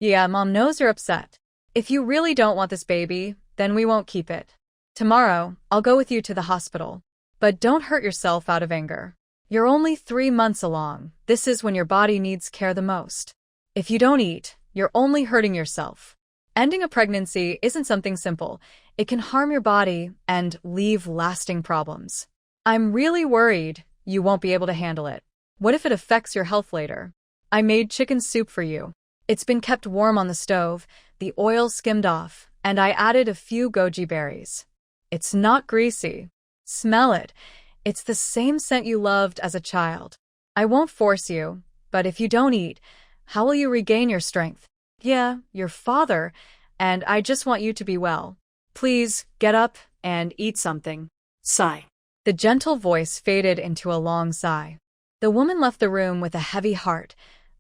Yeah, Mom knows you're upset. If you really don't want this baby, then we won't keep it. Tomorrow, I'll go with you to the hospital. But don't hurt yourself out of anger. You're only 3 months along. This is when your body needs care the most. If you don't eat, you're only hurting yourself. Ending a pregnancy isn't something simple. It can harm your body and leave lasting problems. I'm really worried you won't be able to handle it. What if it affects your health later? I made chicken soup for you. It's been kept warm on the stove, the oil skimmed off, and I added a few goji berries. It's not greasy. Smell it. It's the same scent you loved as a child. I won't force you, but if you don't eat, how will you regain your strength? Yeah, your father, and I just want you to be well. Please, get up and eat something. Sigh. The gentle voice faded into a long sigh. The woman left the room with a heavy heart,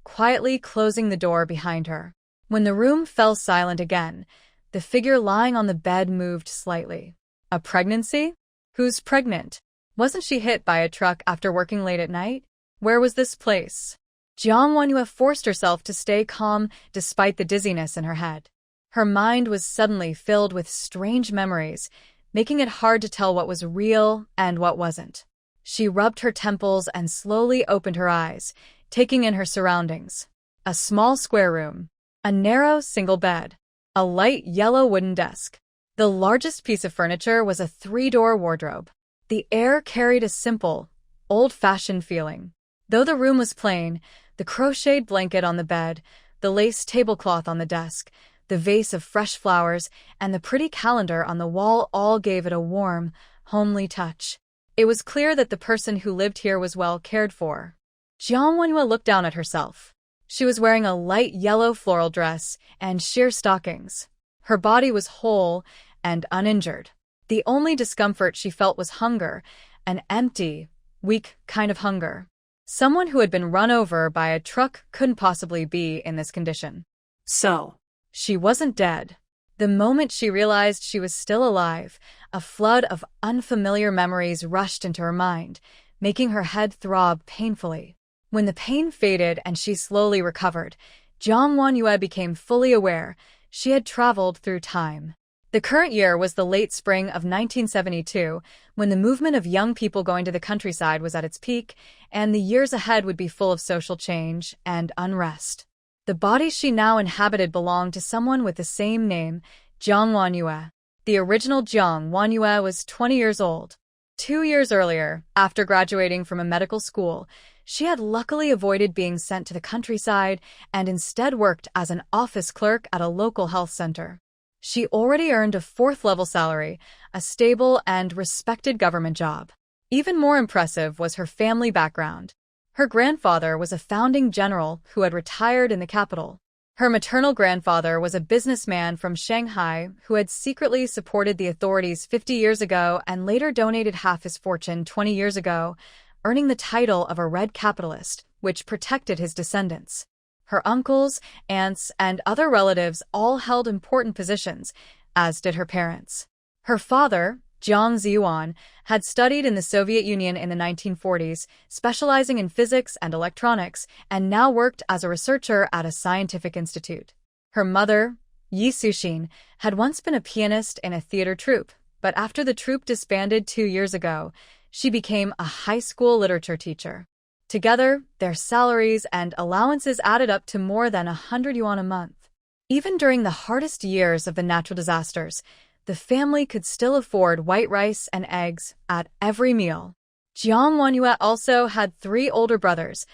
quietly closing the door behind her. When the room fell silent again, the figure lying on the bed moved slightly. A pregnancy? Who's pregnant? Wasn't she hit by a truck after working late at night? Where was this place? Jiang Wanhua forced herself to stay calm despite the dizziness in her head. Her mind was suddenly filled with strange memories, making it hard to tell what was real and what wasn't. She rubbed her temples and slowly opened her eyes, taking in her surroundings. A small square room, a narrow single bed, a light yellow wooden desk. The largest piece of furniture was a 3-door wardrobe. The air carried a simple, old-fashioned feeling. Though the room was plain, the crocheted blanket on the bed, the lace tablecloth on the desk, the vase of fresh flowers, and the pretty calendar on the wall all gave it a warm, homely touch. It was clear that the person who lived here was well cared for. Jiang Wenhua looked down at herself. She was wearing a light yellow floral dress and sheer stockings. Her body was whole and uninjured. The only discomfort she felt was hunger, an empty, weak kind of hunger. Someone who had been run over by a truck couldn't possibly be in this condition. So, she wasn't dead. The moment she realized she was still alive, a flood of unfamiliar memories rushed into her mind, making her head throb painfully. When the pain faded and she slowly recovered, Jiang Wanhua became fully aware she had traveled through time. The current year was the late spring of 1972, when the movement of young people going to the countryside was at its peak, and the years ahead would be full of social change and unrest. The body she now inhabited belonged to someone with the same name, Jiang Wanhua. The original Jiang Wanhua was 20 years old. 2 years earlier, after graduating from a medical school, she had luckily avoided being sent to the countryside and instead worked as an office clerk at a local health center. She already earned a 4th-level salary, a stable and respected government job. Even more impressive was her family background. Her grandfather was a founding general who had retired in the capital. Her maternal grandfather was a businessman from Shanghai who had secretly supported the authorities 50 years ago and later donated half his fortune 20 years ago, earning the title of a red capitalist, which protected his descendants. Her uncles, aunts, and other relatives all held important positions, as did her parents. Her father, Jiang Ziyuan, had studied in the Soviet Union in the 1940s, specializing in physics and electronics, and now worked as a researcher at a scientific institute. Her mother, Yi Suxin, had once been a pianist in a theater troupe, but after the troupe disbanded 2 years ago, she became a high school literature teacher. Together, their salaries and allowances added up to more than 100 yuan a month. Even during the hardest years of the natural disasters, the family could still afford white rice and eggs at every meal. Jiang Wanhua also had 3 older brothers,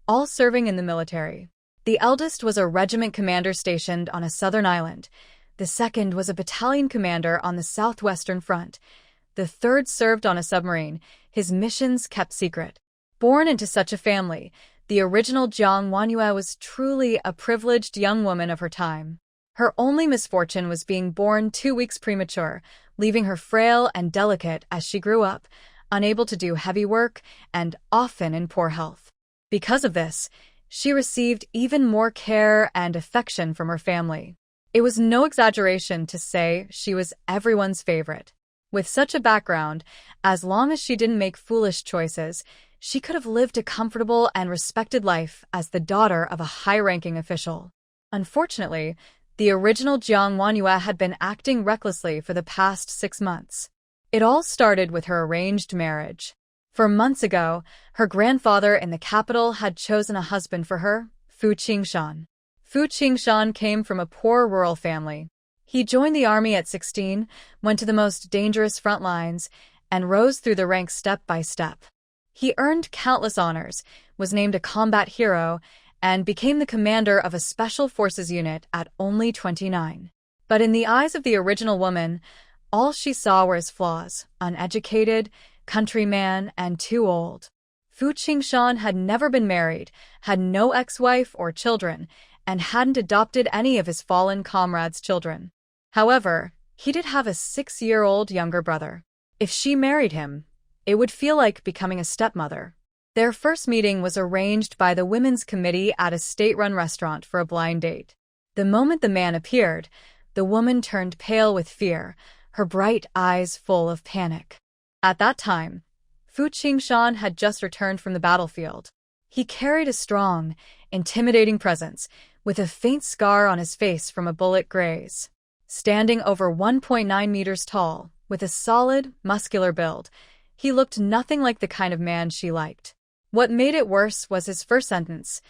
all serving in the military. The eldest was a regiment commander stationed on a southern island. The second was a battalion commander on the southwestern front. The third served on a submarine, his missions kept secret. Born into such a family, the original Jiang Wanhua was truly a privileged young woman of her time. Her only misfortune was being born 2 weeks premature, leaving her frail and delicate as she grew up, unable to do heavy work and often in poor health. Because of this, she received even more care and affection from her family. It was no exaggeration to say she was everyone's favorite. With such a background, as long as she didn't make foolish choices, she could have lived a comfortable and respected life as the daughter of a high-ranking official. Unfortunately, the original Jiang Wanhua had been acting recklessly for the past 6 months. It all started with her arranged marriage. 4 months ago, her grandfather in the capital had chosen a husband for her, Fu Qingshan. Fu Qingshan came from a poor rural family. He joined the army at 16, went to the most dangerous front lines, and rose through the ranks step by step. He earned countless honors, was named a combat hero, and became the commander of a special forces unit at only 29. But in the eyes of the original woman, all she saw were his flaws: uneducated, countryman, and too old. Fu Qingshan had never been married, had no ex-wife or children, and hadn't adopted any of his fallen comrades' children. However, he did have a 6-year-old younger brother. If she married him, it would feel like becoming a stepmother. Their first meeting was arranged by the Women's Committee at a state-run restaurant for a blind date. The moment the man appeared, the woman turned pale with fear, her bright eyes full of panic. At that time, Fu Qingshan had just returned from the battlefield. He carried a strong, intimidating presence, with a faint scar on his face from a bullet graze. Standing over 1.9 meters tall, with a solid, muscular build, he looked nothing like the kind of man she liked. What made it worse was his first sentence: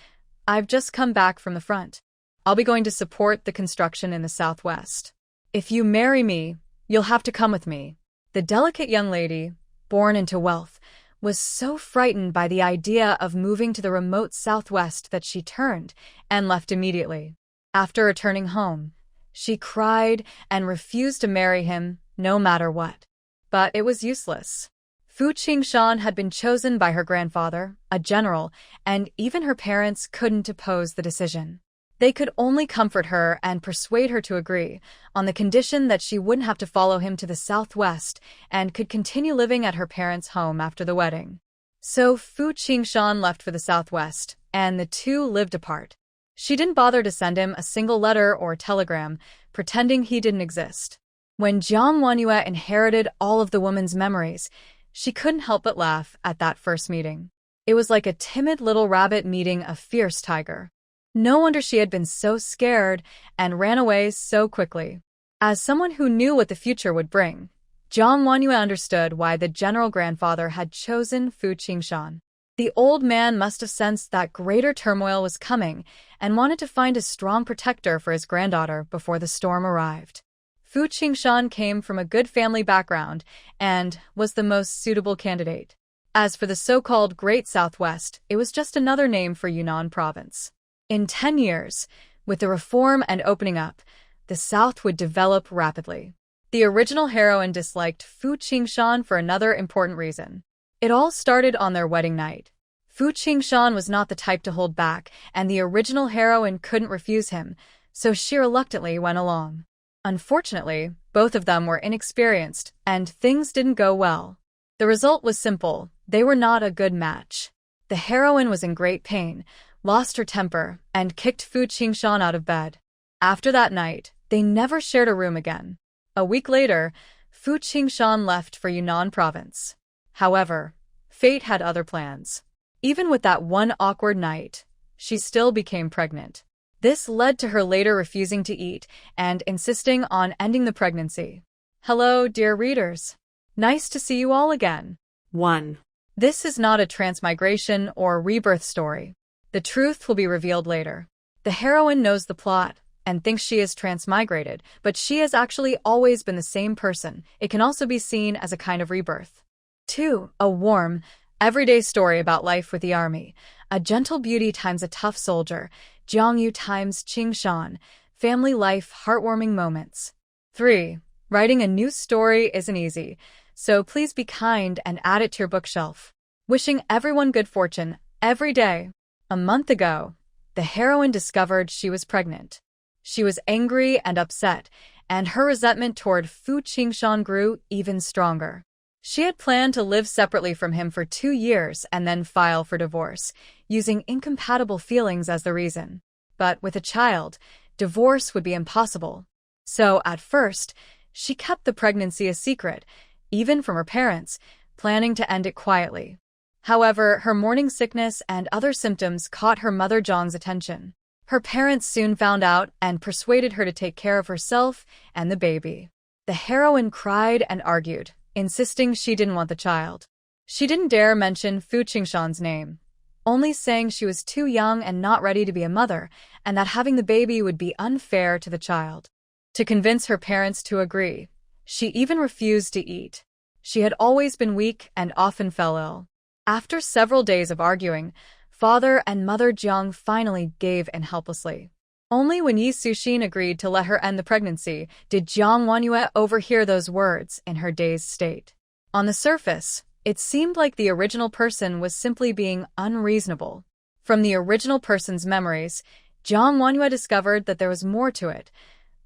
"I've just come back from the front. I'll be going to support the construction in the southwest. If you marry me, you'll have to come with me." The delicate young lady, born into wealth, was so frightened by the idea of moving to the remote southwest that she turned and left immediately. After returning home, she cried and refused to marry him, no matter what. But it was useless. Fu Qingshan had been chosen by her grandfather, a general, and even her parents couldn't oppose the decision. They could only comfort her and persuade her to agree, on the condition that she wouldn't have to follow him to the southwest and could continue living at her parents' home after the wedding. So Fu Qingshan left for the southwest, and the two lived apart. She didn't bother to send him a single letter or telegram, pretending he didn't exist. When Jiang Wanhua inherited all of the woman's memories, she couldn't help but laugh at that first meeting. It was like a timid little rabbit meeting a fierce tiger. No wonder she had been so scared and ran away so quickly. As someone who knew what the future would bring, Jiang Wanhua understood why the general grandfather had chosen Fu Qingshan. The old man must have sensed that greater turmoil was coming and wanted to find a strong protector for his granddaughter before the storm arrived. Fu Qingshan came from a good family background and was the most suitable candidate. As for the so-called Great Southwest, it was just another name for Yunnan province. In 10 years, with the reform and opening up, the South would develop rapidly. The original heroine disliked Fu Qingshan for another important reason. It all started on their wedding night. Fu Qingshan was not the type to hold back, and the original heroine couldn't refuse him, so she reluctantly went along. Unfortunately, both of them were inexperienced, and things didn't go well. The result was simple: they were not a good match. The heroine was in great pain, lost her temper, and kicked Fu Qingshan out of bed. After that night, they never shared a room again. A week later, Fu Qingshan left for Yunnan province. However, fate had other plans. Even with that one awkward night, she still became pregnant. This led to her later refusing to eat and insisting on ending the pregnancy. Hello, dear readers. Nice to see you all again. 1. This is not a transmigration or rebirth story. The truth will be revealed later. The heroine knows the plot and thinks she is transmigrated, but she has actually always been the same person. It can also be seen as a kind of rebirth. 2. A warm, everyday story about life with the army. A gentle beauty times a tough soldier. Jiang Yu times Qingshan. Family life, heartwarming moments. 3. Writing a new story isn't easy, so please be kind and add it to your bookshelf. Wishing everyone good fortune every day. A month ago, the heroine discovered she was pregnant. She was angry and upset, and her resentment toward Fu Qingshan grew even stronger. She had planned to live separately from him for 2 years and then file for divorce, using incompatible feelings as the reason. But with a child, divorce would be impossible. So, at first, she kept the pregnancy a secret, even from her parents, planning to end it quietly. However, her morning sickness and other symptoms caught her mother Zhang's attention. Her parents soon found out and persuaded her to take care of herself and the baby. The heroine cried and argued, insisting she didn't want the child. She didn't dare mention Fu Qingshan's name, only saying she was too young and not ready to be a mother, and that having the baby would be unfair to the child. To convince her parents to agree, she even refused to eat. She had always been weak and often fell ill. After several days of arguing, Father and Mother Jiang finally gave in helplessly. Only when Yi Suxin agreed to let her end the pregnancy did Jiang Wanyue overhear those words in her dazed state. On the surface, it seemed like the original person was simply being unreasonable. From the original person's memories, Jiang Wanyue discovered that there was more to it.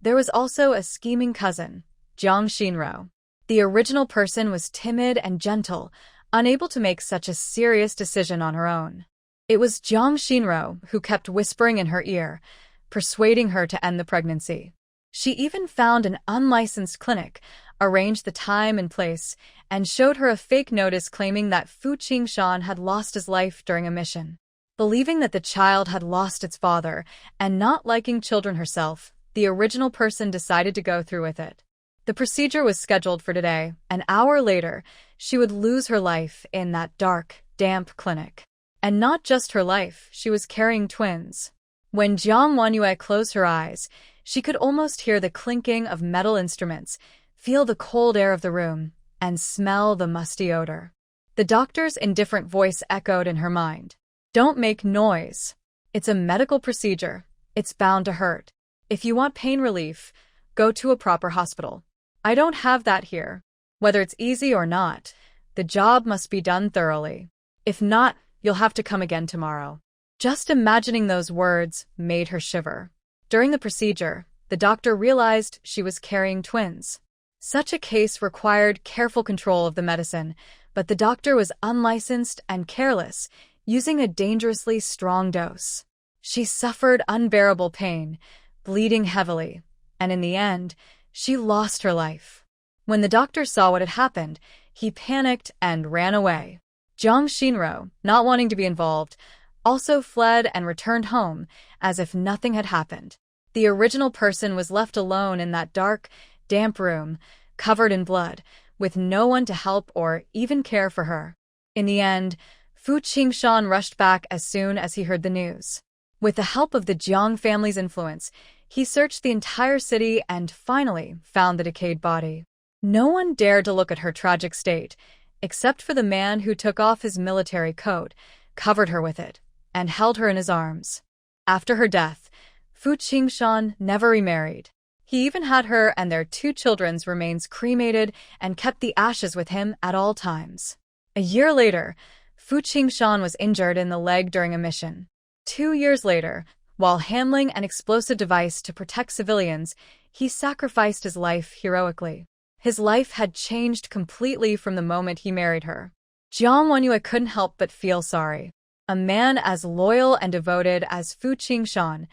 There was also a scheming cousin, Jiang Xinro. The original person was timid and gentle, unable to make such a serious decision on her own. It was Jiang Xinro who kept whispering in her ear, persuading her to end the pregnancy. She even found an unlicensed clinic, arranged the time and place, and showed her a fake notice claiming that Fu Qingshan had lost his life during a mission. Believing that the child had lost its father, and not liking children herself, the original person decided to go through with it. The procedure was scheduled for today. An hour later, she would lose her life in that dark, damp clinic. And not just her life, she was carrying twins. When Jiang Wanyue closed her eyes, she could almost hear the clinking of metal instruments, feel the cold air of the room, and smell the musty odor. The doctor's indifferent voice echoed in her mind. Don't make noise. It's a medical procedure. It's bound to hurt. If you want pain relief, go to a proper hospital. I don't have that here. Whether it's easy or not, the job must be done thoroughly. If not, you'll have to come again tomorrow. Just imagining those words made her shiver. During the procedure, the doctor realized she was carrying twins. Such a case required careful control of the medicine, but the doctor was unlicensed and careless, using a dangerously strong dose. She suffered unbearable pain, bleeding heavily, and in the end, she lost her life. When the doctor saw what had happened, he panicked and ran away. Jiang Xinro, not wanting to be involved, also fled and returned home as if nothing had happened. The original person was left alone in that dark, damp room, covered in blood, with no one to help or even care for her. In the end, Fu Qingshan rushed back as soon as he heard the news. With the help of the Jiang family's influence, he searched the entire city and finally found the decayed body. No one dared to look at her tragic state, except for the man who took off his military coat, covered her with it, and held her in his arms. After her death, Fu Qingshan never remarried. He even had her and their 2 children's remains cremated and kept the ashes with him at all times. A year later, Fu Qingshan was injured in the leg during a mission. 2 years later, while handling an explosive device to protect civilians, he sacrificed his life heroically. His life had changed completely from the moment he married her. Jiang Wanyue couldn't help but feel sorry. A man as loyal and devoted as Fu Qingshan,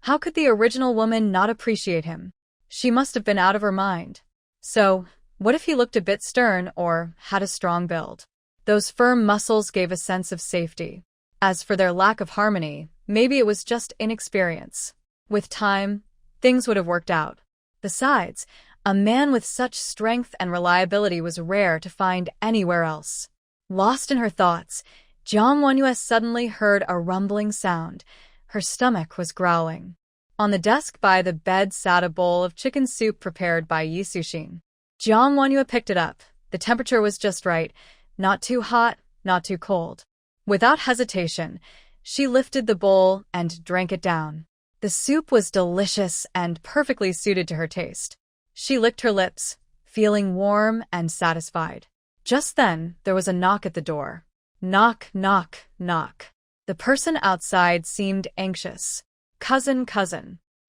how could the original woman not appreciate him? She must have been out of her mind. So, what if he looked a bit stern or had a strong build? Those firm muscles gave a sense of safety. As for their lack of harmony, maybe it was just inexperience. With time, things would have worked out. Besides, a man with such strength and reliability was rare to find anywhere else. Lost in her thoughts, Jiang Wanyue suddenly heard a rumbling sound. Her stomach was growling. On the desk by the bed sat a bowl of chicken soup prepared by Yi Suxin. Jiang Wanyue picked it up. The temperature was just right, not too hot, not too cold. Without hesitation, she lifted the bowl and drank it down. The soup was delicious and perfectly suited to her taste. She licked her lips, feeling warm and satisfied. Just then, there was a knock at the door. Knock, knock, knock. The person outside seemed anxious. Cousin,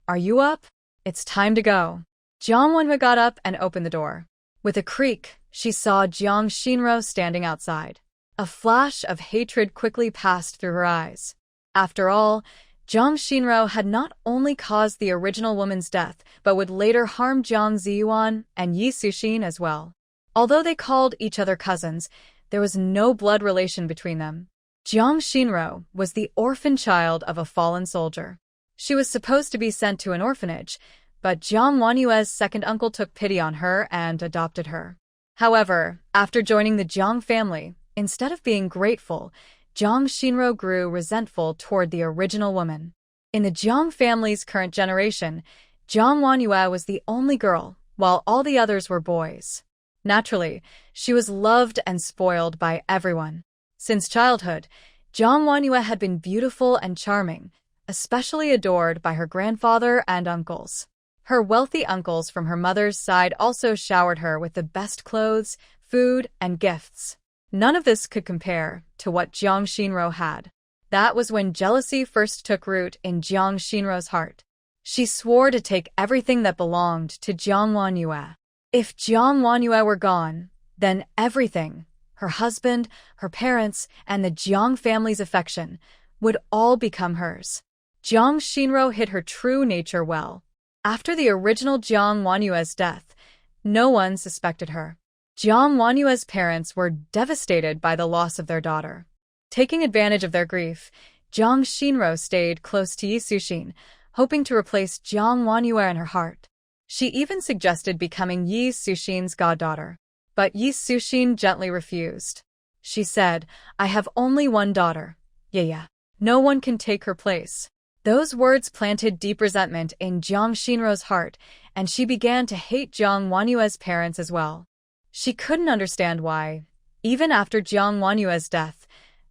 are you up? It's time to go. Jiang Wenhui got up and opened the door. With a creak, she saw Jiang Xinro standing outside. A flash of hatred quickly passed through her eyes. After all, Jiang Xinro had not only caused the original woman's death, but would later harm Jiang Ziyuan and Yi Suxin as well. Although they called each other cousins, there was no blood relation between them. Jiang Xinro was the orphan child of a fallen soldier. She was supposed to be sent to an orphanage, but Jiang Wanyue's second uncle took pity on her and adopted her. However, after joining the Jiang family, instead of being grateful, Jiang Xinro grew resentful toward the original woman. In the Jiang family's current generation, Jiang Wanyue was the only girl, while all the others were boys. Naturally, she was loved and spoiled by everyone. Since childhood, Jiang Wanyue had been beautiful and charming, especially adored by her grandfather and uncles. Her wealthy uncles from her mother's side also showered her with the best clothes, food, and gifts. None of this could compare to what Jiang Xinro had. That was when jealousy first took root in Jiang Xinro's heart. She swore to take everything that belonged to Jiang Wanyue. If Jiang Wanyue were gone, then everything, her husband, her parents, and the Jiang family's affection, would all become hers. Jiang Xinro hid her true nature well. After the original Jiang Wanyue's death, no one suspected her. Jiang Wanyue's parents were devastated by the loss of their daughter. Taking advantage of their grief, Jiang Xinro stayed close to Yi Suxin, hoping to replace Jiang Wanyue in her heart. She even suggested becoming Yi Suxin's goddaughter. But Yi Suxin gently refused. She said, "I have only one daughter. Yeah. No one can take her place." Those words planted deep resentment in Jiang Xinro's heart, and she began to hate Jiang Wanyue's parents as well. She couldn't understand why, even after Jiang Wanyue's death,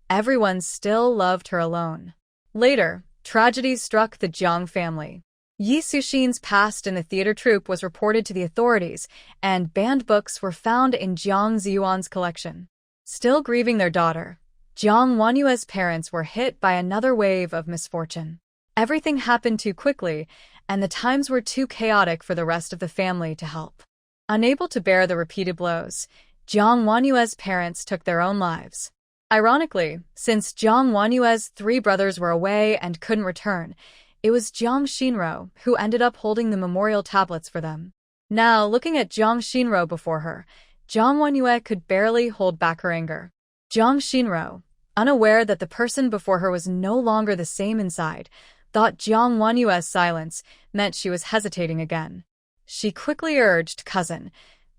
everyone still loved her alone. Later, tragedy struck the Jiang family. Yi Suxin's past in the theater troupe was reported to the authorities, and banned books were found in Jiang Ziyuan's collection. Still grieving their daughter, Jiang Wanyue's parents were hit by another wave of misfortune. Everything happened too quickly, and the times were too chaotic for the rest of the family to help. Unable to bear the repeated blows, Jiang Wanyue's parents took their own lives. Ironically, since Jiang Wanyue's 3 brothers were away and couldn't return, it was Jiang Xinro who ended up holding the memorial tablets for them. Now, looking at Jiang Xinro before her, Jiang Wanyue could barely hold back her anger. Jiang Xinro, unaware that the person before her was no longer the same inside, thought Jiang Wanyue's silence meant she was hesitating again. She quickly urged, "Cousin,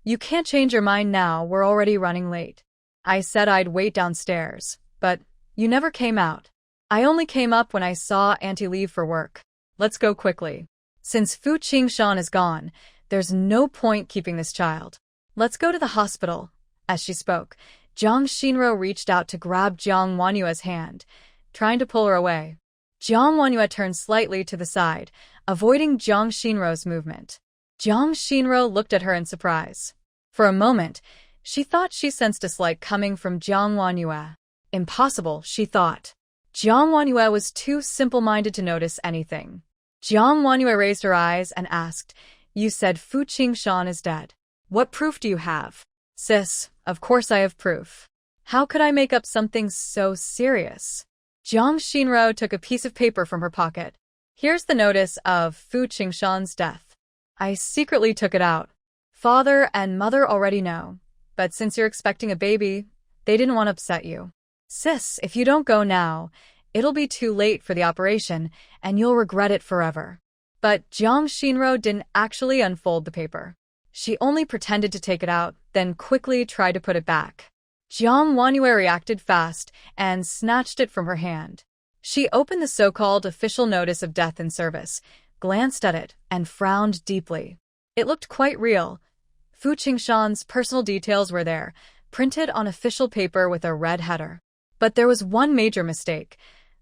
you can't change your mind now, we're already running late. I said I'd wait downstairs, but you never came out. I only came up when I saw Auntie leave for work. Let's go quickly. Since Fu Qingshan is gone, there's no point keeping this child. Let's go to the hospital." As she spoke, Jiang Xinro reached out to grab Jiang Wanyue's hand, trying to pull her away. Jiang Wanyue turned slightly to the side, avoiding Jiang Xinro's movement. Jiang Xinro looked at her in surprise. For a moment, she thought she sensed dislike coming from Jiang Wanyue. Impossible, she thought. Jiang Wanyue was too simple-minded to notice anything. Jiang Wanyue raised her eyes and asked, "You said Fu Qingshan is dead. What proof do you have?" "Sis, of course I have proof. How could I make up something so serious?" Jiang Xinro took a piece of paper from her pocket. "Here's the notice of Fu Qingshan's death. I secretly took it out. Father and mother already know, but since you're expecting a baby, they didn't want to upset you. Sis, if you don't go now, it'll be too late for the operation, and you'll regret it forever." But Jiang Xinro didn't actually unfold the paper. She only pretended to take it out, then quickly tried to put it back. Jiang Wanyue reacted fast and snatched it from her hand. She opened the so-called official notice of death in service, glanced at it, and frowned deeply. It looked quite real. Fu Qingshan's personal details were there, printed on official paper with a red header. But there was one major mistake.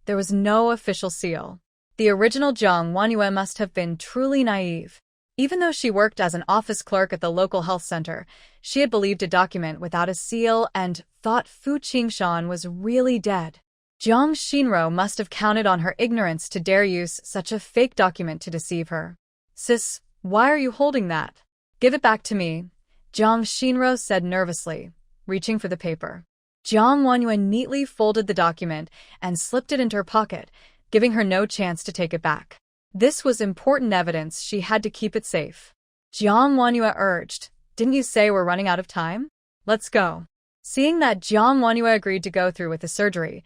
There was no official seal. The original Jiang Wanyue must have been truly naive. Even though she worked as an office clerk at the local health center, she had believed a document without a seal and thought Fu Qingshan was really dead. Jiang Xinro must have counted on her ignorance to dare use such a fake document to deceive her. "Sis, why are you holding that? Give it back to me," Jiang Xinro said nervously, reaching for the paper. Jiang Wanyue neatly folded the document and slipped it into her pocket, giving her no chance to take it back. This was important evidence, she had to keep it safe. Jiang Wanyue urged, "Didn't you say we're running out of time? Let's go." Seeing that Jiang Wanyue agreed to go through with the surgery,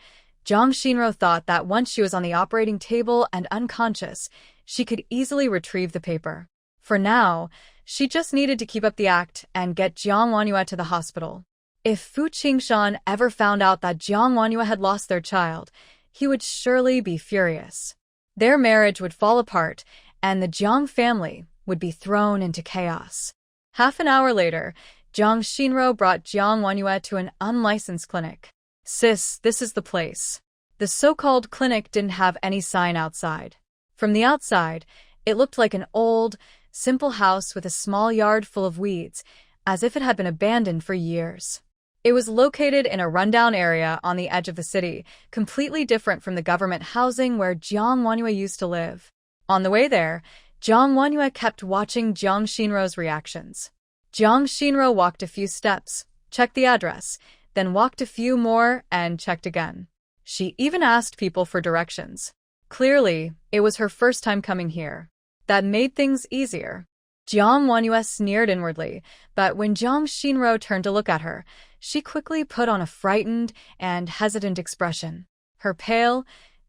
Jiang Xinro thought that once she was on the operating table and unconscious, she could easily retrieve the paper. For now, she just needed to keep up the act and get Jiang Wanyue to the hospital. If Fu Qingshan ever found out that Jiang Wanyue had lost their child, he would surely be furious. Their marriage would fall apart, and the Jiang family would be thrown into chaos. Half an hour later, Jiang Xinro brought Jiang Wanyue to an unlicensed clinic. "Sis, this is the place." The so-called clinic didn't have any sign outside. From the outside, it looked like an old, simple house with a small yard full of weeds, as if it had been abandoned for years. It was located in a rundown area on the edge of the city, completely different from the government housing where Jiang Wanyue used to live. On the way there, Jiang Wanyue kept watching Jiang Xinro's reactions. Jiang Xinro walked a few steps, checked the address, then walked a few more and checked again. She even asked people for directions. Clearly, it was her first time coming here. That made things easier. Jiang Wanyue sneered inwardly, but when Jiang Xinro turned to look at her, she quickly put on a frightened and hesitant expression. Her pale,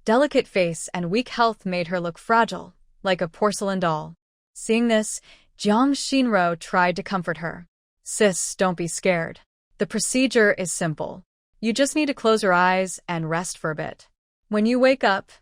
delicate face and weak health made her look fragile, like a porcelain doll. Seeing this, Jiang Xinro tried to comfort her. "Sis, don't be scared. The procedure is simple. You just need to close your eyes and rest for a bit. When you wake up,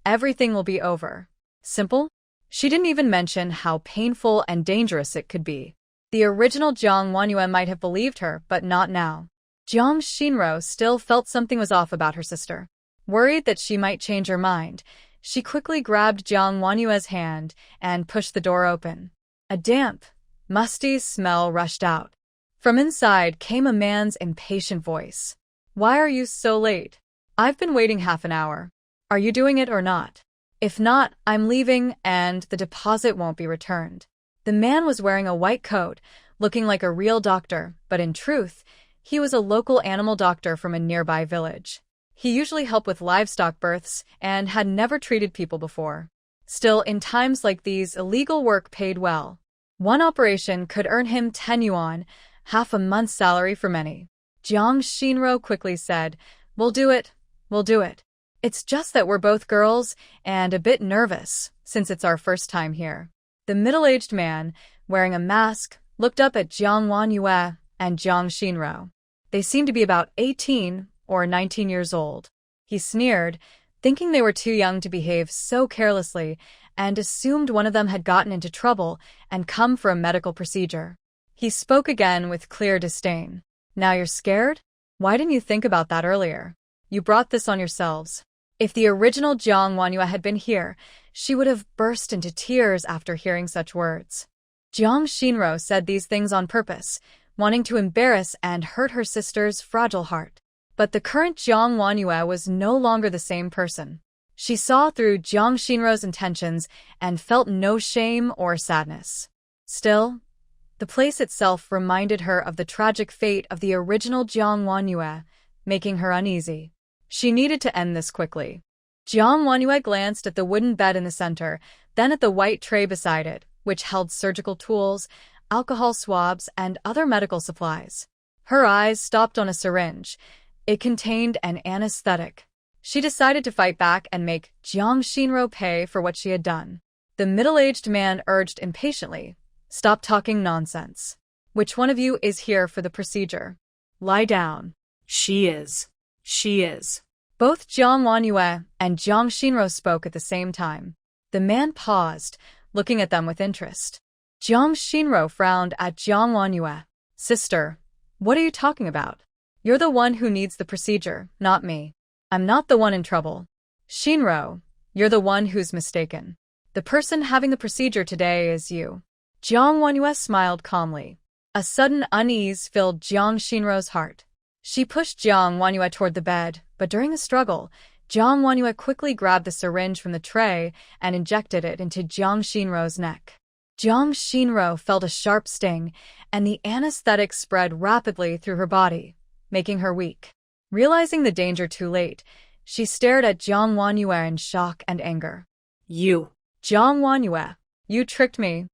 everything will be over." Simple? She didn't even mention how painful and dangerous it could be. The original Jiang Wanyue might have believed her, but not now. Jiang Xinro still felt something was off about her sister. Worried that she might change her mind, she quickly grabbed Jiang Wanyue's hand and pushed the door open. A damp, musty smell rushed out. From inside came a man's impatient voice. "Why are you so late? I've been waiting half an hour. Are you doing it or not? If not, I'm leaving and the deposit won't be returned." The man was wearing a white coat, looking like a real doctor, but in truth, he was a local animal doctor from a nearby village. He usually helped with livestock births and had never treated people before. Still, in times like these, illegal work paid well. One operation could earn him 10 yuan, half a month's salary for many. Jiang Xinro quickly said, We'll do it. It's just that we're both girls and a bit nervous, since it's our first time here." The middle-aged man, wearing a mask, looked up at Jiang Wanyue and Jiang Xinro. They seemed to be about 18 or 19 years old. He sneered, thinking they were too young to behave so carelessly, and assumed one of them had gotten into trouble and come for a medical procedure. He spoke again with clear disdain. "Now you're scared? Why didn't you think about that earlier? You brought this on yourselves." If the original Jiang Wanyue had been here, she would have burst into tears after hearing such words. Jiang Xinro said these things on purpose, wanting to embarrass and hurt her sister's fragile heart. But the current Jiang Wanyue was no longer the same person. She saw through Jiang Xinro's intentions and felt no shame or sadness. Still, the place itself reminded her of the tragic fate of the original Jiang Wanyue, making her uneasy. She needed to end this quickly. Jiang Wanyue glanced at the wooden bed in the center, then at the white tray beside it, which held surgical tools, alcohol swabs, and other medical supplies. Her eyes stopped on a syringe. It contained an anesthetic. She decided to fight back and make Jiang Xinro pay for what she had done. The middle-aged man urged impatiently, "Stop talking nonsense. Which one of you is here for the procedure? Lie down." She is. Both Jiang Wanyue and Jiang Xinro spoke at the same time. The man paused, looking at them with interest. Jiang Xinro frowned at Jiang Wanyue. "Sister, what are you talking about? You're the one who needs the procedure, not me. I'm not the one in trouble. Xinro, you're the one who's mistaken. The person having the procedure today is you." Jiang Wanyue smiled calmly. A sudden unease filled Jiang Xinro's heart. She pushed Jiang Wanyue toward the bed, but during the struggle, Jiang Wanyue quickly grabbed the syringe from the tray and injected it into Jiang Xinro's neck. Jiang Xinro felt a sharp sting, and the anesthetic spread rapidly through her body, making her weak. Realizing the danger too late, she stared at Jiang Wanyue in shock and anger. Jiang Wanyue, you tricked me.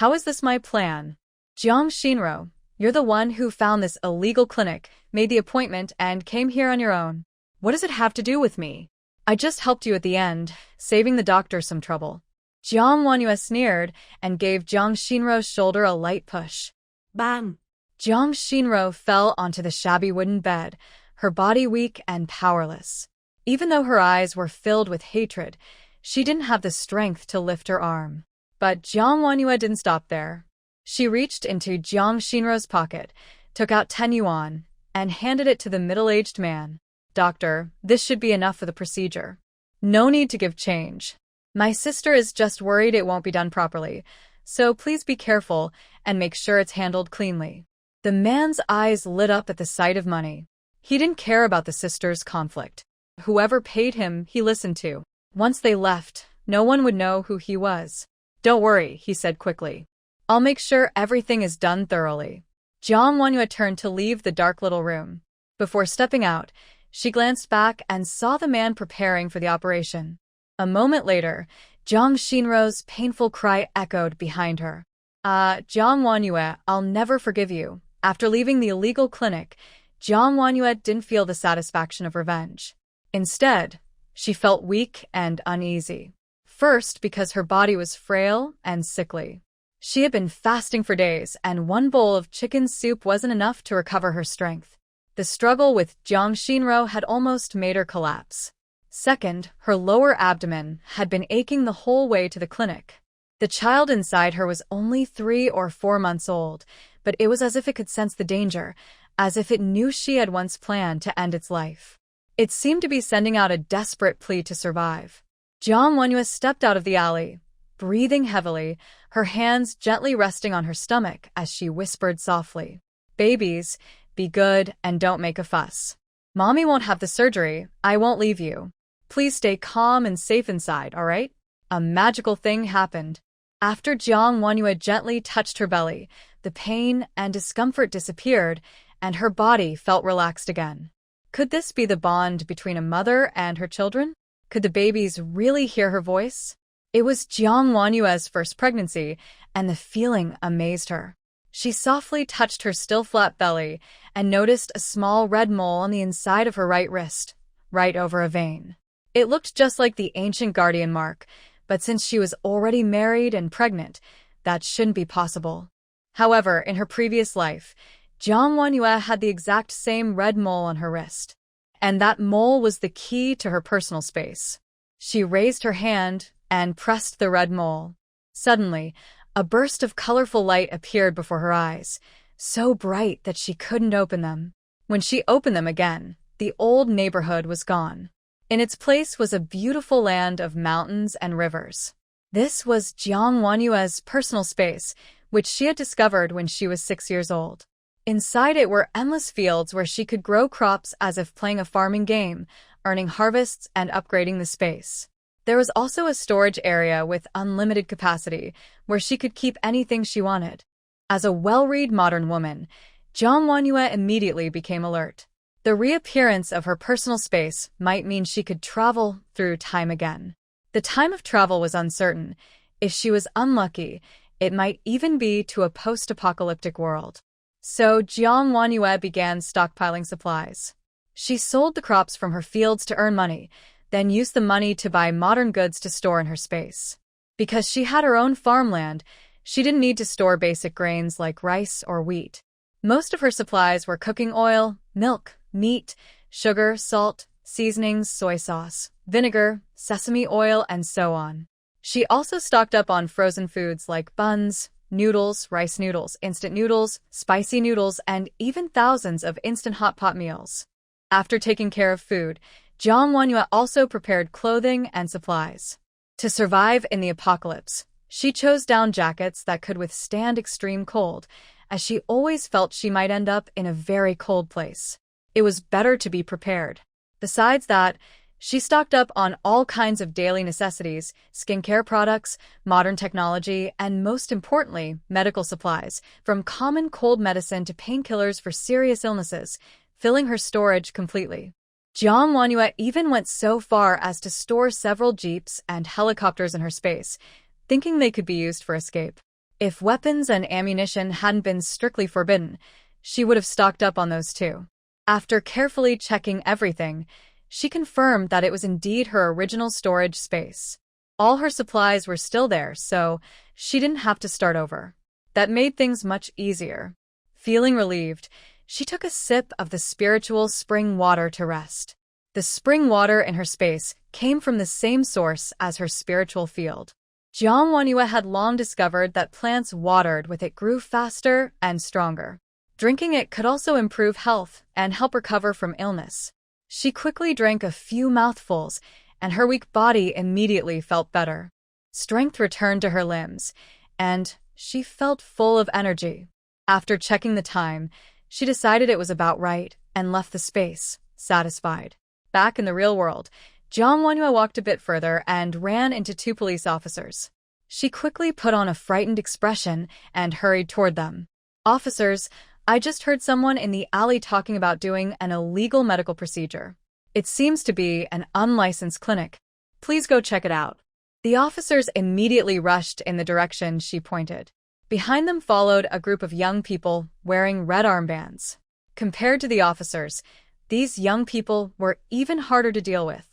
How is this my plan? Jiang Xinro, you're the one who found this illegal clinic, made the appointment, and came here on your own. What does it have to do with me? I just helped you at the end, saving the doctor some trouble. Jiang Wanyue sneered and gave Jiang Xinruo's shoulder a light push. Bang! Jiang Xinruo fell onto the shabby wooden bed, her body weak and powerless. Even though her eyes were filled with hatred, she didn't have the strength to lift her arm. But Jiang Wanyue didn't stop there. She reached into Jiang Xinruo's pocket, took out 10 yuan, and handed it to the middle-aged man. Doctor, this should be enough for the procedure. No need to give change. My sister is just worried it won't be done properly, so please be careful and make sure it's handled cleanly. The man's eyes lit up at the sight of money. He didn't care about the sisters' conflict. Whoever paid him, he listened to. Once they left, no one would know who he was. Don't worry, he said quickly. I'll make sure everything is done thoroughly. Jiang Wanyue turned to leave the dark little room. Before stepping out, she glanced back and saw the man preparing for the operation. A moment later, Jiang Xinruo's painful cry echoed behind her. Jiang Wanyue, I'll never forgive you. After leaving the illegal clinic, Jiang Wanyue didn't feel the satisfaction of revenge. Instead, she felt weak and uneasy. First, because her body was frail and sickly. She had been fasting for days, and one bowl of chicken soup wasn't enough to recover her strength. The struggle with Jiang Xinruo had almost made her collapse. Second, her lower abdomen had been aching the whole way to the clinic. The child inside her was only 3 or 4 months old, but it was as if it could sense the danger, as if it knew she had once planned to end its life. It seemed to be sending out a desperate plea to survive. Jiang Wanyue stepped out of the alley, breathing heavily, her hands gently resting on her stomach as she whispered softly, "Babies, be good and don't make a fuss. Mommy won't have the surgery, I won't leave you. Please stay calm and safe inside, all right?" A magical thing happened. After Jiang Wanyue gently touched her belly, the pain and discomfort disappeared, and her body felt relaxed again. Could this be the bond between a mother and her children? Could the babies really hear her voice? It was Jiang Wanyue's first pregnancy, and the feeling amazed her. She softly touched her still flat belly and noticed a small red mole on the inside of her right wrist, right over a vein. It looked just like the ancient guardian mark, but since she was already married and pregnant, that shouldn't be possible. However, in her previous life, Jiang Wanyue had the exact same red mole on her wrist. And that mole was the key to her personal space. She raised her hand and pressed the red mole. Suddenly, a burst of colorful light appeared before her eyes, so bright that she couldn't open them. When she opened them again, the old neighborhood was gone. In its place was a beautiful land of mountains and rivers. This was Jiang Wanyue's personal space, which she had discovered when she was 6 years old. Inside it were endless fields where she could grow crops as if playing a farming game, earning harvests and upgrading the space. There was also a storage area with unlimited capacity, where she could keep anything she wanted. As a well-read modern woman, Jiang Wanyue immediately became alert. The reappearance of her personal space might mean she could travel through time again. The time of travel was uncertain. If she was unlucky, it might even be to a post-apocalyptic world. So Jiang Wanyue began stockpiling supplies. She sold the crops from her fields to earn money, then used the money to buy modern goods to store in her space. Because she had her own farmland, she didn't need to store basic grains like rice or wheat. Most of her supplies were cooking oil, milk, meat, sugar, salt, seasonings, soy sauce, vinegar, sesame oil, and so on. She also stocked up on frozen foods like buns, noodles, rice noodles, instant noodles, spicy noodles, and even thousands of instant hot pot meals. After taking care of food, Jiang Wanyue also prepared clothing and supplies. To survive in the apocalypse, she chose down jackets that could withstand extreme cold, as she always felt she might end up in a very cold place. It was better to be prepared. Besides that, she stocked up on all kinds of daily necessities, skincare products, modern technology, and most importantly, medical supplies, from common cold medicine to painkillers for serious illnesses, filling her storage completely. Jiang Wanyue even went so far as to store several jeeps and helicopters in her space, thinking they could be used for escape. If weapons and ammunition hadn't been strictly forbidden, she would have stocked up on those too. After carefully checking everything, She confirmed that it was indeed her original storage space. All her supplies were still there, so she didn't have to start over. That made things much easier. Feeling relieved, she took a sip of the spiritual spring water to rest. The spring water in her space came from the same source as her spiritual field. Jiang Wanhua had long discovered that plants watered with it grew faster and stronger. Drinking it could also improve health and help recover from illness. She quickly drank a few mouthfuls, and her weak body immediately felt better. Strength returned to her limbs, and she felt full of energy. After checking the time, she decided it was about right and left the space, satisfied. Back in the real world, Jiang Wanhua walked a bit further and ran into two police officers. She quickly put on a frightened expression and hurried toward them. "Officers, I just heard someone in the alley talking about doing an illegal medical procedure. It seems to be an unlicensed clinic. Please go check it out." The officers immediately rushed in the direction she pointed. Behind them followed a group of young people wearing red armbands. Compared to the officers, these young people were even harder to deal with.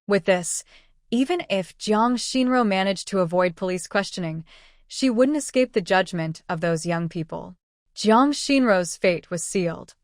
With this, even if Jiang Xinro managed to avoid police questioning, she wouldn't escape the judgment of those young people. Jiang Xinro's fate was sealed.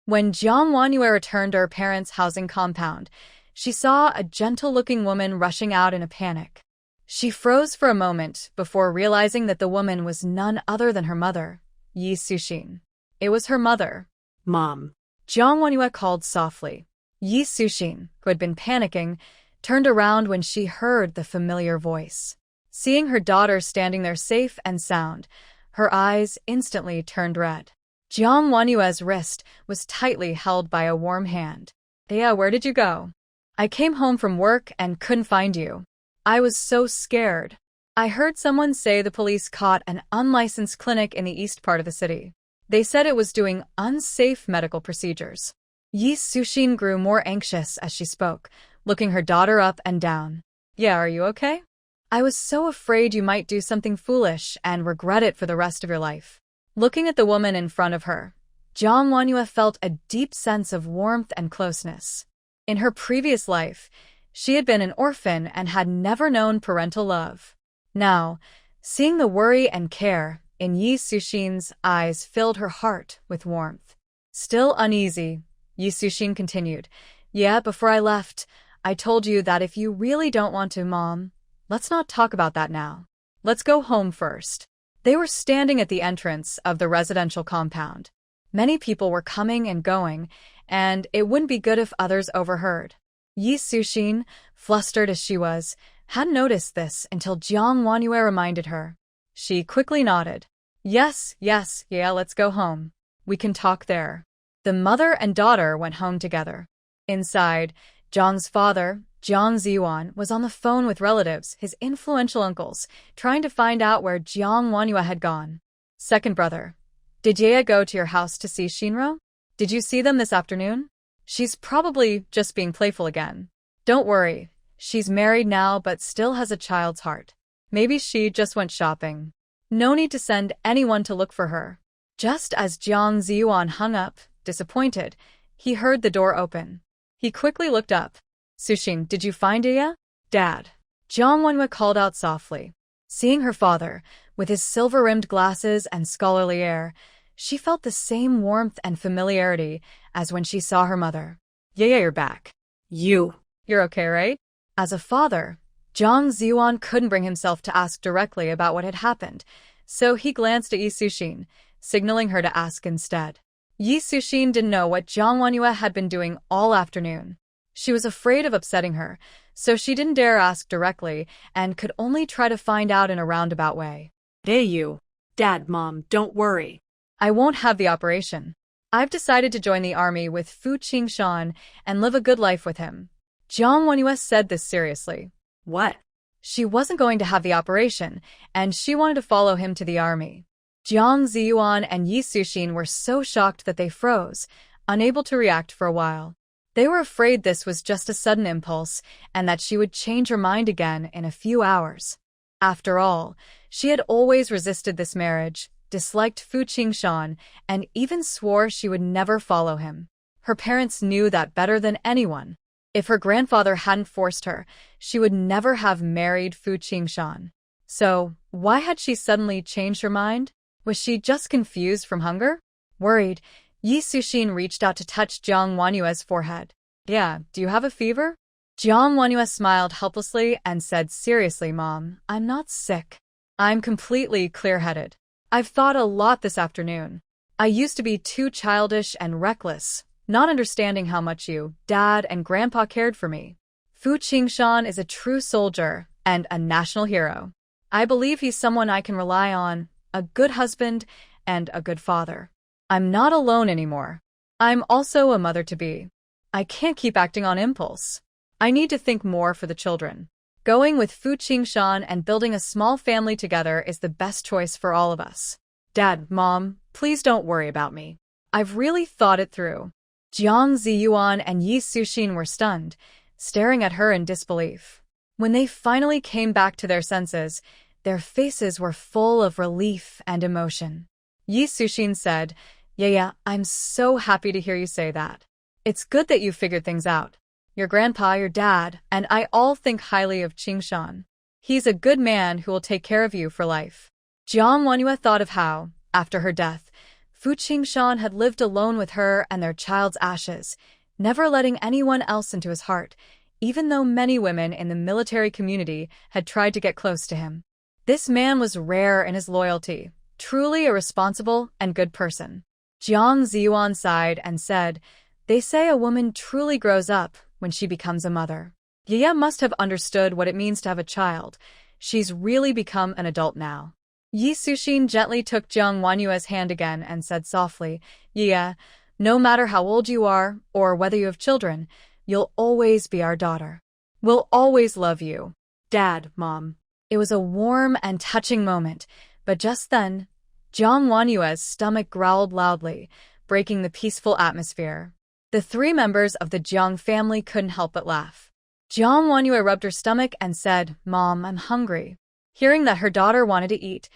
When Jiang Wanhua returned to her parents' housing compound, she saw a gentle-looking woman rushing out in a panic. She froze for a moment before realizing that the woman was none other than her mother, Yi Suxin. It was her mother. "Mom." Jiang Wanhua called softly. Yi Suxin, who had been panicking, turned around when she heard the familiar voice. Seeing her daughter standing there safe and sound, her eyes instantly turned red. Jiang Wanhua's wrist was tightly held by a warm hand. "Yeah, where did you go? I came home from work and couldn't find you. I was so scared. I heard someone say the police caught an unlicensed clinic in the east part of the city. They said it was doing unsafe medical procedures." Yi Suxin grew more anxious as she spoke, looking her daughter up and down. "Yeah, are you okay? I was so afraid you might do something foolish and regret it for the rest of your life." Looking at the woman in front of her, Jiang Wanhua felt a deep sense of warmth and closeness. In her previous life, she had been an orphan and had never known parental love. Now, seeing the worry and care in Yi Suxin's eyes filled her heart with warmth. Still uneasy, Yi Suxin continued, "Yeah, before I left, I told you that if you really don't want to, Mom, let's not talk about that now. Let's go home first." They were standing at the entrance of the residential compound. Many people were coming and going, and it wouldn't be good if others overheard. Yi Suxin, flustered as she was, hadn't noticed this until Jiang Wanhua reminded her. She quickly nodded. Yes, yeah, let's go home. We can talk there." The mother and daughter went home together. Inside, Jiang's father, Jiang Ziyuan, was on the phone with relatives, his influential uncles, trying to find out where Jiang Wanhua had gone. "Second brother, did Yaya go to your house to see Xinro? Did you see them this afternoon? She's probably just being playful again. Don't worry, she's married now but still has a child's heart. Maybe she just went shopping. No need to send anyone to look for her." Just as Jiang Ziyuan hung up, disappointed, he heard the door open. He quickly looked up. "Suxin, did you find Yaya?" "Dad." Jiang Wanhua called out softly. Seeing her father, with his silver-rimmed glasses and scholarly air, she felt the same warmth and familiarity as when she saw her mother. "Yaya, you're back. You're okay, right?" As a father, Jiang Ziyuan couldn't bring himself to ask directly about what had happened, so he glanced at Yi Suxin, signaling her to ask instead. Yi Suxin didn't know what Jiang Wanhua had been doing all afternoon. She was afraid of upsetting her, so she didn't dare ask directly and could only try to find out in a roundabout way. "Hey you. Dad, Mom, don't worry. I won't have the operation. I've decided to join the army with Fu Qingshan and live a good life with him." Jiang Wanhua said this seriously. "What?" She wasn't going to have the operation, and she wanted to follow him to the army. Jiang Ziyuan and Yi Suxin were so shocked that they froze, unable to react for a while. They were afraid this was just a sudden impulse and that she would change her mind again in a few hours. After all, she had always resisted this marriage, disliked Fu Qingshan, and even swore she would never follow him. Her parents knew that better than anyone. If her grandfather hadn't forced her, she would never have married Fu Qingshan. So, why had she suddenly changed her mind? Was she just confused from hunger? Worried, Yi Suxin reached out to touch Jiang Wanyue's forehead. Yeah, do you have a fever? Jiang Wanyue smiled helplessly and said seriously, Mom, I'm not sick. I'm completely clear-headed. I've thought a lot this afternoon. I used to be too childish and reckless, not understanding how much you, Dad, and Grandpa cared for me. Fu Qingshan is a true soldier and a national hero. I believe he's someone I can rely on, a good husband and a good father. I'm not alone anymore. I'm also a mother-to-be. I can't keep acting on impulse. I need to think more for the children. Going with Fu Qingshan and building a small family together is the best choice for all of us. Dad, Mom, please don't worry about me. I've really thought it through. Jiang Ziyuan and Yi Suxin were stunned, staring at her in disbelief. When they finally came back to their senses, their faces were full of relief and emotion. Yi Suxin said, Yeah, I'm so happy to hear you say that. It's good that you figured things out. Your grandpa, your dad, and I all think highly of Qingshan. He's a good man who will take care of you for life. Jiang Wanyue thought of how, after her death, Fu Qingshan had lived alone with her and their child's ashes, never letting anyone else into his heart, even though many women in the military community had tried to get close to him. This man was rare in his loyalty, truly a responsible and good person. Jiang Ziyuan sighed and said, They say a woman truly grows up when she becomes a mother. Yaya must have understood what it means to have a child. She's really become an adult now. Yi Suxin gently took Jiang Wanyue's hand again and said softly, Yaya, no matter how old you are or whether you have children, you'll always be our daughter. We'll always love you. Dad, Mom. It was a warm and touching moment, but just then, Jiang Wanyue's stomach growled loudly, breaking the peaceful atmosphere. The three members of the Jiang family couldn't help but laugh. Jiang Wanyue rubbed her stomach and said, Mom, I'm hungry. Hearing that her daughter wanted to eat,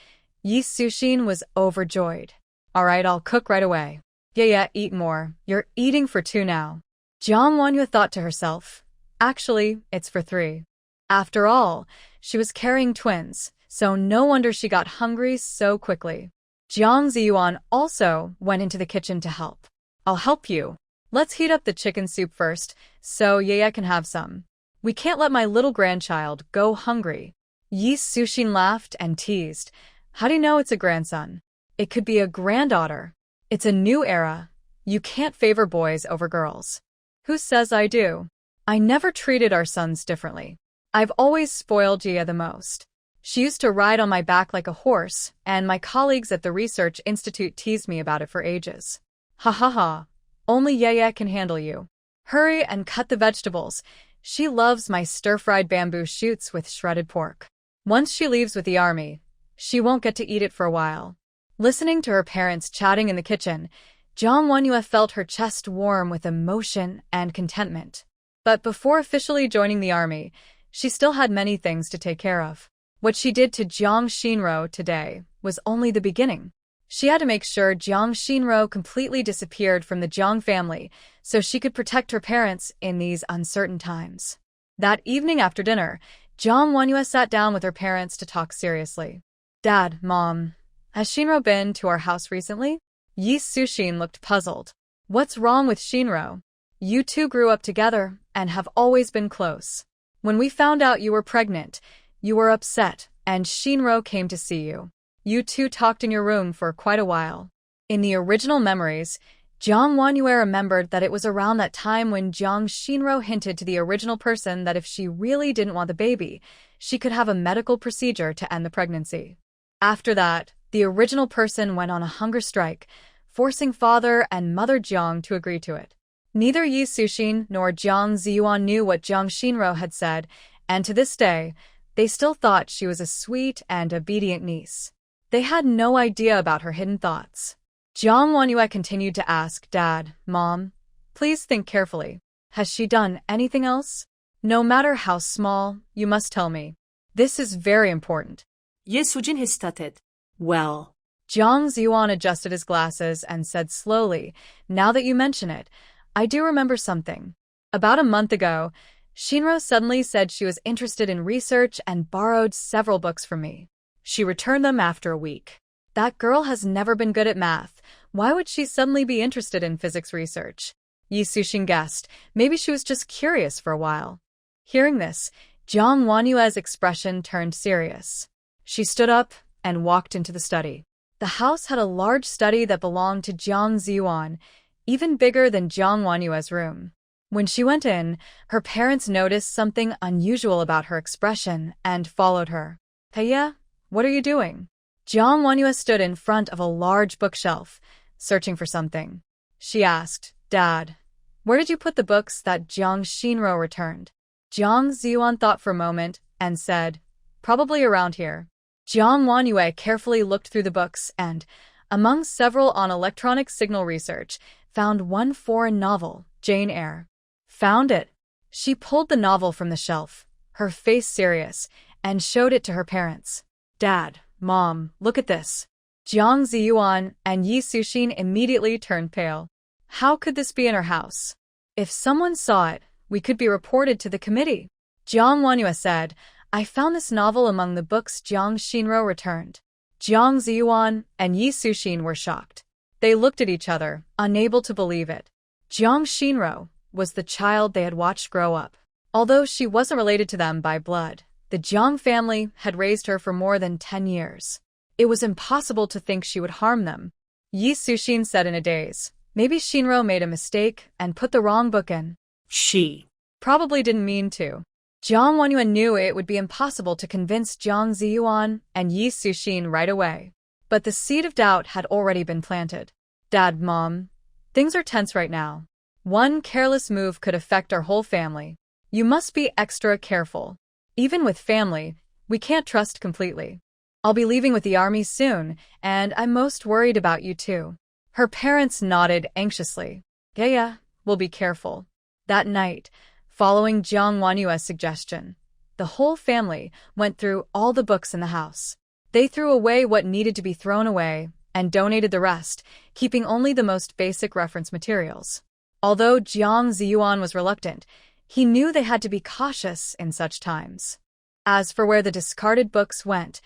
Yi Suxin was overjoyed. All right, I'll cook right away. Yeah, eat more. You're eating for 2 now. Jiang Wanyue thought to herself, actually, it's for 3. After all, she was carrying twins, so no wonder she got hungry so quickly. Jiang Ziyuan also went into the kitchen to help. I'll help you. Let's heat up the chicken soup first, so Yaya can have some. We can't let my little grandchild go hungry. Yi Suxin laughed and teased. How do you know it's a grandson? It could be a granddaughter. It's a new era. You can't favor boys over girls. Who says I do? I never treated our sons differently. I've always spoiled Yaya the most. She used to ride on my back like a horse, and my colleagues at the Research Institute teased me about it for ages. Ha ha ha. Only Yaya can handle you. Hurry and cut the vegetables. She loves my stir-fried bamboo shoots with shredded pork. Once she leaves with the army, she won't get to eat it for a while. Listening to her parents chatting in the kitchen, Jiang Wanyue felt her chest warm with emotion and contentment. But before officially joining the army, she still had many things to take care of. What she did to Jiang Xinro today was only the beginning. She had to make sure Jiang Xinro completely disappeared from the Jiang family so she could protect her parents in these uncertain times. That evening after dinner, Jiang Wanyue sat down with her parents to talk seriously. Dad, Mom, has Xinro been to our house recently? Yi Suxin looked puzzled. What's wrong with Xinro? You two grew up together and have always been close. When we found out you were pregnant, you were upset, and Xinro came to see you. You two talked in your room for quite a while. In the original memories, Jiang Wanyue remembered that it was around that time when Jiang Xinro hinted to the original person that if she really didn't want the baby, she could have a medical procedure to end the pregnancy. After that, the original person went on a hunger strike, forcing father and mother Jiang to agree to it. Neither Yi Suxin nor Jiang Ziyuan knew what Jiang Xinro had said, and to this day, they still thought she was a sweet and obedient niece. They had no idea about her hidden thoughts. Jiang Wanyue continued to ask, Dad, Mom, please think carefully. Has she done anything else? No matter how small, you must tell me. This is very important. Yi Suxin hesitated. Well. Jiang Ziyuan adjusted his glasses and said slowly, Now that you mention it, I do remember something. About a month ago, Shinro suddenly said she was interested in research and borrowed several books from me. She returned them after a week. That girl has never been good at math. Why would she suddenly be interested in physics research? Yi Suxin guessed. Maybe she was just curious for a while. Hearing this, Jiang Wanyue's expression turned serious. She stood up and walked into the study. The house had a large study that belonged to Jiang Ziyuan, even bigger than Jiang Wanyue's room. When she went in, her parents noticed something unusual about her expression and followed her. "Hey, what are you doing?" Jiang Wanyue stood in front of a large bookshelf, searching for something. She asked, "Dad, where did you put the books that Jiang Shinro returned?" Jiang Ziyuan thought for a moment and said, "Probably around here." Jiang Wanyue carefully looked through the books and, among several on electronic signal research, found one foreign novel, Jane Eyre. Found it. She pulled the novel from the shelf, her face serious, and showed it to her parents. "Dad, Mom, look at this." Jiang Ziyuan and Yi Suxin immediately turned pale. How could this be in her house? If someone saw it, we could be reported to the committee. Jiang Wanyue said, "I found this novel among the books Jiang Shinro returned." Jiang Ziyuan and Yi Suxin were shocked. They looked at each other, unable to believe it. Jiang Shinro was the child they had watched grow up. Although she wasn't related to them by blood, the Jiang family had raised her for more than 10 years. It was impossible to think she would harm them. Yi Suxin said in a daze, "Maybe Shinro made a mistake and put the wrong book in." She probably didn't mean to. Jiang Wanyue knew it would be impossible to convince Jiang Ziyuan and Yi Suxin right away. But the seed of doubt had already been planted. "Dad, Mom, things are tense right now. One careless move could affect our whole family. You must be extra careful. Even with family, we can't trust completely. I'll be leaving with the army soon, and I'm most worried about you too." Her parents nodded anxiously. Yeah, we'll be careful." That night, following Jiang Wanyue's suggestion, the whole family went through all the books in the house. They threw away what needed to be thrown away and donated the rest, keeping only the most basic reference materials. Although Jiang Ziyuan was reluctant, he knew they had to be cautious in such times. As for where the discarded books went,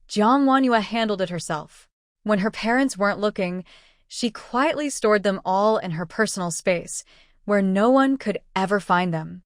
Jiang Wanyue handled it herself. When her parents weren't looking, she quietly stored them all in her personal space, where no one could ever find them.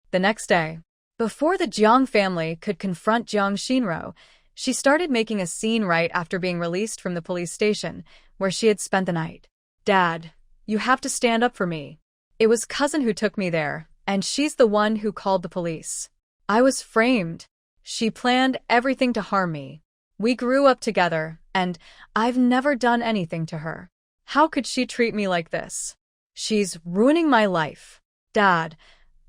The next day, before the Jiang family could confront Jiang Shinro, she started making a scene right after being released from the police station, where she had spent the night. "Dad, you have to stand up for me. It was cousin who took me there, and she's the one who called the police. I was framed. She planned everything to harm me. We grew up together, and I've never done anything to her. How could she treat me like this? She's ruining my life. Dad,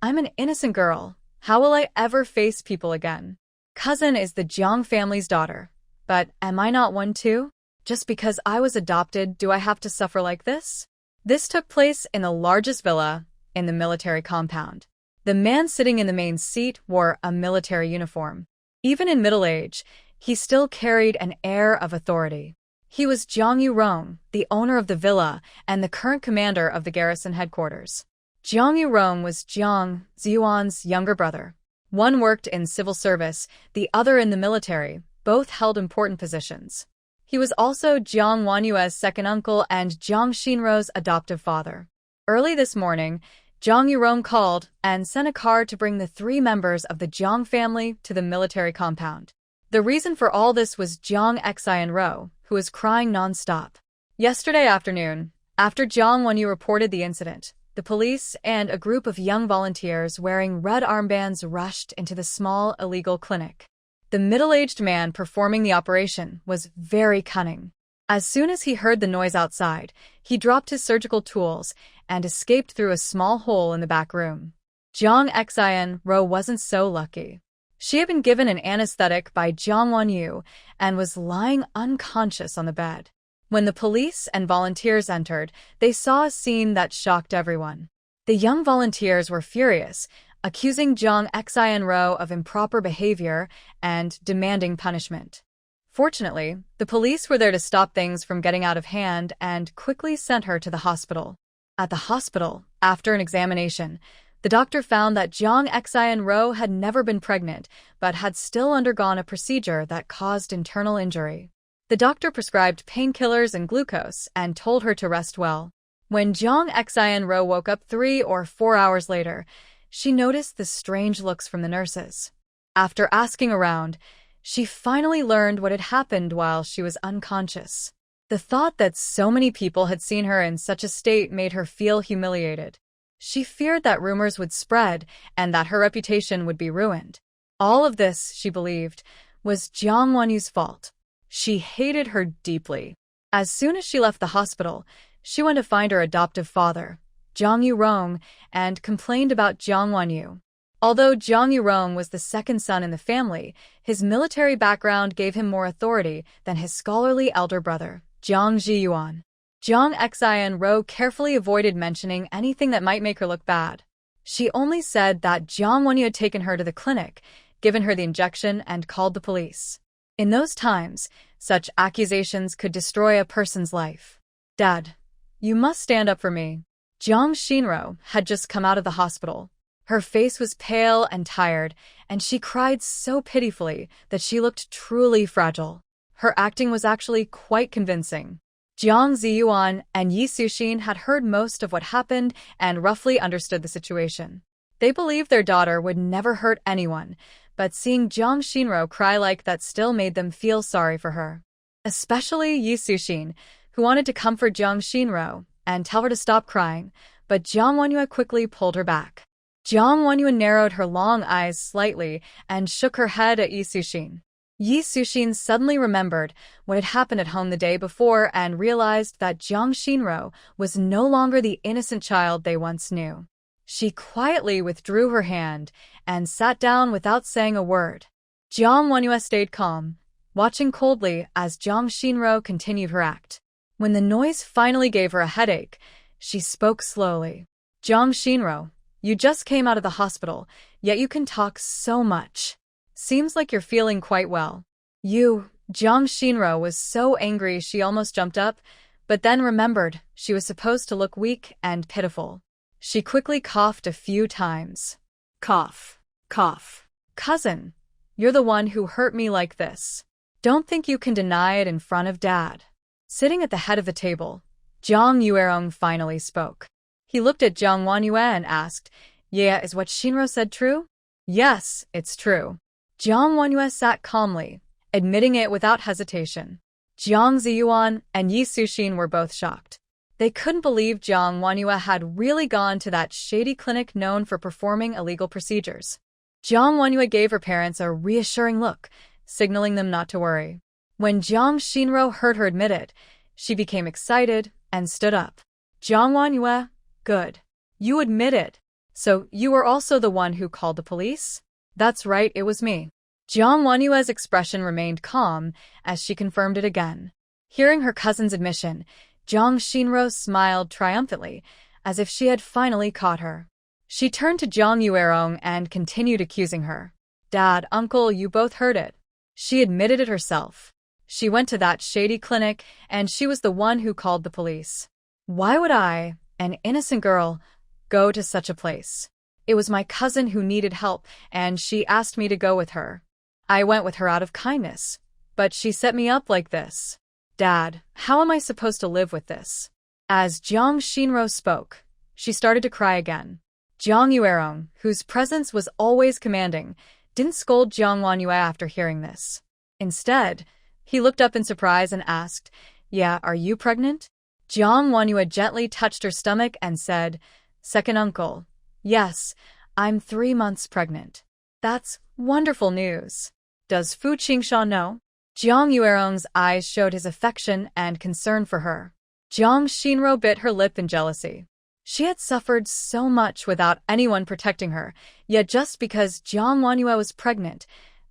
I'm an innocent girl. How will I ever face people again? Cousin is the Jiang family's daughter. But am I not one too? Just because I was adopted, do I have to suffer like this?" This took place in the largest villa in the military compound. The man sitting in the main seat wore a military uniform. Even in middle age, he still carried an air of authority. He was Jiang Yurong, the owner of the villa and the current commander of the garrison headquarters. Jiang Yurong was Jiang Ziyuan's younger brother. One worked in civil service, the other in the military. Both held important positions. He was also Jiang Wanyue's second uncle and Jiang Shinro's adoptive father. Early this morning, Jiang Yurong called and sent a car to bring the 3 members of the Jiang family to the military compound. The reason for all this was Jiang Xianro, who was crying non-stop. Yesterday afternoon, after Jiang Wanyu reported the incident, the police and a group of young volunteers wearing red armbands rushed into the small illegal clinic. The middle-aged man performing the operation was very cunning. As soon as he heard the noise outside, he dropped his surgical tools and escaped through a small hole in the back room. Jiang Xianro wasn't so lucky. She had been given an anesthetic by Jiang Wanyu and was lying unconscious on the bed. When the police and volunteers entered, they saw a scene that shocked everyone. The young volunteers were furious, accusing Jiang Xianro of improper behavior and demanding punishment. Fortunately, the police were there to stop things from getting out of hand and quickly sent her to the hospital. At the hospital, after an examination, The doctor found that Jong Xian-ro had never been pregnant, but had still undergone a procedure that caused internal injury. The doctor prescribed painkillers and glucose and told her to rest well. When Jong Xian-ro woke up 3 or 4 hours later, she noticed the strange looks from the nurses. After asking around, she finally learned what had happened while she was unconscious. The thought that so many people had seen her in such a state made her feel humiliated. She feared that rumors would spread and that her reputation would be ruined. All of this, she believed, was Jiang Wanyu's fault. She hated her deeply. As soon as she left the hospital, she went to find her adoptive father, Jiang Yurong, and complained about Jiang Wanyu. Although Jiang Yurong was the second son in the family, his military background gave him more authority than his scholarly elder brother, Jiang Zhiyuan. Jong Xian-ro carefully avoided mentioning anything that might make her look bad. She only said that Jiang Wanyu had taken her to the clinic, given her the injection, and called the police. In those times, such accusations could destroy a person's life. "Dad, you must stand up for me." Jiang Xinro had just come out of the hospital. Her face was pale and tired, and she cried so pitifully that she looked truly fragile. Her acting was actually quite convincing. Jiang Ziyuan and Yi Suxin had heard most of what happened and roughly understood the situation. They believed their daughter would never hurt anyone, but seeing Jiang Xinro cry like that still made them feel sorry for her. Especially Yi Suxin, who wanted to comfort Jiang Xinro and tell her to stop crying, but Jiang Wanyu quickly pulled her back. Jiang Wanyu narrowed her long eyes slightly and shook her head at Yi Suxin. Yi Suxin suddenly remembered what had happened at home the day before and realized that Jiang Xinro was no longer the innocent child they once knew. She quietly withdrew her hand and sat down without saying a word. Jiang Wanyu stayed calm, watching coldly as Jiang Xinro continued her act. When the noise finally gave her a headache, she spoke slowly. "Jiang Xinro, you just came out of the hospital, yet you can talk so much. Seems like you're feeling quite well." Jiang Xinro was so angry she almost jumped up, but then remembered she was supposed to look weak and pitiful. She quickly coughed a few times. Cough, cough. "Cousin, you're the one who hurt me like this. Don't think you can deny it in front of Dad." Sitting at the head of the table, Jiang Yuerong finally spoke. He looked at Jiang Wanyu and asked, "Yeah, is what Xinro said true?" "Yes, it's true." Jiang Wanyu sat calmly, admitting it without hesitation. Jiang Ziyuan and Yi Suxin were both shocked. They couldn't believe Jiang Wanyu had really gone to that shady clinic known for performing illegal procedures. Jiang Wanyu gave her parents a reassuring look, signaling them not to worry. When Jiang Xinro heard her admit it, she became excited and stood up. "Jiang Wanyu, good. You admit it. So you were also the one who called the police?" "That's right, it was me." Jiang Wanyu's expression remained calm as she confirmed it again. Hearing her cousin's admission, Jiang Xinro smiled triumphantly, as if she had finally caught her. She turned to Jiang Yuerong and continued accusing her. "Dad, uncle, you both heard it. She admitted it herself. She went to that shady clinic, and she was the one who called the police. Why would I, an innocent girl, go to such a place? It was my cousin who needed help, and she asked me to go with her. I went with her out of kindness, but she set me up like this. Dad, how am I supposed to live with this?" As Jiang Xinro spoke, she started to cry again. Jiang Yuerong, whose presence was always commanding, didn't scold Jiang Wanyu after hearing this. Instead, he looked up in surprise and asked, "Yeah, are you pregnant?" Jiang Wanyu gently touched her stomach and said, "Second uncle, yes, I'm 3 months pregnant." "That's wonderful news. Does Fu Qingsha know?" Jiang Yuerong's eyes showed his affection and concern for her. Jiang Xinro bit her lip in jealousy. She had suffered so much without anyone protecting her, yet just because Jiang Wanyu was pregnant,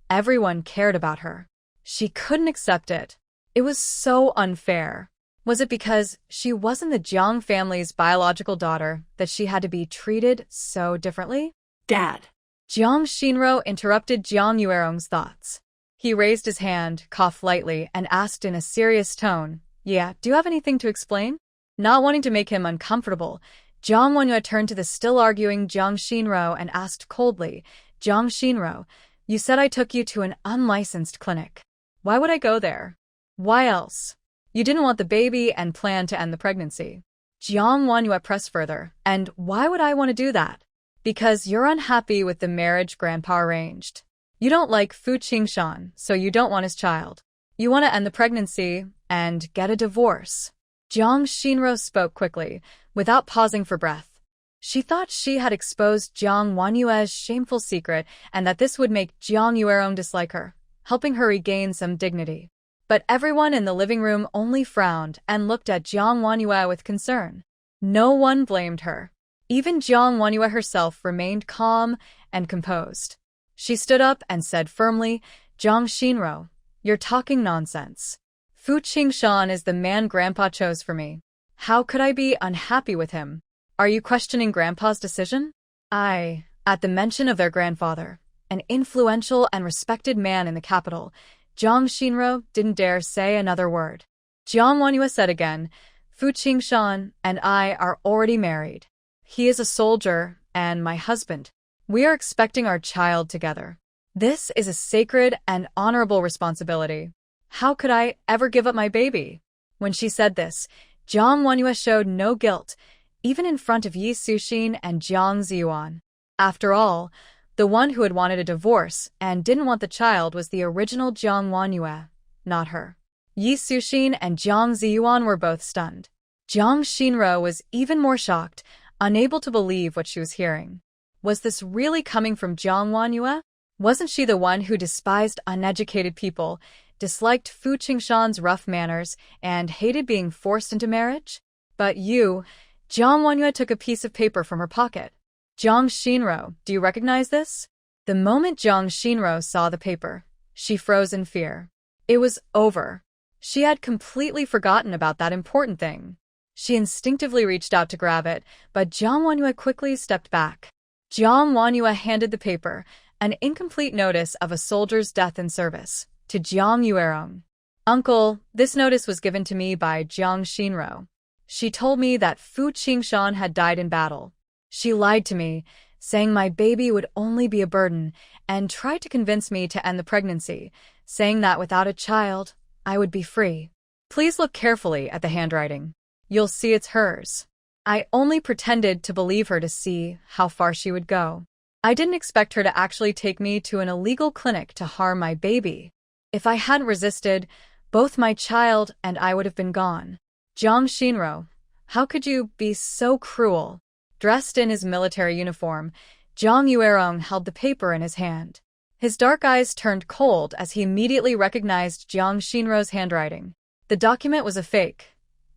everyone cared about her. She couldn't accept it. It was so unfair. Was it because she wasn't the Jiang family's biological daughter that she had to be treated so differently? "Dad." Jiang Xinro interrupted Jiang Yuerong's thoughts. He raised his hand, coughed lightly, and asked in a serious tone, "Yeah, do you have anything to explain?" Not wanting to make him uncomfortable, Jiang Wanyue turned to the still arguing Jiang Xinro and asked coldly, Jiang Xinro, you said I took you to an unlicensed clinic. Why would I go there? Why else? You didn't want the baby and planned to end the pregnancy. Jiang Wanyue pressed further, and why would I want to do that? Because you're unhappy with the marriage Grandpa arranged. You don't like Fu Qingshan, so you don't want his child. You want to end the pregnancy and get a divorce. Jiang Xinro spoke quickly, without pausing for breath. She thought she had exposed Jiang Wanyue's shameful secret and that this would make Jiang Yuerong dislike her, helping her regain some dignity. But everyone in the living room only frowned and looked at Jiang Wanyue with concern. No one blamed her. Even Jiang Wanyue herself remained calm and composed. She stood up and said firmly, Jiang Xinro, you're talking nonsense. Fu Qingshan is the man Grandpa chose for me. How could I be unhappy with him? Are you questioning Grandpa's decision? At the mention of their grandfather, an influential and respected man in the capital, Jiang Xinro didn't dare say another word. Jiang Wanyue said again, Fu Qingshan and I are already married. He is a soldier and my husband. We are expecting our child together. This is a sacred and honorable responsibility. How could I ever give up my baby? When she said this, Jiang Wanyue showed no guilt, even in front of Yi Suxin and Jiang Ziyuan. After all, the one who had wanted a divorce and didn't want the child was the original Jiang Wanyue, not her. Yi Suxin and Jiang Ziyuan were both stunned. Jiang Xinro was even more shocked, unable to believe what she was hearing. Was this really coming from Jiang Wanyue? Wasn't she the one who despised uneducated people, disliked Fu Qingshan's rough manners, and hated being forced into marriage? But Jiang Wanyue took a piece of paper from her pocket. Jiang Xinro, do you recognize this? The moment Jiang Xinro saw the paper, she froze in fear. It was over. She had completely forgotten about that important thing. She instinctively reached out to grab it, but Jiang Wanyue quickly stepped back. Jiang Wanyue handed the paper, an incomplete notice of a soldier's death in service, to Jiang Yuerong. Uncle, this notice was given to me by Jiang Xinro. She told me that Fu Qingshan had died in battle. She lied to me, saying my baby would only be a burden, and tried to convince me to end the pregnancy, saying that without a child, I would be free. Please look carefully at the handwriting. You'll see it's hers. I only pretended to believe her to see how far she would go. I didn't expect her to actually take me to an illegal clinic to harm my baby. If I hadn't resisted, both my child and I would have been gone. Jiang Xinro, how could you be so cruel? Dressed in his military uniform, Jiang Yuerong held the paper in his hand. His dark eyes turned cold as he immediately recognized Jiang Xinro's handwriting. The document was a fake,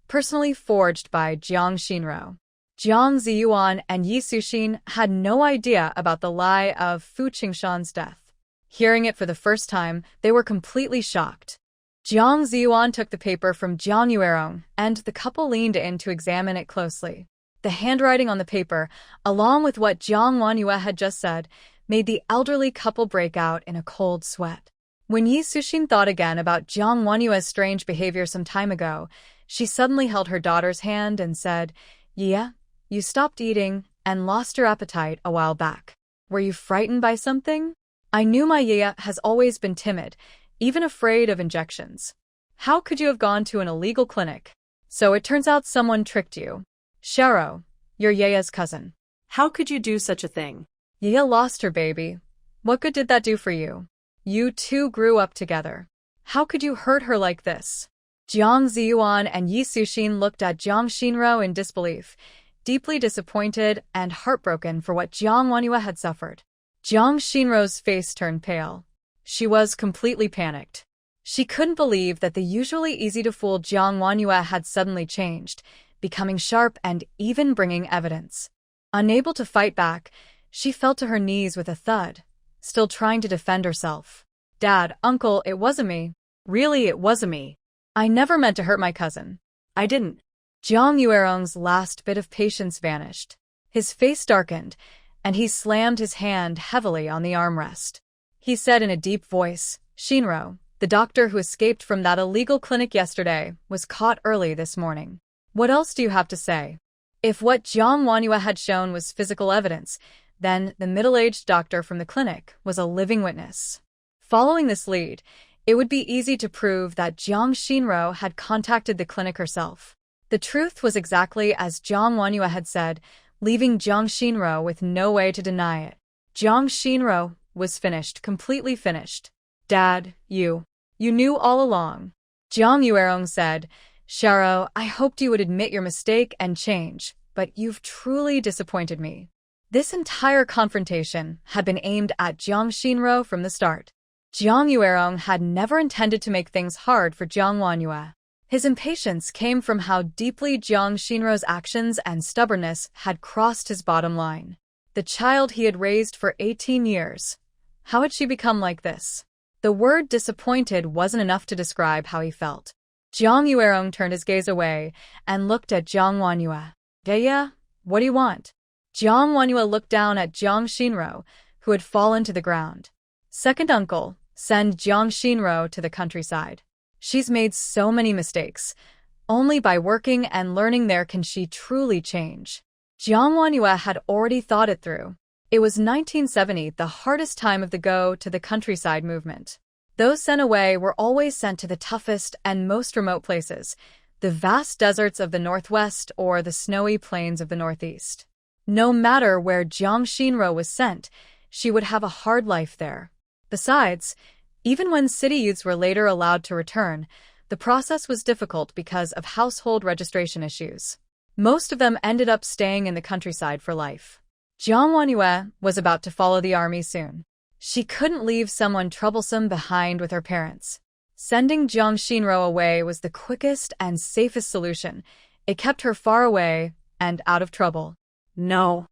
personally forged by Jiang Xinro. Jiang Ziyuan and Yi Suxin had no idea about the lie of Fu Qingshan's death. Hearing it for the first time, they were completely shocked. Jiang Ziyuan took the paper from Jiang Yuerong, and the couple leaned in to examine it closely. The handwriting on the paper, along with what Jiang Wanyue had just said, made the elderly couple break out in a cold sweat. When Yi Suxin thought again about Jiang Wanyue's strange behavior some time ago, she suddenly held her daughter's hand and said, Yi, you stopped eating and lost your appetite a while back. Were you frightened by something? I knew my Yi has always been timid, even afraid of injections. How could you have gone to an illegal clinic? So it turns out someone tricked you. Sharo, you're Yeya's cousin. How could you do such a thing? Yeya lost her baby. What good did that do for you? You two grew up together. How could you hurt her like this? Jiang Ziyuan and Yi Suxin looked at Jiang Xinro in disbelief, deeply disappointed and heartbroken for what Jiang Wanyue had suffered. Jiang Xinro's face turned pale. She was completely panicked. She couldn't believe that the usually easy-to-fool Jiang Wanyue had suddenly changed, becoming sharp and even bringing evidence. Unable to fight back, she fell to her knees with a thud, still trying to defend herself. Dad, Uncle, it wasn't me. Really, it wasn't me. I never meant to hurt my cousin. I didn't. Jiang Yuerong's last bit of patience vanished. His face darkened, and he slammed his hand heavily on the armrest. He said in a deep voice, Xinro, the doctor who escaped from that illegal clinic yesterday, was caught early this morning. What else do you have to say? If what Jiang Wanhua had shown was physical evidence, then the middle-aged doctor from the clinic was a living witness. Following this lead, it would be easy to prove that Jiang Xinro had contacted the clinic herself. The truth was exactly as Jiang Wanhua had said, leaving Jiang Xinro with no way to deny it. Jiang Xinro was finished, completely finished. Dad, you knew all along. Jiang Yuerong said, Sharo, I hoped you would admit your mistake and change, but you've truly disappointed me. This entire confrontation had been aimed at Jiang Xinro from the start. Jiang Yuerong had never intended to make things hard for Jiang Wanhua. His impatience came from how deeply Jiang Xinro's actions and stubbornness had crossed his bottom line. The child he had raised for 18 years. How had she become like this? The word disappointed wasn't enough to describe how he felt. Jiang Yuerong turned his gaze away and looked at Jiang Wanhua. Yeah, what do you want? Jiang Wanhua looked down at Jiang Xinro, who had fallen to the ground. Second uncle, send Jiang Xinro to the countryside. She's made so many mistakes. Only by working and learning there can she truly change. Jiang Wanhua had already thought it through. It was 1970, the hardest time of the Go to the Countryside movement. Those sent away were always sent to the toughest and most remote places, the vast deserts of the northwest or the snowy plains of the northeast. No matter where Jiang Xinro was sent, she would have a hard life there. Besides, even when city youths were later allowed to return, the process was difficult because of household registration issues. Most of them ended up staying in the countryside for life. Jiang Wanhua was about to follow the army soon. She couldn't leave someone troublesome behind with her parents. Sending Jiang Xinro away was the quickest and safest solution. It kept her far away and out of trouble. No.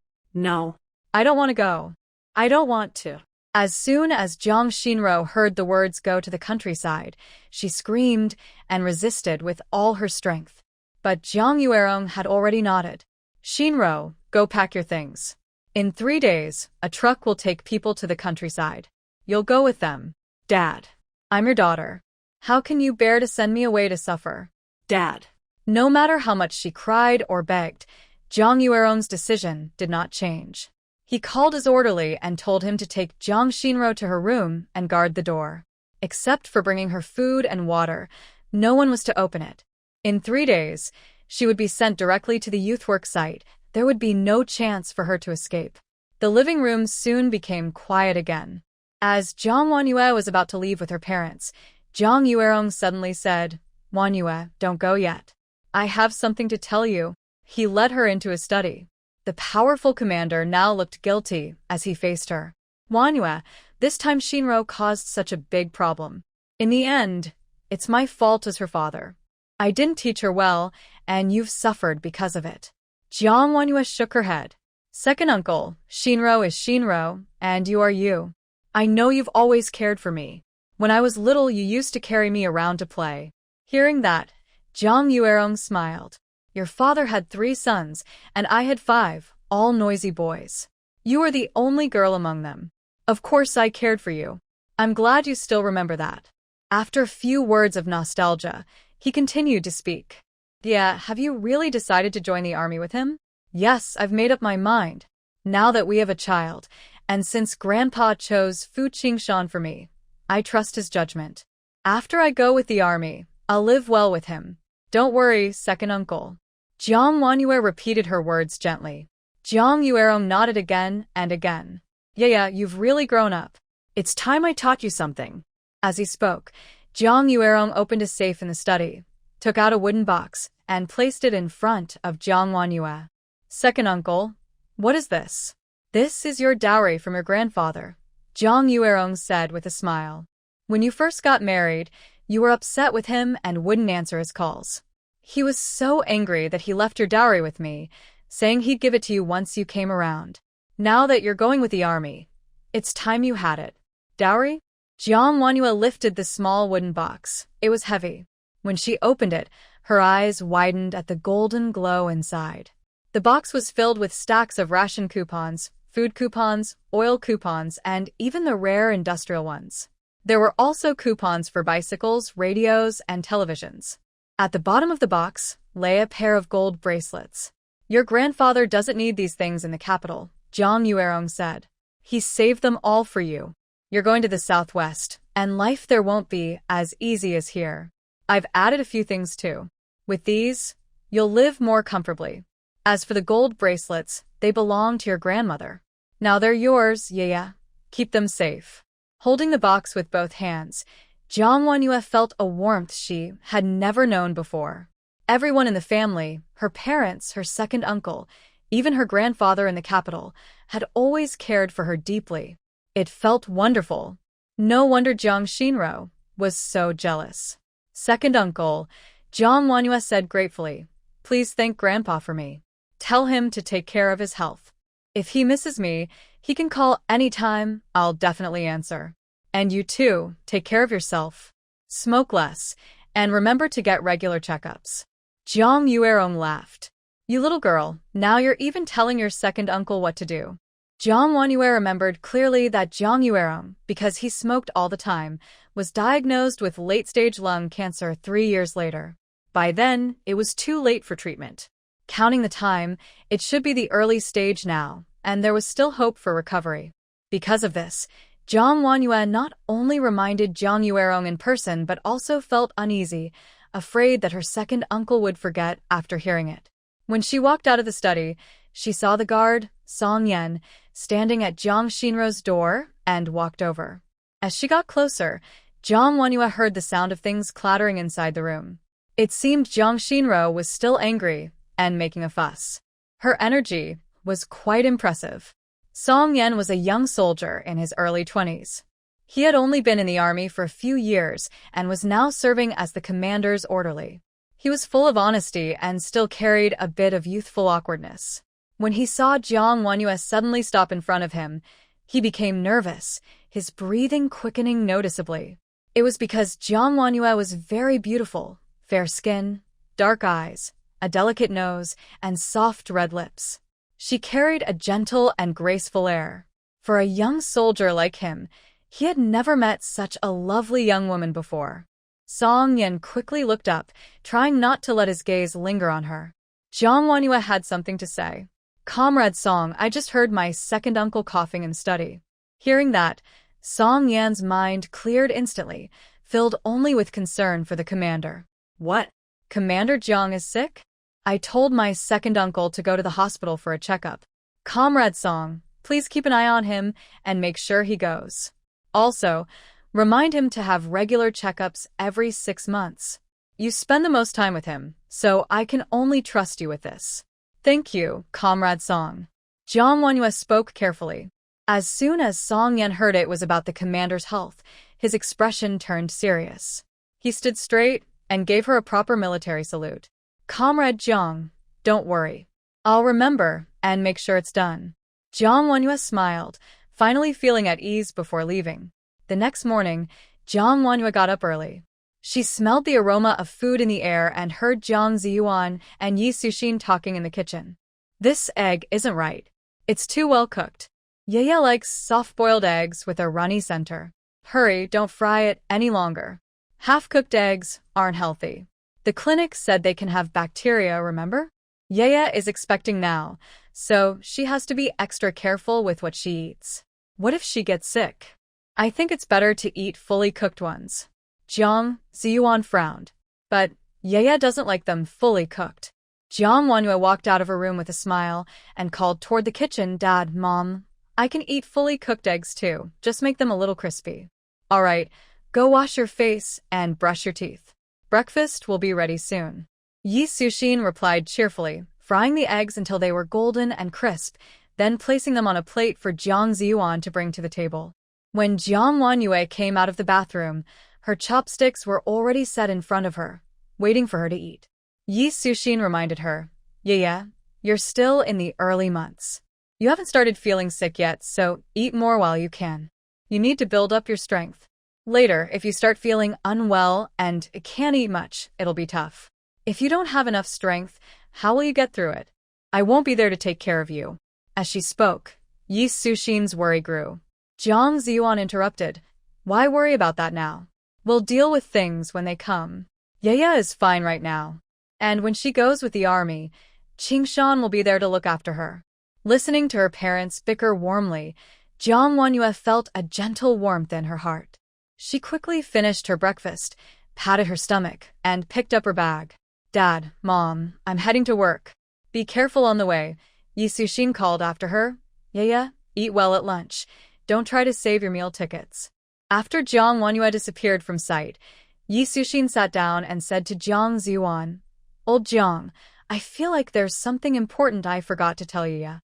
I don't want to go. I don't want to. As soon as Jiang Xinro heard the words go to the countryside, she screamed and resisted with all her strength. But Jiang Yuerong had already nodded. Xinro, go pack your things. In 3 days, a truck will take people to the countryside. You'll go with them. Dad, I'm your daughter. How can you bear to send me away to suffer? Dad. No matter how much she cried or begged, Jiang Yuerong's decision did not change. He called his orderly and told him to take Jiang Xinro to her room and guard the door. Except for bringing her food and water, no one was to open it. In 3 days, she would be sent directly to the youth work site. There would be no chance for her to escape. The living room soon became quiet again. As Jiang Wanhua was about to leave with her parents, Jiang Yuerong suddenly said, Wanhua, don't go yet. I have something to tell you. He led her into his study. The powerful commander now looked guilty as he faced her. Wanhua, this time Xinro caused such a big problem. In the end, it's my fault as her father. I didn't teach her well, and you've suffered because of it. Jiang Wanhua shook her head. Second uncle, Xinro is Xinro, and you are you. I know you've always cared for me. When I was little, you used to carry me around to play. Hearing that, Jiang Yuerong smiled. Your father had 3 sons, and I had 5, all noisy boys. You were the only girl among them. Of course I cared for you. I'm glad you still remember that. After a few words of nostalgia, he continued to speak. Yeah, have you really decided to join the army with him? Yes, I've made up my mind. Now that we have a child, and since Grandpa chose Fu Qingshan for me, I trust his judgment. After I go with the army, I'll live well with him. Don't worry, second uncle. Jiang Wanhua repeated her words gently. Jiang Yuerong nodded again and again. Yeah, you've really grown up. It's time I taught you something. As he spoke, Jiang Yuerong opened a safe in the study, took out a wooden box, and placed it in front of Jiang Wanhua. Second uncle, what is this? This is your dowry from your grandfather, Jiang Yuerong said with a smile. When you first got married, you were upset with him and wouldn't answer his calls. He was so angry that he left your dowry with me, saying he'd give it to you once you came around. Now that you're going with the army, it's time you had it. Dowry? Jiang Wanhua lifted the small wooden box. It was heavy. When she opened it, her eyes widened at the golden glow inside. The box was filled with stacks of ration coupons, food coupons, oil coupons, and even the rare industrial ones. There were also coupons for bicycles, radios, and televisions. At the bottom of the box lay a pair of gold bracelets. Your grandfather doesn't need these things in the capital, Zhang Yuerong said. He saved them all for you. You're going to the southwest, and life there won't be as easy as here. I've added a few things too. With these, you'll live more comfortably. As for the gold bracelets, they belong to your grandmother. Now they're yours, yeah. Keep them safe. Holding the box with both hands, Jiang Wanyue felt a warmth she had never known before. Everyone in the family, her parents, her second uncle, even her grandfather in the capital, had always cared for her deeply. It felt wonderful. No wonder Jiang Xinro was so jealous. Second uncle, Jiang Wanyue said gratefully, please thank Grandpa for me. Tell him to take care of his health. If he misses me, he can call anytime, I'll definitely answer. And you too, take care of yourself. Smoke less, and remember to get regular checkups. Zhang Yuerong laughed. You little girl, now you're even telling your second uncle what to do. Jiang Wanyue remembered clearly that Zhang Yuerong, because he smoked all the time, was diagnosed with late-stage lung cancer 3 years later. By then, it was too late for treatment. Counting the time, it should be the early stage now, and there was still hope for recovery. Because of this, Zhang Wanyue not only reminded Zhang Yuerong in person but also felt uneasy, afraid that her second uncle would forget after hearing it. When she walked out of the study, she saw the guard, Song Yan, standing at Jiang Xinro's door and walked over. As she got closer, Zhang Wanyue heard the sound of things clattering inside the room. It seemed Jiang Xinro was still angry and making a fuss. Her energy was quite impressive. Song Yan was a young soldier in his early 20s. He had only been in the army for a few years and was now serving as the commander's orderly. He was full of honesty and still carried a bit of youthful awkwardness. When he saw Jiang Wanyue suddenly stop in front of him, he became nervous, his breathing quickening noticeably. It was because Jiang Wanyue was very beautiful, fair skin, dark eyes, a delicate nose, and soft red lips. She carried a gentle and graceful air. For a young soldier like him, he had never met such a lovely young woman before. Song Yan quickly looked up, trying not to let his gaze linger on her. Jiang Wanyue had something to say. Comrade Song, I just heard my second uncle coughing in study. Hearing that, Song Yan's mind cleared instantly, filled only with concern for the commander. What? Commander Jiang is sick? I told my second uncle to go to the hospital for a checkup. Comrade Song, please keep an eye on him and make sure he goes. Also, remind him to have regular checkups every 6 months. You spend the most time with him, so I can only trust you with this. Thank you, Comrade Song. Jiang Wanyue spoke carefully. As soon as Song Yan heard it was about the commander's health, his expression turned serious. He stood straight and gave her a proper military salute. Comrade Jiang, don't worry. I'll remember and make sure it's done. Jiang Wanyue smiled, finally feeling at ease before leaving. The next morning, Jiang Wanyue got up early. She smelled the aroma of food in the air and heard Jiang Ziyuan and Yi Suxin talking in the kitchen. This egg isn't right. It's too well cooked. Yaya likes soft-boiled eggs with a runny center. Hurry, don't fry it any longer. Half-cooked eggs aren't healthy. The clinic said they can have bacteria, remember? Yaya is expecting now, so she has to be extra careful with what she eats. What if she gets sick? I think it's better to eat fully cooked ones. Jiang Ziyuan frowned. But Yaya doesn't like them fully cooked. Jiang Wanyue walked out of her room with a smile and called toward the kitchen, Dad, Mom, I can eat fully cooked eggs too, just make them a little crispy. All right, go wash your face and brush your teeth. Breakfast will be ready soon. Yi Suxin replied cheerfully, frying the eggs until they were golden and crisp, then placing them on a plate for Jiang Ziyuan to bring to the table. When Jiang Wanyue came out of the bathroom, her chopsticks were already set in front of her, waiting for her to eat. Yi Suxin reminded her, Yeah, you're still in the early months. You haven't started feeling sick yet, so eat more while you can. You need to build up your strength. Later, if you start feeling unwell and can't eat much, it'll be tough. If you don't have enough strength, how will you get through it? I won't be there to take care of you. As she spoke, Yi Suxin's worry grew. Jiang Ziyuan interrupted. Why worry about that now? We'll deal with things when they come. Yaya is fine right now. And when she goes with the army, Qingshan will be there to look after her. Listening to her parents bicker warmly, Jiang Wanyue felt a gentle warmth in her heart. She quickly finished her breakfast, patted her stomach, and picked up her bag. Dad, Mom, I'm heading to work. Be careful on the way, Yi Suxin called after her. Yeah, eat well at lunch. Don't try to save your meal tickets. After Jiang Wanyue disappeared from sight, Yi Suxin sat down and said to Jiang Ziyuan, Old Jiang, I feel like there's something important I forgot to tell you.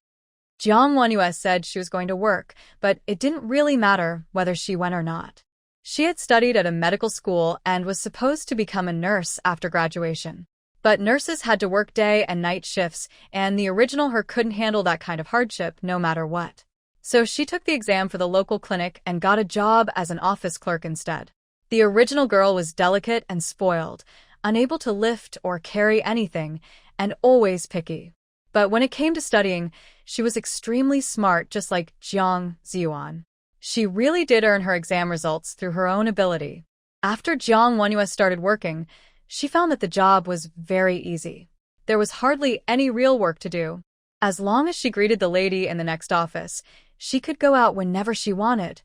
Jiang Wanyue said she was going to work, but it didn't really matter whether she went or not. She had studied at a medical school and was supposed to become a nurse after graduation. But nurses had to work day and night shifts, and the original her couldn't handle that kind of hardship no matter what. So she took the exam for the local clinic and got a job as an office clerk instead. The original girl was delicate and spoiled, unable to lift or carry anything, and always picky. But when it came to studying, she was extremely smart, just like Jiang Ziyuan. She really did earn her exam results through her own ability. After Jiang Wanyue started working, she found that the job was very easy. There was hardly any real work to do. As long as she greeted the lady in the next office, she could go out whenever she wanted,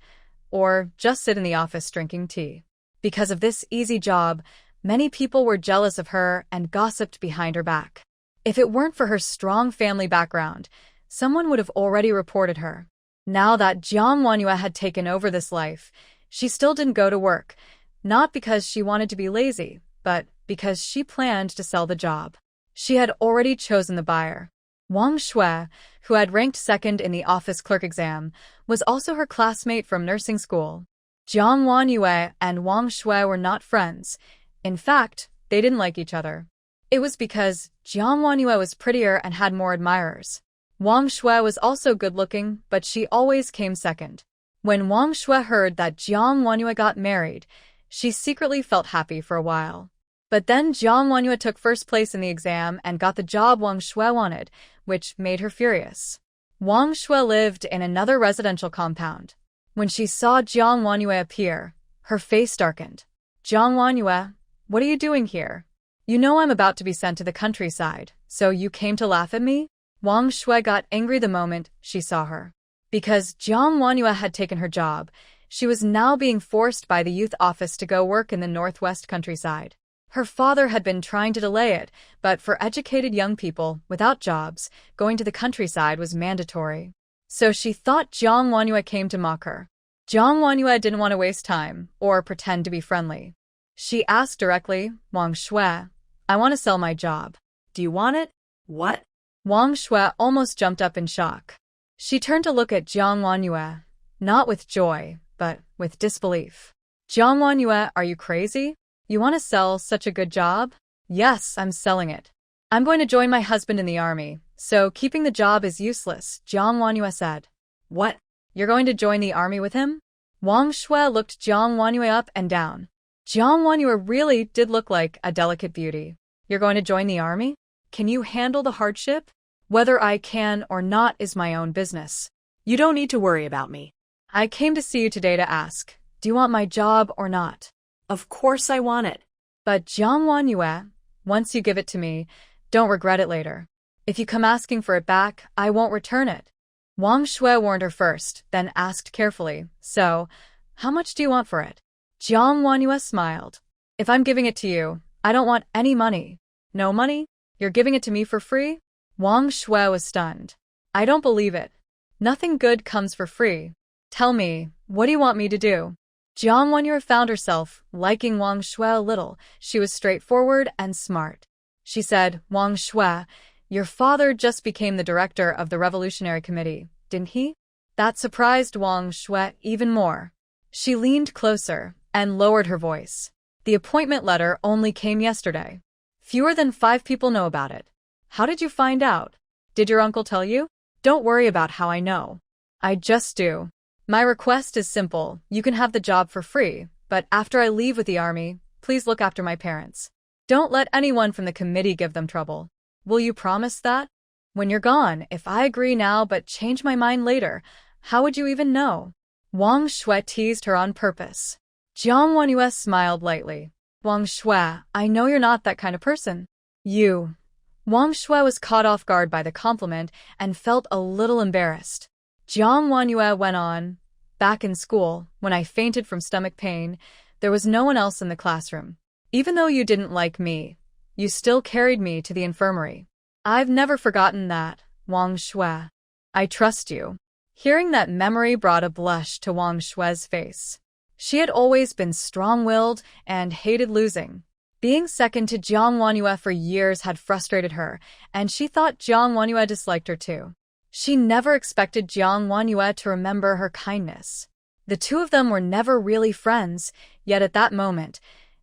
or just sit in the office drinking tea. Because of this easy job, many people were jealous of her and gossiped behind her back. If it weren't for her strong family background, someone would have already reported her. Now that Jiang Wanyue had taken over this life, she still didn't go to work, not because she wanted to be lazy, but because she planned to sell the job. She had already chosen the buyer. Wang Shui, who had ranked second in the office clerk exam, was also her classmate from nursing school. Jiang Wanyue and Wang Shui were not friends. In fact, they didn't like each other. It was because Jiang Wanyue was prettier and had more admirers. Wang Shui was also good-looking, but she always came second. When Wang Shui heard that Jiang Wanyue got married, she secretly felt happy for a while. But then Jiang Wanyue took first place in the exam and got the job Wang Shui wanted, which made her furious. Wang Shui lived in another residential compound. When she saw Jiang Wanyue appear, her face darkened. Jiang Wanyue, what are you doing here? You know I'm about to be sent to the countryside, so you came to laugh at me? Wang Shui got angry the moment she saw her. Because Jiang Wanyue had taken her job, she was now being forced by the youth office to go work in the northwest countryside. Her father had been trying to delay it, but for educated young people without jobs, going to the countryside was mandatory. So she thought Jiang Wanyue came to mock her. Jiang Wanyue didn't want to waste time or pretend to be friendly. She asked directly, Wang Shui, I want to sell my job. Do you want it? What? Wang Shui almost jumped up in shock. She turned to look at Jiang Wanyue, not with joy, but with disbelief. Jiang Wanyue, are you crazy? You want to sell such a good job? Yes, I'm selling it. I'm going to join my husband in the army, so keeping the job is useless, Jiang Wanyue said. What? You're going to join the army with him? Wang Shui looked Jiang Wanyue up and down. Jiang Wanyue really did look like a delicate beauty. You're going to join the army? Can you handle the hardship? Whether I can or not is my own business. You don't need to worry about me. I came to see you today to ask, do you want my job or not? Of course I want it. But Jiang Wanyue, once you give it to me, don't regret it later. If you come asking for it back, I won't return it. Wang Shui warned her first, then asked carefully, so, how much do you want for it? Jiang Wanyue smiled. If I'm giving it to you, I don't want any money. No money? You're giving it to me for free? Wang Shui was stunned. I don't believe it. Nothing good comes for free. Tell me, what do you want me to do? Jiang Wanyue found herself liking Wang Shui a little. She was straightforward and smart. She said, Wang Shui, your father just became the director of the Revolutionary Committee, didn't he? That surprised Wang Shui even more. She leaned closer and lowered her voice. The appointment letter only came yesterday. Fewer than 5 people know about it. How did you find out? Did your uncle tell you? Don't worry about how I know. I just do. My request is simple. You can have the job for free, but after I leave with the army, please look after my parents. Don't let anyone from the committee give them trouble. Will you promise that? When you're gone, if I agree now but change my mind later, how would you even know? Wang Shui teased her on purpose. Jiang Wanyue smiled lightly. Wang Shui, I know you're not that kind of person. You Wang Shui was caught off guard by the compliment and felt a little embarrassed. Jiang Wanyue went on, "Back in school, when I fainted from stomach pain, there was no one else in the classroom. Even though you didn't like me, you still carried me to the infirmary. I've never forgotten that, Wang Shui. I trust you." Hearing that memory brought a blush to Wang Shui's face. She had always been strong-willed and hated losing. Being second to Jiang Wanyue for years had frustrated her, and she thought Jiang Wanyue disliked her too. She never expected Jiang Wanyue to remember her kindness. The two of them were never really friends, yet at that moment,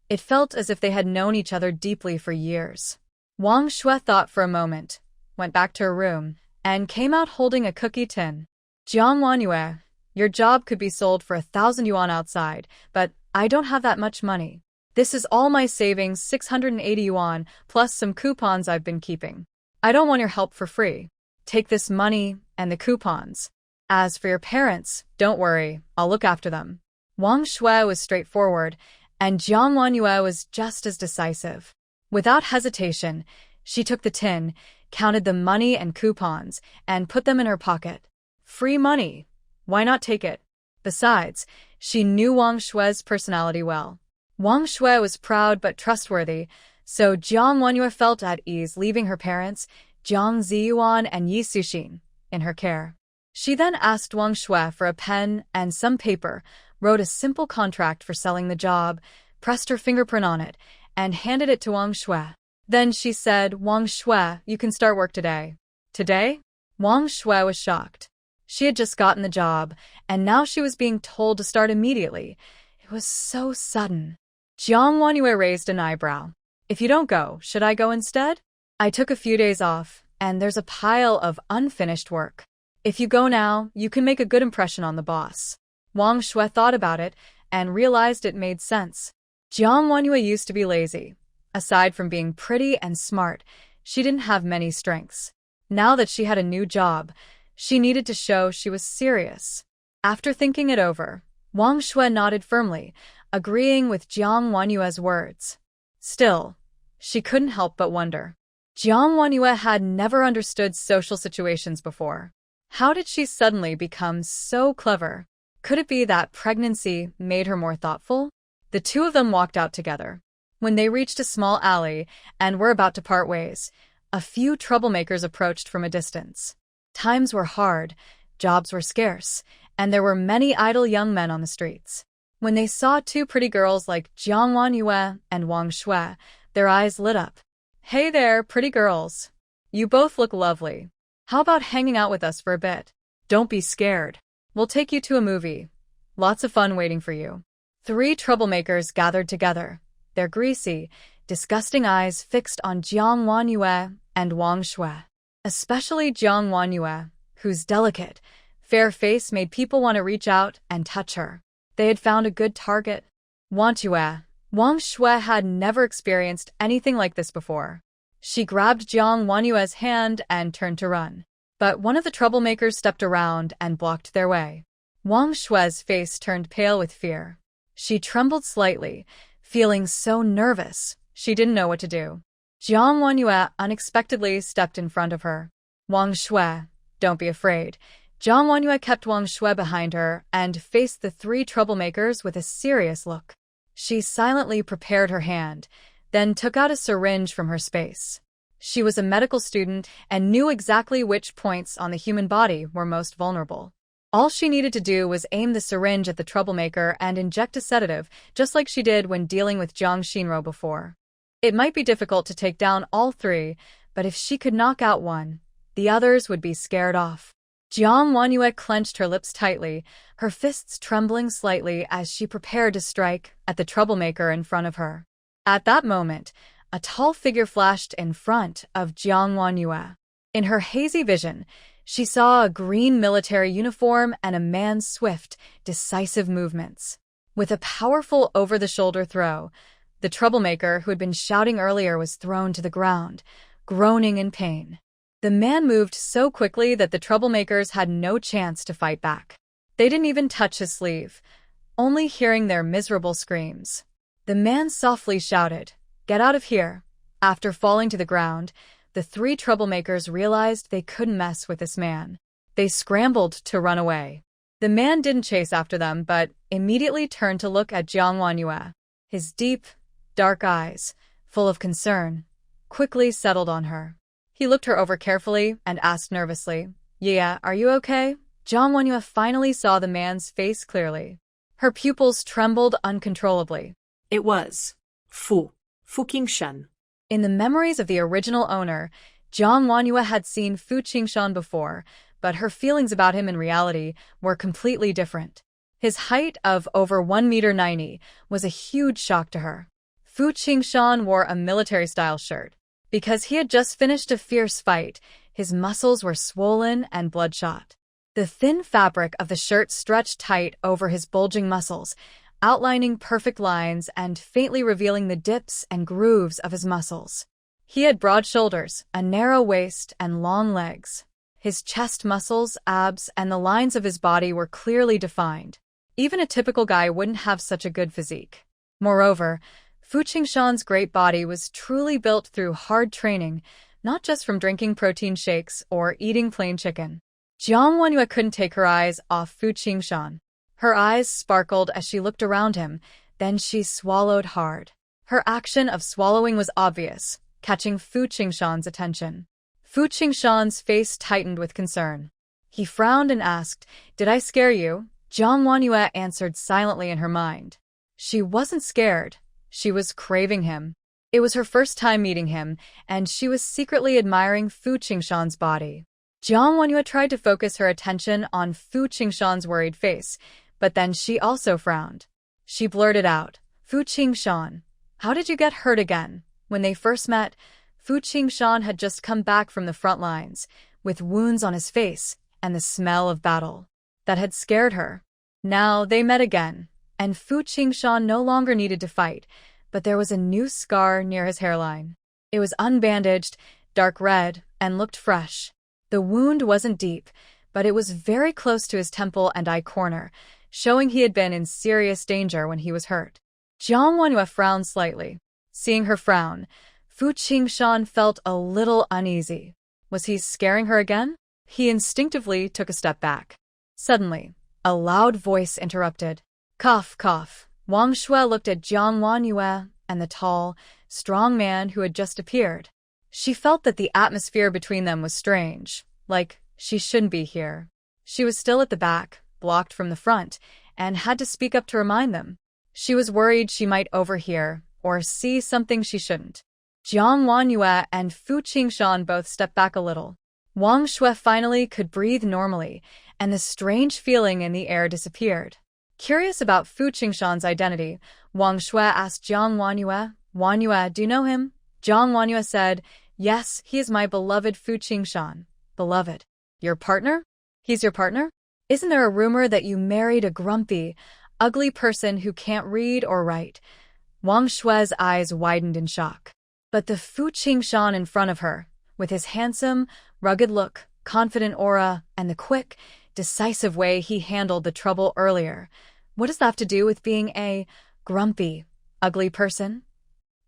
it felt as if they had known each other deeply for years. Wang Shui thought for a moment, went back to her room, and came out holding a cookie tin. "Jiang Wanyue, your job could be sold for 1,000 yuan outside, but I don't have that much money. This is all my savings, 680 yuan, plus some coupons I've been keeping. I don't want your help for free. Take this money and the coupons. As for your parents, don't worry, I'll look after them." Wang Shui was straightforward, and Jiang Wanyue was just as decisive. Without hesitation, she took the tin, counted the money and coupons, and put them in her pocket. Free money. Why not take it? Besides, she knew Wang Shui's personality well. Wang Shui was proud but trustworthy, so Jiang Wanyue felt at ease leaving her parents, Jiang Ziyuan and Yi Suxin, in her care. She then asked Wang Shui for a pen and some paper, wrote a simple contract for selling the job, pressed her fingerprint on it, and handed it to Wang Shui. Then she said, "Wang Shui, you can start work today." Today? Wang Shui was shocked. She had just gotten the job, and now she was being told to start immediately. It was so sudden. Jiang Wanyue raised an eyebrow. "If you don't go, should I go instead? I took a few days off, and there's a pile of unfinished work. If you go now, you can make a good impression on the boss." Wang Shui thought about it and realized it made sense. Jiang Wanyue used to be lazy. Aside from being pretty and smart, she didn't have many strengths. Now that she had a new job, she needed to show she was serious. After thinking it over, Wang Shui nodded firmly, agreeing with Jiang Wanyue's words. Still, she couldn't help but wonder. Jiang Wanyue had never understood social situations before. How did she suddenly become so clever? Could it be that pregnancy made her more thoughtful? The two of them walked out together. When they reached a small alley and were about to part ways, a few troublemakers approached from a distance. Times were hard, jobs were scarce, and there were many idle young men on the streets. When they saw two pretty girls like Jiang Wanyue and Wang Shui, their eyes lit up. "Hey there, pretty girls. You both look lovely. How about hanging out with us for a bit? Don't be scared. We'll take you to a movie. Lots of fun waiting for you." Three troublemakers gathered together, their greasy, disgusting eyes fixed on Jiang Wanyue and Wang Shui. Especially Jiang Wanyue, whose delicate, fair face made people want to reach out and touch her. They had found a good target. Wanyue. Wang Shui had never experienced anything like this before. She grabbed Jiang Wanyue's hand and turned to run. But one of the troublemakers stepped around and blocked their way. Wang Shui's face turned pale with fear. She trembled slightly, feeling so nervous, she didn't know what to do. Jiang Wanyue unexpectedly stepped in front of her. "Wang Shui, don't be afraid." Jiang Wanyue kept Wang Shui behind her and faced the three troublemakers with a serious look. She silently prepared her hand, then took out a syringe from her space. She was a medical student and knew exactly which points on the human body were most vulnerable. All she needed to do was aim the syringe at the troublemaker and inject a sedative, just like she did when dealing with Jiang Xinro before. It might be difficult to take down all three, but if she could knock out one, the others would be scared off. Jiang Wanyue clenched her lips tightly, her fists trembling slightly as she prepared to strike at the troublemaker in front of her. At that moment, a tall figure flashed in front of Jiang Wanyue. In her hazy vision, she saw a green military uniform and a man's swift, decisive movements. With a powerful over-the-shoulder throw, the troublemaker who had been shouting earlier was thrown to the ground, groaning in pain. The man moved so quickly that the troublemakers had no chance to fight back. They didn't even touch his sleeve, only hearing their miserable screams. The man softly shouted, "Get out of here." After falling to the ground, the The three troublemakers realized they couldn't mess with this man. They scrambled to run away. The man didn't chase after them, but immediately turned to look at Jiang Wanyue. His deep, dark eyes, full of concern, quickly settled on her. He looked her over carefully and asked nervously, "Yeah, are you okay?" Jiang Wanyue finally saw the man's face clearly. Her pupils trembled uncontrollably. It was Fu Qingshan. In the memories of the original owner, Jiang Wanyue had seen Fu Qingshan before, but her feelings about him in reality were completely different. His height of over 1.90 meters was a huge shock to her. Fu Qingshan wore a military-style shirt. Because he had just finished a fierce fight, his muscles were swollen and bloodshot. The thin fabric of the shirt stretched tight over his bulging muscles, outlining perfect lines and faintly revealing the dips and grooves of his muscles. He had broad shoulders, a narrow waist, and long legs. His chest muscles, abs, and the lines of his body were clearly defined. Even a typical guy wouldn't have such a good physique. Moreover, Fu Qingshan's great body was truly built through hard training, not just from drinking protein shakes or eating plain chicken. Jiang Wanyue couldn't take her eyes off Fu Qingshan. Her eyes sparkled as she looked around him, then she swallowed hard. Her action of swallowing was obvious, catching Fu Qingshan's attention. Fu Qingshan's face tightened with concern. He frowned and asked, "Did I scare you?" Jiang Wanyue answered silently in her mind. She wasn't scared. She was craving him. It was her first time meeting him, and she was secretly admiring Fu Qingshan's body. Jiang Wanyue tried to focus her attention on Fu Qingshan's worried face, but then she also frowned. She blurted out, "Fu Qingshan, how did you get hurt again?" When they first met, Fu Qingshan had just come back from the front lines, with wounds on his face and the smell of battle. That had scared her. Now they met again, and Fu Qingshan no longer needed to fight, but there was a new scar near his hairline. It was unbandaged, dark red, and looked fresh. The wound wasn't deep, but it was very close to his temple and eye corner, showing he had been in serious danger when he was hurt. Jiang Wanyue frowned slightly. Seeing her frown, Fu Qingshan felt a little uneasy. Was he scaring her again? He instinctively took a step back. Suddenly, a loud voice interrupted. "Cough, cough." Wang Shui looked at Jiang Wanyue and the tall, strong man who had just appeared. She felt that the atmosphere between them was strange, like she shouldn't be here. She was still at the back, blocked from the front, and had to speak up to remind them. She was worried she might overhear or see something she shouldn't. Jiang Wanyue and Fu Qingshan both stepped back a little. Wang Shui finally could breathe normally, and the strange feeling in the air disappeared. Curious about Fu Qingshan's identity, Wang Shui asked Jiang Wanyue, "Wanyue, do you know him?" Jiang Wanyue said, "Yes, he is my beloved Fu Qingshan." "Beloved? Your partner? He's your partner? Isn't there a rumor that you married a grumpy, ugly person who can't read or write?" Wang Shui's eyes widened in shock. But the Fu Qingshan in front of her, with his handsome, rugged look, confident aura, and the quick, decisive way he handled the trouble earlier, what does that have to do with being a grumpy, ugly person?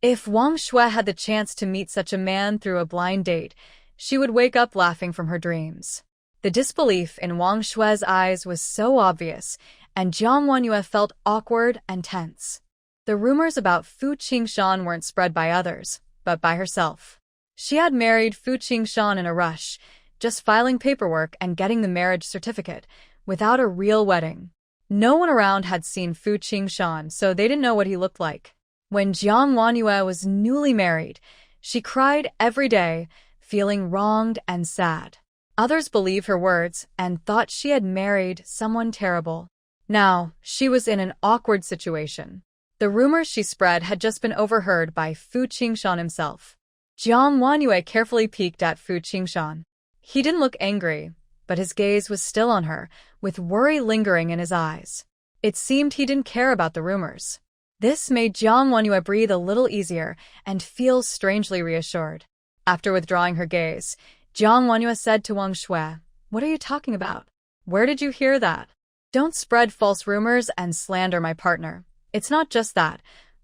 If Wang Shui had the chance to meet such a man through a blind date, she would wake up laughing from her dreams. The disbelief in Wang Shui's eyes was so obvious, and Jiang Wanyue felt awkward and tense. The rumors about Fu Qingshan weren't spread by others, but by herself. She had married Fu Qingshan in a rush, just filing paperwork and getting the marriage certificate, without a real wedding. No one around had seen Fu Qingshan, so they didn't know what he looked like. When Jiang Wanyue was newly married, she cried every day, feeling wronged and sad. Others believed her words and thought she had married someone terrible. Now, she was in an awkward situation. The rumors she spread had just been overheard by Fu Qingshan himself. Jiang Wanyue carefully peeked at Fu Qingshan. He didn't look angry, but his gaze was still on her, with worry lingering in his eyes. It seemed he didn't care about the rumors. This made Jiang Wanyue breathe a little easier and feel strangely reassured. After withdrawing her gaze, Jiang Wanyue said to Wang Shui, "What are you talking about? Where did you hear that? Don't spread false rumors and slander my partner. It's not just that.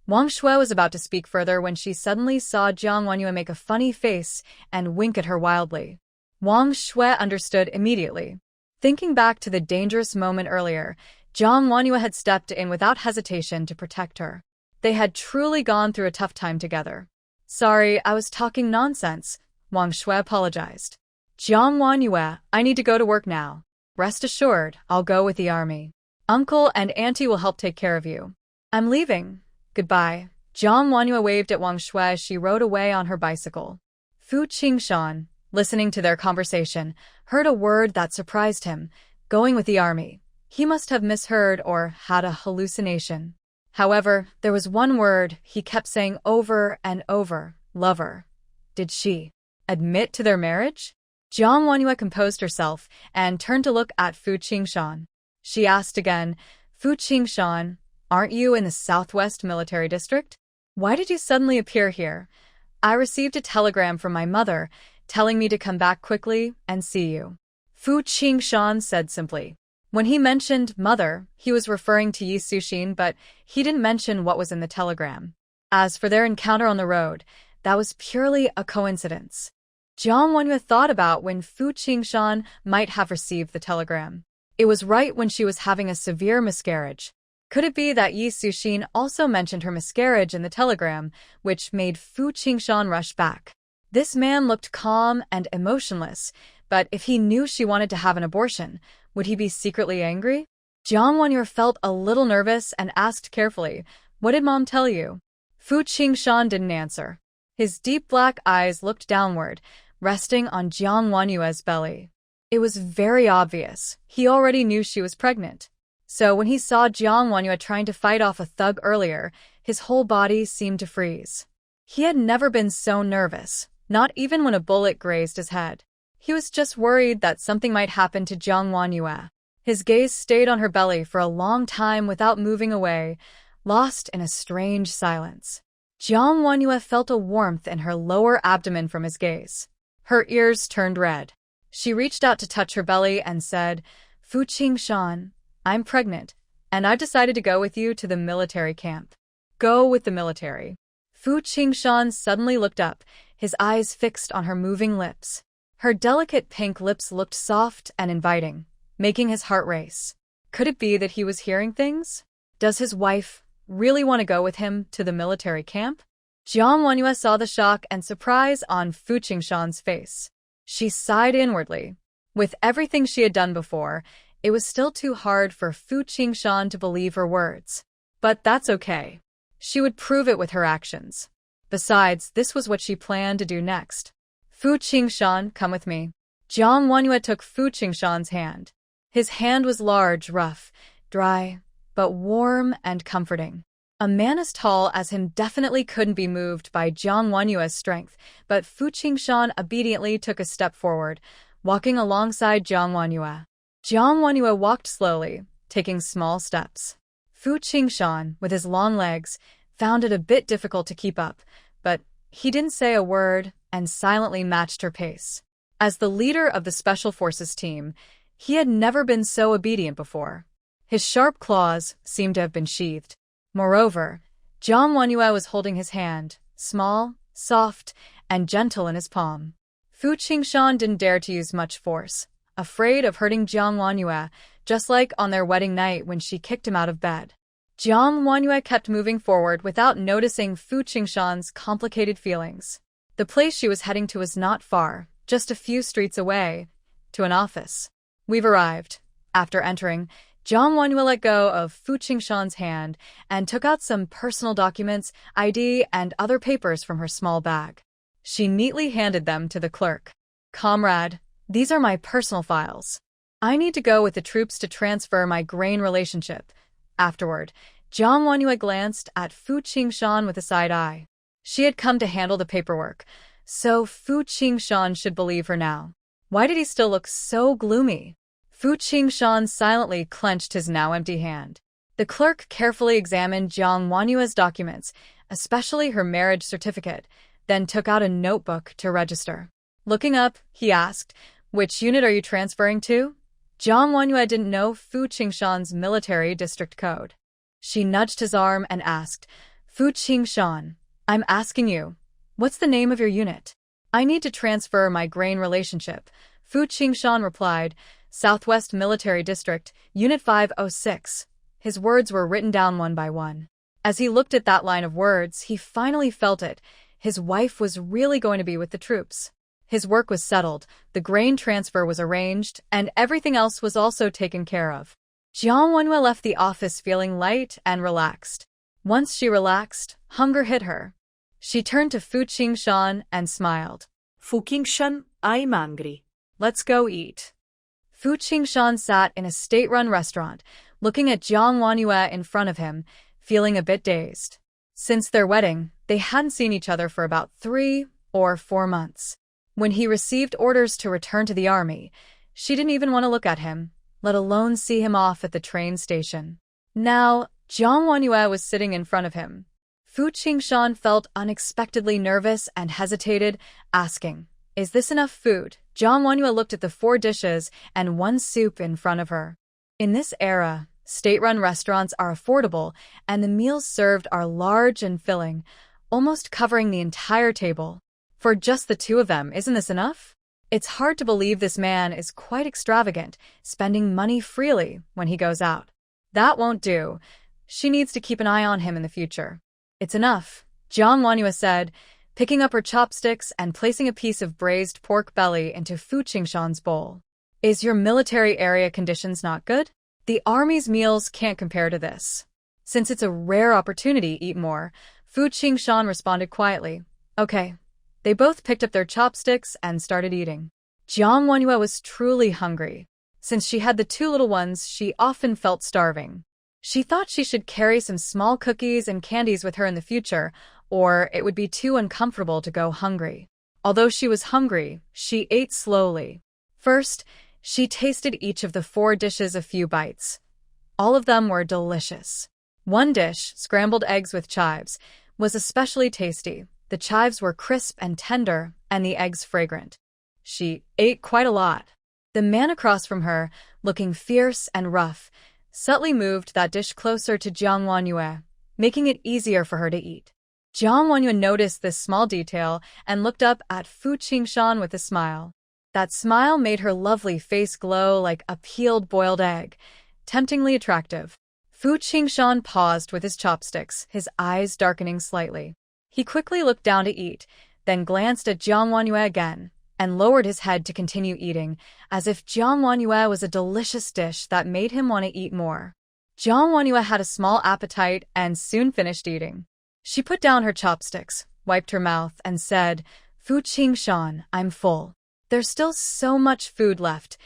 Wang Shui was about to speak further when she suddenly saw Jiang Wanyue make a funny face and wink at her wildly. Wang Shui understood immediately. Thinking back to the dangerous moment earlier, Jiang Wanyue had stepped in without hesitation to protect her. They had truly gone through a tough time together. Sorry, I was talking nonsense, Wang Shui apologized. Jiang Wanyue, I need to go to work now. Rest assured, I'll go with the army. Uncle and auntie will help take care of you. I'm leaving. Goodbye. Jiang Wanyue waved at Wang Shui as she rode away on her bicycle. Fu Qingshan, listening to their conversation, heard a word that surprised him, going with the army. He must have misheard or had a hallucination. However, there was one word he kept saying over and over, lover. Did she admit to their marriage? Jiang Wanyue composed herself and turned to look at Fu Qingshan. She asked again, Fu Qingshan, aren't you in the Southwest Military District? Why did you suddenly appear here? I received a telegram from my mother telling me to come back quickly and see you. Fu Qingshan said simply. When he mentioned mother, he was referring to Yi Suxin, but he didn't mention what was in the telegram. As for their encounter on the road, that was purely a coincidence. Jiang Wanyue thought about when Fu Qingshan might have received the telegram. It was right when she was having a severe miscarriage. Could it be that Yi Suxin also mentioned her miscarriage in the telegram, which made Fu Qingshan rush back? This man looked calm and emotionless, but if he knew she wanted to have an abortion, would he be secretly angry? Jiang Wanyue felt a little nervous and asked carefully, What did Mom tell you? Fu Qingshan didn't answer. His deep black eyes looked downward, resting on Jiang Wanyue's belly. It was very obvious. He already knew she was pregnant. So when he saw Jiang Wanyue trying to fight off a thug earlier, his whole body seemed to freeze. He had never been so nervous, not even when a bullet grazed his head. He was just worried that something might happen to Jiang Wanyue. His gaze stayed on her belly for a long time without moving away, lost in a strange silence. Jiang Wanyue felt a warmth in her lower abdomen from his gaze. Her ears turned red. She reached out to touch her belly and said, Fu Qingshan, I'm pregnant, and I've decided to go with you to the military camp. Go with the military. Fu Qingshan suddenly looked up, his eyes fixed on her moving lips. Her delicate pink lips looked soft and inviting, making his heart race. Could it be that he was hearing things? Does his wife really want to go with him to the military camp? Jiang Wanyue saw the shock and surprise on Fu Qingshan's face. She sighed inwardly. With everything she had done before, it was still too hard for Fu Qingshan to believe her words. But that's okay. She would prove it with her actions. Besides, this was what she planned to do next. Fu Qingshan, come with me. Jiang Wanyue took Fu Qingshan's hand. His hand was large, rough, dry, but warm and comforting. A man as tall as him definitely couldn't be moved by Jiang Wanyue's strength, but Fu Qingshan obediently took a step forward, walking alongside Jiang Wanyue. Jiang Wanyue walked slowly, taking small steps. Fu Qingshan, with his long legs, found it a bit difficult to keep up, but he didn't say a word and silently matched her pace. As the leader of the Special Forces team, he had never been so obedient before. His sharp claws seemed to have been sheathed. Moreover, Jiang Wanyue was holding his hand, small, soft, and gentle in his palm. Fu Qingshan didn't dare to use much force, afraid of hurting Jiang Wanyue, just like on their wedding night when she kicked him out of bed. Jiang Wanyue kept moving forward without noticing Fu Qingshan's complicated feelings. The place she was heading to was not far, just a few streets away, to an office. We've arrived. After entering, Jiang Wanyue let go of Fu Qingshan's hand and took out some personal documents, ID, and other papers from her small bag. She neatly handed them to the clerk. Comrade, these are my personal files. I need to go with the troops to transfer my grain relationship. Afterward, Jiang Wanyue glanced at Fu Qingshan with a side eye. She had come to handle the paperwork, so Fu Qingshan should believe her now. Why did he still look so gloomy? Fu Qingshan silently clenched his now empty hand. The clerk carefully examined Jiang Wanyue's documents, especially her marriage certificate, then took out a notebook to register. Looking up, he asked, Which unit are you transferring to? Jiang Wanyue didn't know Fu Qingshan's military district code. She nudged his arm and asked, Fu Qingshan, I'm asking you, what's the name of your unit? I need to transfer my grain relationship. Fu Qingshan replied, Southwest Military District, Unit 506. His words were written down one by one. As he looked at that line of words, he finally felt it. His wife was really going to be with the troops. His work was settled, the grain transfer was arranged, and everything else was also taken care of. Jiang Wenhua left the office feeling light and relaxed. Once she relaxed, hunger hit her. She turned to Fu Qingshan and smiled. Fu Qingshan, I'm hungry. Let's go eat. Fu Qingshan sat in a state-run restaurant, looking at Jiang Wenhua in front of him, feeling a bit dazed. Since their wedding, they hadn't seen each other for about 3 or 4 months. When he received orders to return to the army, she didn't even want to look at him, let alone see him off at the train station. Now, Jiang Wenhua was sitting in front of him. Fu Qingshan felt unexpectedly nervous and hesitated, asking, Is this enough food? Jiang Wenhua looked at the 4 dishes and 1 soup in front of her. In this era, state-run restaurants are affordable, and the meals served are large and filling, almost covering the entire table. For just the 2 of them, isn't this enough? It's hard to believe this man is quite extravagant, spending money freely when he goes out. That won't do. She needs to keep an eye on him in the future. It's enough, Jiang Wenhua said, picking up her chopsticks and placing a piece of braised pork belly into Fu Qingshan's bowl. Is your military area conditions not good? The army's meals can't compare to this. Since it's a rare opportunity, eat more, Fu Qingshan responded quietly. Okay. They both picked up their chopsticks and started eating. Jiang Wenhua was truly hungry. Since she had the 2 little ones, she often felt starving. She thought she should carry some small cookies and candies with her in the future, or it would be too uncomfortable to go hungry. Although she was hungry, she ate slowly. First, she tasted each of the 4 dishes a few bites. All of them were delicious. One dish, scrambled eggs with chives, was especially tasty. The chives were crisp and tender, and the eggs fragrant. She ate quite a lot. The man across from her, looking fierce and rough, subtly moved that dish closer to Jiang Wenhua, making it easier for her to eat. Jiang Wenhua noticed this small detail and looked up at Fu Qingshan with a smile. That smile made her lovely face glow like a peeled boiled egg, temptingly attractive. Fu Qingshan paused with his chopsticks, his eyes darkening slightly. He quickly looked down to eat, then glanced at Jiang Wenhua again, and lowered his head to continue eating, as if Jiang Wenhua was a delicious dish that made him want to eat more. Jiang Wenhua had a small appetite and soon finished eating. She put down her chopsticks, wiped her mouth, and said, Fu Qingshan, I'm full. There's still so much food left.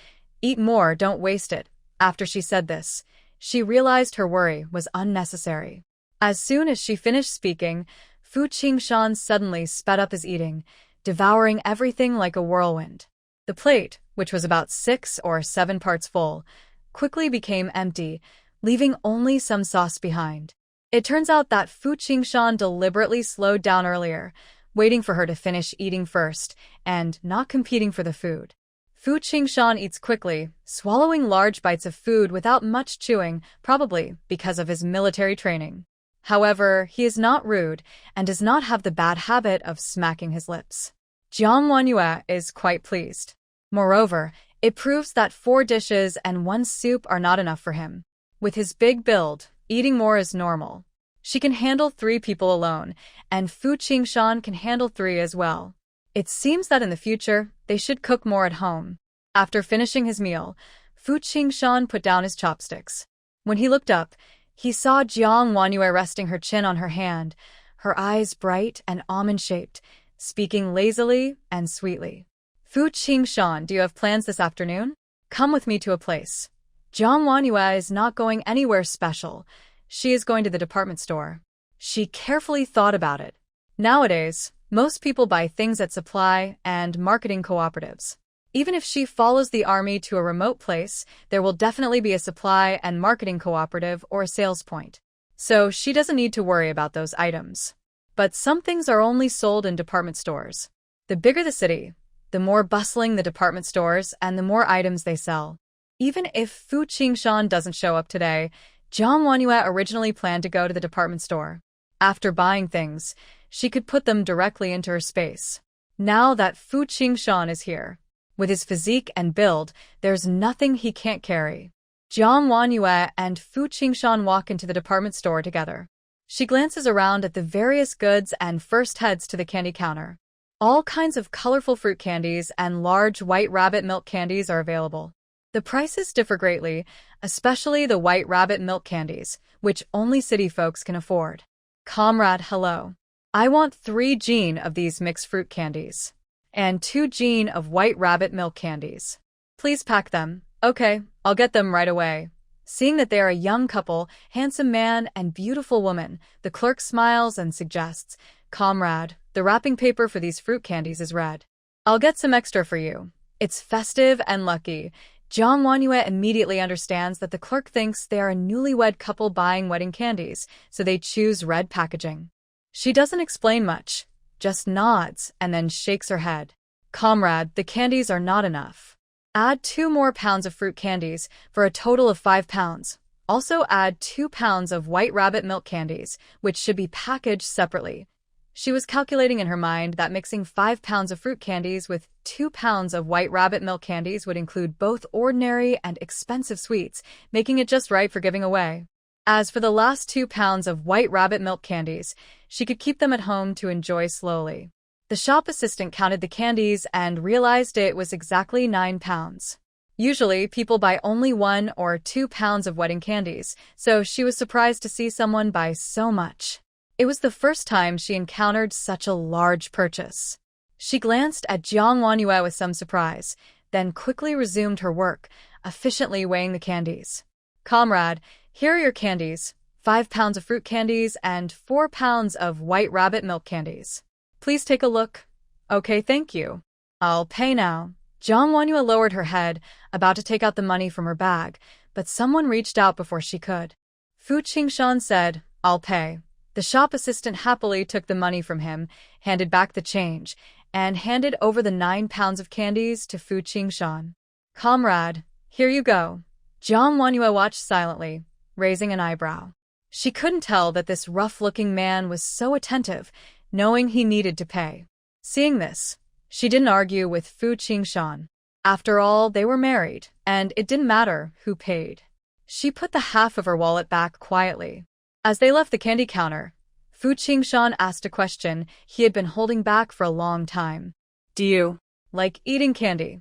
Eat more, don't waste it. After she said this, she realized her worry was unnecessary. As soon as she finished speaking, Fu Qingshan suddenly sped up his eating, devouring everything like a whirlwind. The plate, which was about 6 or 7 parts full, quickly became empty, leaving only some sauce behind. It turns out that Fu Qingshan deliberately slowed down earlier, waiting for her to finish eating first, and not competing for the food. Fu Qingshan eats quickly, swallowing large bites of food without much chewing, probably because of his military training. However, he is not rude and does not have the bad habit of smacking his lips. Jiang Wenhua is quite pleased. Moreover, it proves that 4 dishes and 1 soup are not enough for him. With his big build, eating more is normal. She can handle 3 people alone, and Fu Qingshan can handle 3 as well. It seems that in the future, they should cook more at home. After finishing his meal, Fu Qingshan put down his chopsticks. When he looked up, he saw Jiang Wenhua resting her chin on her hand, her eyes bright and almond-shaped, speaking lazily and sweetly. Fu Qingshan, do you have plans this afternoon? Come with me to a place. Jiang Wenhua is not going anywhere special. She is going to the department store. She carefully thought about it. Nowadays, most people buy things at supply and marketing cooperatives. Even if she follows the army to a remote place, there will definitely be a supply and marketing cooperative or a sales point. So she doesn't need to worry about those items. But some things are only sold in department stores. The bigger the city, the more bustling the department stores and the more items they sell. Even if Fu Qingshan doesn't show up today, Jiang Wenhua originally planned to go to the department store. After buying things, she could put them directly into her space. Now that Fu Qingshan is here, with his physique and build, there's nothing he can't carry. Jiang Wanyue and Fu Qingshan walk into the department store together. She glances around at the various goods and first heads to the candy counter. All kinds of colorful fruit candies and large white rabbit milk candies are available. The prices differ greatly, especially the white rabbit milk candies, which only city folks can afford. Comrade, hello. I want 3 jin of these mixed fruit candies. And 2 jin of white rabbit milk candies. Please pack them. Okay, I'll get them right away. Seeing that they are a young couple, handsome man and beautiful woman, the clerk smiles and suggests, Comrade, the wrapping paper for these fruit candies is red. I'll get some extra for you. It's festive and lucky. Jiang Wanyue immediately understands that the clerk thinks they are a newlywed couple buying wedding candies, so they choose red packaging. She doesn't explain much, just nods and then shakes her head. Comrade, the candies are not enough. Add 2 more pounds of fruit candies for a total of 5 pounds. Also add 2 pounds of white rabbit milk candies, which should be packaged separately. She was calculating in her mind that mixing 5 pounds of fruit candies with 2 pounds of white rabbit milk candies would include both ordinary and expensive sweets, making it just right for giving away. As for the last 2 pounds of white rabbit milk candies, she could keep them at home to enjoy slowly. The shop assistant counted the candies and realized it was exactly 9 pounds. Usually, people buy only 1 or 2 pounds of wedding candies, so she was surprised to see someone buy so much. It was the first time she encountered such a large purchase. She glanced at Jiang Wanyue with some surprise, then quickly resumed her work, efficiently weighing the candies. Comrade, here are your candies, 5 pounds of fruit candies and 4 pounds of white rabbit milk candies. Please take a look. Okay, thank you. I'll pay now. Jiang Wanyue lowered her head, about to take out the money from her bag, but someone reached out before she could. Fu Qingshan said, I'll pay. The shop assistant happily took the money from him, handed back the change, and handed over the 9 pounds of candies to Fu Qingshan. Comrade, here you go. Jiang Wanyue watched silently, raising an eyebrow. She couldn't tell that this rough-looking man was so attentive, knowing he needed to pay. Seeing this, she didn't argue with Fu Qingshan. After all, they were married, and it didn't matter who paid. She put the half of her wallet back quietly. As they left the candy counter, Fu Qingshan asked a question he had been holding back for a long time. Do you like eating candy?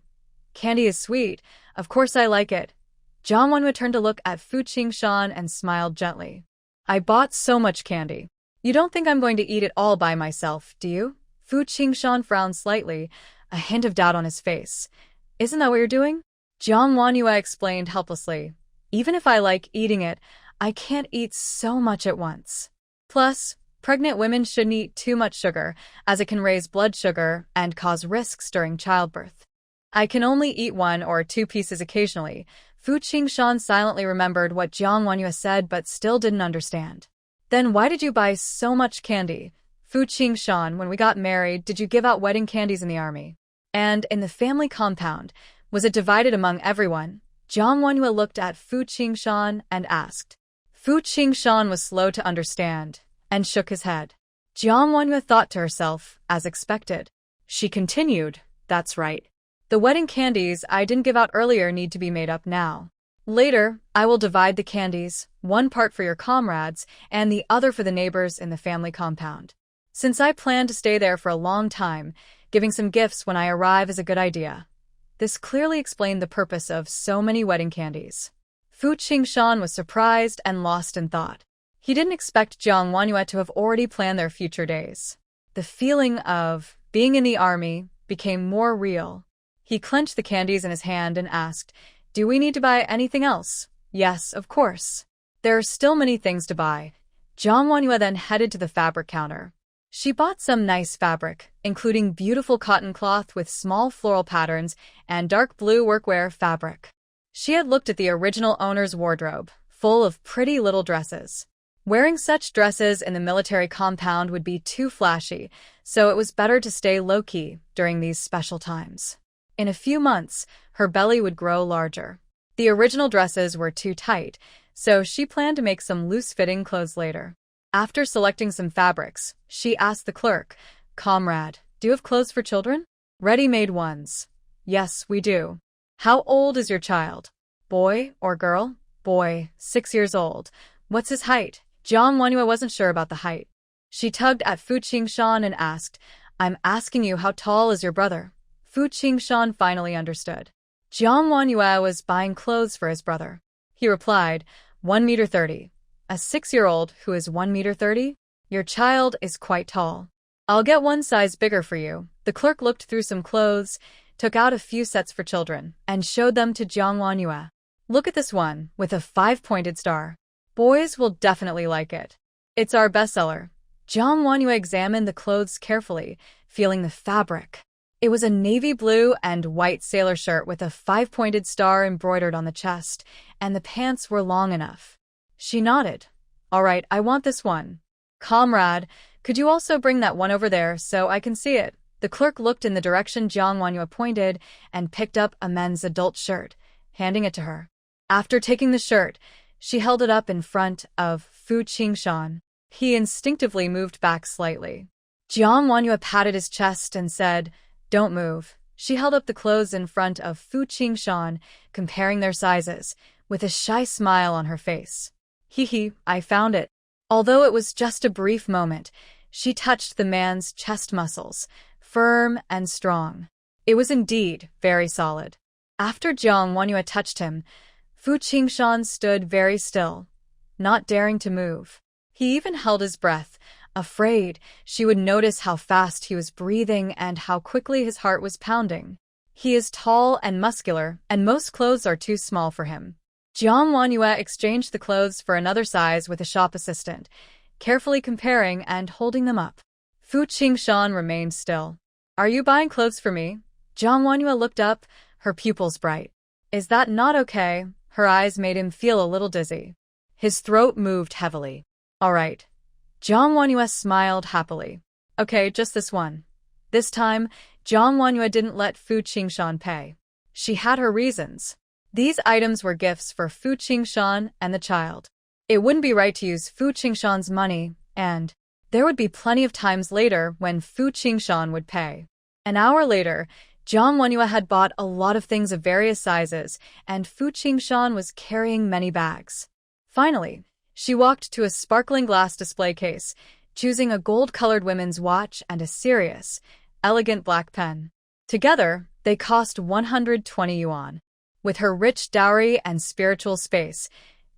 Candy is sweet. Of course I like it. Jiang Wanyue turned to look at Fu Qingshan and smiled gently. I bought so much candy. You don't think I'm going to eat it all by myself, do you? Fu Qingshan frowned slightly, a hint of doubt on his face. Isn't that what you're doing? Jiang Wanyue explained helplessly. Even if I like eating it, I can't eat so much at once. Plus, pregnant women shouldn't eat too much sugar, as it can raise blood sugar and cause risks during childbirth. I can only eat 1 or 2 pieces occasionally. Fu Qingshan silently remembered what Jiang Wanyue said but still didn't understand. Then why did you buy so much candy? Fu Qingshan, when we got married, did you give out wedding candies in the army? And in the family compound, was it divided among everyone? Jiang Wanyue looked at Fu Qingshan and asked. Fu Qingshan was slow to understand, and shook his head. Jiang Wanyue thought to herself, as expected. She continued, that's right. The wedding candies I didn't give out earlier need to be made up now. Later, I will divide the candies, 1 part for your comrades, and the other for the neighbors in the family compound. Since I plan to stay there for a long time, giving some gifts when I arrive is a good idea. This clearly explained the purpose of so many wedding candies. Fu Qingshan was surprised and lost in thought. He didn't expect Jiang Wanyue to have already planned their future days. The feeling of being in the army became more real. He clenched the candies in his hand and asked, Do we need to buy anything else? Yes, of course. There are still many things to buy. Jiang Wanyue then headed to the fabric counter. She bought some nice fabric, including beautiful cotton cloth with small floral patterns and dark blue workwear fabric. She had looked at the original owner's wardrobe, full of pretty little dresses. Wearing such dresses in the military compound would be too flashy, so it was better to stay low-key during these special times. In a few months, her belly would grow larger. The original dresses were too tight, so she planned to make some loose-fitting clothes later. After selecting some fabrics, she asked the clerk, "Comrade, do you have clothes for children?" "Ready-made ones." "Yes, we do." "How old is your child? Boy or girl?" "Boy, 6 years old." "What's his height?" Jiang Wanyu wasn't sure about the height. She tugged at Fu Qingshan and asked, "I'm asking you, how tall is your brother?" Fu Qingshan finally understood. Jiang Wanyu was buying clothes for his brother. He replied, 1 meter 30. "A 6-year-old who is 1 meter 30? Your child is quite tall. I'll get one size bigger for you." The clerk looked through some clothes, took out a few sets for children, and showed them to Jiang Wanyu. "Look at this one, with a 5-pointed star. Boys will definitely like it. It's our bestseller." Jiang Wanyu examined the clothes carefully, feeling the fabric. It was a navy blue and white sailor shirt with a 5-pointed star embroidered on the chest, and the pants were long enough. She nodded. "All right, I want this one." "Comrade, could you also bring that one over there so I can see it?" The clerk looked in the direction Jiang Wanyu pointed and picked up a men's adult shirt, handing it to her. After taking the shirt, she held it up in front of Fu Qingshan. He instinctively moved back slightly. Jiang Wanyu patted his chest and said, "Don't move." She held up the clothes in front of Fu Qingshan, comparing their sizes, with a shy smile on her face. "Hee, I found it." Although it was just a brief moment, she touched the man's chest muscles, firm and strong. It was indeed very solid. After Jiang Wanyu touched him, Fu Qingshan stood very still, not daring to move. He even held his breath, afraid she would notice how fast he was breathing and how quickly his heart was pounding. He is tall and muscular, and most clothes are too small for him. Jiang Wanyu exchanged the clothes for another size with a shop assistant, carefully comparing and holding them up. Fu Qingshan remained still. "Are you buying clothes for me?" Jiang Wanyu looked up, her pupils bright. "Is that not okay?" Her eyes made him feel a little dizzy. His throat moved heavily. "All right." Jiang Wanyu smiled happily. "Okay, just this one." This time, Jiang Wanyu didn't let Fu Qingshan pay. She had her reasons. These items were gifts for Fu Qingshan and the child. It wouldn't be right to use Fu Qingshan's money, and there would be plenty of times later when Fu Qingshan would pay. An hour later, Jiang Wanyu had bought a lot of things of various sizes, and Fu Qingshan was carrying many bags. Finally, she walked to a sparkling glass display case, choosing a gold-colored women's watch and a serious, elegant black pen. Together, they cost 120 yuan. With her rich dowry and spiritual space,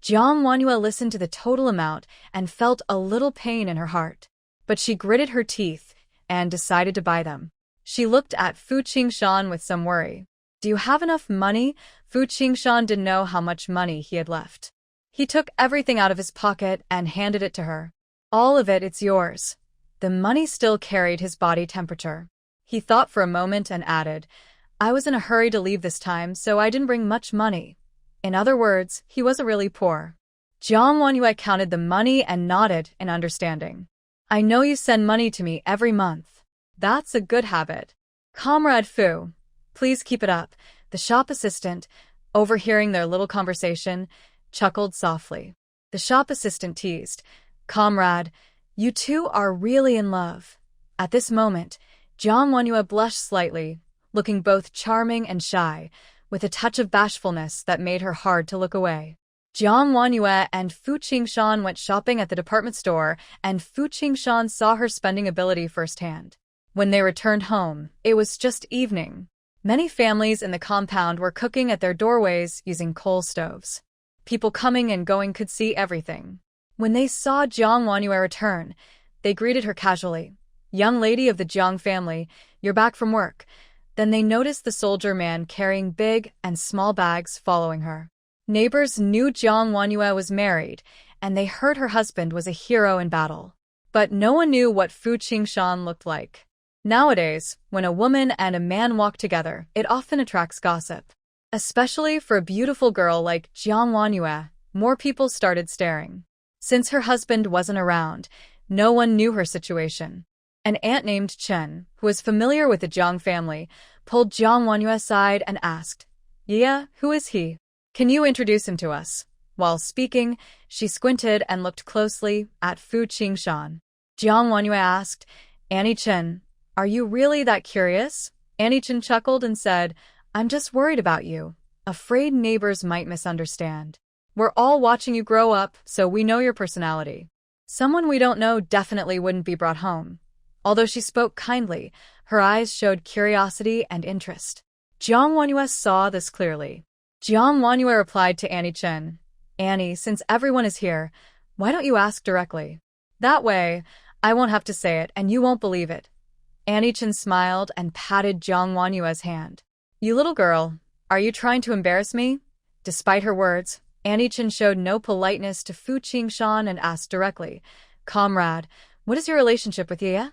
Jiang Wanyu listened to the total amount and felt a little pain in her heart. But she gritted her teeth and decided to buy them. She looked at Fu Qingshan with some worry. "Do you have enough money?" Fu Qingshan didn't know how much money he had left. He took everything out of his pocket and handed it to her. "All of it, it's yours." The money still carried his body temperature. He thought for a moment and added, "I was in a hurry to leave this time, so I didn't bring much money." In other words, he wasn't really poor. Jiang Wanyu counted the money and nodded in understanding. "I know you send money to me every month. That's a good habit." "Comrade Fu, please keep it up." The shop assistant, overhearing their little conversation, chuckled softly. The shop assistant teased, "Comrade, you two are really in love." At this moment, Jiang Wanyu blushed slightly, looking both charming and shy, with a touch of bashfulness that made her hard to look away. Jiang Wanyu and Fu Qingshan went shopping at the department store, and Fu Qingshan saw her spending ability firsthand. When they returned home, it was just evening. Many families in the compound were cooking at their doorways using coal stoves. People coming and going could see everything. When they saw Jiang Wanyu return, they greeted her casually. "Young lady of the Jiang family, you're back from work." Then they noticed the soldier man carrying big and small bags following her. Neighbors knew Jiang Wanyu was married, and they heard her husband was a hero in battle. But no one knew what Fu Qingshan looked like. Nowadays, when a woman and a man walk together, it often attracts gossip. Especially for a beautiful girl like Jiang Wanyu, more people started staring. Since her husband wasn't around, no one knew her situation. An aunt named Chen, who was familiar with the Jiang family, pulled Jiang Wanyu aside and asked, "Yeah, who is he? Can you introduce him to us?" While speaking, she squinted and looked closely at Fu Qingshan. Jiang Wanyue asked, "Annie Chen, are you really that curious?" Annie Chen chuckled and said, "I'm just worried about you. Afraid neighbors might misunderstand. We're all watching you grow up, so we know your personality. Someone we don't know definitely wouldn't be brought home." Although she spoke kindly, her eyes showed curiosity and interest. Jiang Wanyue saw this clearly. Jiang Wanyue replied to Annie Chen, "Annie, since everyone is here, why don't you ask directly? That way, I won't have to say it and you won't believe it." Annie Chen smiled and patted Jiang Wanyue's hand. "You little girl, are you trying to embarrass me?" Despite her words, Annie Chen showed no politeness to Fu Qingshan and asked directly, "Comrade, what is your relationship with Ye?"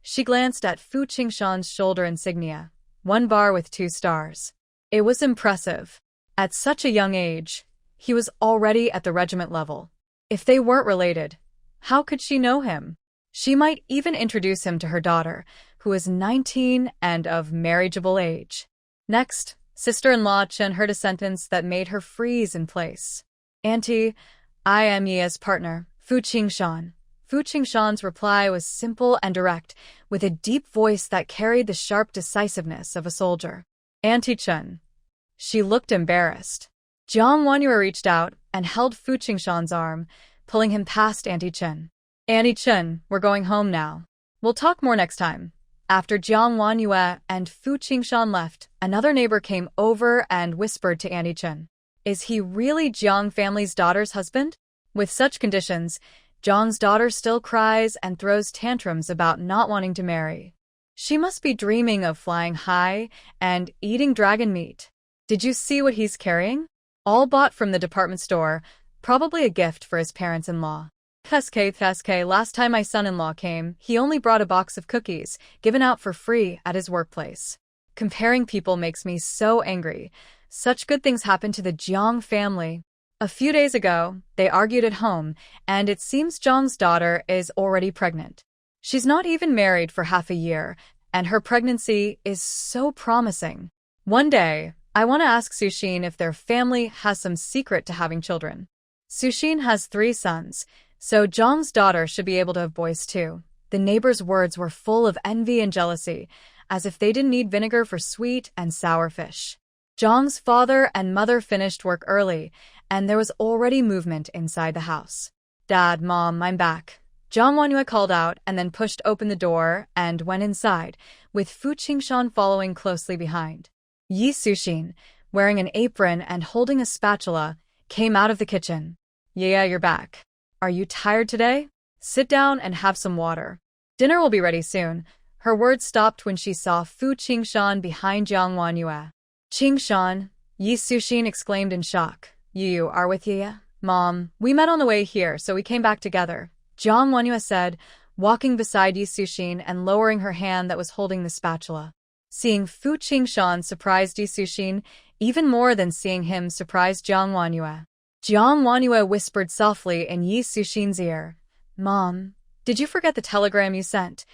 She glanced at Fu Qingshan's shoulder insignia, 1 bar with 2 stars. It was impressive. At such a young age, he was already at the regiment level. If they weren't related, how could she know him? She might even introduce him to her daughter, who is 19 and of marriageable age. Next, sister-in-law Chen heard a sentence that made her freeze in place. "Auntie, I am Ye's partner, Fu Qingshan." Fu Qingshan's reply was simple and direct, with a deep voice that carried the sharp decisiveness of a soldier. "Auntie Chen." She looked embarrassed. Jiang Wanyue reached out and held Fu Qingshan's arm, pulling him past Auntie Chen. "Auntie Chen, we're going home now. We'll talk more next time." After Jiang Wanyue and Fu Qingshan left, another neighbor came over and whispered to Auntie Chen, "Is he really Jiang family's daughter's husband?" With such conditions, Jiang's daughter still cries and throws tantrums about not wanting to marry. She must be dreaming of flying high and eating dragon meat. Did you see what he's carrying? All bought from the department store, probably a gift for his parents-in-law. Thuske, last time my son-in-law came, he only brought a box of cookies, given out for free at his workplace. Comparing people makes me so angry. Such good things happen to the Jiang family. A few days ago, they argued at home, and it seems Jiang's daughter is already pregnant. She's not even married for half a year, and her pregnancy is so promising. One day, I want to ask Sushin if their family has some secret to having children. Sushin has 3 sons, so Jiang's daughter should be able to have boys too. The neighbor's words were full of envy and jealousy, as if they didn't need vinegar for sweet and sour fish. Jiang's father and mother finished work early, and there was already movement inside the house. "Dad, Mom, I'm back." Jiang Wanyue called out and then pushed open the door and went inside, with Fu Qingshan following closely behind. Yi Sushin, wearing an apron and holding a spatula, came out of the kitchen. "Yeah, you're back. Are you tired today? Sit down and have some water. Dinner will be ready soon." Her words stopped when she saw Fu Qingshan behind Jiang Wanyue. "Qingshan," Yi Sushin exclaimed in shock. "You are with Ye?" "Mom, we met on the way here, so we came back together," Jiang Wanyue said, walking beside Yi Sushin and lowering her hand that was holding the spatula. Seeing Fu Qingshan surprised Yi Sushin even more than seeing him surprised Jiang Wanyue. Jiang Wanyue whispered softly in Yi Sushin's ear, "Mom, did you forget the telegram you sent?"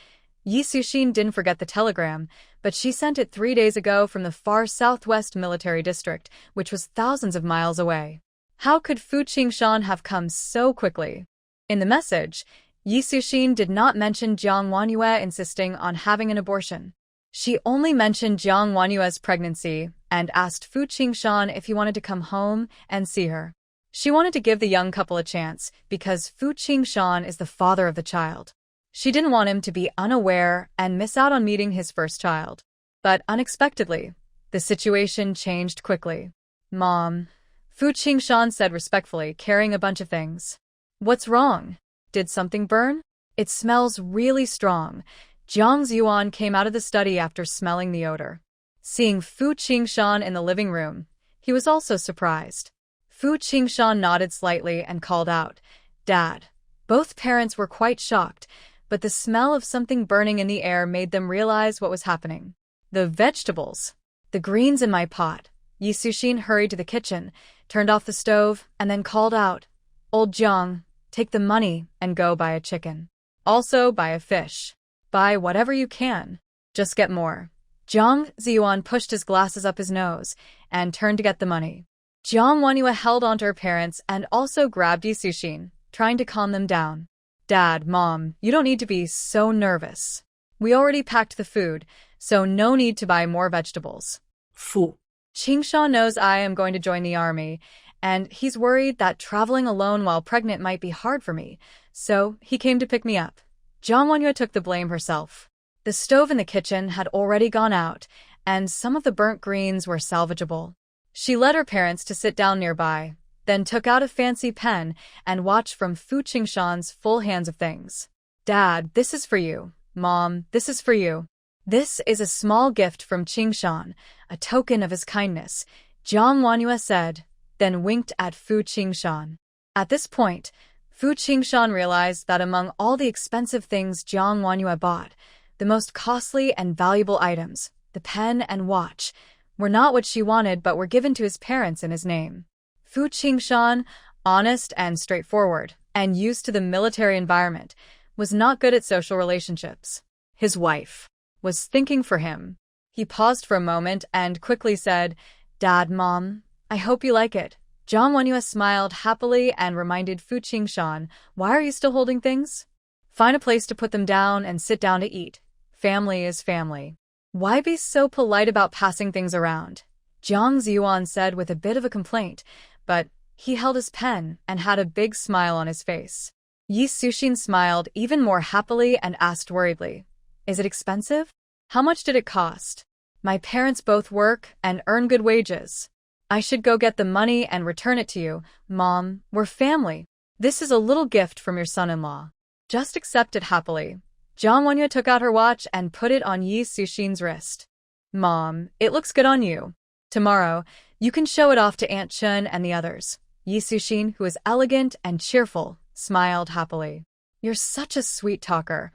Yi Sushin didn't forget the telegram, but she sent it 3 days ago from the far southwest military district, which was thousands of miles away. How could Fu Qingshan have come so quickly? In the message, Yi Sushin did not mention Jiang Wanyue insisting on having an abortion. She only mentioned Jiang Wanyue's pregnancy and asked Fu Qingshan if he wanted to come home and see her. She wanted to give the young couple a chance because Fu Qingshan is the father of the child. She didn't want him to be unaware and miss out on meeting his first child. But unexpectedly, the situation changed quickly. "Mom," Fu Qingshan said respectfully, carrying a bunch of things. "What's wrong? Did something burn? It smells really strong." Jiang Ziyuan came out of the study after smelling the odor. Seeing Fu Qingshan in the living room, he was also surprised. Fu Qingshan nodded slightly and called out, "Dad." Both parents were quite shocked, but the smell of something burning in the air made them realize what was happening. "The vegetables. The greens in my pot." Yi Sushin hurried to the kitchen, turned off the stove, and then called out, "Old Jiang, take the money and go buy a chicken. Also buy a fish. Buy whatever you can. Just get more." Jiang Ziyuan pushed his glasses up his nose and turned to get the money. Jiang Wanhua held onto her parents and also grabbed Yi Suxin, trying to calm them down. Dad, Mom, you don't need to be so nervous. We already packed the food, so no need to buy more vegetables. Fu. Qingshan knows I am going to join the army, and he's worried that traveling alone while pregnant might be hard for me, so he came to pick me up. Jiang Wanhua took the blame herself. The stove in the kitchen had already gone out, and some of the burnt greens were salvageable. She led her parents to sit down nearby, then took out a fancy pen and watched from Fu Qingshan's full hands of things. Dad, this is for you. Mom, this is for you. This is a small gift from Qingshan, a token of his kindness, Jiang Wanhua said, then winked at Fu Qingshan. At this point, Fu Qingshan realized that among all the expensive things Jiang Wanhua bought, the most costly and valuable items, the pen and watch, were not what she wanted but were given to his parents in his name. Fu Qingshan, honest and straightforward, and used to the military environment, was not good at social relationships. His wife was thinking for him. He paused for a moment and quickly said, Dad, Mom, I hope you like it. Jiang Wanhua smiled happily and reminded Fu Qingshan, why are you still holding things? Find a place to put them down and sit down to eat. Family is family. Why be so polite about passing things around? Jiang Ziyuan said with a bit of a complaint, but he held his pen and had a big smile on his face. Yi Suxin smiled even more happily and asked worriedly, Is it expensive? How much did it cost? My parents both work and earn good wages. I should go get the money and return it to you. Mom, we're family. This is a little gift from your son-in-law. Just accept it happily. Jiang Wanhua took out her watch and put it on Yi Suxin's wrist. Mom, it looks good on you. Tomorrow, you can show it off to Aunt Chun and the others. Yi Suxin, who is elegant and cheerful, smiled happily. You're such a sweet talker.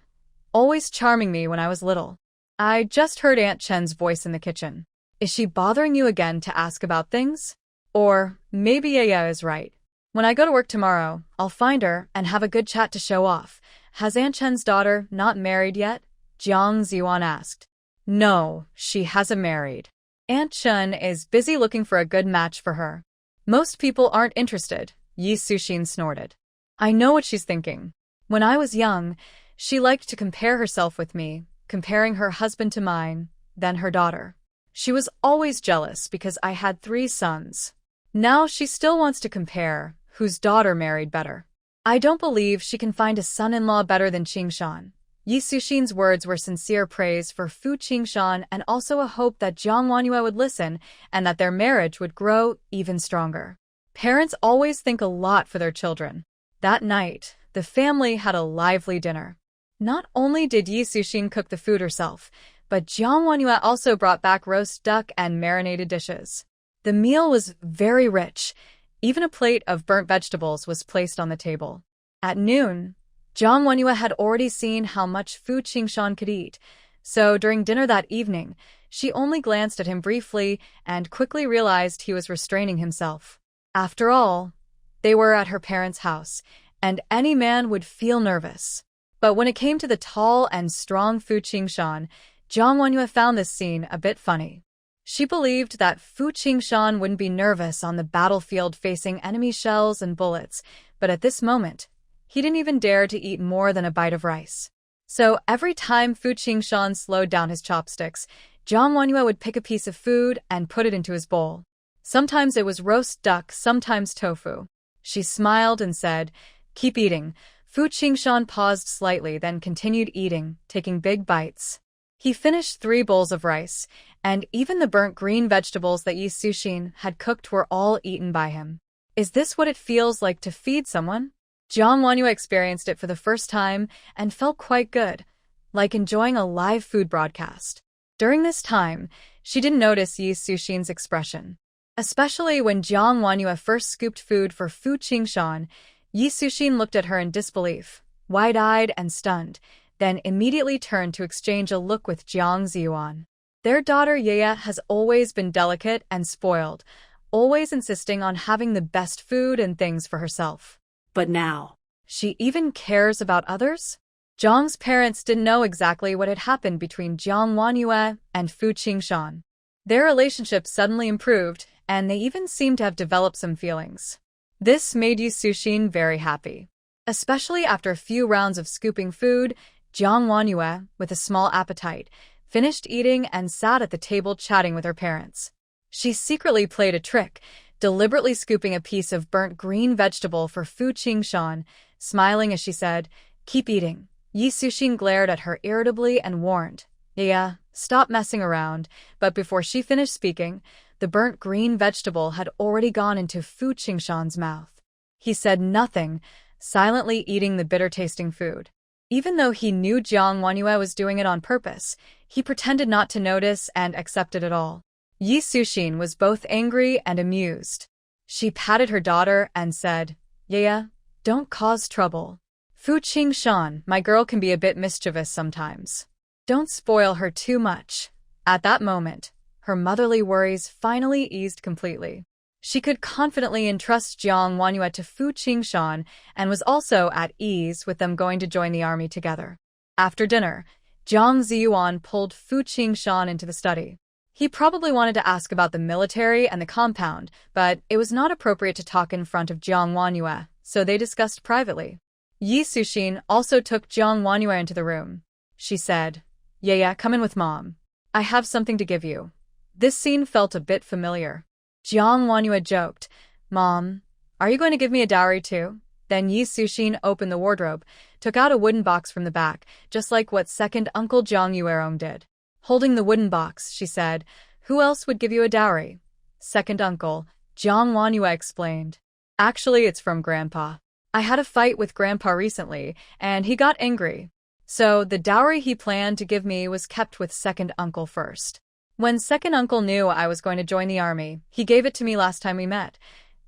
Always charming me when I was little. I just heard Aunt Chen's voice in the kitchen. Is she bothering you again to ask about things? Or maybe Yaya is right. When I go to work tomorrow, I'll find her and have a good chat to show off. Has Aunt Chen's daughter not married yet? Jiang Ziyuan asked. No, she hasn't married. Aunt Chen is busy looking for a good match for her. Most people aren't interested, Yi Suxin snorted. I know what she's thinking. When I was young, she liked to compare herself with me, comparing her husband to mine, then her daughter. She was always jealous because I had 3 sons. Now she still wants to compare whose daughter married better. I don't believe she can find a son-in-law better than Qingshan. Yi Suxin's words were sincere praise for Fu Qingshan and also a hope that Jiang Wanhua would listen and that their marriage would grow even stronger. Parents always think a lot for their children. That night, the family had a lively dinner. Not only did Yi Suxin cook the food herself, but Jiang Wanhua also brought back roast duck and marinated dishes. The meal was very rich. Even a plate of burnt vegetables was placed on the table. At noon, Jiang Wanhua had already seen how much Fu Qingshan could eat, so during dinner that evening, she only glanced at him briefly and quickly realized he was restraining himself. After all, they were at her parents' house, and any man would feel nervous. But when it came to the tall and strong Fu Qingshan, Jiang Wanhua found this scene a bit funny. She believed that Fu Qingshan wouldn't be nervous on the battlefield facing enemy shells and bullets, but at this moment, he didn't even dare to eat more than a bite of rice. So every time Fu Qingshan slowed down his chopsticks, Jiang Wanhua would pick a piece of food and put it into his bowl. Sometimes it was roast duck, sometimes tofu. She smiled and said, Keep eating. Fu Qingshan paused slightly, then continued eating, taking big bites. He finished 3 bowls of rice, and even the burnt green vegetables that Yi Suxin had cooked were all eaten by him. Is this what it feels like to feed someone? Jiang Wanhua experienced it for the first time and felt quite good, like enjoying a live food broadcast. During this time, she didn't notice Yi Suxin's expression. Especially when Jiang Wanhua first scooped food for Fu Qingshan, Yi Suxin looked at her in disbelief, wide-eyed and stunned, then immediately turned to exchange a look with Jiang Ziyuan. Their daughter Yaya has always been delicate and spoiled, always insisting on having the best food and things for herself. But now, she even cares about others? Jiang's parents didn't know exactly what had happened between Jiang Wanhua and Fu Qingshan. Their relationship suddenly improved, and they even seemed to have developed some feelings. This made Yi Sushin very happy. Especially after a few rounds of scooping food, Jiang Wanyue, with a small appetite, finished eating and sat at the table chatting with her parents. She secretly played a trick, deliberately scooping a piece of burnt green vegetable for Fu Qingshan, smiling as she said, "Keep eating." Yi Sushin glared at her irritably and warned, "Yeah, stop messing around," but before she finished speaking, the burnt green vegetable had already gone into Fu Qingshan's mouth. He said nothing, silently eating the bitter-tasting food. Even though he knew Jiang Wanyue was doing it on purpose, he pretended not to notice and accepted it all. Yi Sushin was both angry and amused. She patted her daughter and said, "Yeah, don't cause trouble. Fu Qingshan, my girl can be a bit mischievous sometimes. Don't spoil her too much." At that moment, her motherly worries finally eased completely. She could confidently entrust Jiang Wanyue to Fu Qingshan and was also at ease with them going to join the army together. After dinner, Jiang Ziyuan pulled Fu Qingshan into the study. He probably wanted to ask about the military and the compound, but it was not appropriate to talk in front of Jiang Wanyue, so they discussed privately. Yi Sushin also took Jiang Wanyue into the room. She said, "Yeah, come in with Mom. I have something to give you." This scene felt a bit familiar. Jiang Wanyue joked, "Mom, are you going to give me a dowry too?" Then Yi Sushin opened the wardrobe, took out a wooden box from the back, just like what second uncle Jiang Yuerong did. Holding the wooden box, she said, "Who else would give you a dowry?" "Second uncle," Jiang Wanyue explained. "Actually, it's from Grandpa. I had a fight with Grandpa recently, and he got angry. So the dowry he planned to give me was kept with second uncle first. When second uncle knew I was going to join the army, he gave it to me last time we met."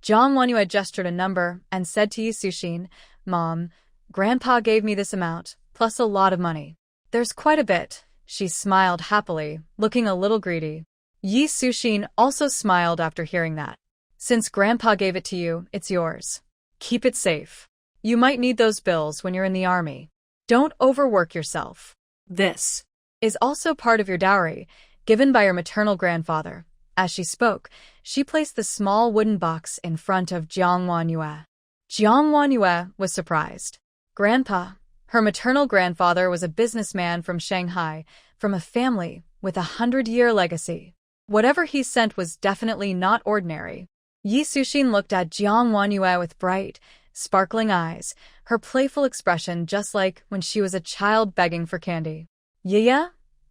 Jiang Wanyue gestured a number and said to Yi Sushin, "Mom, Grandpa gave me this amount, plus a lot of money." "There's quite a bit." She smiled happily, looking a little greedy. Yi Sushin also smiled after hearing that. "Since Grandpa gave it to you, it's yours. Keep it safe. You might need those bills when you're in the army. Don't overwork yourself. This is also part of your dowry, given by your maternal grandfather." As she spoke, she placed the small wooden box in front of Jiang Wanyue. Jiang Wanyue was surprised. Grandpa, her maternal grandfather, was a businessman from Shanghai, from a family with 100-year legacy. Whatever he sent was definitely not ordinary. Yi Sushin looked at Jiang Wanyue with bright, sparkling eyes, her playful expression just like when she was a child begging for candy. "Yeah?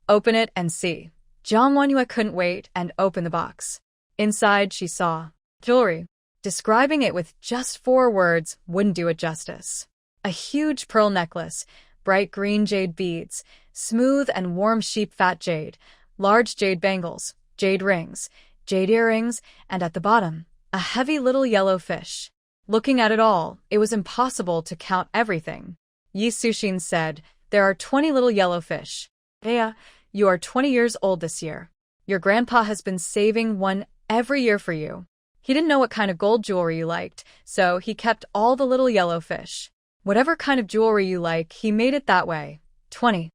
Open it and see." Jiang Wanyue couldn't wait and opened the box. Inside, she saw jewelry. Describing it with just 4 words wouldn't do it justice. A huge pearl necklace, bright green jade beads, smooth and warm sheep fat jade, large jade bangles, jade rings, jade earrings, and at the bottom, a heavy little yellow fish. Looking at it all, it was impossible to count everything. Yi Sushin said, "There are 20 little yellow fish. Yeah, you are 20 years old this year. Your grandpa has been saving one every year for you. He didn't know what kind of gold jewelry you liked, so he kept all the little yellow fish. Whatever kind of jewelry you like, he made it that way. 20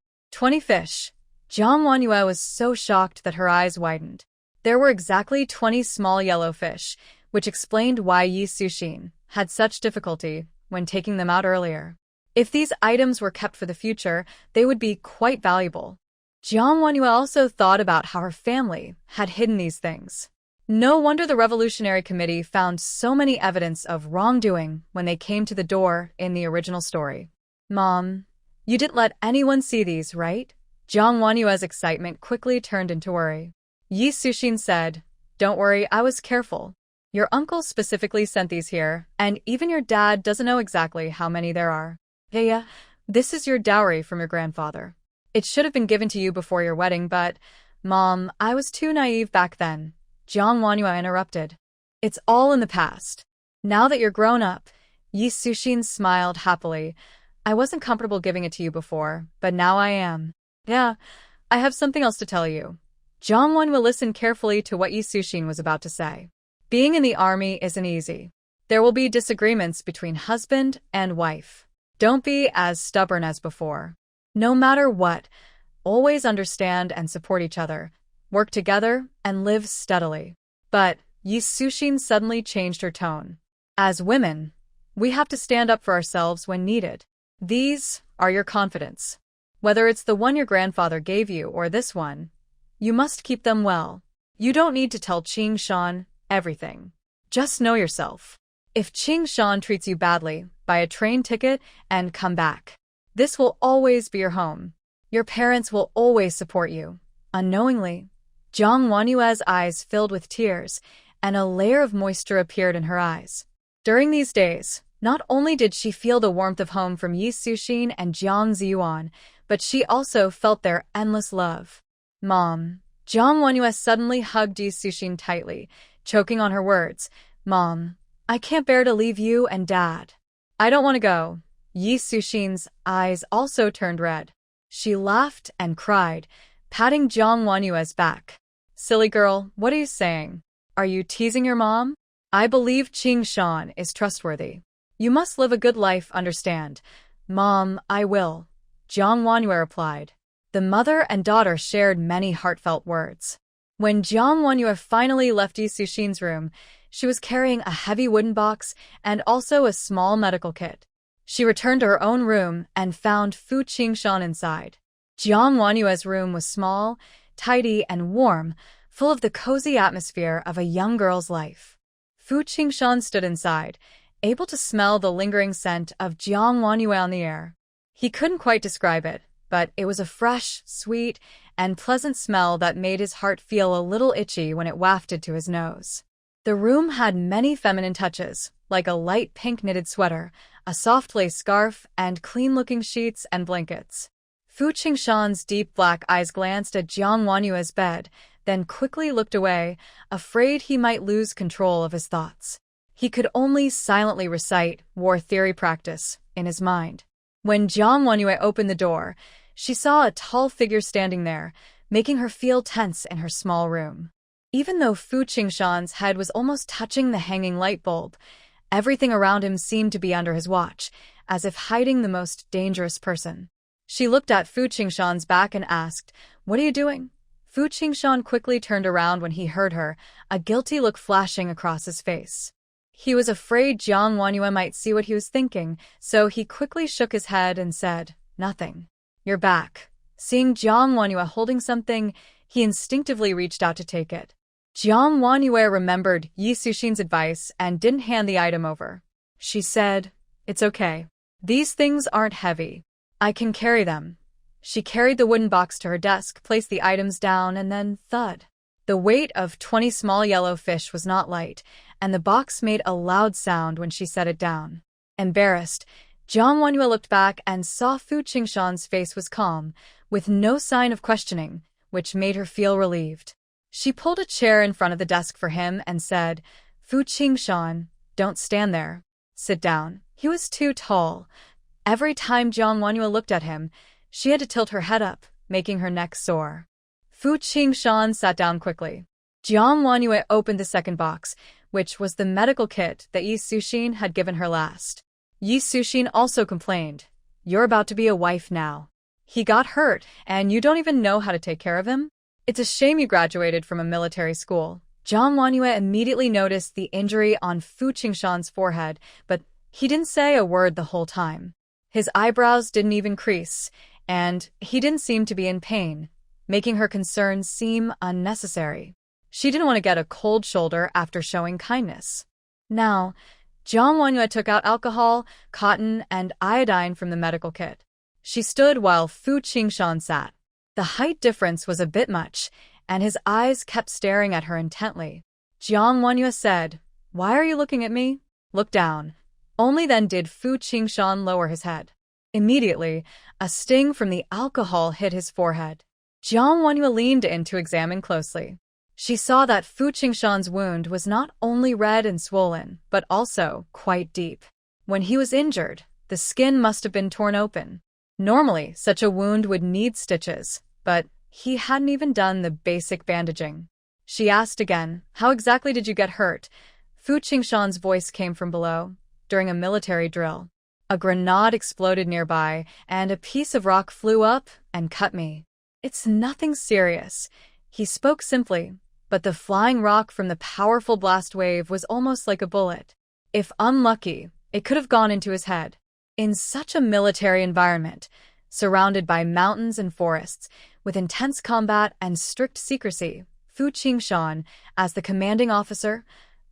fish." Jiang Wanyue was so shocked that her eyes widened. There were exactly 20 small yellow fish, which explained why Yi Sushin had such difficulty when taking them out earlier. If these items were kept for the future, they would be quite valuable. Jiang Wanyue also thought about how her family had hidden these things. No wonder the Revolutionary Committee found so many evidence of wrongdoing when they came to the door in the original story. "Mom, you didn't let anyone see these, right?" Jiang Wanyue's excitement quickly turned into worry. Yi Sushin said, "Don't worry, I was careful. Your uncle specifically sent these here, and even your dad doesn't know exactly how many there are. Yeah, this is your dowry from your grandfather. It should have been given to you before your wedding, but, Mom, I was too naive back then." Jiang Wanyue interrupted. "It's all in the past. Now that you're grown up," Yi Sushin smiled happily. "I wasn't comfortable giving it to you before, but now I am. Yeah, I have something else to tell you." Jiang Wanyue listened carefully to what Yi Sushin was about to say. Being in the army isn't easy. There will be disagreements between husband and wife. Don't be as stubborn as before. No matter what, always understand and support each other, work together, and live steadily. But Yi Sushin suddenly changed her tone. As women, we have to stand up for ourselves when needed. These are your confidence. Whether it's the one your grandfather gave you or this one, you must keep them well. You don't need to tell Qing Shan everything. Just know yourself. If Qing Shan treats you badly, buy a train ticket and come back. This will always be your home. Your parents will always support you. Unknowingly, Jiang Wanyue's eyes filled with tears, and a layer of moisture appeared in her eyes. During these days, not only did she feel the warmth of home from Yi Sushin and Jiang Ziyuan, but she also felt their endless love. Mom. Jiang Wanyue suddenly hugged Yi Sushin tightly, choking on her words. Mom, I can't bear to leave you and Dad. I don't want to go. Yi Sushin's eyes also turned red. She laughed and cried, patting Jiang Wanyue's back. Silly girl, what are you saying? Are you teasing your mom? I believe Qing Shan is trustworthy. You must live a good life, understand? Mom, I will. Jiang Wanyue replied. The mother and daughter shared many heartfelt words. When Jiang Wanyue finally left Yi Sushin's room, she was carrying a heavy wooden box and also a small medical kit. She returned to her own room and found Fu Qingshan inside. Jiang Wanyue's room was small, tidy, and warm, full of the cozy atmosphere of a young girl's life. Fu Qingshan stood inside, able to smell the lingering scent of Jiang Wanyue on the air. He couldn't quite describe it, but it was a fresh, sweet, and pleasant smell that made his heart feel a little itchy when it wafted to his nose. The room had many feminine touches, like a light pink knitted sweater, a soft lace scarf, and clean-looking sheets and blankets. Fu Qingshan's deep black eyes glanced at Jiang Wanyue's bed, then quickly looked away, afraid he might lose control of his thoughts. He could only silently recite war theory practice in his mind. When Jiang Wanyue opened the door, she saw a tall figure standing there, making her feel tense in her small room. Even though Fu Qingshan's head was almost touching the hanging light bulb, everything around him seemed to be under his watch, as if hiding the most dangerous person. She looked at Fu Qingshan's back and asked, "What are you doing?" Fu Qingshan quickly turned around when he heard her, a guilty look flashing across his face. He was afraid Jiang Wanyue might see what he was thinking, so he quickly shook his head and said, "Nothing. You're back." Seeing Jiang Wanyue holding something, he instinctively reached out to take it. Jiang Wanyue remembered Yi Sushin's advice and didn't hand the item over. She said, "It's okay. These things aren't heavy. I can carry them." She carried the wooden box to her desk, placed the items down, and then thud. The weight of 20 small yellow fish was not light, and the box made a loud sound when she set it down. Embarrassed, Jiang Wanyue looked back and saw Fu Qingshan's face was calm, with no sign of questioning, which made her feel relieved. She pulled a chair in front of the desk for him and said, "Fu Qingshan, don't stand there. Sit down." He was too tall. Every time Jiang Wanyue looked at him, she had to tilt her head up, making her neck sore. Fu Qingshan sat down quickly. Jiang Wanyue opened the second box, which was the medical kit that Yi Sushin had given her last. Yi Sushin also complained, "You're about to be a wife now. He got hurt, and you don't even know how to take care of him? It's a shame you graduated from a military school." Jiang Wanyue immediately noticed the injury on Fu Qingshan's forehead, but he didn't say a word the whole time. His eyebrows didn't even crease, and he didn't seem to be in pain, making her concerns seem unnecessary. She didn't want to get a cold shoulder after showing kindness. Now, Jiang Wanyue took out alcohol, cotton, and iodine from the medical kit. She stood while Fu Qingshan sat. The height difference was a bit much, and his eyes kept staring at her intently. Jiang Wanyue said, "Why are you looking at me? Look down." Only then did Fu Qingshan lower his head. Immediately, a sting from the alcohol hit his forehead. Jiang Wanyue leaned in to examine closely. She saw that Fu Qingshan's wound was not only red and swollen, but also quite deep. When he was injured, the skin must have been torn open. Normally, such a wound would need stitches, but he hadn't even done the basic bandaging. She asked again, "How exactly did you get hurt?" Fu Qingshan's voice came from below. "During a military drill. A grenade exploded nearby, and a piece of rock flew up and cut me. It's nothing serious." He spoke simply, but the flying rock from the powerful blast wave was almost like a bullet. If unlucky, it could have gone into his head. In such a military environment, surrounded by mountains and forests, with intense combat and strict secrecy, Fu Qingshan, as the commanding officer,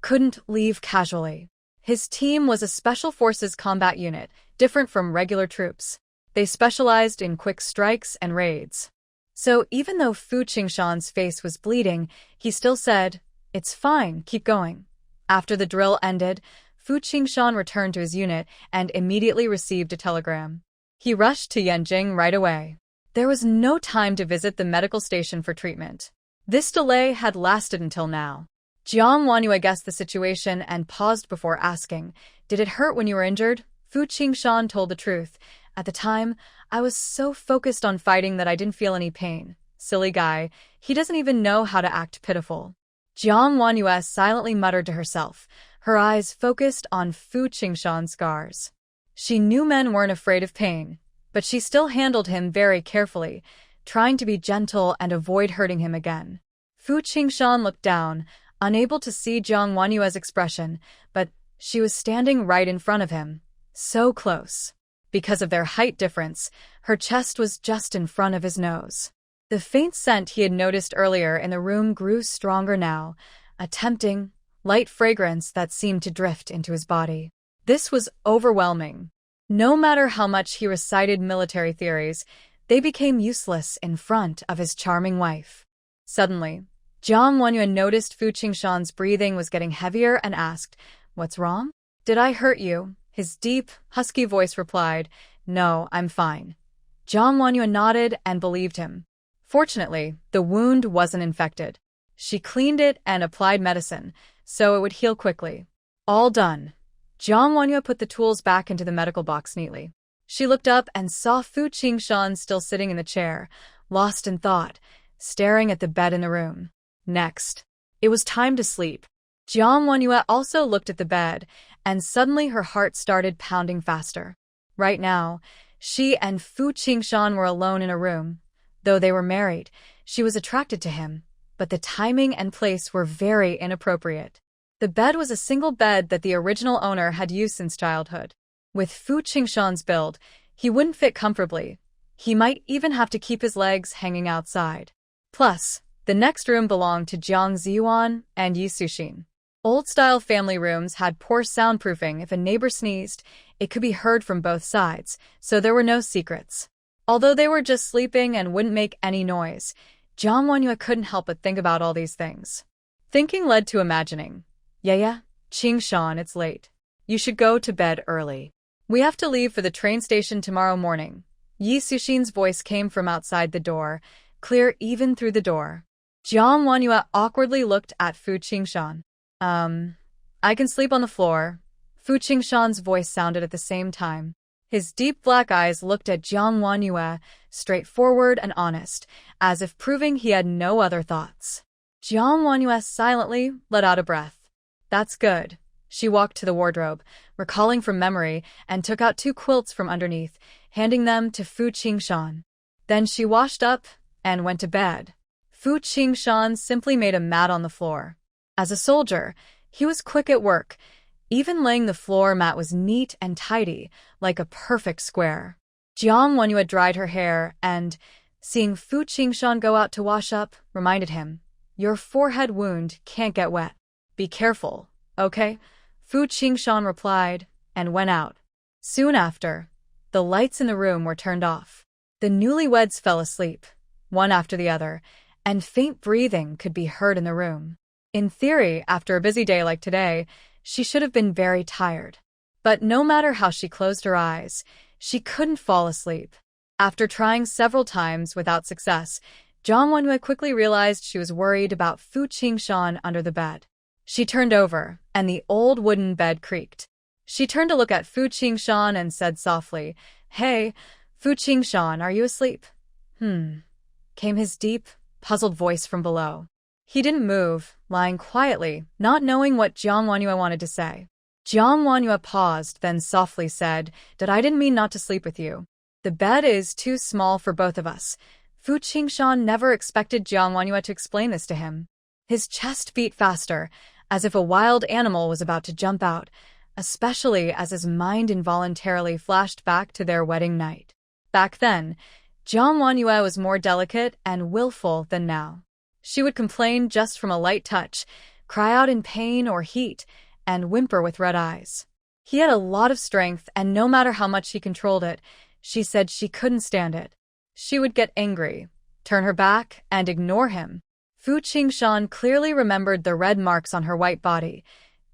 couldn't leave casually. His team was a special forces combat unit, different from regular troops. They specialized in quick strikes and raids. So even though Fu Qingshan's face was bleeding, he still said, "It's fine, keep going." After the drill ended, Fu Qingshan returned to his unit and immediately received a telegram. He rushed to Yanjing right away. There was no time to visit the medical station for treatment. This delay had lasted until now. Jiang Wanyue guessed the situation and paused before asking, "Did it hurt when you were injured?" Fu Qingshan told the truth. "At the time, I was so focused on fighting that I didn't feel any pain." Silly guy, he doesn't even know how to act pitiful. Jiang Wanyue silently muttered to herself, her eyes focused on Fu Qingshan's scars. She knew men weren't afraid of pain, but she still handled him very carefully, trying to be gentle and avoid hurting him again. Fu Qingshan looked down, unable to see Jiang Wanyue's expression, but she was standing right in front of him, so close. Because of their height difference, her chest was just in front of his nose. The faint scent he had noticed earlier in the room grew stronger now, a tempting, light fragrance that seemed to drift into his body. This was overwhelming. No matter how much he recited military theories, they became useless in front of his charming wife. Suddenly, Jiang Wanyue noticed Fu Qingshan's breathing was getting heavier and asked, "What's wrong?" "Did I hurt you?" His deep, husky voice replied, "No, I'm fine." Jiang Wanyue nodded and believed him. Fortunately, the wound wasn't infected. She cleaned it and applied medicine, so it would heal quickly. All done. Jiang Wanyue put the tools back into the medical box neatly. She looked up and saw Fu Qingshan still sitting in the chair, lost in thought, staring at the bed in the room. Next, it was time to sleep. Jiang Wanyue also looked at the bed, and suddenly her heart started pounding faster. Right now, she and Fu Qingshan were alone in a room. Though they were married, she was attracted to him, but the timing and place were very inappropriate. The bed was a single bed that the original owner had used since childhood. With Fu Qingshan's build, he wouldn't fit comfortably. He might even have to keep his legs hanging outside. Plus, the next room belonged to Jiang Ziyuan and Yi Suxin. Old-style family rooms had poor soundproofing. If a neighbor sneezed, it could be heard from both sides, so there were no secrets. Although they were just sleeping and wouldn't make any noise, Jiang Wanyue couldn't help but think about all these things. Thinking led to imagining. Yeah, Qingshan, it's late. You should go to bed early. We have to leave for the train station tomorrow morning. Yi Suxin's voice came from outside the door, clear even through the door. Jiang Wanyue awkwardly looked at Fu Qingshan. I can sleep on the floor. Fu Qingshan's voice sounded at the same time. His deep black eyes looked at Jiang Wanyue, straightforward and honest, as if proving he had no other thoughts. Jiang Wanyue silently let out a breath. That's good. She walked to the wardrobe, recalling from memory, and took out 2 quilts from underneath, handing them to Fu Qingshan. Then she washed up and went to bed. Fu Qingshan simply made a mat on the floor. As a soldier, he was quick at work. Even laying the floor mat was neat and tidy, like a perfect square. Jiang Wanyue dried her hair and, seeing Fu Qingshan go out to wash up, reminded him, "Your forehead wound can't get wet. Be careful, okay?" Fu Qingshan replied and went out. Soon after, the lights in the room were turned off. The newlyweds fell asleep, one after the other, and faint breathing could be heard in the room. In theory, after a busy day like today, she should have been very tired. But no matter how she closed her eyes, she couldn't fall asleep. After trying several times without success, Jiang Wanyue quickly realized she was worried about Fu Qingshan under the bed. She turned over, and the old wooden bed creaked. She turned to look at Fu Qingshan and said softly, "Hey, Fu Qingshan, are you asleep?" Came his deep, puzzled voice from below. He didn't move, lying quietly, not knowing what Jiang Wanyue wanted to say. Jiang Wanyue paused, then softly said, I didn't mean not to sleep with you. The bed is too small for both of us." Fu Qingshan never expected Jiang Wanyue to explain this to him. His chest beat faster, as if a wild animal was about to jump out, especially as his mind involuntarily flashed back to their wedding night. Back then, Jiang Wanyue was more delicate and willful than now. She would complain just from a light touch, cry out in pain or heat, and whimper with red eyes. He had a lot of strength, and no matter how much he controlled it, she said she couldn't stand it. She would get angry, turn her back, and ignore him. Fu Qingshan clearly remembered the red marks on her white body,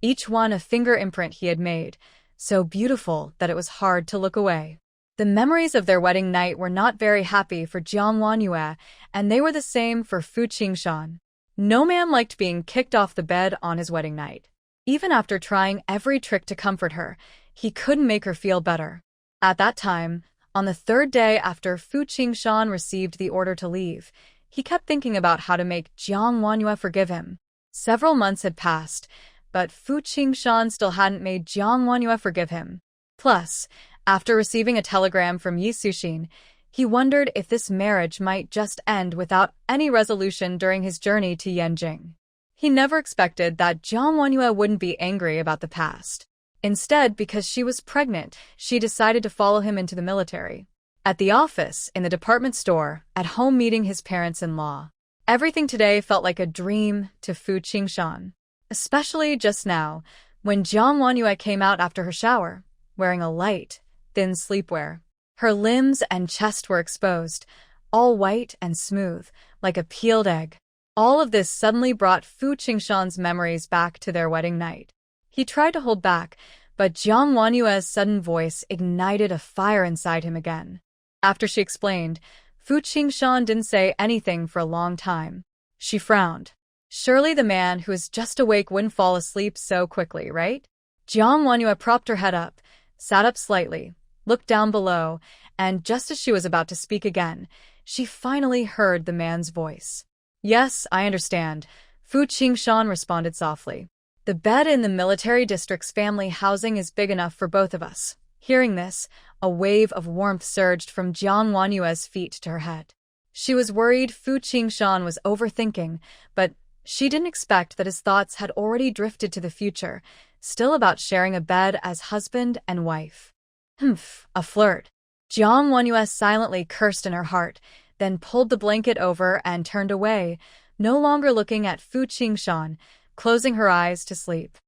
each one a finger imprint he had made, so beautiful that it was hard to look away. The memories of their wedding night were not very happy for Jiang Wanyue, and they were the same for Fu Qingshan. No man liked being kicked off the bed on his wedding night. Even after trying every trick to comfort her, he couldn't make her feel better. At that time, on the third day after Fu Qingshan received the order to leave, he kept thinking about how to make Jiang Wanyue forgive him. Several months had passed, but Fu Qingshan still hadn't made Jiang Wanyue forgive him. Plus, after receiving a telegram from Yi Suxin, he wondered if this marriage might just end without any resolution during his journey to Yanjing. He never expected that Jiang Wanyue wouldn't be angry about the past. Instead, because she was pregnant, she decided to follow him into the military. At the office, in the department store, at home meeting his parents-in-law. Everything today felt like a dream to Fu Qingshan. Especially just now, when Jiang Wanyue came out after her shower, wearing a light, thin sleepwear. Her limbs and chest were exposed, all white and smooth, like a peeled egg. All of this suddenly brought Fu Qingshan's memories back to their wedding night. He tried to hold back, but Jiang Wanyue's sudden voice ignited a fire inside him again. After she explained, Fu Qingshan didn't say anything for a long time. She frowned. Surely the man who is just awake wouldn't fall asleep so quickly, right? Jiang Wanyue propped her head up, sat up slightly, looked down below, and just as she was about to speak again, she finally heard the man's voice. Yes, I understand, Fu Qingshan responded softly. The bed in the military district's family housing is big enough for both of us. Hearing this, a wave of warmth surged from Jiang Wanyue's feet to her head. She was worried Fu Qingshan was overthinking, but she didn't expect that his thoughts had already drifted to the future, still about sharing a bed as husband and wife. A flirt. Jiang Wanyue silently cursed in her heart, then pulled the blanket over and turned away, no longer looking at Fu Qingshan, closing her eyes to sleep.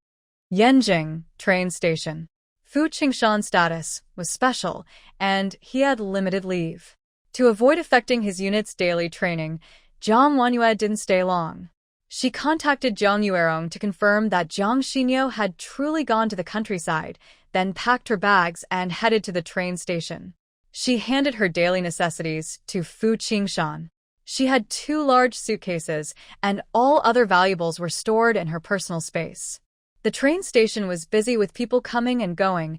Yanjing, train station. Fu Qingshan's status was special, and he had limited leave. To avoid affecting his unit's daily training, Jiang Wanyue didn't stay long. She contacted Jiang Yuerong to confirm that Jiang Xinyo had truly gone to the countryside, then packed her bags and headed to the train station. She handed her daily necessities to Fu Qingshan. She had 2 large suitcases, and all other valuables were stored in her personal space. The train station was busy with people coming and going,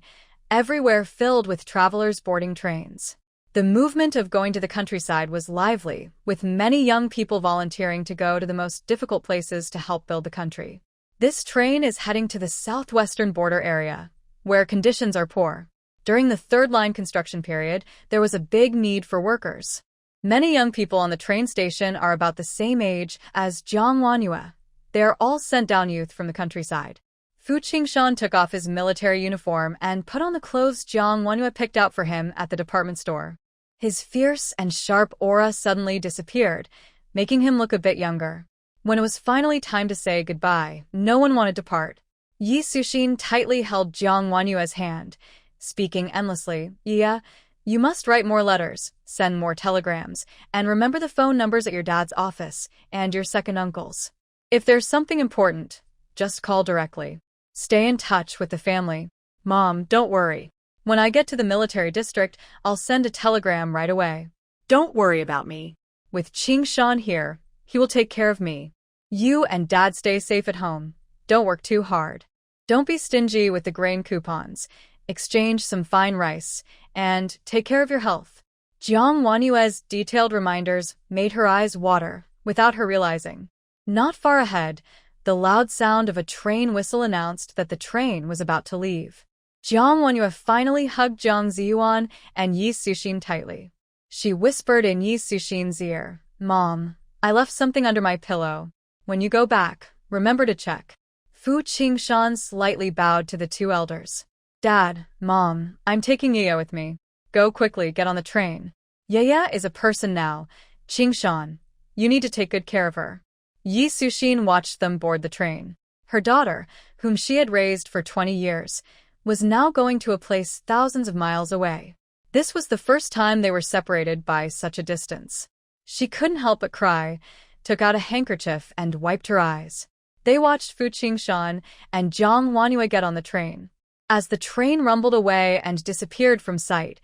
everywhere filled with travelers boarding trains. The movement of going to the countryside was lively, with many young people volunteering to go to the most difficult places to help build the country. This train is heading to the southwestern border area, where conditions are poor. During the third-line construction period, there was a big need for workers. Many young people on the train station are about the same age as Jiang Wanyue. They are all sent-down youth from the countryside. Fu Qingshan took off his military uniform and put on the clothes Jiang Wanyue picked out for him at the department store. His fierce and sharp aura suddenly disappeared, making him look a bit younger. When it was finally time to say goodbye, no one wanted to part. Yi Suxin tightly held Jiang Wanyue's hand, speaking endlessly. Yeah, you must write more letters, send more telegrams, and remember the phone numbers at your dad's office and your second uncle's. If there's something important, just call directly. Stay in touch with the family. Mom, don't worry. When I get to the military district, I'll send a telegram right away. Don't worry about me. With Qingshan here, he will take care of me. You and Dad stay safe at home. Don't work too hard. Don't be stingy with the grain coupons. Exchange some fine rice, and take care of your health. Jiang Wanyue's detailed reminders made her eyes water, without her realizing. Not far ahead, the loud sound of a train whistle announced that the train was about to leave. Jiang Wanyue finally hugged Jiang Ziyuan and Yi Suxin tightly. She whispered in Yi Suxin's ear, Mom, I left something under my pillow. when you go back, remember to check. Fu Qingshan slightly bowed to the two elders. Dad, Mom, I'm taking Yaya with me. Go quickly, get on the train. Yaya is a person now. Qingshan, you need to take good care of her. Yi Suxin watched them board the train. Her daughter, whom she had raised for 20 years, was now going to a place thousands of miles away. This was the first time they were separated by such a distance. She couldn't help but cry, took out a handkerchief and wiped her eyes. They watched Fu Qingshan and Jiang Huanyue get on the train. As the train rumbled away and disappeared from sight,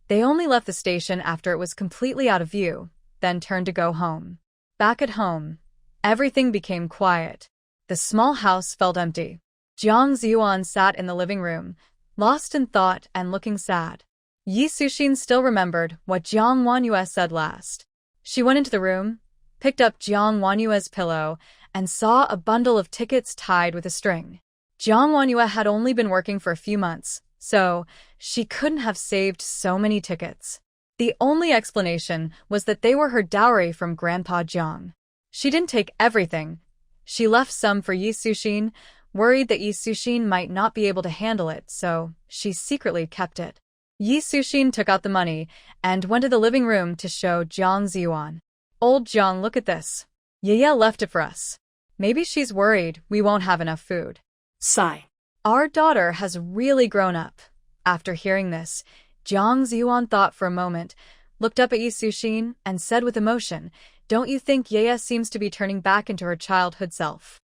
they only left the station after it was completely out of view, then turned to go home. Back at home, everything became quiet. The small house felt empty. Jiang Ziyuan sat in the living room, lost in thought and looking sad. Yi Suxin still remembered what Jiang Huanyue said last. She went into the room, picked up Jiang Huanyue's pillow, and saw a bundle of tickets tied with a string. Jiang Huanyue had only been working for a few months, so she couldn't have saved so many tickets. The only explanation was that they were her dowry from Grandpa Jiang. She didn't take everything. She left some for Yi Suxin, worried that Yi Suxin might not be able to handle it, so she secretly kept it. Yi Suxin took out the money and went to the living room to show Jiang Ziyuan. Old Jiang, look at this. Yaya left it for us. Maybe she's worried we won't have enough food. Sigh. Our daughter has really grown up. After hearing this, Jiang Ziyuan thought for a moment, looked up at Yi Suxin, and said with emotion, don't you think Yaya seems to be turning back into her childhood self?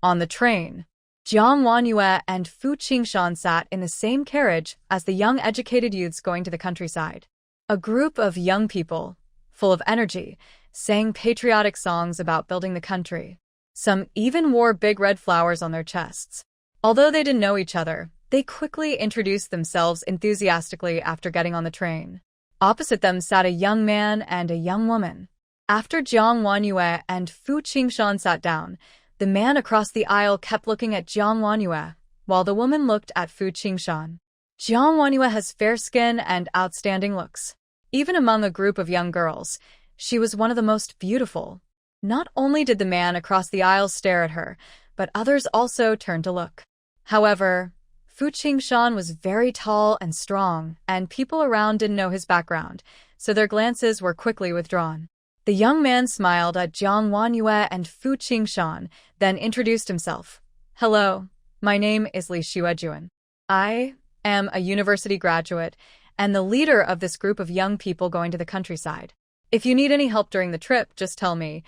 On the train, Jiang Huanyue and Fu Qingshan sat in the same carriage as the young educated youths going to the countryside. A group of young people, full of energy, sang patriotic songs about building the country. Some even wore big red flowers on their chests. Although they didn't know each other, they quickly introduced themselves enthusiastically after getting on the train. Opposite them sat a young man and a young woman. After Jiang Huanyue and Fu Qingshan sat down, the man across the aisle kept looking at Jiang Huanyue, while the woman looked at Fu Qingshan. Jiang Huanyue has fair skin and outstanding looks. Even among a group of young girls, she was one of the most beautiful. Not only did the man across the aisle stare at her, but others also turned to look. However, Fu Qingshan was very tall and strong, and people around didn't know his background, so their glances were quickly withdrawn. The young man smiled at Jiang Huanyue and Fu Qingshan, then introduced himself. Hello, my name is Li Xuejuan. I am a university graduate and the leader of this group of young people going to the countryside. If you need any help during the trip, just tell me.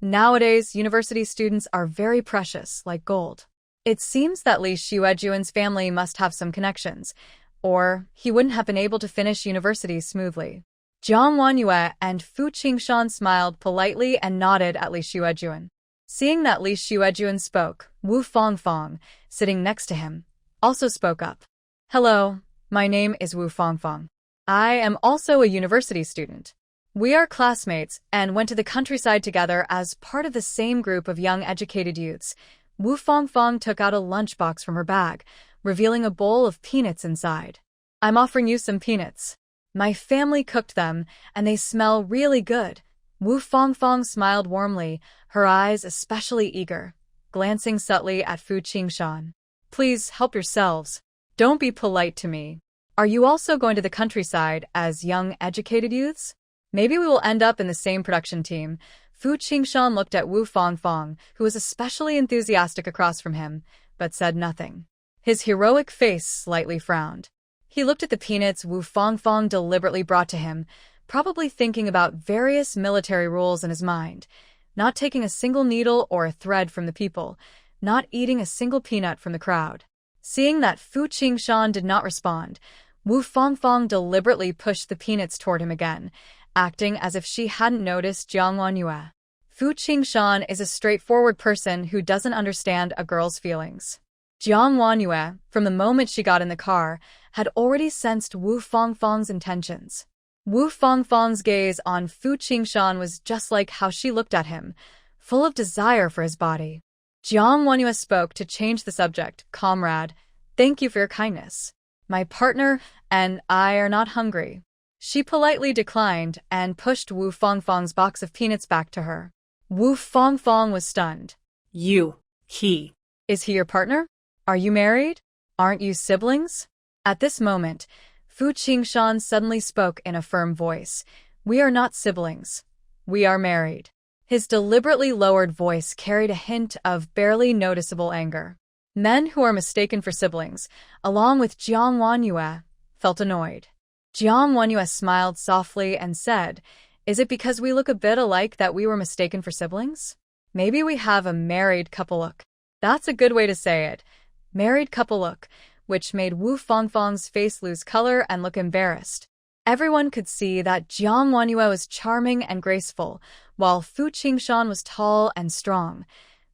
Nowadays, university students are very precious, like gold. It seems that Li Xuejuan's family must have some connections, or he wouldn't have been able to finish university smoothly. Jiang Huanyue and Fu Qingshan smiled politely and nodded at Li Xuejuan. Seeing that Li Xuejuan spoke, Wu Fangfang, sitting next to him, also spoke up. Hello, my name is Wu Fangfang. I am also a university student. We are classmates and went to the countryside together as part of the same group of young educated youths. Wu Fangfang took out a lunchbox from her bag, revealing a bowl of peanuts inside. I'm offering you some peanuts. My family cooked them, and they smell really good. Wu Fangfang smiled warmly, her eyes especially eager, glancing subtly at Fu Qingshan. Please help yourselves. Don't be polite to me. Are you also going to the countryside as young educated youths? Maybe we will end up in the same production team. Fu Qingshan looked at Wu Fangfang, who was especially enthusiastic across from him, but said nothing. His heroic face slightly frowned. He looked at the peanuts Wu Fangfang deliberately brought to him, probably thinking about various military rules in his mind, not taking a single needle or a thread from the people, not eating a single peanut from the crowd. Seeing that Fu Qingshan did not respond, Wu Fangfang deliberately pushed the peanuts toward him again, acting as if she hadn't noticed Jiang Huanyue. Fu Qingshan is a straightforward person who doesn't understand a girl's feelings. Jiang Huanyue, from the moment she got in the car, had already sensed Wu Fangfang's intentions. Wu Fangfang's gaze on Fu Qingshan was just like how she looked at him, full of desire for his body. Jiang Huanyue spoke to change the subject. Comrade, thank you for your kindness. My partner and I are not hungry. She politely declined and pushed Wu Fangfang's box of peanuts back to her. Wu Fangfang was stunned. You. He. Is he your partner? Are you married? Aren't you siblings? At this moment, Fu Qingshan suddenly spoke in a firm voice. We are not siblings. We are married. His deliberately lowered voice carried a hint of barely noticeable anger. Men who are mistaken for siblings, along with Jiang Wanyue, felt annoyed. Jiang Wanyue smiled softly and said, Is it because we look a bit alike that we were mistaken for siblings? Maybe we have a married couple look. That's a good way to say it. Married couple look, which made Wu Fangfang's face lose color and look embarrassed. Everyone could see that Jiang Wanyue was charming and graceful, while Fu Qingshan was tall and strong.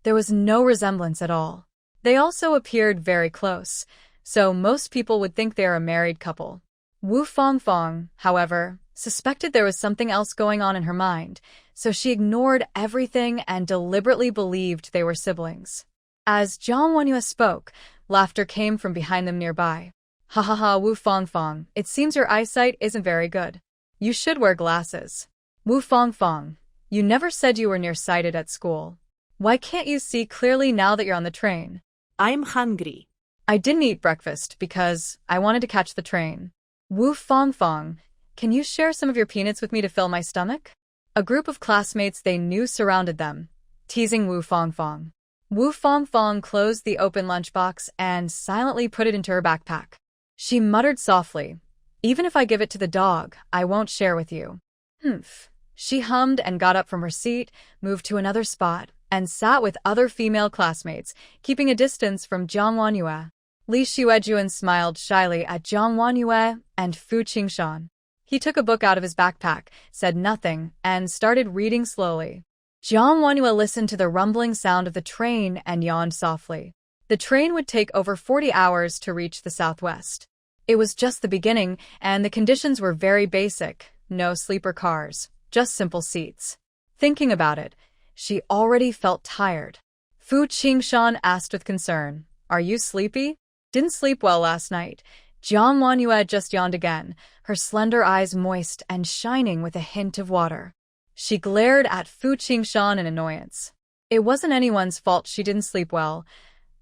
There was no resemblance at all. They also appeared very close, so most people would think they are a married couple. Wu Fangfang, however, suspected there was something else going on in her mind, so she ignored everything and deliberately believed they were siblings. As Jiang Wanyue spoke, laughter came from behind them nearby. Ha ha ha, Wu Fangfang, it seems your eyesight isn't very good. You should wear glasses. Wu Fangfang, you never said you were nearsighted at school. Why can't you see clearly now that you're on the train? I'm hungry. I didn't eat breakfast because I wanted to catch the train. Wu Fangfang, can you share some of your peanuts with me to fill my stomach? A group of classmates they knew surrounded them, teasing Wu Fangfang. Wu Fangfang closed the open lunchbox and silently put it into her backpack. She muttered softly, Even if I give it to the dog, I won't share with you. Humph. She hummed and got up from her seat, moved to another spot, and sat with other female classmates, keeping a distance from Jiang Wanyue. Li Xuejuan smiled shyly at Jiang Wanyue and Fu Qingshan. He took a book out of his backpack, said nothing, and started reading slowly. Jiang Wanyue listened to the rumbling sound of the train and yawned softly. The train would take over 40 hours to reach the southwest. It was just the beginning, and the conditions were very basic. No sleeper cars, just simple seats. Thinking about it, she already felt tired. Fu Qingshan asked with concern, Are you sleepy? Didn't sleep well last night. Jiang Wanyue just yawned again, her slender eyes moist and shining with a hint of water. She glared at Fu Qingshan in annoyance. It wasn't anyone's fault she didn't sleep well,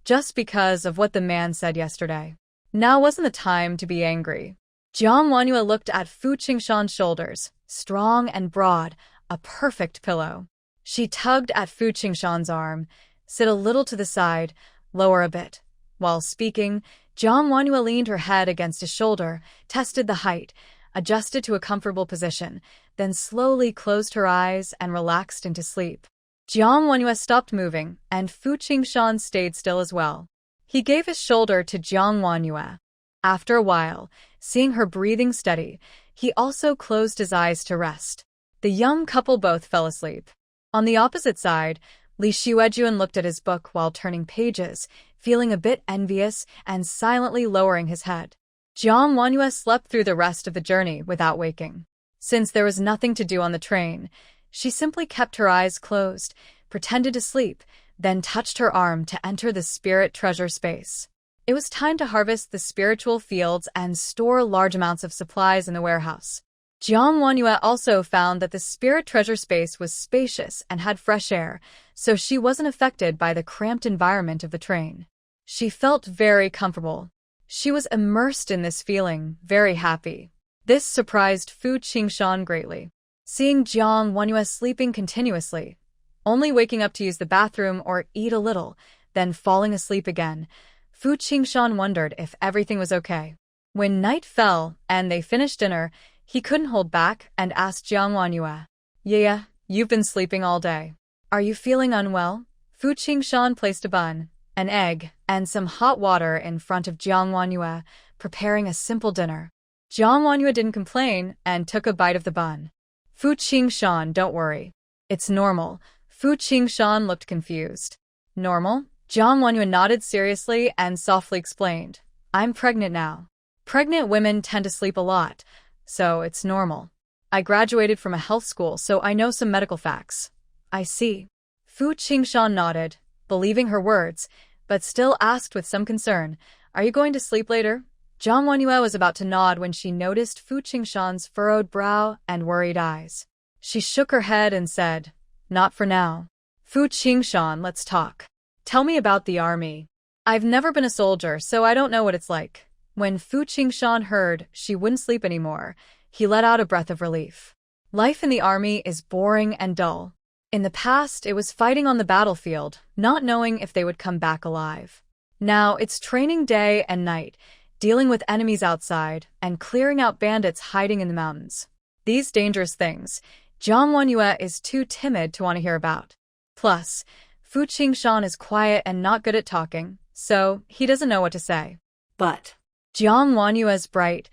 just because of what the man said yesterday. Now wasn't the time to be angry. Jiang Wanyue looked at Fu Qingshan's shoulders, strong and broad, a perfect pillow. She tugged at Fu Qingshan's arm, sit a little to the side, lower a bit. While speaking, Jiang Wanyue leaned her head against his shoulder, tested the height, adjusted to a comfortable position, then slowly closed her eyes and relaxed into sleep. Jiang Wanyue stopped moving, and Fu Qingshan stayed still as well. He gave his shoulder to Jiang Wanyue. After a while, seeing her breathing steady, he also closed his eyes to rest. The young couple both fell asleep. On the opposite side, Li Xuejuan looked at his book while turning pages, feeling a bit envious and silently lowering his head. Jiang Wanyue slept through the rest of the journey without waking. Since there was nothing to do on the train, she simply kept her eyes closed, pretended to sleep, then touched her arm to enter the spirit treasure space. It was time to harvest the spiritual fields and store large amounts of supplies in the warehouse. Jiang Wanyue also found that the spirit treasure space was spacious and had fresh air, so she wasn't affected by the cramped environment of the train. She felt very comfortable. She was immersed in this feeling, very happy. This surprised Fu Qingshan greatly. Seeing Jiang Wanyue sleeping continuously, only waking up to use the bathroom or eat a little, then falling asleep again, Fu Qingshan wondered if everything was okay. When night fell and they finished dinner, he couldn't hold back and asked Jiang Wanyue, Yeah, you've been sleeping all day. Are you feeling unwell? Fu Qingshan placed a bun, an egg, and some hot water in front of Jiang Wanyue, preparing a simple dinner. Jiang Wanyue didn't complain and took a bite of the bun. Fu Qingshan, don't worry. It's normal. Fu Qingshan looked confused. Normal? Jiang Wanyue nodded seriously and softly explained, I'm pregnant now. Pregnant women tend to sleep a lot, so it's normal. I graduated from a health school, so I know some medical facts. I see. Fu Qingshan nodded, believing her words, but still asked with some concern, Are you going to sleep later? Jiang Wanyue was about to nod when she noticed Fu Qingshan's furrowed brow and worried eyes. She shook her head and said, Not for now. Fu Fu Qingshan, let's talk. Tell me about the army. I've never been a soldier, so I don't know what it's like. When Fu Qingshan heard she wouldn't sleep anymore, he let out a breath of relief. Life in the army is boring and dull. In the past, it was fighting on the battlefield, not knowing if they would come back alive. Now, it's training day and night, dealing with enemies outside, and clearing out bandits hiding in the mountains. These dangerous things, Jiang Wanyue is too timid to want to hear about. Plus, Fu Qingshan is quiet and not good at talking, so he doesn't know what to say. But Jiang Wanyue's bright,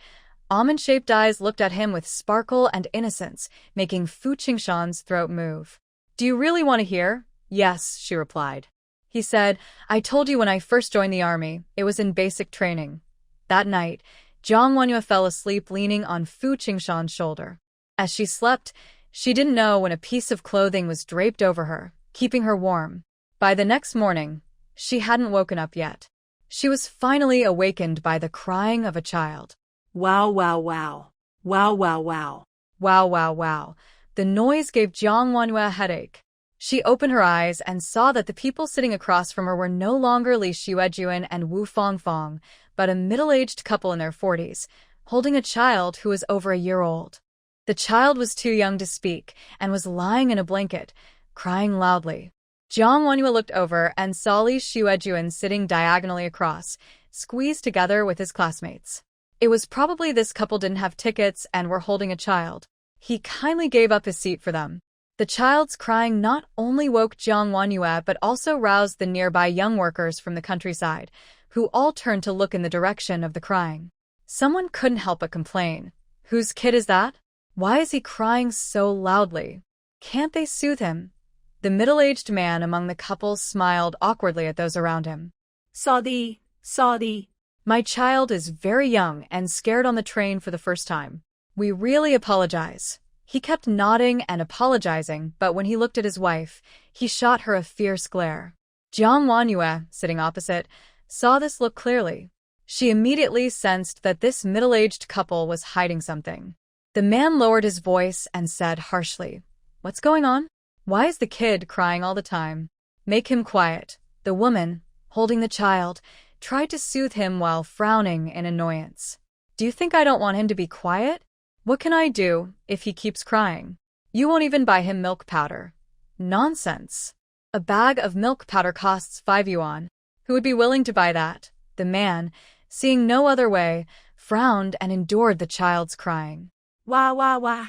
almond-shaped eyes looked at him with sparkle and innocence, making Fu Qingshan's throat move. Do you really want to hear? Yes, she replied. He said, I told you when I first joined the army, it was in basic training. That night, Jiang Wanyue fell asleep leaning on Fu Qingshan's shoulder. As she slept, she didn't know when a piece of clothing was draped over her, keeping her warm. By the next morning, she hadn't woken up yet. She was finally awakened by the crying of a child. wow, wow, wow. Wow, wow, wow. Wow, wow, wow. The noise gave Jiang Wanyue a headache. She opened her eyes and saw that the people sitting across from her were no longer Li Xuejuan and Wu Fangfang, but a middle-aged couple in their 40s, holding a child who was over a year old. The child was too young to speak and was lying in a blanket, crying loudly. Jiang Wanyue looked over and saw Li Xuejuan sitting diagonally across, squeezed together with his classmates. It was probably this couple didn't have tickets and were holding a child. He kindly gave up his seat for them. The child's crying not only woke Jiang Wanyue but also roused the nearby young workers from the countryside, who all turned to look in the direction of the crying. Someone couldn't help but complain. Whose kid is that? Why is he crying so loudly? Can't they soothe him? The middle-aged man among the couple smiled awkwardly at those around him. Saudi. My child is very young and scared on the train for the first time. We really apologize. He kept nodding and apologizing, but when he looked at his wife, he shot her a fierce glare. Jiang Wanyue, sitting opposite, saw this look clearly. She immediately sensed that this middle-aged couple was hiding something. The man lowered his voice and said harshly, What's going on? Why is the kid crying all the time? Make him quiet. The woman, holding the child, tried to soothe him while frowning in annoyance. Do you think I don't want him to be quiet? What can I do if he keeps crying? You won't even buy him milk powder. Nonsense. A bag of milk powder costs 5 yuan. Who would be willing to buy that? The man, seeing no other way, frowned and endured the child's crying. Wah, wah, wah.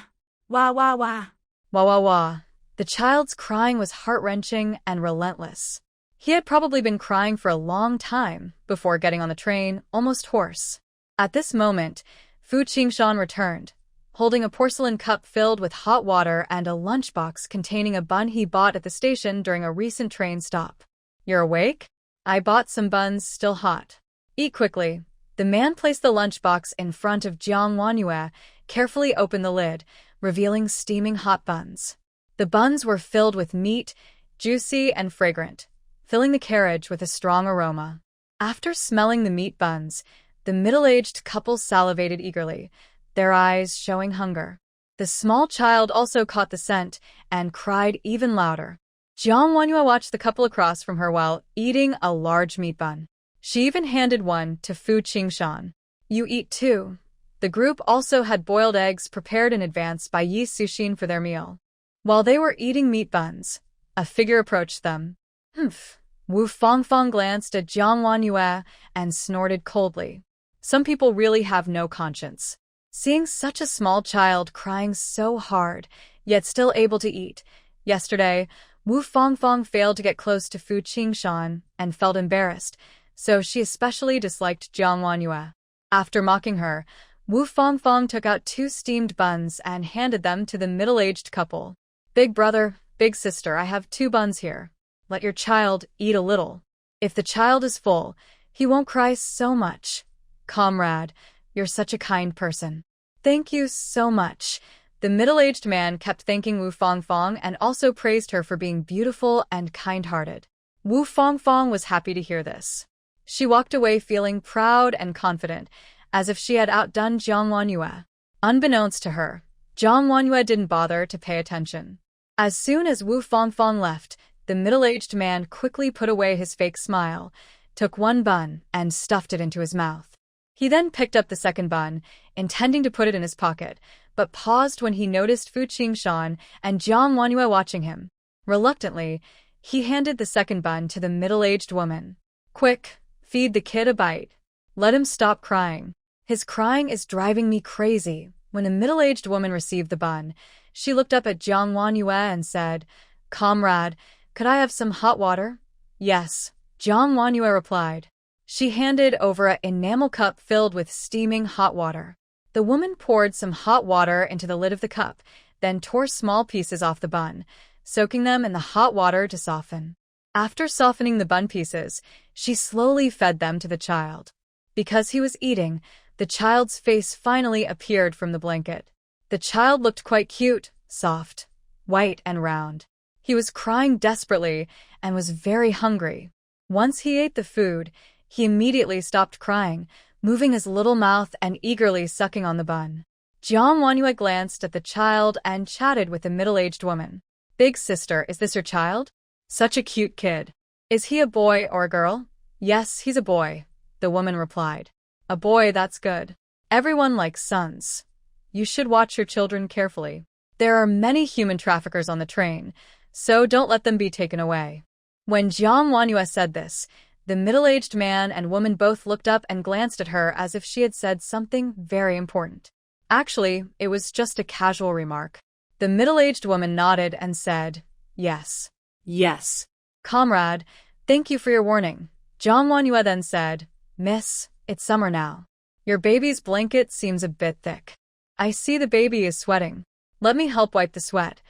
Wah, wah, wah. Wah, wah, wah. The child's crying was heart-wrenching and relentless. He had probably been crying for a long time before getting on the train, almost hoarse. At this moment, Fu Qingshan returned, holding a porcelain cup filled with hot water and a lunchbox containing a bun he bought at the station during a recent train stop. You're awake? I bought some buns still hot. Eat quickly. The man placed the lunchbox in front of Jiang Wanyue, carefully opened the lid, revealing steaming hot buns. The buns were filled with meat, juicy and fragrant, filling the carriage with a strong aroma. After smelling the meat buns, the middle-aged couple salivated eagerly, their eyes showing hunger. The small child also caught the scent and cried even louder. Jiang Wanyue watched the couple across from her while eating a large meat bun. She even handed one to Fu Qingshan. You eat too. The group also had boiled eggs prepared in advance by Yi Suxin for their meal. While they were eating meat buns, a figure approached them. Humph. Wu Fangfang glanced at Jiang Wanyue and snorted coldly. Some people really have no conscience. Seeing such a small child crying so hard, yet still able to eat. Yesterday, Wu Fangfang failed to get close to Fu Qingshan and felt embarrassed, so she especially disliked Jiang Wanyue. After mocking her, Wu Fangfang took out 2 steamed buns and handed them to the middle-aged couple. Big brother, big sister, I have 2 buns here. Let your child eat a little. If the child is full, he won't cry so much. Comrade, you're such a kind person. Thank you so much. The middle-aged man kept thanking Wu Fangfang and also praised her for being beautiful and kind-hearted. Wu Fangfang was happy to hear this. She walked away feeling proud and confident, as if she had outdone Jiang Wanyue. Unbeknownst to her, Jiang Wanyue didn't bother to pay attention. As soon as Wu Fangfang left, The middle-aged man quickly put away his fake smile, took one bun, and stuffed it into his mouth. He then picked up the second bun, intending to put it in his pocket, but paused when he noticed Fu Qingshan and Jiang Wanyue watching him. Reluctantly, he handed the second bun to the middle-aged woman. Quick, feed the kid a bite. Let him stop crying. His crying is driving me crazy. When the middle-aged woman received the bun, she looked up at Jiang Wanyue and said, "Comrade, could I have some hot water?" "Yes," Jiang Wanyue replied. She handed over an enamel cup filled with steaming hot water. The woman poured some hot water into the lid of the cup, then tore small pieces off the bun, soaking them in the hot water to soften. After softening the bun pieces, she slowly fed them to the child. Because he was eating, the child's face finally appeared from the blanket. The child looked quite cute, soft, white and round. He was crying desperately and was very hungry. Once he ate the food, he immediately stopped crying, moving his little mouth and eagerly sucking on the bun. Jiang Wanyue glanced at the child and chatted with the middle-aged woman. "Big sister, is this your child? Such a cute kid. Is he a boy or a girl?" "Yes, he's a boy," the woman replied. "A boy, that's good. Everyone likes sons. You should watch your children carefully. There are many human traffickers on the train, so don't let them be taken away." When Jiang Wanyue said this, the middle-aged man and woman both looked up and glanced at her as if she had said something very important. Actually, it was just a casual remark. The middle-aged woman nodded and said, "Yes." Yes. "Comrade, thank you for your warning." Jiang Wanyue then said, "Miss, it's summer now. Your baby's blanket seems a bit thick. I see the baby is sweating. Let me help wipe the sweat."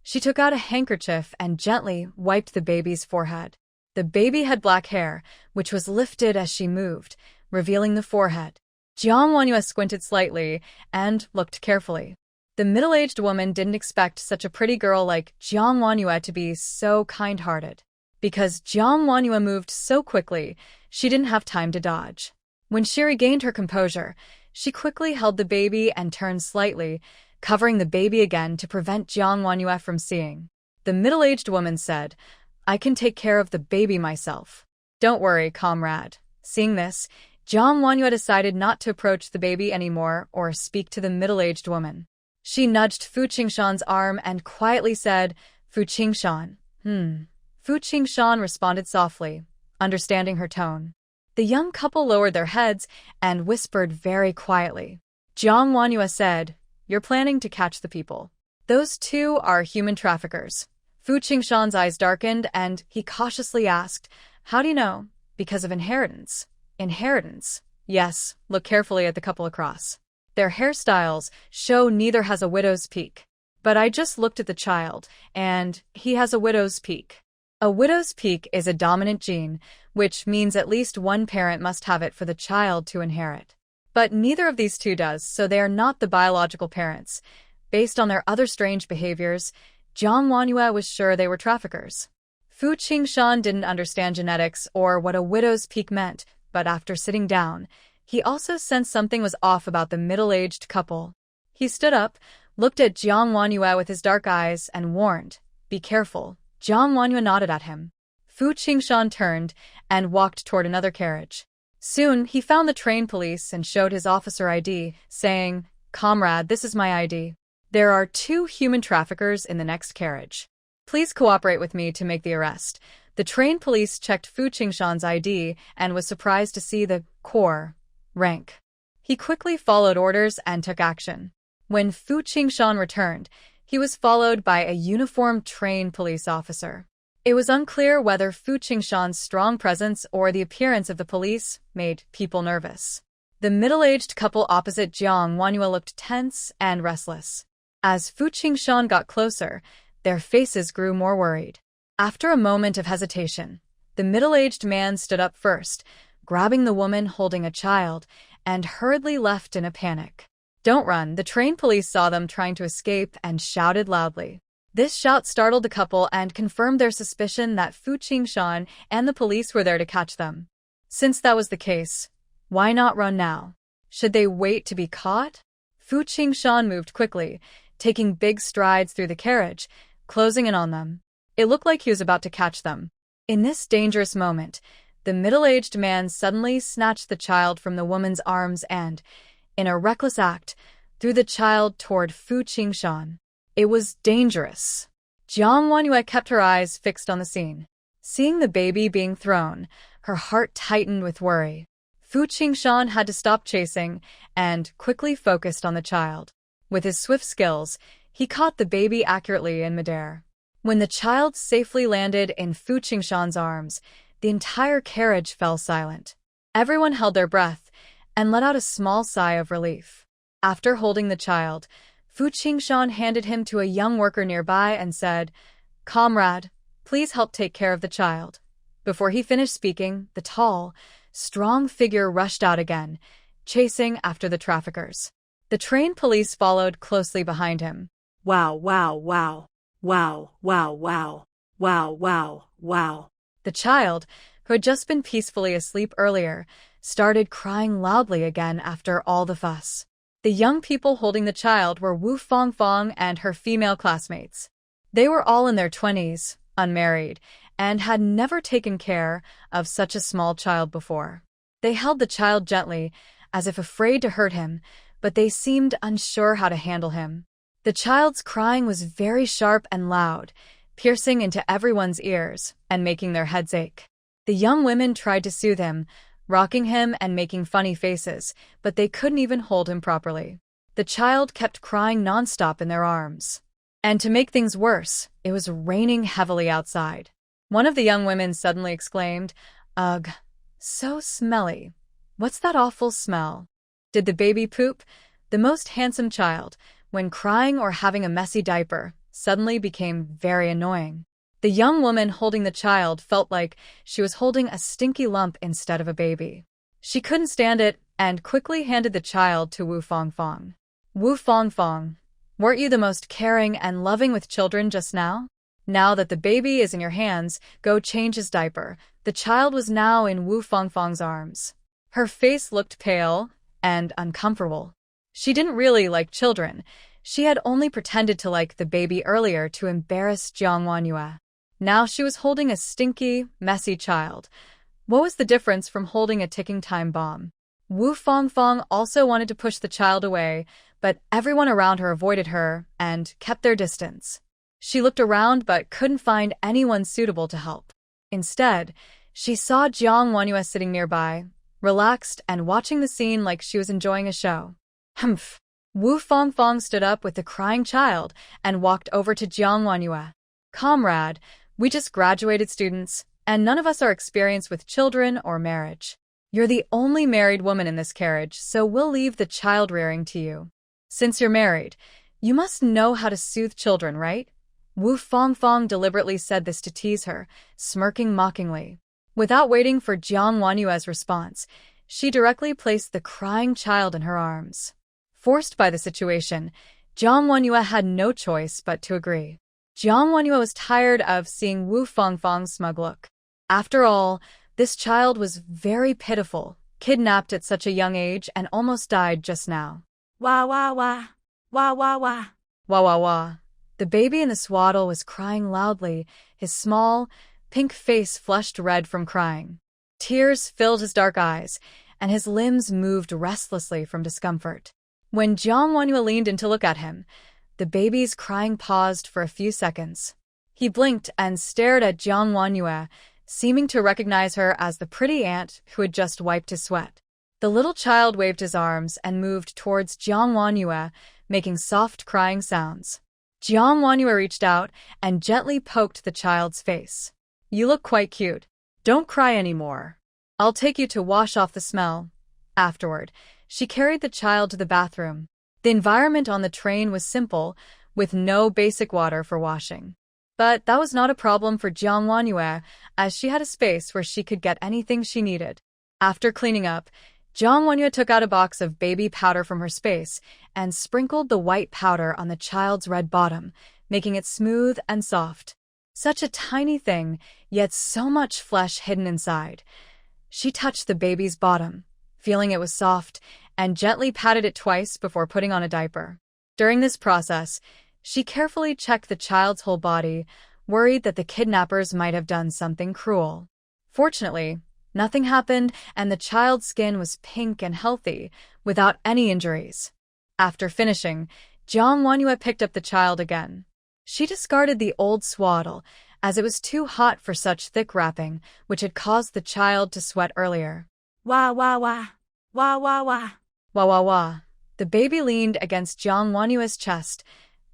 She took out a handkerchief and gently wiped the baby's forehead. The baby had black hair, which was lifted as she moved, revealing the forehead. Jiang Wanyue squinted slightly and looked carefully. The middle-aged woman didn't expect such a pretty girl like Jiang Wanyue to be so kind-hearted. Because Jiang Wanyue moved so quickly, she didn't have time to dodge. When she regained her composure, she quickly held the baby and turned slightly, covering the baby again to prevent Jiang Wanyue from seeing. The middle-aged woman said, "I can take care of the baby myself. Don't worry, comrade." Seeing this, Jiang Wanyue decided not to approach the baby anymore or speak to the middle-aged woman. She nudged Fu Qingshan's arm and quietly said, "Fu Qingshan." Fu Qingshan responded softly, understanding her tone. The young couple lowered their heads and whispered very quietly. Jiang Wanyue said, "You're planning to catch the people. Those two are human traffickers." Fu Qingshan's eyes darkened and he cautiously asked, "How do you know?" "Because of inheritance." "Inheritance?" "Yes, look carefully at the couple across. Their hairstyles show neither has a widow's peak. But I just looked at the child, and he has a widow's peak." A widow's peak is a dominant gene, which means at least one parent must have it for the child to inherit. But neither of these two does, so they are not the biological parents. Based on their other strange behaviors, Jiang Wanyue was sure they were traffickers. Fu Qingshan didn't understand genetics or what a widow's peak meant, but after sitting down, he also sensed something was off about the middle-aged couple. He stood up, looked at Jiang Wanyue with his dark eyes, and warned, "Be careful." Jiang Wanyue nodded at him. Fu Qingshan turned and walked toward another carriage. Soon, he found the train police and showed his officer ID, saying, "Comrade, this is my ID. There are 2 human traffickers in the next carriage. Please cooperate with me to make the arrest." The train police checked Fu Qingshan's ID and was surprised to see the corps rank. He quickly followed orders and took action. When Fu Qingshan returned, he was followed by a uniformed train police officer. It was unclear whether Fu Qingshan's strong presence or the appearance of the police made people nervous. The middle-aged couple opposite Jiang Wanyue looked tense and restless. As Fu Qingshan got closer, their faces grew more worried. After a moment of hesitation, the middle-aged man stood up first, grabbing the woman holding a child, and hurriedly left in a panic. "Don't run!" The train police saw them trying to escape and shouted loudly. This shout startled the couple and confirmed their suspicion that Fu Qingshan and the police were there to catch them. Since that was the case, why not run now? Should they wait to be caught? Fu Qingshan moved quickly, taking big strides through the carriage, closing in on them. It looked like he was about to catch them. In this dangerous moment, the middle-aged man suddenly snatched the child from the woman's arms and, in a reckless act, threw the child toward Fu Qingshan. It was dangerous. Jiang Wanyue kept her eyes fixed on the scene. Seeing the baby being thrown, her heart tightened with worry. Fu Qingshan had to stop chasing and quickly focused on the child. With his swift skills, he caught the baby accurately in midair. When the child safely landed in Fu Qingshan's arms, the entire carriage fell silent. Everyone held their breath and let out a small sigh of relief. After holding the child, Fu Qingshan handed him to a young worker nearby and said, "Comrade, please help take care of the child." Before he finished speaking, the tall, strong figure rushed out again, chasing after the traffickers. The trained police followed closely behind him. Wow, wow, wow. Wow, wow, wow. Wow, wow, wow. The child, who had just been peacefully asleep earlier, started crying loudly again after all the fuss. The young people holding the child were Wu Fangfang and her female classmates. They were all in their 20s, unmarried, and had never taken care of such a small child before. They held the child gently, as if afraid to hurt him, but they seemed unsure how to handle him. The child's crying was very sharp and loud, piercing into everyone's ears and making their heads ache. The young women tried to soothe him, rocking him and making funny faces, but they couldn't even hold him properly. The child kept crying nonstop in their arms. And to make things worse, it was raining heavily outside. One of the young women suddenly exclaimed, "Ugh, so smelly. What's that awful smell?" Did the baby poop? The most handsome child, when crying or having a messy diaper, suddenly became very annoying. The young woman holding the child felt like she was holding a stinky lump instead of a baby. She couldn't stand it and quickly handed the child to Wu Fangfang. "Wu Fangfang, weren't you the most caring and loving with children just now? Now that the baby is in your hands, go change his diaper." The child was now in Wu Fangfang's arms. Her face looked pale and uncomfortable. She didn't really like children. She had only pretended to like the baby earlier to embarrass Jiang Wanyue. Now she was holding a stinky, messy child. What was the difference from holding a ticking time bomb? Wu Fangfang also wanted to push the child away, but everyone around her avoided her and kept their distance. She looked around but couldn't find anyone suitable to help. Instead, she saw Jiang Wanyue sitting nearby, relaxed and watching the scene like she was enjoying a show. Humph! Wu Fangfang stood up with the crying child and walked over to Jiang Wanyue. "Comrade, we just graduated students, and none of us are experienced with children or marriage. You're the only married woman in this carriage, so we'll leave the child rearing to you. Since you're married, you must know how to soothe children, right?" Wu Fangfang deliberately said this to tease her, smirking mockingly. Without waiting for Jiang Wanyue's response, she directly placed the crying child in her arms. Forced by the situation, Jiang Wanyue had no choice but to agree. Jiang Wanyue was tired of seeing Wu Fangfang's smug look. After all, this child was very pitiful, kidnapped at such a young age and almost died just now. Wah, wah, wah. Wah, wah, wah. Wah wah wah. The baby in the swaddle was crying loudly, his small, pink face flushed red from crying. Tears filled his dark eyes, and his limbs moved restlessly from discomfort. When Jiang Wanyue leaned in to look at him, the baby's crying paused for a few seconds. He blinked and stared at Jiang Wanyue, seeming to recognize her as the pretty aunt who had just wiped his sweat. The little child waved his arms and moved towards Jiang Wanyue, making soft crying sounds. Jiang Wanyue reached out and gently poked the child's face. "You look quite cute. Don't cry anymore. I'll take you to wash off the smell." Afterward, she carried the child to the bathroom. The environment on the train was simple, with no basic water for washing. But that was not a problem for Jiang Wanyue, as she had a space where she could get anything she needed. After cleaning up, Jiang Wanyue took out a box of baby powder from her space and sprinkled the white powder on the child's red bottom, making it smooth and soft. Such a tiny thing, yet so much flesh hidden inside. She touched the baby's bottom, feeling it was soft, and gently patted it twice before putting on a diaper. During this process, she carefully checked the child's whole body, worried that the kidnappers might have done something cruel. Fortunately, nothing happened and the child's skin was pink and healthy, without any injuries. After finishing, Jiang Wanyue picked up the child again. She discarded the old swaddle, as it was too hot for such thick wrapping, which had caused the child to sweat earlier. Wah wah wah. Wah wah wah. Wah wah wah. The baby leaned against Jiang Wanyue's chest,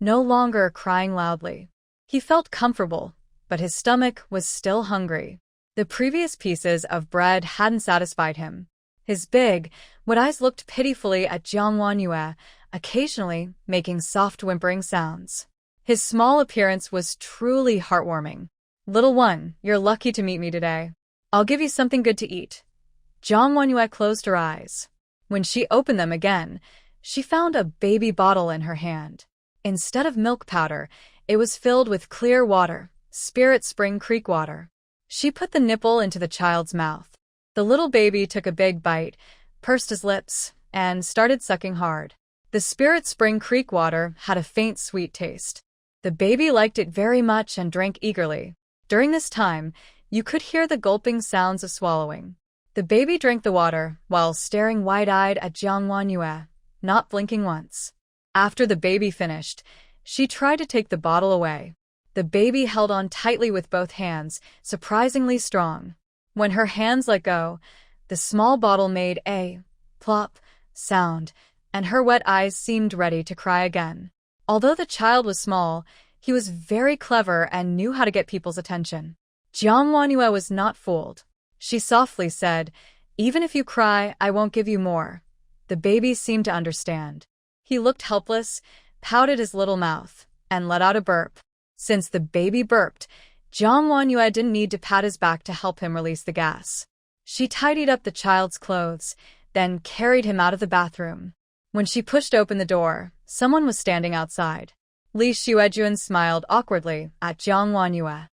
no longer crying loudly. He felt comfortable, but his stomach was still hungry. The previous pieces of bread hadn't satisfied him. His big, wet eyes looked pitifully at Jiang Wanyue, occasionally making soft whimpering sounds. His small appearance was truly heartwarming. "Little one, you're lucky to meet me today. I'll give you something good to eat." Jiang Wanyue closed her eyes. When she opened them again, she found a baby bottle in her hand. Instead of milk powder, it was filled with clear water, Spirit Spring Creek water. She put the nipple into the child's mouth. The little baby took a big bite, pursed his lips, and started sucking hard. The Spirit Spring Creek water had a faint sweet taste. The baby liked it very much and drank eagerly. During this time, you could hear the gulping sounds of swallowing. The baby drank the water while staring wide-eyed at Jiang Wanyue, not blinking once. After the baby finished, she tried to take the bottle away. The baby held on tightly with both hands, surprisingly strong. When her hands let go, the small bottle made a plop sound, and her wet eyes seemed ready to cry again. Although the child was small, he was very clever and knew how to get people's attention. Jiang Wanyue was not fooled. She softly said, "Even if you cry, I won't give you more." The baby seemed to understand. He looked helpless, pouted his little mouth, and let out a burp. Since the baby burped, Jiang Wanyue didn't need to pat his back to help him release the gas. She tidied up the child's clothes, then carried him out of the bathroom. When she pushed open the door, someone was standing outside. Li Xuejuan smiled awkwardly at Jiang Wanyue.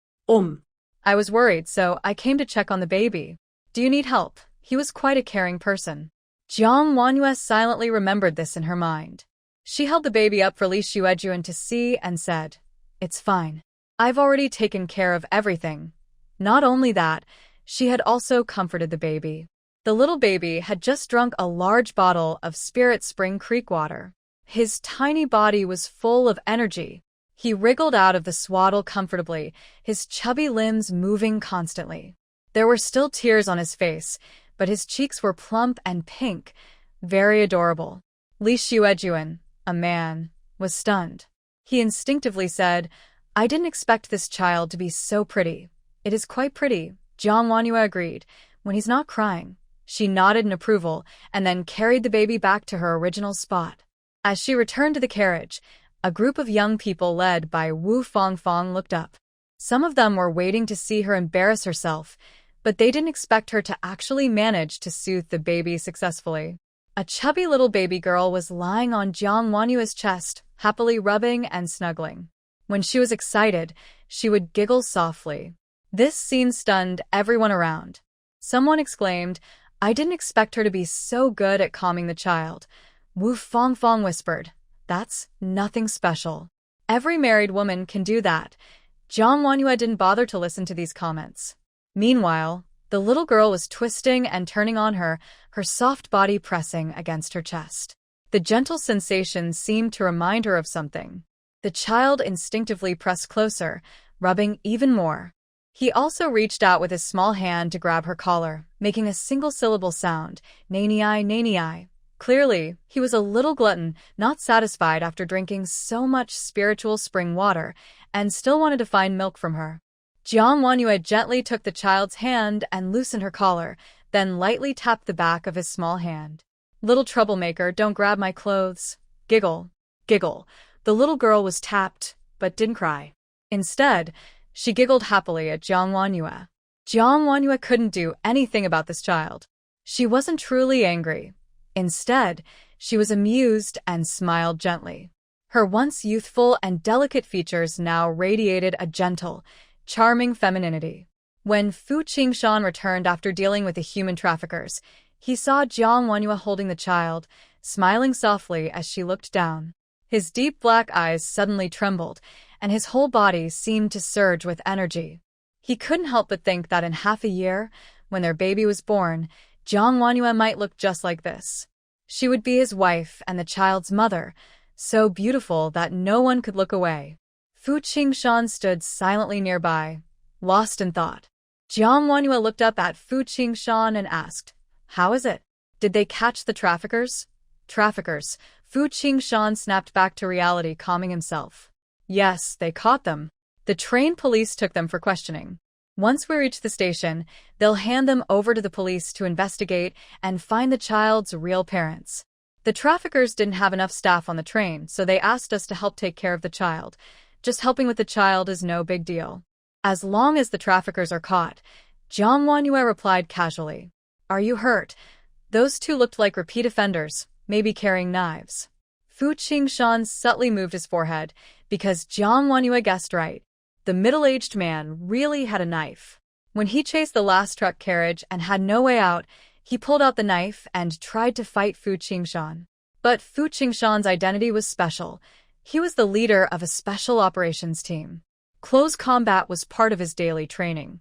I was worried, so I came to check on the baby. Do you need help?" He was quite a caring person. Jiang Wanyue silently remembered this in her mind. She held the baby up for Li Xuejuan to see and said, "It's fine. I've already taken care of everything." Not only that, she had also comforted the baby. The little baby had just drunk a large bottle of Spirit Spring Creek water. His tiny body was full of energy. He wriggled out of the swaddle comfortably, his chubby limbs moving constantly. There were still tears on his face, but his cheeks were plump and pink, very adorable. Li Xuejuan, a man, was stunned. He instinctively said, "I didn't expect this child to be so pretty." "It is quite pretty," Jiang Wanyue agreed, "when he's not crying." She nodded in approval and then carried the baby back to her original spot. As she returned to the carriage, a group of young people led by Wu Fangfang looked up. Some of them were waiting to see her embarrass herself, but they didn't expect her to actually manage to soothe the baby successfully. A chubby little baby girl was lying on Jiang Wanyue's chest, happily rubbing and snuggling. When she was excited, she would giggle softly. This scene stunned everyone around. Someone exclaimed, "I didn't expect her to be so good at calming the child." Wu Fangfang whispered, "That's nothing special. Every married woman can do that." Jiang Wanyue didn't bother to listen to these comments. Meanwhile, the little girl was twisting and turning on her soft body pressing against her chest. The gentle sensation seemed to remind her of something. The child instinctively pressed closer, rubbing even more. He also reached out with his small hand to grab her collar, making a single-syllable sound, "Nani-ai, nani-ai." Clearly, he was a little glutton, not satisfied after drinking so much spiritual spring water, and still wanted to find milk from her. Jiang Wanyue gently took the child's hand and loosened her collar, then lightly tapped the back of his small hand. "Little troublemaker, don't grab my clothes." Giggle, giggle. The little girl was tapped, but didn't cry. Instead, she giggled happily at Jiang Wanyue. Jiang Wanyue couldn't do anything about this child. She wasn't truly angry. Instead, she was amused and smiled gently. Her once youthful and delicate features now radiated a gentle, charming femininity. When Fu Qingshan returned after dealing with the human traffickers, he saw Jiang Wanyue holding the child, smiling softly as she looked down. His deep black eyes suddenly trembled, and his whole body seemed to surge with energy. He couldn't help but think that in half a year, when their baby was born, Jiang Wanhua might look just like this. She would be his wife and the child's mother, so beautiful that no one could look away. Fu Qingshan stood silently nearby, lost in thought. Jiang Wanhua looked up at Fu Qingshan and asked, "How is it? Did they catch the traffickers?" "Traffickers," Fu Qingshan snapped back to reality, calming himself. "Yes, they caught them. The train police took them for questioning. Once we reach the station, they'll hand them over to the police to investigate and find the child's real parents. The traffickers didn't have enough staff on the train, so they asked us to help take care of the child. Just helping with the child is no big deal. As long as the traffickers are caught," Jiang Wanhua replied casually. "Are you hurt?" Those two looked like repeat offenders, maybe carrying knives. Fu Qingshan subtly moved his forehead, because Jiang Wanhua guessed right. The middle-aged man really had a knife. When he chased the last truck carriage and had no way out, he pulled out the knife and tried to fight Fu Qingshan. But Fu Qingshan's identity was special. He was the leader of a special operations team. Close combat was part of his daily training.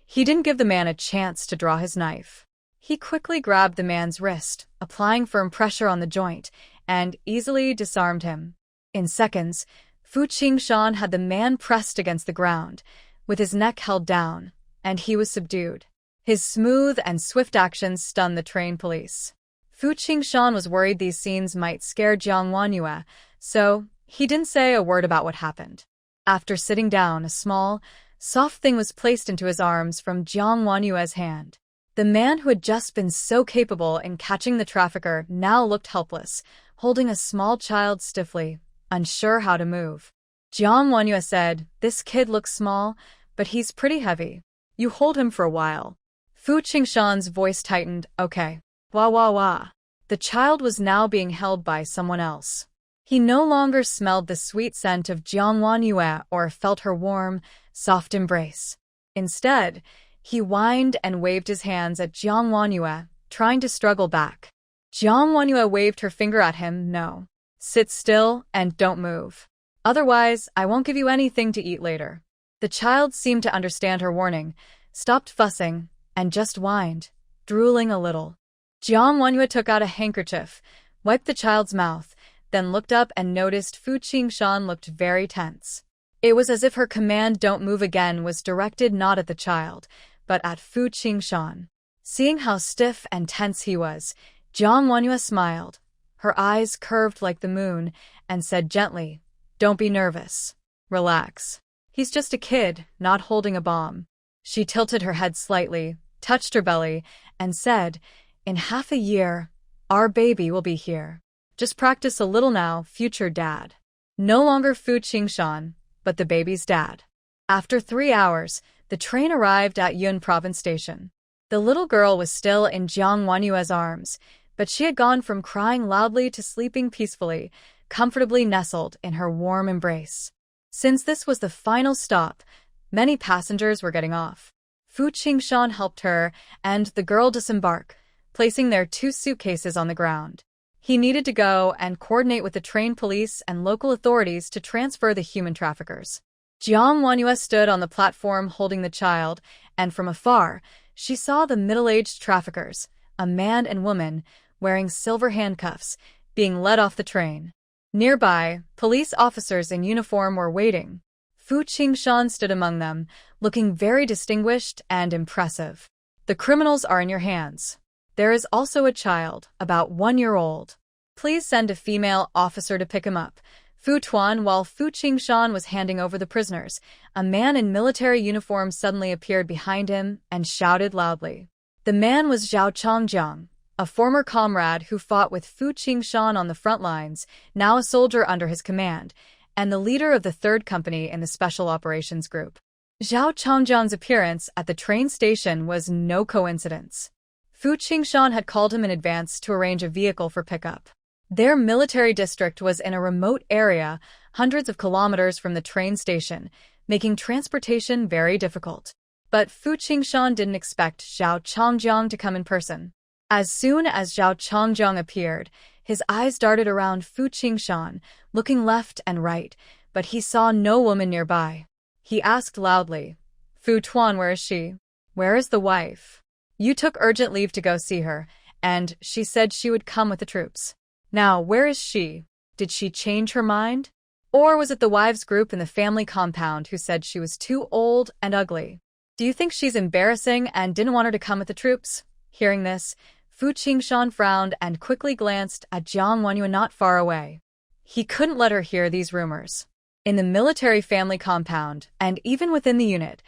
He didn't give the man a chance to draw his knife. He quickly grabbed the man's wrist, applying firm pressure on the joint, and easily disarmed him. In seconds, Fu Qingshan had the man pressed against the ground, with his neck held down, and he was subdued. His smooth and swift actions stunned the train police. Fu Qingshan was worried these scenes might scare Jiang Wanhua, so he didn't say a word about what happened. After sitting down, a small, soft thing was placed into his arms from Jiang Wanhua's hand. The man who had just been so capable in catching the trafficker now looked helpless, holding a small child stiffly, unsure how to move. Jiang Wanhua said, "This kid looks small, but he's pretty heavy. You hold him for a while." Fu Qingshan's voice tightened. "Okay. Wah wah wah." The child was now being held by someone else. He no longer smelled the sweet scent of Jiang Wanhua or felt her warm, soft embrace. Instead, he whined and waved his hands at Jiang Wanhua, trying to struggle back. Jiang Wanhua waved her finger at him. "No. Sit still and don't move. Otherwise, I won't give you anything to eat later." The child seemed to understand her warning, stopped fussing, and just whined, drooling a little. Jiang Wanhua took out a handkerchief, wiped the child's mouth, then looked up and noticed Fu Qingshan looked very tense. It was as if her command "don't move again" was directed not at the child, but at Fu Qingshan. Seeing how stiff and tense he was, Jiang Wanhua smiled. Her eyes curved like the moon, and said gently, "Don't be nervous. Relax. He's just a kid, not holding a bomb." She tilted her head slightly, touched her belly, and said, "In half a year, our baby will be here. Just practice a little now, future dad." No longer Fu Qingshan, but the baby's dad. After 3 hours, the train arrived at Yun Province Station. The little girl was still in Jiang Wanhua's arms, but she had gone from crying loudly to sleeping peacefully, comfortably nestled in her warm embrace. Since this was the final stop, many passengers were getting off. Fu Qingshan helped her and the girl disembark, placing their 2 suitcases on the ground. He needed to go and coordinate with the train police and local authorities to transfer the human traffickers. Jiang Wanhua stood on the platform holding the child, and from afar, she saw the middle-aged traffickers, a man and woman, wearing silver handcuffs, being led off the train. Nearby, police officers in uniform were waiting. Fu Qingshan stood among them, looking very distinguished and impressive. "The criminals are in your hands. There is also a child, about 1 year old. Please send a female officer to pick him up." Fu Tuan. While Fu Qingshan was handing over the prisoners, a man in military uniform suddenly appeared behind him and shouted loudly. The man was Zhao Chongjiang, a former comrade who fought with Fu Qingshan on the front lines, now a soldier under his command, and the leader of the 3rd Company in the Special Operations Group. Zhao Chongjiang's appearance at the train station was no coincidence. Fu Qingshan had called him in advance to arrange a vehicle for pickup. Their military district was in a remote area, hundreds of kilometers from the train station, making transportation very difficult. But Fu Qingshan didn't expect Zhao Chongjiang to come in person. As soon as Zhao Chongjiang appeared, His eyes darted around Fu Qingshan, looking left and right, but he saw no woman nearby. He asked loudly, Fu Tuan, where is she? Where is the wife? You took urgent leave to go see her, and she said she would come with the troops. Now, where is she? Did she change her mind? Or was it the wives group in the family compound who said she was too old and ugly? Do you think she's embarrassing and didn't want her to come with the troops? Hearing this, Fu Qingshan frowned and quickly glanced at Jiang Wanyue not far away. He couldn't let her hear these rumors. In the military family compound, and even within the unit,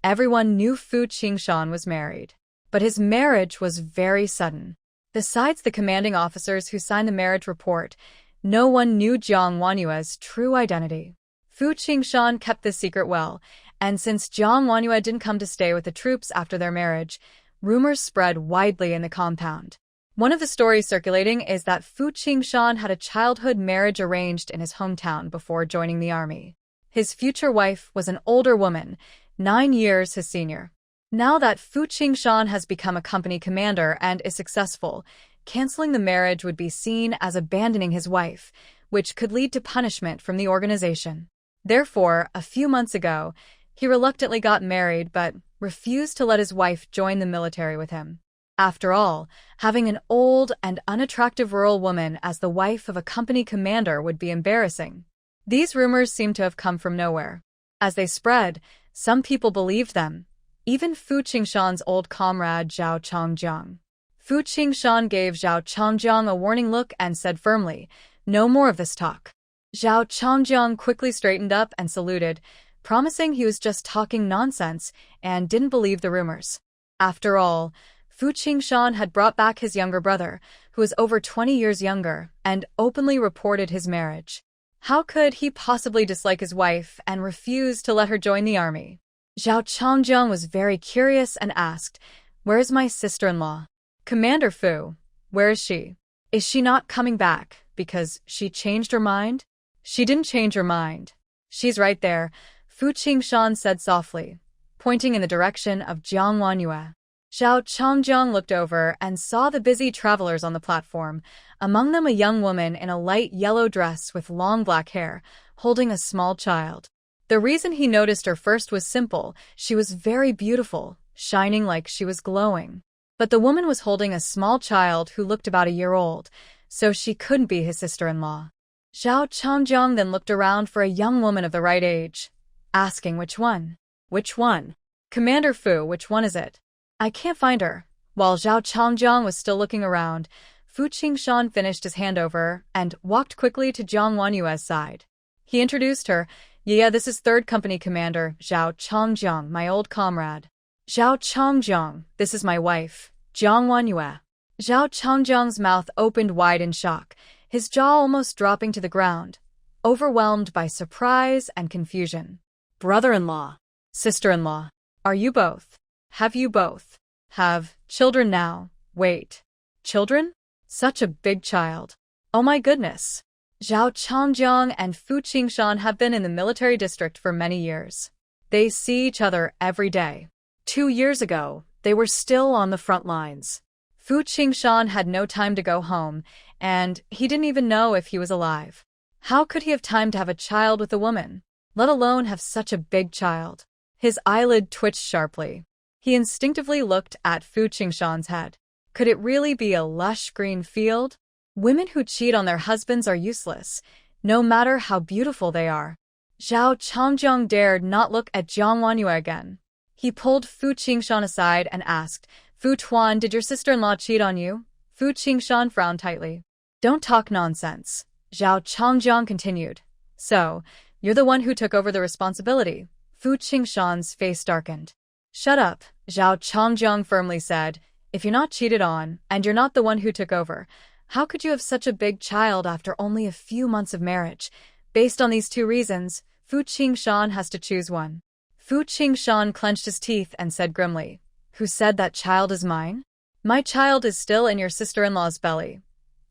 everyone knew Fu Qingshan was married. But his marriage was very sudden. Besides the commanding officers who signed the marriage report, no one knew Jiang Wanyue's true identity. Fu Qingshan kept this secret well, and since Jiang Wanyue didn't come to stay with the troops after their marriage, rumors spread widely in the compound. One of the stories circulating is that Fu Qingshan had a childhood marriage arranged in his hometown before joining the army. His future wife was an older woman, 9 years his senior. Now that Fu Qingshan has become a company commander and is successful, canceling the marriage would be seen as abandoning his wife, which could lead to punishment from the organization. Therefore, a few months ago, he reluctantly got married but refused to let his wife join the military with him. After all, having an old and unattractive rural woman as the wife of a company commander would be embarrassing. These rumors seemed to have come from nowhere. As they spread, some people believed them, even Fu Qingshan's old comrade Zhao Chongjiang. Fu Qingshan gave Zhao Chongjiang a warning look and said firmly, "No more of this talk." Zhao Chongjiang quickly straightened up and saluted, promising he was just talking nonsense and didn't believe the rumors. After all, Fu Qingshan had brought back his younger brother, who was over 20 years younger, and openly reported his marriage. How could he possibly dislike his wife and refuse to let her join the army? Zhao Chongjiang was very curious and asked, "Where is my sister-in-law?" "Commander Fu, where is she? Is she not coming back because she changed her mind?" "She didn't change her mind. She's right there," Fu Qingshan said softly, pointing in the direction of Jiang Wanyue. Zhao Chongjiang looked over and saw the busy travelers on the platform, among them a young woman in a light yellow dress with long black hair, holding a small child. The reason he noticed her first was simple: she was very beautiful, shining like she was glowing. But the woman was holding a small child who looked about a year old, so she couldn't be his sister-in-law. Zhao Chongjiang then looked around for a young woman of the right age, asking which one? "Which one? Commander Fu, which one is it? I can't find her." While Zhao Chongjiang was still looking around, Fu Qingshan finished his handover and walked quickly to Jiang Wanyue's side. He introduced her. "Yeah, this is 3rd Company Commander Zhao Chongjiang, my old comrade." "Zhao Chongjiang, this is my wife, Jiang Wanyue." Zhao Chongjiang's mouth opened wide in shock, his jaw almost dropping to the ground, overwhelmed by surprise and confusion. "Brother-in-law, sister-in-law, are you both? Have you both have children now? Wait, children? Such a big child. Oh my goodness." Zhao Chongjiang and Fu Qingshan have been in the military district for many years. They see each other every day. 2 years ago, they were still on the front lines. Fu Qingshan had no time to go home, and he didn't even know if he was alive. How could he have time to have a child with a woman, let alone have such a big child? His eyelid twitched sharply. He instinctively looked at Fu Qingshan's head. Could it really be a lush green field? Women who cheat on their husbands are useless, no matter how beautiful they are. Zhao Chongjiang dared not look at Jiang Wanyue again. He pulled Fu Qingshan aside and asked, "Fu Tuan, did your sister-in-law cheat on you?" Fu Qingshan frowned tightly. "Don't talk nonsense," Zhao Chongjiang continued. "So, you're the one who took over the responsibility." Fu Qingshan's face darkened. "Shut up," Zhao Chongjiang firmly said. "If you're not cheated on, and you're not the one who took over, how could you have such a big child after only a few months of marriage? Based on these 2 reasons, Fu Qingshan has to choose one." Fu Qingshan clenched his teeth and said grimly, "Who said that child is mine? My child is still in your sister-in-law's belly."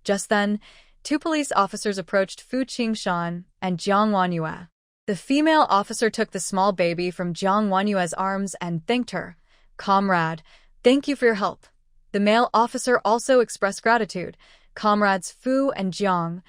Just then, 2 police officers approached Fu Qingshan and Jiang Wanyue. The female officer took the small baby from Jiang Wanyue's arms and thanked her. "Comrade, thank you for your help." The male officer also expressed gratitude. Comrades Fu and Jiang,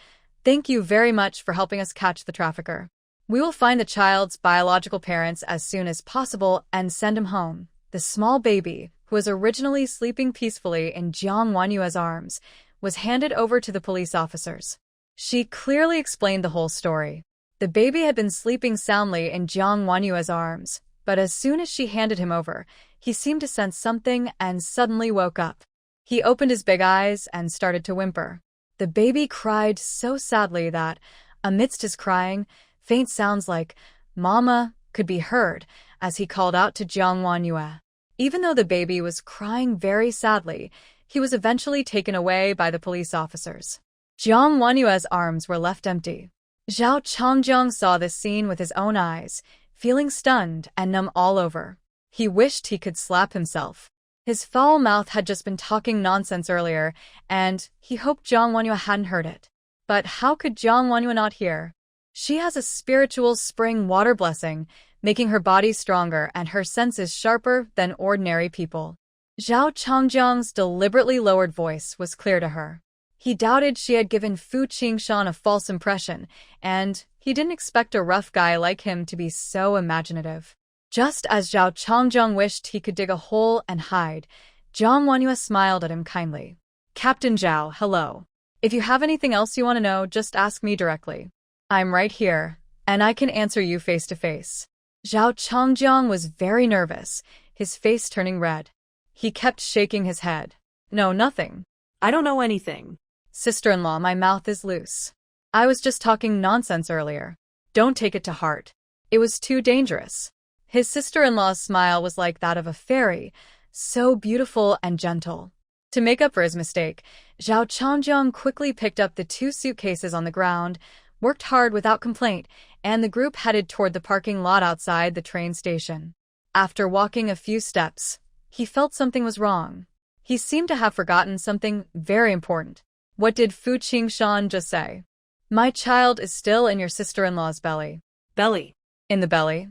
thank you very much for helping us catch the trafficker. We will find the child's biological parents as soon as possible and send him home. The small baby, who was originally sleeping peacefully in Jiang Wanyue's arms, was handed over to the police officers. She clearly explained the whole story. The baby had been sleeping soundly in Jiang Wanyue's arms, but as soon as she handed him over, he seemed to sense something and suddenly woke up. He opened his big eyes and started to whimper. The baby cried so sadly that, amidst his crying, faint sounds like "Mama" could be heard as he called out to Jiang Wanyue. Even though the baby was crying very sadly, he was eventually taken away by the police officers. Jiang Wanyue's arms were left empty. Zhao Changjiang saw this scene with his own eyes, feeling stunned and numb all over. He wished he could slap himself. His foul mouth had just been talking nonsense earlier, and he hoped Jiang Wanyue hadn't heard it. But how could Jiang Wanyue not hear? She has a spiritual spring water blessing, making her body stronger and her senses sharper than ordinary people. Zhao Changjiang's deliberately lowered voice was clear to her. He doubted she had given Fu Qingshan a false impression, and he didn't expect a rough guy like him to be so imaginative. Just as Zhao Changjiang wished he could dig a hole and hide, Jiang Wanyue smiled at him kindly. Captain Zhao, hello. If you have anything else you want to know, just ask me directly. I'm right here, and I can answer you face to face. Zhao Changjiang was very nervous, his face turning red. He kept shaking his head. No, nothing. I don't know anything. Sister-in-law, my mouth is loose. I was just talking nonsense earlier. Don't take it to heart. It was too dangerous. His sister-in-law's smile was like that of a fairy, so beautiful and gentle. To make up for his mistake, Zhao Changjiang quickly picked up the 2 suitcases on the ground, worked hard without complaint, and the group headed toward the parking lot outside the train station. After walking a few steps, he felt something was wrong. He seemed to have forgotten something very important. What did Fu Qingshan just say? My child is still in your sister-in-law's belly. Belly. In the belly?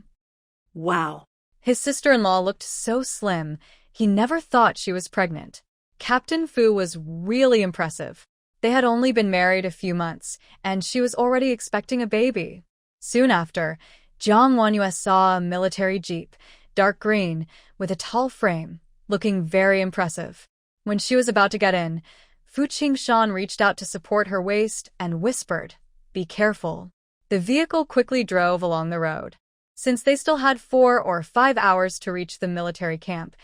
Wow. His sister-in-law looked so slim, he never thought she was pregnant. Captain Fu was really impressive. They had only been married a few months, and she was already expecting a baby. Soon after, Jiang Wanyue saw a military jeep, dark green, with a tall frame, looking very impressive. When she was about to get in, Fu Qingshan reached out to support her waist and whispered, "Be careful." The vehicle quickly drove along the road. Since they still had 4 or 5 hours to reach the military camp,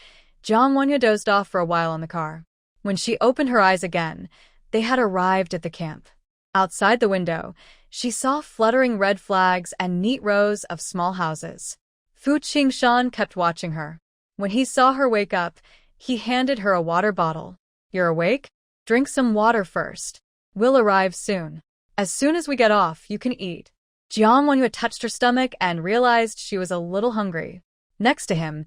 Jiang Wanyue dozed off for a while in the car. When she opened her eyes again, they had arrived at the camp. Outside the window, she saw fluttering red flags and neat rows of small houses. Fu Qingshan kept watching her. When he saw her wake up, he handed her a water bottle. You're awake? Drink some water first. We'll arrive soon. As soon as we get off, you can eat. Jiang Wanyue touched her stomach and realized she was a little hungry. Next to him,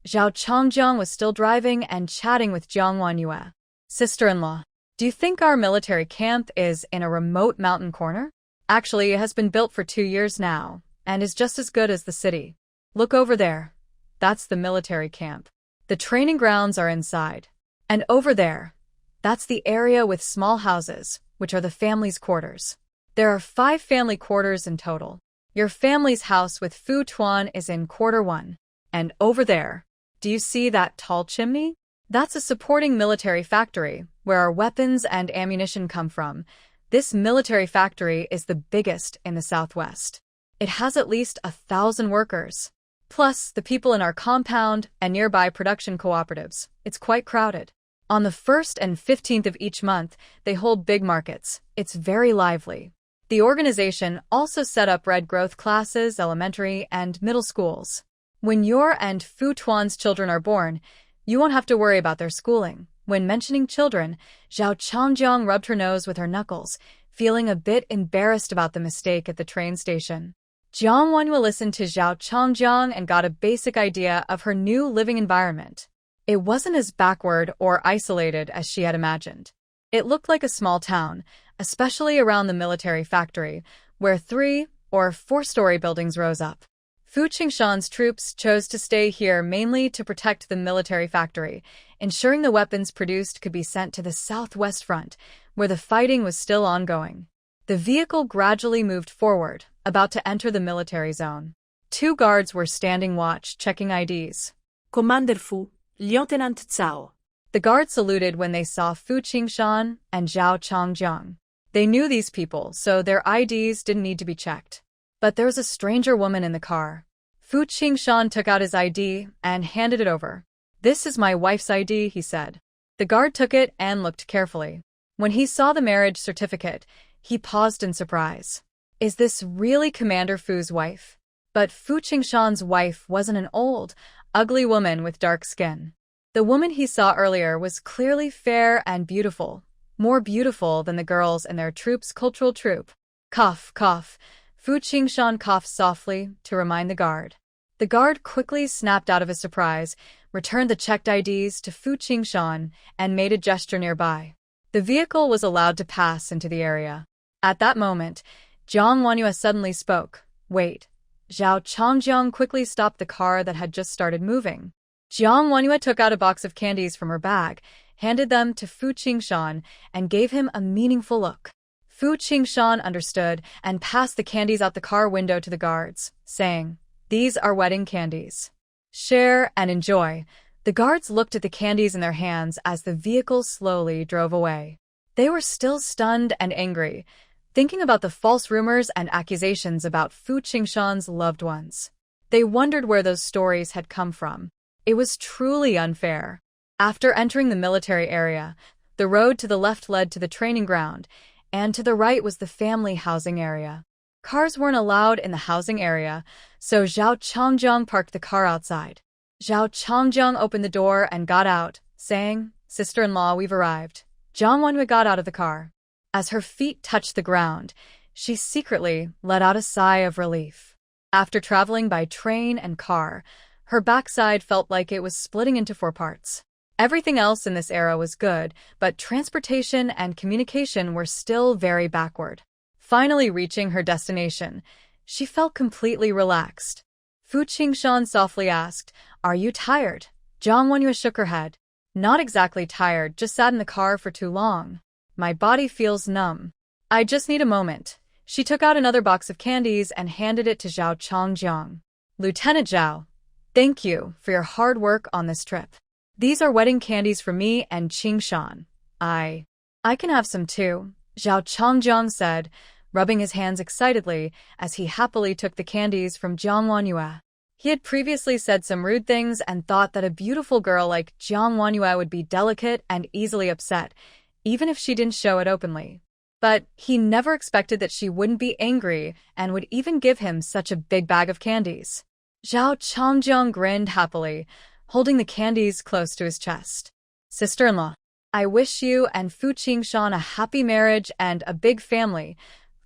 Zhao Changjiang was still driving and chatting with Jiang Wanyue. Sister-in-law, do you think our military camp is in a remote mountain corner? Actually, it has been built for 2 years now, and is just as good as the city. Look over there. That's the military camp. The training grounds are inside. And over there, that's the area with small houses, which are the family's quarters. There are 5 family quarters in total. Your family's house with Fu Tuan is in quarter 1. And over there, do you see that tall chimney? That's a supporting military factory, where our weapons and ammunition come from. This military factory is the biggest in the Southwest. It has at least 1,000 workers. Plus, the people in our compound and nearby production cooperatives. It's quite crowded. On the 1st and 15th of each month, they hold big markets. It's very lively. The organization also set up red growth classes, elementary and middle schools. When your and Fu Tuan's children are born, you won't have to worry about their schooling. When mentioning children, Zhao Changjiang rubbed her nose with her knuckles, feeling a bit embarrassed about the mistake at the train station. Jiang Wanyue listened to Zhao Changjiang and got a basic idea of her new living environment. It wasn't as backward or isolated as she had imagined. It looked like a small town, especially around the military factory, where 3 or 4-story buildings rose up. Fu Qingshan's troops chose to stay here mainly to protect the military factory, ensuring the weapons produced could be sent to the southwest front, where the fighting was still ongoing. The vehicle gradually moved forward, about to enter the military zone. 2 guards were standing watch, checking IDs. Commander Fu, Lieutenant Cao. The guards saluted when they saw Fu Qingshan and Zhao Changjiang. They knew these people, so their IDs didn't need to be checked. But there was a stranger woman in the car. Fu Qingshan took out his ID and handed it over. "This is my wife's ID," he said. The guard took it and looked carefully. When he saw the marriage certificate, he paused in surprise. Is this really Commander Fu's wife? But Fu Qingshan's wife wasn't an old, ugly woman with dark skin. The woman he saw earlier was clearly fair and beautiful, more beautiful than the girls in their troop's cultural troupe. Cough, cough. Fu Qingshan coughed softly to remind the guard. The guard quickly snapped out of his surprise, returned the checked IDs to Fu Qingshan, and made a gesture nearby. The vehicle was allowed to pass into the area. At that moment, Jiang Wanhua suddenly spoke. "Wait." Zhao Changjiang quickly stopped the car that had just started moving. Jiang Wanhua took out a box of candies from her bag, handed them to Fu Qingshan, and gave him a meaningful look. Fu Qingshan understood and passed the candies out the car window to the guards, saying, "These are wedding candies. Share and enjoy." The guards looked at the candies in their hands as the vehicle slowly drove away. They were still stunned and angry, thinking about the false rumors and accusations about Fu Qingshan's loved ones. They wondered where those stories had come from. It was truly unfair. After entering the military area, the road to the left led to the training ground, and to the right was the family housing area. Cars weren't allowed in the housing area, so Zhao Changjiang parked the car outside. Zhao Changjiang opened the door and got out, saying, "Sister-in-law, we've arrived." Jiang Wanhua got out of the car. As her feet touched the ground, she secretly let out a sigh of relief. After traveling by train and car, her backside felt like it was splitting into 4 parts. Everything else in this era was good, but transportation and communication were still very backward. Finally reaching her destination, she felt completely relaxed. Fu Qingshan softly asked, "Are you tired?" Jiang Wanhua shook her head. "Not exactly tired, just sat in the car for too long. My body feels numb. I just need a moment." She took out another box of candies and handed it to Zhao Changjiang. "Lieutenant Zhao, thank you for your hard work on this trip. These are wedding candies for me and Qingshan. I can have some too," Zhao Changjiang said, rubbing his hands excitedly as he happily took the candies from Jiang Wanhua. He had previously said some rude things and thought that a beautiful girl like Jiang Wanhua would be delicate and easily upset, even if she didn't show it openly. But he never expected that she wouldn't be angry and would even give him such a big bag of candies. Zhao Changjiang grinned happily, holding the candies close to his chest. "Sister-in-law, I wish you and Fu Qingshan a happy marriage and a big family."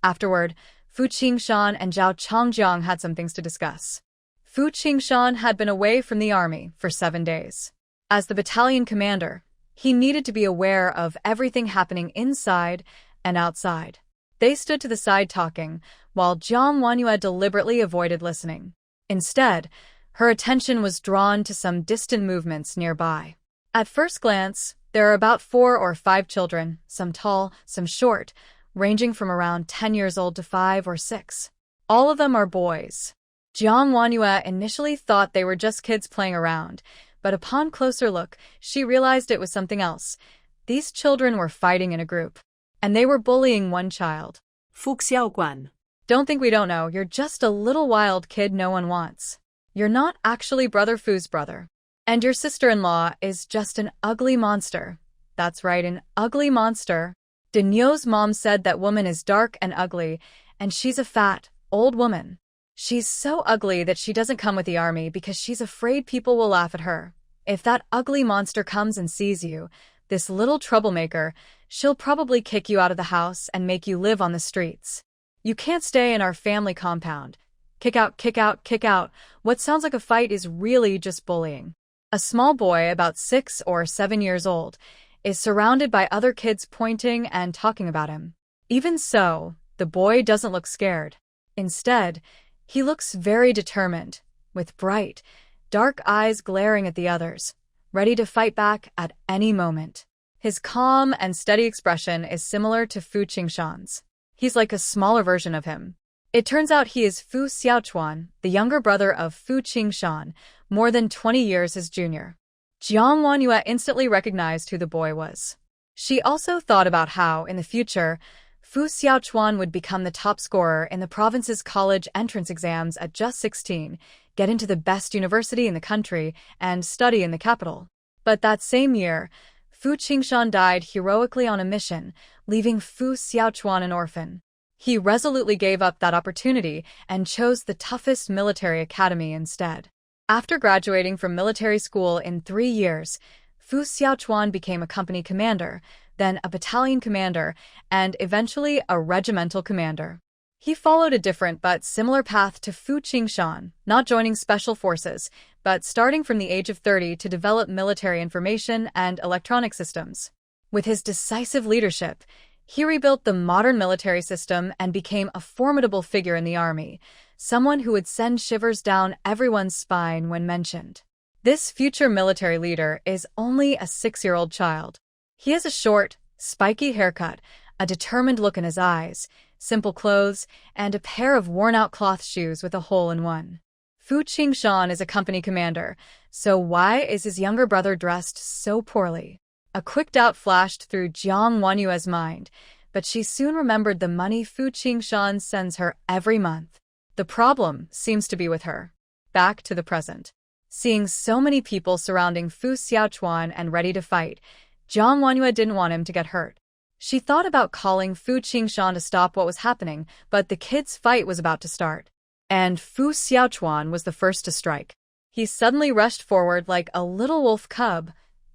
Afterward, Fu Qingshan and Zhao Changjiang had some things to discuss. Fu Qingshan had been away from the army for 7 days. As the battalion commander, he needed to be aware of everything happening inside and outside. They stood to the side talking, while Jiang Wanhua deliberately avoided listening. Instead, her attention was drawn to some distant movements nearby. At first glance, there are about 4 or 5 children, some tall, some short, ranging from around 10 years old to 5 or 6. All of them are boys. Jiang Wanhua initially thought they were just kids playing around, but upon closer look, she realized it was something else. These children were fighting in a group, and they were bullying one child. Fu Xiaoguan. "Don't think we don't know, you're just a little wild kid no one wants. You're not actually Brother Fu's brother. And your sister-in-law is just an ugly monster." "That's right, an ugly monster." Danyo's mom said that woman is dark and ugly, and she's a fat, old woman. She's so ugly that she doesn't come with the army because she's afraid people will laugh at her. If that ugly monster comes and sees you, this little troublemaker, she'll probably kick you out of the house and make you live on the streets. You can't stay in our family compound. Kick out, kick out, kick out. What sounds like a fight is really just bullying. A small boy, about 6 or 7 years old, is surrounded by other kids pointing and talking about him. Even so, the boy doesn't look scared. Instead, He looks very determined, with bright, dark eyes glaring at the others, ready to fight back at any moment. His calm and steady expression is similar to Fu Qingshan's. He's like a smaller version of him. It turns out he is Fu Xiaochuan, the younger brother of Fu Qingshan, more than 20 years his junior. Jiang Wanhua instantly recognized who the boy was. She also thought about how, in the future, Fu Xiaochuan would become the top scorer in the province's college entrance exams at just 16, get into the best university in the country, and study in the capital. But that same year, Fu Qingshan died heroically on a mission, leaving Fu Xiaochuan an orphan. He resolutely gave up that opportunity and chose the toughest military academy instead. After graduating from military school in 3 years, Fu Xiaochuan became a company commander, then a battalion commander, and eventually a regimental commander. He followed a different but similar path to Fu Qingshan, not joining special forces, but starting from the age of 30 to develop military information and electronic systems. With his decisive leadership, he rebuilt the modern military system and became a formidable figure in the army, someone who would send shivers down everyone's spine when mentioned. This future military leader is only a 6-year-old child. He has a short, spiky haircut, a determined look in his eyes, simple clothes, and a pair of worn-out cloth shoes with a hole in one. Fu Qingshan is a company commander, so why is his younger brother dressed so poorly? A quick doubt flashed through Jiang Wanhua's mind, but she soon remembered the money Fu Qingshan sends her every month. The problem seems to be with her. Back to the present. Seeing so many people surrounding Fu Xiaochuan and ready to fight, Jiang Wanhua didn't want him to get hurt. She thought about calling Fu Qingshan to stop what was happening, but the kids' fight was about to start. And Fu Xiaochuan was the first to strike. He suddenly rushed forward like a little wolf cub.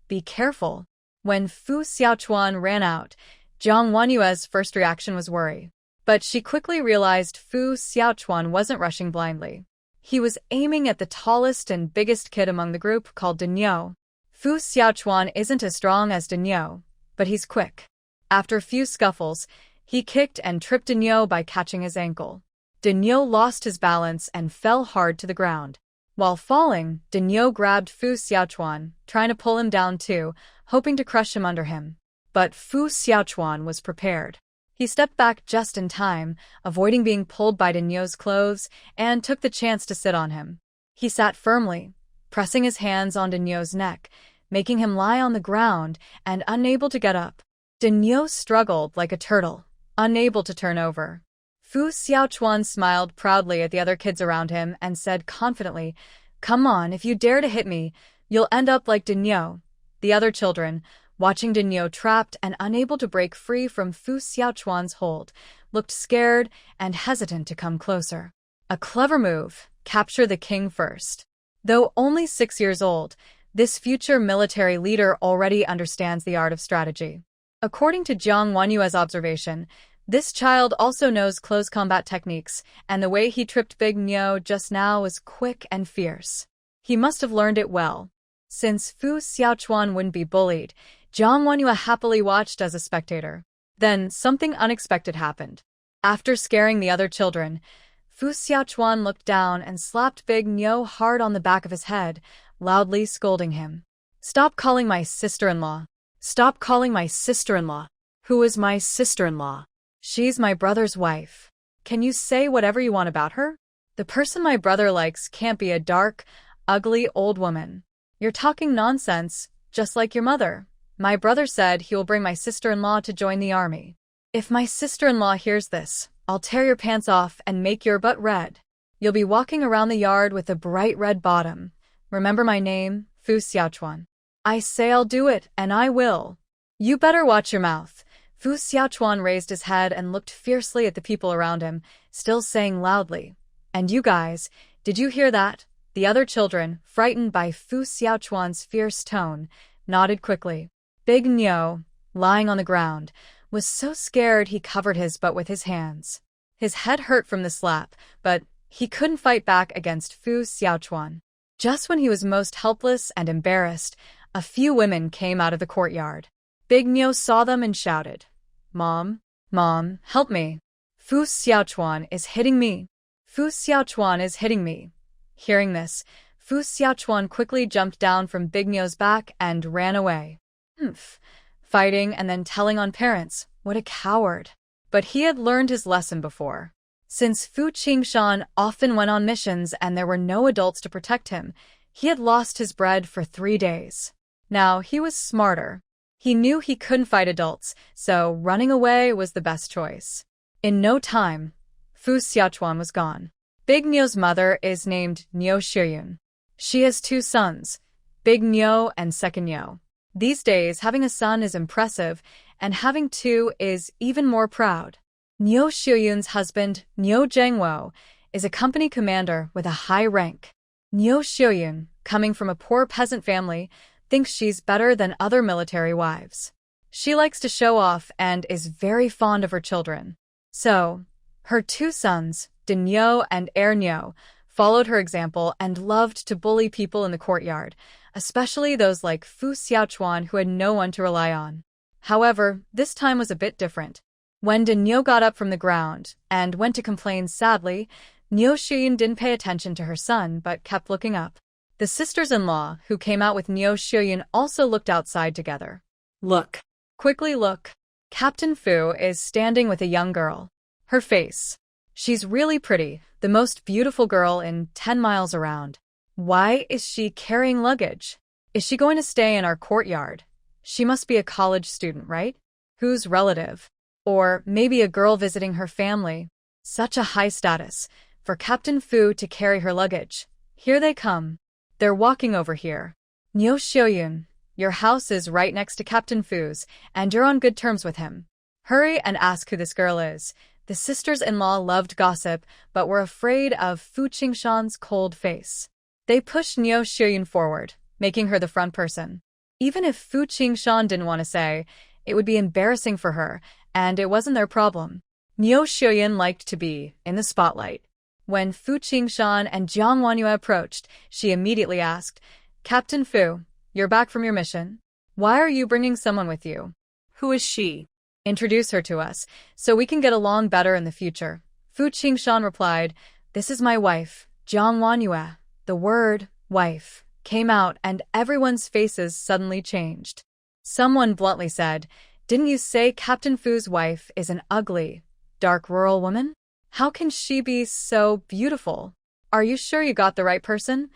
Be careful. When Fu Xiaochuan ran out, Jiang Wanhua's first reaction was worry. But she quickly realized Fu Xiaochuan wasn't rushing blindly. He was aiming at the tallest and biggest kid among the group, called Daniel. Fu Xiaochuan isn't as strong as Daniel, but he's quick. After a few scuffles, he kicked and tripped Daniel by catching his ankle. Daniel lost his balance and fell hard to the ground. While falling, Daniel grabbed Fu Xiaochuan, trying to pull him down too, hoping to crush him under him. But Fu Xiaochuan was prepared. He stepped back just in time, avoiding being pulled by Daniel's clothes, and took the chance to sit on him. He sat firmly, pressing his hands on Daniel's neck, making him lie on the ground and unable to get up. Daniel struggled like a turtle, unable to turn over. Fu Xiaochuan smiled proudly at the other kids around him and said confidently, "Come on, if you dare to hit me, you'll end up like Daniel." The other children, watching Daniel trapped and unable to break free from Fu Xiaochuan's hold, looked scared and hesitant to come closer. A clever move, capture the king first. Though only 6 years old, this future military leader already understands the art of strategy. According to Jiang Wanhua's observation, this child also knows close combat techniques, and the way he tripped Big Nyo just now was quick and fierce. He must have learned it well. Since Fu Xiaochuan wouldn't be bullied, Jiang Wanhua happily watched as a spectator. Then something unexpected happened. After scaring the other children, Fu Xiaochuan looked down and slapped Big Nyo hard on the back of his head, loudly scolding him. "Stop calling my sister-in-law. Stop calling my sister-in-law." "Who is my sister-in-law?" "She's my brother's wife. Can you say whatever you want about her? The person my brother likes can't be a dark, ugly old woman." "You're talking nonsense, just like your mother. My brother said he will bring my sister-in-law to join the army. If my sister-in-law hears this, I'll tear your pants off and make your butt red. You'll be walking around the yard with a bright red bottom. Remember my name, Fu Xiaochuan. I say I'll do it, and I will. You better watch your mouth." Fu Xiaochuan raised his head and looked fiercely at the people around him, still saying loudly, "And you guys, did you hear that?" The other children, frightened by Fu Xiaochuan's fierce tone, nodded quickly. Big Nyo, lying on the ground, was so scared he covered his butt with his hands. His head hurt from the slap, but he couldn't fight back against Fu Xiaochuan. Just when he was most helpless and embarrassed, a few women came out of the courtyard. Big Nyo saw them and shouted, "Mom, Mom, help me. Fu Xiaochuan is hitting me." Fu Xiaochuan is hitting me. Hearing this, Fu Xiaochuan quickly jumped down from Big Nyo's back and ran away. Humph. Fighting and then telling on parents. What a coward. But he had learned his lesson before. Since Fu Qingshan often went on missions and there were no adults to protect him, he had lost his bread for 3 days. Now he was smarter. He knew he couldn't fight adults, so running away was the best choice. In no time, Fu Xiaochuan was gone. Big Nyo's mother is named Nyo Shiyun. She has 2 sons, Big Nyo and Second Nyo. These days, having a son is impressive, and having 2 is even more proud. Nyo Shiyun's husband, Nyo Zhengwo, is a company commander with a high rank. Nyo Shiyun, coming from a poor peasant family, thinks she's better than other military wives. She likes to show off and is very fond of her children. So, her 2 sons, Din Nyo and Er Nyo, followed her example and loved to bully people in the courtyard, especially those like Fu Xiaochuan who had no one to rely on. However, this time was a bit different. When Din Nyo got up from the ground and went to complain sadly, Nyo Shiyun didn't pay attention to her son but kept looking up. The sisters-in-law who came out with Nyo Shiyun also looked outside together. Look. Quickly look. Captain Fu is standing with a young girl. Her face. She's really pretty, the most beautiful girl in 10 miles around. Why is she carrying luggage? Is she going to stay in our courtyard? She must be a college student, right? Whose relative? Or maybe a girl visiting her family. Such a high status for Captain Fu to carry her luggage. Here they come. They're walking over here. Nyo Shiyun, your house is right next to Captain Fu's, and you're on good terms with him. Hurry and ask who this girl is. The sisters-in-law loved gossip, but were afraid of Fu Qingshan's cold face. They pushed Nyo Shiyun forward, making her the front person. Even if Fu Qingshan didn't want to say, it would be embarrassing for her, and it wasn't their problem. Nyo Shiyun liked to be in the spotlight. When Fu Qingshan and Jiang Wanyue approached, she immediately asked, Captain Fu, you're back from your mission? Why are you bringing someone with you? Who is she? Introduce her to us, so we can get along better in the future. Fu Qingshan replied, This is my wife, Jiang Wanyue. The word, wife, came out and everyone's faces suddenly changed. Someone bluntly said, Didn't you say Captain Fu's wife is an ugly, dark rural woman? How can she be so beautiful? Are you sure you got the right person?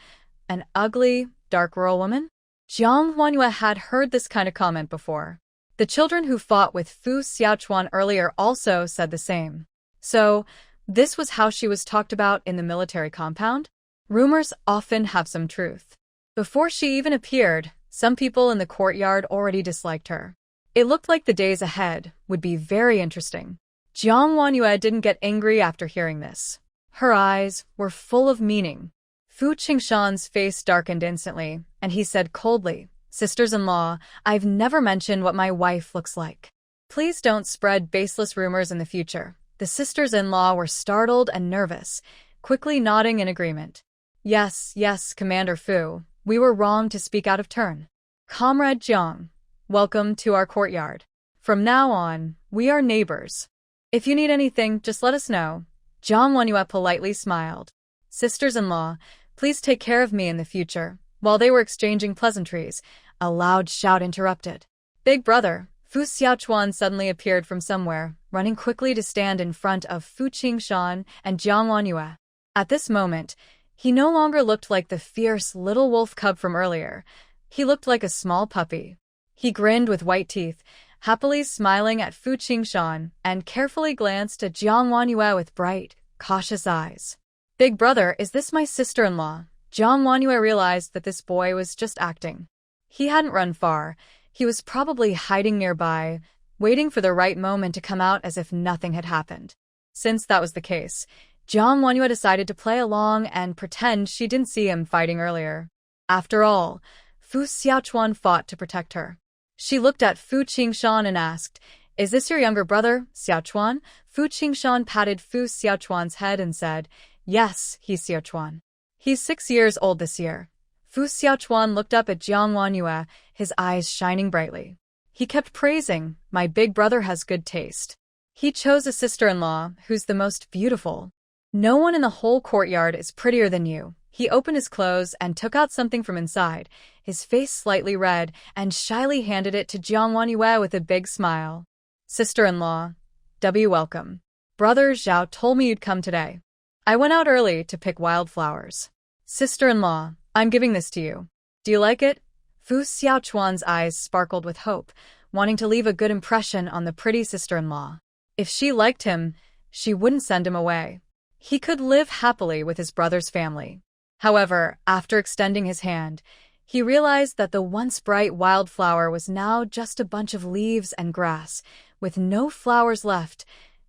An ugly, dark rural woman? Jiang Wanyue had heard this kind of comment before. The children who fought with Fu Xiaochuan earlier also said the same. So, this was how she was talked about in the military compound? Rumors often have some truth. Before she even appeared, some people in the courtyard already disliked her. It looked like the days ahead would be very interesting. Jiang Wanyue didn't get angry after hearing this. Her eyes were full of meaning. Fu Qingshan's face darkened instantly, and he said coldly, Sisters-in-law, I've never mentioned what my wife looks like. Please don't spread baseless rumors in the future. The sisters-in-law were startled and nervous, quickly nodding in agreement. Yes, yes, Commander Fu, we were wrong to speak out of turn. Comrade Jiang, welcome to our courtyard. From now on, we are neighbors. If you need anything, just let us know. Jiang Wanyue politely smiled. Sisters-in-law, please take care of me in the future. While they were exchanging pleasantries, a loud shout interrupted. Big brother, Fu Xiaochuan suddenly appeared from somewhere, running quickly to stand in front of Fu Qingshan and Jiang Wanyue. At this moment, he no longer looked like the fierce little wolf cub from earlier. He looked like a small puppy. He grinned with white teeth, happily smiling at Fu Qingshan, and carefully glanced at Jiang Wanyue with bright, cautious eyes. Big brother, is this my sister-in-law? Jiang Wanyue realized that this boy was just acting. He hadn't run far. He was probably hiding nearby, waiting for the right moment to come out as if nothing had happened. Since that was the case, Jiang Wanyue decided to play along and pretend she didn't see him fighting earlier. After all, Fu Xiaochuan fought to protect her. She looked at Fu Qingshan and asked, Is this your younger brother, Xiaochuan? Fu Qingshan patted Fu Xiaochuan's head and said, Yes, he's Xiaochuan. He's 6 years old this year. Fu Xiaochuan looked up at Jiang Wanyue, his eyes shining brightly. He kept praising, My big brother has good taste. He chose a sister-in-law who's the most beautiful. No one in the whole courtyard is prettier than you. He opened his clothes and took out something from inside, his face slightly red, and shyly handed it to Jiang Wanyue with a big smile. Sister-in-law, welcome. Brother Zhao told me you'd come today. I went out early to pick wildflowers. Sister-in-law, I'm giving this to you. Do you like it? Fu Xiaochuan's eyes sparkled with hope, wanting to leave a good impression on the pretty sister-in-law. If she liked him, she wouldn't send him away. He could live happily with his brother's family. However, after extending his hand, he realized that the once bright wildflower was now just a bunch of leaves and grass, with no flowers left,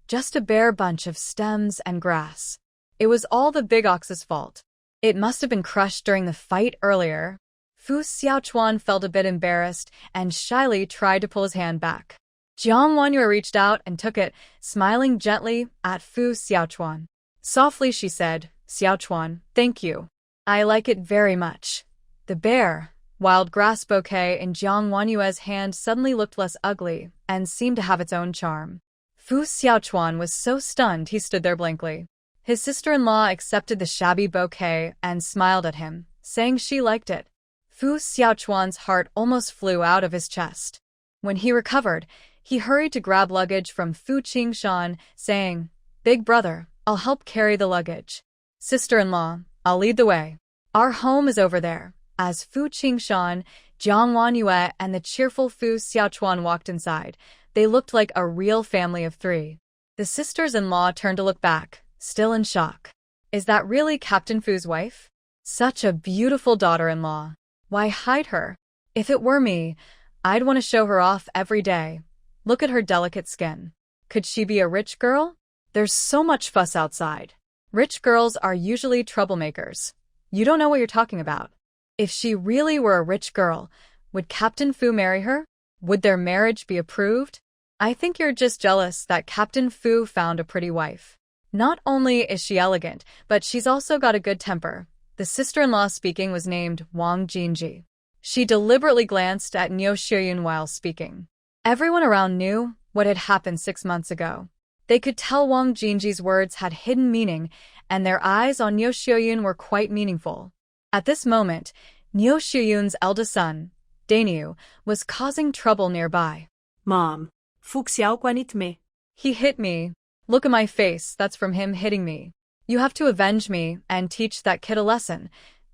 just a bare bunch of stems and grass. It was all the big ox's fault. It must have been crushed during the fight earlier. Fu Xiaochuan felt a bit embarrassed and shyly tried to pull his hand back. Jiang Wanyue reached out and took it, smiling gently at Fu Xiaochuan. Softly she said, Xiaochuan, thank you. I like it very much. The bare, wild grass bouquet in Jiang Wanyue's hand suddenly looked less ugly and seemed to have its own charm. Fu Xiaochuan was so stunned he stood there blankly. His sister-in-law accepted the shabby bouquet and smiled at him, saying she liked it. Fu Xiaochuan's heart almost flew out of his chest. When he recovered, he hurried to grab luggage from Fu Qingshan, saying, Big brother, I'll help carry the luggage. Sister-in-law, I'll lead the way. Our home is over there. As Fu Qingshan, Jiang Wanyue, and the cheerful Fu Xiaochuan walked inside, they looked like a real family of three. The sisters-in-law turned to look back, still in shock. Is that really Captain Fu's wife? Such a beautiful daughter-in-law. Why hide her? If it were me, I'd want to show her off every day. Look at her delicate skin. Could she be a rich girl? There's so much fuss outside. Rich girls are usually troublemakers. You don't know what you're talking about. If she really were a rich girl, would Captain Fu marry her? Would their marriage be approved? I think you're just jealous that Captain Fu found a pretty wife. Not only is she elegant, but she's also got a good temper. The sister-in-law speaking was named Wang Jinji. She deliberately glanced at Niu Xiuyun while speaking. Everyone around knew what had happened 6 months ago. They could tell Wang Jinji's words had hidden meaning, and their eyes on Niu Xiuyun were quite meaningful. At this moment, Niu Xiuyun's eldest son, Daniu, was causing trouble nearby. Mom, Fu Xiaochuan hit me. He hit me. Look at my face, that's from him hitting me. You have to avenge me and teach that kid a lesson.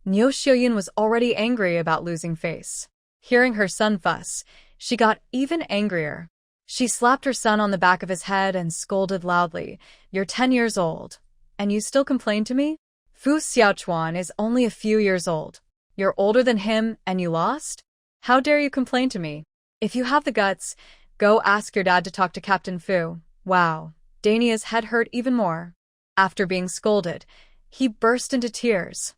Niu Xiuyun was already angry about losing face. Hearing her son fuss, she got even angrier. She slapped her son on the back of his head and scolded loudly, You're 10 years old. And you still complain to me? Fu Xiaochuan is only a few years old. You're older than him and you lost? How dare you complain to me? If you have the guts, go ask your dad to talk to Captain Fu. Wow. Dania's head hurt even more. After being scolded, he burst into tears.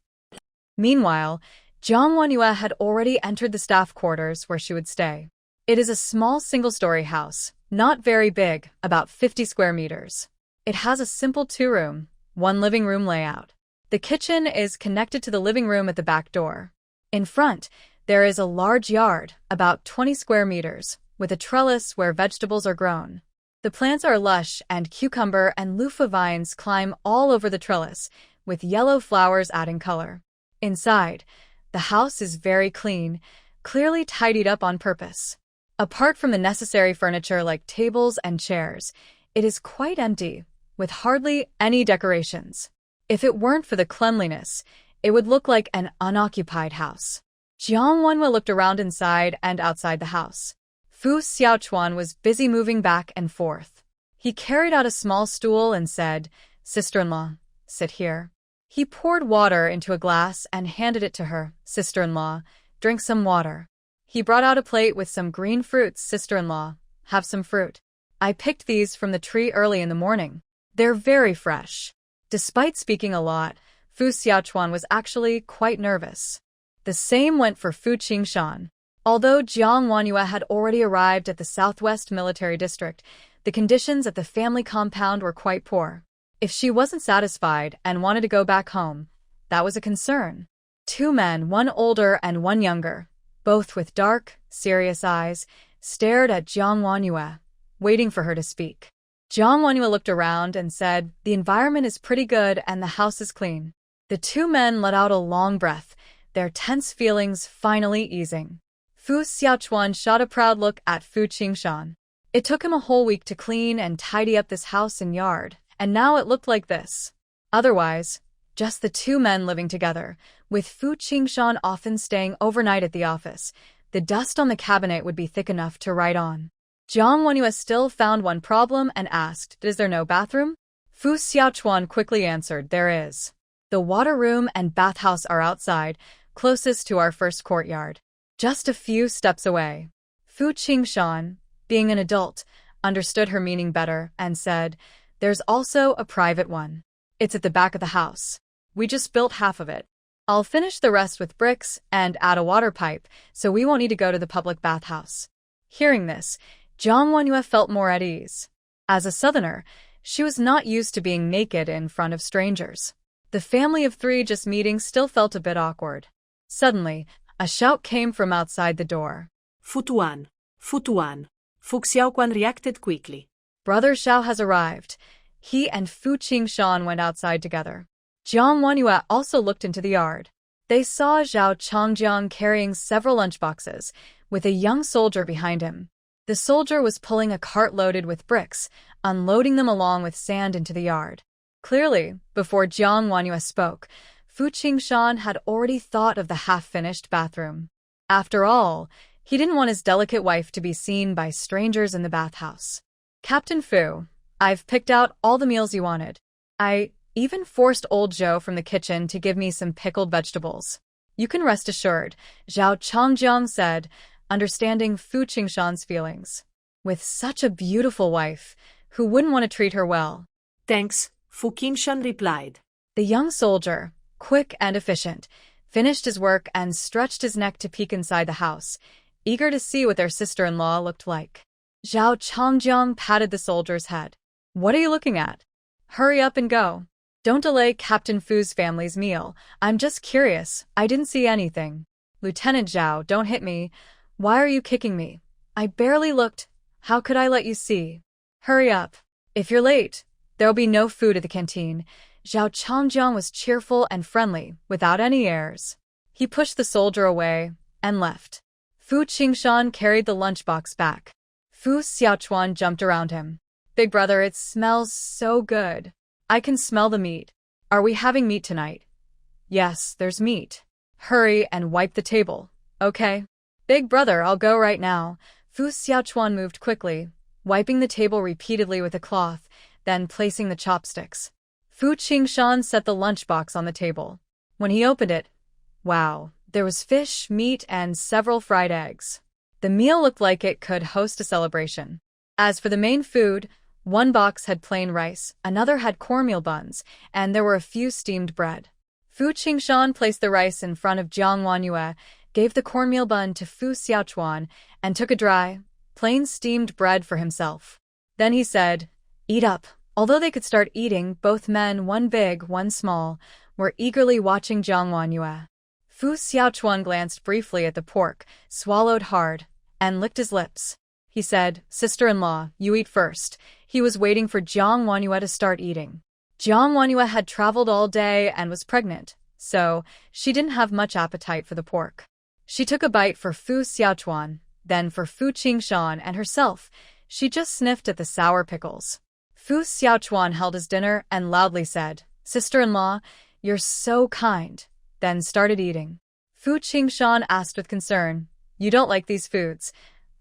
Meanwhile, Jiang Wanyue had already entered the staff quarters where she would stay. It is a small single-story house, not very big, about 50 square meters. It has a simple 2-room, 1 living room layout. The kitchen is connected to the living room at the back door. In front, there is a large yard, about 20 square meters, with a trellis where vegetables are grown. The plants are lush and cucumber and loofah vines climb all over the trellis, with yellow flowers adding color. Inside, the house is very clean, clearly tidied up on purpose. Apart from the necessary furniture like tables and chairs, it is quite empty, with hardly any decorations. If it weren't for the cleanliness, it would look like an unoccupied house. Jiang Wanyue looked around inside and outside the house. Fu Xiaochuan was busy moving back and forth. He carried out a small stool and said, Sister-in-law, sit here. He poured water into a glass and handed it to her. Sister-in-law, drink some water. He brought out a plate with some green fruits. Sister-in-law, have some fruit. I picked these from the tree early in the morning. They're very fresh. Despite speaking a lot, Fu Xiaochuan was actually quite nervous. The same went for Fu Qingshan. Although Jiang Wanyue had already arrived at the Southwest Military District, the conditions at the family compound were quite poor. If she wasn't satisfied and wanted to go back home, that was a concern. 2 men, one older and one younger, both with dark, serious eyes, stared at Jiang Wanyue, waiting for her to speak. Jiang Wanyu looked around and said, "The environment is pretty good and the house is clean." The two men let out a long breath, their tense feelings finally easing. Fu Xiaochuan shot a proud look at Fu Qingshan. It took him a whole week to clean and tidy up this house and yard, and now it looked like this. Otherwise, just the two men living together, with Fu Qingshan often staying overnight at the office, the dust on the cabinet would be thick enough to write on. Jiang Wenyu still found one problem and asked, "Is there no bathroom?" Fu Xiaochuan quickly answered, "There is. The water room and bathhouse are outside, closest to our first courtyard, just a few steps away." Fu Qingshan, being an adult, understood her meaning better and said, "There's also a private one. It's at the back of the house. We just built half of it. I'll finish the rest with bricks and add a water pipe, so we won't need to go to the public bathhouse." Hearing this, Jiang Wenyu felt more at ease. As a southerner, she was not used to being naked in front of strangers. The family of three just meeting still felt a bit awkward. Suddenly, a shout came from outside the door. Futuan, Futuan. Fu Xiaoquan reacted quickly. Brother Xiao has arrived. He and Fu Qingshan went outside together. Jiang Wenyu also looked into the yard. They saw Zhao Chongjiang carrying several lunchboxes, with a young soldier behind him. The soldier was pulling a cart loaded with bricks, unloading them along with sand into the yard. Clearly, before Jiang Wenyu spoke, Fu Qingshan had already thought of the half-finished bathroom. After all, he didn't want his delicate wife to be seen by strangers in the bathhouse. "Captain Fu, I've picked out all the meals you wanted. I even forced old Zhou from the kitchen to give me some pickled vegetables. You can rest assured," Zhao Chongjiang said, understanding Fu Qingshan's feelings. With such a beautiful wife, who wouldn't want to treat her well? "Thanks," Fu Qingshan replied. The young soldier, quick and efficient, finished his work and stretched his neck to peek inside the house, eager to see what their sister-in-law looked like. Zhao Chongjiang patted the soldier's head. "What are you looking at? Hurry up and go. Don't delay Captain Fu's family's meal. I'm just curious. I didn't see anything." "Lieutenant Zhao, don't hit me. Why are you kicking me? I barely looked. How could I let you see? Hurry up. If you're late, there'll be no food at the canteen." Zhao Chongjiang was cheerful and friendly, without any airs. He pushed the soldier away and left. Fu Qingshan carried the lunchbox back. Fu Xiaochuan jumped around him. "Big brother, it smells so good. I can smell the meat. Are we having meat tonight?" "Yes, there's meat. Hurry and wipe the table, okay?" "Big brother, I'll go right now." Fu Xiaochuan moved quickly, wiping the table repeatedly with a cloth, then placing the chopsticks. Fu Qingshan set the lunchbox on the table. When he opened it, wow, there was fish, meat, and several fried eggs. The meal looked like it could host a celebration. As for the main food, one box had plain rice, another had cornmeal buns, and there were a few steamed bread. Fu Qingshan placed the rice in front of Jiang Wenyu, gave the cornmeal bun to Fu Xiaochuan, and took a dry, plain steamed bread for himself. Then he said, "Eat up." Although they could start eating, both men, one big, one small, were eagerly watching Jiang Wenyu. Fu Xiaochuan glanced briefly at the pork, swallowed hard, and licked his lips. He said, "Sister-in-law, you eat first." He was waiting for Jiang Wenyu to start eating. Jiang Wenyu had traveled all day and was pregnant, so she didn't have much appetite for the pork. She took a bite for Fu Xiaochuan, then for Fu Qingshan and herself. She just sniffed at the sour pickles. Fu Xiaochuan held his dinner and loudly said, "Sister-in-law, you're so kind," then started eating. Fu Qingshan asked with concern, "You don't like these foods?"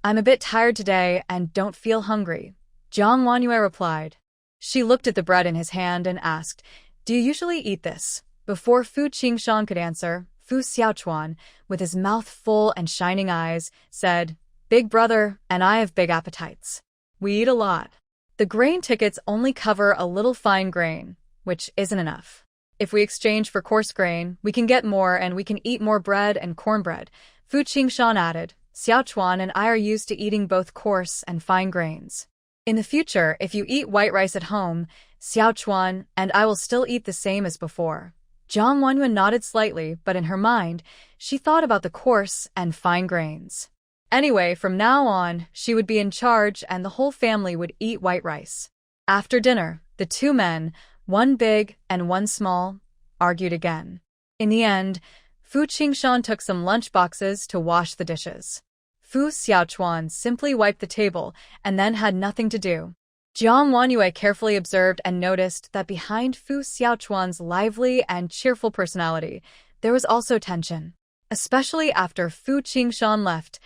"I'm a bit tired today and don't feel hungry," Jiang Wenyu replied. She looked at the bread in his hand and asked, "Do you usually eat this?" Before Fu Qingshan could answer, Fu Xiaochuan, with his mouth full and shining eyes, said, "Big brother and I have big appetites. We eat a lot. The grain tickets only cover a little fine grain, which isn't enough. If we exchange for coarse grain, we can get more and we can eat more bread and cornbread." Fu Qingshan added, "Xiaochuan and I are used to eating both coarse and fine grains. In the future, if you eat white rice at home, Xiaochuan and I will still eat the same as before." Jiang Wenyu nodded slightly, but in her mind, she thought about the coarse and fine grains. Anyway, from now on, she would be in charge and the whole family would eat white rice. After dinner, the two men, one big and one small, argued again. In the end, Fu Qingshan took some lunch boxes to wash the dishes. Fu Xiaochuan simply wiped the table and then had nothing to do. Jiang Wanyue carefully observed and noticed that behind Fu Xiaochuan's lively and cheerful personality, there was also tension. Especially after Fu Qingshan left,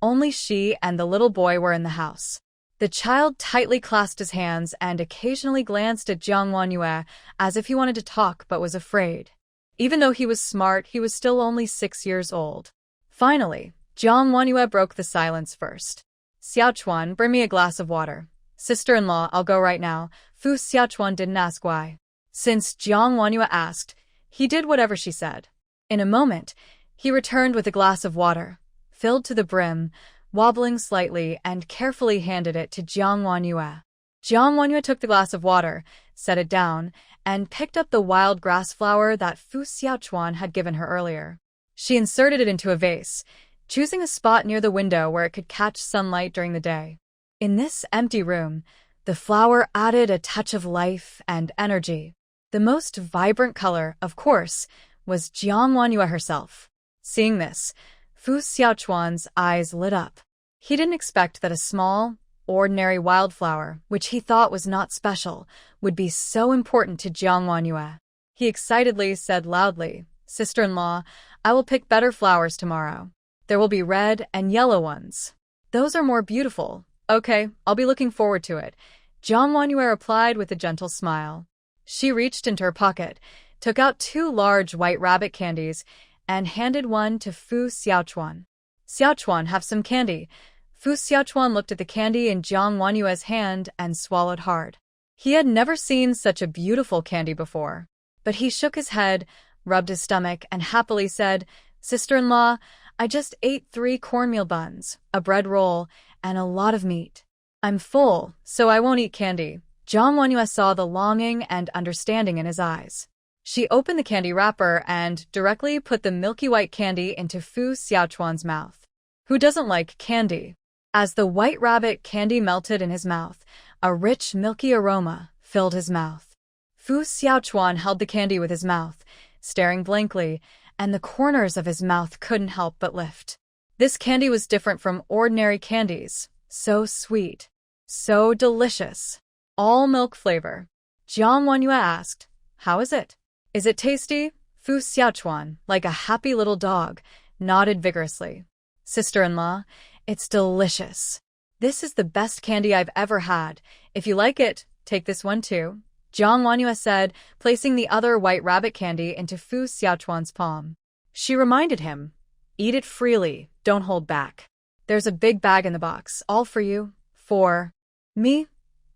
only she and the little boy were in the house. The child tightly clasped his hands and occasionally glanced at Jiang Wanyue as if he wanted to talk but was afraid. Even though he was smart, he was still only 6 years old. Finally, Jiang Wanyue broke the silence first. Xiaochuan, bring me a glass of water. Sister-in-law, I'll go right now. Fu Xiaochuan didn't ask why. Since Jiang Wanyue asked, he did whatever she said. In a moment, he returned with a glass of water, filled to the brim, wobbling slightly, and carefully handed it to Jiang Wanyue. Jiang Wanyue took the glass of water, set it down, and picked up the wild grass flower that Fu Xiaochuan had given her earlier. She inserted it into a vase, choosing a spot near the window where it could catch sunlight during the day. In this empty room, the flower added a touch of life and energy. The most vibrant color, of course, was Jiang Wanyue herself. Seeing this, Fu Xiaochuan's eyes lit up. He didn't expect that a small, ordinary wildflower, which he thought was not special, would be so important to Jiang Wanyue. He excitedly said loudly, "Sister-in-law, I will pick better flowers tomorrow. There will be red and yellow ones. Those are more beautiful." "Okay, I'll be looking forward to it," Jiang Wanyue replied with a gentle smile. She reached into her pocket, took out 2 large white rabbit candies, and handed one to Fu Xiaochuan. "Xiaochuan, have some candy." Fu Xiaochuan looked at the candy in Jiang Wanyue's hand and swallowed hard. He had never seen such a beautiful candy before. But he shook his head, rubbed his stomach, and happily said, "Sister-in-law, I just ate 3 cornmeal buns, a bread roll, and a lot of meat. I'm full, so I won't eat candy." Jiang Wanyue saw the longing and understanding in his eyes. She opened the candy wrapper and directly put the milky white candy into Fu Xiaochuan's mouth. Who doesn't like candy? As the white rabbit candy melted in his mouth, a rich, milky aroma filled his mouth. Fu Xiaochuan held the candy with his mouth, staring blankly, and the corners of his mouth couldn't help but lift. This candy was different from ordinary candies, so sweet, so delicious. All milk flavor. Jiang Wanyue asked, "How is it? Is it tasty?" Fu Xiaochuan, like a happy little dog, nodded vigorously. "Sister-in-law, it's delicious. This is the best candy I've ever had. If you like it, take this one too," Jiang Wanyue said, placing the other white rabbit candy into Fu Xiaochuan's palm. She reminded him, "Eat it freely, don't hold back. There's a big bag in the box, all for you." "For me?"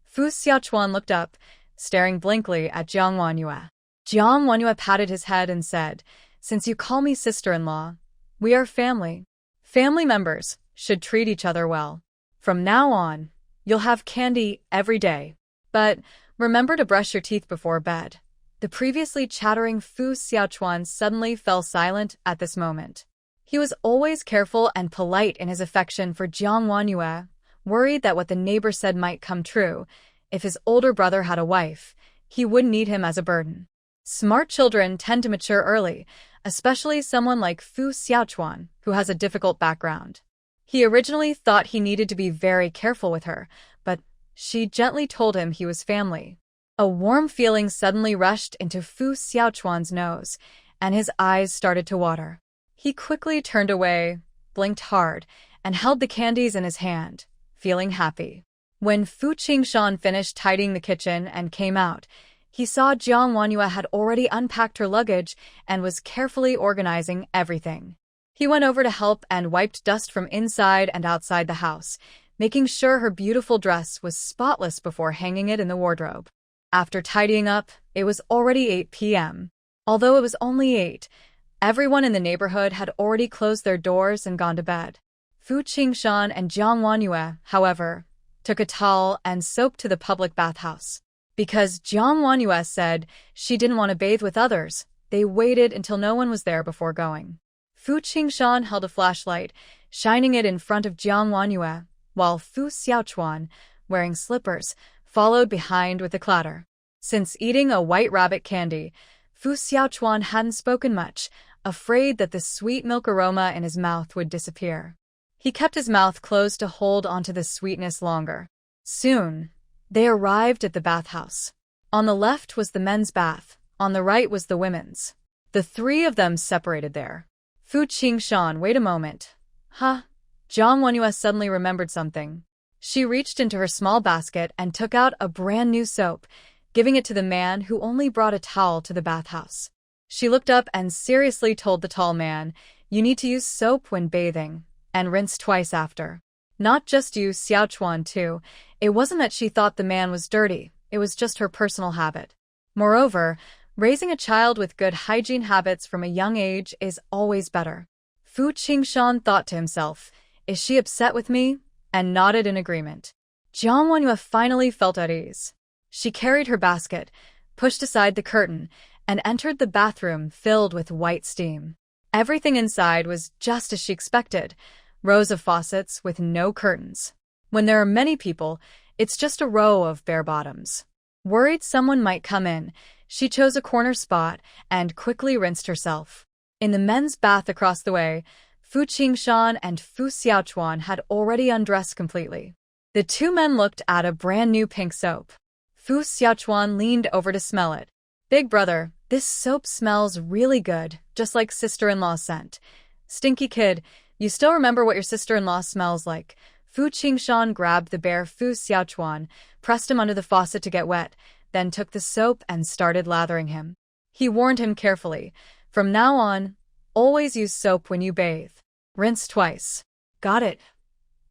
Fu Xiaochuan looked up, staring blankly at Jiang Wanyue. Jiang Wanyue patted his head and said, "Since you call me sister-in-law, we are family. Family members should treat each other well. From now on, you'll have candy every day. But remember to brush your teeth before bed." The previously chattering Fu Xiaochuan suddenly fell silent at this moment. He was always careful and polite in his affection for Jiang Wanyue, worried that what the neighbor said might come true. If his older brother had a wife, he wouldn't need him as a burden. Smart children tend to mature early, especially someone like Fu Xiaochuan, who has a difficult background. He originally thought he needed to be very careful with her, but she gently told him he was family. A warm feeling suddenly rushed into Fu Xiaochuan's nose, and his eyes started to water. He quickly turned away, blinked hard, and held the candies in his hand, feeling happy. When Fu Qingshan finished tidying the kitchen and came out, he saw Jiang Wanyue had already unpacked her luggage and was carefully organizing everything. He went over to help and wiped dust from inside and outside the house, making sure her beautiful dress was spotless before hanging it in the wardrobe. After tidying up, it was already 8 p.m. Although it was only 8, everyone in the neighborhood had already closed their doors and gone to bed. Fu Qingshan and Jiang Wanyue, however, took a towel and soap to the public bathhouse. Because Jiang Wanyue said she didn't want to bathe with others, they waited until no one was there before going. Fu Qingshan held a flashlight, shining it in front of Jiang Wanyue, while Fu Xiaochuan, wearing slippers, followed behind with a clatter. Since eating a white rabbit candy, Fu Xiaochuan hadn't spoken much, afraid that the sweet milk aroma in his mouth would disappear. He kept his mouth closed to hold onto the sweetness longer. Soon, they arrived at the bathhouse. On the left was the men's bath, on the right was the women's. The three of them separated there. Fu Qingshan, wait a moment. Huh? Jiang Wenyu suddenly remembered something. She reached into her small basket and took out a brand new soap, giving it to the man who only brought a towel to the bathhouse. She looked up and seriously told the tall man, "You need to use soap when bathing, and rinse twice after." Not just you, Xiaochuan too. It wasn't that she thought the man was dirty, it was just her personal habit. Moreover, raising a child with good hygiene habits from a young age is always better. Fu Qingshan thought to himself, "Is she upset with me?" and nodded in agreement. Jiang Wenyu finally felt at ease. She carried her basket, pushed aside the curtain, and entered the bathroom filled with white steam. Everything inside was just as she expected, rows of faucets with no curtains. When there are many people, it's just a row of bare bottoms. Worried someone might come in, she chose a corner spot and quickly rinsed herself. In the men's bath across the way, Fu Qingshan and Fu Xiaochuan had already undressed completely. The two men looked at a brand new pink soap. Fu Xiaochuan leaned over to smell it. "Big brother, this soap smells really good, just like sister-in-law's scent." "Stinky kid, you still remember what your sister-in-law smells like." Fu Qingshan grabbed the bare Fu Xiaochuan, pressed him under the faucet to get wet, then took the soap and started lathering him. He warned him carefully, "From now on, always use soap when you bathe. Rinse twice." "Got it.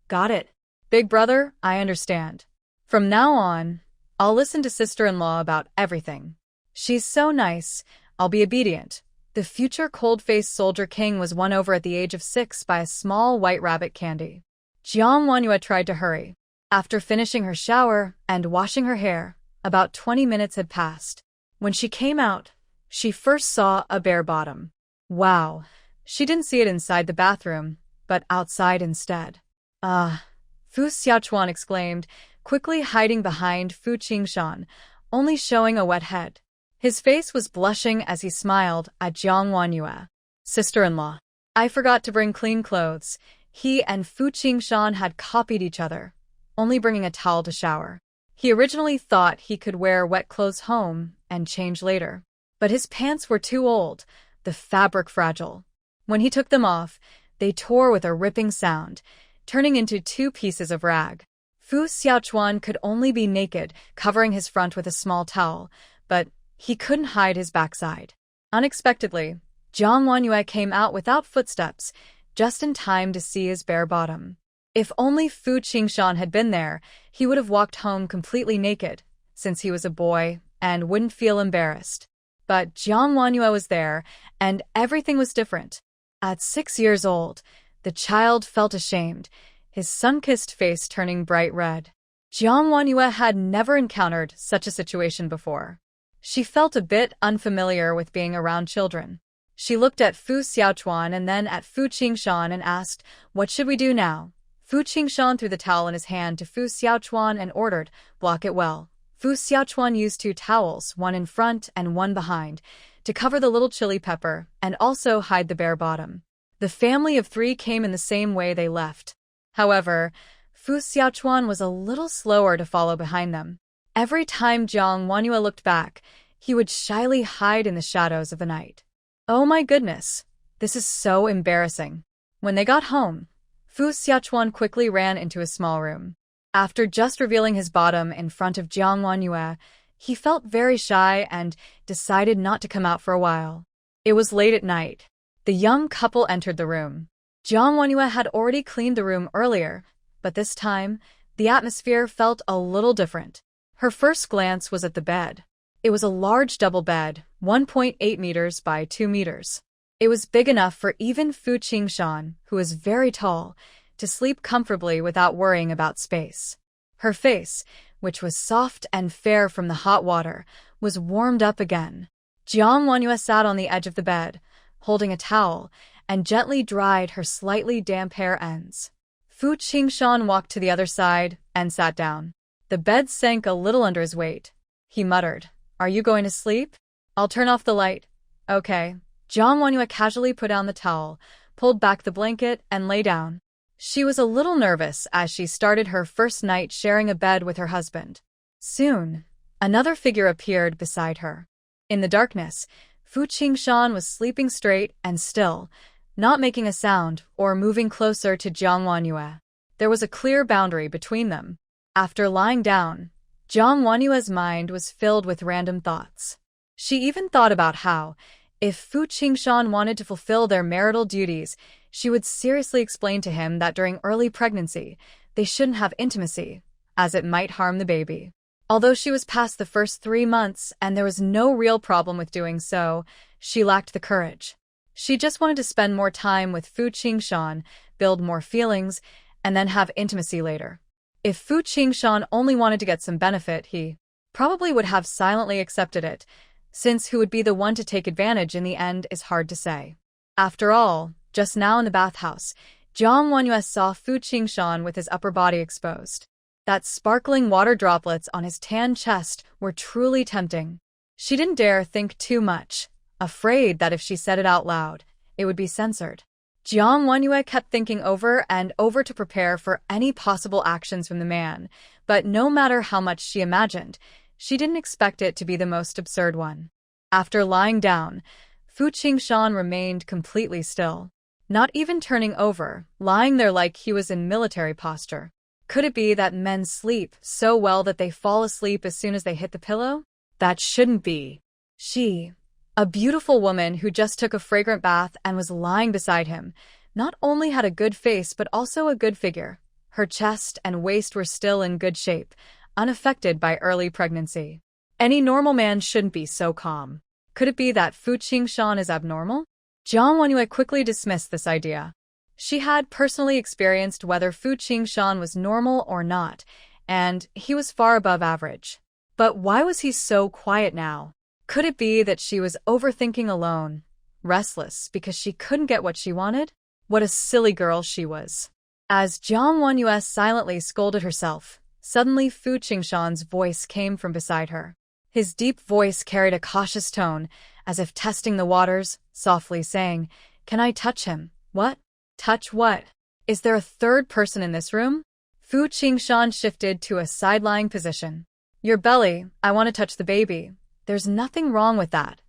Got it. Big brother, I understand. From now on, I'll listen to sister-in-law about everything. She's so nice, I'll be obedient." The future cold-faced soldier king was won over at the age of 6 by a small white rabbit candy. Jiang Wenyu tried to hurry. After finishing her shower and washing her hair, about 20 minutes had passed. When she came out, she first saw a bare bottom. Wow, she didn't see it inside the bathroom, but outside instead. Fu Xiaochuan exclaimed, quickly hiding behind Fu Qingshan, only showing a wet head. His face was blushing as he smiled at Jiang Wenyu. "Sister-in-law, I forgot to bring clean clothes." He and Fu Qingshan had copied each other, only bringing a towel to shower. He originally thought he could wear wet clothes home and change later, but his pants were too old, the fabric fragile. When he took them off, they tore with a ripping sound, turning into 2 pieces of rag. Fu Xiaochuan could only be naked, covering his front with a small towel, but he couldn't hide his backside. Unexpectedly, Jiang Wenyu came out without footsteps, just in time to see his bare bottom. If only Fu Qingshan had been there, he would have walked home completely naked, since he was a boy, and wouldn't feel embarrassed. But Jiang Wenyu was there, and everything was different. At 6 years old, the child felt ashamed, his sun-kissed face turning bright red. Jiang Wenyu had never encountered such a situation before. She felt a bit unfamiliar with being around children. She looked at Fu Xiaochuan and then at Fu Qingshan and asked, "What should we do now?" Fu Qingshan threw the towel in his hand to Fu Xiaochuan and ordered, "Block it well." Fu Xiaochuan used 2 towels, one in front and one behind, to cover the little chili pepper and also hide the bare bottom. The family of 3 came in the same way they left. However, Fu Xiaochuan was a little slower to follow behind them. Every time Jiang Wenyu looked back, he would shyly hide in the shadows of the night. "Oh my goodness, this is so embarrassing." When they got home, Fu Xiaochuan quickly ran into his small room. After just revealing his bottom in front of Jiang Wenyu, he felt very shy and decided not to come out for a while. It was late at night. The young couple entered the room. Jiang Wenyu had already cleaned the room earlier, but this time, the atmosphere felt a little different. Her first glance was at the bed. It was a large double bed, 1.8 meters by 2 meters. It was big enough for even Fu Qingshan, who was very tall, to sleep comfortably without worrying about space. Her face, which was soft and fair from the hot water, was warmed up again. Jiang Wenyu sat on the edge of the bed, holding a towel, and gently dried her slightly damp hair ends. Fu Qingshan walked to the other side and sat down. The bed sank a little under his weight. He muttered, "Are you going to sleep? I'll turn off the light." "Okay." Jang Won-yue casually put down the towel, pulled back the blanket, and lay down. She was a little nervous as she started her first night sharing a bed with her husband. Soon, another figure appeared beside her. In the darkness, Fu Qingshan was sleeping straight and still, not making a sound or moving closer to Jiang Wanyue. There was a clear boundary between them. After lying down, Jiang Wanyue's mind was filled with random thoughts. She even thought about how, if Fu Qingshan wanted to fulfill their marital duties, she would seriously explain to him that during early pregnancy, they shouldn't have intimacy, as it might harm the baby. Although she was past the first 3 months and there was no real problem with doing so, she lacked the courage. She just wanted to spend more time with Fu Qingshan, build more feelings, and then have intimacy later. If Fu Qingshan only wanted to get some benefit, he probably would have silently accepted it, since who would be the one to take advantage in the end is hard to say. After all, just now in the bathhouse, Jiang Wanyue saw Fu Qingshan with his upper body exposed. That sparkling water droplets on his tan chest were truly tempting. She didn't dare think too much, afraid that if she said it out loud, it would be censored. Jiang Wanyue kept thinking over and over to prepare for any possible actions from the man, but no matter how much she imagined, she didn't expect it to be the most absurd one. After lying down, Fu Qingshan remained completely still, not even turning over, lying there like he was in military posture. Could it be that men sleep so well that they fall asleep as soon as they hit the pillow? That shouldn't be. She, a beautiful woman who just took a fragrant bath and was lying beside him, not only had a good face but also a good figure. Her chest and waist were still in good shape, unaffected by early pregnancy. Any normal man shouldn't be so calm. Could it be that Fu Qingshan is abnormal? Jiang Wanyue quickly dismissed this idea. She had personally experienced whether Fu Qingshan was normal or not, and he was far above average. But why was he so quiet now? Could it be that she was overthinking alone, restless because she couldn't get what she wanted? What a silly girl she was. As Jiang Wanyue silently scolded herself, suddenly Fu Qingshan's voice came from beside her. His deep voice carried a cautious tone, as if testing the waters, softly saying, "Can I touch him?" "What? Touch what? Is there a third person in this room?" Fu Qingshan shifted to a side-lying position. "Your belly, I want to touch the baby. There's nothing wrong with that."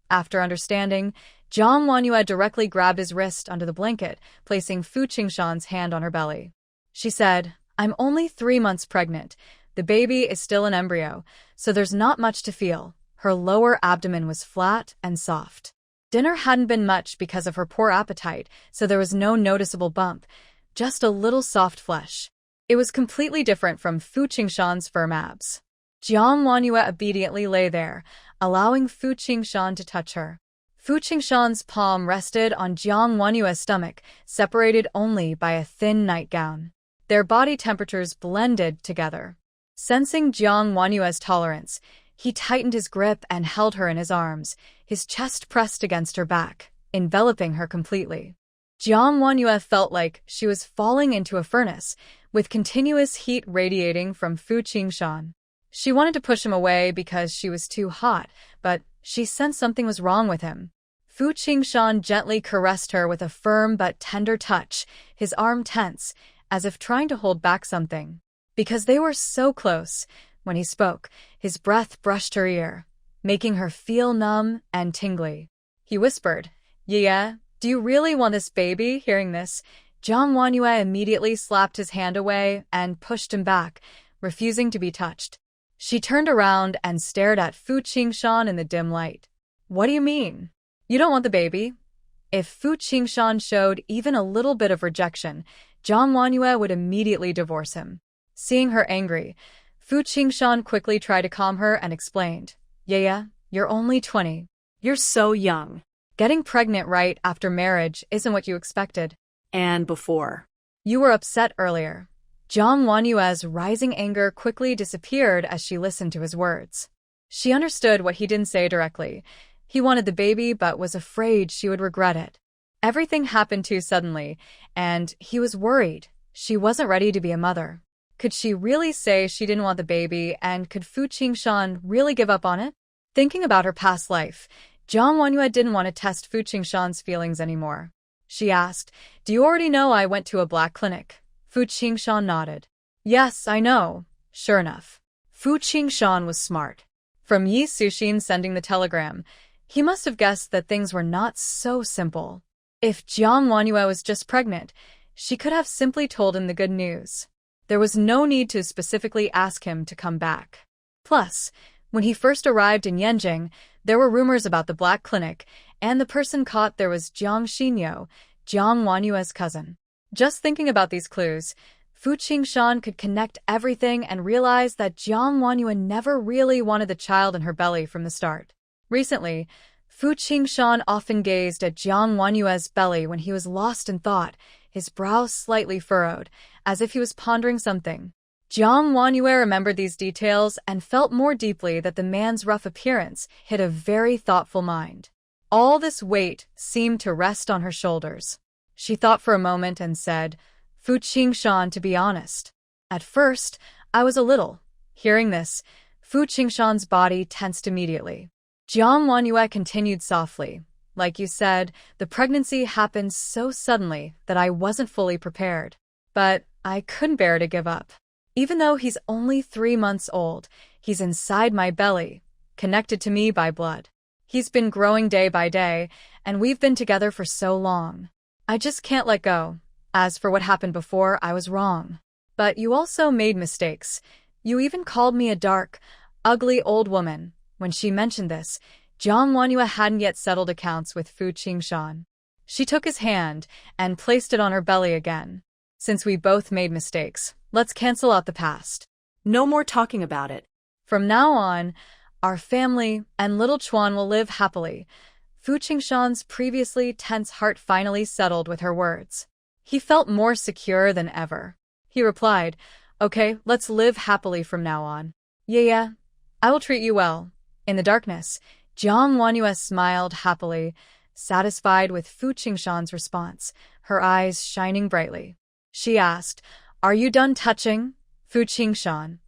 After understanding, Jiang Wanyue directly grabbed his wrist under the blanket, placing Fu Qingshan's hand on her belly. She said, "I'm only 3 months pregnant. The baby is still an embryo, so there's not much to feel." Her lower abdomen was flat and soft. Dinner hadn't been much because of her poor appetite, so there was no noticeable bump, just a little soft flesh. It was completely different from Fu Qingshan's firm abs. Jiang Wanyue obediently lay there, allowing Fu Qingshan to touch her. Fu Qingshan's palm rested on Jiang Wanyue's stomach, separated only by a thin nightgown. Their body temperatures blended together. Sensing Jiang Wanyue's tolerance, he tightened his grip and held her in his arms, his chest pressed against her back, enveloping her completely. Jiang Wanyue felt like she was falling into a furnace, with continuous heat radiating from Fu Qingshan. She wanted to push him away because she was too hot, but she sensed something was wrong with him. Fu Qingshan gently caressed her with a firm but tender touch, his arm tense, as if trying to hold back something. Because they were so close, when he spoke, his breath brushed her ear, making her feel numb and tingly. He whispered, "Yeah, do you really want this baby?" Hearing this, Jiang Wanyue immediately slapped his hand away and pushed him back, refusing to be touched. She turned around and stared at Fu Qingshan in the dim light. "What do you mean? You don't want the baby?" If Fu Qingshan showed even a little bit of rejection, Jiang Wanyue would immediately divorce him. Seeing her angry, Fu Qingshan quickly tried to calm her and explained, "Yeah, you're only 20. You're so young. Getting pregnant right after marriage isn't what you expected. And before. You were upset earlier." Jiang Wanyue's rising anger quickly disappeared as she listened to his words. She understood what he didn't say directly. He wanted the baby but was afraid she would regret it. Everything happened too suddenly, and he was worried she wasn't ready to be a mother. Could she really say she didn't want the baby, and could Fu Qingshan really give up on it? Thinking about her past life, Jiang Wanyue didn't want to test Fu Qingshan's feelings anymore. She asked, "Do you already know I went to a black clinic?" Fu Qingshan nodded. "Yes, I know." Sure enough, Fu Qingshan was smart. From Yi Suxin sending the telegram, he must have guessed that things were not so simple. If Jiang Wanyue was just pregnant, she could have simply told him the good news. There was no need to specifically ask him to come back. Plus, when he first arrived in Yanjing, there were rumors about the black clinic, and the person caught there was Jiang Xinyo, Jiang Wanyue's cousin. Just thinking about these clues, Fu Qingshan could connect everything and realize that Jiang Wanyue never really wanted the child in her belly from the start. Recently, Fu Qingshan often gazed at Jiang Wanyue's belly when he was lost in thought, his brow slightly furrowed, as if he was pondering something. Jiang Wanyue remembered these details and felt more deeply that the man's rough appearance hid a very thoughtful mind. All this weight seemed to rest on her shoulders. She thought for a moment and said, "Fu Qingshan, to be honest. At first, I was a little." Hearing this, Fu Qingshan's body tensed immediately. Jiang Wanyue continued softly, "Like you said, the pregnancy happened so suddenly that I wasn't fully prepared. But I couldn't bear to give up. Even though he's only 3 months old, he's inside my belly, connected to me by blood. He's been growing day by day, and we've been together for so long. I just can't let go. As for what happened before, I was wrong. But you also made mistakes. You even called me a dark, ugly old woman." When she mentioned this, Jiang Wanyue hadn't yet settled accounts with Fu Qingshan. She took his hand and placed it on her belly again. "Since we both made mistakes, let's cancel out the past. No more talking about it. From now on, our family and little Chuan will live happily." Fu Qingshan's previously tense heart finally settled with her words. He felt more secure than ever. He replied, "Okay, let's live happily from now on. Yeah, I will treat you well." In the darkness, Jiang Wanyue smiled happily, satisfied with Fu Qingshan's response, her eyes shining brightly. She asked, "Are you done touching?" Fu Qingshan.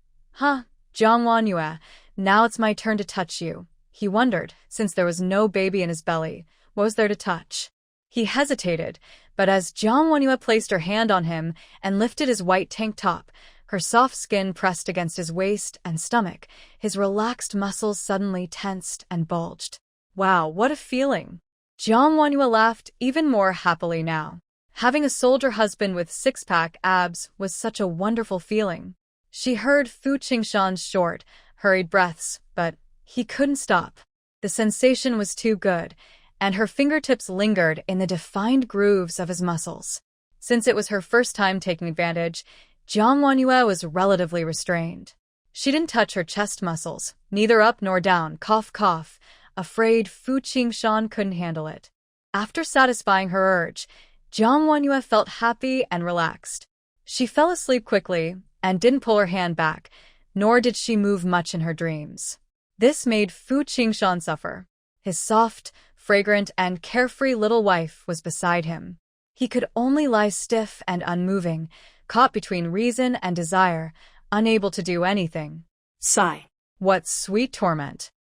"Huh, Jiang Wanyue, now it's my turn to touch you." He wondered, since there was no baby in his belly, what was there to touch? He hesitated, but as Jiang Wanyue placed her hand on him and lifted his white tank top, her soft skin pressed against his waist and stomach, his relaxed muscles suddenly tensed and bulged. Wow, what a feeling! Jiang Wanyue laughed even more happily now. Having a soldier husband with six-pack abs was such a wonderful feeling. She heard Fu Qingshan's short, hurried breaths, but he couldn't stop. The sensation was too good, and her fingertips lingered in the defined grooves of his muscles. Since it was her first time taking advantage, Jiang Wanyue was relatively restrained. She didn't touch her chest muscles, neither up nor down, cough cough, afraid Fu Qingshan couldn't handle it. After satisfying her urge, Jiang Wanyue felt happy and relaxed. She fell asleep quickly and didn't pull her hand back, nor did she move much in her dreams. This made Fu Qingshan suffer. His soft, fragrant, and carefree little wife was beside him. He could only lie stiff and unmoving, caught between reason and desire, unable to do anything. Sigh. What sweet torment!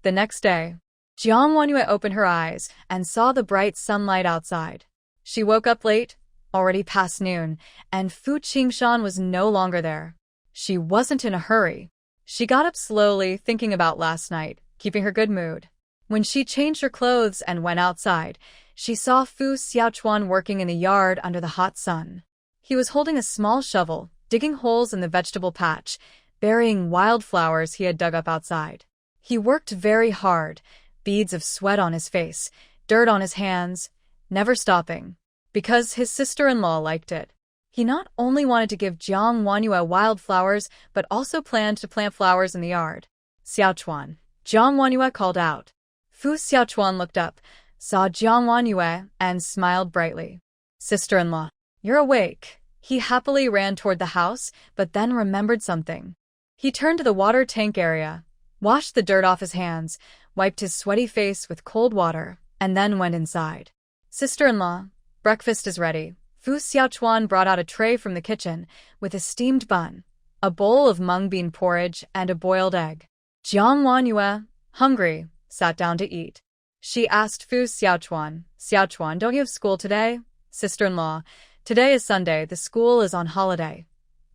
The next day, Jiang Wanyue opened her eyes and saw the bright sunlight outside. She woke up late, already past noon, and Fu Qingshan was no longer there. She wasn't in a hurry. She got up slowly, thinking about last night, keeping her good mood. When she changed her clothes and went outside, she saw Fu Xiaochuan working in the yard under the hot sun. He was holding a small shovel, digging holes in the vegetable patch, burying wildflowers he had dug up outside. He worked very hard, beads of sweat on his face, dirt on his hands, never stopping. Because his sister-in-law liked it. He not only wanted to give Jiang Wanyue wildflowers, but also planned to plant flowers in the yard. "Xiaochuan," Jiang Wanyue called out. Fu Xiaochuan looked up, saw Jiang Wanyue, and smiled brightly. "Sister-in-law, you're awake." He happily ran toward the house, but then remembered something. He turned to the water tank area, washed the dirt off his hands, wiped his sweaty face with cold water, and then went inside. "Sister-in-law, breakfast is ready." Fu Xiaochuan brought out a tray from the kitchen with a steamed bun, a bowl of mung bean porridge, and a boiled egg. Jiang Wanyue, hungry, sat down to eat. She asked Fu Xiaochuan, "Xiaochuan, don't you have school today?" "Sister-in-law, today is Sunday, the school is on holiday."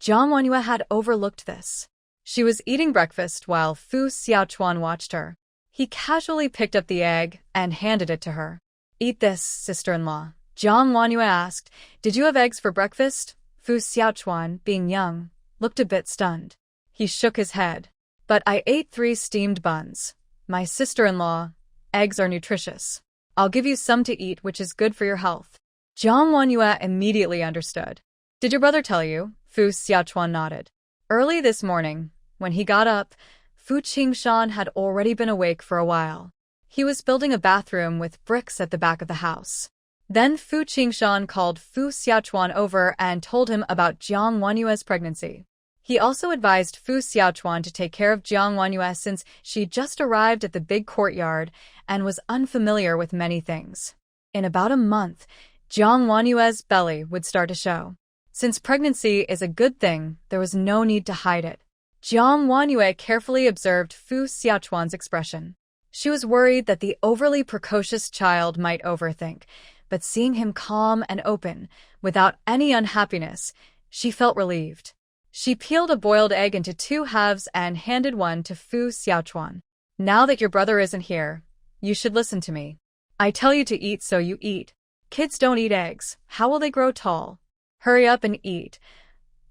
Jiang Wanyue had overlooked this. She was eating breakfast while Fu Xiaochuan watched her. He casually picked up the egg and handed it to her. "Eat this, sister-in-law." Jiang Wanyue asked, "Did you have eggs for breakfast?" Fu Xiaochuan, being young, looked a bit stunned. He shook his head. "But I ate 3 steamed buns. My sister-in-law, eggs are nutritious. I'll give you some to eat, which is good for your health." Jiang Wanyue immediately understood. "Did your brother tell you?" Fu Xiaochuan nodded. Early this morning, when he got up, Fu Qingshan had already been awake for a while. He was building a bathroom with bricks at the back of the house. Then Fu Qingshan called Fu Xiaochuan over and told him about Jiang Wanyue's pregnancy. He also advised Fu Xiaochuan to take care of Jiang Wanyue since she just arrived at the big courtyard and was unfamiliar with many things. In about a month, Jiang Wanyue's belly would start to show. Since pregnancy is a good thing, there was no need to hide it. Jiang Wanyue carefully observed Fu Xiaochuan's expression. She was worried that the overly precocious child might overthink, but seeing him calm and open, without any unhappiness, she felt relieved. She peeled a boiled egg into 2 halves and handed one to Fu Xiaochuan. "Now that your brother isn't here, you should listen to me. I tell you to eat, so you eat. Kids don't eat eggs. How will they grow tall? Hurry up and eat."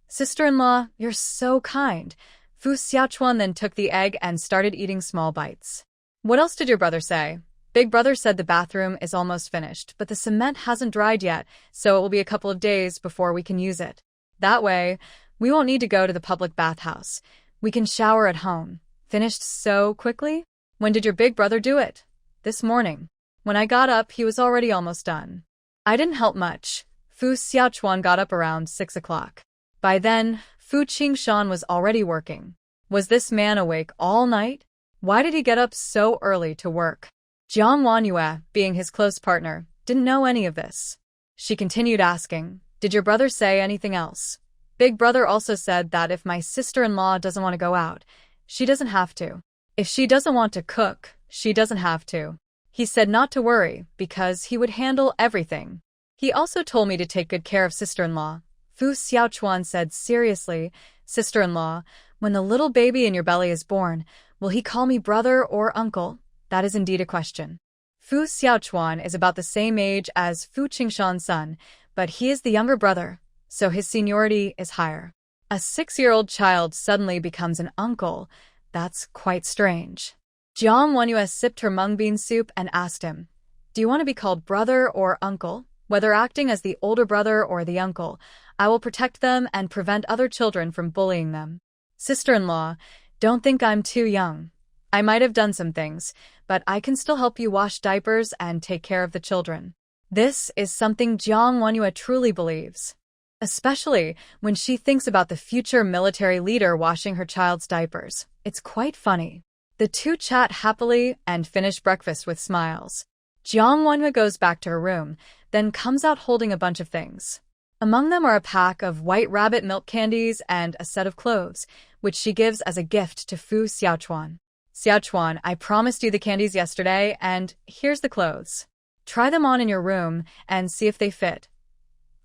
"Sister-in-law, you're so kind." Fu Xiaochuan then took the egg and started eating small bites. "What else did your brother say?" "Big brother said the bathroom is almost finished, but the cement hasn't dried yet, so it will be a couple of days before we can use it. That way, we won't need to go to the public bathhouse. We can shower at home." "Finished so quickly? When did your big brother do it?" "This morning. When I got up, he was already almost done." "I didn't help much." Fu Xiaochuan got up around 6 o'clock. By then, Fu Qingshan was already working. Was this man awake all night? Why did he get up so early to work? Jiang Wanyue, being his close partner, didn't know any of this. She continued asking, "Did your brother say anything else?" "Big brother also said that if my sister-in-law doesn't want to go out, she doesn't have to. If she doesn't want to cook, she doesn't have to. He said not to worry, because he would handle everything. He also told me to take good care of sister-in-law." Fu Xiaochuan said seriously, "Sister-in-law, when the little baby in your belly is born, will he call me brother or uncle?" "That is indeed a question." Fu Xiaochuan is about the same age as Fu Qingshan's son, but he is the younger brother, so his seniority is higher. A 6-year-old child suddenly becomes an uncle. That's quite strange. Jiang Wanyue sipped her mung bean soup and asked him, "Do you want to be called brother or uncle? Whether acting as the older brother or the uncle, I will protect them and prevent other children from bullying them." "Sister-in-law, don't think I'm too young. I might have done some things, but I can still help you wash diapers and take care of the children." This is something Jiang Wanyue truly believes, especially when she thinks about the future military leader washing her child's diapers. It's quite funny. The two chat happily and finish breakfast with smiles. Jiang Wanyue goes back to her room, then comes out holding a bunch of things. Among them are a pack of white rabbit milk candies and a set of clothes, which she gives as a gift to Fu Xiaochuan. "Xiaochuan, I promised you the candies yesterday, and here's the clothes. Try them on in your room and see if they fit."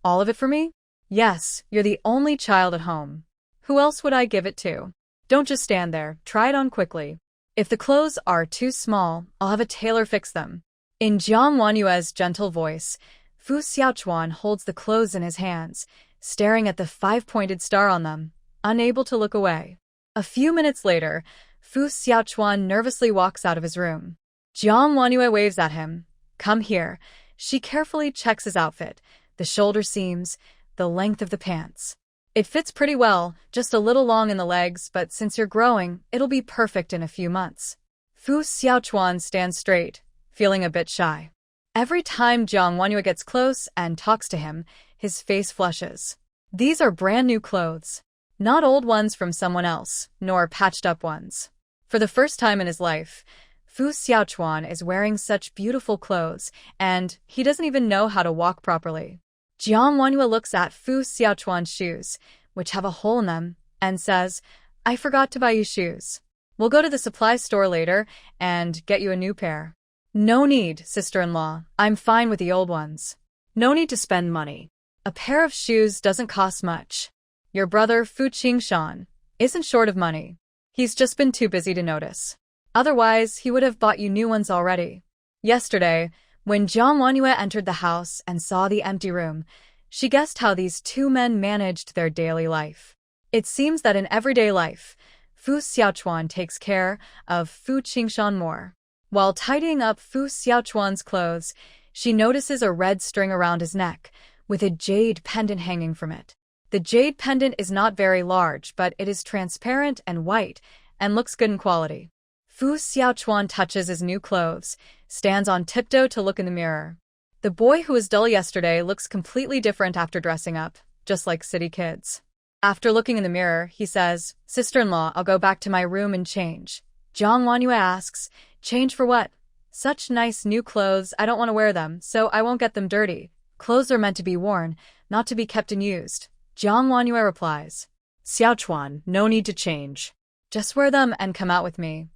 "All of it for me?" "Yes, you're the only child at home. Who else would I give it to? Don't just stand there, try it on quickly. If the clothes are too small, I'll have a tailor fix them." In Jiang Wanyue's gentle voice, Fu Xiaochuan holds the clothes in his hands, staring at the 5-pointed star on them, unable to look away. A few minutes later, Fu Xiaochuan nervously walks out of his room. Jiang Wanyue waves at him. "Come here." She carefully checks his outfit, the shoulder seams, the length of the pants. "It fits pretty well, just a little long in the legs, but since you're growing, it'll be perfect in a few months." Fu Xiaochuan stands straight, feeling a bit shy. Every time Jiang Wanyue gets close and talks to him, his face flushes. These are brand new clothes. Not old ones from someone else, nor patched up ones. For the first time in his life, Fu Xiaochuan is wearing such beautiful clothes, and he doesn't even know how to walk properly. Jiang Wanyue looks at Fu Xiaochuan's shoes, which have a hole in them, and says, "I forgot to buy you shoes. We'll go to the supply store later and get you a new pair." "No need, sister-in-law. I'm fine with the old ones." "No need to spend money. A pair of shoes doesn't cost much. Your brother, Fu Qingshan, isn't short of money. He's just been too busy to notice. Otherwise, he would have bought you new ones already." Yesterday, when Jiang Wanyue entered the house and saw the empty room, she guessed how these two men managed their daily life. It seems that in everyday life, Fu Xiaochuan takes care of Fu Qingshan more. While tidying up Fu Xiaochuan's clothes, she notices a red string around his neck, with a jade pendant hanging from it. The jade pendant is not very large, but it is transparent and white, and looks good in quality. Fu Xiaochuan touches his new clothes, stands on tiptoe to look in the mirror. The boy who was dull yesterday looks completely different after dressing up, just like city kids. After looking in the mirror, he says, "Sister-in-law, I'll go back to my room and change." Jiang Wanyue asks, "Change for what?" "Such nice new clothes, I don't want to wear them, so I won't get them dirty. Clothes are meant to be worn, not to be kept and used." Jiang Wanyue replies, "Xiaochuan, no need to change. "Just wear them and come out with me."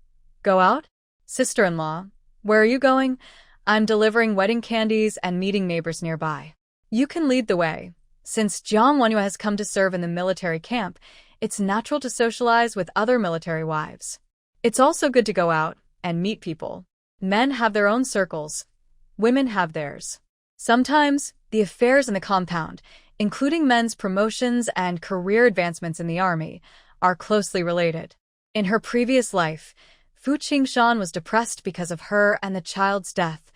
"Go out?" "Sister-in-law, where are you going?" "I'm delivering wedding candies and meeting neighbors nearby." "You can lead the way." Since Jiang Wanyue has come to serve in the military camp, it's natural to socialize with other military wives. It's also good to go out and meet people. Men have their own circles. Women have theirs. Sometimes, the affairs in the compound, including men's promotions and career advancements in the army, are closely related. In her previous life, Fu Qingshan was depressed because of her and the child's death,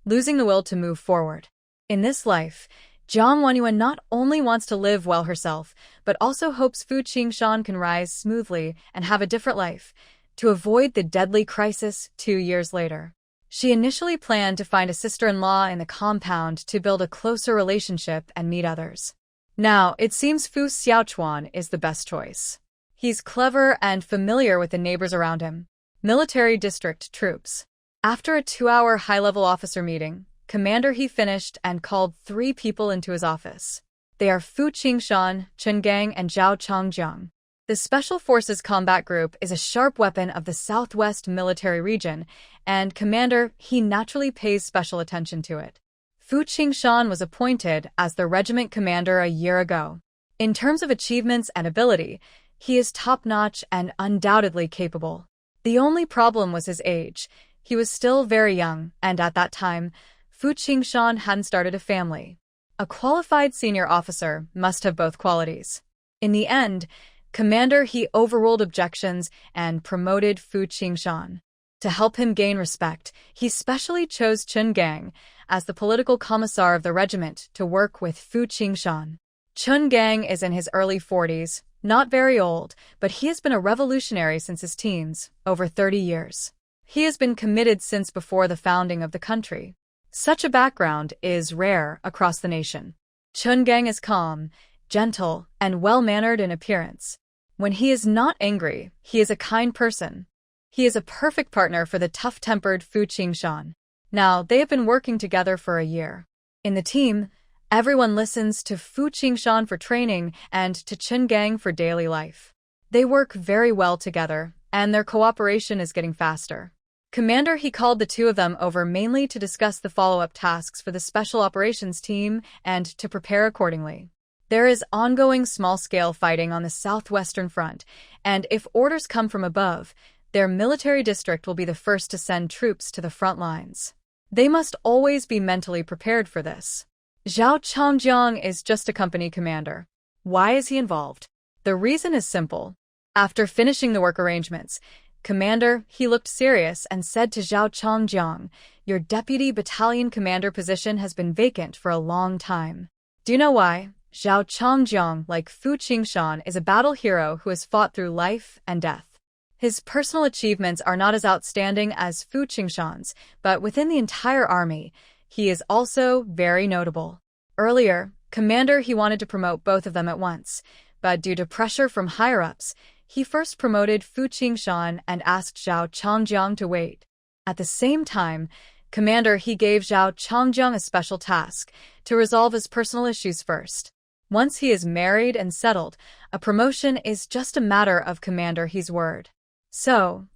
losing the will to move forward. In this life, Jiang Wanyue not only wants to live well herself, but also hopes Fu Qingshan can rise smoothly and have a different life, to avoid the deadly crisis 2 years later. She initially planned to find a sister-in-law in the compound to build a closer relationship and meet others. Now, it seems Fu Xiaochuan is the best choice. He's clever and familiar with the neighbors around him. Military district troops. After a 2-hour high-level officer meeting, Commander he finished and called 3 people into his office. They are Fu Qingshan, Chen Gang, and Zhao Changjiang. The Special Forces Combat Group is a sharp weapon of the Southwest Military Region, and Commander he naturally pays special attention to it. Fu Qingshan was appointed as the regiment commander a year ago. In terms of achievements and ability, he is top-notch and undoubtedly capable. The only problem was his age. He was still very young, and at that time, Fu Qingshan hadn't started a family. A qualified senior officer must have both qualities. In the end, Commander he overruled objections and promoted Fu Qingshan. To help him gain respect, he specially chose Chen Gang as the political commissar of the regiment to work with Fu Qingshan. Chen Gang is in his early 40s, not very old, but he has been a revolutionary since his teens, over 30 years. He has been committed since before the founding of the country. Such a background is rare across the nation. Chen Gang is calm, gentle, and well-mannered in appearance. When he is not angry, he is a kind person. He is a perfect partner for the tough-tempered Fu Qingshan. Now, they have been working together for a year. In the team, everyone listens to Fu Qingshan for training and to Chen Gang for daily life. They work very well together, and their cooperation is getting faster. Commander he called the two of them over mainly to discuss the follow-up tasks for the Special Operations team and to prepare accordingly. There is ongoing small-scale fighting on the southwestern front, and if orders come from above, their military district will be the first to send troops to the front lines. They must always be mentally prepared for this. Zhao Changjiang is just a company commander. Why is he involved? The reason is simple. After finishing the work arrangements, Commander he looked serious and said to Zhao Changjiang, "Your deputy battalion commander position has been vacant for a long time." Do you know why? Zhao Changjiang, like Fu Qingshan, is a battle hero who has fought through life and death. His personal achievements are not as outstanding as Fu Qingshan's, but within the entire army, he is also very notable. Earlier, Commander he wanted to promote both of them at once, but due to pressure from higher-ups, he first promoted Fu Qingshan and asked Zhao Changjiang to wait. At the same time, Commander he gave Zhao Changjiang a special task to resolve his personal issues first. Once he is married and settled, a promotion is just a matter of Commander He's word. So,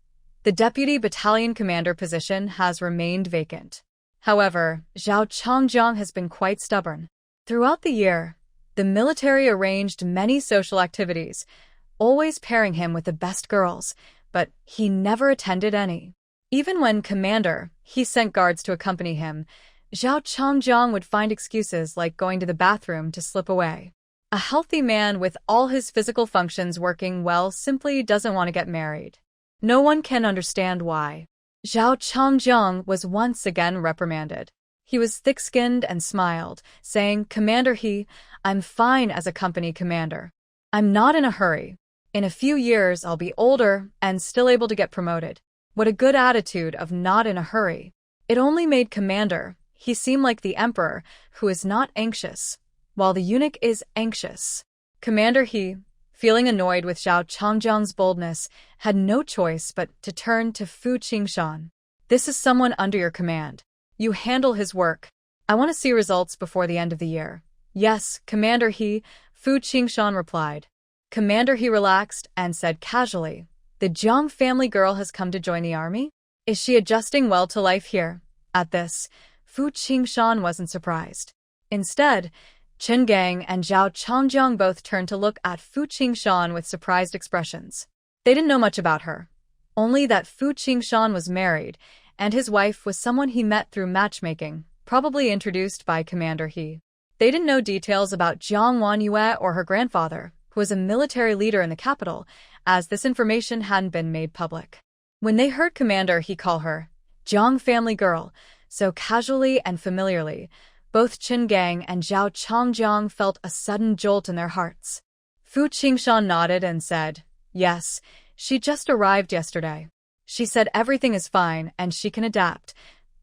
the deputy battalion commander position has remained vacant. However, Zhao Chongjiang has been quite stubborn. Throughout the year, the military arranged many social activities, always pairing him with the best girls, but he never attended any. Even when commander, he sent guards to accompany him, Zhao Chongjiang would find excuses like going to the bathroom to slip away. A healthy man with all his physical functions working well simply doesn't want to get married. No one can understand why. Zhao Chongjiang was once again reprimanded. He was thick-skinned and smiled, saying, "Commander I'm fine as a company commander. I'm not in a hurry. In a few years I'll be older and still able to get promoted." What a good attitude of not in a hurry. It only made Commander he seem like the emperor who is not anxious, while the eunuch is anxious. Commander feeling annoyed with Zhao Chongjiang's boldness, had no choice but to turn to Fu Qingshan. "This is someone under your command. You handle his work. I want to see results before the end of the year." "Yes, Commander Fu Qingshan replied. Commander relaxed and said casually, "The Jiang family girl has come to join the army? Is she adjusting well to life here?" At this, Fu Qingshan wasn't surprised. Instead, Chen Gang and Zhao Chongjiang both turned to look at Fu Qingshan with surprised expressions. They didn't know much about her, only that Fu Qingshan was married, and his wife was someone he met through matchmaking, probably introduced by Commander They didn't know details about Jiang Wanyue or her grandfather, who was a military leader in the capital, as this information hadn't been made public. When they heard Commander call her Jiang family girl, so casually and familiarly, both Chen Gang and Zhao Chongjiang felt a sudden jolt in their hearts. Fu Qingshan nodded and said, "Yes, she just arrived yesterday. She said everything is fine and she can adapt."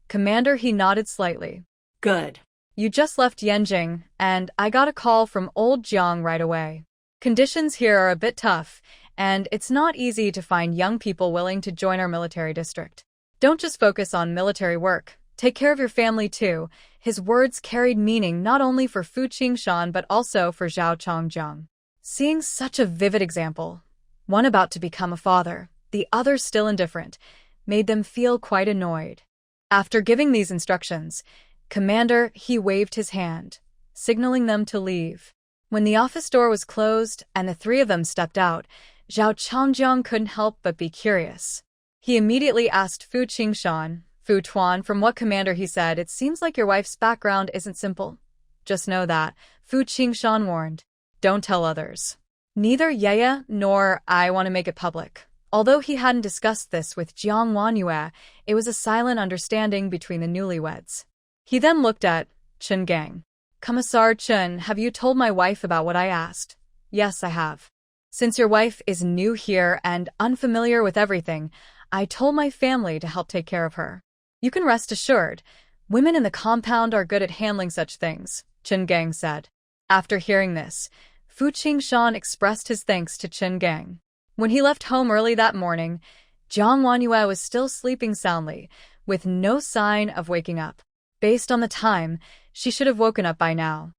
Commander nodded slightly. "Good. You just left Yanjing, and I got a call from old Jiang right away. Conditions here are a bit tough, and it's not easy to find young people willing to join our military district. Don't just focus on military work. Take care of your family too." His words carried meaning not only for Fu Qingshan but also for Zhao Chongjiang. Seeing such a vivid example, one about to become a father, the other still indifferent, made them feel quite annoyed. After giving these instructions, Commander waved his hand, signaling them to leave. When the office door was closed and the three of them stepped out, Zhao Chongjiang couldn't help but be curious. He immediately asked Fu Qingshan, "Fu Tuan, from what Commander said, it seems like your wife's background isn't simple." "Just know that," Fu Qingshan warned. "Don't tell others. Neither Yeye nor I want to make it public." Although he hadn't discussed this with Jiang Wanyue, it was a silent understanding between the newlyweds. He then looked at Chen Gang. "Commissar Chen, have you told my wife about what I asked?" "Yes, I have. Since your wife is new here and unfamiliar with everything, I told my family to help take care of her. You can rest assured, women in the compound are good at handling such things," Chen Gang said. After hearing this, Fu Qingshan expressed his thanks to Chen Gang. When he left home early that morning, Jiang Wanyue was still sleeping soundly, with no sign of waking up. Based on the time, she should have woken up by now.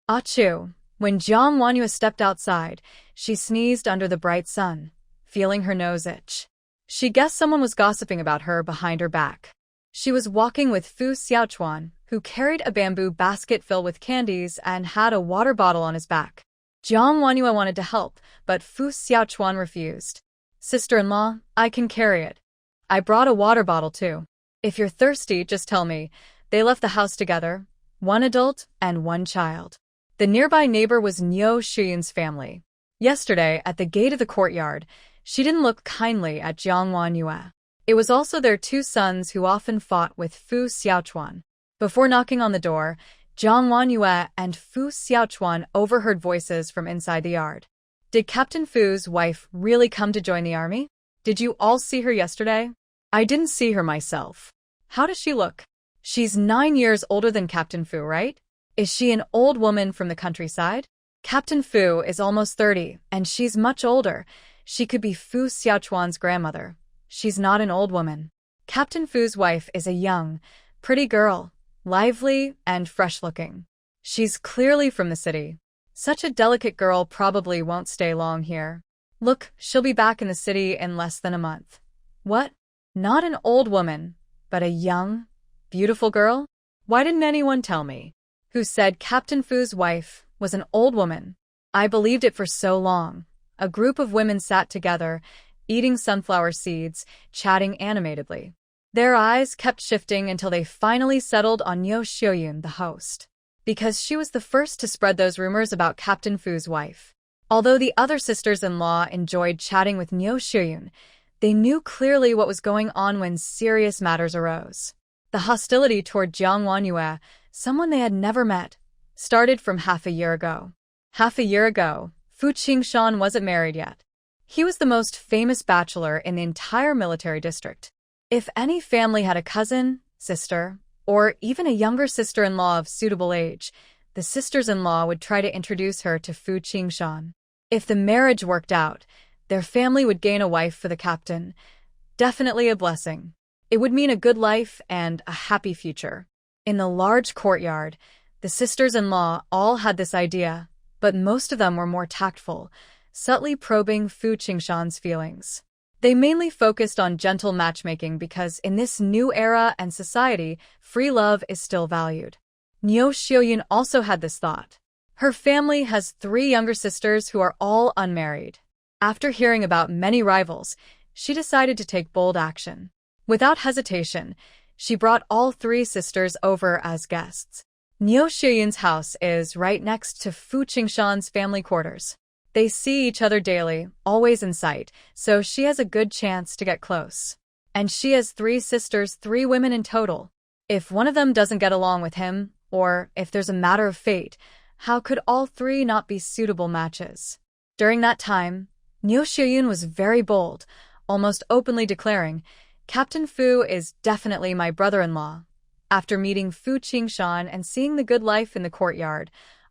Achoo! When Jiang Wanyue stepped outside, she sneezed under the bright sun, feeling her nose itch. She guessed someone was gossiping about her behind her back. She was walking with Fu Xiaochuan, who carried a bamboo basket filled with candies and had a water bottle on his back. Jiang Wanyue wanted to help, but Fu Xiaochuan refused. "Sister-in-law, I can carry it. I brought a water bottle too. If you're thirsty, just tell me." They left the house together, one adult and one child. The nearby neighbor was Niu Xuyin's family. Yesterday, at the gate of the courtyard, she didn't look kindly at Jiang Wanyue. It was also their two sons who often fought with Fu Xiaochuan. Before knocking on the door, Jiang Wanyue and Fu Xiaochuan overheard voices from inside the yard. "Did Captain Fu's wife really come to join the army? Did you all see her yesterday?" "I didn't see her myself." "How does she look?" "She's 9 years older than Captain Fu, right? Is she an old woman from the countryside?" "Captain Fu is almost 30, and she's much older. She could be Fu Xiaochuan's grandmother. She's not an old woman. Captain Fu's wife is a young, pretty girl, lively and fresh-looking. She's clearly from the city." Such a delicate girl probably won't stay long here. Look, she'll be back in the city in less than a month. What? Not an old woman, but a young, beautiful girl? Why didn't anyone tell me? Who said Captain Fu's wife was an old woman? I believed it for so long. A group of women sat together, eating sunflower seeds, chatting animatedly. Their eyes kept shifting until they finally settled on Nyo Xiuyun, the host, because she was the first to spread those rumors about Captain Fu's wife. Although the other sisters-in-law enjoyed chatting with Nyo Xiuyun, they knew clearly what was going on when serious matters arose. The hostility toward Jiang Wanyue, someone they had never met, started from half a year ago. Half a year ago, Fu Qingshan wasn't married yet. He was the most famous bachelor in the entire military district. If any family had a cousin, sister, or even a younger sister-in-law of suitable age, the sisters-in-law would try to introduce her to Fu Qingshan. If the marriage worked out, their family would gain a wife for the captain. Definitely a blessing. It would mean a good life and a happy future. In the large courtyard, the sisters-in-law all had this idea, but most of them were more tactful, subtly probing Fu Qingshan's feelings. They mainly focused on gentle matchmaking because in this new era and society, free love is still valued. Nyo Xiuyun also had this thought. Her family has 3 younger sisters who are all unmarried. After hearing about many rivals, she decided to take bold action. Without hesitation, she brought all 3 sisters over as guests. Nyo Xiuyun's house is right next to Fu Qingshan's family quarters. They see each other daily, always in sight, so she has a good chance to get close. And she has 3 sisters, 3 women in total. If one of them doesn't get along with him, or if there's a matter of fate, how could all 3 not be suitable matches? During that time, Nyo Xiuyun was very bold, almost openly declaring, Captain Fu is definitely my brother-in-law. After meeting Fu Qingshan and seeing the good life in the courtyard,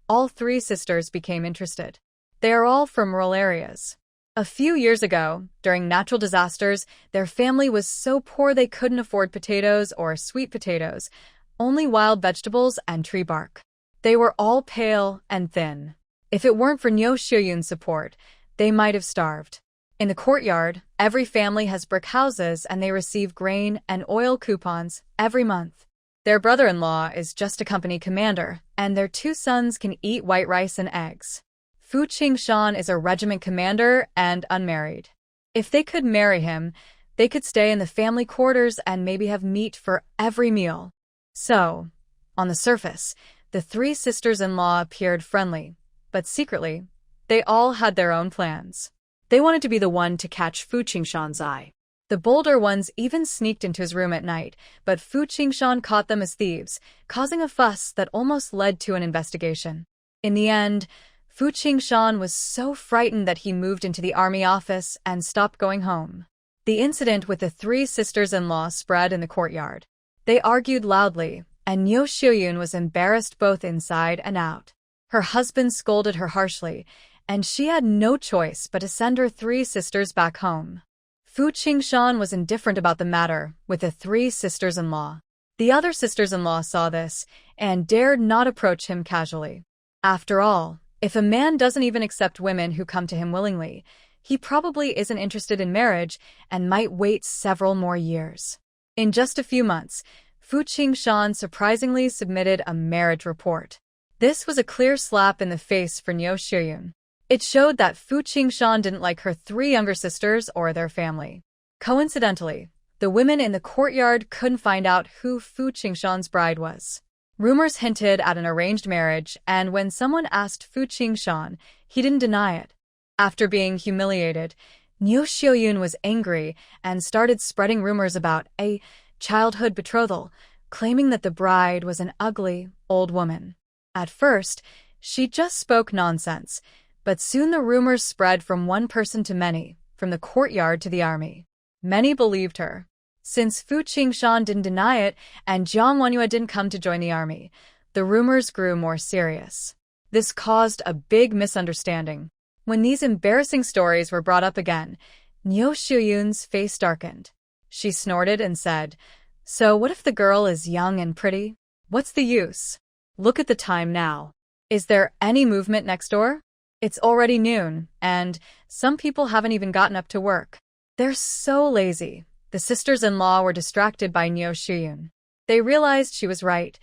all 3 sisters became interested. They are all from rural areas. A few years ago, during natural disasters, their family was so poor they couldn't afford potatoes or sweet potatoes, only wild vegetables and tree bark. They were all pale and thin. If it weren't for Nyo Xiuyun's support, they might have starved. In the courtyard, every family has brick houses and they receive grain and oil coupons every month. Their brother-in-law is just a company commander, and their 2 sons can eat white rice and eggs. Fu Qingshan is a regiment commander and unmarried. If they could marry him, they could stay in the family quarters and maybe have meat for every meal. So, on the surface, the 3 sisters-in-law appeared friendly, but secretly, they all had their own plans. They wanted to be the one to catch Fu Qingshan's eye. The bolder ones even sneaked into his room at night, but Fu Qingshan caught them as thieves, causing a fuss that almost led to an investigation. In the end, Fu Qingshan was so frightened that he moved into the army office and stopped going home. The incident with the 3 sisters-in-law spread in the courtyard. They argued loudly, and Nyo Xiuyun was embarrassed both inside and out. Her husband scolded her harshly, and she had no choice but to send her 3 sisters back home. Fu Qingshan was indifferent about the matter with the 3 sisters-in-law. The other sisters-in-law saw this and dared not approach him casually. After all, if a man doesn't even accept women who come to him willingly, he probably isn't interested in marriage and might wait several more years. In just a few months, Fu Qingshan surprisingly submitted a marriage report. This was a clear slap in the face for Nyo Xiuyun. It showed that Fu Qingshan didn't like her 3 younger sisters or their family. Coincidentally, the women in the courtyard couldn't find out who Fu Qingshan's bride was. Rumors hinted at an arranged marriage, and when someone asked Fu Qingshan, he didn't deny it. After being humiliated, Nyo Xiuyun was angry and started spreading rumors about a childhood betrothal, claiming that the bride was an ugly, old woman. At first, she just spoke nonsense, but soon the rumors spread from one person to many, from the courtyard to the army. Many believed her. Since Fu Qingshan didn't deny it and Jiang Wanyue didn't come to join the army, the rumors grew more serious. This caused a big misunderstanding. When these embarrassing stories were brought up again, Nyo Xiuyun's face darkened. She snorted and said, "So what if the girl is young and pretty? What's the use? Look at the time now. Is there any movement next door? It's already noon, and some people haven't even gotten up to work. They're so lazy. The sisters-in-law were distracted by Neo Shuyun. They realized she was right.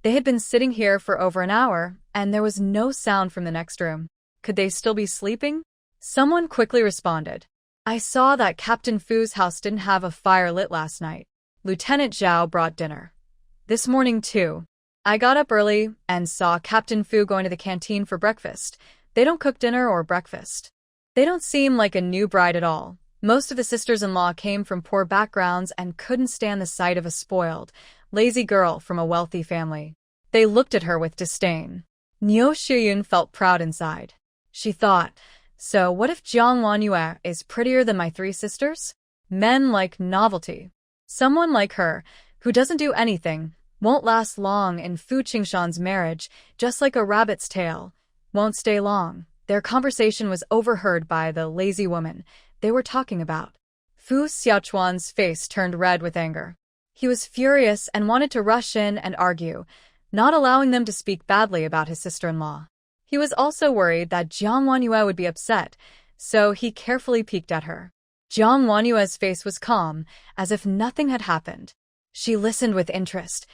They had been sitting here for over an hour, and there was no sound from the next room. Could they still be sleeping? Someone quickly responded. I saw that Captain Fu's house didn't have a fire lit last night. Lieutenant Zhao brought dinner. This morning, too. I got up early and saw Captain Fu going to the canteen for breakfast. They don't cook dinner or breakfast. They don't seem like a new bride at all. Most of the sisters-in-law came from poor backgrounds and couldn't stand the sight of a spoiled, lazy girl from a wealthy family. They looked at her with disdain. Neo Shuyun felt proud inside. She thought, so what if Jiang Wanyue is prettier than my three sisters? Men like novelty. Someone like her, who doesn't do anything, won't last long in Fu Qingshan's marriage, just like a rabbit's tail. Won't stay long. Their conversation was overheard by the lazy woman they were talking about. Fu Xiaochuan's face turned red with anger. He was furious and wanted to rush in and argue, not allowing them to speak badly about his sister-in-law. He was also worried that Jiang Wanyue would be upset, so he carefully peeked at her. Jiang Wanyue's face was calm, as if nothing had happened. She listened with interest,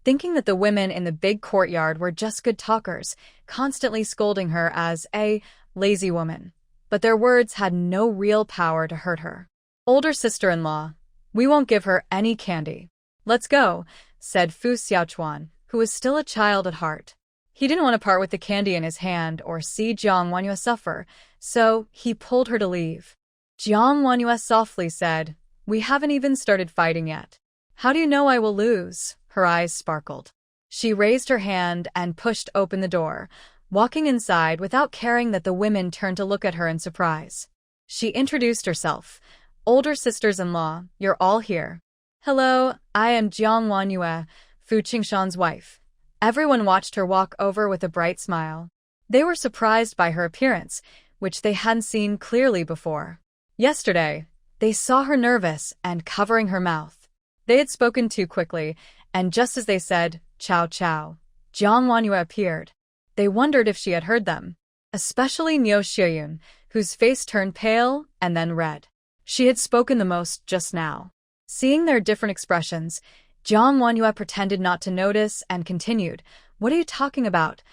thinking that the women in the big courtyard were just good talkers, constantly scolding her as a lazy woman. But their words had no real power to hurt her. Older sister-in-law, we won't give her any candy. Let's go, said Fu Xiaochuan, who was still a child at heart. He didn't want to part with the candy in his hand or see Jiang Wanyue suffer, so he pulled her to leave. Jiang Wanyue softly said, we haven't even started fighting yet. How do you know I will lose? Her eyes sparkled. She raised her hand and pushed open the door, walking inside without caring that the women turned to look at her in surprise. She introduced herself. Older sisters-in-law, you're all here. Hello, I am Jiang Wanyue, Fu Qingshan's wife. Everyone watched her walk over with a bright smile. They were surprised by her appearance, which they hadn't seen clearly before. Yesterday, they saw her nervous and covering her mouth. They had spoken too quickly, and just as they said, "Chow chow," Jiang Wanyue appeared. They wondered if she had heard them, especially Neo Shuyun, whose face turned pale and then red. She had spoken the most just now. Seeing their different expressions, Jiang Wanyue pretended not to notice and continued, what are you talking about?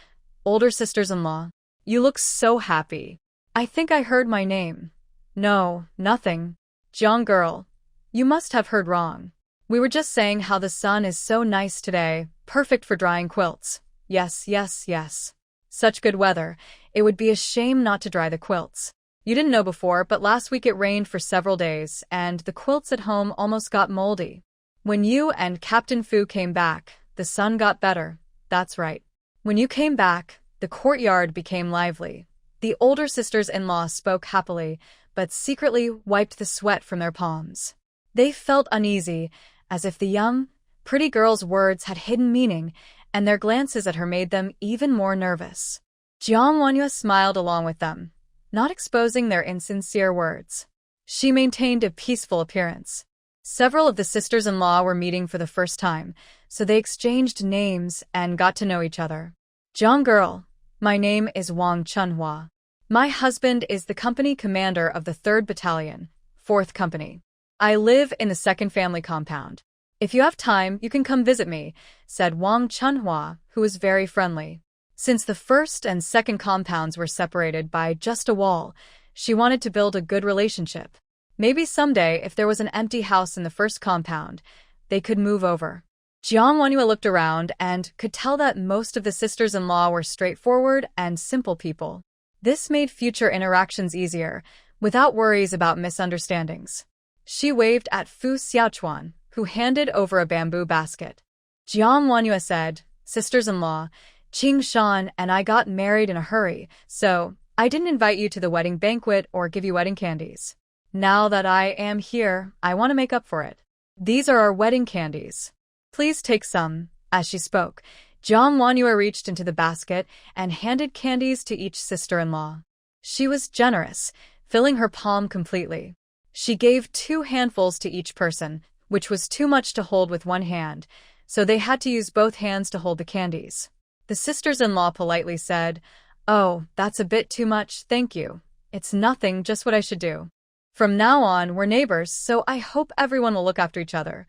Older sisters-in-law, you look so happy. I think I heard my name. No, nothing. Jiang girl, you must have heard wrong. We were just saying how the sun is so nice today, perfect for drying quilts. Yes, yes, yes. Such good weather, it would be a shame not to dry the quilts. You didn't know before, but last week it rained for several days, and the quilts at home almost got moldy. When you and Captain Fu came back, the sun got better. That's right. When you came back, the courtyard became lively. The older sisters-in-law spoke happily, but secretly wiped the sweat from their palms. They felt uneasy, as if the young, pretty girl's words had hidden meaning, and their glances at her made them even more nervous. Jiang Wanyue smiled along with them, not exposing their insincere words. She maintained a peaceful appearance. Several of the sisters-in-law were meeting for the first time, so they exchanged names and got to know each other. Jiang girl, my name is Wang Chunhua. My husband is the company commander of the 3rd Battalion, 4th Company. I live in the 2nd family compound. If you have time, you can come visit me, said Wang Chunhua, who was very friendly. Since the 1st and 2nd compounds were separated by just a wall, she wanted to build a good relationship. Maybe someday, if there was an empty house in the 1st compound, they could move over. Jiang Wanyue looked around and could tell that most of the sisters-in-law were straightforward and simple people. This made future interactions easier, without worries about misunderstandings. She waved at Fu Xiaochuan, who handed over a bamboo basket. Jiang Wanyue said, sisters-in-law, Qingshan and I got married in a hurry, so I didn't invite you to the wedding banquet or give you wedding candies. Now that I am here, I want to make up for it. These are our wedding candies. Please take some. As she spoke, Jiang Wanyue reached into the basket and handed candies to each sister-in-law. She was generous, filling her palm completely. She gave 2 handfuls to each person, which was too much to hold with one hand, so they had to use both hands to hold the candies. The sisters-in-law politely said, "Oh, that's a bit too much, thank you. It's nothing, just what I should do. From now on, we're neighbors, so I hope everyone will look after each other."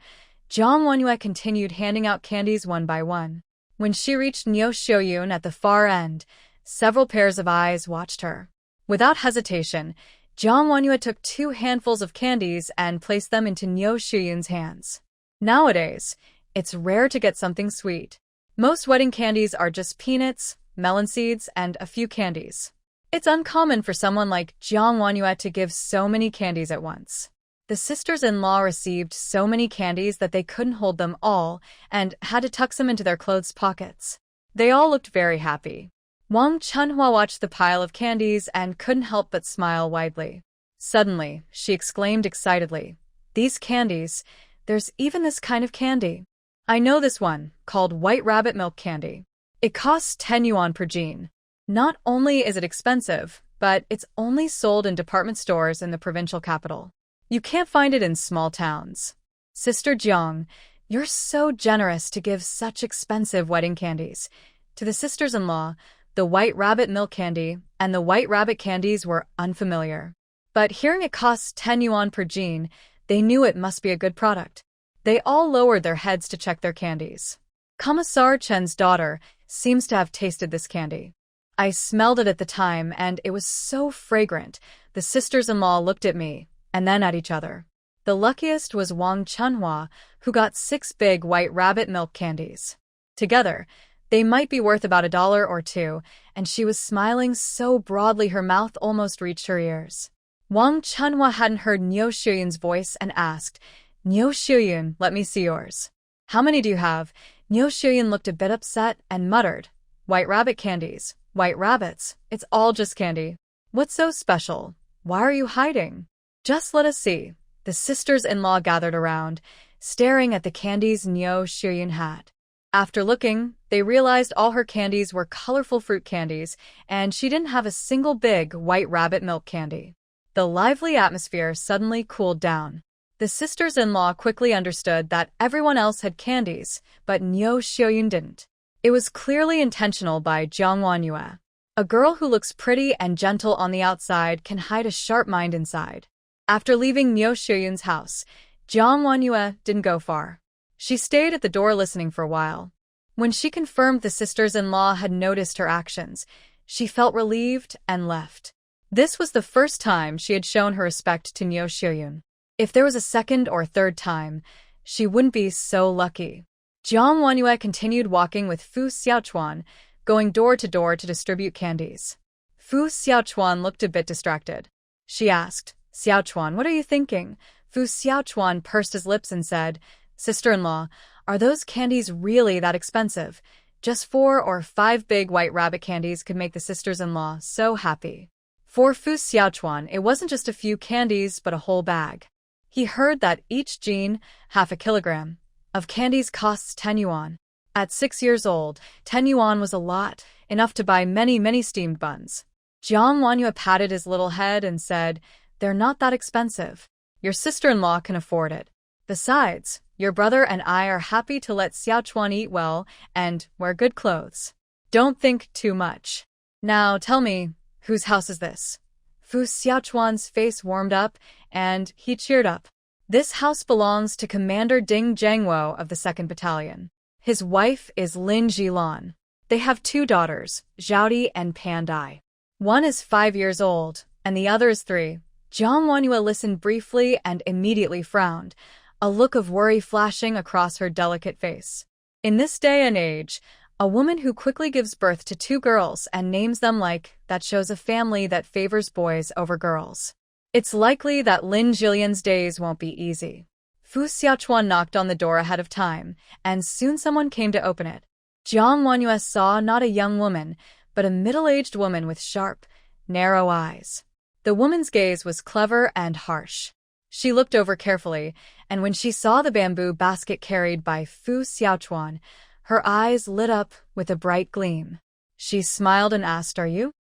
Jiang Wanyue continued handing out candies one by one. When she reached Nyo Shoyun at the far end, several pairs of eyes watched her. Without hesitation, Jiang Wanyue took 2 handfuls of candies and placed them into Nyo Shoyun's hands. Nowadays, it's rare to get something sweet. Most wedding candies are just peanuts, melon seeds, and a few candies. It's uncommon for someone like Jiang Wanyue to give so many candies at once. The sisters-in-law received so many candies that they couldn't hold them all and had to tuck them into their clothes pockets. They all looked very happy. Wang Chunhua watched the pile of candies and couldn't help but smile widely. Suddenly, she exclaimed excitedly, "These candies, there's even this kind of candy. I know this one, called white rabbit milk candy. It costs 10 yuan per jean. Not only is it expensive, but it's only sold in department stores in the provincial capital. You can't find it in small towns. Sister Jiang, you're so generous to give such expensive wedding candies." To the sisters-in-law, the white rabbit milk candy and the white rabbit candies were unfamiliar. But hearing it costs 10 yuan per jean, they knew it must be a good product. They all lowered their heads to check their candies. Commissar Chen's daughter seems to have tasted this candy. I smelled it at the time, and it was so fragrant. The sisters-in-law looked at me, and then at each other. The luckiest was Wang Chunhua, who got 6 big white rabbit milk candies. Together, they might be worth about $1 or $2, and she was smiling so broadly her mouth almost reached her ears. Wang Chunhua hadn't heard Nyo Shuyun's voice and asked, "Nyo Shuyun, let me see yours." "How many do you have?" Nyo Shuyun looked a bit upset and muttered, "White rabbit candies. White rabbits. It's all just candy. What's so special? Why are you hiding?" "Just let us see." The sisters-in-law gathered around, staring at the candies Nyo Shuyun had. After looking, they realized all her candies were colorful fruit candies, and she didn't have a single big white rabbit milk candy. The lively atmosphere suddenly cooled down. The sisters-in-law quickly understood that everyone else had candies, but Nyo Shuyun didn't. It was clearly intentional by Jiang Wanyue. A girl who looks pretty and gentle on the outside can hide a sharp mind inside. After leaving Nyo Shuyun's house, Jiang Wanyue didn't go far. She stayed at the door listening for a while. When she confirmed the sisters-in-law had noticed her actions, she felt relieved and left. This was the first time she had shown her respect to Nyo Shuyun. If there was a second or third time, she wouldn't be so lucky. Jiang Wanyue continued walking with Fu Xiaochuan, going door to door to distribute candies. Fu Xiaochuan looked a bit distracted. She asked, "Xiaochuan, what are you thinking?" Fu Xiaochuan pursed his lips and said, "Sister-in-law, are those candies really that expensive? Just 4 or 5 big white rabbit candies could make the sisters-in-law so happy." For Fu Xiaochuan, it wasn't just a few candies but a whole bag. He heard that each jean, half a kilogram, of candies costs 10 yuan. At 6 years old, 10 yuan was a lot, enough to buy many steamed buns. Jiang Wanyue patted his little head and said, "They're not that expensive. Your sister-in-law can afford it. Besides, your brother and I are happy to let Xiaochuan eat well and wear good clothes. Don't think too much. Now tell me, whose house is this?" Fu Xiaochuan's face warmed up, and he cheered up. "This house belongs to Commander Ding Zhangwo of the 2nd Battalion. His wife is Lin Jilan. They have 2 daughters, Zhaodi and Pandai. One is 5 years old, and the other is 3. Jiang Wanyue listened briefly and immediately frowned, a look of worry flashing across her delicate face. In this day and age, a woman who quickly gives birth to 2 girls and names them like that shows a family that favors boys over girls. It's likely that Lin Jilian's days won't be easy. Fu Xiaochuan knocked on the door ahead of time, and soon someone came to open it. Jiang Wanyue saw not a young woman, but a middle-aged woman with sharp, narrow eyes. The woman's gaze was clever and harsh. She looked over carefully, and when she saw the bamboo basket carried by Fu Xiaochuan, her eyes lit up with a bright gleam. She smiled and asked, "Are you?"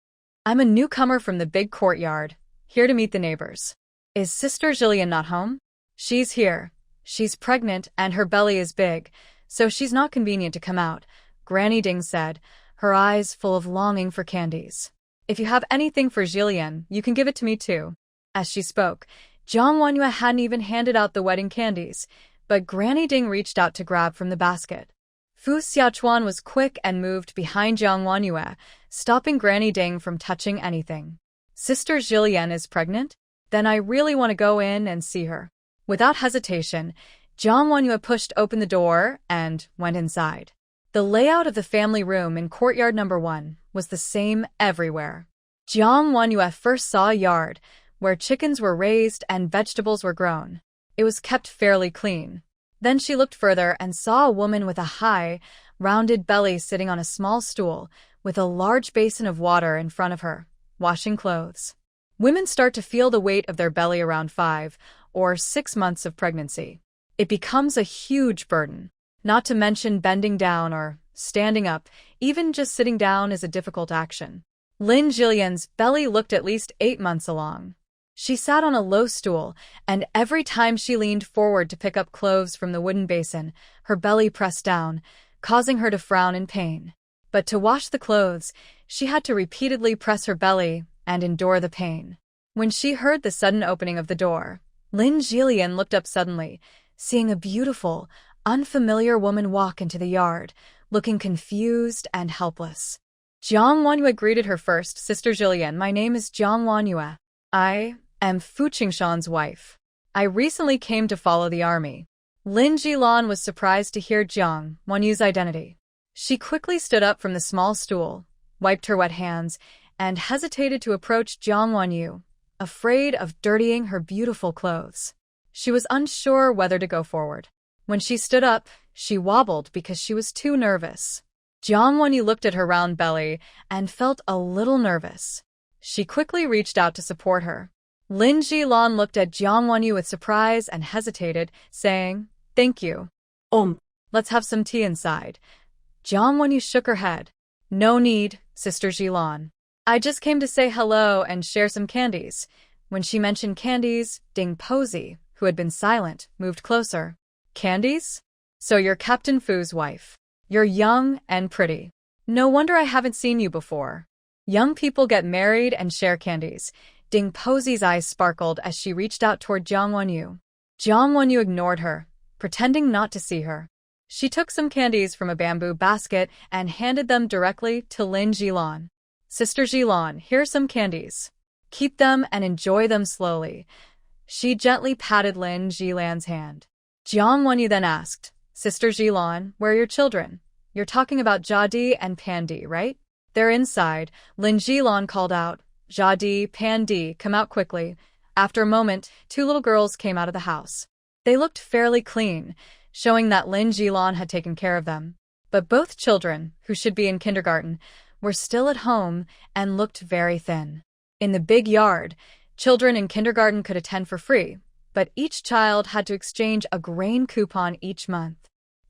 "I'm a newcomer from the big courtyard, here to meet the neighbors." "Is Sister Jillian not home?" "She's here. She's pregnant and her belly is big, so she's not convenient to come out," Granny Ding said, her eyes full of longing for candies. If you have anything for Jillian, you can give it to me too. As she spoke, Jiang Wanyu hadn't even handed out the wedding candies, but Granny Ding reached out to grab from the basket. Fu Xiaochuan was quick and moved behind Jiang Wanyu, stopping Granny Ding from touching anything. Sister Jillian is pregnant? Then I really want to go in and see her. Without hesitation, Jiang Wanyu pushed open the door and went inside. The layout of the family room in courtyard number 1 was the same everywhere. Jiang Wanyu first saw a yard where chickens were raised and vegetables were grown. It was kept fairly clean. Then she looked further and saw a woman with a high, rounded belly sitting on a small stool with a large basin of water in front of her, washing clothes. Women start to feel the weight of their belly around 5 or 6 months of pregnancy. It becomes a huge burden. Not to mention bending down or standing up, even just sitting down is a difficult action. Lin Jillian's belly looked at least 8 months along. She sat on a low stool, and every time she leaned forward to pick up cloves from the wooden basin, her belly pressed down, causing her to frown in pain. But to wash the clothes, she had to repeatedly press her belly and endure the pain. When she heard the sudden opening of the door, Lin Jillian looked up suddenly, seeing a beautiful, unfamiliar woman walk into the yard, looking confused and helpless. Jiang Wanyu greeted her first. Sister Jillian, my name is Jiang Wanyu. I am Fu Qingshan's wife. I recently came to follow the army. Lin Jilan was surprised to hear Jiang Wanyu's identity. She quickly stood up from the small stool, wiped her wet hands, and hesitated to approach Jiang Wanyu, afraid of dirtying her beautiful clothes. She was unsure whether to go forward. When she stood up, she wobbled because she was too nervous. Jiang Wanyu looked at her round belly and felt a little nervous. She quickly reached out to support her. Lin Jilan looked at Jiang Wanyu with surprise and hesitated, saying, "Thank you. Let's have some tea inside." Jiang Wanyu shook her head. "No need, Sister Jilan. I just came to say hello and share some candies." When she mentioned candies, Ding Posey, who had been silent, moved closer. "Candies? So you're Captain Fu's wife. You're young and pretty. No wonder I haven't seen you before. Young people get married and share candies." Ding Posey's eyes sparkled as she reached out toward Jiang Wanyu. Jiang Wanyu ignored her, pretending not to see her. She took some candies from a bamboo basket and handed them directly to Lin Jilan. "Sister Jilan, here's some candies. Keep them and enjoy them slowly." She gently patted Lin Jilan's hand. Jiang Wanyu then asked, "Sister Jilan, where are your children? You're talking about Jadi and Pandi, right?" "They're inside," Lin Jilan called out. "Jadi, Pandi, come out quickly." After a moment, 2 little girls came out of the house. They looked fairly clean, showing that Lin Jilan had taken care of them. But both children, who should be in kindergarten, were still at home and looked very thin. In the big yard, children in kindergarten could attend for free, but each child had to exchange a grain coupon each month.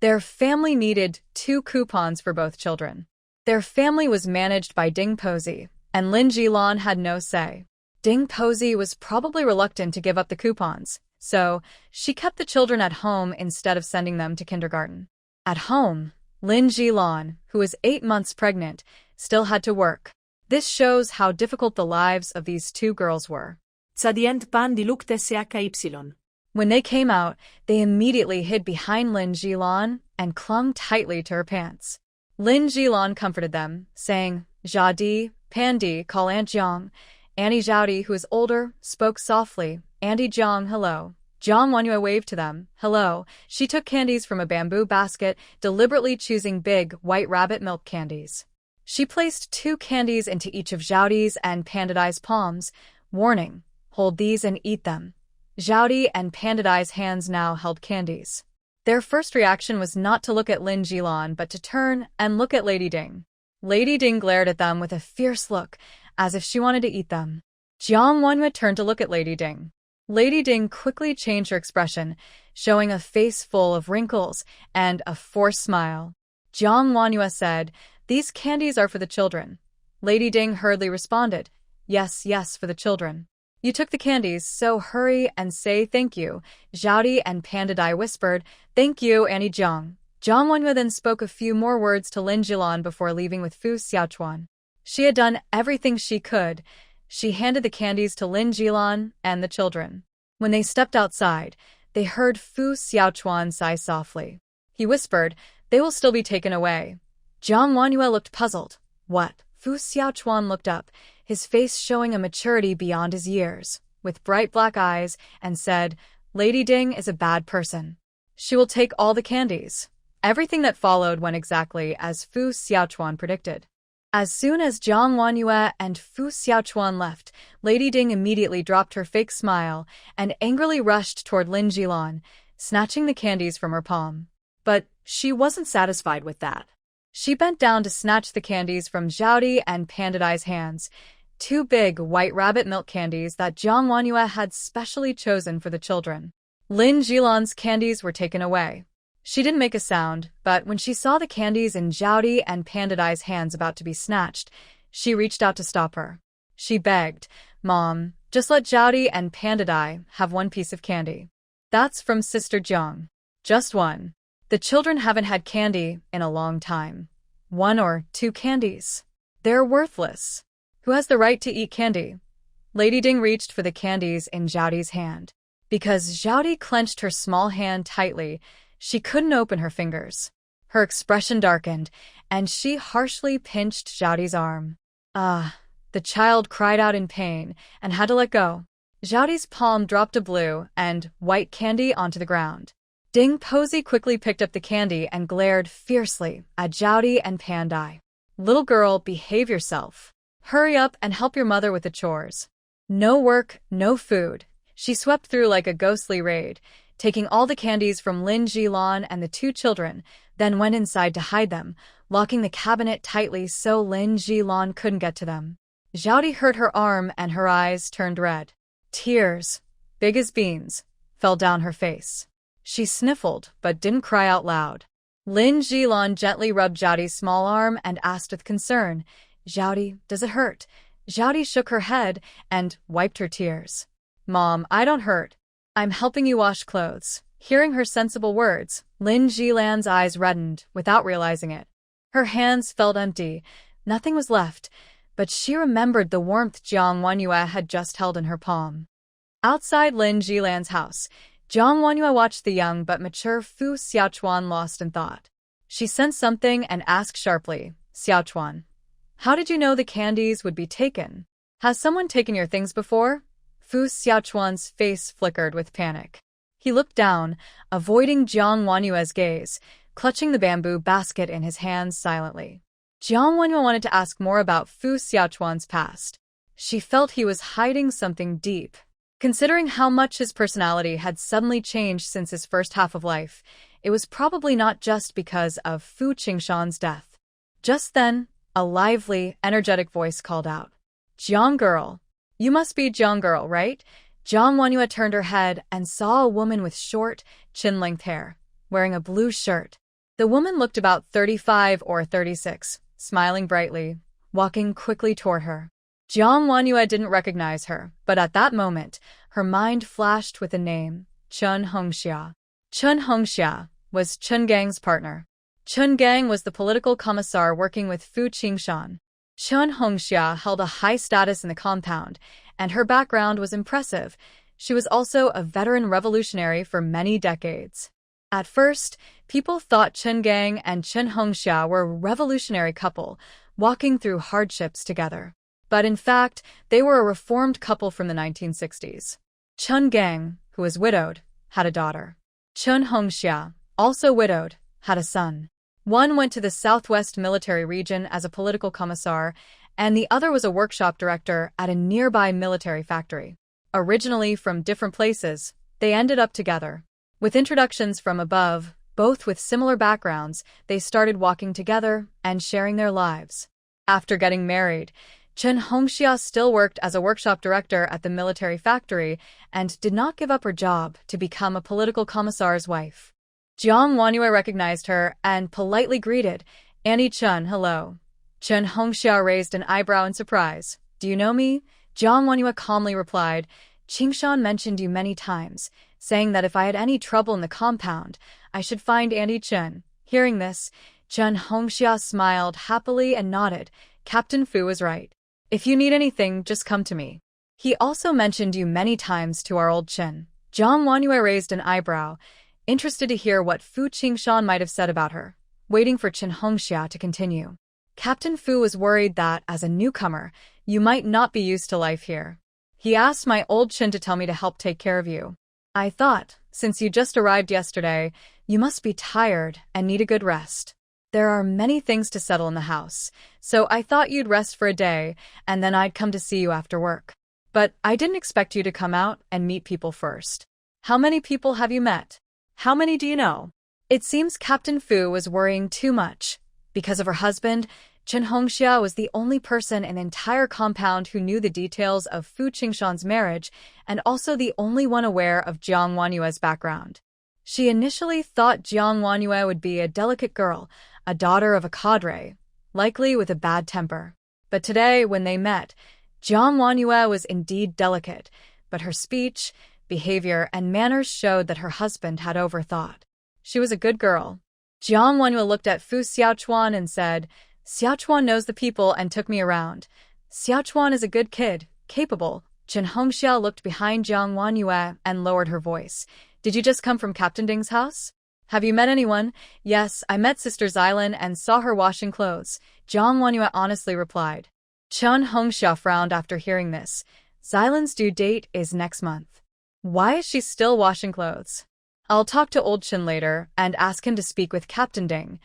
Their family needed 2 coupons for both children. Their family was managed by Ding Posey, and Lin Jilan had no say. Ding Posey was probably reluctant to give up the coupons, so she kept the children at home instead of sending them to kindergarten. At home, Lin Jilan, who was 8 months pregnant, still had to work. This shows how difficult the lives of these 2 girls were. Sadient Pandi looked SHY. When they came out, they immediately hid behind Lin Jilan and clung tightly to her pants. Lin Jilan comforted them, saying, "Jadi, Pandi, call Aunt Jiang." Annie Zhaodi, who is older, spoke softly, "Auntie Jiang, hello." Jiang Wanyu waved to them, "Hello." She took candies from a bamboo basket, deliberately choosing big, white rabbit milk candies. She placed 2 candies into each of Zhaodi's and Pandadai's palms, warning, "Hold these and eat them." Zhaodi and Pandadai's hands now held candies. Their first reaction was not to look at Lin Jilan but to turn and look at Lady Ding. Lady Ding glared at them with a fierce look, as if she wanted to eat them. Jiang Wanyu turned to look at Lady Ding. Lady Ding quickly changed her expression, showing a face full of wrinkles and a forced smile. Jiang Wanyu said, "These candies are for the children." Lady Ding hurriedly responded, "Yes, yes, for the children. You took the candies, so hurry and say thank you." Zhaodi and Pandadai whispered, "Thank you, Annie Jiang." Jiang Wenyu then spoke a few more words to Lin Jilan before leaving with Fu Xiaochuan. She had done everything she could. She handed the candies to Lin Jilan and the children. When they stepped outside, they heard Fu Xiaochuan sigh softly. He whispered, "They will still be taken away." Jiang Wenyu looked puzzled. What? Fu Xiaochuan looked up, his face showing a maturity beyond his years, with bright black eyes, and said, "Lady Ding is a bad person. She will take all the candies." Everything that followed went exactly as Fu Xiaochuan predicted. As soon as Jiang Wenyu and Fu Xiaochuan left, Lady Ding immediately dropped her fake smile and angrily rushed toward Lin Jilan, snatching the candies from her palm. But she wasn't satisfied with that. She bent down to snatch the candies from Zhaodi and Pandadai's hands, two big white rabbit milk candies that Jiang Wenyu had specially chosen for the children. Lin Jilan's candies were taken away. She didn't make a sound, but when she saw the candies in Zhaodi and Pandadai's hands about to be snatched, she reached out to stop her. She begged, "Mom, just let Zhaodi and Pandadai have one piece of candy. That's from Sister Jiang. Just one. The children haven't had candy in a long time. 1 or 2 candies. They're worthless. Who has the right to eat candy?" Lady Ding reached for the candies in Zhaodi's hand. Because Zhaodi clenched her small hand tightly, she couldn't open her fingers. Her expression darkened, and she harshly pinched Zhaodi's arm. The child cried out in pain and had to let go. Zhaodi's palm dropped a blue and white candy onto the ground. Ding Posey quickly picked up the candy and glared fiercely at Zhaodi and Pandai. "Little girl, behave yourself. Hurry up and help your mother with the chores. No work, no food." She swept through like a ghostly raid, taking all the candies from Lin Jilan and the 2 children, then went inside to hide them, locking the cabinet tightly so Lin Jilan couldn't get to them. Zhaodi hurt her arm and her eyes turned red. Tears, big as beans, fell down her face. She sniffled, but didn't cry out loud. Lin Jilan gently rubbed Zhaodi's small arm and asked with concern, "Zhaodi, does it hurt?" Zhaodi shook her head and wiped her tears. "Mom, I don't hurt. I'm helping you wash clothes." Hearing her sensible words, Lin Jilan's eyes reddened without realizing it. Her hands felt empty. Nothing was left, but she remembered the warmth Jiang Wenyu had just held in her palm. Outside Lin Jilan's house, Jiang Wenyu watched the young but mature Fu Xiaochuan lost in thought. She sensed something and asked sharply, "Xiaochuan, how did you know the candies would be taken? Has someone taken your things before?" Fu Xiaochuan's face flickered with panic. He looked down, avoiding Jiang Wenyu's gaze, clutching the bamboo basket in his hands silently. Jiang Wenyu wanted to ask more about Fu Xiaochuan's past. She felt he was hiding something deep. Considering how much his personality had suddenly changed since his first half of life, it was probably not just because of Fu Qingshan's death. Just then, a lively, energetic voice called out, "Jiang girl. You must be Jiang girl, right?" Jiang Wenyu turned her head and saw a woman with short, chin-length hair, wearing a blue shirt. The woman looked about 35 or 36, smiling brightly, walking quickly toward her. Jiang Wenyu didn't recognize her, but at that moment, her mind flashed with the name, Chen Hongxia. Chen Hongxia was Chen Gang's partner. Chen Gang was the political commissar working with Fu Qingshan. Chen Hongxia held a high status in the compound, and her background was impressive. She was also a veteran revolutionary for many decades. At first, people thought Chen Gang and Chen Hongxia were a revolutionary couple, walking through hardships together. But in fact, they were a reformed couple from the 1960s. Chen Gang, who was widowed, had a daughter. Chen Hongxia, also widowed, had a son. One went to the Southwest Military Region as a political commissar, and the other was a workshop director at a nearby military factory. Originally from different places, they ended up together. With introductions from above, both with similar backgrounds, they started walking together and sharing their lives. After getting married, Chen Hongxia still worked as a workshop director at the military factory and did not give up her job to become a political commissar's wife. Jiang Wenyu recognized her and politely greeted, "Annie Chen, hello." Chen Hongxia raised an eyebrow in surprise. "Do you know me?" Jiang Wenyu calmly replied, "Qingshan mentioned you many times, saying that if I had any trouble in the compound, I should find Annie Chen." Hearing this, Chen Hongxia smiled happily and nodded. Captain Fu was right. If you need anything, just come to me. He also mentioned you many times to our old Chen. Jiang Wanyue raised an eyebrow, interested to hear what Fu Qingshan might have said about her, waiting for Chen Hongxia to continue. Captain Fu was worried that, as a newcomer, you might not be used to life here. He asked my old Chen to tell me to help take care of you. I thought, since you just arrived yesterday, you must be tired and need a good rest. There are many things to settle in the house, so I thought you'd rest for a day, and then I'd come to see you after work. But I didn't expect you to come out and meet people first. How many people have you met? How many do you know? It seems Captain Fu was worrying too much. Because of her husband, Chen Hongxia was the only person in the entire compound who knew the details of Fu Qingshan's marriage and also the only one aware of Jiang Wanyue's background. She initially thought Jiang Wanyue would be a delicate girl, a daughter of a cadre, likely with a bad temper. But today, when they met, Jiang Wanyue was indeed delicate, but her speech, behavior, and manners showed that her husband had overthought. She was a good girl. Jiang Wanyue looked at Fu Xiaochuan and said, Xiaochuan knows the people and took me around. Xiaochuan is a good kid, capable. Chen Hongxia looked behind Jiang Wanyue and lowered her voice. Did you just come from Captain Ding's house? Have you met anyone? Yes, I met Sister Xylan and saw her washing clothes, Jiang Wanyue honestly replied. Chen Hongxia frowned after hearing this. Xylan's due date is next month. Why is she still washing clothes? I'll talk to old Chen later and ask him to speak with Captain Ding.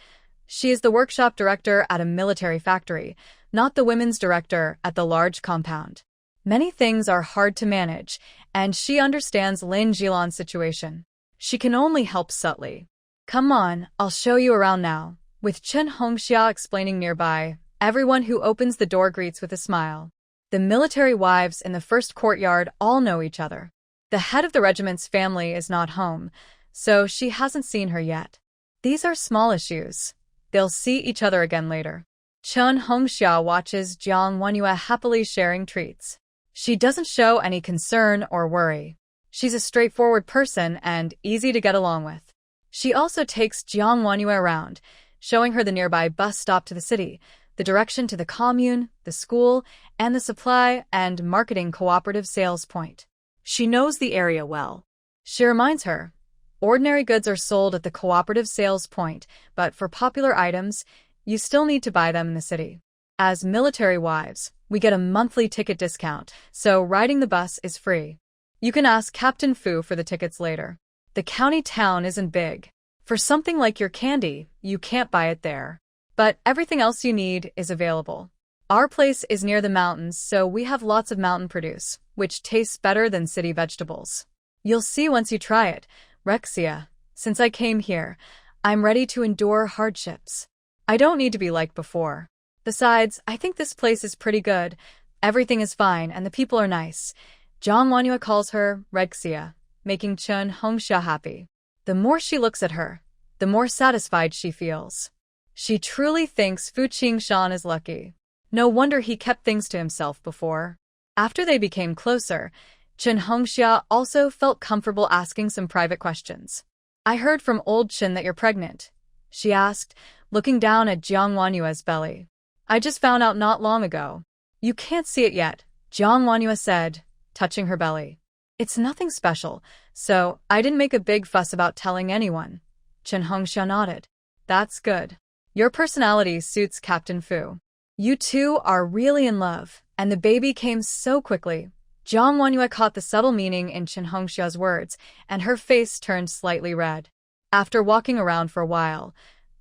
She is the workshop director at a military factory, not the women's director at the large compound. Many things are hard to manage, and she understands Lin Jilan's situation. She can only help subtly. Come on, I'll show you around now. With Chen Hongxia explaining nearby, everyone who opens the door greets with a smile. The military wives in the first courtyard all know each other. The head of the regiment's family is not home, so she hasn't seen her yet. These are small issues. They'll see each other again later. Chen Hongxia watches Jiang Wanyue happily sharing treats. She doesn't show any concern or worry. She's a straightforward person and easy to get along with. She also takes Jiang Wanyue around, showing her the nearby bus stop to the city, the direction to the commune, the school, and the supply and marketing cooperative sales point. She knows the area well. She reminds her, ordinary goods are sold at the cooperative sales point, but for popular items, you still need to buy them in the city. As military wives, we get a monthly ticket discount, so riding the bus is free. You can ask Captain Fu for the tickets later. The county town isn't big. For something like your candy, you can't buy it there. But everything else you need is available. Our place is near the mountains, so we have lots of mountain produce, which tastes better than city vegetables. You'll see once you try it. Rexia, since I came here, I'm ready to endure hardships. I don't need to be like before. Besides, I think this place is pretty good. Everything is fine and the people are nice. Jiang Wanyue calls her Rexia, making Chen Hongxia happy. The more she looks at her, the more satisfied she feels. She truly thinks Fu Qingshan is lucky. No wonder he kept things to himself before. After they became closer, Chen Hongxia also felt comfortable asking some private questions. I heard from old Chen that you're pregnant, she asked, looking down at Jiang Wanyue's belly. I just found out not long ago. You can't see it yet, Jiang Wanyue said, touching her belly. It's nothing special, so I didn't make a big fuss about telling anyone. Chen Hongxia nodded. That's good. Your personality suits Captain Fu. You two are really in love, and the baby came so quickly. Jiang Wanyue caught the subtle meaning in Chen Hongxia's words, and her face turned slightly red. After walking around for a while,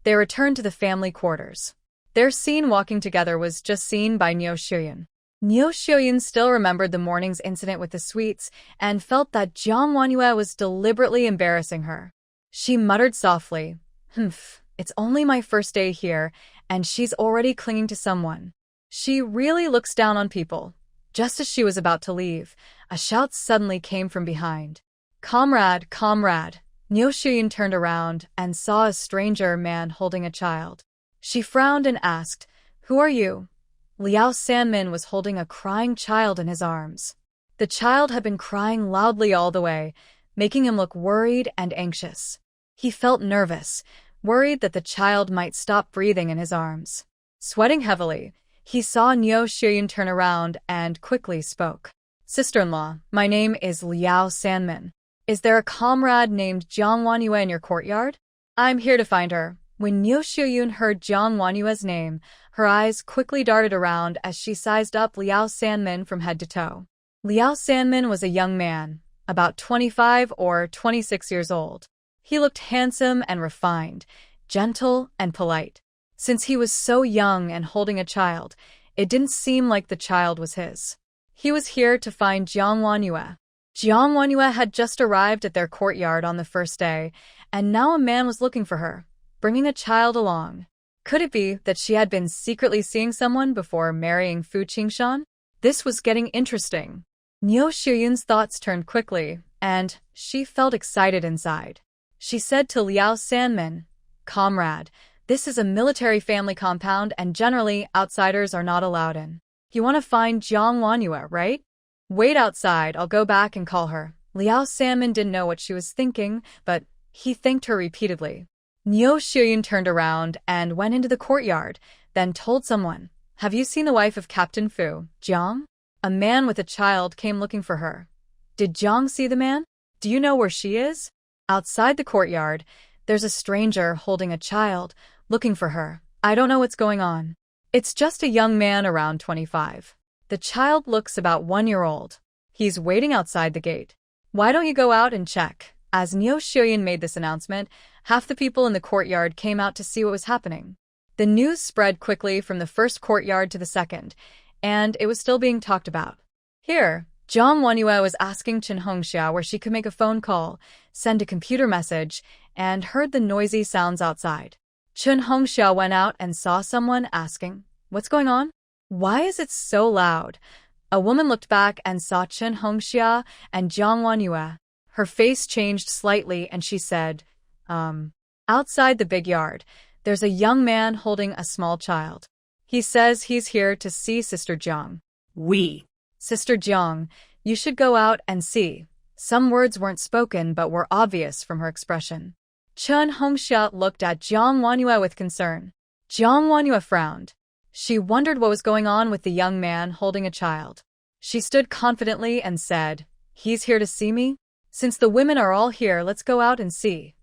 they returned to the family quarters. Their scene walking together was just seen by Niu Xiuyan. Niu Xiuyan still remembered the morning's incident with the sweets and felt that Jiang Wanyue was deliberately embarrassing her. She muttered softly, it's only my first day here, and she's already clinging to someone. She really looks down on people. Just as she was about to leave, a shout suddenly came from behind. Comrade, comrade! Niu Xiuyan turned around and saw a stranger man holding a child. She frowned and asked, Who are you? Liao Sanmin was holding a crying child in his arms. The child had been crying loudly all the way, making him look worried and anxious. He felt nervous, worried that the child might stop breathing in his arms. Sweating heavily, he saw Nyo Shuyun turn around and quickly spoke. Sister-in-law, my name is Liao Sanmin. Is there a comrade named Jiang Wanyue in your courtyard? I'm here to find her. When Nyo Shuyun heard Jiang Wanyue's name, her eyes quickly darted around as she sized up Liao Sanmin from head to toe. Liao Sanmin was a young man, about 25 or 26 years old. He looked handsome and refined, gentle and polite. Since he was so young and holding a child, it didn't seem like the child was his. He was here to find Jiang Wanyue. Jiang Wanyue had just arrived at their courtyard on the first day, and now a man was looking for her, bringing a child along. Could it be that she had been secretly seeing someone before marrying Fu Qingshan? This was getting interesting. Nyo Shuyun's thoughts turned quickly, and she felt excited inside. She said to Liao Sanmin, "Comrade, this is a military family compound and generally outsiders are not allowed in. You want to find Jiang Wanyue, right? Wait outside, I'll go back and call her." Liao Sanmin didn't know what she was thinking, but he thanked her repeatedly. Nyo Shuyun turned around and went into the courtyard, then told someone, "Have you seen the wife of Captain Fu, Jiang?" A man with a child came looking for her. "Did Jiang see the man? Do you know where she is?" Outside the courtyard, there's a stranger holding a child, looking for her. "I don't know what's going on. It's just a young man around 25. The child looks about 1 year old. He's waiting outside the gate. Why don't you go out and check?" As Nyo Shuyun made this announcement, half the people in the courtyard came out to see what was happening. The news spread quickly from the first courtyard to the second, and it was still being talked about. Here, Jiang Wanyue was asking Chen Hongxia where she could make a phone call, send a computer message, and heard the noisy sounds outside. Chen Hongxia went out and saw someone asking, "What's going on? Why is it so loud?" A woman looked back and saw Chen Hongxia and Jiang Wanyue. Her face changed slightly and she said, Outside the big yard, there's a young man holding a small child. He says he's here to see Sister Jiang." Sister Jiang, you should go out and see." Some words weren't spoken but were obvious from her expression. Chen Hongxia looked at Jiang Wanyue with concern. Jiang Wanyue frowned. She wondered what was going on with the young man holding a child. She stood confidently and said, "He's here to see me? Since the women are all here, let's go out and see."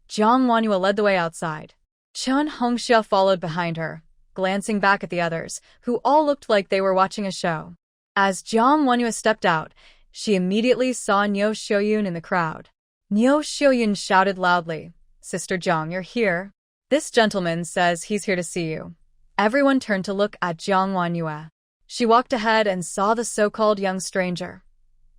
Jiang Wanyue led the way outside. Chen Hongxia followed behind her, glancing back at the others, who all looked like they were watching a show. As Jiang Wanyue stepped out, she immediately saw Nyo Shuyun in the crowd. Nyo Shuyun shouted loudly, "Sister Jiang, you're here. This gentleman says he's here to see you." Everyone turned to look at Jiang Wanyue. She walked ahead and saw the so-called young stranger.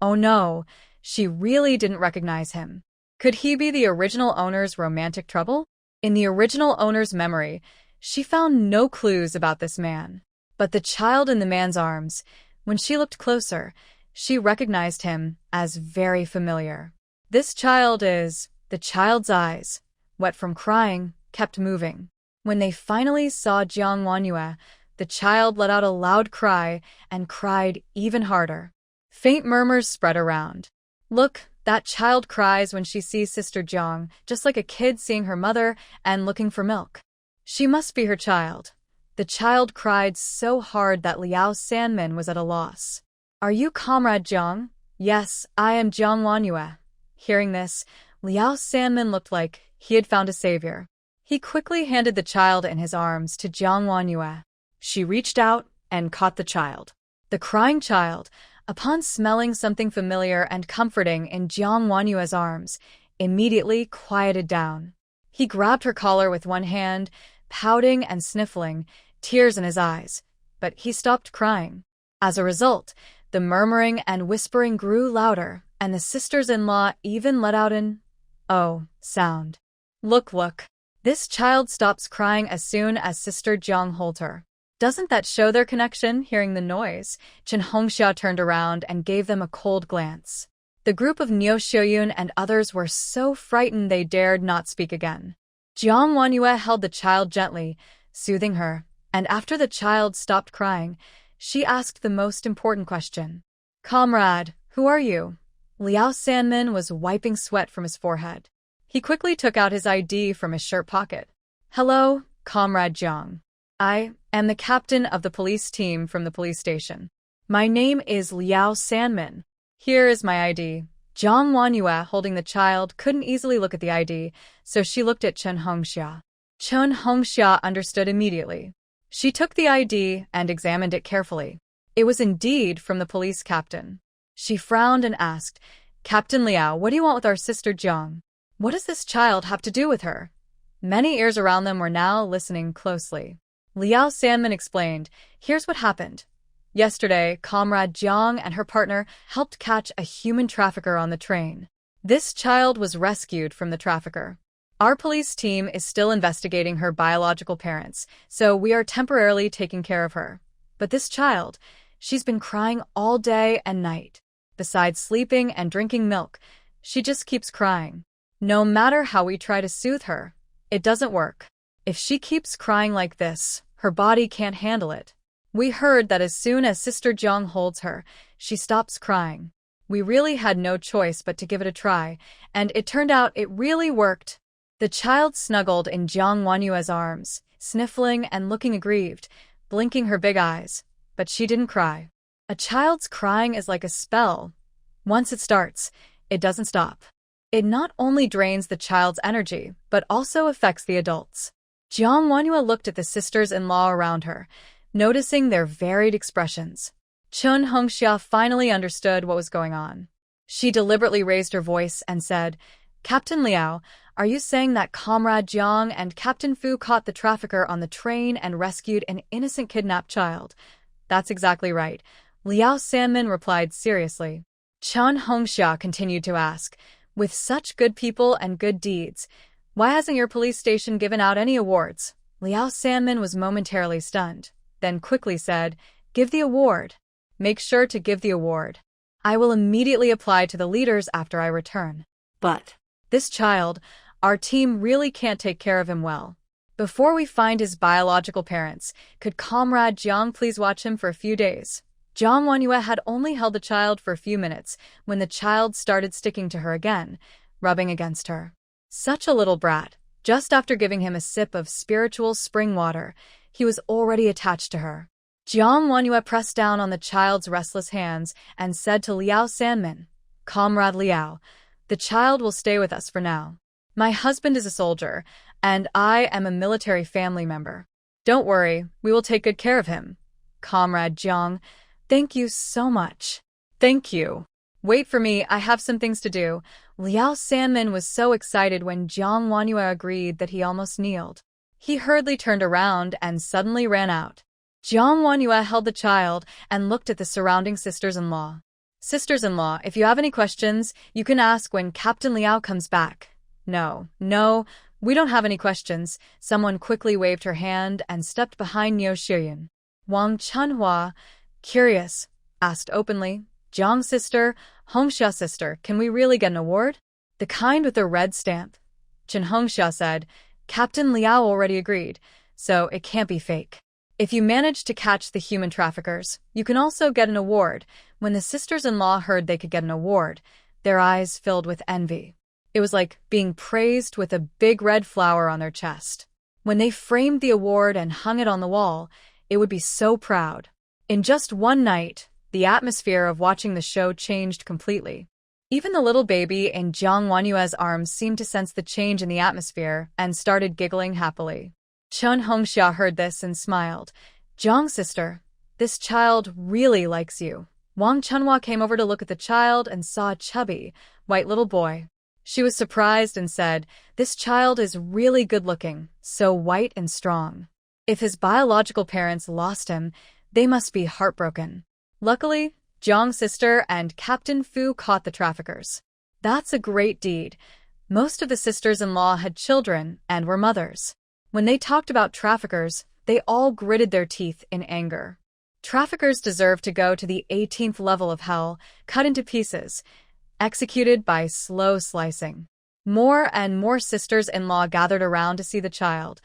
Oh no, she really didn't recognize him. Could he be the original owner's romantic trouble? In the original owner's memory, she found no clues about this man. But the child in the man's arms, when she looked closer, she recognized him as very familiar. This child is... The child's eyes, wet from crying, kept moving. When they finally saw Jiang Wanyue, the child let out a loud cry and cried even harder. Faint murmurs spread around. "Look, that child cries when she sees Sister Jiang, just like a kid seeing her mother and looking for milk. She must be her child." The child cried so hard that Liao Sanmin was at a loss. "Are you Comrade Jiang?" "Yes, I am Jiang Wanyue." Hearing this, Liao Sanmin looked like he had found a savior. He quickly handed the child in his arms to Jiang Wanyue. She reached out and caught the child. The crying child, upon smelling something familiar and comforting in Jiang Wanyue's arms, immediately quieted down. He grabbed her collar with one hand, pouting and sniffling, tears in his eyes, but he stopped crying. As a result, the murmuring and whispering grew louder, and the sisters-in-law even let out an "oh" sound. Look. This child stops crying as soon as Sister Jiang holds her. Doesn't that show their connection?" Hearing the noise, Chen Hongxia turned around and gave them a cold glance. The group of Nyo Shuyun and others were so frightened they dared not speak again. Jiang Wanyue held the child gently, soothing her, and after the child stopped crying, she asked the most important question. "Comrade, who are you?" Liao Sanmin was wiping sweat from his forehead. He quickly took out his ID from his shirt pocket. Hello, Comrade Jiang. I am the captain of the police team from the police station. My name is Liao Sanmin. Here is my ID. Zhang Wanyue, holding the child, couldn't easily look at the ID, so she looked at Chen Hongxia. Chen Hongxia understood immediately. She took the ID and examined it carefully. It was indeed from the police captain. She frowned and asked, Captain Liao, what do you want with our sister Jiang? What does this child have to do with her? Many ears around them were now listening closely. Liao Sanmin explained, here's what happened. Yesterday, Comrade Jiang and her partner helped catch a human trafficker on the train. This child was rescued from the trafficker. Our police team is still investigating her biological parents, so we are temporarily taking care of her. But this child, she's been crying all day and night. Besides sleeping and drinking milk, she just keeps crying. No matter how we try to soothe her, it doesn't work. If she keeps crying like this, her body can't handle it. We heard that as soon as Sister Jiang holds her, she stops crying. We really had no choice but to give it a try, and it turned out it really worked. The child snuggled in Jiang Wanyue's arms, sniffling and looking aggrieved, blinking her big eyes. But she didn't cry. A child's crying is like a spell. Once it starts, it doesn't stop. It not only drains the child's energy, but also affects the adults. Jiang Wanyue looked at the sisters-in-law around her, noticing their varied expressions. Chen Hongxia finally understood what was going on. She deliberately raised her voice and said, Captain Liao, are you saying that Comrade Jiang and Captain Fu caught the trafficker on the train and rescued an innocent kidnapped child? That's exactly right. Liao Sanmin replied seriously. Chen Hongxia continued to ask, with such good people and good deeds, why hasn't your police station given out any awards? Liao Sanmin was momentarily stunned, then quickly said, give the award. Make sure to give the award. I will immediately apply to the leaders after I return. But this child, our team really can't take care of him well. Before we find his biological parents, could Comrade Jiang please watch him for a few days? Jiang Wanyue had only held the child for a few minutes when the child started sticking to her again, rubbing against her. Such a little brat. Just after giving him a sip of spiritual spring water, he was already attached to her. Jiang Wanyue pressed down on the child's restless hands and said to Liao Sanmin, Comrade Liao, the child will stay with us for now. My husband is a soldier, and I am a military family member. Don't worry, we will take good care of him. Comrade Jiang, thank you so much. Thank you. Wait for me, I have some things to do. Liao Sanmin was so excited when Jiang Wanyue agreed that he almost kneeled. He hurriedly turned around and suddenly ran out. Jiang Wanyue held the child and looked at the surrounding sisters-in-law. Sisters-in-law, if you have any questions, you can ask when Captain Liao comes back. No, we don't have any questions. Someone quickly waved her hand and stepped behind Niu Shiyun. Wang Chunhua, curious, asked openly, Jiang's sister, Hongxia sister, can we really get an award? The kind with the red stamp. Chen Hongxia said, Captain Liao already agreed, so it can't be fake. If you manage to catch the human traffickers, you can also get an award. When the sisters-in-law heard they could get an award, their eyes filled with envy. It was like being praised with a big red flower on their chest. When they framed the award and hung it on the wall, it would be so proud. In just one night, the atmosphere of watching the show changed completely. Even the little baby in Jiang Wanyue's arms seemed to sense the change in the atmosphere and started giggling happily. Chen Hongxia heard this and smiled. Jiang's sister, this child really likes you. Wang Chunhua came over to look at the child and saw a chubby, white little boy. She was surprised and said, this child is really good-looking, so white and strong. If his biological parents lost him, they must be heartbroken. Luckily, Jiang's sister and Captain Fu caught the traffickers. That's a great deed. Most of the sisters-in-law had children and were mothers. When they talked about traffickers, they all gritted their teeth in anger. Traffickers deserve to go to the 18th level of hell, cut into pieces, executed by slow slicing. More and more sisters-in-law gathered around to see the child,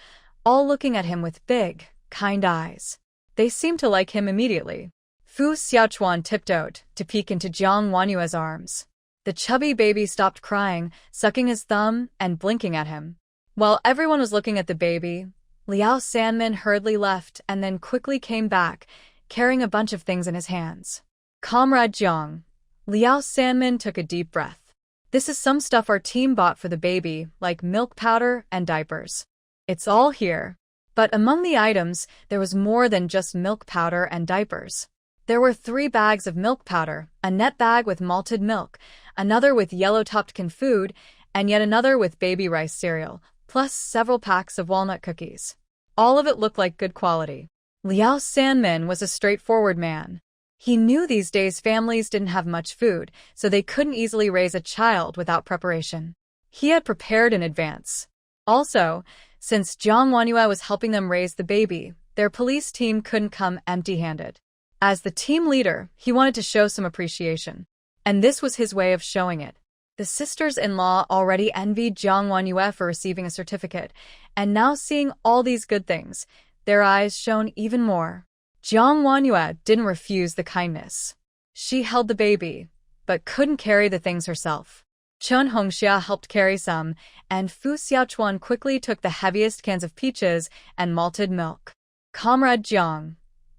all looking at him with big, kind eyes. They seemed to like him immediately. Fu Xiaochuan tiptoed to peek into Jiang Wanyue's arms. The chubby baby stopped crying, sucking his thumb and blinking at him. While everyone was looking at the baby, Liao Sanmin hurriedly left and then quickly came back, carrying a bunch of things in his hands. Comrade Jiang, Liao Sanmin took a deep breath. This is some stuff our team bought for the baby, like milk powder and diapers. It's all here. But among the items, there was more than just milk powder and diapers. There were 3 bags of milk powder, a net bag with malted milk, another with yellow-topped canned food, and yet another with baby rice cereal, plus several packs of walnut cookies. All of it looked like good quality. Liao Sanmin was a straightforward man. He knew these days families didn't have much food, so they couldn't easily raise a child without preparation. He had prepared in advance. Also, since Jiang Wanhua was helping them raise the baby, their police team couldn't come empty-handed. As the team leader, he wanted to show some appreciation. And this was his way of showing it. The sisters-in-law already envied Jiang Wanhua for receiving a certificate, and now seeing all these good things, their eyes shone even more. Jiang Wanhua didn't refuse the kindness. She held the baby, but couldn't carry the things herself. Chen Hongxia helped carry some, and Fu Xiaochuan quickly took the heaviest cans of peaches and malted milk. Comrade Jiang,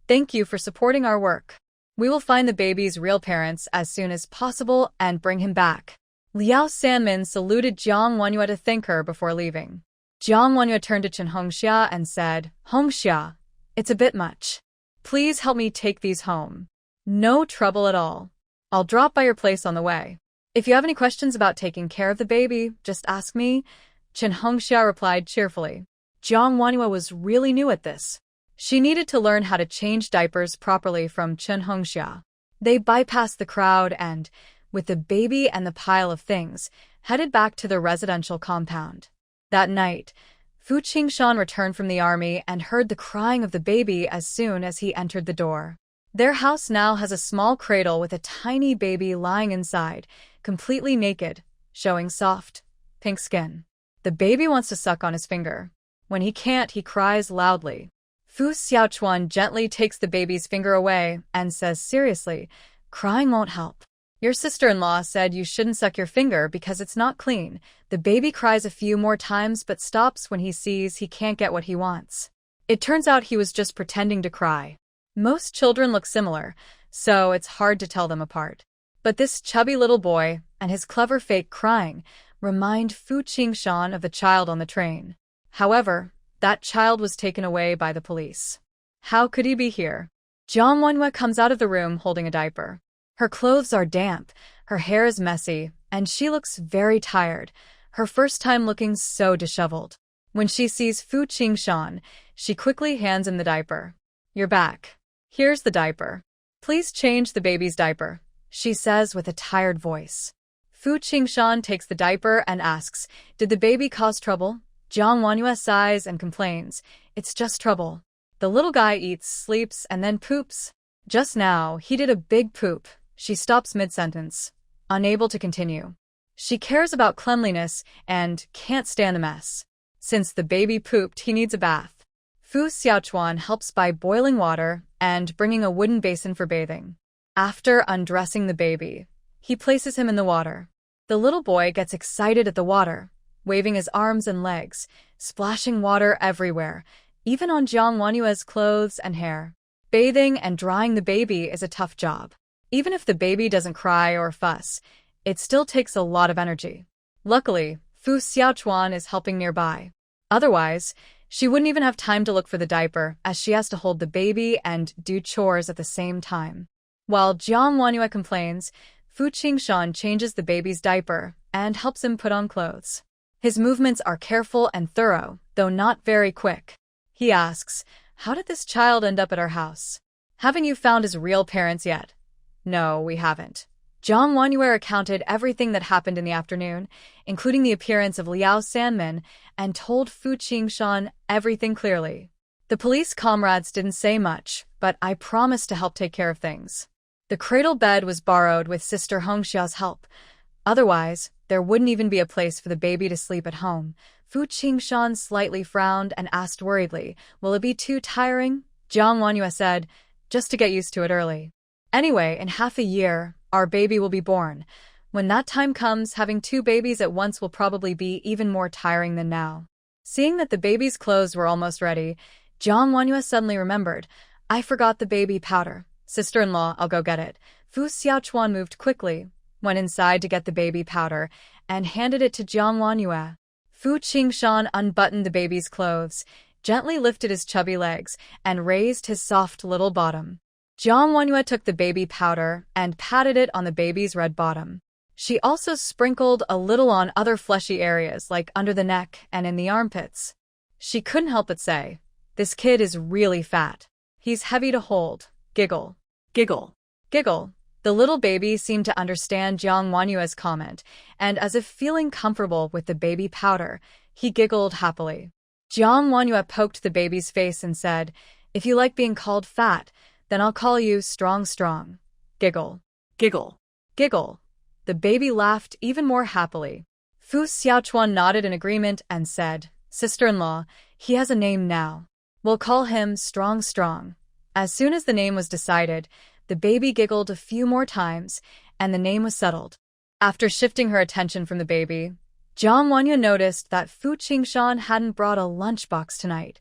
thank you for supporting our work. We will find the baby's real parents as soon as possible and bring him back. Liao Sanmin saluted Jiang Wanhua to thank her before leaving. Jiang Wanhua turned to Chen Hongxia and said, Hongxia, it's a bit much. Please help me take these home. No trouble at all. I'll drop by your place on the way. If you have any questions about taking care of the baby, just ask me, Chen Hongxia replied cheerfully. Jiang Wanhua was really new at this. She needed to learn how to change diapers properly from Chen Hongxia. They bypassed the crowd and, with the baby and the pile of things, headed back to the residential compound. That night, Fu Qingshan returned from the army and heard the crying of the baby as soon as he entered the door. Their house now has a small cradle with a tiny baby lying inside, completely naked, showing soft, pink skin. The baby wants to suck on his finger. When he can't, he cries loudly. Fu Xiaochuan gently takes the baby's finger away and says seriously, crying won't help. Your sister-in-law said you shouldn't suck your finger because it's not clean. The baby cries a few more times but stops when he sees he can't get what he wants. It turns out he was just pretending to cry. Most children look similar, so it's hard to tell them apart. But this chubby little boy and his clever fake crying remind Fu Qingshan of the child on the train. However, that child was taken away by the police. How could he be here? Jiang Wanhua comes out of the room holding a diaper. Her clothes are damp, her hair is messy, and she looks very tired, her first time looking so disheveled. When she sees Fu Qingshan, she quickly hands him the diaper. You're back. Here's the diaper. Please change the baby's diaper, she says with a tired voice. Fu Qingshan takes the diaper and asks, did the baby cause trouble? Jiang Wanhua sighs and complains, it's just trouble. The little guy eats, sleeps, and then poops. Just now, he did a big poop. She stops mid-sentence, unable to continue. She cares about cleanliness and can't stand the mess. Since the baby pooped, he needs a bath. Fu Xiaochuan helps by boiling water and bringing a wooden basin for bathing. After undressing the baby, he places him in the water. The little boy gets excited at the water, waving his arms and legs, splashing water everywhere, even on Jiang Wanhua's clothes and hair. Bathing and drying the baby is a tough job. Even if the baby doesn't cry or fuss, it still takes a lot of energy. Luckily, Fu Xiaochuan is helping nearby. Otherwise, she wouldn't even have time to look for the diaper, as she has to hold the baby and do chores at the same time. While Jiang Wanhua complains, Fu Qingshan changes the baby's diaper and helps him put on clothes. His movements are careful and thorough, though not very quick. He asks, how did this child end up at our house? Haven't you found his real parents yet? No, we haven't. Jiang Wanhua recounted everything that happened in the afternoon, including the appearance of Liao Sanmin, and told Fu Qingshan everything clearly. The police comrades didn't say much, but I promised to help take care of things. The cradle bed was borrowed with Sister Hongxia's help. Otherwise, there wouldn't even be a place for the baby to sleep at home. Fu Qingshan slightly frowned and asked worriedly, will it be too tiring? Jiang Wanhua said, just to get used to it early. Anyway, in half a year, our baby will be born. When that time comes, having 2 babies at once will probably be even more tiring than now. Seeing that the baby's clothes were almost ready, Jiang Wanyu suddenly remembered, I forgot the baby powder. Sister-in-law, I'll go get it. Fu Xiaochuan moved quickly, went inside to get the baby powder, and handed it to Jiang Wanyu. Fu Qingshan unbuttoned the baby's clothes, gently lifted his chubby legs, and raised his soft little bottom. Jiang Wanyu took the baby powder and patted it on the baby's red bottom. She also sprinkled a little on other fleshy areas like under the neck and in the armpits. She couldn't help but say, this kid is really fat. He's heavy to hold. Giggle. Giggle. Giggle. The little baby seemed to understand Jiang Wanyu's comment, and as if feeling comfortable with the baby powder, he giggled happily. Jiang Wanyu poked the baby's face and said, if you like being called fat, then I'll call you strong. Giggle. Giggle. Giggle. The baby laughed even more happily. Fu Xiaochuan nodded in agreement and said, Sister-in-law, he has a name now. We'll call him Strong. As soon as the name was decided, the baby giggled a few more times, and the name was settled. After shifting her attention from the baby, Jiang Wanyu noticed that Fu Qingshan hadn't brought a lunchbox tonight,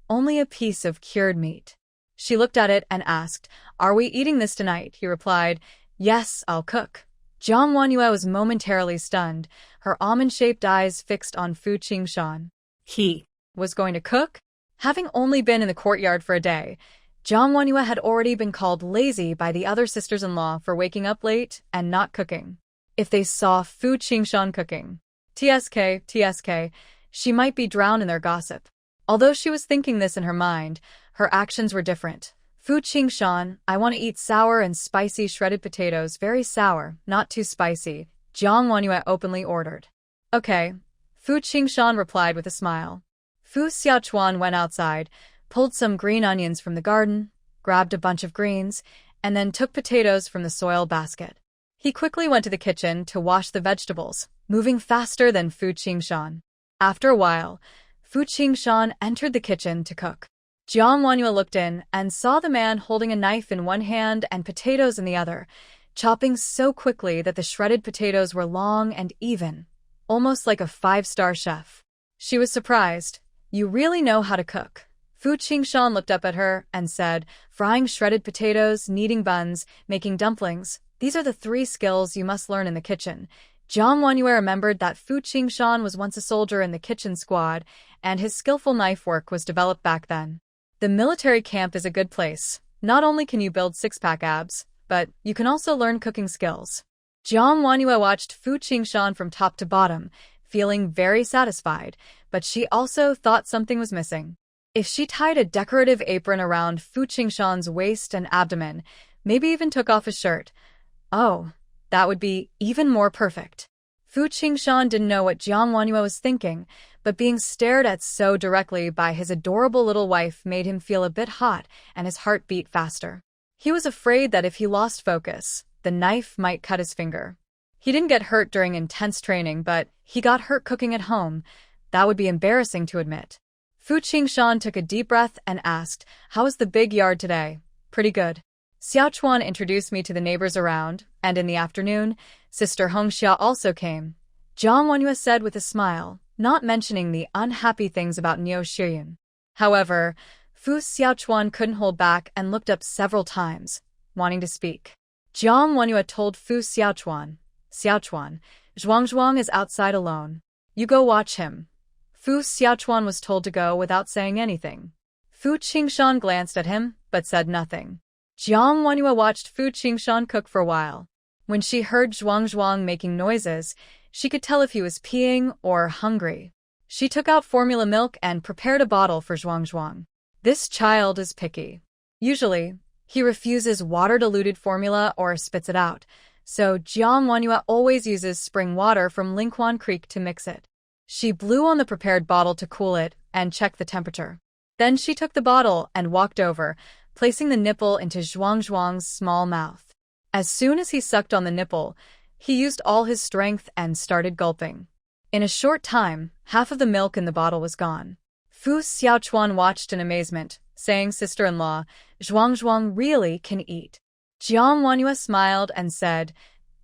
only a piece of cured meat. She looked at it and asked, Are we eating this tonight? He replied, Yes, I'll cook. Jiang Wanyu was momentarily stunned, her almond-shaped eyes fixed on Fu Qingshan. He was going to cook? Having only been in the courtyard for a day, Jiang Wanyu had already been called lazy by the other sisters-in-law for waking up late and not cooking. If they saw Fu Qingshan cooking, TSK, she might be drowned in their gossip. Although she was thinking this in her mind, her actions were different. Fu Qingshan, I want to eat sour and spicy shredded potatoes, very sour, not too spicy, Jiang Wanyu openly ordered. Okay, Fu Qingshan replied with a smile. Fu Xiaochuan went outside, pulled some green onions from the garden, grabbed a bunch of greens, and then took potatoes from the soil basket. He quickly went to the kitchen to wash the vegetables, moving faster than Fu Qingshan. After a while, Fu Qingshan entered the kitchen to cook. Jiang Wanyu looked in and saw the man holding a knife in one hand and potatoes in the other, chopping so quickly that the shredded potatoes were long and even, almost like a five-star chef. She was surprised. You really know how to cook. Fu Qingshan looked up at her and said, frying shredded potatoes, kneading buns, making dumplings, these are the 3 skills you must learn in the kitchen. Jiang Wanyu remembered that Fu Qingshan was once a soldier in the kitchen squad, and his skillful knife work was developed back then. The military camp is a good place. Not only can you build six-pack abs, but you can also learn cooking skills. Jiang Wanyu watched Fu Qingshan from top to bottom, feeling very satisfied, but she also thought something was missing. If she tied a decorative apron around Fu Qingshan's waist and abdomen, maybe even took off his shirt, oh, that would be even more perfect. Fu Qingshan didn't know what Jiang Wanyu was thinking, but being stared at so directly by his adorable little wife made him feel a bit hot and his heart beat faster. He was afraid that if he lost focus, the knife might cut his finger. He didn't get hurt during intense training, but he got hurt cooking at home. That would be embarrassing to admit. Fu Qingshan took a deep breath and asked, How is the big yard today? Pretty good. Xiaochuan introduced me to the neighbors around, and in the afternoon, Sister Hongxia also came. Jiang Wanyu said with a smile, not mentioning the unhappy things about Niu Shiyun. However, Fu Xiaochuan couldn't hold back and looked up several times, wanting to speak. Jiang Wanyu told Fu Xiaochuan, Xiaochuan, Zhuangzhuang is outside alone. You go watch him. Fu Xiaochuan was told to go without saying anything. Fu Qingshan glanced at him, but said nothing. Jiang Wanyu watched Fu Qingshan cook for a while. When she heard Zhuangzhuang making noises, she could tell if he was peeing or hungry. She took out formula milk and prepared a bottle for Zhuangzhuang. This child is picky. Usually, he refuses water-diluted formula or spits it out, so Jiang Wanyu always uses spring water from Lingquan Creek to mix it. She blew on the prepared bottle to cool it and checked the temperature. Then she took the bottle and walked over, placing the nipple into Zhuangzhuang's small mouth. As soon as he sucked on the nipple, he used all his strength and started gulping. In a short time, half of the milk in the bottle was gone. Fu Xiaochuan watched in amazement, saying, Sister-in-law, Zhuangzhuang really can eat. Jiang Wanyu smiled and said,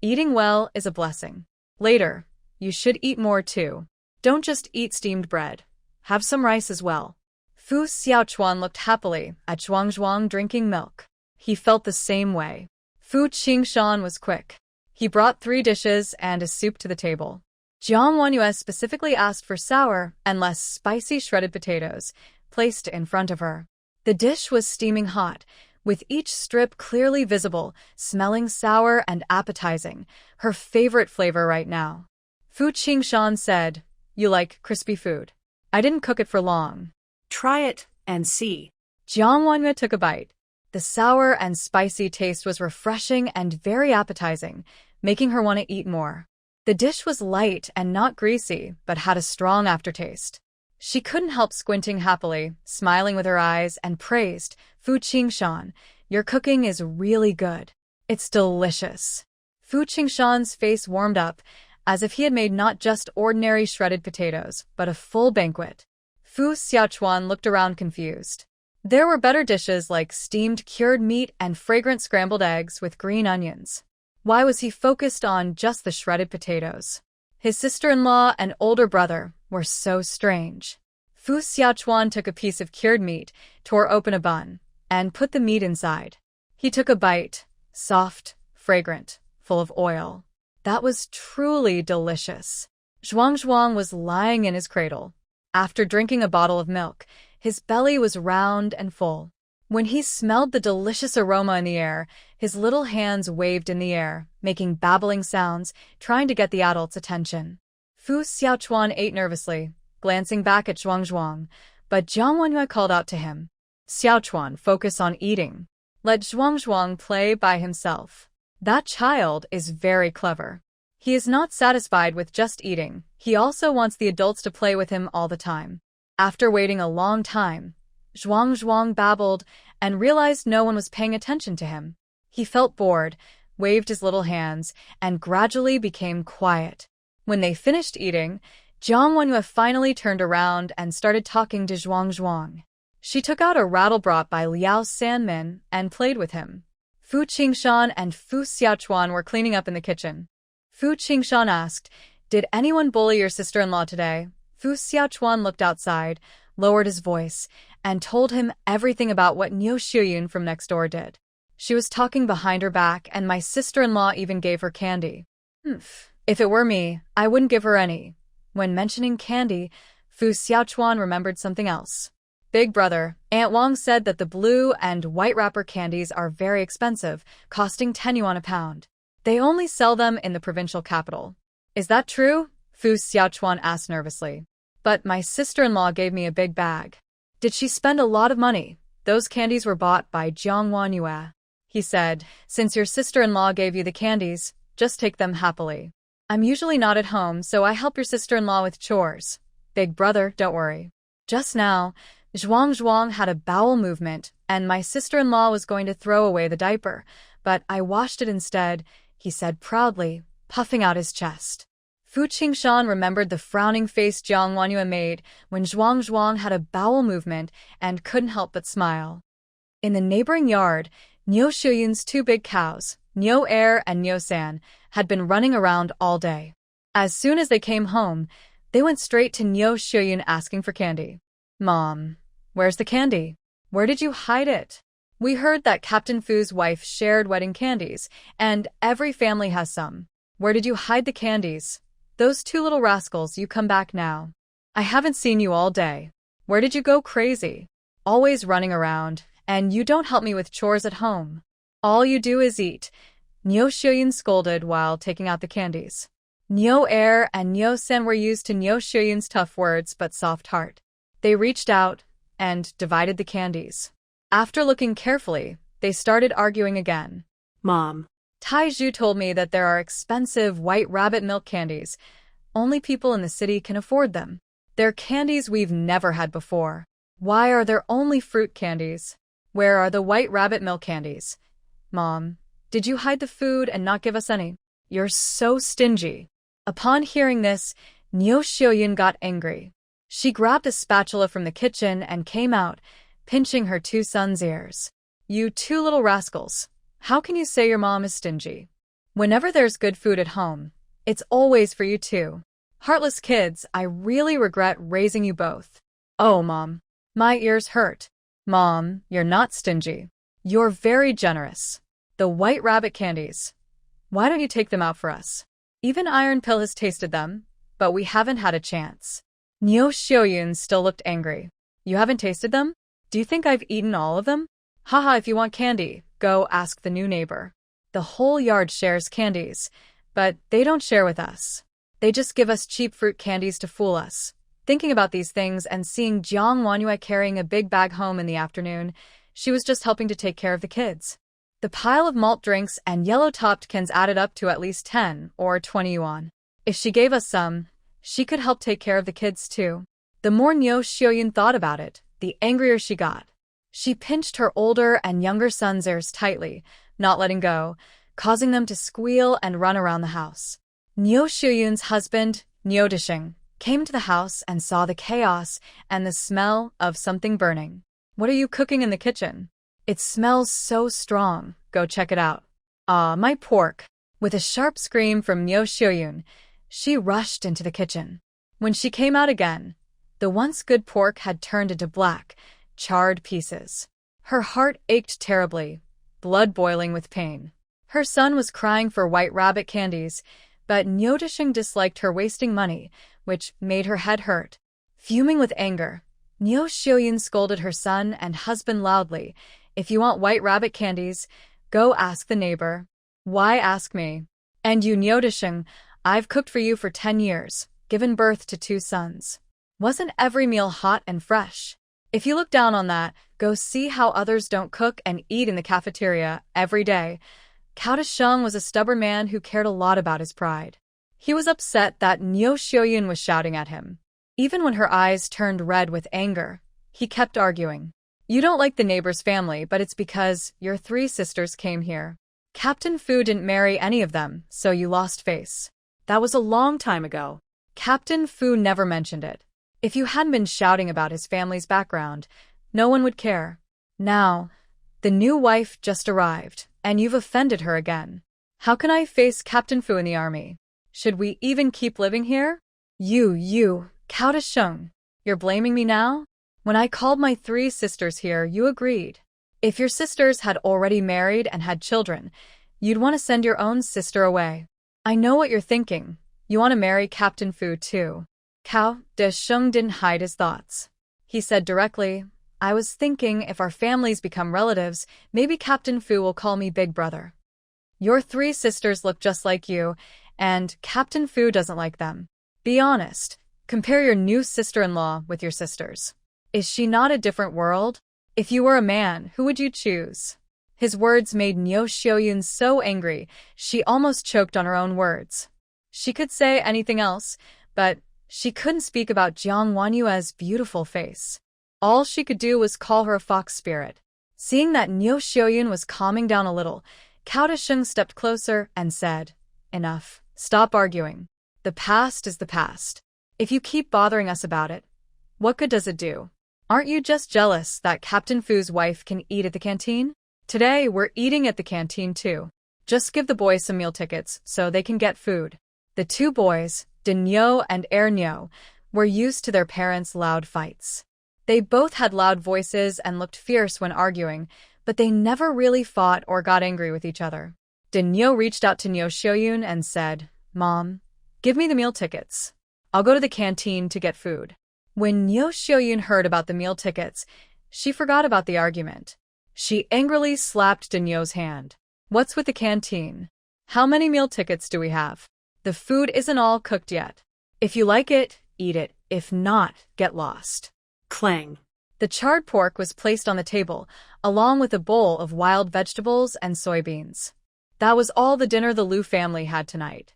Eating well is a blessing. Later, you should eat more too. Don't just eat steamed bread. Have some rice as well. Fu Xiaochuan looked happily at Zhuang drinking milk. He felt the same way. Fu Qingshan was quick. He brought 3 dishes and a soup to the table. Jiang Wanyue specifically asked for sour and less spicy shredded potatoes, placed in front of her. The dish was steaming hot, with each strip clearly visible, smelling sour and appetizing, her favorite flavor right now. Fu Qingshan said, "You like crispy food? I didn't cook it for long." Try it and see. Jiang Wanyue took a bite. The sour and spicy taste was refreshing and very appetizing, making her want to eat more. The dish was light and not greasy, but had a strong aftertaste. She couldn't help squinting happily, smiling with her eyes, and praised, "Fu Qingshan, your cooking is really good. It's delicious." Fu Qingshan's face warmed up, as if he had made not just ordinary shredded potatoes, but a full banquet. Fu Xiaochuan looked around confused. There were better dishes like steamed cured meat and fragrant scrambled eggs with green onions. Why was he focused on just the shredded potatoes? His sister-in-law and older brother were so strange. Fu Xiaochuan took a piece of cured meat, tore open a bun, and put the meat inside. He took a bite, soft, fragrant, full of oil. That was truly delicious. Zhuang was lying in his cradle. After drinking a bottle of milk, his belly was round and full. When he smelled the delicious aroma in the air, his little hands waved in the air, making babbling sounds, trying to get the adults' attention. Fu Xiaochuan ate nervously, glancing back at Zhuang, but Jiang Wanyue called out to him, "Xiaochuan, focus on eating. Let Zhuang play by himself. That child is very clever. He is not satisfied with just eating, he also wants the adults to play with him all the time." After waiting a long time, Zhuang babbled and realized no one was paying attention to him. He felt bored, waved his little hands, and gradually became quiet. When they finished eating, Jiang Wanyue finally turned around and started talking to Zhuang. She took out a rattle brought by Liao Sanmin and played with him. Fu Qingshan and Fu Xiaochuan were cleaning up in the kitchen. Fu Qingshan asked, "Did anyone bully your sister-in-law today?" Fu Xiaochuan looked outside, lowered his voice, and told him everything about what Niu Shuyun from next door did. "She was talking behind her back, and my sister-in-law even gave her candy." If it were me, I wouldn't give her any." When mentioning candy, Fu Xiaochuan remembered something else. "Big brother, Aunt Wang said that the blue and white wrapper candies are very expensive, costing 10 yuan a pound. They only sell them in the provincial capital. Is that true?" Fu Xiaochuan asked nervously. "But my sister-in-law gave me a big bag." "Did she spend a lot of money?" "Those candies were bought by Jiang Wanyue. He said, since your sister-in-law gave you the candies, just take them happily. I'm usually not at home, so I help your sister-in-law with chores. Big brother, don't worry." Just now, Zhuang had a bowel movement, and my sister-in-law was going to throw away the diaper, but I washed it instead, he said proudly, puffing out his chest. Fu Qingshan remembered the frowning face Jiang Wanyue made when Zhuang had a bowel movement and couldn't help but smile. In the neighboring yard, Niu Shuyun's 2 big cows, Niu Er and Niu San, had been running around all day. As soon as they came home, they went straight to Niu Shuyun asking for candy. "Mom, where's the candy? Where did you hide it? We heard that Captain Fu's wife shared wedding candies, and every family has some. Where did you hide the candies? Those 2 little rascals, you come back now. I haven't seen you all day. Where did you go crazy? Always running around, and you don't help me with chores at home. All you do is eat," Niu Shuyun scolded while taking out the candies. Niu Er and Niu Sen were used to Niu Shuyun's tough words but soft heart. They reached out and divided the candies. After looking carefully, they started arguing again. "Mom, Taizhu told me that there are expensive white rabbit milk candies. Only people in the city can afford them. They're candies we've never had before. Why are there only fruit candies? Where are the white rabbit milk candies? Mom, did you hide the food and not give us any? You're so stingy." Upon hearing this, Niu Shuyun got angry. She grabbed a spatula from the kitchen and came out, pinching her 2 sons' ears. "You 2 little rascals. How can you say your mom is stingy? Whenever there's good food at home, it's always for you too. Heartless kids, I really regret raising you both." Oh, Mom. My ears hurt. Mom, you're not stingy. You're very generous. The white rabbit candies. Why don't you take them out for us? Even Iron Pill has tasted them, but we haven't had a chance. Neo Xiaoyun still looked angry. You haven't tasted them? Do you think I've eaten all of them? Haha, if you want candy, go ask the new neighbor. The whole yard shares candies, but they don't share with us. They just give us cheap fruit candies to fool us. Thinking about these things and seeing Jiang Wanyue carrying a big bag home in the afternoon, she was just helping to take care of the kids. The pile of malt drinks and yellow-topped cans added up to at least 10 or 20 yuan. If she gave us some, she could help take care of the kids too. The more Neo Xiaoyun thought about it, the angrier she got. She pinched her older and younger son's ears tightly, not letting go, causing them to squeal and run around the house. Neo Xiaoyun's husband, Neo Disheng, came to the house and saw the chaos and the smell of something burning. What are you cooking in the kitchen? It smells so strong. Go check it out. Ah, my pork. With a sharp scream from Neo Xiaoyun, she rushed into the kitchen. When she came out again, the once good pork had turned into black, charred pieces. Her heart ached terribly, blood boiling with pain. Her son was crying for white rabbit candies, but Neo Disheng disliked her wasting money, which made her head hurt. Fuming with anger, Neo Xiaoyun scolded her son and husband loudly. If you want white rabbit candies, go ask the neighbor. Why ask me? And you, Neo Disheng, I've cooked for you for 10 years, given birth to 2 sons. Wasn't every meal hot and fresh? If you look down on that, go see how others don't cook and eat in the cafeteria every day. Cao Disheng was a stubborn man who cared a lot about his pride. He was upset that Neo Xiaoyun was shouting at him. Even when her eyes turned red with anger, he kept arguing. You don't like the neighbor's family, but it's because your 3 sisters came here. Captain Fu didn't marry any of them, so you lost face. That was a long time ago. Captain Fu never mentioned it. If you hadn't been shouting about his family's background, no one would care. Now, the new wife just arrived, and you've offended her again. How can I face Captain Fu in the army? Should we even keep living here? You, Cao Disheng, you're blaming me now? When I called my 3 sisters here, you agreed. If your sisters had already married and had children, you'd want to send your own sister away. I know what you're thinking. You want to marry Captain Fu too. Cao Disheng didn't hide his thoughts. He said directly, I was thinking if our families become relatives, maybe Captain Fu will call me Big Brother. Your 3 sisters look just like you, and Captain Fu doesn't like them. Be honest. Compare your new sister-in-law with your sisters. Is she not a different world? If you were a man, who would you choose? His words made Neo Xiaoyun so angry, she almost choked on her own words. She could say anything else, but she couldn't speak about Jiang Wanyue's beautiful face. All she could do was call her a fox spirit. Seeing that Neo Xiaoyun was calming down a little, Cao Disheng stepped closer and said, Enough. Stop arguing. The past is the past. If you keep bothering us about it, what good does it do? Aren't you just jealous that Captain Fu's wife can eat at the canteen? Today, we're eating at the canteen too. Just give the boys some meal tickets so they can get food. The 2 boys, Dinyo and Ernyo, were used to their parents' loud fights. They both had loud voices and looked fierce when arguing, but they never really fought or got angry with each other. Dinyo reached out to Neo Xiaoyun and said, Mom, give me the meal tickets. I'll go to the canteen to get food. When Neo Xiaoyun heard about the meal tickets, she forgot about the argument. She angrily slapped Dinyo's hand. What's with the canteen? How many meal tickets do we have? The food isn't all cooked yet. If you like it, eat it. If not, get lost. Clang. The charred pork was placed on the table, along with a bowl of wild vegetables and soybeans. That was all the dinner the Liu family had tonight.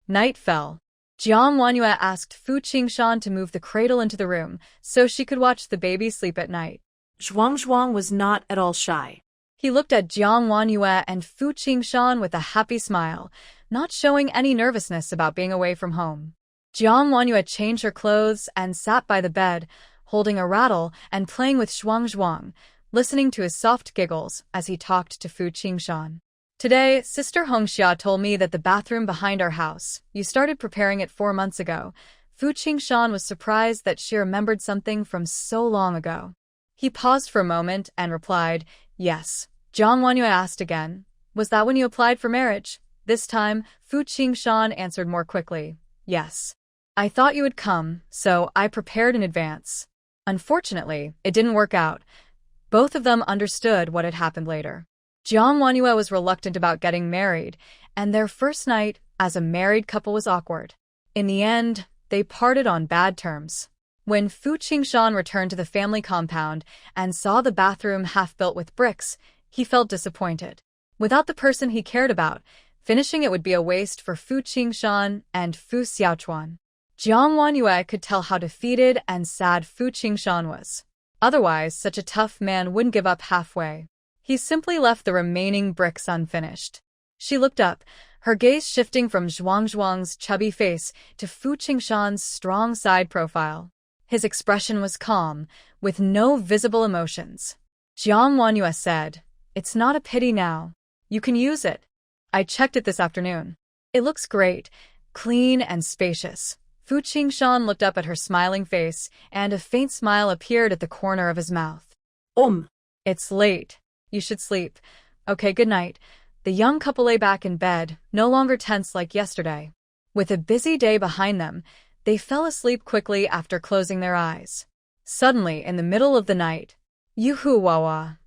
Night fell. Jiang Wanyue asked Fu Qingshan to move the cradle into the room so she could watch the baby sleep at night. Zhuang was not at all shy. He looked at Jiang Wanyue and Fu Qingshan with a happy smile, not showing any nervousness about being away from home. Jiang Wanyue changed her clothes and sat by the bed, holding a rattle and playing with Zhuang, listening to his soft giggles as he talked to Fu Qingshan. Today, Sister Hongxia told me that the bathroom behind our house, you started preparing it 4 months ago. Fu Qingshan was surprised that she remembered something from so long ago. He paused for a moment and replied, "Yes." Jiang Wanyu asked again, "Was that when you applied for marriage?" This time, Fu Qingshan answered more quickly, "Yes. I thought you would come, so I prepared in advance." Unfortunately, it didn't work out. Both of them understood what had happened later. Jiang Wanyu was reluctant about getting married, and their first night as a married couple was awkward. In the end, they parted on bad terms. When Fu Qingshan returned to the family compound and saw the bathroom half-built with bricks, he felt disappointed. Without the person he cared about, finishing it would be a waste for Fu Qingshan and Fu Xiaochuan. Jiang Wanyue could tell how defeated and sad Fu Qingshan was. Otherwise, such a tough man wouldn't give up halfway. He simply left the remaining bricks unfinished. She looked up, her gaze shifting from Zhuang's chubby face to Fu Qingshan's strong side profile. His expression was calm, with no visible emotions. Jiang Wanyue said, "It's not a pity now. You can use it. I checked it this afternoon. It looks great, clean and spacious." Fu Qingshan looked up at her smiling face, and a faint smile appeared at the corner of his mouth. It's late. You should sleep. Okay, good night." The young couple lay back in bed, no longer tense like yesterday. With a busy day behind them, they fell asleep quickly after closing their eyes. Suddenly, in the middle of the night, "Yoo-hoo wawa."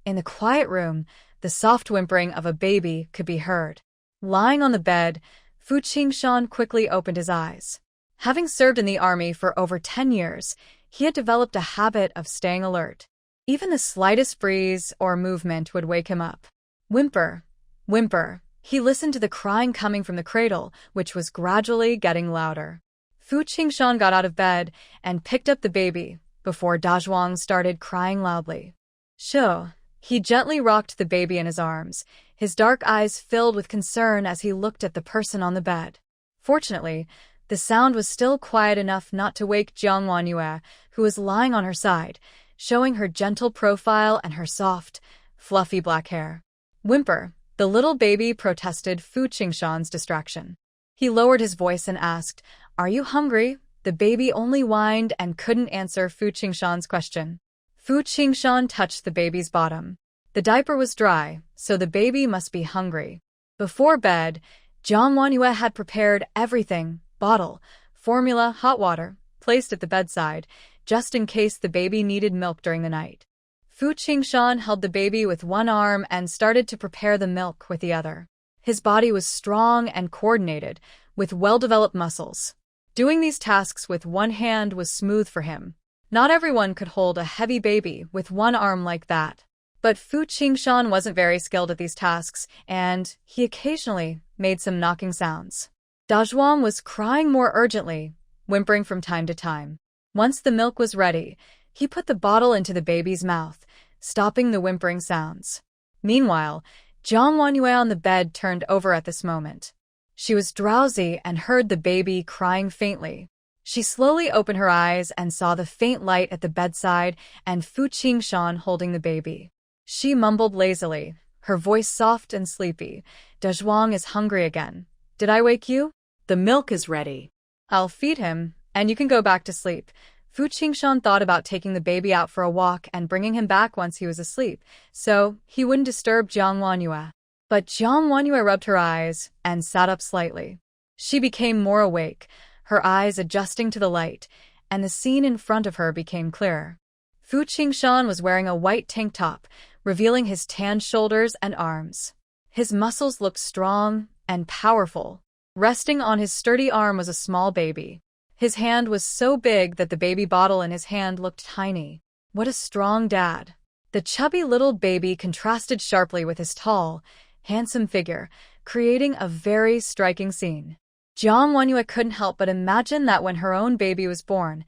In the quiet room, the soft whimpering of a baby could be heard. Lying on the bed, Fu Qingshan quickly opened his eyes. Having served in the army for over 10 years, he had developed a habit of staying alert. Even the slightest breeze or movement would wake him up. Whimper, whimper. He listened to the crying coming from the cradle, which was gradually getting louder. Fu Qingshan got out of bed and picked up the baby before Dazhuang started crying loudly. "Shoo." He gently rocked the baby in his arms, his dark eyes filled with concern as he looked at the person on the bed. Fortunately, the sound was still quiet enough not to wake Jiang Wanyue, who was lying on her side, showing her gentle profile and her soft, fluffy black hair. "Whimper," the little baby protested Fu Qingshan's distraction. He lowered his voice and asked, "Are you hungry?" The baby only whined and couldn't answer Fu Qingshan's question. Fu Qingshan touched the baby's bottom. The diaper was dry, so the baby must be hungry. Before bed, Jiang Wanyue had prepared everything: bottle, formula, hot water, placed at the bedside, just in case the baby needed milk during the night. Fu Qingshan held the baby with one arm and started to prepare the milk with the other. His body was strong and coordinated, with well-developed muscles. Doing these tasks with one hand was smooth for him. Not everyone could hold a heavy baby with one arm like that. But Fu Qingshan wasn't very skilled at these tasks, and he occasionally made some knocking sounds. Dazhuang was crying more urgently, whimpering from time to time. Once the milk was ready, he put the bottle into the baby's mouth, stopping the whimpering sounds. Meanwhile, Jiang Wanyue on the bed turned over at this moment. She was drowsy and heard the baby crying faintly. She slowly opened her eyes and saw the faint light at the bedside and Fu Qingshan holding the baby. She mumbled lazily, her voice soft and sleepy, "Dazhuang is hungry again. Did I wake you?" "The milk is ready." "I'll feed him, and you can go back to sleep." Fu Qingshan thought about taking the baby out for a walk and bringing him back once he was asleep, so he wouldn't disturb Jiang Wanyue. But Jiang Wanyue rubbed her eyes and sat up slightly. She became more awake, her eyes adjusting to the light, and the scene in front of her became clearer. Fu Qingshan was wearing a white tank top, revealing his tanned shoulders and arms. His muscles looked strong and powerful. Resting on his sturdy arm was a small baby. His hand was so big that the baby bottle in his hand looked tiny. What a strong dad. The chubby little baby contrasted sharply with his tall, handsome figure, creating a very striking scene. Jiang Wanyue couldn't help but imagine that when her own baby was born,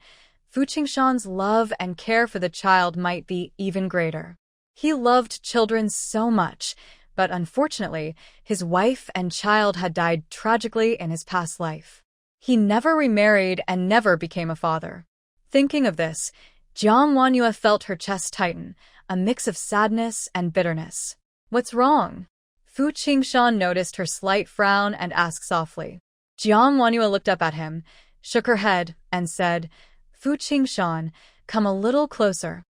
Fu Qingshan's love and care for the child might be even greater. He loved children so much, but unfortunately, his wife and child had died tragically in his past life. He never remarried and never became a father. Thinking of this, Jiang Wanyue felt her chest tighten, a mix of sadness and bitterness. "What's wrong?" Fu Qingshan noticed her slight frown and asked softly. Jiang Wanyue looked up at him, shook her head, and said, "Fu Qingshan, come a little closer."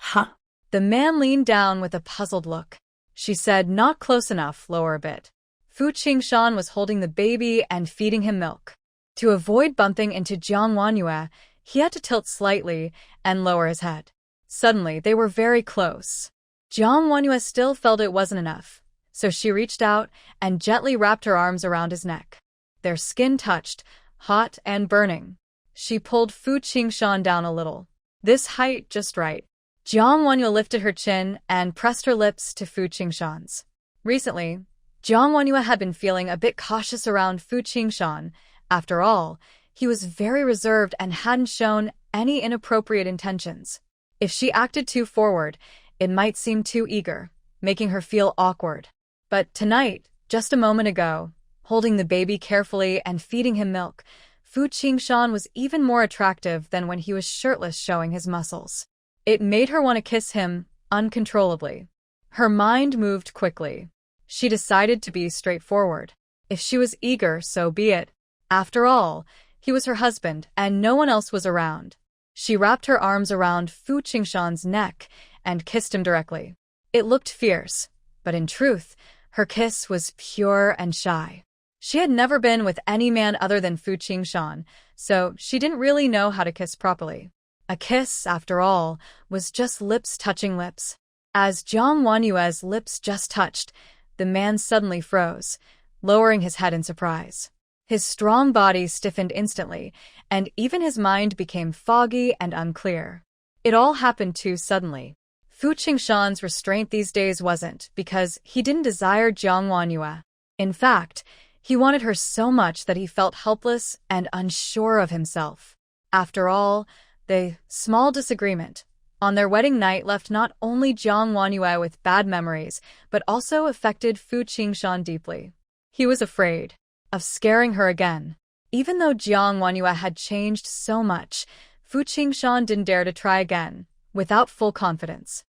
Huh? The man leaned down with a puzzled look. She said, "Not close enough, lower a bit." Fu Qingshan was holding the baby and feeding him milk. To avoid bumping into Jiang Wanyue, he had to tilt slightly and lower his head. Suddenly, they were very close. Jiang Wanyue still felt it wasn't enough, so she reached out and gently wrapped her arms around his neck. Their skin touched, hot and burning. She pulled Fu Qingshan down a little. This height just right. Jiang Wanyue lifted her chin and pressed her lips to Fu Qingshan's. Recently, Jiang Wanyue had been feeling a bit cautious around Fu Qingshan. After all, he was very reserved and hadn't shown any inappropriate intentions. If she acted too forward, it might seem too eager, making her feel awkward. But tonight, just a moment ago, holding the baby carefully and feeding him milk, Fu Qingshan was even more attractive than when he was shirtless showing his muscles. It made her want to kiss him uncontrollably. Her mind moved quickly. She decided to be straightforward. If she was eager, so be it. After all, he was her husband and no one else was around. She wrapped her arms around Fu Qingshan's neck and kissed him directly. It looked fierce, but in truth, her kiss was pure and shy. She had never been with any man other than Fu Qingshan, so she didn't really know how to kiss properly. A kiss, after all, was just lips touching lips. As Jiang Wanyue's lips just touched, the man suddenly froze, lowering his head in surprise. His strong body stiffened instantly, and even his mind became foggy and unclear. It all happened too suddenly. Fu Qingshan's restraint these days wasn't because he didn't desire Jiang Wanyue. In fact, he wanted her so much that he felt helpless and unsure of himself. After all, the small disagreement on their wedding night left not only Jiang Wanyue with bad memories, but also affected Fu Qingshan deeply. He was afraid of scaring her again. Even though Jiang Wanyue had changed so much, Fu Qingshan didn't dare to try again, without full confidence.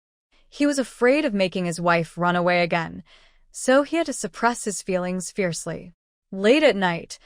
He was afraid of making his wife run away again, so he had to suppress his feelings fiercely. Late at night,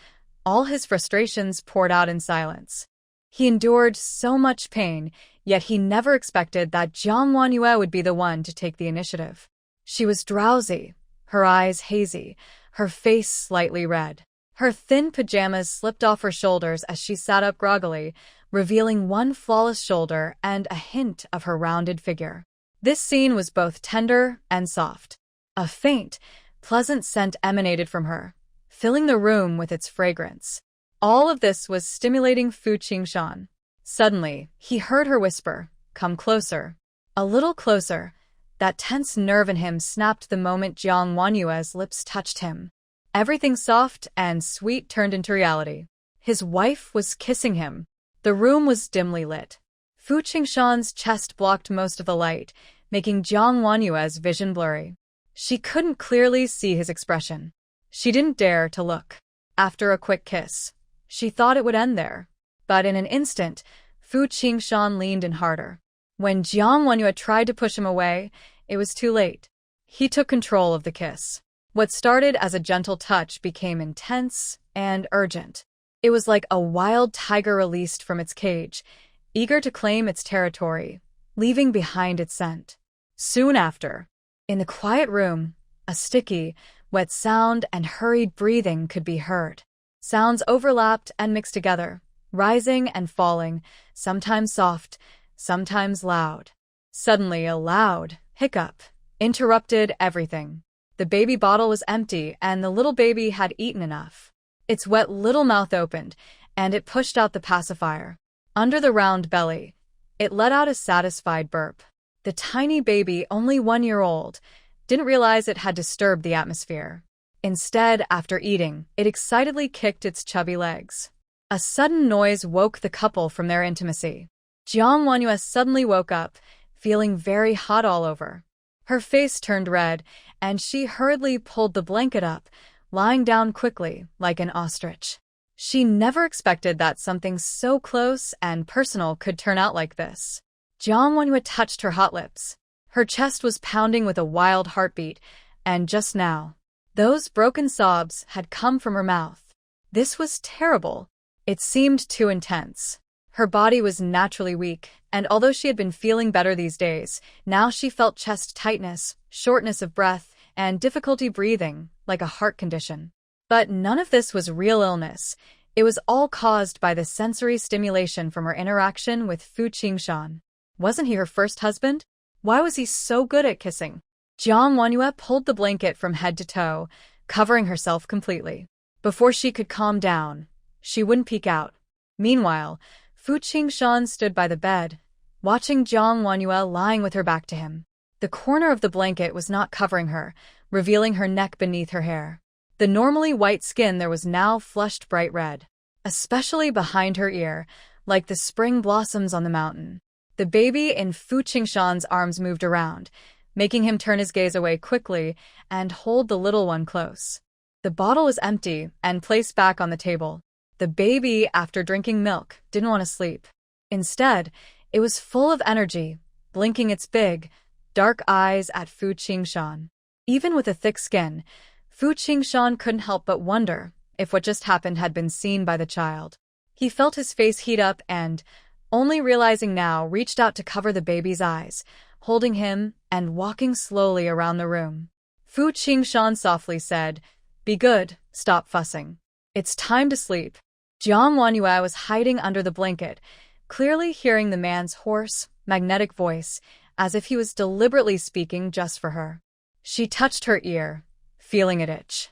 all his frustrations poured out in silence. He endured so much pain, yet he never expected that Jiang Wanyue would be the one to take the initiative. She was drowsy, her eyes hazy, her face slightly red. Her thin pajamas slipped off her shoulders as she sat up groggily, revealing one flawless shoulder and a hint of her rounded figure. This scene was both tender and soft. A faint, pleasant scent emanated from her, filling the room with its fragrance. All of this was stimulating Fu Qingshan. Suddenly, he heard her whisper, "Come closer." A little closer. That tense nerve in him snapped the moment Jiang Wanyue's lips touched him. Everything soft and sweet turned into reality. His wife was kissing him. The room was dimly lit. Fu Qingshan's chest blocked most of the light, making Jiang Wanyue's vision blurry. She couldn't clearly see his expression. She didn't dare to look. After a quick kiss, she thought it would end there. But in an instant, Fu Qingshan leaned in harder. When Jiang Wanyue tried to push him away, it was too late. He took control of the kiss. What started as a gentle touch became intense and urgent. It was like a wild tiger released from its cage, eager to claim its territory, leaving behind its scent. Soon after, in the quiet room, a sticky, wet sound and hurried breathing could be heard. Sounds overlapped and mixed together, rising and falling, sometimes soft, sometimes loud. Suddenly, a loud hiccup interrupted everything. The baby bottle was empty, and the little baby had eaten enough. Its wet little mouth opened, and it pushed out the pacifier. Under the round belly, it let out a satisfied burp. The tiny baby, only 1 year old, didn't realize it had disturbed the atmosphere. Instead, after eating, it excitedly kicked its chubby legs. A sudden noise woke the couple from their intimacy. Jiang Wanyue suddenly woke up, feeling very hot all over. Her face turned red, and she hurriedly pulled the blanket up, lying down quickly, like an ostrich. She never expected that something so close and personal could turn out like this. Jiang Wanyue touched her hot lips. Her chest was pounding with a wild heartbeat, and just now, those broken sobs had come from her mouth. This was terrible. It seemed too intense. Her body was naturally weak, and although she had been feeling better these days, now she felt chest tightness, shortness of breath, and difficulty breathing, like a heart condition. But none of this was real illness. It was all caused by the sensory stimulation from her interaction with Fu Qingshan. Wasn't he her first husband? Why was he so good at kissing? Jiang Wanhua pulled the blanket from head to toe, covering herself completely. Before she could calm down, she wouldn't peek out. Meanwhile, Fu Qingshan stood by the bed, watching Jiang Wanhua lying with her back to him. The corner of the blanket was not covering her, revealing her neck beneath her hair. The normally white skin there was now flushed bright red, especially behind her ear, like the spring blossoms on the mountain. The baby in Fu Qingshan's arms moved around, making him turn his gaze away quickly and hold the little one close. The bottle was empty and placed back on the table. The baby, after drinking milk, didn't want to sleep. Instead, it was full of energy, blinking its big, dark eyes at Fu Qingshan. Even with a thick skin, Fu Qingshan couldn't help but wonder if what just happened had been seen by the child. He felt his face heat up and, only realizing now, reached out to cover the baby's eyes, holding him and walking slowly around the room. Fu Qingshan softly said, "Be good, stop fussing. It's time to sleep." Jiang Wanhua was hiding under the blanket, clearly hearing the man's hoarse, magnetic voice, as if he was deliberately speaking just for her. She touched her ear, feeling it itch.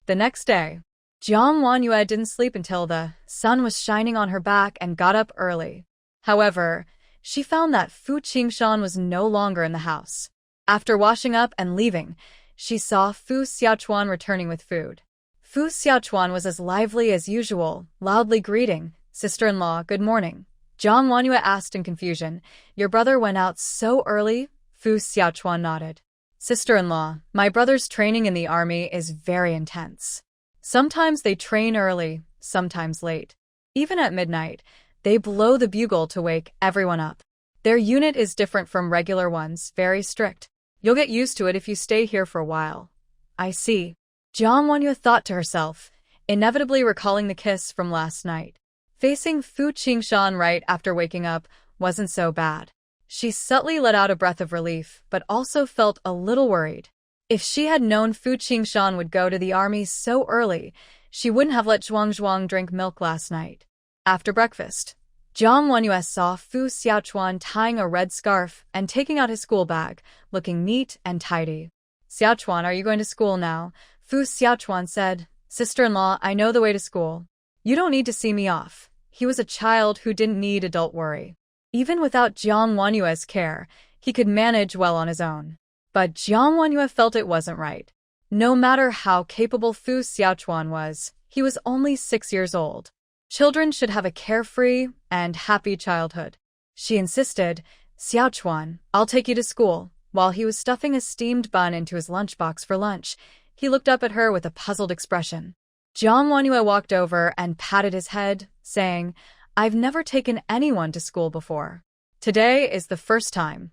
The next day, Jiang Wanhua didn't sleep until the sun was shining on her back and got up early. However, she found that Fu Qingshan was no longer in the house. After washing up and leaving, she saw Fu Xiaochuan returning with food. Fu Xiaochuan was as lively as usual, loudly greeting, "Sister-in-law, good morning." Jiang Wanhua asked in confusion, "Your brother went out so early?" Fu Xiaochuan nodded. "Sister-in-law, my brother's training in the army is very intense. Sometimes they train early, sometimes late. Even at midnight, they blow the bugle to wake everyone up. Their unit is different from regular ones, very strict. You'll get used to it if you stay here for a while." "I see." Jiang Wanhua thought to herself, inevitably recalling the kiss from last night. Facing Fu Qingshan right after waking up wasn't so bad. She subtly let out a breath of relief, but also felt a little worried. If she had known Fu Qingshan would go to the army so early, she wouldn't have let Zhuang drink milk last night. After breakfast, Jiang Wanhua saw Fu Xiaochuan tying a red scarf and taking out his school bag, looking neat and tidy. "Xiaochuan, are you going to school now?" Fu Xiaochuan said, "Sister-in-law, I know the way to school. You don't need to see me off." He was a child who didn't need adult worry. Even without Jiang Wanhua's care, he could manage well on his own. But Jiang Wanhua felt it wasn't right. No matter how capable Fu Xiaochuan was, he was only 6 years old. Children should have a carefree and happy childhood. She insisted, "Xiaochuan, I'll take you to school." While he was stuffing a steamed bun into his lunchbox for lunch, he looked up at her with a puzzled expression. Jiang Wanhua walked over and patted his head, saying, "I've never taken anyone to school before. Today is the first time."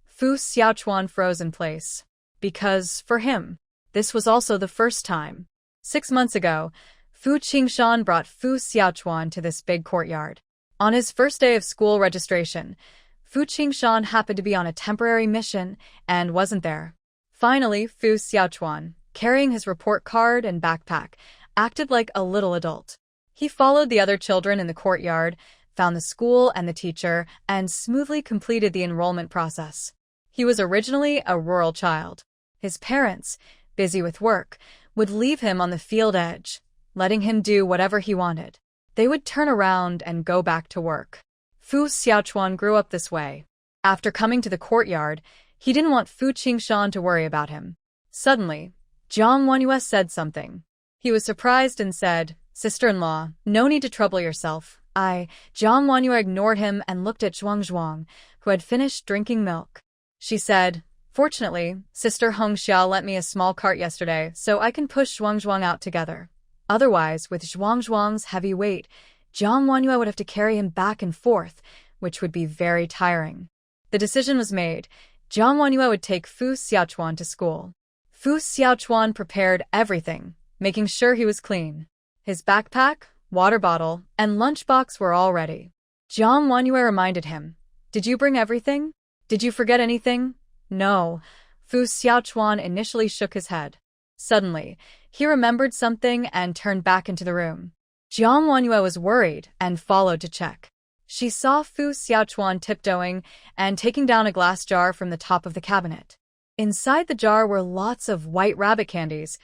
Fu Xiaochuan froze in place. Because, for him, this was also the first time. 6 months ago, Fu Qingshan brought Fu Xiaochuan to this big courtyard. On his first day of school registration, Fu Qingshan happened to be on a temporary mission and wasn't there. Finally, Fu Xiaochuan, carrying his report card and backpack, acted like a little adult. He followed the other children in the courtyard, found the school and the teacher, and smoothly completed the enrollment process. He was originally a rural child. His parents, busy with work, would leave him on the field edge, letting him do whatever he wanted. They would turn around and go back to work. Fu Xiaochuan grew up this way. After coming to the courtyard, he didn't want Fu Qingshan to worry about him. Suddenly, Jiang Wanhua said something. He was surprised and said, "Sister-in-law, no need to trouble yourself." Jiang Wanhua ignored him and looked at Zhuang, who had finished drinking milk. She said, "Fortunately, Sister Hong Xiao lent me a small cart yesterday, so I can push Zhuang out together. Otherwise, with Zhuang's heavy weight, Jiang Wanhua would have to carry him back and forth, which would be very tiring." The decision was made. Jiang Wanhua would take Fu Xiaochuan to school. Fu Xiaochuan prepared everything, making sure he was clean. His backpack water bottle, and lunchbox were all ready. Jiang Wanyue reminded him, "Did you bring everything? Did you forget anything?" "No." Fu Xiaochuan initially shook his head. Suddenly, he remembered something and turned back into the room. Jiang Wanyue was worried and followed to check. She saw Fu Xiaochuan tiptoeing and taking down a glass jar from the top of the cabinet. Inside the jar were lots of white rabbit candies,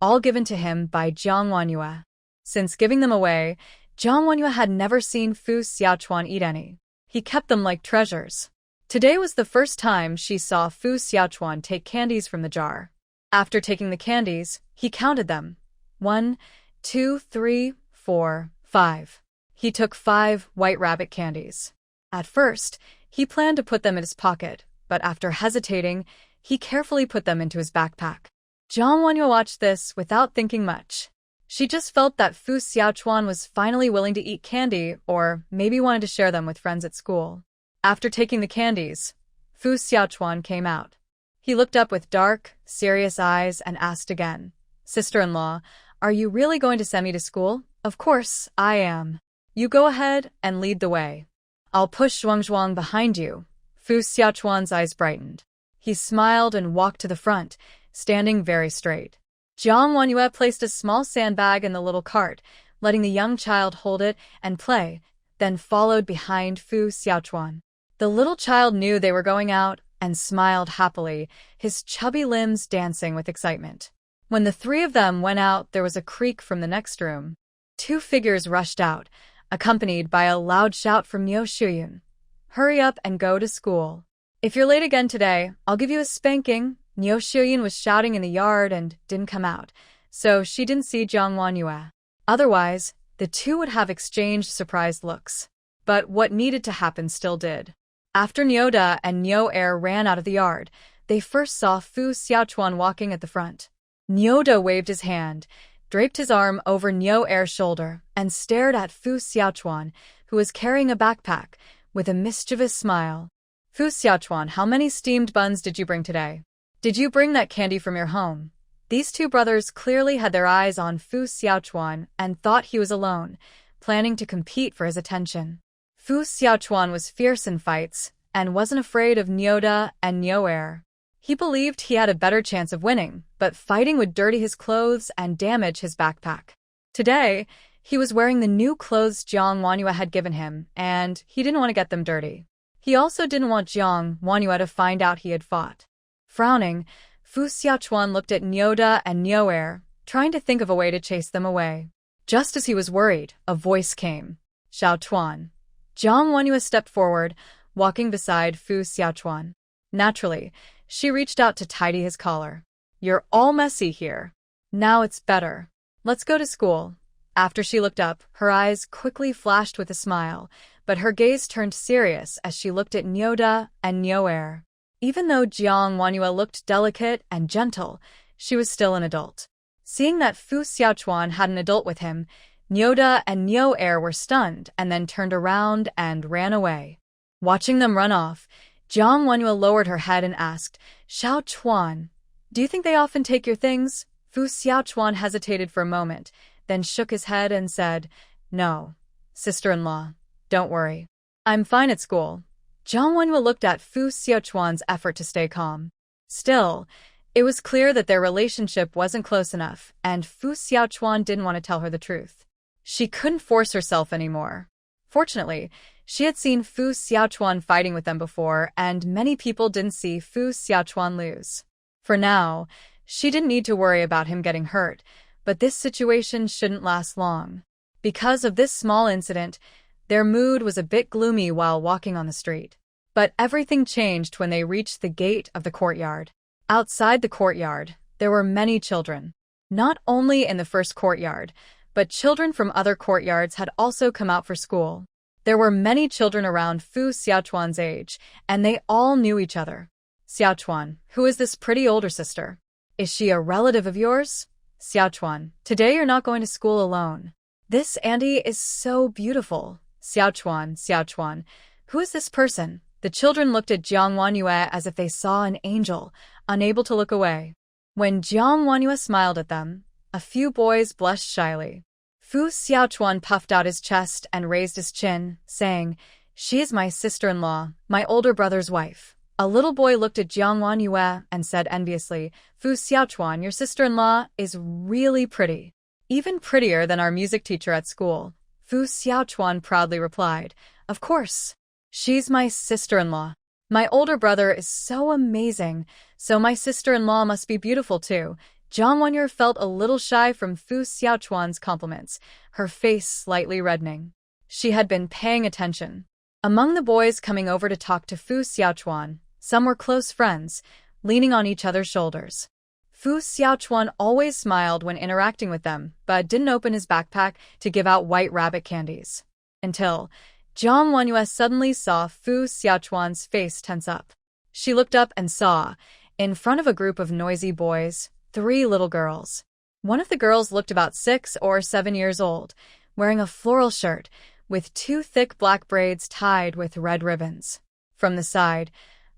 all given to him by Jiang Wanyue. Since giving them away, Jiang Wanyue had never seen Fu Xiaochuan eat any. He kept them like treasures. Today was the first time she saw Fu Xiaochuan take candies from the jar. After taking the candies, he counted them. 1, 2, 3, 4, 5. He took 5 white rabbit candies. At first, he planned to put them in his pocket, but after hesitating, he carefully put them into his backpack. Jiang Wanyue watched this without thinking much. She just felt that Fu Xiaochuan was finally willing to eat candy, or maybe wanted to share them with friends at school. After taking the candies, Fu Xiaochuan came out. He looked up with dark, serious eyes and asked again, "Sister-in-law, are you really going to send me to school?" "Of course, I am. You go ahead and lead the way. I'll push Zhuangzhuang behind you." Fu Xiaochuan's eyes brightened. He smiled and walked to the front, standing very straight. Jiang Wanyue placed a small sandbag in the little cart, letting the young child hold it and play, then followed behind Fu Xiaochuan. The little child knew they were going out and smiled happily, his chubby limbs dancing with excitement. When the three of them went out, there was a creak from the next room. 2 figures rushed out, accompanied by a loud shout from Niu Shuyun. "Hurry up and go to school. If you're late again today, I'll give you a spanking." Niu Shuyun was shouting in the yard and didn't come out, so she didn't see Jiang Wanyue. Otherwise, the two would have exchanged surprised looks. But what needed to happen still did. After Nyoda and Nyo Air ran out of the yard, they first saw Fu Xiaochuan walking at the front. Nyoda waved his hand, draped his arm over Nyo Air's shoulder, and stared at Fu Xiaochuan, who was carrying a backpack, with a mischievous smile. "Fu Xiaochuan, how many steamed buns did you bring today? Did you bring that candy from your home?" These two brothers clearly had their eyes on Fu Xiaochuan and thought he was alone, planning to compete for his attention. Fu Xiaochuan was fierce in fights and wasn't afraid of Nyoda and Nyo Air. He believed he had a better chance of winning, but fighting would dirty his clothes and damage his backpack. Today, he was wearing the new clothes Jiang Wanyue had given him, and he didn't want to get them dirty. He also didn't want Jiang Wanyue to find out he had fought. Frowning, Fu Xiaochuan looked at Nyoda and Nyo Air, trying to think of a way to chase them away. Just as he was worried, a voice came. "Xiaochuan." Jiang Wanyue stepped forward, walking beside Fu Xiaochuan. Naturally, she reached out to tidy his collar. "You're all messy here. Now it's better. Let's go to school." After she looked up, her eyes quickly flashed with a smile, but her gaze turned serious as she looked at Nyoda and Nyo Air. Even though Jiang Wanyue looked delicate and gentle, she was still an adult. Seeing that Fu Xiaochuan had an adult with him, Nyoda and Nyo Air were stunned and then turned around and ran away. Watching them run off, Jiang Wanyue lowered her head and asked, "Xiaochuan, do you think they often take your things?" Fu Xiaochuan hesitated for a moment, then shook his head and said, "No, sister-in-law, don't worry. I'm fine at school." Jiang Wanyue looked at Fu Xiaochuan's effort to stay calm. Still, it was clear that their relationship wasn't close enough, and Fu Xiaochuan didn't want to tell her the truth. She couldn't force herself anymore. Fortunately, she had seen Fu Xiaochuan fighting with them before, and many people didn't see Fu Xiaochuan lose. For now, she didn't need to worry about him getting hurt, but this situation shouldn't last long. Because of this small incident, their mood was a bit gloomy while walking on the street. But everything changed when they reached the gate of the courtyard. Outside the courtyard, there were many children. Not only in the first courtyard, but children from other courtyards had also come out for school. There were many children around Fu Xiaochuan's age, and they all knew each other. "Xiaochuan, who is this pretty older sister? Is she a relative of yours?" "Xiaochuan, today you're not going to school alone. This auntie is so beautiful." Xiaochuan, who is this person?" The children looked at Jiang Wanyue as if they saw an angel, unable to look away. When Jiang Wanyue smiled at them, a few boys blushed shyly. Fu Xiaochuan puffed out his chest and raised his chin, saying, "She is my sister-in-law, my older brother's wife." A little boy looked at Jiang Wanyue and said enviously, "Fu Xiaochuan, your sister-in-law is really pretty. Even prettier than our music teacher at school." Fu Xiaochuan proudly replied, "Of course. She's my sister-in-law. My older brother is so amazing, so my sister-in-law must be beautiful too." Jiang Wanyue felt a little shy from Fu Xiaochuan's compliments, her face slightly reddening. She had been paying attention. Among the boys coming over to talk to Fu Xiaochuan, some were close friends, leaning on each other's shoulders. Fu Xiaochuan always smiled when interacting with them, but didn't open his backpack to give out white rabbit candies. Until Jiang Wanyue suddenly saw Fu Xiaochuan's face tense up. She looked up and saw, in front of a group of noisy boys, 3 little girls. One of the girls looked about 6 or 7 years old, wearing a floral shirt with 2 thick black braids tied with red ribbons. From the side,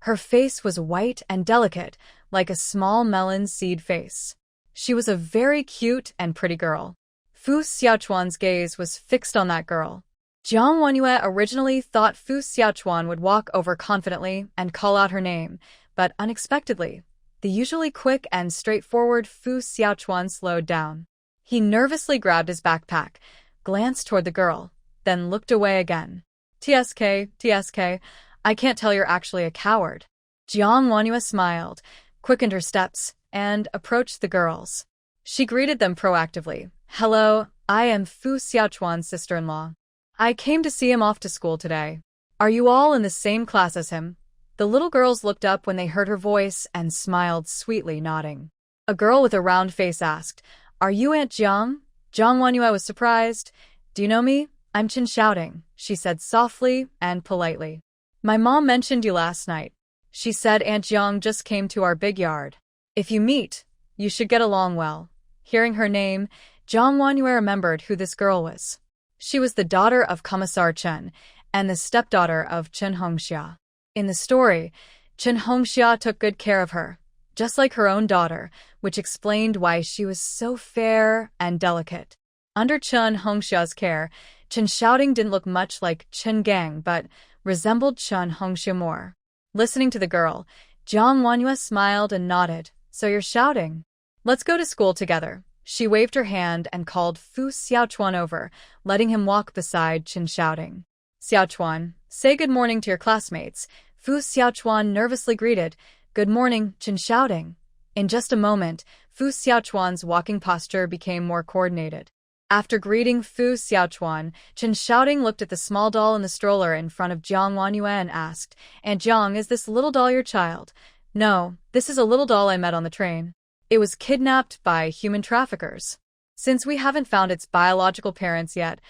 her face was white and delicate, like a small melon seed face. She was a very cute and pretty girl. Fu Xiaochuan's gaze was fixed on that girl. Jiang Wanyue originally thought Fu Xiaochuan would walk over confidently and call out her name, but unexpectedly, the usually quick and straightforward Fu Xiaochuan slowed down. He nervously grabbed his backpack, glanced toward the girl, then looked away again. TSK, I can't tell you're actually a coward." Jiang Wanyue smiled, quickened her steps, and approached the girls. She greeted them proactively. "Hello, I am Fu Xiaochuan's sister-in-law. I came to see him off to school today. Are you all in the same class as him?" The little girls looked up when they heard her voice and smiled sweetly, nodding. A girl with a round face asked, "Are you Aunt Jiang?" Jiang Wanyue was surprised. "Do you know me? I'm Chen Xiaoding," she said softly and politely. "My mom mentioned you last night. She said Aunt Jiang just came to our big yard. If you meet, you should get along well." Hearing her name, Jiang Wanyue remembered who this girl was. She was the daughter of Commissar Chen and the stepdaughter of Chen Hongxia. In the story, Chen Hongxia took good care of her, just like her own daughter, which explained why she was so fair and delicate. Under Chen Hongxia's care, Chen Xiaoding didn't look much like Chen Gang but resembled Chen Hongxia more. Listening to the girl, Jiang Wanyue smiled and nodded. "So you're Xiaoding? Let's go to school together." She waved her hand and called Fu Xiaochuan over, letting him walk beside Chen Xiaoding. "Xiaochuan, say good morning to your classmates." Fu Xiaochuan nervously greeted, "Good morning, Chen Xiaoding." In just a moment, Fu Xiaochuan's walking posture became more coordinated. After greeting Fu Xiaochuan, Chen Xiaoding looked at the small doll in the stroller in front of Jiang Wanyue and asked, "Aunt Jiang, is this little doll your child?" "No, this is a little doll I met on the train. It was kidnapped by human traffickers. Since we haven't found its biological parents yet,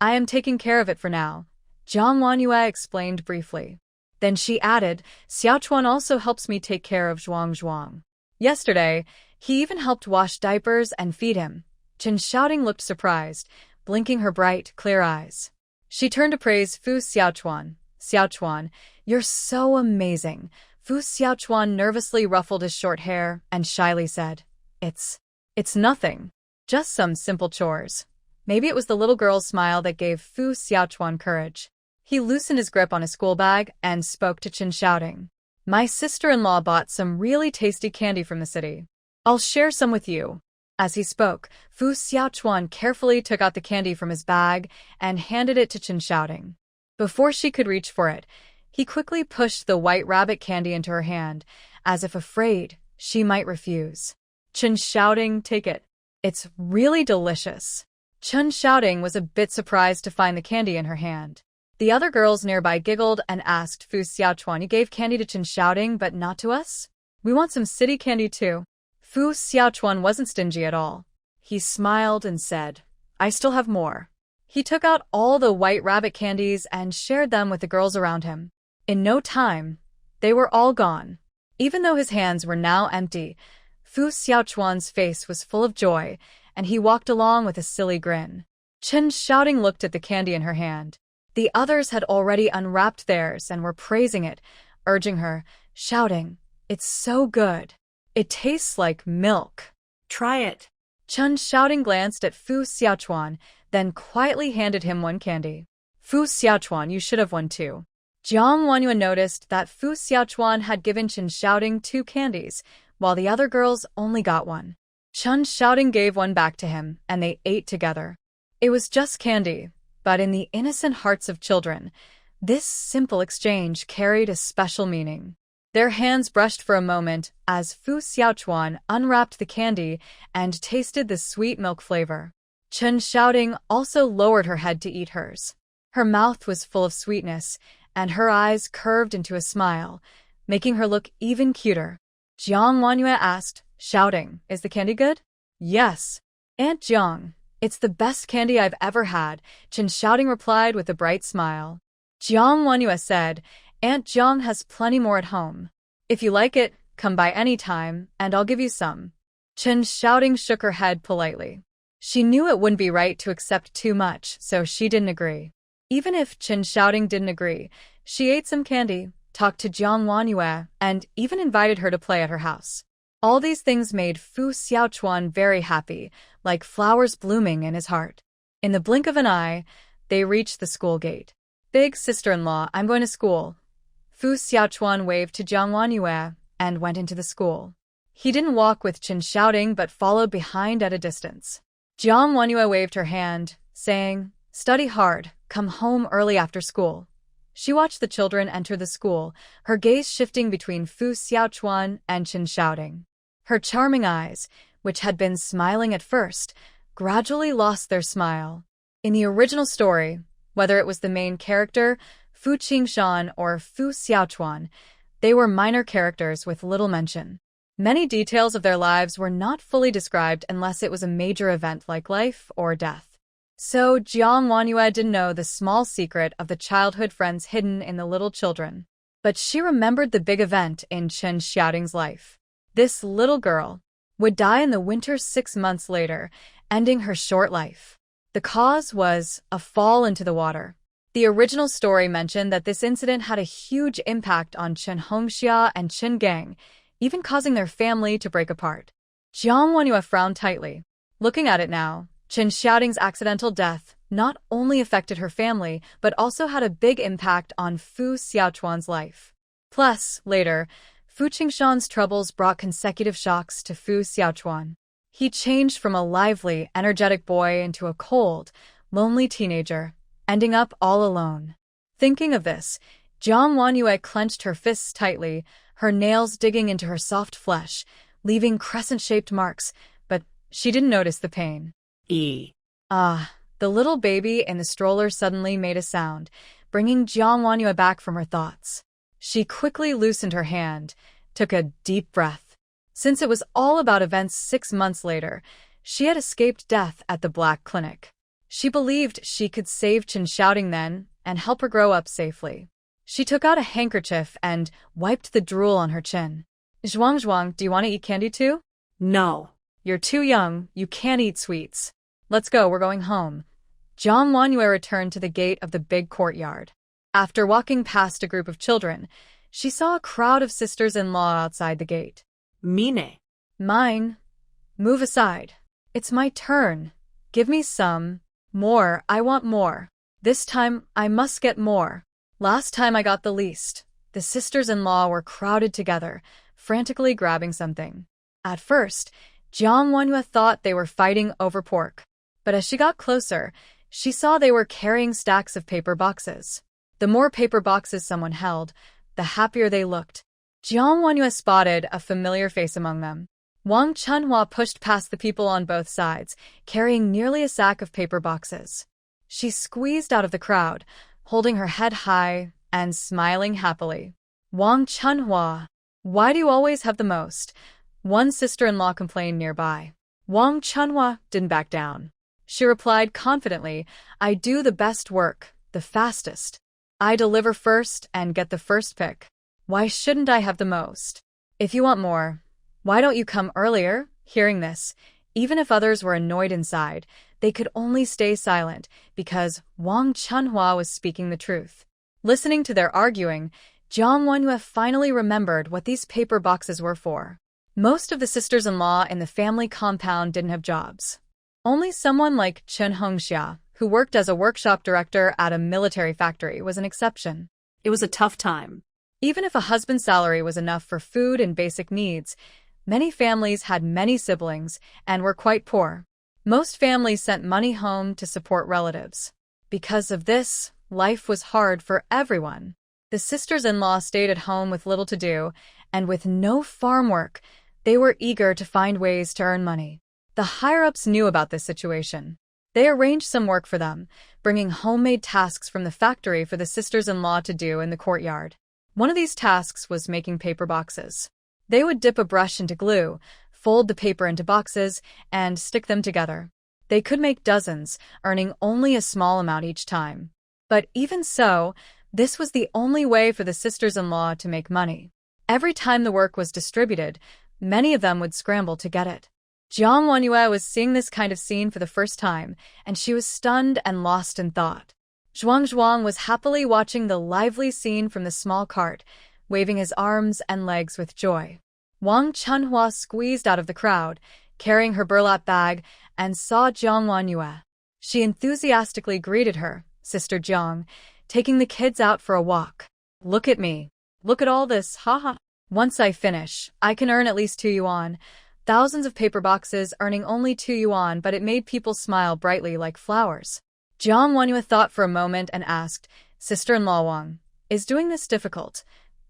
I am taking care of it for now," Jiang Wanyue explained briefly. Then she added, "Xiaochuan also helps me take care of Zhuang. Yesterday, he even helped wash diapers and feed him." Chen Xiaoding looked surprised, blinking her bright, clear eyes. She turned to praise Fu Xiaochuan. "Xiaochuan, you're so amazing." Fu Xiaochuan nervously ruffled his short hair and shyly said, It's nothing. Just some simple chores." Maybe it was the little girl's smile that gave Fu Xiaochuan courage. He loosened his grip on his school bag and spoke to Chen Xiaoding. "My sister-in-law bought some really tasty candy from the city. I'll share some with you." As he spoke, Fu Xiaochuan carefully took out the candy from his bag and handed it to Chen Xiaoding. Before she could reach for it, he quickly pushed the white rabbit candy into her hand, as if afraid she might refuse. "Chen Xiaoding, take it. It's really delicious." Chen Xiaoding was a bit surprised to find the candy in her hand. The other girls nearby giggled and asked Fu Xiaochuan, "You gave candy to Chen Xiaoding but not to us? We want some city candy too." Fu Xiaochuan wasn't stingy at all. He smiled and said, "I still have more." He took out all the white rabbit candies and shared them with the girls around him. In no time, they were all gone. Even though his hands were now empty, Fu Xiaochuan's face was full of joy, and he walked along with a silly grin. Chen Xiaoding looked at the candy in her hand. The others had already unwrapped theirs and were praising it, urging her, shouting, "It's so good. It tastes like milk. Try it." Chen Xiaoding glanced at Fu Xiaochuan, then quietly handed him one candy. Fu Xiaochuan, you should have one too. Jiang Wanyue noticed that Fu Xiaochuan had given Chen Xiaoding 2 candies, while the other girls only got one. Chen Xiaoding gave one back to him, and they ate together. It was just candy, but in the innocent hearts of children, this simple exchange carried a special meaning. Their hands brushed for a moment as Fu Xiaochuan unwrapped the candy and tasted the sweet milk flavor. Chen Xiaoding also lowered her head to eat hers. Her mouth was full of sweetness, and her eyes curved into a smile, making her look even cuter. Jiang Wanyue asked, Xiaoding, is the candy good? Yes. Aunt Jiang, it's the best candy I've ever had, Chen Xiaoding replied with a bright smile. Jiang Wanyue said, Aunt Jiang has plenty more at home. If you like it, come by any time, and I'll give you some. Chen Xiaoding shook her head politely. She knew it wouldn't be right to accept too much, so she didn't agree. Even if Chen Xiaoding didn't agree, she ate some candy, talked to Jiang Wanyue, and even invited her to play at her house. All these things made Fu Xiaochuan very happy, like flowers blooming in his heart. In the blink of an eye, they reached the school gate. Big sister-in-law, I'm going to school. Fu Xiaochuan waved to Jiang Wanyue and went into the school. He didn't walk with Chen Xiaoding but followed behind at a distance. Jiang Wanyue waved her hand, saying, Study hard, come home early after school. She watched the children enter the school, her gaze shifting between Fu Xiaochuan and Chen Xiaoding. Her charming eyes, which had been smiling at first, gradually lost their smile. In the original story, whether it was the main character, Fu Qingshan or Fu Xiaochuan, they were minor characters with little mention. Many details of their lives were not fully described unless it was a major event like life or death. So Jiang Wanyue didn't know the small secret of the childhood friends hidden in the little children. But she remembered the big event in Chen Xiaoding's life. This little girl would die in the winter 6 months later, ending her short life. The cause was a fall into the water. The original story mentioned that this incident had a huge impact on Chen Hongxia and Chen Gang, even causing their family to break apart. Jiang Wanyue frowned tightly. Looking at it now, Chen Xiaoding's accidental death not only affected her family, but also had a big impact on Fu Xiaochuan's life. Plus, later, Fu Qingshan's troubles brought consecutive shocks to Fu Xiaochuan. He changed from a lively, energetic boy into a cold, lonely teenager, ending up all alone. Thinking of this, Jiang Wanyue clenched her fists tightly, her nails digging into her soft flesh, leaving crescent-shaped marks, but she didn't notice the pain. The little baby in the stroller suddenly made a sound, bringing Jiang Wanyue back from her thoughts. She quickly loosened her hand, took a deep breath. Since it was all about events 6 months later, she had escaped death at the Black Clinic. She believed she could save Chen Xiaoding then and help her grow up safely. She took out a handkerchief and wiped the drool on her chin. Zhuang, do you want to eat candy too? No. You're too young, you can't eat sweets. Let's go, we're going home. Jiang Wanyue returned to the gate of the big courtyard. After walking past a group of children, she saw a crowd of sisters-in-law outside the gate. Mine. Mine. Move aside. It's my turn. Give me some. More, I want more. This time, I must get more. Last time I got the least. The sisters-in-law were crowded together, frantically grabbing something. At first, Jiang Wanyue thought they were fighting over pork. But as she got closer, she saw they were carrying stacks of paper boxes. The more paper boxes someone held, the happier they looked. Jiang Wanyue spotted a familiar face among them. Wang Chunhua pushed past the people on both sides, carrying nearly a sack of paper boxes. She squeezed out of the crowd, holding her head high and smiling happily. Wang Chunhua, why do you always have the most? One sister-in-law complained nearby. Wang Chunhua didn't back down. She replied confidently, I do the best work, the fastest. I deliver first and get the first pick. Why shouldn't I have the most? If you want more, why don't you come earlier? Hearing this, even if others were annoyed inside, they could only stay silent because Wang Chunhua was speaking the truth. Listening to their arguing, Jiang Wanyue finally remembered what these paper boxes were for. Most of the sisters-in-law in the family compound didn't have jobs. Only someone like Chen Hongxia, who worked as a workshop director at a military factory, was an exception. It was a tough time. Even if a husband's salary was enough for food and basic needs, many families had many siblings and were quite poor. Most families sent money home to support relatives. Because of this, life was hard for everyone. The sisters-in-law stayed at home with little to do, and with no farm work, they were eager to find ways to earn money. The higher-ups knew about this situation. They arranged some work for them, bringing homemade tasks from the factory for the sisters-in-law to do in the courtyard. One of these tasks was making paper boxes. They would dip a brush into glue, fold the paper into boxes, and stick them together. They could make dozens, earning only a small amount each time. But even so, this was the only way for the sisters-in-law to make money. Every time the work was distributed, many of them would scramble to get it. Jiang Wanyue was seeing this kind of scene for the first time, and she was stunned and lost in thought. Zhuang was happily watching the lively scene from the small cart, waving his arms and legs with joy. Wang Chunhua squeezed out of the crowd, carrying her burlap bag, and saw Jiang Wanyue. She enthusiastically greeted her, Sister Jiang, taking the kids out for a walk. Look at me. Look at all this, haha. Once I finish, I can earn at least 2 yuan. Thousands of paper boxes earning only 2 yuan, but it made people smile brightly like flowers. Jiang Wanyue thought for a moment and asked, Sister-in-law Wang, is doing this difficult?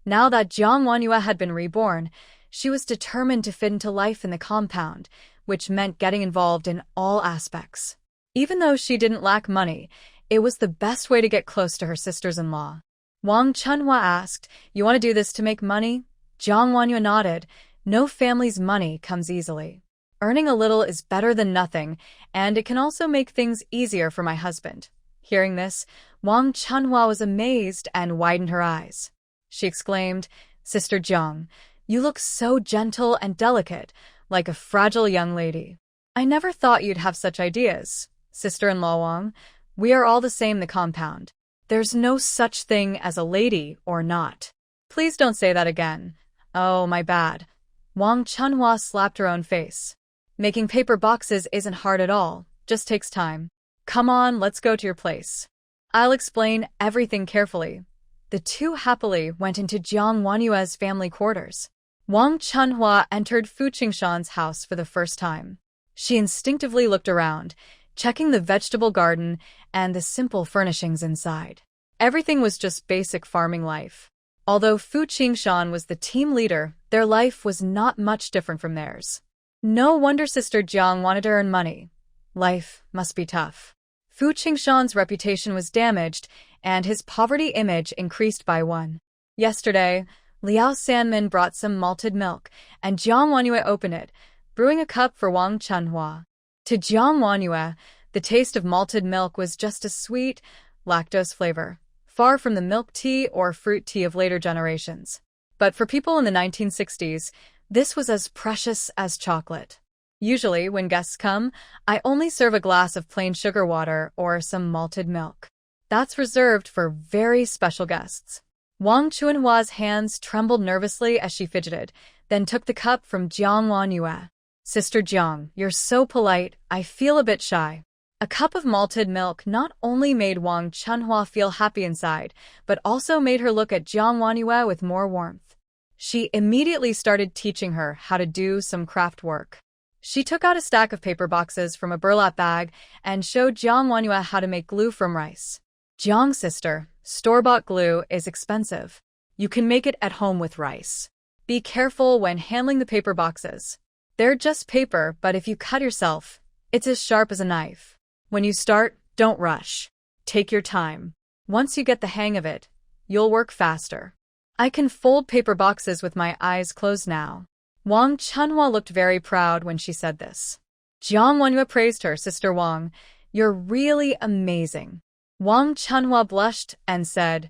Now that Jiang Wanyue had been reborn, she was determined to fit into life in the compound, which meant getting involved in all aspects. Even though she didn't lack money, it was the best way to get close to her sisters-in-law. Wang Chunhua asked, You want to do this to make money? Jiang Wanyue nodded. No family's money comes easily. Earning a little is better than nothing, and it can also make things easier for my husband. Hearing this, Wang Chunhua was amazed and widened her eyes. She exclaimed, Sister Jiang, you look so gentle and delicate, like a fragile young lady. I never thought you'd have such ideas. Sister-in-law Wang, we are all the same in the compound. There's no such thing as a lady or not. Please don't say that again. Oh, my bad. Wang Chunhua slapped her own face. Making paper boxes isn't hard at all, just takes time. Come on, let's go to your place. I'll explain everything carefully. The two happily went into Jiang Wanyue's family quarters. Wang Chunhua entered Fu Qingshan's house for the first time. She instinctively looked around, checking the vegetable garden and the simple furnishings inside. Everything was just basic farming life. Although Fu Qingshan was the team leader, their life was not much different from theirs. No wonder Sister Jiang wanted to earn money. Life must be tough. Fu Qingshan's reputation was damaged, and his poverty image increased by 1. Yesterday, Liao Sanmin brought some malted milk, and Jiang Wanyue opened it, brewing a cup for Wang Chunhua. To Jiang Wanyue, the taste of malted milk was just a sweet, lactose flavor, far from the milk tea or fruit tea of later generations. But for people in the 1960s, this was as precious as chocolate. Usually, when guests come, I only serve a glass of plain sugar water or some malted milk. That's reserved for very special guests. Wang Chunhua's hands trembled nervously as she fidgeted, then took the cup from Jiang Wanyue. Sister Jiang, you're so polite, I feel a bit shy. A cup of malted milk not only made Wang Chunhua feel happy inside, but also made her look at Jiang Wanyue with more warmth. She immediately started teaching her how to do some craft work. She took out a stack of paper boxes from a burlap bag and showed Jiang Wanyue how to make glue from rice. Jiang sister, store-bought glue is expensive. You can make it at home with rice. Be careful when handling the paper boxes. They're just paper, but if you cut yourself, it's as sharp as a knife. When you start, don't rush. Take your time. Once you get the hang of it, you'll work faster. I can fold paper boxes with my eyes closed now. Wang Chunhua looked very proud when she said this. Jiang Wanyue praised her, Sister Wang. You're really amazing. Wang Chunhua blushed and said,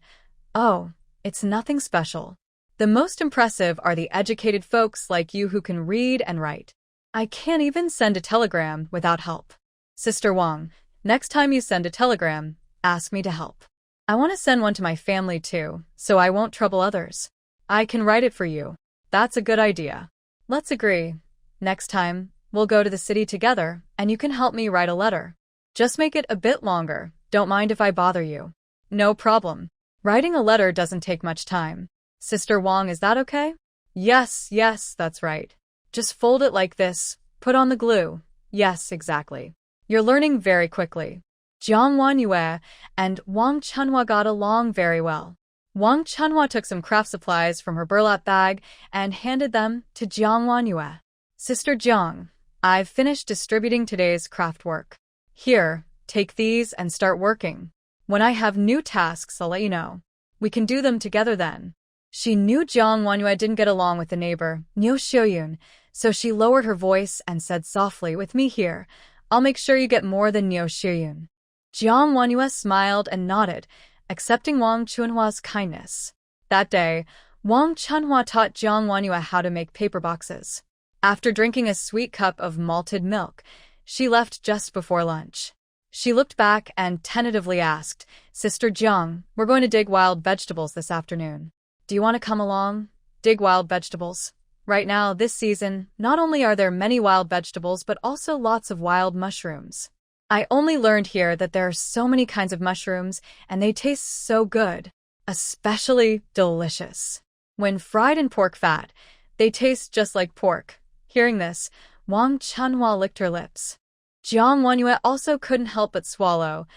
Oh, it's nothing special. The most impressive are the educated folks like you who can read and write. I can't even send a telegram without help. Sister Wang, next time you send a telegram, ask me to help. I want to send one to my family too, so I won't trouble others. I can write it for you. That's a good idea. Let's agree. Next time, we'll go to the city together, and you can help me write a letter. Just make it a bit longer, don't mind if I bother you. No problem. Writing a letter doesn't take much time. Sister Wang, is that okay? Yes, that's right. Just fold it like this, put on the glue. Yes, exactly. You're learning very quickly. Jiang Wanyue and Wang Chunhua got along very well. Wang Chunhua took some craft supplies from her burlap bag and handed them to Jiang Wanyue. Sister Jiang, I've finished distributing today's craft work. Here, take these and start working. When I have new tasks, I'll let you know. We can do them together then. She knew Jiang Wanyue didn't get along with the neighbor, Niu Xiuyun, so she lowered her voice and said softly, with me here, I'll make sure you get more than Niu Xiuyun. Jiang Wanyue smiled and nodded, accepting Wang Chunhua's kindness. That day, Wang Chunhua taught Jiang Wanyue how to make paper boxes. After drinking a sweet cup of malted milk, she left just before lunch. She looked back and tentatively asked, Sister Jiang, we're going to dig wild vegetables this afternoon. Do you want to come along? Dig wild vegetables? Right now, this season, not only are there many wild vegetables, but also lots of wild mushrooms. I only learned here that there are so many kinds of mushrooms, and they taste so good, especially delicious. When fried in pork fat, they taste just like pork. Hearing this, Wang Chunhua licked her lips. Jiang Wanyue also couldn't help but swallow,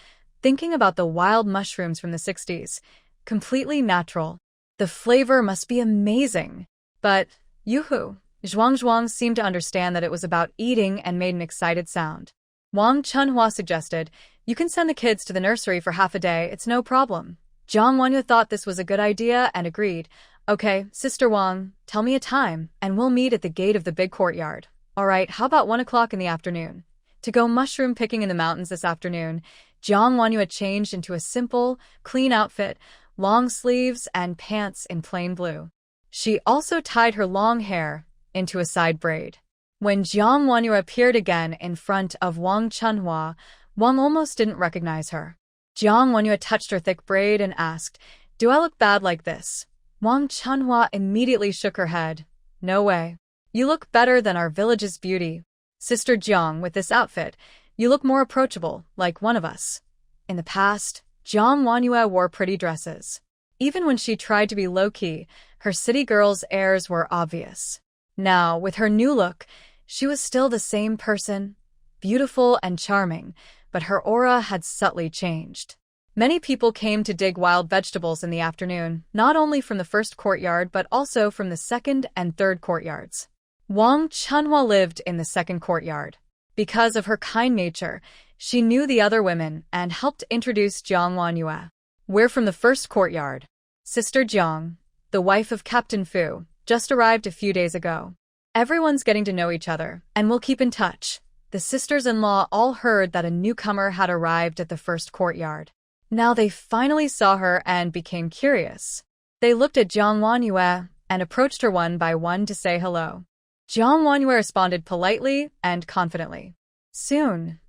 thinking about the wild mushrooms from the 60s. Completely natural. The flavor must be amazing. But, yoo-hoo, Zhuang seemed to understand that it was about eating and made an excited sound. Wang Chunhua suggested, you can send the kids to the nursery for half a day, it's no problem. Jiang Wanyue thought this was a good idea and agreed. Okay, Sister Wang, tell me a time, and we'll meet at the gate of the big courtyard. Alright, how about 1 o'clock in the afternoon? To go mushroom picking in the mountains this afternoon, Jiang Wanyue changed into a simple, clean outfit, long sleeves and pants in plain blue. She also tied her long hair into a side braid. When Jiang Wanyue appeared again in front of Wang Chunhua, Wang almost didn't recognize her. Jiang Wanyue touched her thick braid and asked, do I look bad like this? Wang Chunhua immediately shook her head. No way. You look better than our village's beauty. Sister Jiang, with this outfit, you look more approachable, like one of us. In the past, Jiang Wanyue wore pretty dresses. Even when she tried to be low-key, her city girl's airs were obvious. Now, with her new look, she was still the same person, beautiful and charming, but her aura had subtly changed. Many people came to dig wild vegetables in the afternoon, not only from the first courtyard but also from the second and third courtyards. Wang Chunhua lived in the second courtyard. Because of her kind nature, she knew the other women and helped introduce Jiang Wanyue. We're from the first courtyard. Sister Jiang, the wife of Captain Fu, just arrived a few days ago. Everyone's getting to know each other, and we'll keep in touch. The sisters-in-law all heard that a newcomer had arrived at the first courtyard. Now they finally saw her and became curious. They looked at Jiang Wanyue and approached her one by one to say hello. Jiang Wanyue responded politely and confidently. Soon,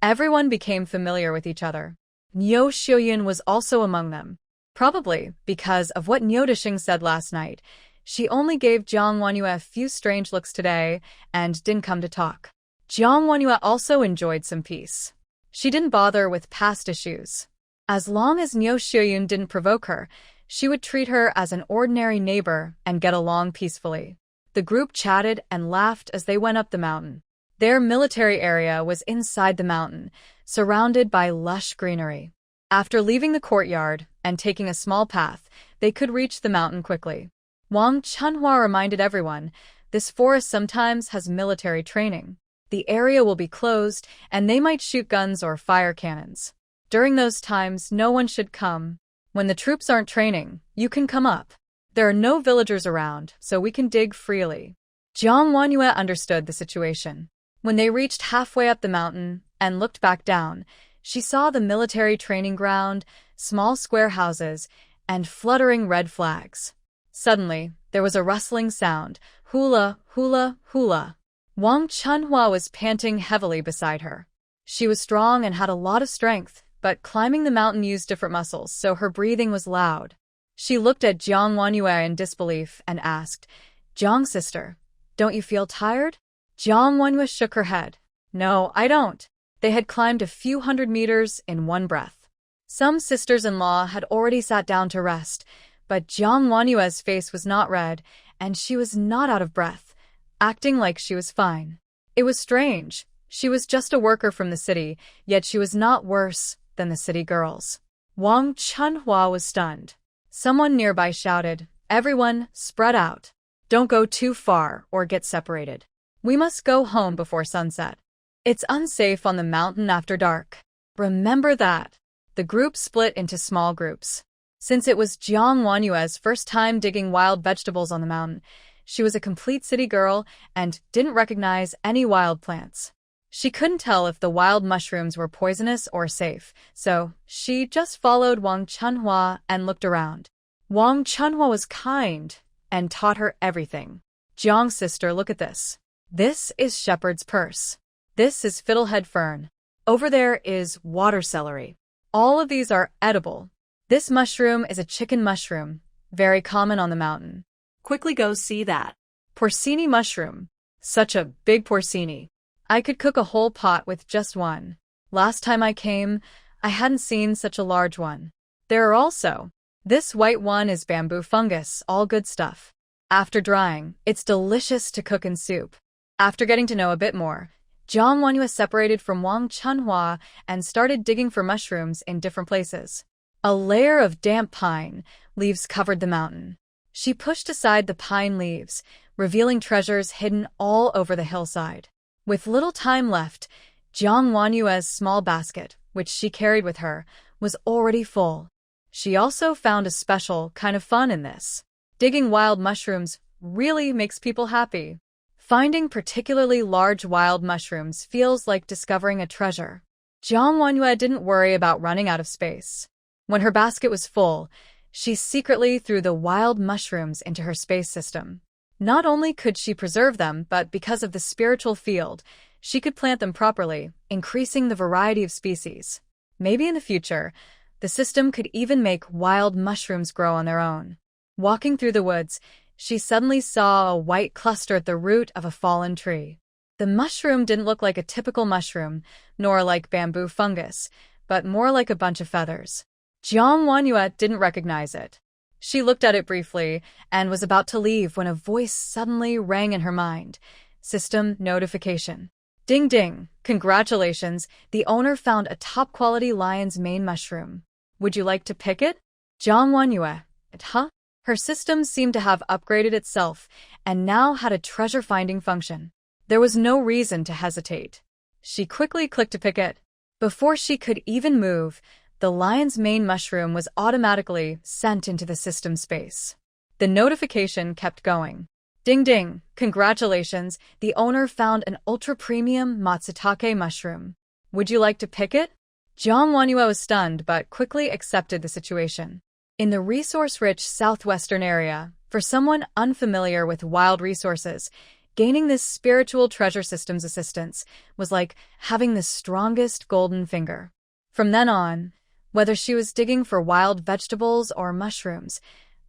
everyone became familiar with each other. Niu Xiuyun was also among them. Probably because of what Niu Dixing said last night, she only gave Jiang Wanyue a few strange looks today and didn't come to talk. Jiang Wanyue also enjoyed some peace. She didn't bother with past issues. As long as Niu Xiuyun didn't provoke her, she would treat her as an ordinary neighbor and get along peacefully. The group chatted and laughed as they went up the mountain. Their military area was inside the mountain, surrounded by lush greenery. After leaving the courtyard and taking a small path, they could reach the mountain quickly. Wang Chunhua reminded everyone, this forest sometimes has military training. The area will be closed, and they might shoot guns or fire cannons. During those times, no one should come. When the troops aren't training, you can come up. There are no villagers around, so we can dig freely. Jiang Wanyue understood the situation. When they reached halfway up the mountain and looked back down, she saw the military training ground, small square houses, and fluttering red flags. Suddenly, there was a rustling sound, hula, hula, hula. Wang Chunhua was panting heavily beside her. She was strong and had a lot of strength, but climbing the mountain used different muscles, so her breathing was loud. She looked at Jiang Wanyue in disbelief and asked, Jiang sister, don't you feel tired? Jiang Wenhua shook her head. No, I don't. They had climbed a few hundred meters in one breath. Some sisters-in-law had already sat down to rest, but Jiang Wenhua's face was not red, and she was not out of breath, acting like she was fine. It was strange. She was just a worker from the city, yet she was not worse than the city girls. Wang Chunhua was stunned. Someone nearby shouted, "Everyone, spread out. Don't go too far or get separated. We must go home before sunset. It's unsafe on the mountain after dark. Remember that." The group split into small groups. Since it was Jiang Wenhua's first time digging wild vegetables on the mountain, she was a complete city girl and didn't recognize any wild plants. She couldn't tell if the wild mushrooms were poisonous or safe, so she just followed Wang Chunhua and looked around. Wang Chunhua was kind and taught her everything. "Jiang sister, look at this. This is shepherd's purse. This is fiddlehead fern. Over there is water celery. All of these are edible. This mushroom is a chicken mushroom, very common on the mountain. Quickly go see that. Porcini mushroom. Such a big porcini. I could cook a whole pot with just one. Last time I came, I hadn't seen such a large one. There are also. This white one is bamboo fungus, all good stuff. After drying, it's delicious to cook in soup." After getting to know a bit more, Jiang Wenhua separated from Wang Chunhua and started digging for mushrooms in different places. A layer of damp pine leaves covered the mountain. She pushed aside the pine leaves, revealing treasures hidden all over the hillside. With little time left, Jiang Wenhua's small basket, which she carried with her, was already full. She also found a special kind of fun in this. Digging wild mushrooms really makes people happy. Finding particularly large wild mushrooms feels like discovering a treasure. Jiang Wenhua didn't worry about running out of space. When her basket was full, she secretly threw the wild mushrooms into her space system. Not only could she preserve them, but because of the spiritual field, she could plant them properly, increasing the variety of species. Maybe in the future, the system could even make wild mushrooms grow on their own. Walking through the woods, she suddenly saw a white cluster at the root of a fallen tree. The mushroom didn't look like a typical mushroom, nor like bamboo fungus, but more like a bunch of feathers. Jiang Wenhua didn't recognize it. She looked at it briefly and was about to leave when a voice suddenly rang in her mind. System notification. Ding ding, congratulations, the owner found a top-quality lion's mane mushroom. Would you like to pick it? Jiang Wenhua, huh? Her system seemed to have upgraded itself and now had a treasure-finding function. There was no reason to hesitate. She quickly clicked to pick it. Before she could even move, the lion's mane mushroom was automatically sent into the system space. The notification kept going. Ding ding, congratulations, the owner found an ultra-premium matsutake mushroom. Would you like to pick it? Jiang Wenhua was stunned but quickly accepted the situation. In the resource-rich southwestern area, for someone unfamiliar with wild resources, gaining this spiritual treasure system's assistance was like having the strongest golden finger. From then on, whether she was digging for wild vegetables or mushrooms,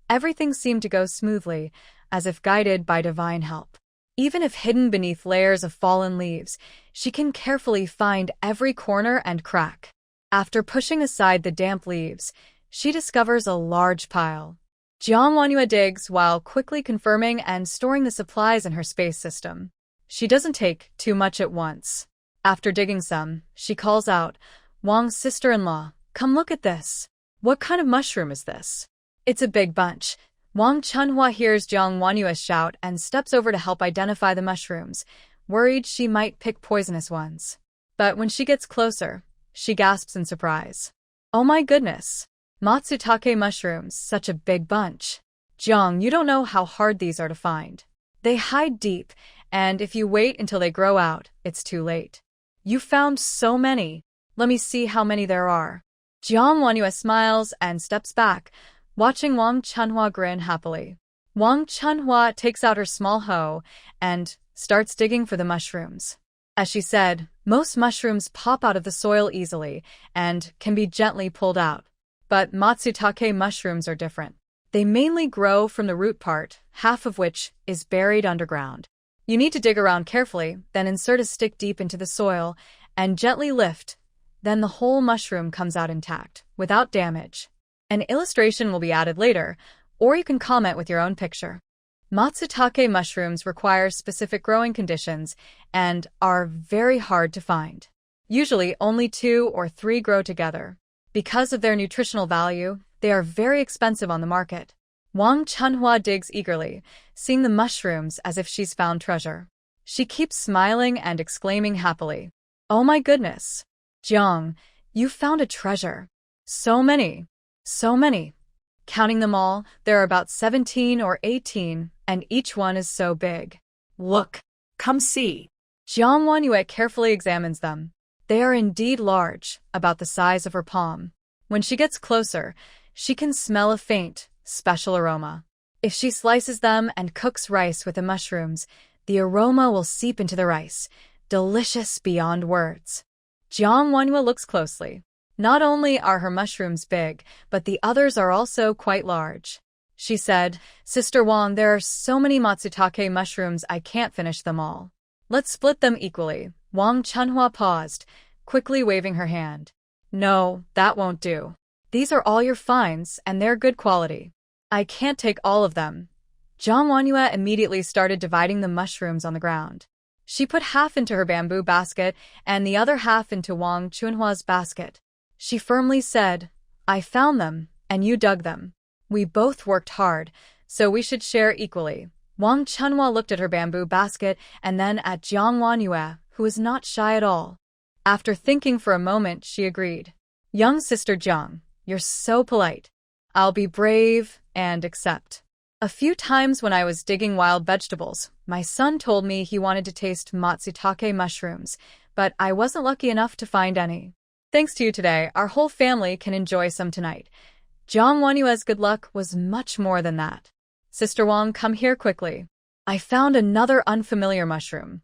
everything seemed to go smoothly, as if guided by divine help. Even if hidden beneath layers of fallen leaves, she can carefully find every corner and crack. After pushing aside the damp leaves, she discovers a large pile. Jiang Wenhua digs while quickly confirming and storing the supplies in her space system. She doesn't take too much at once. After digging some, she calls out, "Wang's sister-in-law, come look at this. What kind of mushroom is this?" "It's a big bunch." Wang Chunhua hears Jiang Wenhua shout and steps over to help identify the mushrooms, worried she might pick poisonous ones. But when she gets closer, she gasps in surprise. "Oh my goodness! Matsutake mushrooms, such a big bunch. Jiang, you don't know how hard these are to find. They hide deep, and if you wait until they grow out, it's too late. You found so many. Let me see how many there are." Jiang Wenhua smiles and steps back, watching Wang Chunhua grin happily. Wang Chunhua takes out her small hoe and starts digging for the mushrooms. As she said, most mushrooms pop out of the soil easily and can be gently pulled out. But matsutake mushrooms are different. They mainly grow from the root part, half of which is buried underground. You need to dig around carefully, then insert a stick deep into the soil, and gently lift. Then the whole mushroom comes out intact, without damage. An illustration will be added later, or you can comment with your own picture. Matsutake mushrooms require specific growing conditions and are very hard to find. Usually only 2 or 3 grow together. Because of their nutritional value, they are very expensive on the market. Wang Chunhua digs eagerly, seeing the mushrooms as if she's found treasure. She keeps smiling and exclaiming happily, "Oh my goodness! Jiang, you found a treasure. So many. So many. Counting them all, there are about 17 or 18, and each one is so big. Look. Come see." Jiang Wanyue carefully examines them. They are indeed large, about the size of her palm. When she gets closer, she can smell a faint, special aroma. If she slices them and cooks rice with the mushrooms, the aroma will seep into the rice, delicious beyond words. Jiang Wanyue looks closely. Not only are her mushrooms big, but the others are also quite large. She said, "Sister Wang, there are so many matsutake mushrooms I can't finish them all. Let's split them equally." Wang Chunhua paused, quickly waving her hand. "No, that won't do. These are all your finds, and they're good quality. I can't take all of them." Jiang Wanyue immediately started dividing the mushrooms on the ground. She put half into her bamboo basket and the other half into Wang Chunhua's basket. She firmly said, "I found them, and you dug them. We both worked hard, so we should share equally." Wang Chunhua looked at her bamboo basket and then at Jiang Wanyue, who was not shy at all. After thinking for a moment, she agreed. "Young sister Jiang, you're so polite. I'll be brave and accept." A few times when I was digging wild vegetables, my son told me he wanted to taste matsutake mushrooms, but I wasn't lucky enough to find any. Thanks to you today, our whole family can enjoy some tonight. Jiang Wanyue's good luck was much more than that. "Sister Wang, come here quickly. I found another unfamiliar mushroom.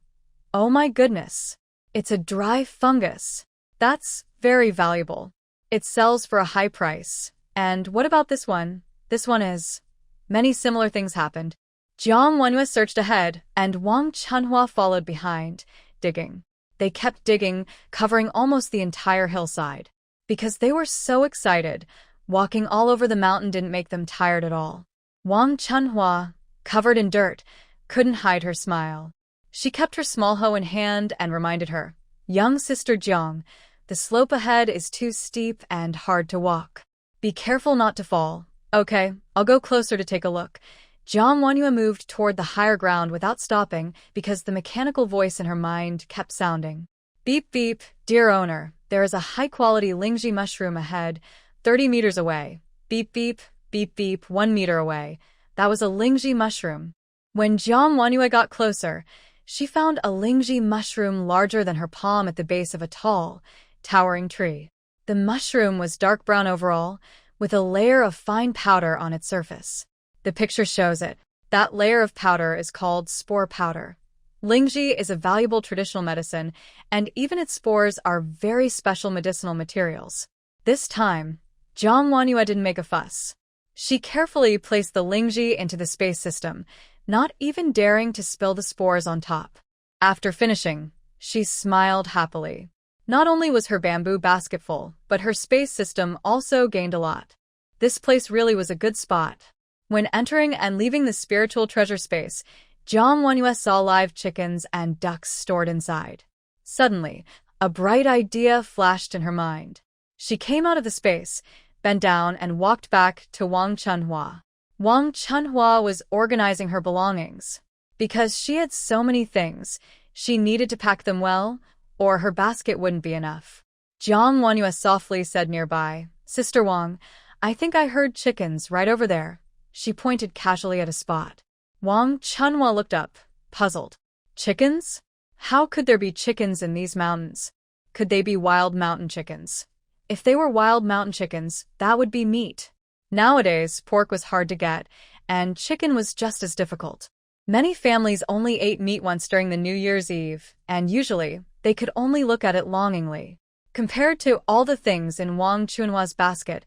Oh my goodness. It's a dry fungus. That's very valuable. It sells for a high price. And what about this one? This one is..." Many similar things happened. Jiang Wanyue searched ahead, and Wang Chunhua followed behind, digging. They kept digging, covering almost the entire hillside. Because they were so excited, walking all over the mountain didn't make them tired at all. Wang Chunhua, covered in dirt, couldn't hide her smile. She kept her small hoe in hand and reminded her, "Young sister Jiang, the slope ahead is too steep and hard to walk. Be careful not to fall." "Okay, I'll go closer to take a look." Jiang Wanyue moved toward the higher ground without stopping because the mechanical voice in her mind kept sounding. "Beep beep, dear owner, there is a high-quality Lingji mushroom ahead, 30 meters away. Beep beep, beep beep, 1 meter away." That was a Lingji mushroom. When Jiang Wanyue got closer, she found a Lingji mushroom larger than her palm at the base of a tall, towering tree. The mushroom was dark brown overall, with a layer of fine powder on its surface. The picture shows it. That layer of powder is called spore powder. Lingji is a valuable traditional medicine, and even its spores are very special medicinal materials. This time, Jiang Wanyue didn't make a fuss. She carefully placed the Lingji into the space system, not even daring to spill the spores on top. After finishing, she smiled happily. Not only was her bamboo basket full, but her space system also gained a lot. This place really was a good spot. When entering and leaving the spiritual treasure space, Jiang Wanyue saw live chickens and ducks stored inside. Suddenly, a bright idea flashed in her mind. She came out of the space, bent down, and walked back to Wang Chunhua. Wang Chunhua was organizing her belongings. Because she had so many things, she needed to pack them well, or her basket wouldn't be enough. Jiang Wanyue softly said nearby, "Sister Wang, I think I heard chickens right over there." She pointed casually at a spot. Wang Chunhua looked up, puzzled. Chickens? How could there be chickens in these mountains? Could they be wild mountain chickens? If they were wild mountain chickens, that would be meat. Nowadays, pork was hard to get, and chicken was just as difficult. Many families only ate meat once during the New Year's Eve, and usually, they could only look at it longingly. Compared to all the things in Wang Chunhua's basket,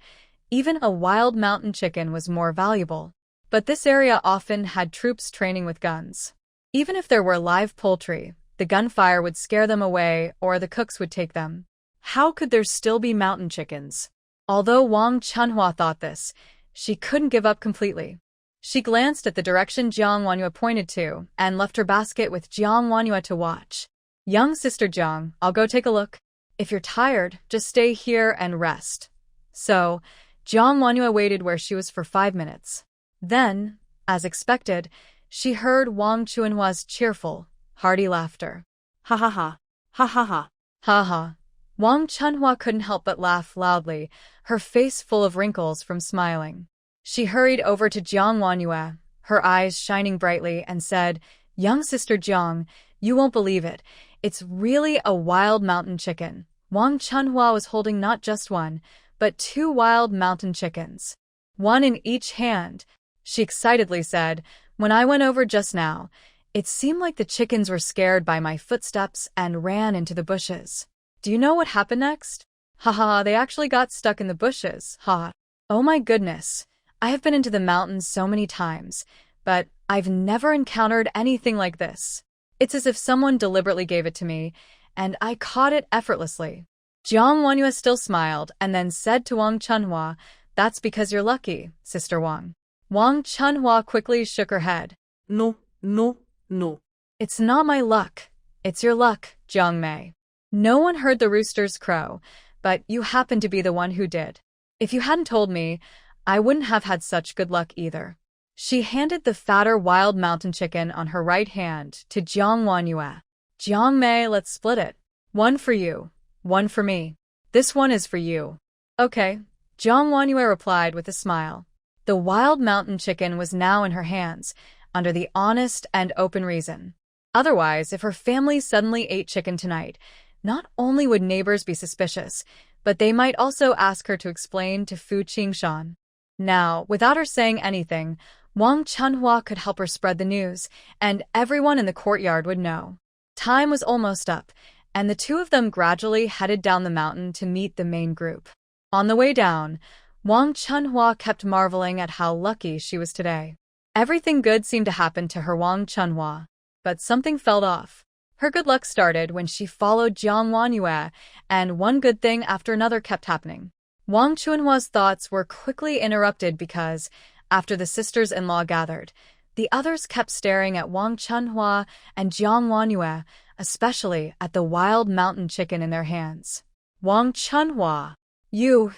even a wild mountain chicken was more valuable. But this area often had troops training with guns. Even if there were live poultry, the gunfire would scare them away or the cooks would take them. How could there still be mountain chickens? Although Wang Chunhua thought this, she couldn't give up completely. She glanced at the direction Jiang Wanhua pointed to and left her basket with Jiang Wanhua to watch. Young sister Jiang, I'll go take a look. If you're tired, just stay here and rest. So, Jiang Wanhua waited where she was for 5 minutes. Then, as expected, she heard Wang Chunhua's cheerful, hearty laughter. Ha ha ha. Ha ha ha. Ha ha. Wang Chunhua couldn't help but laugh loudly, her face full of wrinkles from smiling. She hurried over to Jiang Wanhua, her eyes shining brightly, and said, Young sister Jiang, you won't believe it. It's really a wild mountain chicken. Wang Chunhua was holding not just one, but 2 wild mountain chickens. One in each hand. She excitedly said, When I went over just now, it seemed like the chickens were scared by my footsteps and ran into the bushes. Do you know what happened next? Haha, they actually got stuck in the bushes, ha. Oh my goodness. I have been into the mountains so many times, but I've never encountered anything like this. It's as if someone deliberately gave it to me, and I caught it effortlessly. Jiang Wanhua still smiled and then said to Wang Chunhua, That's because you're lucky, Sister Wang. Wang Chunhua quickly shook her head. No, no, no. It's not my luck. It's your luck, Jiang Mei. No one heard the roosters crow, but you happen to be the one who did. If you hadn't told me, I wouldn't have had such good luck either. She handed the fatter wild mountain chicken on her right hand to Jiang Wanhua. Jiang Mei, let's split it. 1 for you, 1 for me. This one is for you. Okay, Jiang Wanhua replied with a smile. The wild mountain chicken was now in her hands, under the honest and open reason. Otherwise, if her family suddenly ate chicken tonight, not only would neighbors be suspicious, but they might also ask her to explain to Fu Qingshan. Now, without her saying anything, Wang Chunhua could help her spread the news, and everyone in the courtyard would know. Time was almost up, and the two of them gradually headed down the mountain to meet the main group. On the way down, Wang Chunhua kept marveling at how lucky she was today. Everything good seemed to happen to her Wang Chunhua, but something fell off. Her good luck started when she followed Jiang Wanhua, and one good thing after another kept happening. Wang Chunhua's thoughts were quickly interrupted because, after the sisters-in-law gathered, the others kept staring at Wang Chunhua and Jiang Wanhua, especially at the wild mountain chicken in their hands. Wang Chunhua, you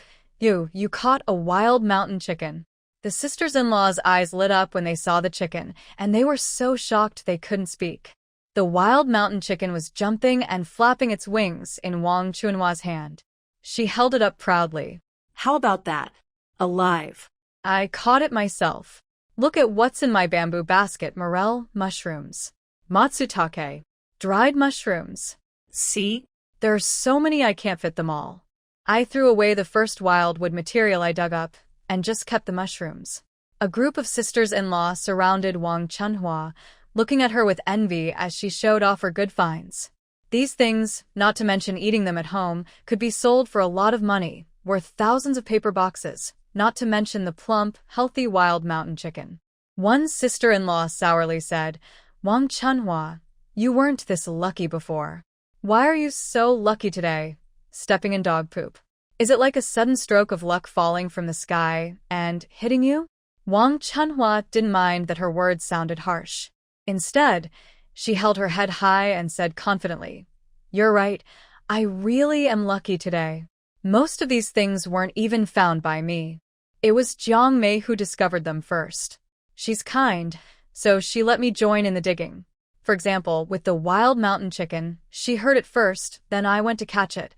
caught a wild mountain chicken. The sisters-in-law's eyes lit up when they saw the chicken, and they were so shocked they couldn't speak. The wild mountain chicken was jumping and flapping its wings in Wang Chunhua's hand. She held it up proudly. How about that? Alive. I caught it myself. Look at what's in my bamboo basket, morel, mushrooms. Matsutake. Dried mushrooms. See? There are so many I can't fit them all. I threw away the first wildwood material I dug up, and just kept the mushrooms. A group of sisters-in-law surrounded Wang Chunhua, looking at her with envy as she showed off her good finds. These things, not to mention eating them at home, could be sold for a lot of money, worth thousands of paper boxes, not to mention the plump, healthy wild mountain chicken. One sister-in-law sourly said, Wang Chunhua, you weren't this lucky before. Why are you so lucky today, stepping in dog poop? Is it like a sudden stroke of luck falling from the sky and hitting you? Wang Chunhua didn't mind that her words sounded harsh. Instead, she held her head high and said confidently, You're right, I really am lucky today. Most of these things weren't even found by me. It was Jiang Mei who discovered them first. She's kind, so she let me join in the digging. For example, with the wild mountain chicken, she heard it first, then I went to catch it.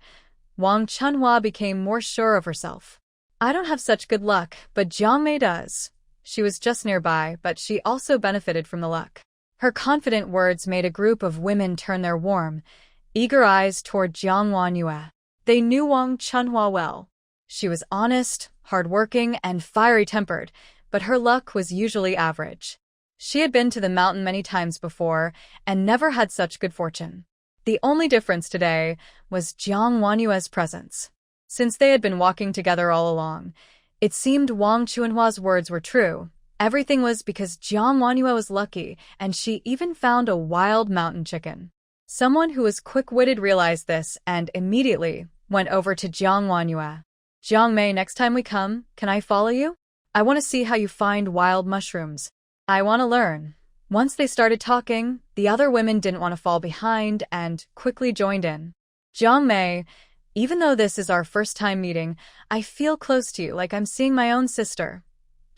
Wang Chunhua became more sure of herself. I don't have such good luck, but Jiang Mei does. She was just nearby, but she also benefited from the luck. Her confident words made a group of women turn their warm, eager eyes toward Jiang Wanhua. They knew Wang Chunhua well. She was honest, hardworking, and fiery-tempered, but her luck was usually average. She had been to the mountain many times before and never had such good fortune. The only difference today was Jiang Wanhua's presence. Since they had been walking together all along, it seemed Wang Chunhua's words were true, Everything was because Jiang Wanhua was lucky, and she even found a wild mountain chicken. Someone who was quick-witted realized this and immediately went over to Jiang Wanhua. Jiang Mei, next time we come, can I follow you? I want to see how you find wild mushrooms. I want to learn. Once they started talking, the other women didn't want to fall behind and quickly joined in. Jiang Mei, even though this is our first time meeting, I feel close to you like I'm seeing my own sister.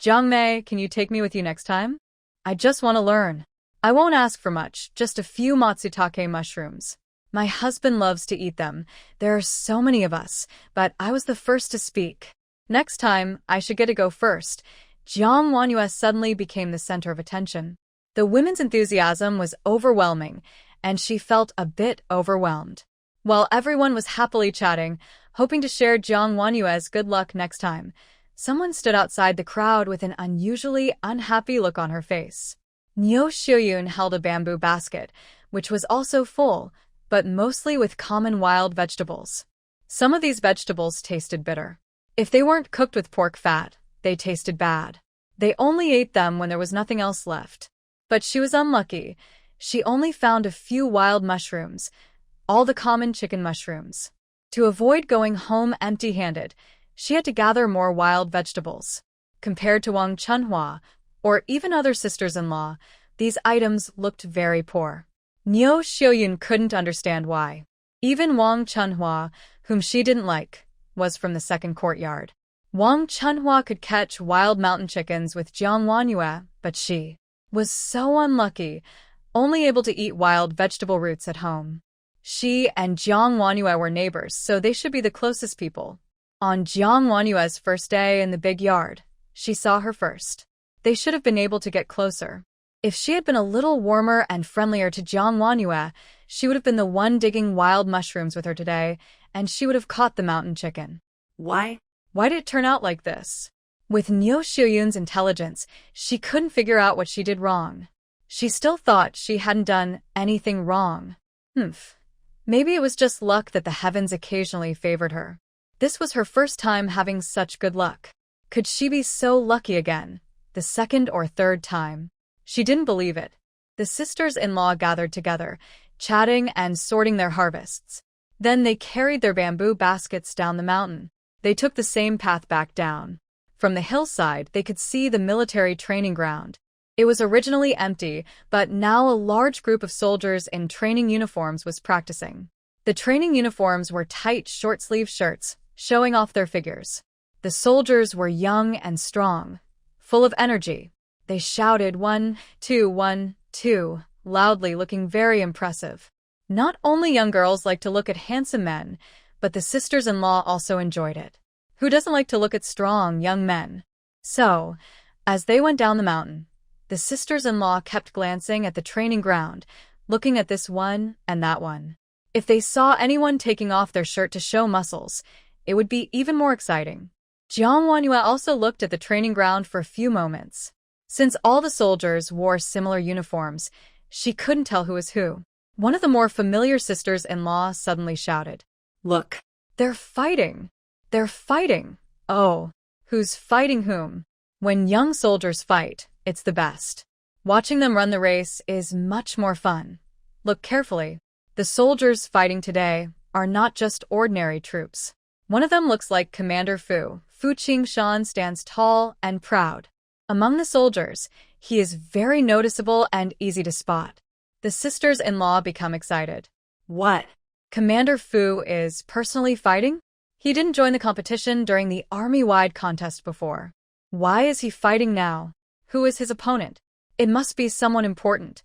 Jiang Mei, can you take me with you next time? I just want to learn. I won't ask for much, just a few matsutake mushrooms. My husband loves to eat them. There are so many of us, but I was the first to speak. Next time, I should get to go first. Jiang Wanhua suddenly became the center of attention. The women's enthusiasm was overwhelming, and she felt a bit overwhelmed. While everyone was happily chatting, hoping to share Jiang Wanhua's good luck next time, someone stood outside the crowd with an unusually unhappy look on her face. Niu Xiuyun held a bamboo basket, which was also full, but mostly with common wild vegetables. Some of these vegetables tasted bitter. If they weren't cooked with pork fat, they tasted bad. They only ate them when there was nothing else left. But she was unlucky. She only found a few wild mushrooms, all the common chicken mushrooms. To avoid going home empty-handed, she had to gather more wild vegetables. Compared to Wang Chunhua, or even other sisters-in-law, these items looked very poor. Niu Xiuyun couldn't understand why. Even Wang Chunhua, whom she didn't like, was from the second courtyard. Wang Chunhua could catch wild mountain chickens with Jiang Wanhua, but she was so unlucky, only able to eat wild vegetable roots at home. She and Jiang Wanhua were neighbors, so they should be the closest people. On Jiang Wanhua's first day in the big yard, she saw her first. They should have been able to get closer. If she had been a little warmer and friendlier to Jiang Wanhua, she would have been the one digging wild mushrooms with her today, and she would have caught the mountain chicken. Why? Why did it turn out like this? With Niu Xiuyun's intelligence, she couldn't figure out what she did wrong. She still thought she hadn't done anything wrong. Maybe it was just luck that the heavens occasionally favored her. This was her first time having such good luck. Could she be so lucky again, the second or third time? She didn't believe it. The sisters-in-law gathered together, chatting and sorting their harvests. Then they carried their bamboo baskets down the mountain. They took the same path back down. From the hillside, they could see the military training ground. It was originally empty, but now a large group of soldiers in training uniforms was practicing. The training uniforms were tight short-sleeve shirts, showing off their figures. The soldiers were young and strong, full of energy. They shouted 1, 2, 1, 2, loudly, looking very impressive. Not only young girls like to look at handsome men, but the sisters-in-law also enjoyed it. Who doesn't like to look at strong, young men? So, as they went down the mountain, the sisters-in-law kept glancing at the training ground, looking at this one and that one. If they saw anyone taking off their shirt to show muscles, it would be even more exciting. Jiang Wanhua also looked at the training ground for a few moments. Since all the soldiers wore similar uniforms, she couldn't tell who was who. One of the more familiar sisters-in-law suddenly shouted, Look! They're fighting! They're fighting! Oh, who's fighting whom? When young soldiers fight, it's the best. Watching them run the race is much more fun. Look carefully. The soldiers fighting today are not just ordinary troops. One of them looks like Commander Fu. Fu Qingshan stands tall and proud. Among the soldiers, he is very noticeable and easy to spot. The sisters-in-law become excited. What? Commander Fu is personally fighting? He didn't join the competition during the army-wide contest before. Why is he fighting now? Who is his opponent? It must be someone important.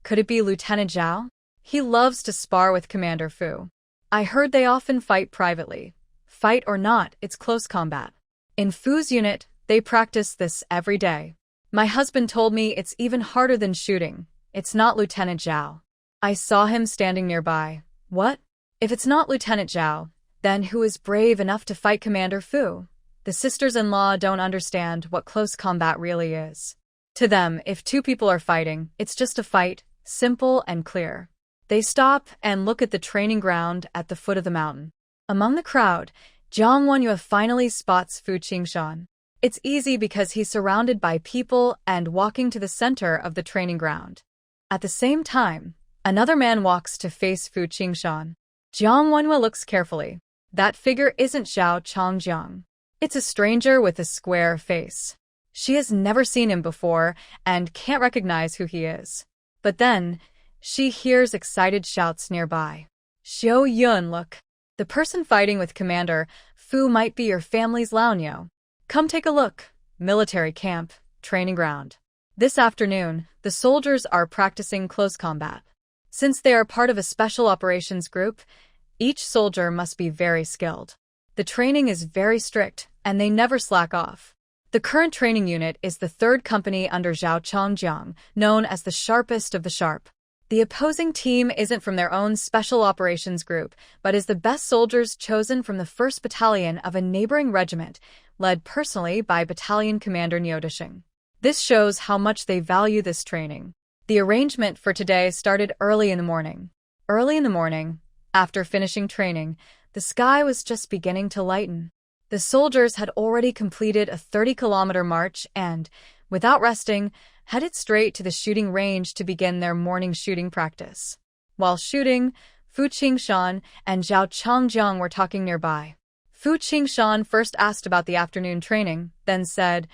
Could it be Lieutenant Zhao? He loves to spar with Commander Fu. I heard they often fight privately. Fight or not, it's close combat. In Fu's unit, they practice this every day. My husband told me it's even harder than shooting. It's not Lieutenant Zhao. I saw him standing nearby. What? If it's not Lieutenant Zhao, then who is brave enough to fight Commander Fu? The sisters-in-law don't understand what close combat really is. To them, if two people are fighting, it's just a fight, simple and clear. They stop and look at the training ground at the foot of the mountain. Among the crowd, Jiang Wanhua finally spots Fu Qingshan. It's easy because he's surrounded by people and walking to the center of the training ground. At the same time, another man walks to face Fu Qingshan. Jiang Wenhua looks carefully. That figure isn't Zhao Changjiang. It's a stranger with a square face. She has never seen him before and can't recognize who he is. But then, she hears excited shouts nearby. Xiao Yun, look. The person fighting with Commander Fu might be your family's Laonyo. Come take a look. Military camp, training ground. This afternoon, the soldiers are practicing close combat. Since they are part of a special operations group, each soldier must be very skilled. The training is very strict, and they never slack off. The current training unit is the 3rd company under Zhao Changjiang, known as the sharpest of the sharp. The opposing team isn't from their own special operations group, but is the best soldiers chosen from the 1st Battalion of a neighboring regiment, led personally by Battalion Commander Niodishing. This shows how much they value this training. The arrangement for today started early in the morning. Early in the morning, after finishing training, the sky was just beginning to lighten. The soldiers had already completed a 30-kilometer march and, without resting, headed straight to the shooting range to begin their morning shooting practice. While shooting, Fu Qingshan and Zhao Changjiang were talking nearby. Fu Qingshan first asked about the afternoon training, then said,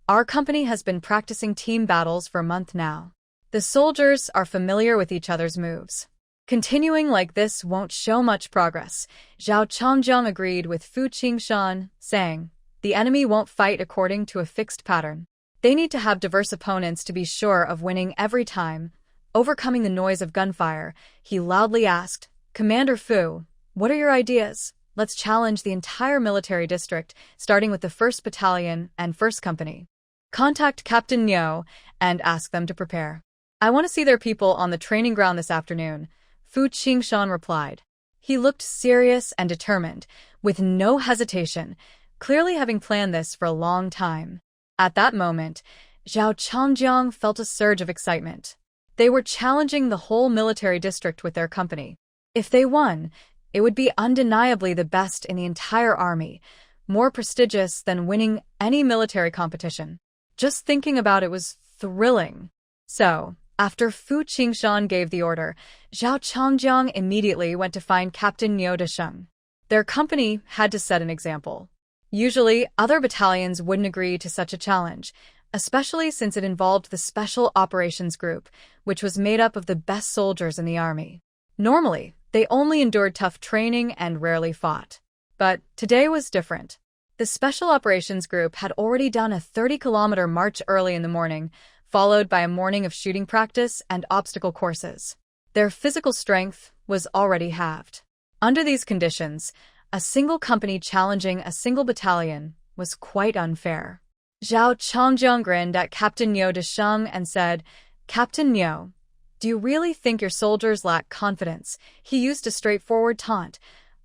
"Our company has been practicing team battles for a month now. The soldiers are familiar with each other's moves. Continuing like this won't show much progress." Zhao Changjiang agreed with Fu Qingshan, saying, "The enemy won't fight according to a fixed pattern. They need to have diverse opponents to be sure of winning every time." Overcoming the noise of gunfire, he loudly asked, "Commander Fu, what are your ideas? Let's challenge the entire military district, starting with the 1st Battalion and 1st Company. Contact Captain Niu and ask them to prepare. I want to see their people on the training ground this afternoon," Fu Qingshan replied. He looked serious and determined, with no hesitation, clearly having planned this for a long time. At that moment, Zhao Changjiang felt a surge of excitement. They were challenging the whole military district with their company. If they won, it would be undeniably the best in the entire army, more prestigious than winning any military competition. Just thinking about it was thrilling. So, after Fu Qingshan gave the order, Zhao Changjiang immediately went to find Captain Niodisheng. Their company had to set an example. Usually, other battalions wouldn't agree to such a challenge, especially since it involved the Special Operations Group, which was made up of the best soldiers in the army. Normally, they only endured tough training and rarely fought. But today was different. The Special Operations Group had already done a 30-kilometer march early in the morning, followed by a morning of shooting practice and obstacle courses. Their physical strength was already halved. Under these conditions, a single company challenging a single battalion was quite unfair. Zhao Changjiang grinned at Captain Niu Desheng and said, "Captain Niu, do you really think your soldiers lack confidence?" He used a straightforward taunt,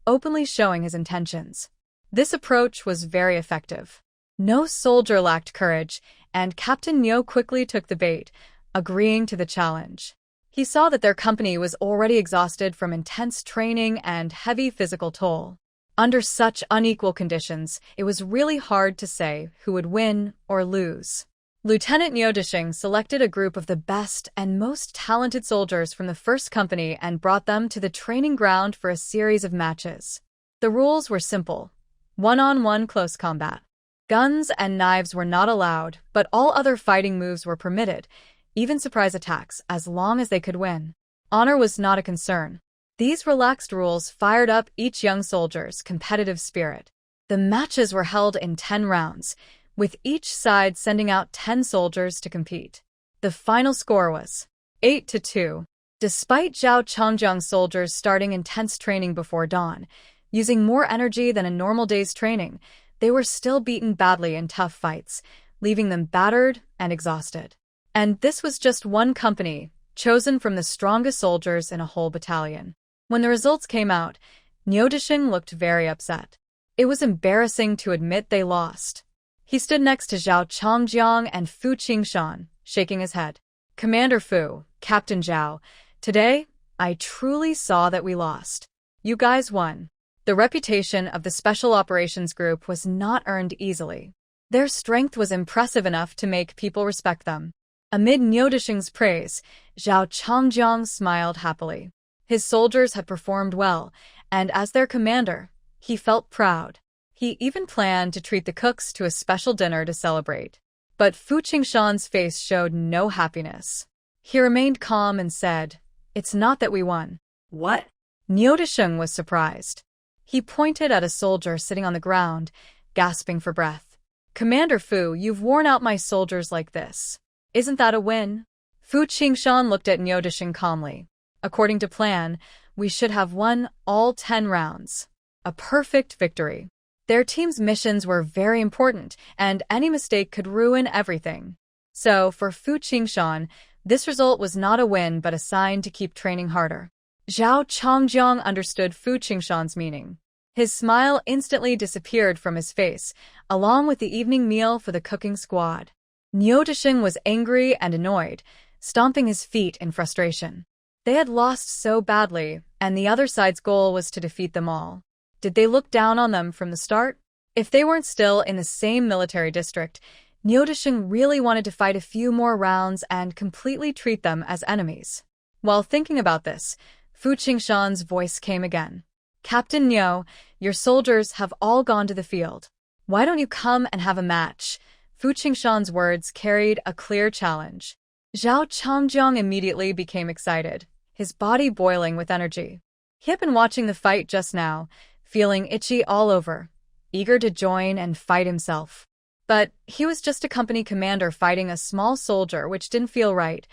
openly showing his intentions. This approach was very effective. No soldier lacked courage, and Captain Niu quickly took the bait, agreeing to the challenge. He saw that their company was already exhausted from intense training and heavy physical toll. Under such unequal conditions, it was really hard to say who would win or lose. Lieutenant Niodisheng selected a group of the best and most talented soldiers from the 1st Company and brought them to the training ground for a series of matches. The rules were simple: one-on-one close combat. Guns and knives were not allowed, but all other fighting moves were permitted, even surprise attacks, as long as they could win. Honor was not a concern. These relaxed rules fired up each young soldier's competitive spirit. The matches were held in 10 rounds, with each side sending out 10 soldiers to compete. The final score was 8-2. Despite Zhao Changjiang's soldiers starting intense training before dawn, using more energy than a normal day's training, they were still beaten badly in tough fights, leaving them battered and exhausted. And this was just one company, chosen from the strongest soldiers in a whole battalion. When the results came out, Niodisheng looked very upset. It was embarrassing to admit they lost. He stood next to Zhao Changjiang and Fu Qingshan, shaking his head. "Commander Fu, Captain Zhao, today, I truly saw that we lost. You guys won." The reputation of the Special Operations Group was not earned easily. Their strength was impressive enough to make people respect them. Amid Niudisheng's praise, Zhao Changjiang smiled happily. His soldiers had performed well, and as their commander, he felt proud. He even planned to treat the cooks to a special dinner to celebrate. But Fu Qingshan's face showed no happiness. He remained calm and said, "It's not that we won." What? Niudisheng was surprised. He pointed at a soldier sitting on the ground, gasping for breath. "Commander Fu, you've worn out my soldiers like this. Isn't that a win?" Fu Qingshan looked at Niudisheng calmly. "According to plan, we should have won all 10 rounds. A perfect victory." Their team's missions were very important, and any mistake could ruin everything. So, for Fu Qingshan, this result was not a win but a sign to keep training harder. Zhao Changjiang understood Fu Qingshan's meaning. His smile instantly disappeared from his face, along with the evening meal for the cooking squad. Niudisheng was angry and annoyed, stomping his feet in frustration. They had lost so badly, and the other side's goal was to defeat them all. Did they look down on them from the start? If they weren't still in the same military district, Niudisheng really wanted to fight a few more rounds and completely treat them as enemies. While thinking about this, Fu Qingshan's voice came again. "Captain Niu, your soldiers have all gone to the field. Why don't you come and have a match?" Fu Qingshan's words carried a clear challenge. Zhao Changjiang immediately became excited, his body boiling with energy. He had been watching the fight just now, feeling itchy all over, eager to join and fight himself. But he was just a company commander fighting a small soldier, which didn't feel right.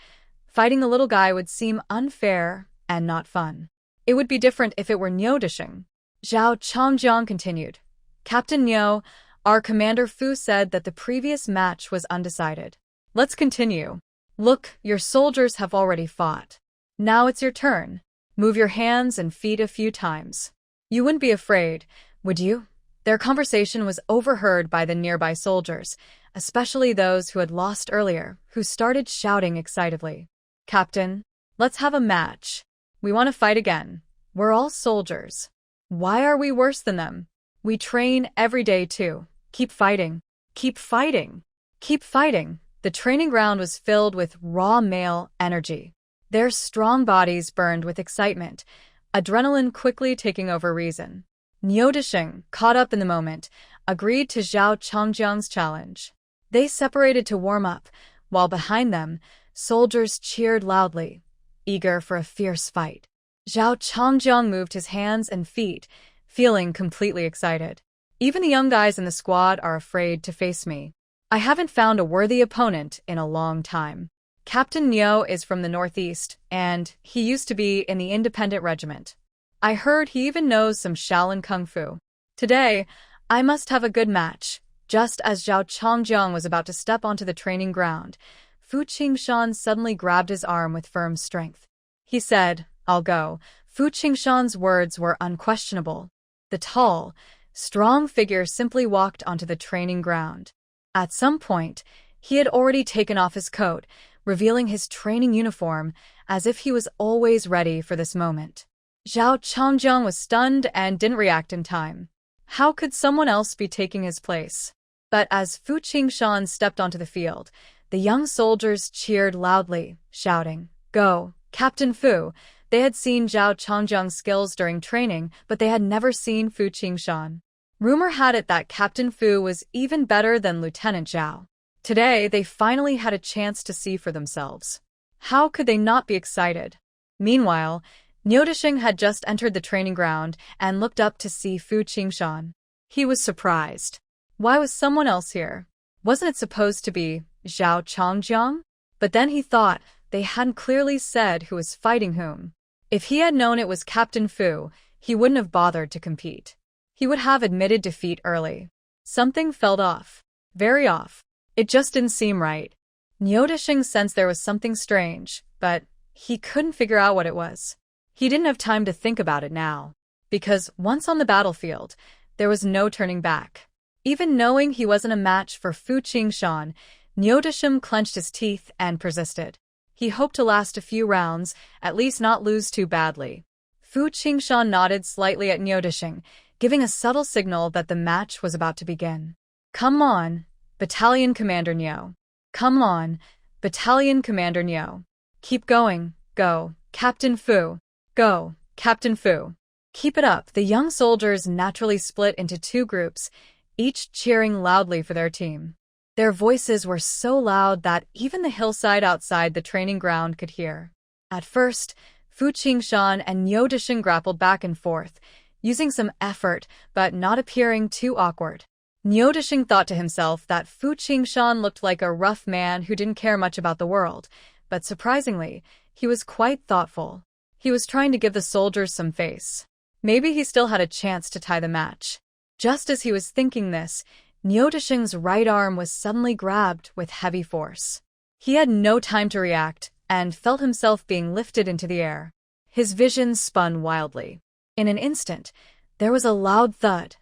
Fighting the little guy would seem unfair and not fun. It would be different if it were Niudisheng. Zhao Changjiang continued. "Captain Niu, our commander Fu said that the previous match was undecided. Let's continue. Look, your soldiers have already fought. Now it's your turn. Move your hands and feet a few times. You wouldn't be afraid, would you?" Their conversation was overheard by the nearby soldiers, especially those who had lost earlier, who started shouting excitedly. "Captain, let's have a match. We want to fight again. We're all soldiers. Why are we worse than them? We train every day too. Keep fighting. Keep fighting. Keep fighting." The training ground was filled with raw male energy. Their strong bodies burned with excitement, adrenaline quickly taking over reason. Niudisheng, caught up in the moment, agreed to Zhao Changjiang's challenge. They separated to warm up, while behind them, soldiers cheered loudly, eager for a fierce fight. Zhao Changjiang moved his hands and feet, feeling completely excited. "Even the young guys in the squad are afraid to face me. I haven't found a worthy opponent in a long time. Captain Niu is from the northeast, and he used to be in the independent regiment. I heard he even knows some Shaolin Kung Fu. Today, I must have a good match." Just as Zhao Changjiang was about to step onto the training ground, Fu Qingshan suddenly grabbed his arm with firm strength. He said, "I'll go." Fu Qingshan's words were unquestionable. The tall, strong figure simply walked onto the training ground. At some point, he had already taken off his coat, revealing his training uniform as if he was always ready for this moment. Zhao Changjiang was stunned and didn't react in time. How could someone else be taking his place? But as Fu Qingshan stepped onto the field, the young soldiers cheered loudly, shouting, "Go, Captain Fu!" They had seen Zhao Changjiang's skills during training, but they had never seen Fu Qingshan. Rumor had it that Captain Fu was even better than Lieutenant Zhao. Today, they finally had a chance to see for themselves. How could they not be excited? Meanwhile, Niudisheng had just entered the training ground and looked up to see Fu Qingshan. He was surprised. Why was someone else here? Wasn't it supposed to be Zhao Changjiang? But then he thought they hadn't clearly said who was fighting whom. If he had known it was Captain Fu, he wouldn't have bothered to compete. He would have admitted defeat early. Something felt off. Very off. It just didn't seem right. Niudisheng sensed there was something strange, but he couldn't figure out what it was. He didn't have time to think about it now, because once on the battlefield, there was no turning back. Even knowing he wasn't a match for Fu Qingshan, Niudisheng clenched his teeth and persisted. He hoped to last a few rounds, at least not lose too badly. Fu Qingshan nodded slightly at Niudisheng, giving a subtle signal that the match was about to begin. "Come on, Battalion Commander Nyo. Come on, Battalion Commander Nyo. Keep going, go, Captain Fu. Go, Captain Fu. Keep it up. The young soldiers naturally split into two groups, each cheering loudly for their team. Their voices were so loud that even the hillside outside the training ground could hear. At first, Fu Qingshan and Niu Disheng grappled back and forth, using some effort but not appearing too awkward. Niu Disheng thought to himself that Fu Qingshan looked like a rough man who didn't care much about the world, but surprisingly, he was quite thoughtful. He was trying to give the soldiers some face. Maybe he still had a chance to tie the match. Just as he was thinking this, Niu Disheng's right arm was suddenly grabbed with heavy force. He had no time to react and felt himself being lifted into the air. His vision spun wildly. In an instant, there was a loud thud.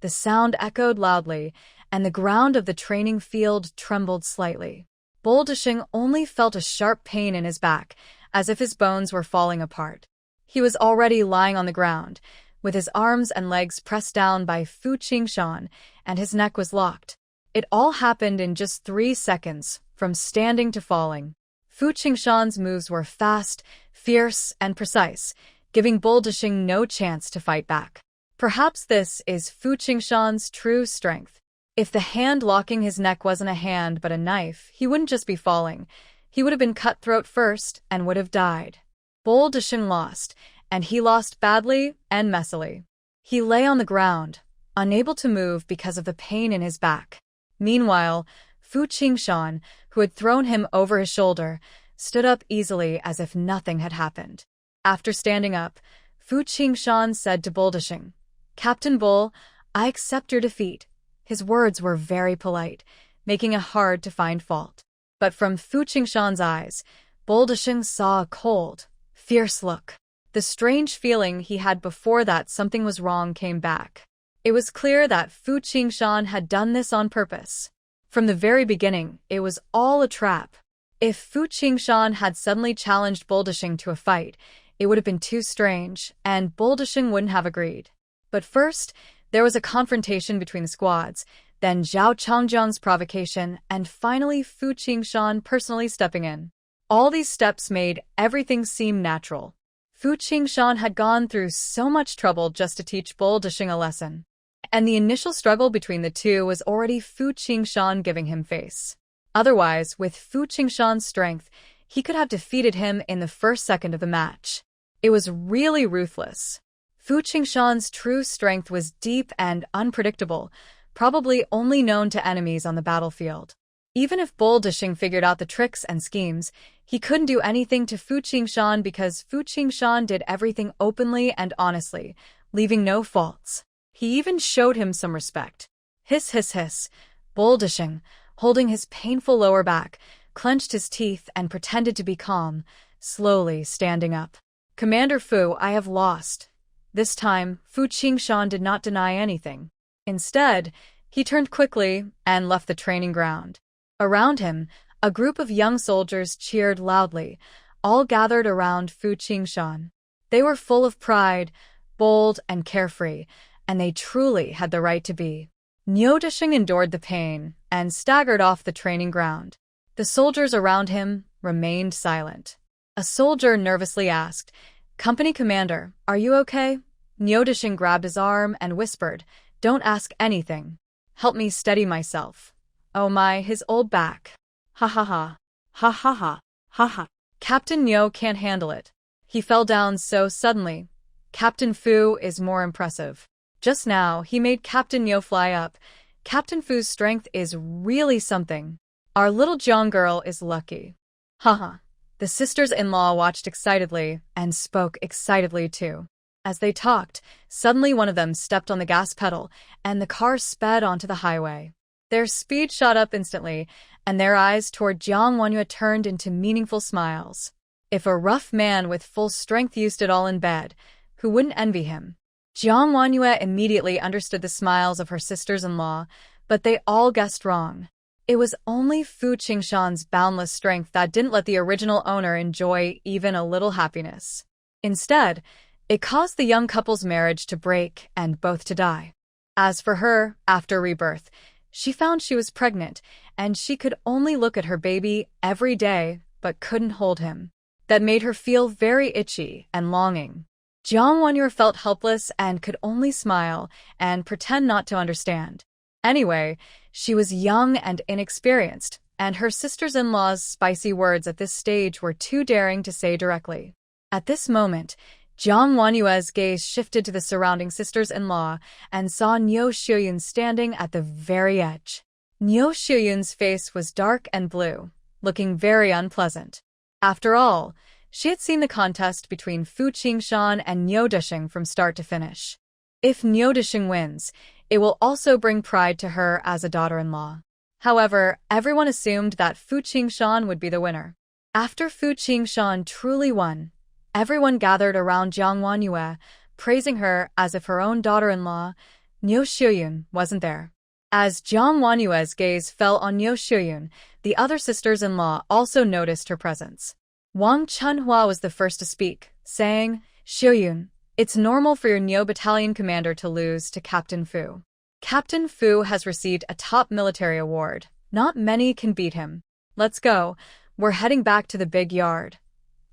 The sound echoed loudly, and the ground of the training field trembled slightly. Bull Disheng only felt a sharp pain in his back, as if his bones were falling apart. He was already lying on the ground, with his arms and legs pressed down by Fu Qingshan, and his neck was locked. It all happened in just 3 seconds, from standing to falling. Fu Qingshan's moves were fast, fierce, and precise, giving Bull Disheng no chance to fight back. Perhaps this is Fu Qingshan's true strength. If the hand locking his neck wasn't a hand but a knife, he wouldn't just be falling. He would have been cut throat first and would have died. Bull Disheng lost, and he lost badly and messily. He lay on the ground, unable to move because of the pain in his back. Meanwhile, Fu Qingshan, who had thrown him over his shoulder, stood up easily as if nothing had happened. After standing up, Fu Qingshan said to Bull Disheng, "Captain Bull, I accept your defeat." His words were very polite, making it hard to find fault. But from Fu Qingshan's eyes, Bull Disheng saw a cold, fierce look. The strange feeling he had before that something was wrong came back. It was clear that Fu Qingshan had done this on purpose. From the very beginning, it was all a trap. If Fu Qingshan had suddenly challenged Bull Disheng to a fight, it would have been too strange, and Bull Disheng wouldn't have agreed. But first, there was a confrontation between the squads, then Zhao Changjiang's provocation, and finally Fu Qingshan personally stepping in. All these steps made everything seem natural. Fu Qingshan had gone through so much trouble just to teach Bull Disheng a lesson. And the initial struggle between the two was already Fu Qingshan giving him face. Otherwise, with Fu Qingshan's strength, he could have defeated him in the first second of the match. It was really ruthless. Fu Qingshan's true strength was deep and unpredictable, probably only known to enemies on the battlefield. Even if Bull Disheng figured out the tricks and schemes, he couldn't do anything to Fu Qingshan because Fu Qingshan did everything openly and honestly, leaving no faults. He even showed him some respect. Hiss, hiss, hiss. Bull Disheng, holding his painful lower back, clenched his teeth and pretended to be calm, slowly standing up. "Commander Fu, I have lost." This time, Fu Qingshan did not deny anything. Instead, he turned quickly and left the training ground. Around him, a group of young soldiers cheered loudly, all gathered around Fu Qingshan. They were full of pride, bold and carefree, and they truly had the right to be. Niu Disheng endured the pain and staggered off the training ground. The soldiers around him remained silent. A soldier nervously asked, "Company commander, are you okay?" Niu Disheng grabbed his arm and whispered, "Don't ask anything. Help me steady myself. Oh my, his old back. Ha ha ha. Ha ha ha. Ha ha." Captain Niu can't handle it. He fell down so suddenly. Captain Fu is more impressive. Just now, he made Captain Niu fly up. Captain Fu's strength is really something. Our little Jiang girl is lucky. Haha. The sisters-in-law watched excitedly and spoke excitedly too. As they talked, suddenly one of them stepped on the gas pedal, and the car sped onto the highway. Their speed shot up instantly, and their eyes toward Jiang Wanyu turned into meaningful smiles. If a rough man with full strength used it all in bed, who wouldn't envy him? Jiang Wanyu immediately understood the smiles of her sisters-in-law, but they all guessed wrong. It was only Fu Qingshan's boundless strength that didn't let the original owner enjoy even a little happiness. Instead, it caused the young couple's marriage to break and both to die. As for her, after rebirth, She found she was pregnant, and she could only look at her baby every day but couldn't hold him. That made her feel very itchy and longing. Jiang Wanyu felt helpless and could only smile and pretend not to understand. Anyway, she was young and inexperienced, and her sisters-in-law's spicy words at this stage were too daring to say directly. At this moment, Jiang Wanyue's gaze shifted to the surrounding sisters-in-law and saw Niu Shuyun standing at the very edge. Niu Shuyun's face was dark and blue, looking very unpleasant. After all, she had seen the contest between Fu Qingshan and Niu Disheng from start to finish. If Niu Disheng wins, it will also bring pride to her as a daughter-in-law. However, everyone assumed that Fu Qingshan would be the winner. After Fu Qingshan truly won, everyone gathered around Jiang Wanyue, praising her as if her own daughter-in-law, Niu Shuyun, wasn't there. As Jiang Wanyue's gaze fell on Niu Shuyun, the other sisters-in-law also noticed her presence. Wang Chunhua was the first to speak, saying, "Shuyun, it's normal for your Niu battalion commander to lose to Captain Fu. Captain Fu has received a top military award. Not many can beat him. Let's go. We're heading back to the big yard."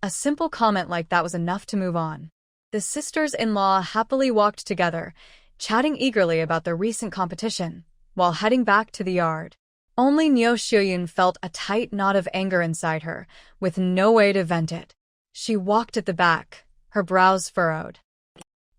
A simple comment like that was enough to move on. The sisters-in-law happily walked together, chatting eagerly about the recent competition, while heading back to the yard. Only Niu Shuyun felt a tight knot of anger inside her, with no way to vent it. She walked at the back, her brows furrowed.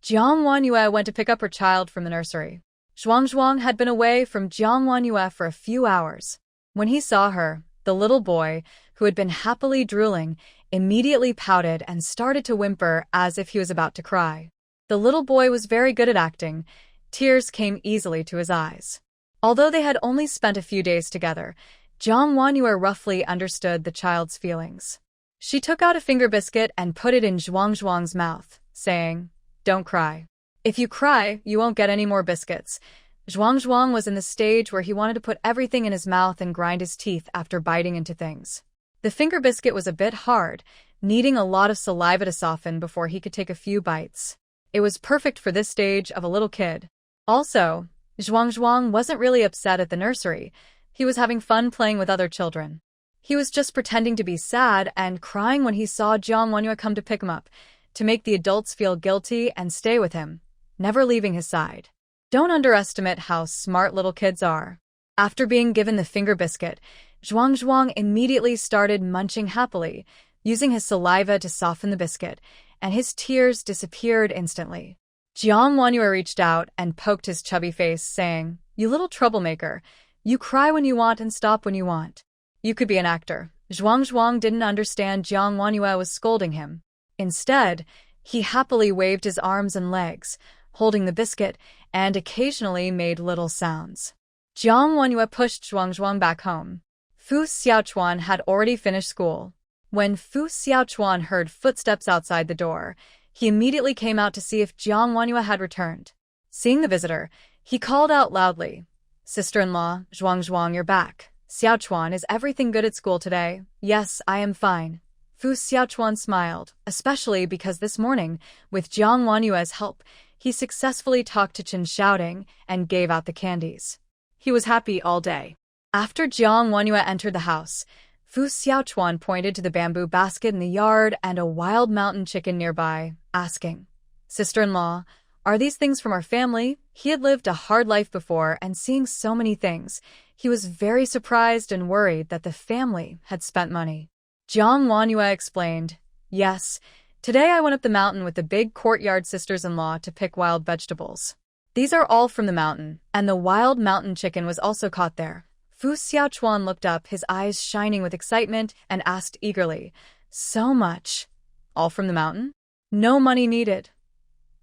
Jiang Wanyue went to pick up her child from the nursery. Zhuang had been away from Jiang Wanyue for a few hours. When he saw her, the little boy, who had been happily drooling, immediately pouted and started to whimper as if he was about to cry. The little boy was very good at acting. Tears came easily to his eyes. Although they had only spent a few days together, Jiang Wanyue roughly understood the child's feelings. She took out a finger biscuit and put it in Zhuang's mouth, saying, "Don't cry. If you cry, you won't get any more biscuits." Zhuang was in the stage where he wanted to put everything in his mouth and grind his teeth after biting into things. The finger biscuit was a bit hard, needing a lot of saliva to soften before he could take a few bites. It was perfect for this stage of a little kid. Also, Zhuang wasn't really upset at the nursery. He was having fun playing with other children. He was just pretending to be sad and crying when he saw Jiang Wanyue come to pick him up, to make the adults feel guilty and stay with him, never leaving his side. Don't underestimate how smart little kids are. After being given the finger biscuit, Zhuang immediately started munching happily, using his saliva to soften the biscuit, and his tears disappeared instantly. Jiang Wanyue reached out and poked his chubby face, saying, "You little troublemaker, you cry when you want and stop when you want. You could be an actor." Zhuang didn't understand Jiang Wanyue was scolding him. Instead, he happily waved his arms and legs, holding the biscuit, and occasionally made little sounds. Jiang Wanyue pushed Zhuang back home. Fu Xiaochuan had already finished school. When Fu Xiaochuan heard footsteps outside the door, he immediately came out to see if Jiang Wanyue had returned. Seeing the visitor, he called out loudly, "Sister-in-law, Zhuang, you're back. Xiaochuan, is everything good at school today?" "Yes, I am fine." Fu Xiaochuan smiled, especially because this morning, with Jiang Wanyue's help, he successfully talked to Chen Xiaoding and gave out the candies. He was happy all day. After Jiang Wanyue entered the house, Fu Xiaochuan pointed to the bamboo basket in the yard and a wild mountain chicken nearby, asking, "Sister-in-law, are these things from our family?" He had lived a hard life before, and seeing so many things, he was very surprised and worried that the family had spent money. Jiang Wanyue explained, "Yes, today I went up the mountain with the big courtyard sisters-in-law to pick wild vegetables. These are all from the mountain, and the wild mountain chicken was also caught there." Fu Xiaochuan looked up, his eyes shining with excitement, and asked eagerly, "So much? All from the mountain? No money needed."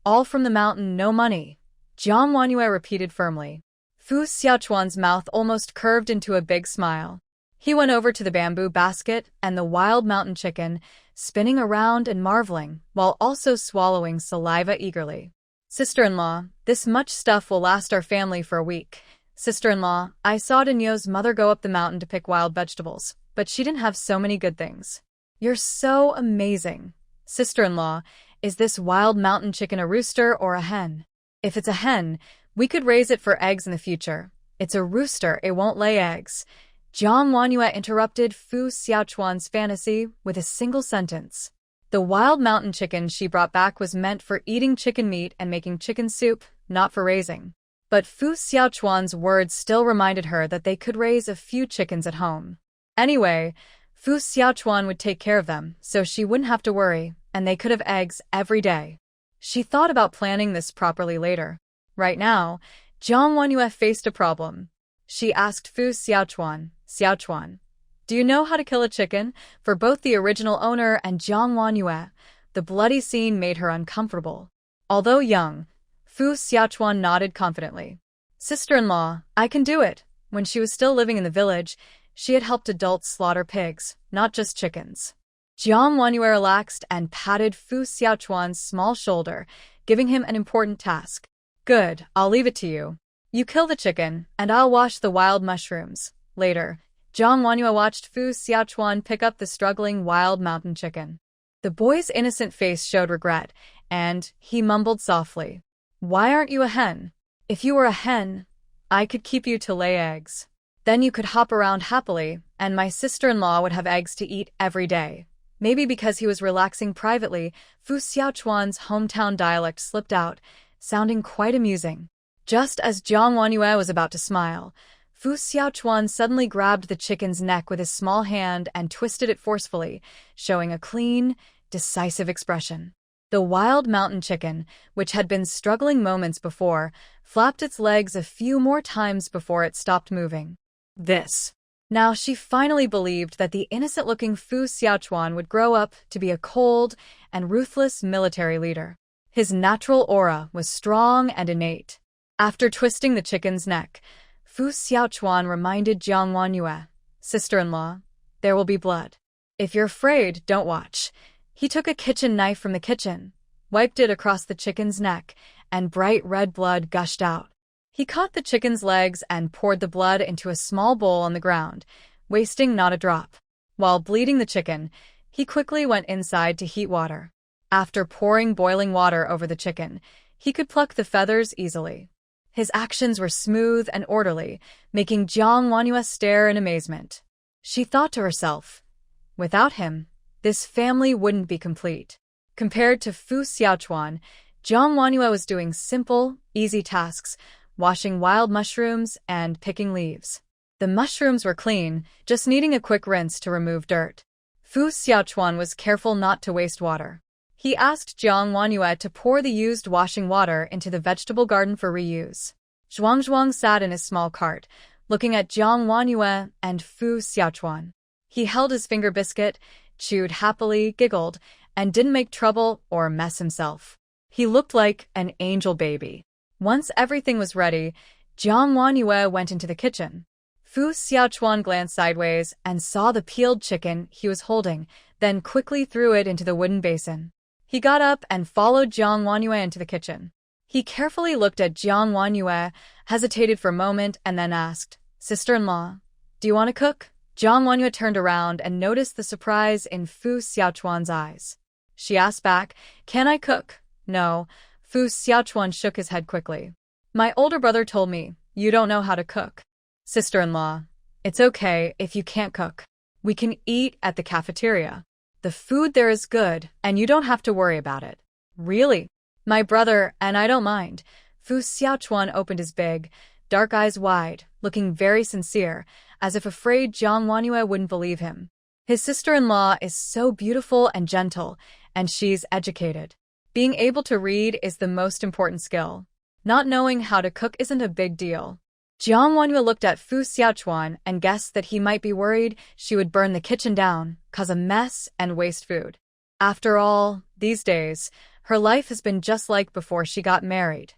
"All from the mountain, no money," Jiang Wanyue repeated firmly. Fu Xiaochuan's mouth almost curved into a big smile. He went over to the bamboo basket and the wild mountain chicken, spinning around and marveling, while also swallowing saliva eagerly. "Sister-in-law, this much stuff will last our family for a week." "Sister-in-law, I saw Danyo's mother go up the mountain to pick wild vegetables, but she didn't have so many good things." "You're so amazing." "Sister-in-law, is this wild mountain chicken a rooster or a hen?" "If it's a hen, we could raise it for eggs in the future. It's a rooster, it won't lay eggs. Jiang Wanyue interrupted Fu Xiaochuan's fantasy with a single sentence. The wild mountain chicken she brought back was meant for eating chicken meat and making chicken soup, not for raising. But Fu Xiaochuan's words still reminded her that they could raise a few chickens at home. Anyway, Fu Xiaochuan would take care of them, so she wouldn't have to worry, and they could have eggs every day. She thought about planning this properly later. Right now, Jiang Wanyue faced a problem. She asked Fu Xiaochuan, "Xiaochuan, do you know how to kill a chicken?" For both the original owner and Jiang Wanyue, the bloody scene made her uncomfortable. Although young, Fu Xiaochuan nodded confidently. "Sister-in-law, I can do it." When she was still living in the village, she had helped adults slaughter pigs, not just chickens. Jiang Wanyue relaxed and patted Fu Xiaochuan's small shoulder, giving him an important task. "Good, I'll leave it to you. You kill the chicken, and I'll wash the wild mushrooms." Later, Jiang Wanyue watched Fu Xiaochuan pick up the struggling wild mountain chicken. The boy's innocent face showed regret, and he mumbled softly, "Why aren't you a hen? If you were a hen, I could keep you to lay eggs. Then you could hop around happily, and my sister-in-law would have eggs to eat every day." Maybe because he was relaxing privately, Fu Xiaochuan's hometown dialect slipped out, sounding quite amusing. Just as Jiang Wanyue was about to smile, Fu Xiaochuan suddenly grabbed the chicken's neck with his small hand and twisted it forcefully, showing a clean, decisive expression. The wild mountain chicken, which had been struggling moments before, flapped its legs a few more times before it stopped moving. Now she finally believed that the innocent-looking Fu Xiaochuan would grow up to be a cold and ruthless military leader. His natural aura was strong and innate. After twisting the chicken's neck, Fu Xiaochuan reminded Jiang Wanyue, "Sister-in-law, there will be blood. If you're afraid, don't watch." He took a kitchen knife from the kitchen, wiped it across the chicken's neck, and bright red blood gushed out. He caught the chicken's legs and poured the blood into a small bowl on the ground, wasting not a drop. While bleeding the chicken, he quickly went inside to heat water. After pouring boiling water over the chicken, he could pluck the feathers easily. His actions were smooth and orderly, making Jiang Wanyue stare in amazement. She thought to herself, without him, this family wouldn't be complete. Compared to Fu Xiaochuan, Jiang Wanyue was doing simple, easy tasks, washing wild mushrooms and picking leaves. The mushrooms were clean, just needing a quick rinse to remove dirt. Fu Xiaochuan was careful not to waste water. He asked Jiang Wanyue to pour the used washing water into the vegetable garden for reuse. Zhuang sat in his small cart, looking at Jiang Wanyue and Fu Xiaochuan. He held his finger biscuit, chewed happily, giggled, and didn't make trouble or mess himself. He looked like an angel baby. Once everything was ready, Jiang Wanyue went into the kitchen. Fu Xiaochuan glanced sideways and saw the peeled chicken he was holding, then quickly threw it into the wooden basin. He got up and followed Jiang Wanyue into the kitchen. He carefully looked at Jiang Wanyue, hesitated for a moment, and then asked, "Sister-in-law, do you want to cook?" Jiang Wanyue turned around and noticed the surprise in Fu Xiaochuan's eyes. She asked back, "Can I cook?" "No." Fu Xiaochuan shook his head quickly. "My older brother told me you don't know how to cook." "Sister-in-law, it's okay if you can't cook. We can eat at the cafeteria. The food there is good, and you don't have to worry about it." "Really?" "My brother and I don't mind." Fu Xiaochuan opened his big, dark eyes wide, looking very sincere, as if afraid Jiang Wanyue wouldn't believe him. His sister-in-law is so beautiful and gentle, and she's educated. Being able to read is the most important skill. Not knowing how to cook isn't a big deal. Jiang Wanyue looked at Fu Xiaochuan and guessed that he might be worried she would burn the kitchen down, cause a mess, and waste food. After all, these days, her life has been just like before she got married.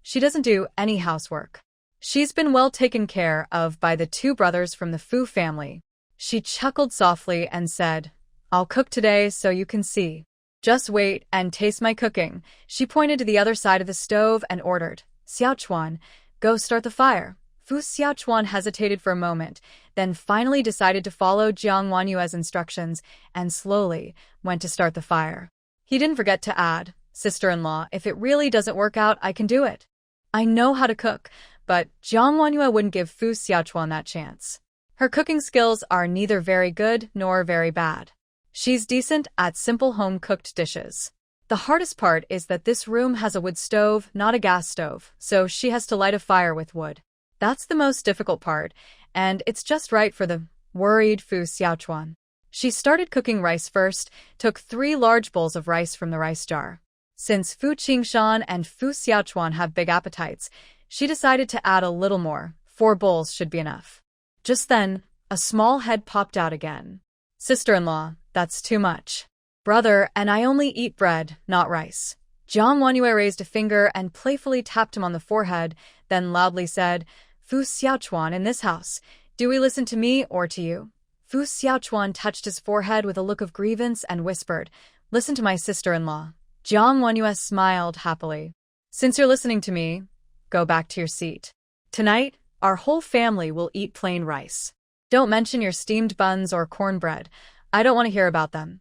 She doesn't do any housework. She's been well taken care of by the two brothers from the Fu family. She chuckled softly and said, "I'll cook today so you can see. Just wait and taste my cooking." She pointed to the other side of the stove and ordered, "Xiaochuan, go start the fire." Fu Xiaochuan hesitated for a moment, then finally decided to follow Jiang Wanyue's instructions and slowly went to start the fire. He didn't forget to add, "Sister-in-law, if it really doesn't work out, I can do it. I know how to cook, but Jiang Wanyue wouldn't give Fu Xiaochuan that chance. Her cooking skills are neither very good nor very bad. She's decent at simple home-cooked dishes. The hardest part is that this room has a wood stove, not a gas stove, so she has to light a fire with wood. That's the most difficult part, and it's just right for the worried Fu Xiaochuan. She started cooking rice first, took 3 large bowls of rice from the rice jar. Since Fu Qingshan and Fu Xiaochuan have big appetites, she decided to add a little more. 4 bowls should be enough. Just then, a small head popped out again. Sister-in-law, that's too much. Brother, and I only eat bread, not rice. Jiang Wanyue raised a finger and playfully tapped him on the forehead, then loudly said, Fu Xiaochuan, in this house, do we listen to me or to you? Fu Xiaochuan touched his forehead with a look of grievance and whispered, listen to my sister-in-law. Jiang Wanyue smiled happily. Since you're listening to me, go back to your seat. Tonight, our whole family will eat plain rice. Don't mention your steamed buns or cornbread. I don't want to hear about them.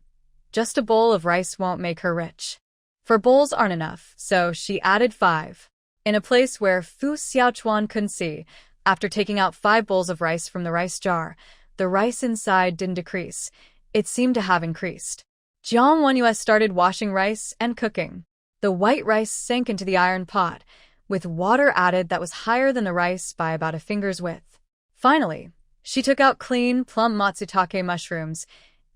Just a bowl of rice won't make her rich. 4 bowls aren't enough, so she added 5. In a place where Fu Xiaochuan couldn't see, after taking out 5 bowls of rice from the rice jar, the rice inside didn't decrease. It seemed to have increased. Jiang Wanyue started washing rice and cooking. The white rice sank into the iron pot, with water added that was higher than the rice by about a finger's width. Finally, she took out clean, plump matsutake mushrooms,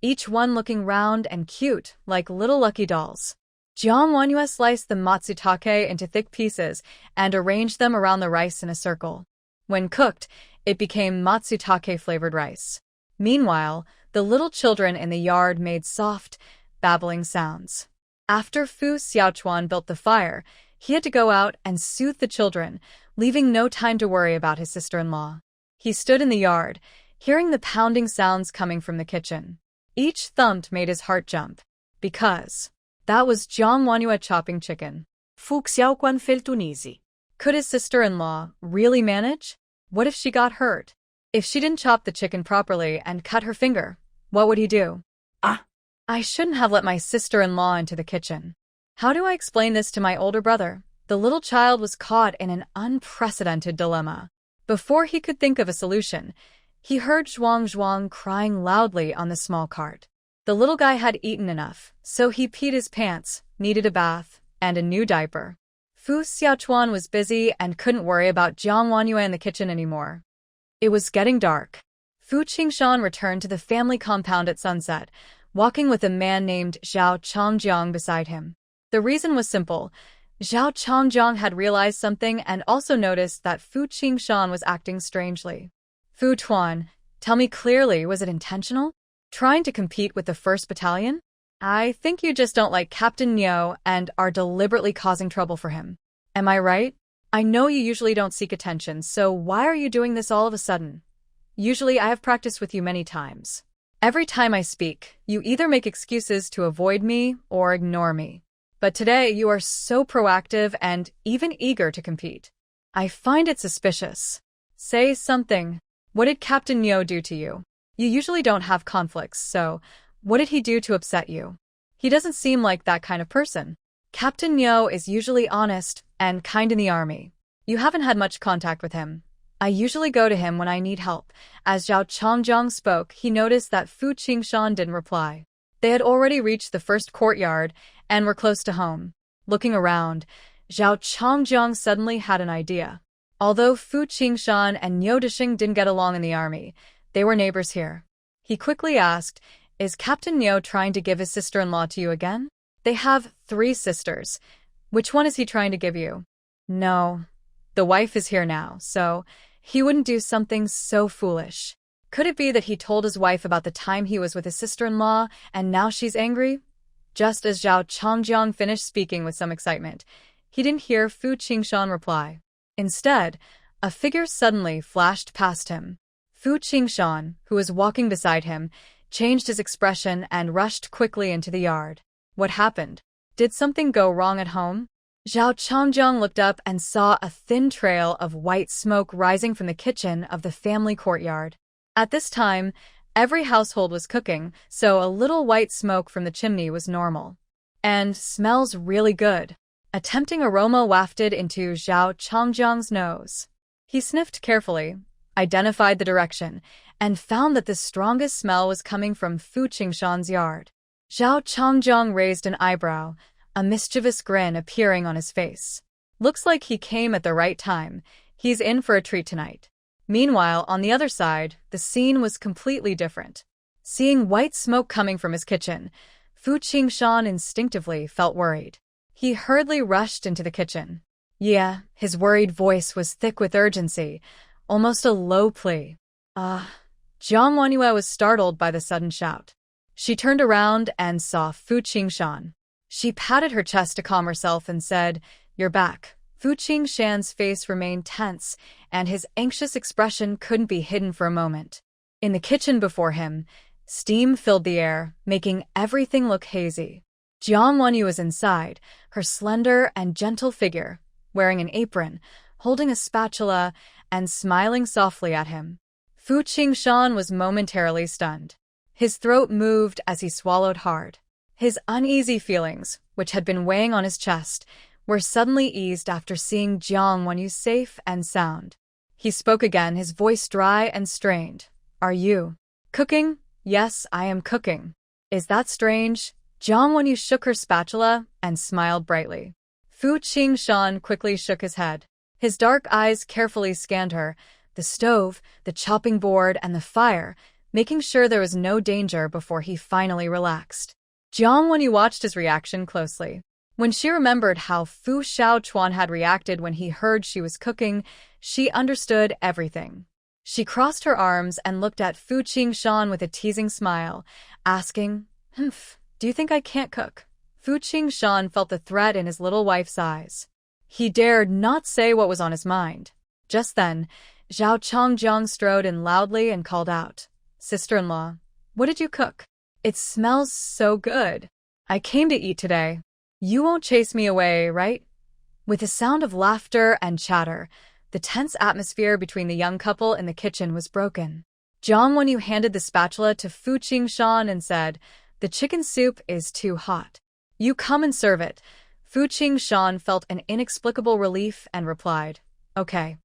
each one looking round and cute, like little lucky dolls. Jiang Wanyue sliced the matsutake into thick pieces and arranged them around the rice in a circle. When cooked, it became matsutake-flavored rice. Meanwhile, the little children in the yard made soft, babbling sounds. After Fu Xiaochuan built the fire, he had to go out and soothe the children, leaving no time to worry about his sister-in-law. He stood in the yard, hearing the pounding sounds coming from the kitchen. Each thump made his heart jump, because that was Jiang Wanyue chopping chicken. Fu Xiaochuan felt uneasy. Could his sister-in-law really manage? What if she got hurt? If she didn't chop the chicken properly and cut her finger, what would he do? I shouldn't have let my sister-in-law into the kitchen. How do I explain this to my older brother? The little child was caught in an unprecedented dilemma. Before he could think of a solution, he heard Zhuang crying loudly on the small cart. The little guy had eaten enough, so he peed his pants, needed a bath, and a new diaper. Fu Xiaochuan was busy and couldn't worry about Jiang Wanyue in the kitchen anymore. It was getting dark. Fu Qingshan returned to the family compound at sunset, walking with a man named Zhao Changjiang beside him. The reason was simple. Zhao Changjiang had realized something and also noticed that Fu Qingshan was acting strangely. Fu Tuan, tell me clearly, was it intentional? Trying to compete with the 1st Battalion? I think you just don't like Captain Neo and are deliberately causing trouble for him. Am I right? I know you usually don't seek attention, so why are you doing this all of a sudden? Usually I have practiced with you many times. Every time I speak, you either make excuses to avoid me or ignore me. But today you are so proactive and even eager to compete. I find it suspicious. Say something. What did Captain Neo do to you? You usually don't have conflicts, so what did he do to upset you? He doesn't seem like that kind of person. Captain Neo is usually honest and kind in the army. You haven't had much contact with him. I usually go to him when I need help. As Zhao Changjiang spoke, he noticed that Fu Qingshan didn't reply. They had already reached the first courtyard and were close to home. Looking around, Zhao Changjiang suddenly had an idea. Although Fu Qingshan and Niu Dixing didn't get along in the army, they were neighbors here. He quickly asked, is Captain Neo trying to give his sister-in-law to you again? They have 3 sisters. Which one is he trying to give you? No. The wife is here now, so he wouldn't do something so foolish. Could it be that he told his wife about the time he was with his sister-in-law and now she's angry? Just as Zhao Changjiang finished speaking with some excitement, he didn't hear Fu Qingshan reply. Instead, a figure suddenly flashed past him. Fu Qingshan, who was walking beside him, changed his expression and rushed quickly into the yard. What happened? Did something go wrong at home? Zhao Changjiang looked up and saw a thin trail of white smoke rising from the kitchen of the family courtyard. At this time, every household was cooking, so a little white smoke from the chimney was normal. And smells really good. A tempting aroma wafted into Zhao Changjiang's nose. He sniffed carefully, identified the direction, and found that the strongest smell was coming from Fu Qingshan's yard. Zhao Changjiang raised an eyebrow, a mischievous grin appearing on his face. Looks like he came at the right time. He's in for a treat tonight. Meanwhile, on the other side, the scene was completely different. Seeing white smoke coming from his kitchen, Fu Qingshan instinctively felt worried. He hurriedly rushed into the kitchen. Yeah, his worried voice was thick with urgency, almost a low plea. Jiang Wanyue was startled by the sudden shout. She turned around and saw Fu Qingshan. She patted her chest to calm herself and said, "You're back." Fu Qingshan's face remained tense, and his anxious expression couldn't be hidden for a moment. In the kitchen before him, steam filled the air, making everything look hazy. Jiang Wanyu was inside, her slender and gentle figure, wearing an apron, holding a spatula, and smiling softly at him. Fu Qingshan was momentarily stunned. His throat moved as he swallowed hard. His uneasy feelings, which had been weighing on his chest, were suddenly eased after seeing Jiang Wanyu safe and sound. He spoke again, his voice dry and strained. "Are you cooking?" "Yes, I am cooking." "Is that strange?" Jiang Wanyu shook her spatula and smiled brightly. Fu Qingshan quickly shook his head. His dark eyes carefully scanned her, the stove, the chopping board, and the fire, making sure there was no danger before he finally relaxed. Jiang Wanyu watched his reaction closely. When she remembered how Fu Xiaochuan had reacted when he heard she was cooking, she understood everything. She crossed her arms and looked at Fu Qingshan with a teasing smile, asking, "Do you think I can't cook?" Fu Qingshan felt the threat in his little wife's eyes. He dared not say what was on his mind. Just then, Zhao Changjiang strode in loudly and called out, "Sister-in-law, what did you cook? It smells so good. I came to eat today. You won't chase me away, right?" With a sound of laughter and chatter, the tense atmosphere between the young couple in the kitchen was broken. Jiang Wanyu handed the spatula to Fu Qingshan and said, "The chicken soup is too hot. You come and serve it." Fu Qingshan felt an inexplicable relief and replied, "Okay."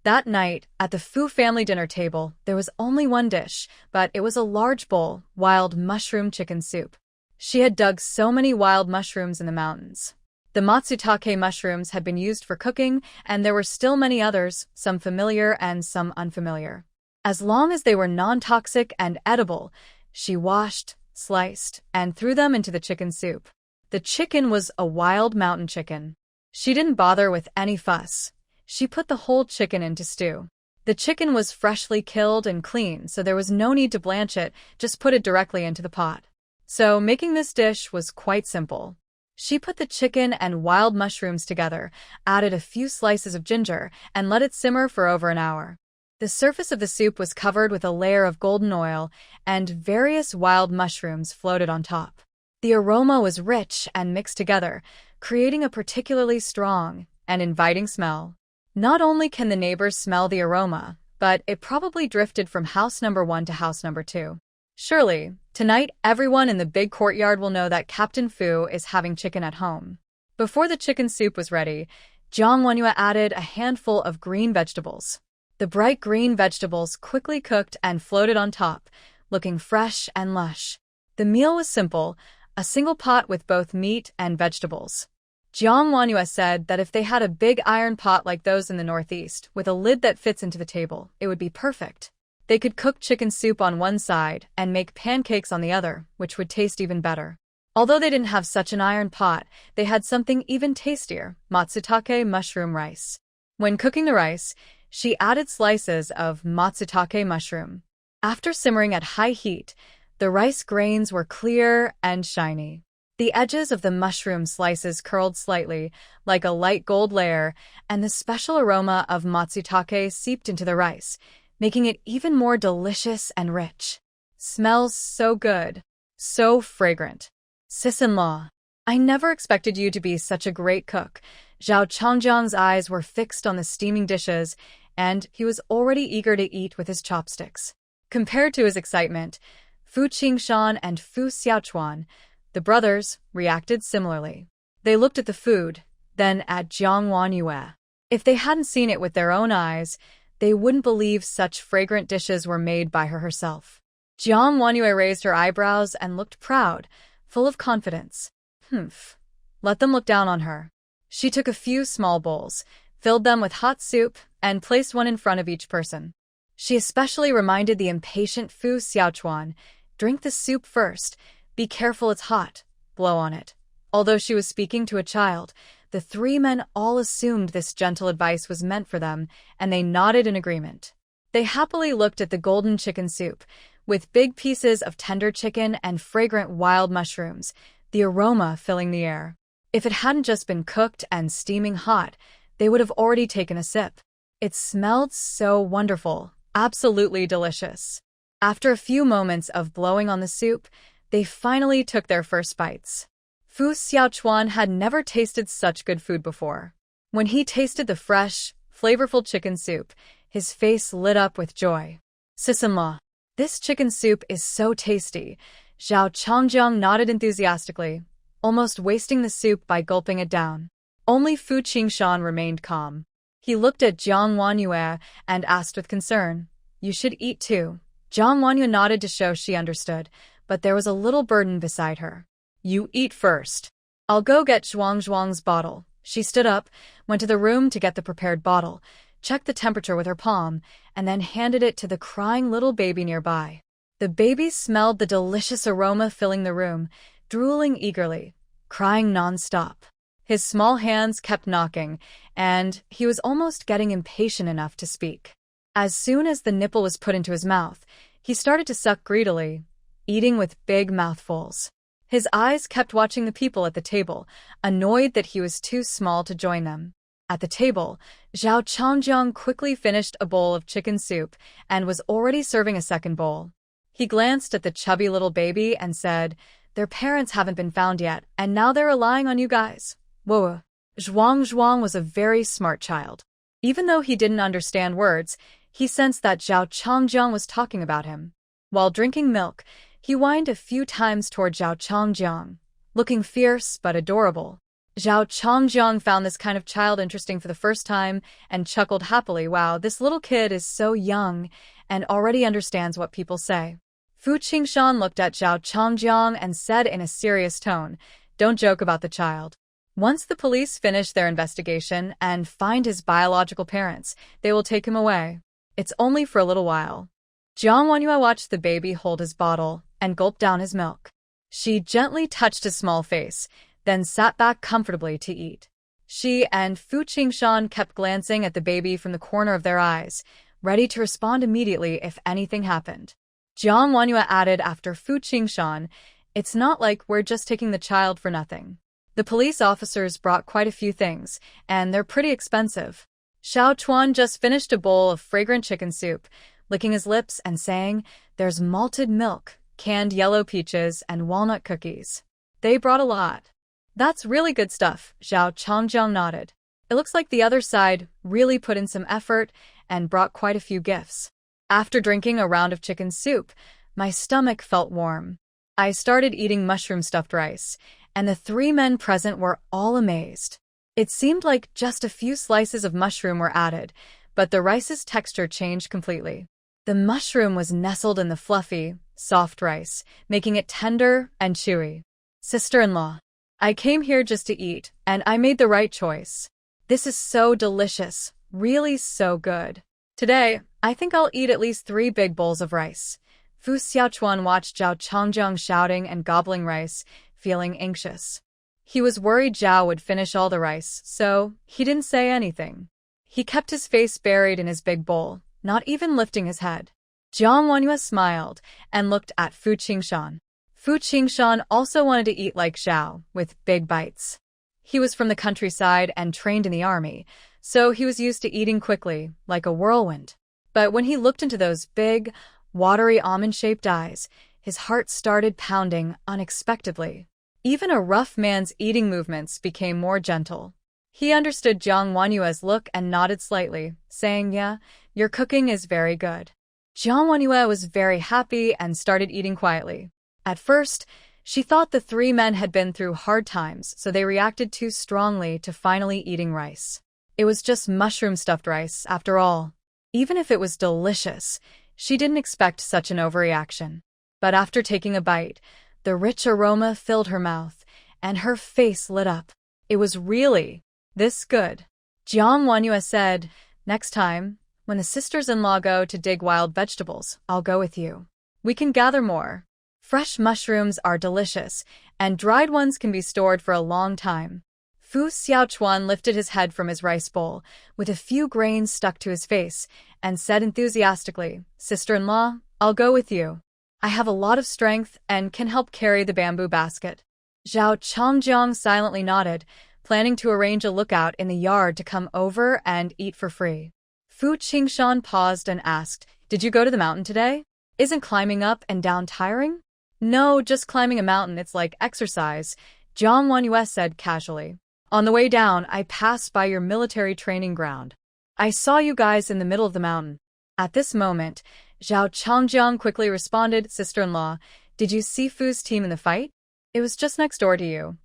That night, at the Fu family dinner table, there was only one dish, but it was a large bowl, wild mushroom chicken soup. She had dug so many wild mushrooms in the mountains. The matsutake mushrooms had been used for cooking, and there were still many others, some familiar and some unfamiliar. As long as they were non-toxic and edible, she washed, sliced, and threw them into the chicken soup. The chicken was a wild mountain chicken. She didn't bother with any fuss. She put the whole chicken into stew. The chicken was freshly killed and clean, so there was no need to blanch it, just put it directly into the pot. So making this dish was quite simple. She put the chicken and wild mushrooms together, added a few slices of ginger, and let it simmer for over an hour. The surface of the soup was covered with a layer of golden oil, and various wild mushrooms floated on top. The aroma was rich and mixed together, creating a particularly strong and inviting smell. Not only can the neighbors smell the aroma, but it probably drifted from house number 1 to house number 2. Surely, tonight everyone in the big courtyard will know that Captain Fu is having chicken at home. Before the chicken soup was ready, Jiang Wanyu added a handful of green vegetables. The bright green vegetables quickly cooked and floated on top, looking fresh and lush. The meal was simple, a single pot with both meat and vegetables. Jiang Wanyu said that if they had a big iron pot like those in the northeast, with a lid that fits into the table, it would be perfect. They could cook chicken soup on one side and make pancakes on the other, which would taste even better. Although they didn't have such an iron pot, they had something even tastier, matsutake mushroom rice. When cooking the rice, she added slices of matsutake mushroom. After simmering at high heat, the rice grains were clear and shiny. The edges of the mushroom slices curled slightly, like a light gold layer, and the special aroma of matsutake seeped into the rice, making it even more delicious and rich. Smells so good, so fragrant. Sis-in-law, I never expected you to be such a great cook. Zhao Changjiang's eyes were fixed on the steaming dishes, and he was already eager to eat with his chopsticks. Compared to his excitement, Fu Qingshan and Fu Xiaochuan, the brothers, reacted similarly. They looked at the food, then at Jiang Wanyu. If they hadn't seen it with their own eyes, they wouldn't believe such fragrant dishes were made by her herself. Jiang Wanyu raised her eyebrows and looked proud, full of confidence. Humph. Let them look down on her. She took a few small bowls, filled them with hot soup, and placed one in front of each person. She especially reminded the impatient Fu Xiaochuan, drink the soup first, be careful it's hot, blow on it. Although she was speaking to a child, the three men all assumed this gentle advice was meant for them, and they nodded in agreement. They happily looked at the golden chicken soup, with big pieces of tender chicken and fragrant wild mushrooms, the aroma filling the air. If it hadn't just been cooked and steaming hot, they would have already taken a sip. It smelled so wonderful, absolutely delicious. After a few moments of blowing on the soup, they finally took their first bites. Fu Xiaochuan had never tasted such good food before. When he tasted the fresh, flavorful chicken soup, his face lit up with joy. Sister-in-law, this chicken soup is so tasty. Zhao Changjiang nodded enthusiastically, almost wasting the soup by gulping it down. Only Fu Qingshan remained calm. He looked at Jiang Wanyue and asked with concern, "You should eat too." Jiang Wanyu nodded to show she understood, but there was a little burden beside her. "You eat first. I'll go get Zhuang's bottle." She stood up, went to the room to get the prepared bottle, checked the temperature with her palm, and then handed it to the crying little baby nearby. The baby smelled the delicious aroma filling the room, drooling eagerly, crying non-stop. His small hands kept knocking, and he was almost getting impatient enough to speak. As soon as the nipple was put into his mouth, he started to suck greedily, eating with big mouthfuls. His eyes kept watching the people at the table, annoyed that he was too small to join them. At the table, Zhao Changjiang quickly finished a bowl of chicken soup and was already serving a second bowl. He glanced at the chubby little baby and said, "Their parents haven't been found yet, and now they're relying on you guys." Whoa. Zhuang was a very smart child. Even though he didn't understand words, he sensed that Zhao Changjiang was talking about him. While drinking milk, he whined a few times toward Zhao Changjiang, looking fierce but adorable. Zhao Changjiang found this kind of child interesting for the first time and chuckled happily. Wow, this little kid is so young and already understands what people say. Fu Qingshan looked at Zhao Changjiang and said in a serious tone, "Don't joke about the child. Once the police finish their investigation and find his biological parents, they will take him away. It's only for a little while." Jiang Wanyu watched the baby hold his bottle and gulp down his milk. She gently touched his small face, then sat back comfortably to eat. She and Fu Qingshan kept glancing at the baby from the corner of their eyes, ready to respond immediately if anything happened. Jiang Wanyu added after Fu Qingshan, "It's not like we're just taking the child for nothing. The police officers brought quite a few things, and they're pretty expensive." Xiao Chuan just finished a bowl of fragrant chicken soup, licking his lips and saying, "There's malted milk, canned yellow peaches, and walnut cookies. They brought a lot." "That's really good stuff," Zhao Changjiang nodded. "It looks like the other side really put in some effort and brought quite a few gifts." After drinking a round of chicken soup, my stomach felt warm. I started eating mushroom-stuffed rice, and the three men present were all amazed. It seemed like just a few slices of mushroom were added, but the rice's texture changed completely. The mushroom was nestled in the fluffy, soft rice, making it tender and chewy. "Sister-in-law, I came here just to eat, and I made the right choice. This is so delicious, really so good. Today, I think I'll eat at least 3 big bowls of rice." Fu Xiaochuan watched Zhao Changjiang shouting and gobbling rice, feeling anxious. He was worried Zhao would finish all the rice, so he didn't say anything. He kept his face buried in his big bowl, not even lifting his head. Jiang Wanyu smiled and looked at Fu Qingshan. Fu Qingshan also wanted to eat like Zhao, with big bites. He was from the countryside and trained in the army, so he was used to eating quickly, like a whirlwind. But when he looked into those big, watery almond-shaped eyes, his heart started pounding unexpectedly. Even a rough man's eating movements became more gentle. He understood Jiang Wanyue's look and nodded slightly, saying, "Yeah, your cooking is very good." Jiang Wanyue was very happy and started eating quietly. At first, she thought the 3 men had been through hard times, so they reacted too strongly to finally eating rice. It was just mushroom-stuffed rice, after all. Even if it was delicious, she didn't expect such an overreaction. But after taking a bite, the rich aroma filled her mouth, and her face lit up. It was really this good. Jiang Wanyue said, "Next time, when the sisters-in-law go to dig wild vegetables, I'll go with you. We can gather more. Fresh mushrooms are delicious, and dried ones can be stored for a long time." Fu Xiaochuan lifted his head from his rice bowl, with a few grains stuck to his face, and said enthusiastically, "Sister-in-law, I'll go with you. I have a lot of strength and can help carry the bamboo basket." Zhao Chongjiang silently nodded, planning to arrange a lookout in the yard to come over and eat for free. Fu Qingshan paused and asked, "Did you go to the mountain today? Isn't climbing up and down tiring?" "No, just climbing a mountain, it's like exercise," Jiang Wanyue said casually. "On the way down, I passed by your military training ground. I saw you guys in the middle of the mountain." At this moment, Zhao Chongjiang quickly responded, "Sister-in-law, did you see Fu's team in the fight? It was just next door to you."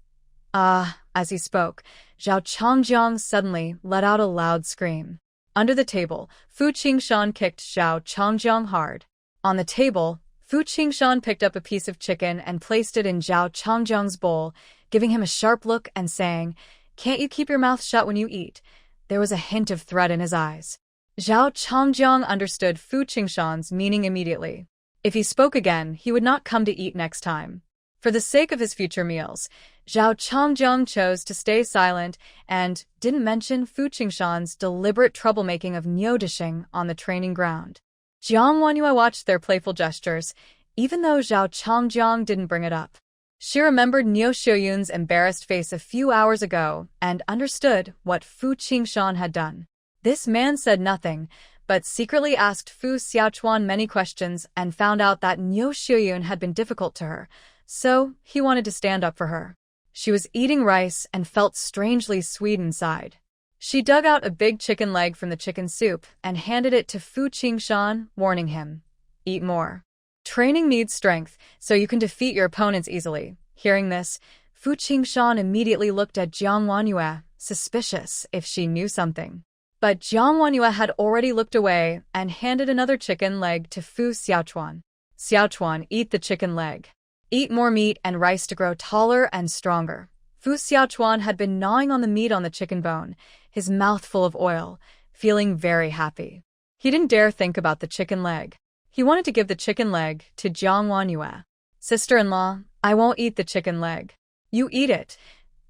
As he spoke, Zhao Chongjiang suddenly let out a loud scream. Under the table, Fu Qingshan kicked Zhao Chongjiang hard. On the table, Fu Qingshan picked up a piece of chicken and placed it in Zhao Chongjiang's bowl, giving him a sharp look and saying, "Can't you keep your mouth shut when you eat?" There was a hint of threat in his eyes. Zhao Chongjiang understood Fu Qingshan's meaning immediately. If he spoke again, he would not come to eat next time. For the sake of his future meals, Zhao Chongjiang chose to stay silent and didn't mention Fu Qingshan's deliberate troublemaking of niudishing on the training ground. Jiang Wanyue watched their playful gestures, even though Zhao Chongjiang didn't bring it up. She remembered Niu Xiuyun's embarrassed face a few hours ago and understood what Fu Qingshan had done. This man said nothing, but secretly asked Fu Xiaochuan many questions and found out that Niu Xiuyun had been difficult to her, so he wanted to stand up for her. She was eating rice and felt strangely sweet inside. She dug out a big chicken leg from the chicken soup and handed it to Fu Qingshan, warning him, "Eat more. Training needs strength, so you can defeat your opponents easily." Hearing this, Fu Qingshan immediately looked at Jiang Wanyue, suspicious if she knew something. But Jiang Wanyue had already looked away and handed another chicken leg to Fu Xiaochuan. "Xiaochuan, eat the chicken leg. Eat more meat and rice to grow taller and stronger." Fu Xiaochuan had been gnawing on the meat on the chicken bone, his mouth full of oil, feeling very happy. He didn't dare think about the chicken leg. He wanted to give the chicken leg to Jiang Wanyue. "Sister-in-law, I won't eat the chicken leg." "You eat it,"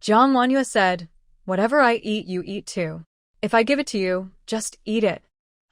Jiang Wanyue said. "Whatever I eat, you eat too. If I give it to you, just eat it."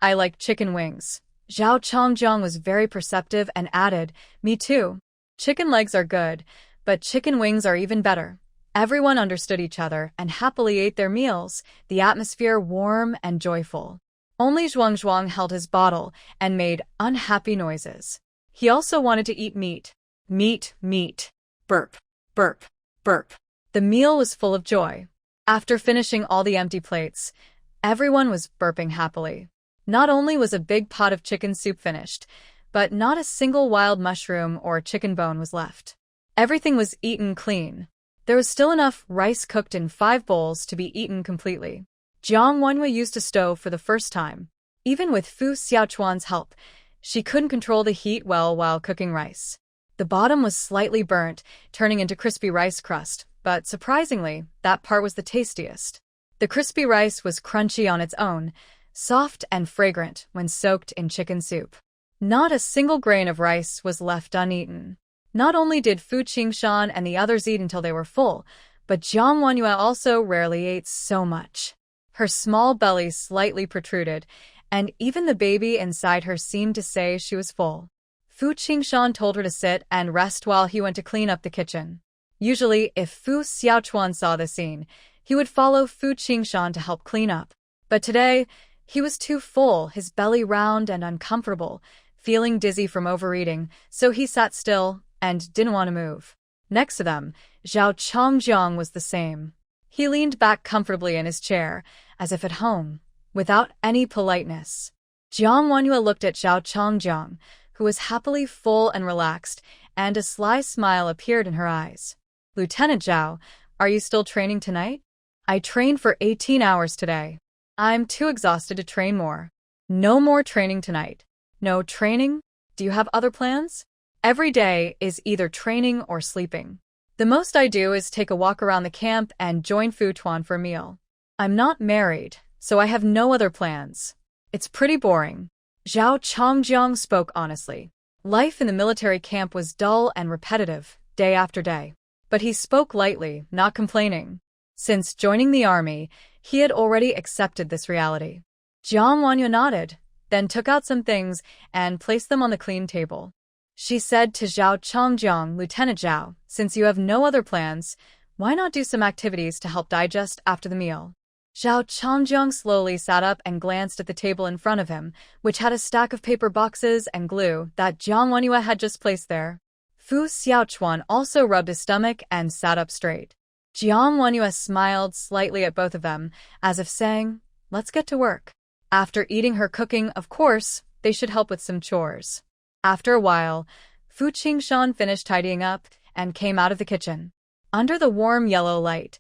"I like chicken wings." Zhao Chongjiang was very perceptive and added, "Me too. Chicken legs are good, but chicken wings are even better." Everyone understood each other and happily ate their meals, the atmosphere warm and joyful. Only Zhuangzhuang held his bottle and made unhappy noises. He also wanted to eat meat. Meat, meat. Burp, burp, burp. The meal was full of joy. After finishing all the empty plates, everyone was burping happily. Not only was a big pot of chicken soup finished, but not a single wild mushroom or chicken bone was left. Everything was eaten clean. There was still enough rice cooked in 5 bowls to be eaten completely. Jiang Wanyue used a stove for the first time. Even with Fu Xiaochuan's help, she couldn't control the heat well while cooking rice. The bottom was slightly burnt, turning into crispy rice crust, but surprisingly, that part was the tastiest. The crispy rice was crunchy on its own, soft and fragrant when soaked in chicken soup. Not a single grain of rice was left uneaten. Not only did Fu Qingshan and the others eat until they were full, but Jiang Wanyue also rarely ate so much. Her small belly slightly protruded, and even the baby inside her seemed to say she was full. Fu Qingshan told her to sit and rest while he went to clean up the kitchen. Usually, if Fu Xiaochuan saw the scene, he would follow Fu Qingshan to help clean up. But today, he was too full, his belly round and uncomfortable, feeling dizzy from overeating, so he sat still and didn't want to move. Next to them, Zhao Chongjiang was the same. He leaned back comfortably in his chair, as if at home, without any politeness. Jiang Wanyue looked at Zhao Chongjiang, who was happily full and relaxed, and a sly smile appeared in her eyes. "Lieutenant Zhao, are you still training tonight?" "I trained for 18 hours today." I'm too exhausted to train more. No more training tonight. No training? Do you have other plans? Every day is either training or sleeping. The most I do is take a walk around the camp and join Fu Tuan for a meal. I'm not married, so I have no other plans. It's pretty boring. Zhao Chongjiang spoke honestly. Life in the military camp was dull and repetitive, day after day. But he spoke lightly, not complaining. Since joining the army, he had already accepted this reality. Jiang Wanyu nodded, then took out some things and placed them on the clean table. She said to Zhao Chongjiang, Lieutenant Zhao, since you have no other plans, why not do some activities to help digest after the meal? Zhao Chongjiang slowly sat up and glanced at the table in front of him, which had a stack of paper boxes and glue that Jiang Wanyu had just placed there. Fu Xiaochuan also rubbed his stomach and sat up straight. Jiang Wanyu smiled slightly at both of them, as if saying, let's get to work. After eating her cooking, of course, they should help with some chores. After a while, Fu Qingshan finished tidying up and came out of the kitchen. Under the warm yellow light,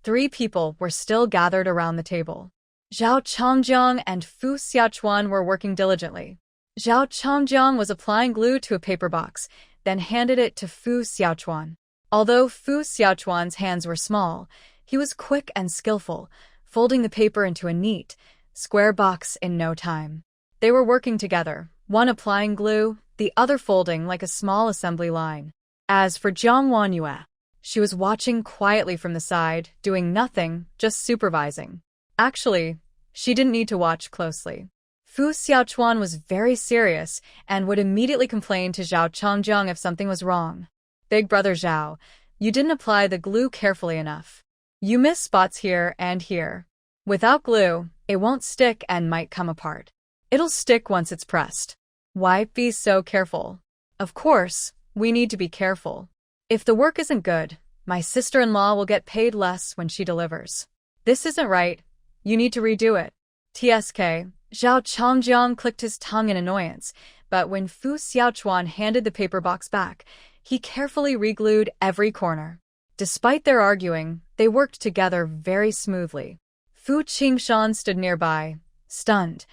3 people were still gathered around the table. Zhao Chongjiang and Fu Xiaochuan were working diligently. Zhao Chongjiang was applying glue to a paper box, then handed it to Fu Xiaochuan. Although Fu Xiaochuan's hands were small, he was quick and skillful, folding the paper into a neat, square box in no time. They were working together, one applying glue, the other folding like a small assembly line. As for Jiang Wanyue, she was watching quietly from the side, doing nothing, just supervising. Actually, she didn't need to watch closely. Fu Xiaochuan was very serious and would immediately complain to Zhao Chongjiang if something was wrong. Big brother Zhao, you didn't apply the glue carefully enough. You miss spots here and here. Without glue, it won't stick and might come apart. It'll stick once it's pressed. Why be so careful? Of course, we need to be careful. If the work isn't good, my sister-in-law will get paid less when she delivers. This isn't right. You need to redo it. TSK, Zhao Chongjiang clicked his tongue in annoyance, but when Fu Xiaochuan handed the paper box back, he carefully reglued every corner. Despite their arguing, they worked together very smoothly. Fu Qingshan stood nearby, stunned,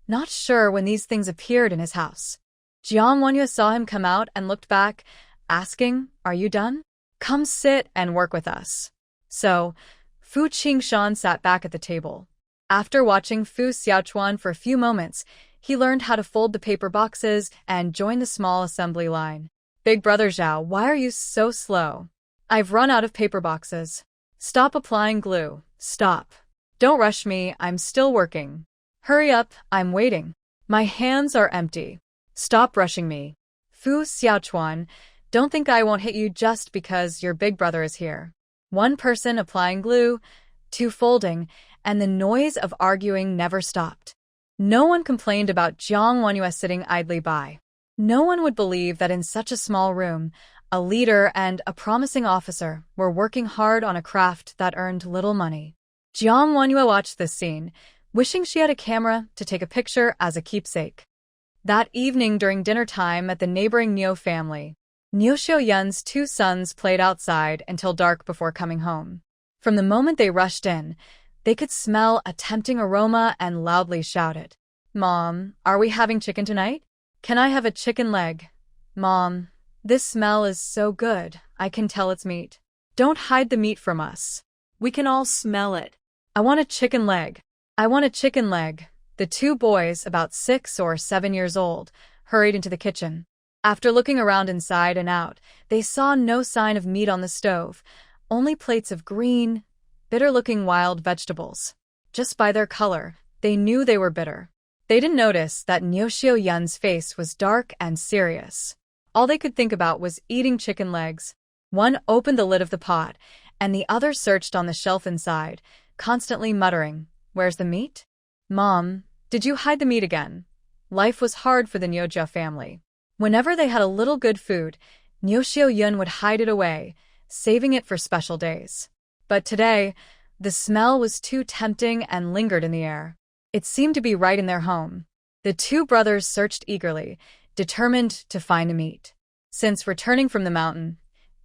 not sure when these things appeared in his house. Jiang Wanyu saw him come out and looked back, asking, are you done? Come sit and work with us. So, Fu Qingshan sat back at the table. After watching Fu Xiaochuan for a few moments, he learned how to fold the paper boxes and join the small assembly line. Big brother Zhao, why are you so slow? I've run out of paper boxes. Stop applying glue. Stop. Don't rush me, I'm still working. Hurry up, I'm waiting. My hands are empty. Stop rushing me. Fu Xiaochuan, don't think I won't hit you just because your big brother is here. One person applying glue, 2 folding, and the noise of arguing never stopped. No one complained about Jiang Wanyu sitting idly by. No one would believe that in such a small room, a leader and a promising officer were working hard on a craft that earned little money. Jiang Wanyu watched this scene, wishing she had a camera to take a picture as a keepsake. That evening during dinner time at the neighboring Niu family, Niu Xiaoyun's 2 sons played outside until dark before coming home. From the moment they rushed in, they could smell a tempting aroma and loudly shouted, Mom, are we having chicken tonight? Can I have a chicken leg? Mom, this smell is so good, I can tell it's meat. Don't hide the meat from us. We can all smell it. I want a chicken leg. I want a chicken leg. The 2 boys, about 6 or 7 years old, hurried into the kitchen. After looking around inside and out, they saw no sign of meat on the stove, only plates of green, bitter-looking wild vegetables. Just by their color, they knew they were bitter. They didn't notice that Niu Xiaoyun's face was dark and serious. All they could think about was eating chicken legs. One opened the lid of the pot, and the other searched on the shelf inside, constantly muttering, Where's the meat? Mom, did you hide the meat again? Life was hard for the Niujia family. Whenever they had a little good food, Niu Xiaoyun would hide it away, saving it for special days. But today, the smell was too tempting and lingered in the air. It seemed to be right in their home. The 2 brothers searched eagerly, determined to find the meat. Since returning from the mountain,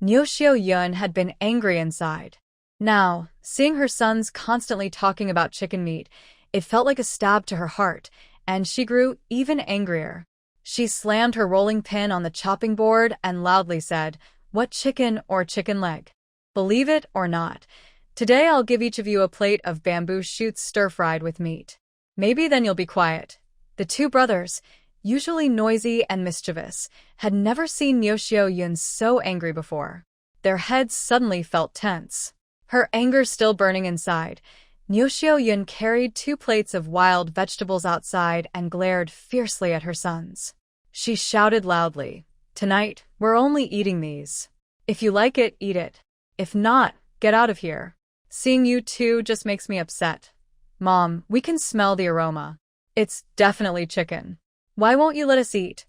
Niu Xiaoyun had been angry inside. Now, seeing her sons constantly talking about chicken meat, It felt like a stab to her heart, and she grew even angrier. She slammed her rolling pin on the chopping board and loudly said, "What chicken or chicken leg? Believe it or not, today I'll give each of you a plate of bamboo shoots stir-fried with meat. Maybe then you'll be quiet." The two brothers, usually noisy and mischievous, had never seen Nyoshio Yun so angry before. Their heads suddenly felt tense. Her anger still burning inside, Nyoshio Yun carried 2 plates of wild vegetables outside and glared fiercely at her sons. She shouted loudly, "Tonight, we're only eating these. If you like it, eat it. If not, get out of here. Seeing you two just makes me upset. Mom, we can smell the aroma. It's definitely chicken. Why won't you let us eat?"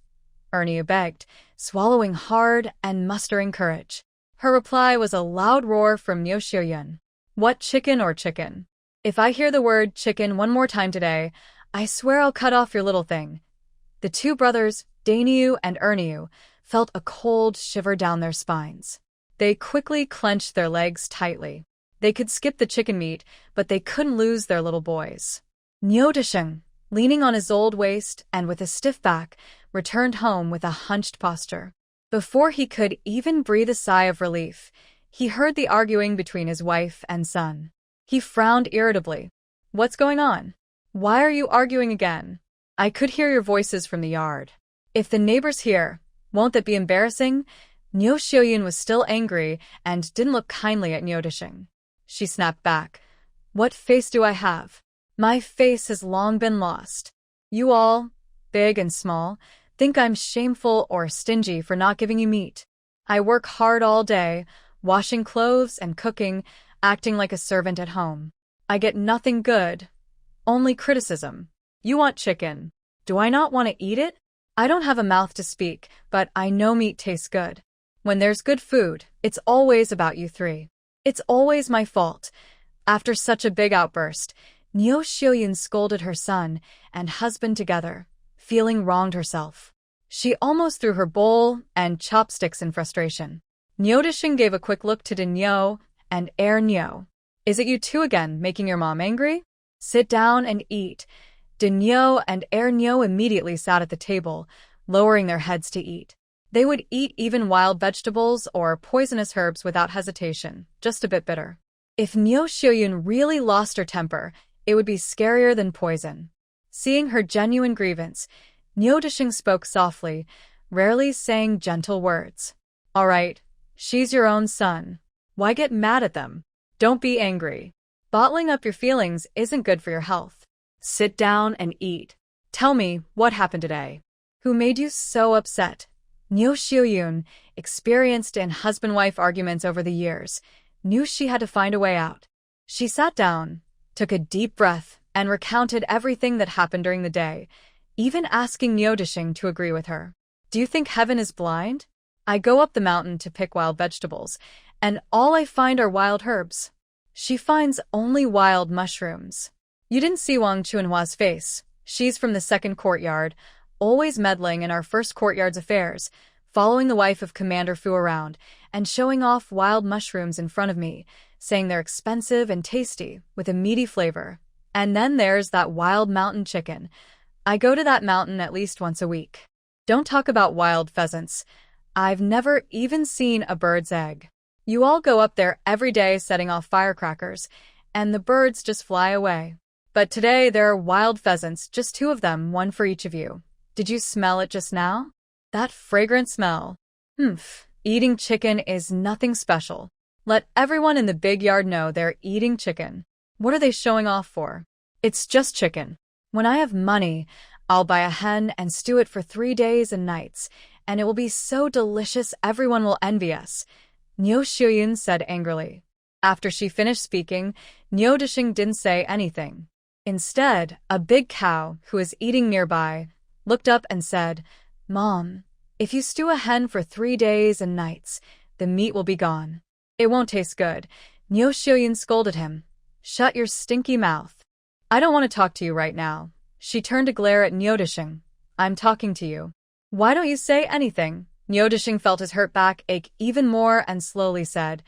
Ernie begged, swallowing hard and mustering courage. Her reply was a loud roar from Nyoshio Yun. "What chicken or chicken? If I hear the word chicken one more time today, I swear I'll cut off your little thing." The two brothers, Dainyu and Erniu, felt a cold shiver down their spines. They quickly clenched their legs tightly. They could skip the chicken meat, but they couldn't lose their little boys. Nyodisheng, leaning on his old waist and with a stiff back, returned home with a hunched posture. Before he could even breathe a sigh of relief, he heard the arguing between his wife and son. He frowned irritably. "What's going on? Why are you arguing again? I could hear your voices from the yard. If the neighbors hear, won't that be embarrassing?" Nyoshio Yun was still angry and didn't look kindly at Nyodisheng. She snapped back. "What face do I have? My face has long been lost. You all, big and small, think I'm shameful or stingy for not giving you meat. I work hard all day, washing clothes and cooking, acting like a servant at home. I get nothing good, only criticism. You want chicken. Do I not want to eat it? I don't have a mouth to speak, but I know meat tastes good. When there's good food, it's always about you three. It's always my fault." After such a big outburst, Nyoshio Yun scolded her son and husband together, feeling wronged herself. She almost threw her bowl and chopsticks in frustration. Nyodisheng gave a quick look to Dinyo and Nyo. "Is it you two again making your mom angry? Sit down and eat." Dinyo and Nyo immediately sat at the table, lowering their heads to eat. They would eat even wild vegetables or poisonous herbs without hesitation, just a bit bitter. If Nyoshio Yun really lost her temper, it would be scarier than poison. Seeing her genuine grievance, Nyodisheng spoke softly, rarely saying gentle words. "All right, she's your own son. Why get mad at them? Don't be angry. Bottling up your feelings isn't good for your health. Sit down and eat. Tell me what happened today. Who made you so upset?" Nyoshio Yun, experienced in husband-wife arguments over the years, knew she had to find a way out. She sat down, took a deep breath, and recounted everything that happened during the day, even asking Nyodisheng to agree with her. "Do you think heaven is blind? I go up the mountain to pick wild vegetables, and all I find are wild herbs. She finds only wild mushrooms. You didn't see Wang Chunhua's face. She's from the second courtyard, always meddling in our first courtyard's affairs, following the wife of Commander Fu around, and showing off wild mushrooms in front of me, saying they're expensive and tasty, with a meaty flavor. And then there's that wild mountain chicken. I go to that mountain at least once a week. Don't talk about wild pheasants. I've never even seen a bird's egg. You all go up there every day setting off firecrackers, and the birds just fly away. But today there are wild pheasants, just 2 of them, 1 for each of you. Did you smell it just now? That fragrant smell. Eating chicken is nothing special. Let everyone in the big yard know they're eating chicken. What are they showing off for? It's just chicken. When I have money, I'll buy a hen and stew it for 3 days and nights, and it will be so delicious everyone will envy us," Nyoshio Yun said angrily. After she finished speaking, Nyodisheng didn't say anything. Instead, a big cow, who was eating nearby, looked up and said, "Mom, if you stew a hen for 3 days and nights, the meat will be gone. It won't taste good." Nyoshio Yun scolded him. "Shut your stinky mouth. I don't want to talk to you right now." She turned to glare at Nyodisheng. "I'm talking to you. Why don't you say anything?" Nyodisheng felt his hurt back ache even more and slowly said,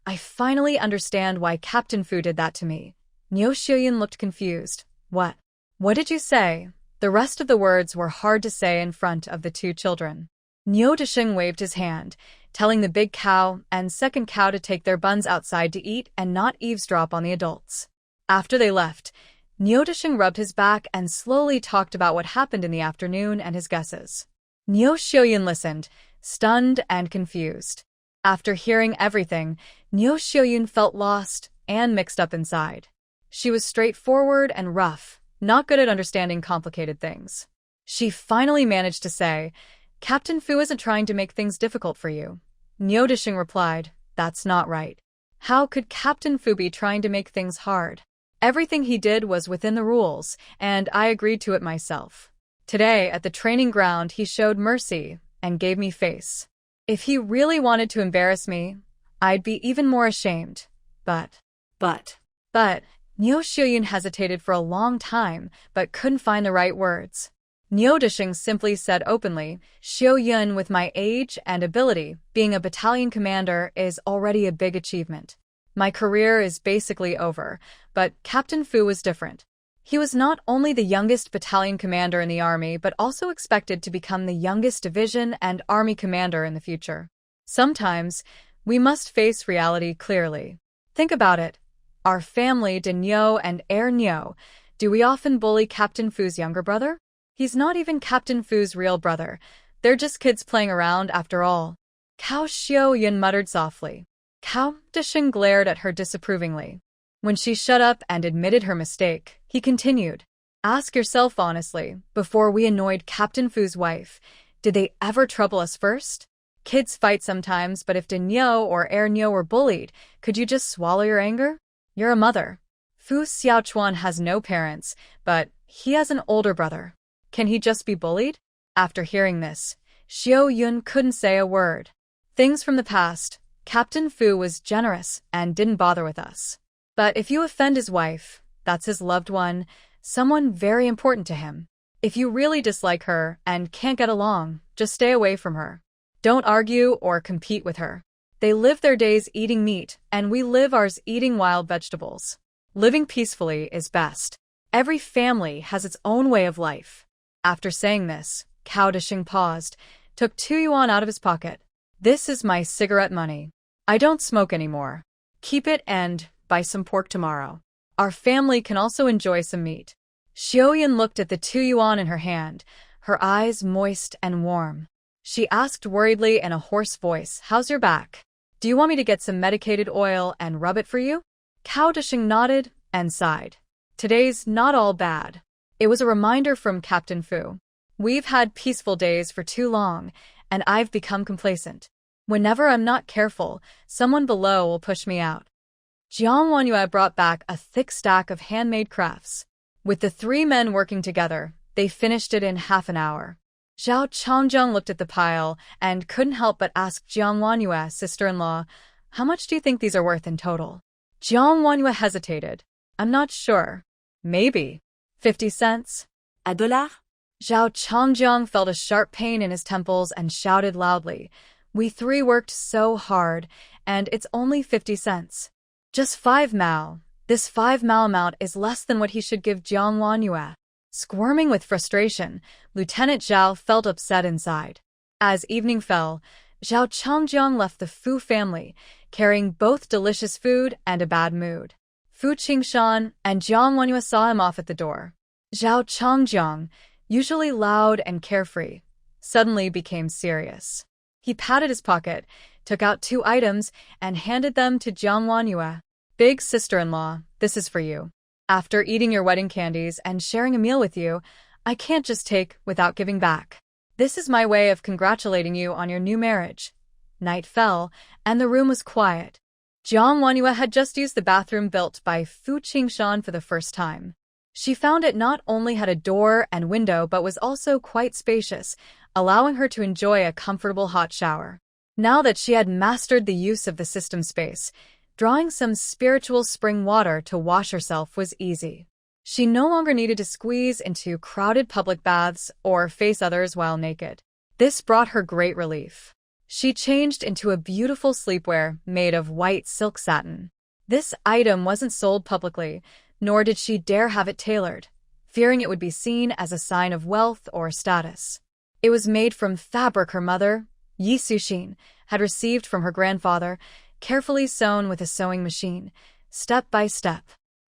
"I finally understand why Captain Fu did that to me." Nyoshio Yun looked confused. What? What did you say? The rest of the words were hard to say in front of the two children. Niu Desheng waved his hand, telling the big cow and second cow to take their buns outside to eat and not eavesdrop on the adults. After they left, Niu Desheng rubbed his back and slowly talked about what happened in the afternoon and his guesses. Niu Xiaoyun listened, stunned and confused. After hearing everything, Niu Xiaoyun felt lost and mixed up inside. She was straightforward and rough, not good at understanding complicated things. She finally managed to say, "Captain Fu isn't trying to make things difficult for you." Niu Desheng replied, "That's not right. How could Captain Fu be trying to make things hard? Everything he did was within the rules, and I agreed to it myself. Today, at the training ground, he showed mercy and gave me face. If he really wanted to embarrass me, I'd be even more ashamed. But, Niu Xiaoyun hesitated for a long time, but couldn't find the right words. Niu Desheng simply said openly, "Xiaoyun, with my age and ability, being a battalion commander is already a big achievement. My career is basically over, but Captain Fu was different. He was not only the youngest battalion commander in the army, but also expected to become the youngest division and army commander in the future. Sometimes, we must face reality clearly. Think about it. Our family, De Niu and Air Niu, do we often bully Captain Fu's younger brother? He's not even Captain Fu's real brother. They're just kids playing around after all." Cao Xiaoyun muttered softly. Cao Desheng glared at her disapprovingly. When she shut up and admitted her mistake, he continued, "Ask yourself honestly, before we annoyed Captain Fu's wife, did they ever trouble us first? Kids fight sometimes, but if De Niu or Air Niu were bullied, could you just swallow your anger? You're a mother. Fu Xiaochuan has no parents, but he has an older brother. Can he just be bullied?" After hearing this, Xiaoyun couldn't say a word. "Things from the past. Captain Fu was generous and didn't bother with us. But if you offend his wife, that's his loved one, someone very important to him. If you really dislike her and can't get along, just stay away from her. Don't argue or compete with her. They live their days eating meat, and we live ours eating wild vegetables. Living peacefully is best. Every family has its own way of life." After saying this, Cao Desheng paused, took 2 yuan out of his pocket. "This is my cigarette money. I don't smoke anymore. Keep it and buy some pork tomorrow. Our family can also enjoy some meat." Xiaoyun looked at the 2 yuan in her hand, her eyes moist and warm. She asked worriedly in a hoarse voice, "How's your back? Do you want me to get some medicated oil and rub it for you?" Cao Desheng nodded and sighed. "Today's not all bad." It was a reminder from Captain Fu. "We've had peaceful days for too long, and I've become complacent. Whenever I'm not careful, someone below will push me out." Jiang Wanyue brought back a thick stack of handmade crafts. With the 3 men working together, they finished it in half an hour. Zhao Changjiang looked at the pile and couldn't help but ask Jiang Wanyue, sister-in-law, "How much do you think these are worth in total?" Jiang Wanyue hesitated. "I'm not sure. Maybe 50 cents? $1? Zhao Changjiang felt a sharp pain in his temples and shouted loudly, "We 3 worked so hard, and it's only 50 cents. Just 5 mao. This 5 mao amount is less than what he should give Jiang Wanyue." Squirming with frustration, Lieutenant Zhao felt upset inside. As evening fell, Zhao Changjiang left the Fu family, carrying both delicious food and a bad mood. Fu Qingshan and Jiang Wanyue saw him off at the door. Zhao Changjiang, usually loud and carefree, suddenly became serious. He patted his pocket, took out 2 items, and handed them to Jiang Wanyue. "Big sister-in-law, this is for you. After eating your wedding candies and sharing a meal with you, I can't just take without giving back. This is my way of congratulating you on your new marriage." Night fell, and the room was quiet. Jiang Wanyue had just used the bathroom built by Fu Qingshan for the first time. She found it not only had a door and window but was also quite spacious, allowing her to enjoy a comfortable hot shower. Now that she had mastered the use of the system space, drawing some spiritual spring water to wash herself was easy. She no longer needed to squeeze into crowded public baths or face others while naked. This brought her great relief. She changed into a beautiful sleepwear made of white silk satin. This item wasn't sold publicly, nor did she dare have it tailored. fearing it would be seen as a sign of wealth or status. It was made from fabric her mother, Yi Suxin, had received from her grandfather, carefully sewn with a sewing machine, step by step.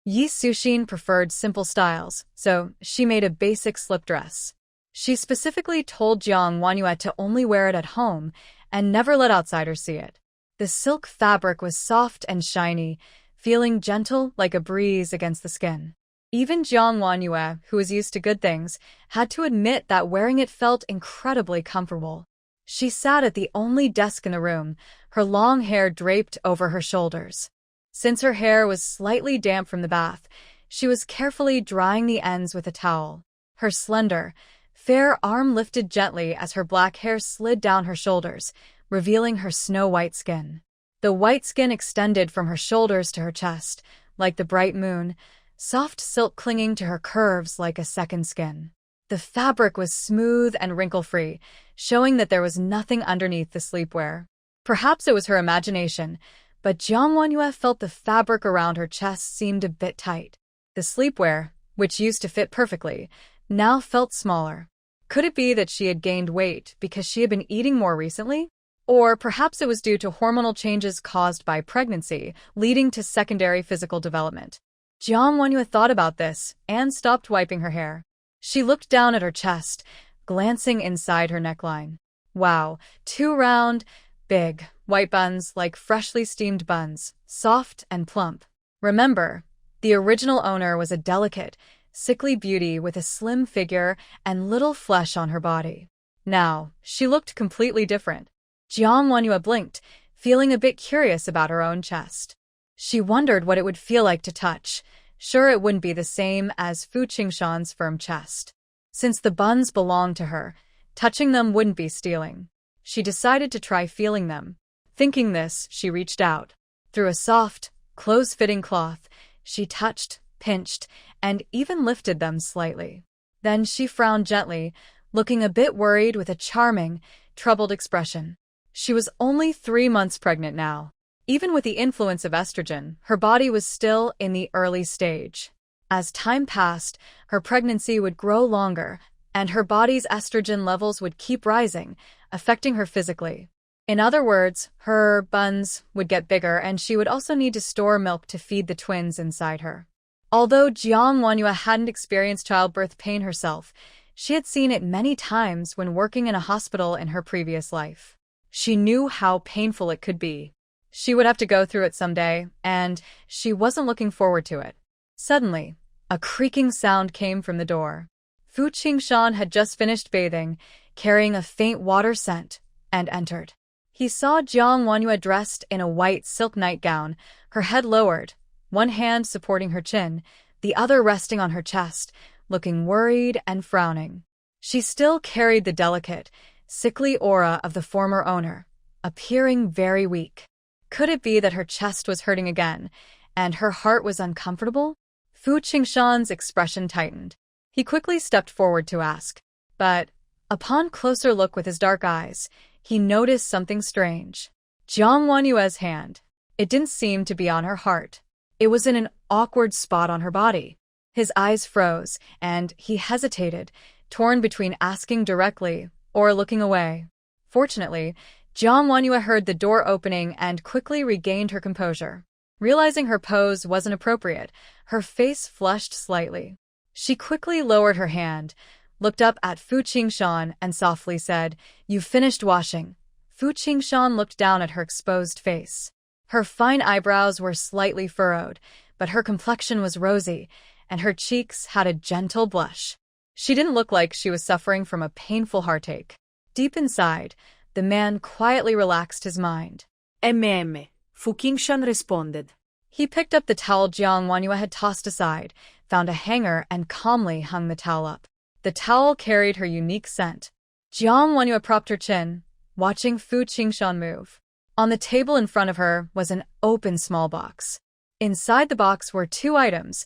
Yi Suxin preferred simple styles, so she made a basic slip dress. She specifically told Jiang Wanyue to only wear it at home and never let outsiders see it. The silk fabric was soft and shiny, feeling gentle like a breeze against the skin. Even Jiang Wanyue, who was used to good things, had to admit that wearing it felt incredibly comfortable. She sat at the only desk in the room, her long hair draped over her shoulders. Since her hair was slightly damp from the bath, she was carefully drying the ends with a towel. Her slender, fair arm lifted gently as her black hair slid down her shoulders, revealing her snow-white skin. The white skin extended from her shoulders to her chest, like the bright moon, soft silk clinging to her curves like a second skin. The fabric was smooth and wrinkle-free, showing that there was nothing underneath the sleepwear. Perhaps it was her imagination, but Jiang Wanyue felt the fabric around her chest seemed a bit tight. The sleepwear, which used to fit perfectly, now felt smaller. Could it be that she had gained weight because she had been eating more recently? Or perhaps it was due to hormonal changes caused by pregnancy, leading to secondary physical development. Jiang Wanyue thought about this and stopped wiping her hair. She looked down at her chest, glancing inside her neckline. Wow, 2 round, big, white buns like freshly steamed buns, soft and plump. Remember, the original owner was a delicate, sickly beauty with a slim figure and little flesh on her body. Now, she looked completely different. Jiang Wanyue blinked, feeling a bit curious about her own chest. She wondered what it would feel like to touch. Sure, it wouldn't be the same as Fu Qingshan's firm chest. Since the buns belonged to her, touching them wouldn't be stealing. She decided to try feeling them. Thinking this, she reached out. Through a soft, close-fitting cloth, she touched, pinched, and even lifted them slightly. Then she frowned gently, looking a bit worried with a charming, troubled expression. She was only 3 months pregnant now. Even with the influence of estrogen, her body was still in the early stage. As time passed, her pregnancy would grow longer, and her body's estrogen levels would keep rising, affecting her physically. In other words, her buns would get bigger, and she would also need to store milk to feed the twins inside her. Although Jiang Wanyue hadn't experienced childbirth pain herself, she had seen it many times when working in a hospital in her previous life. She knew how painful it could be. She would have to go through it someday, and she wasn't looking forward to it. Suddenly, a creaking sound came from the door. Fu Qingshan had just finished bathing, carrying a faint water scent, and entered. He saw Jiang Wanyue dressed in a white silk nightgown, her head lowered, one hand supporting her chin, the other resting on her chest, looking worried and frowning. She still carried the delicate, sickly aura of the former owner, appearing very weak. Could it be that her chest was hurting again, and her heart was uncomfortable? Fu Qingshan's expression tightened. He quickly stepped forward to ask, but, upon closer look with his dark eyes, he noticed something strange. Jiang Wanyue's hand. It didn't seem to be on her heart. It was in an awkward spot on her body. His eyes froze, and he hesitated, torn between asking directly or looking away. Fortunately, Jiang Wanyue heard the door opening and quickly regained her composure. Realizing her pose wasn't appropriate, her face flushed slightly. She quickly lowered her hand, looked up at Fu Qingshan, and softly said, "You've finished washing." Fu Qingshan looked down at her exposed face. Her fine eyebrows were slightly furrowed, but her complexion was rosy, and her cheeks had a gentle blush. She didn't look like she was suffering from a painful heartache. Deep inside, the man quietly relaxed his mind. Fu Qingshan responded. He picked up the towel Jiang Wanyue had tossed aside, found a hanger, and calmly hung the towel up. The towel carried her unique scent. Jiang Wanyue propped her chin, watching Fu Qingshan move. On the table in front of her was an open small box. Inside the box were 2 items,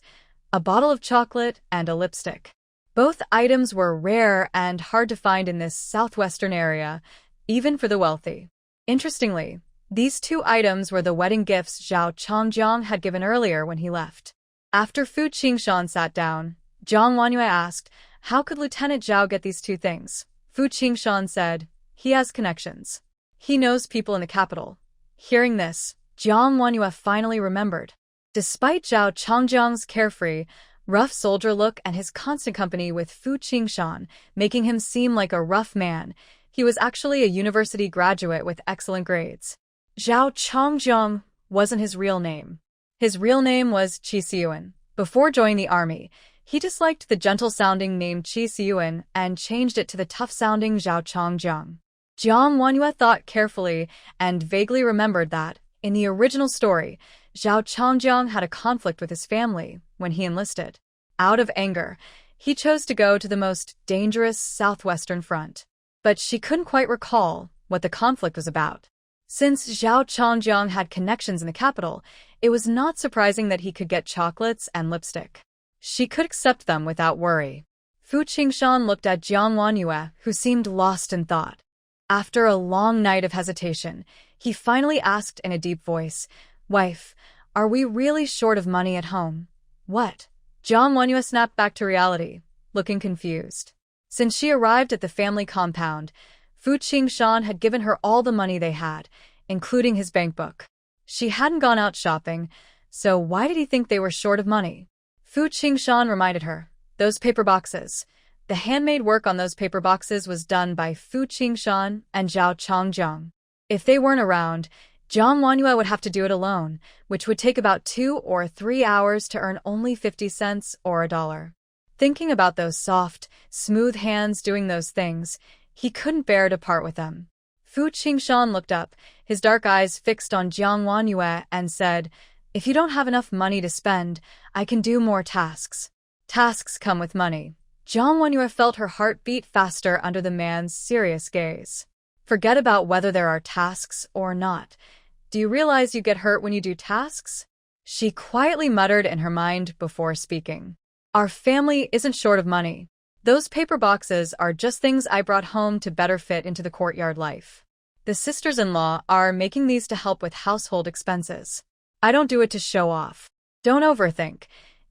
a bottle of chocolate and a lipstick. Both items were rare and hard to find in this southwestern area, even for the wealthy. Interestingly, these 2 items were the wedding gifts Zhao Chongjiang had given earlier when he left. After Fu Qingshan sat down, Jiang Wanyue asked, "How could Lieutenant Zhao get these two things?" Fu Qingshan said, "He has connections. He knows people in the capital." Hearing this, Jiang Wanyue finally remembered. Despite Zhao Chongjiang's carefree, rough soldier look and his constant company with Fu Qingshan, making him seem like a rough man, he was actually a university graduate with excellent grades. Zhao Chongjiang wasn't his real name. His real name was Qi Siyuan. Before joining the army, he disliked the gentle-sounding name Qi Siyuan and changed it to the tough-sounding Zhao Chongjiang. Jiang Wanyue thought carefully and vaguely remembered that, in the original story, Zhao Chongjiang had a conflict with his family when he enlisted. Out of anger, he chose to go to the most dangerous southwestern front. But she couldn't quite recall what the conflict was about. Since Zhao Chongjiang had connections in the capital, it was not surprising that he could get chocolates and lipstick. She could accept them without worry. Fu Qingshan looked at Jiang Wanyue, who seemed lost in thought. After a long night of hesitation, he finally asked in a deep voice, "Wife, are we really short of money at home?" "What?" Jiang Wanyue snapped back to reality, looking confused. Since she arrived at the family compound, Fu Qingshan had given her all the money they had, including his bank book. She hadn't gone out shopping, so why did he think they were short of money? Fu Qingshan reminded her, "Those paper boxes." The handmade work on those paper boxes was done by Fu Qingshan and Zhao Chongjiang. If they weren't around, Jiang Wanyue would have to do it alone, which would take about 2 or 3 hours to earn only 50 cents or $1. Thinking about those soft, smooth hands doing those things, he couldn't bear to part with them. Fu Qingshan looked up, his dark eyes fixed on Jiang Wanyue, and said, "If you don't have enough money to spend, I can do more tasks." Tasks come with money. Jiang Wanyue felt her heart beat faster under the man's serious gaze. "Forget about whether there are tasks or not. Do you realize you get hurt when you do tasks?" She quietly muttered in her mind before speaking. "Our family isn't short of money. Those paper boxes are just things I brought home to better fit into the courtyard life. The sisters-in-law are making these to help with household expenses. I don't do it to show off. Don't overthink.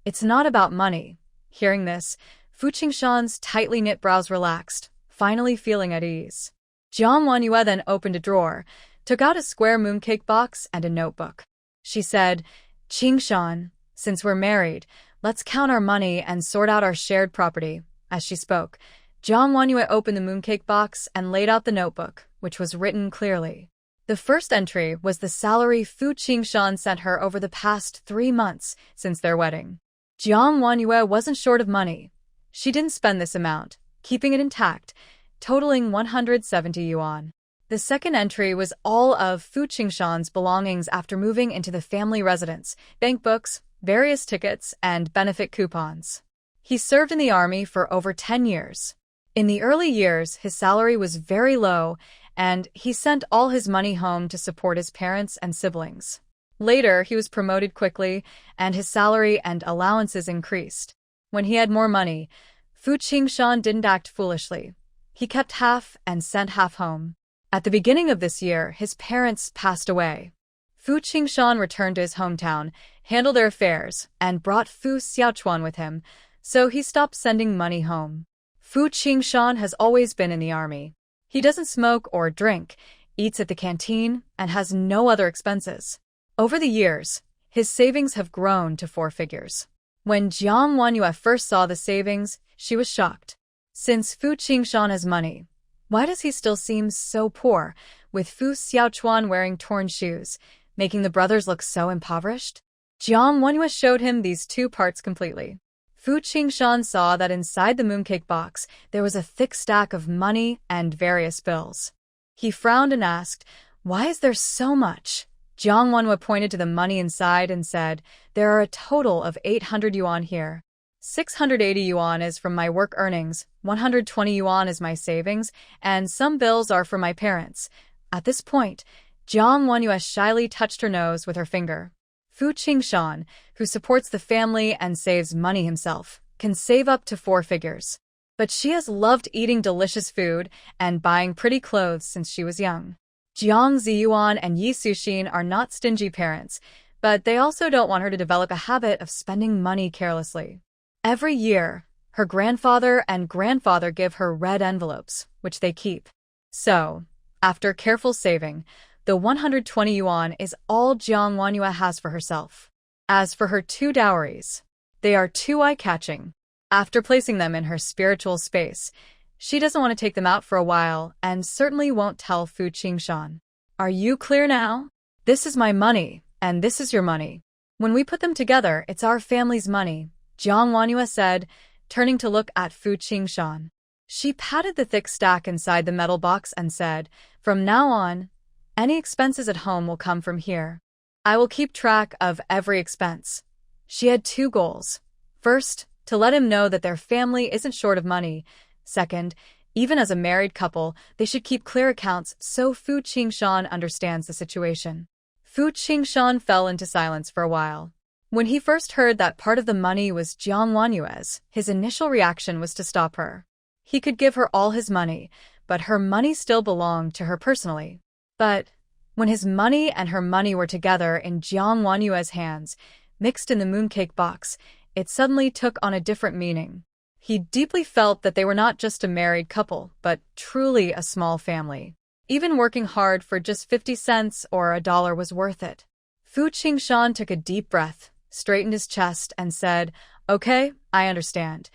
It's not about money." Hearing this, Fu Qingshan's tightly knit brows relaxed, finally feeling at ease. Jiang Wanyue then opened a drawer, took out a square mooncake box and a notebook. She said, "Qingshan, since we're married, let's count our money and sort out our shared property." As she spoke, Jiang Wanyue opened the mooncake box and laid out the notebook, which was written clearly. The first entry was the salary Fu Qingshan sent her over the past 3 months since their wedding. Jiang Wanyue wasn't short of money. She didn't spend this amount, keeping it intact, totaling 170 yuan. The second entry was all of Fu Qingshan's belongings after moving into the family residence, bank books, various tickets, and benefit coupons. He served in the army for over 10 years. In the early years, his salary was very low, and he sent all his money home to support his parents and siblings. Later, he was promoted quickly, and his salary and allowances increased. When he had more money, Fu Qingshan didn't act foolishly. He kept half and sent half home. At the beginning of this year, his parents passed away. Fu Qingshan returned to his hometown, handled their affairs, and brought Fu Xiaochuan with him, so he stopped sending money home. Fu Qingshan has always been in the army. He doesn't smoke or drink, eats at the canteen, and has no other expenses. Over the years, his savings have grown to 4 figures. When Jiang Wanyue first saw the savings, she was shocked. Since Fu Qingshan has money, why does he still seem so poor, with Fu Xiaochuan wearing torn shoes, making the brothers look so impoverished? Jiang Wanyue showed him these 2 parts completely. Fu Qingshan saw that inside the mooncake box there was a thick stack of money and various bills. He frowned and asked, "Why is there so much?" Jiang Wanyue pointed to the money inside and said, "There are a total of 800 yuan here. 680 yuan is from my work earnings, 120 yuan is my savings, and some bills are for my parents." At this point, Jiang Wanyue shyly touched her nose with her finger. Fu Qingshan, who supports the family and saves money himself, can save up to 4 figures. But she has loved eating delicious food and buying pretty clothes since she was young. Jiang Ziyuan and Yi Suxin are not stingy parents, but they also don't want her to develop a habit of spending money carelessly. Every year, her grandfather and grandfather give her red envelopes, which they keep. So, after careful saving, the 120 yuan is all Jiang Wanhua has for herself. As for her two dowries, they are too eye-catching. After placing them in her spiritual space, she doesn't want to take them out for a while and certainly won't tell Fu Qingshan. Are you clear now? This is my money, and this is your money. When we put them together, it's our family's money, Jiang Wanhua said, turning to look at Fu Qingshan. She patted the thick stack inside the metal box and said, "From now on, any expenses at home will come from here. I will keep track of every expense." She had two goals. First, to let him know that their family isn't short of money. Second, even as a married couple, they should keep clear accounts so Fu Qingshan understands the situation. Fu Qingshan fell into silence for a while. When he first heard that part of the money was Jiang Wanhua's, his initial reaction was to stop her. He could give her all his money, but her money still belonged to her personally. But when his money and her money were together in Jiang Wanhua's hands, mixed in the mooncake box, it suddenly took on a different meaning. He deeply felt that they were not just a married couple, but truly a small family. Even working hard for just 50 cents or $1 was worth it. Fu Qingshan took a deep breath, straightened his chest, and said, "Okay, I understand."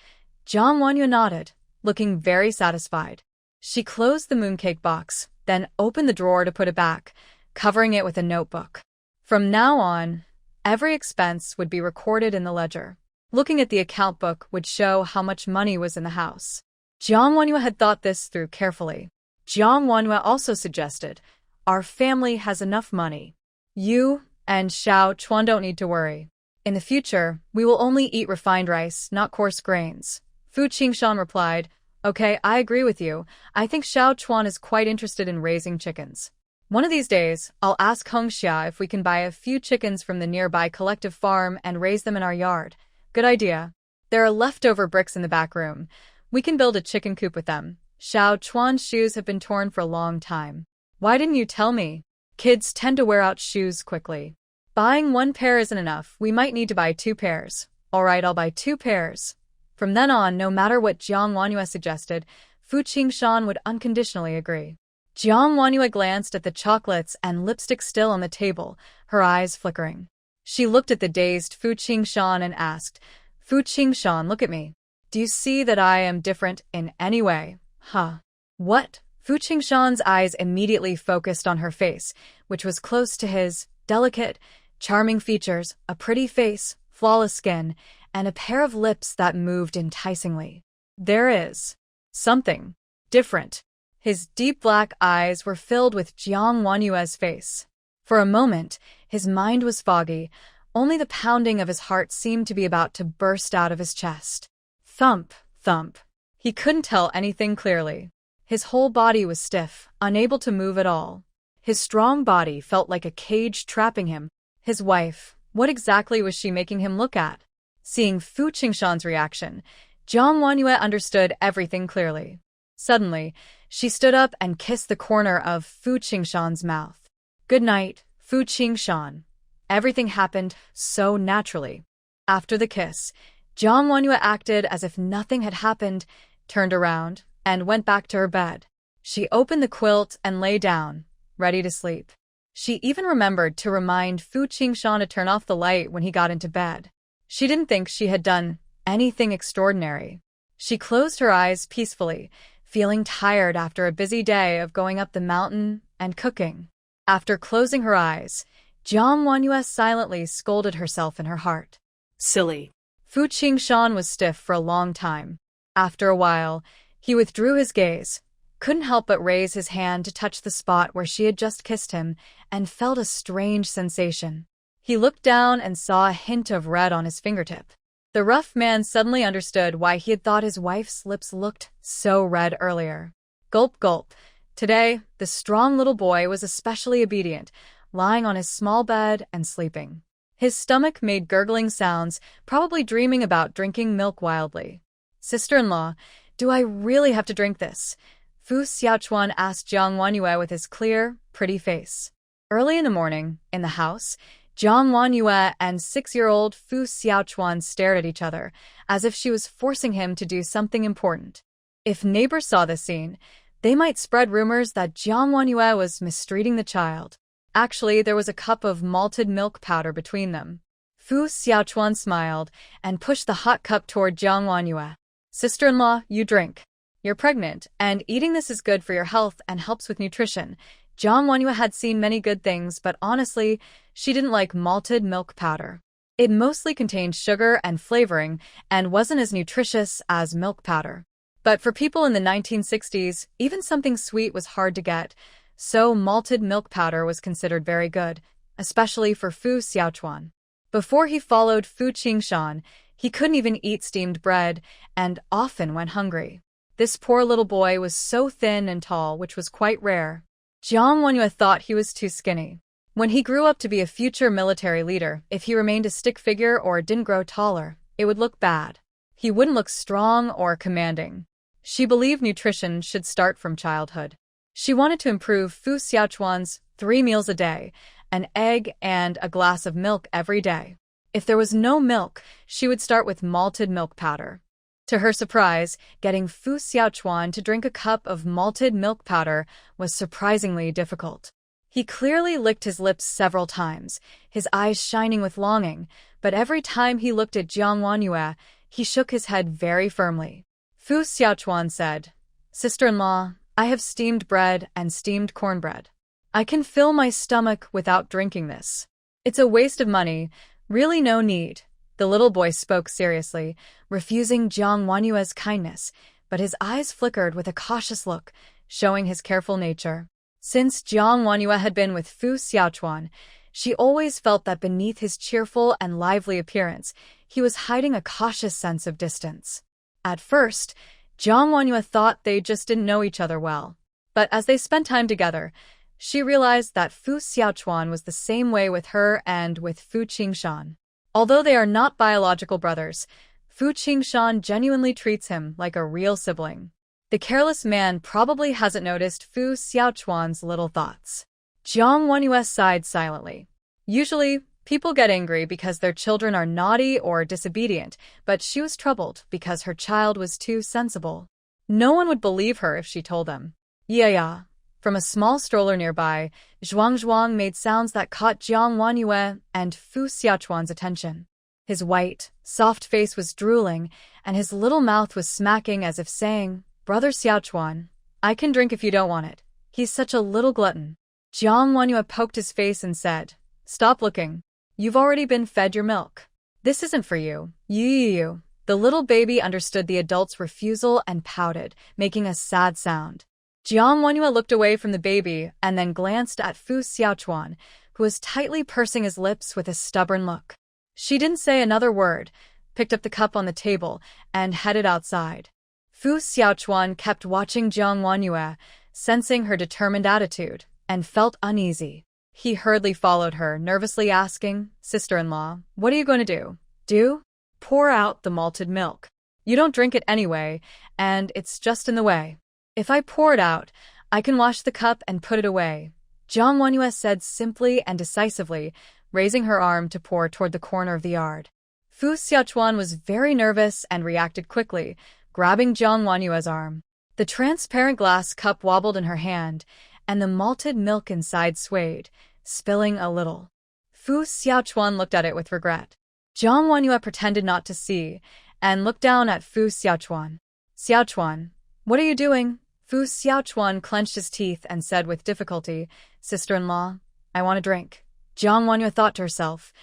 Jiang Wanhua nodded, looking very satisfied. She closed the mooncake box, then opened the drawer to put it back, covering it with a notebook. From now on, every expense would be recorded in the ledger. Looking at the account book would show how much money was in the house. Jiang Wanhua had thought this through carefully. Jiang Wanhua also suggested, "Our family has enough money. You and Xiao Chuan don't need to worry. In the future, we will only eat refined rice, not coarse grains." Fu Qingshan replied, "Okay, I agree with you. I think Xiao Chuan is quite interested in raising chickens. One of these days, I'll ask Hong Xia if we can buy a few chickens from the nearby collective farm and raise them in our yard. Good idea. There are leftover bricks in the back room. We can build a chicken coop with them. Xiao Chuan's shoes have been torn for a long time. Why didn't you tell me? Kids tend to wear out shoes quickly. Buying one pair isn't enough. We might need to buy 2 pairs. All right, I'll buy 2 pairs." From then on, no matter what Jiang Wanhua suggested, Fu Qingshan would unconditionally agree. Jiang Wanhua glanced at the chocolates and lipstick still on the table, her eyes flickering. She looked at the dazed Fu Qingshan and asked, "Fu Qingshan, look at me. Do you see that I am different in any way?" "Huh? What?" Fu Qingshan's eyes immediately focused on her face, which was close to his, delicate, charming features, a pretty face, flawless skin, and a pair of lips that moved enticingly. "There is something different." His deep black eyes were filled with Jiang Wanhua's face. For a moment, his mind was foggy. Only the pounding of his heart seemed to be about to burst out of his chest. Thump, thump. He couldn't tell anything clearly. His whole body was stiff, unable to move at all. His strong body felt like a cage trapping him. His wife, what exactly was she making him look at? Seeing Fu Qingshan's reaction, Jiang Wanhua understood everything clearly. Suddenly, she stood up and kissed the corner of Fu Qingshan's mouth. "Good night, Fu Qingshan." Everything happened so naturally. After the kiss, Jiang Wanhua acted as if nothing had happened, turned around, and went back to her bed. She opened the quilt and lay down, ready to sleep. She even remembered to remind Fu Qingshan to turn off the light when he got into bed. She didn't think she had done anything extraordinary. She closed her eyes peacefully, feeling tired after a busy day of going up the mountain and cooking. After closing her eyes, Jiang Wanhua silently scolded herself in her heart. Silly. Fu Qingshan was stiff for a long time. After a while, he withdrew his gaze, couldn't help but raise his hand to touch the spot where she had just kissed him, and felt a strange sensation. He looked down and saw a hint of red on his fingertip. The rough man suddenly understood why he had thought his wife's lips looked so red earlier. Gulp, gulp. Today, the strong little boy was especially obedient, lying on his small bed and sleeping. His stomach made gurgling sounds, probably dreaming about drinking milk wildly. "Sister-in-law, do I really have to drink this?" Fu Xiaochuan asked Jiang Wanhua with his clear, pretty face. Early in the morning, in the house, Jiang Wanyue and 6-year-old Fu Xiaochuan stared at each other, as if she was forcing him to do something important. If neighbors saw this scene, they might spread rumors that Jiang Wanyue was mistreating the child. Actually, there was a cup of malted milk powder between them. Fu Xiaochuan smiled and pushed the hot cup toward Jiang Wanyue. Sister-in-law, you drink. You're pregnant, and eating this is good for your health and helps with nutrition. Jiang Wanyue had seen many good things, but honestly, she didn't like malted milk powder. It mostly contained sugar and flavoring and wasn't as nutritious as milk powder. But for people in the 1960s, even something sweet was hard to get, so malted milk powder was considered very good, especially for Fu Xiaochuan. Before he followed Fu Qingshan, he couldn't even eat steamed bread and often went hungry. This poor little boy was so thin and tall, which was quite rare. Jiang Wanyue thought he was too skinny. When he grew up to be a future military leader, if he remained a stick figure or didn't grow taller, it would look bad. He wouldn't look strong or commanding. She believed nutrition should start from childhood. She wanted to improve Fu Xiaochuan's 3 meals a day, an egg and a glass of milk every day. If there was no milk, she would start with malted milk powder. To her surprise, getting Fu Xiaochuan to drink a cup of malted milk powder was surprisingly difficult. He clearly licked his lips several times, his eyes shining with longing, but every time he looked at Jiang Wanyue, he shook his head very firmly. Fu Xiaochuan said, "Sister-in-law, I have steamed bread and steamed cornbread. I can fill my stomach without drinking this. It's a waste of money, really no need." The little boy spoke seriously, refusing Jiang Wanyue's kindness, but his eyes flickered with a cautious look, showing his careful nature. Since Jiang Wanyue had been with Fu Xiaochuan, she always felt that beneath his cheerful and lively appearance, he was hiding a cautious sense of distance. At first, Jiang Wanyue thought they just didn't know each other well. But as they spent time together, she realized that Fu Xiaochuan was the same way with her and with Fu Qingshan. Although they are not biological brothers, Fu Qingshan genuinely treats him like a real sibling. The careless man probably hasn't noticed Fu Xiaochuan's little thoughts. Jiang Wanyue sighed silently. Usually, people get angry because their children are naughty or disobedient, but she was troubled because her child was too sensible. No one would believe her if she told them. Yeah. From a small stroller nearby, Zhuang made sounds that caught Jiang Wanyue and Fu Xiaochuan's attention. His white, soft face was drooling, and his little mouth was smacking as if saying, "Brother Xiaochuan, I can drink if you don't want it. He's such a little glutton." Jiang Wanyue poked his face and said, "Stop looking. You've already been fed your milk. This isn't for you. You. The little baby understood the adult's refusal and pouted, making a sad sound. Jiang Wanyue looked away from the baby and then glanced at Fu Xiaochuan, who was tightly pursing his lips with a stubborn look. She didn't say another word, picked up the cup on the table, and headed outside. Fu Xiaochuan kept watching Jiang Wanyue, sensing her determined attitude, and felt uneasy. He hurriedly followed her, nervously asking, "Sister-in-law, what are you going to do? Pour out the malted milk. You don't drink it anyway, and it's just in the way. If I pour it out, I can wash the cup and put it away," Jiang Wanyue said simply and decisively, raising her arm to pour toward the corner of the yard. Fu Xiaochuan was very nervous and reacted quickly, grabbing Jiang Wanyue's arm. The transparent glass cup wobbled in her hand, and the malted milk inside swayed, spilling a little. Fu Xiaochuan looked at it with regret. Jiang Wanyue pretended not to see, and looked down at Fu Xiaochuan. "Xiaochuan, what are you doing?" Fu Xiaochuan clenched his teeth and said with difficulty, "Sister-in-law, I want a drink." Jiang Wanyue thought to herself,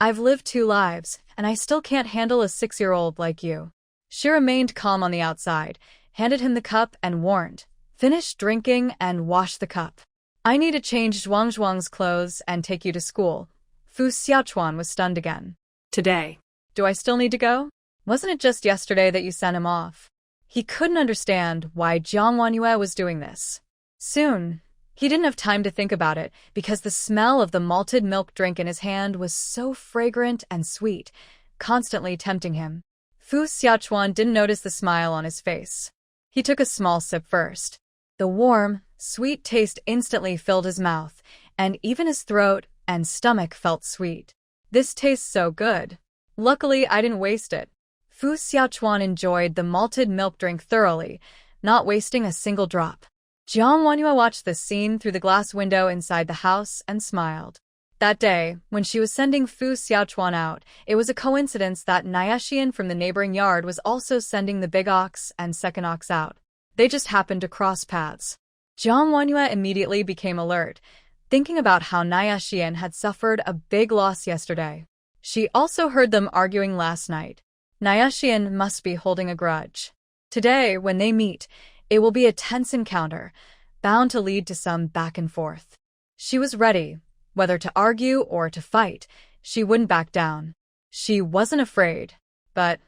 "I've lived 2 lives, and I still can't handle a 6-year-old like you." She remained calm on the outside, handed him the cup and warned, "Finish drinking and wash the cup. I need to change Zhuang's clothes and take you to school." Fu Xiaochuan was stunned again. "Today. Do I still need to go? Wasn't it just yesterday that you sent him off?" He couldn't understand why Jiang Wanyue was doing this. Soon, he didn't have time to think about it because the smell of the malted milk drink in his hand was so fragrant and sweet, constantly tempting him. Fu Xiaochuan didn't notice the smile on his face. He took a small sip first. The warm, sweet taste instantly filled his mouth, and even his throat, and stomach felt sweet. This tastes so good. Luckily, I didn't waste it. Fu Xiaochuan enjoyed the malted milk drink thoroughly, not wasting a single drop. Jiang Wanhua watched this scene through the glass window inside the house and smiled. That day, when she was sending Fu Xiaochuan out, it was a coincidence that Naixian from the neighboring yard was also sending the big ox and second ox out. They just happened to cross paths. Jiang Wanhua immediately became alert, thinking about how Naixian had suffered a big loss yesterday. She also heard them arguing last night. Naixian must be holding a grudge. Today, when they meet, it will be a tense encounter, bound to lead to some back and forth. She was ready. Whether to argue or to fight, she wouldn't back down. She wasn't afraid. But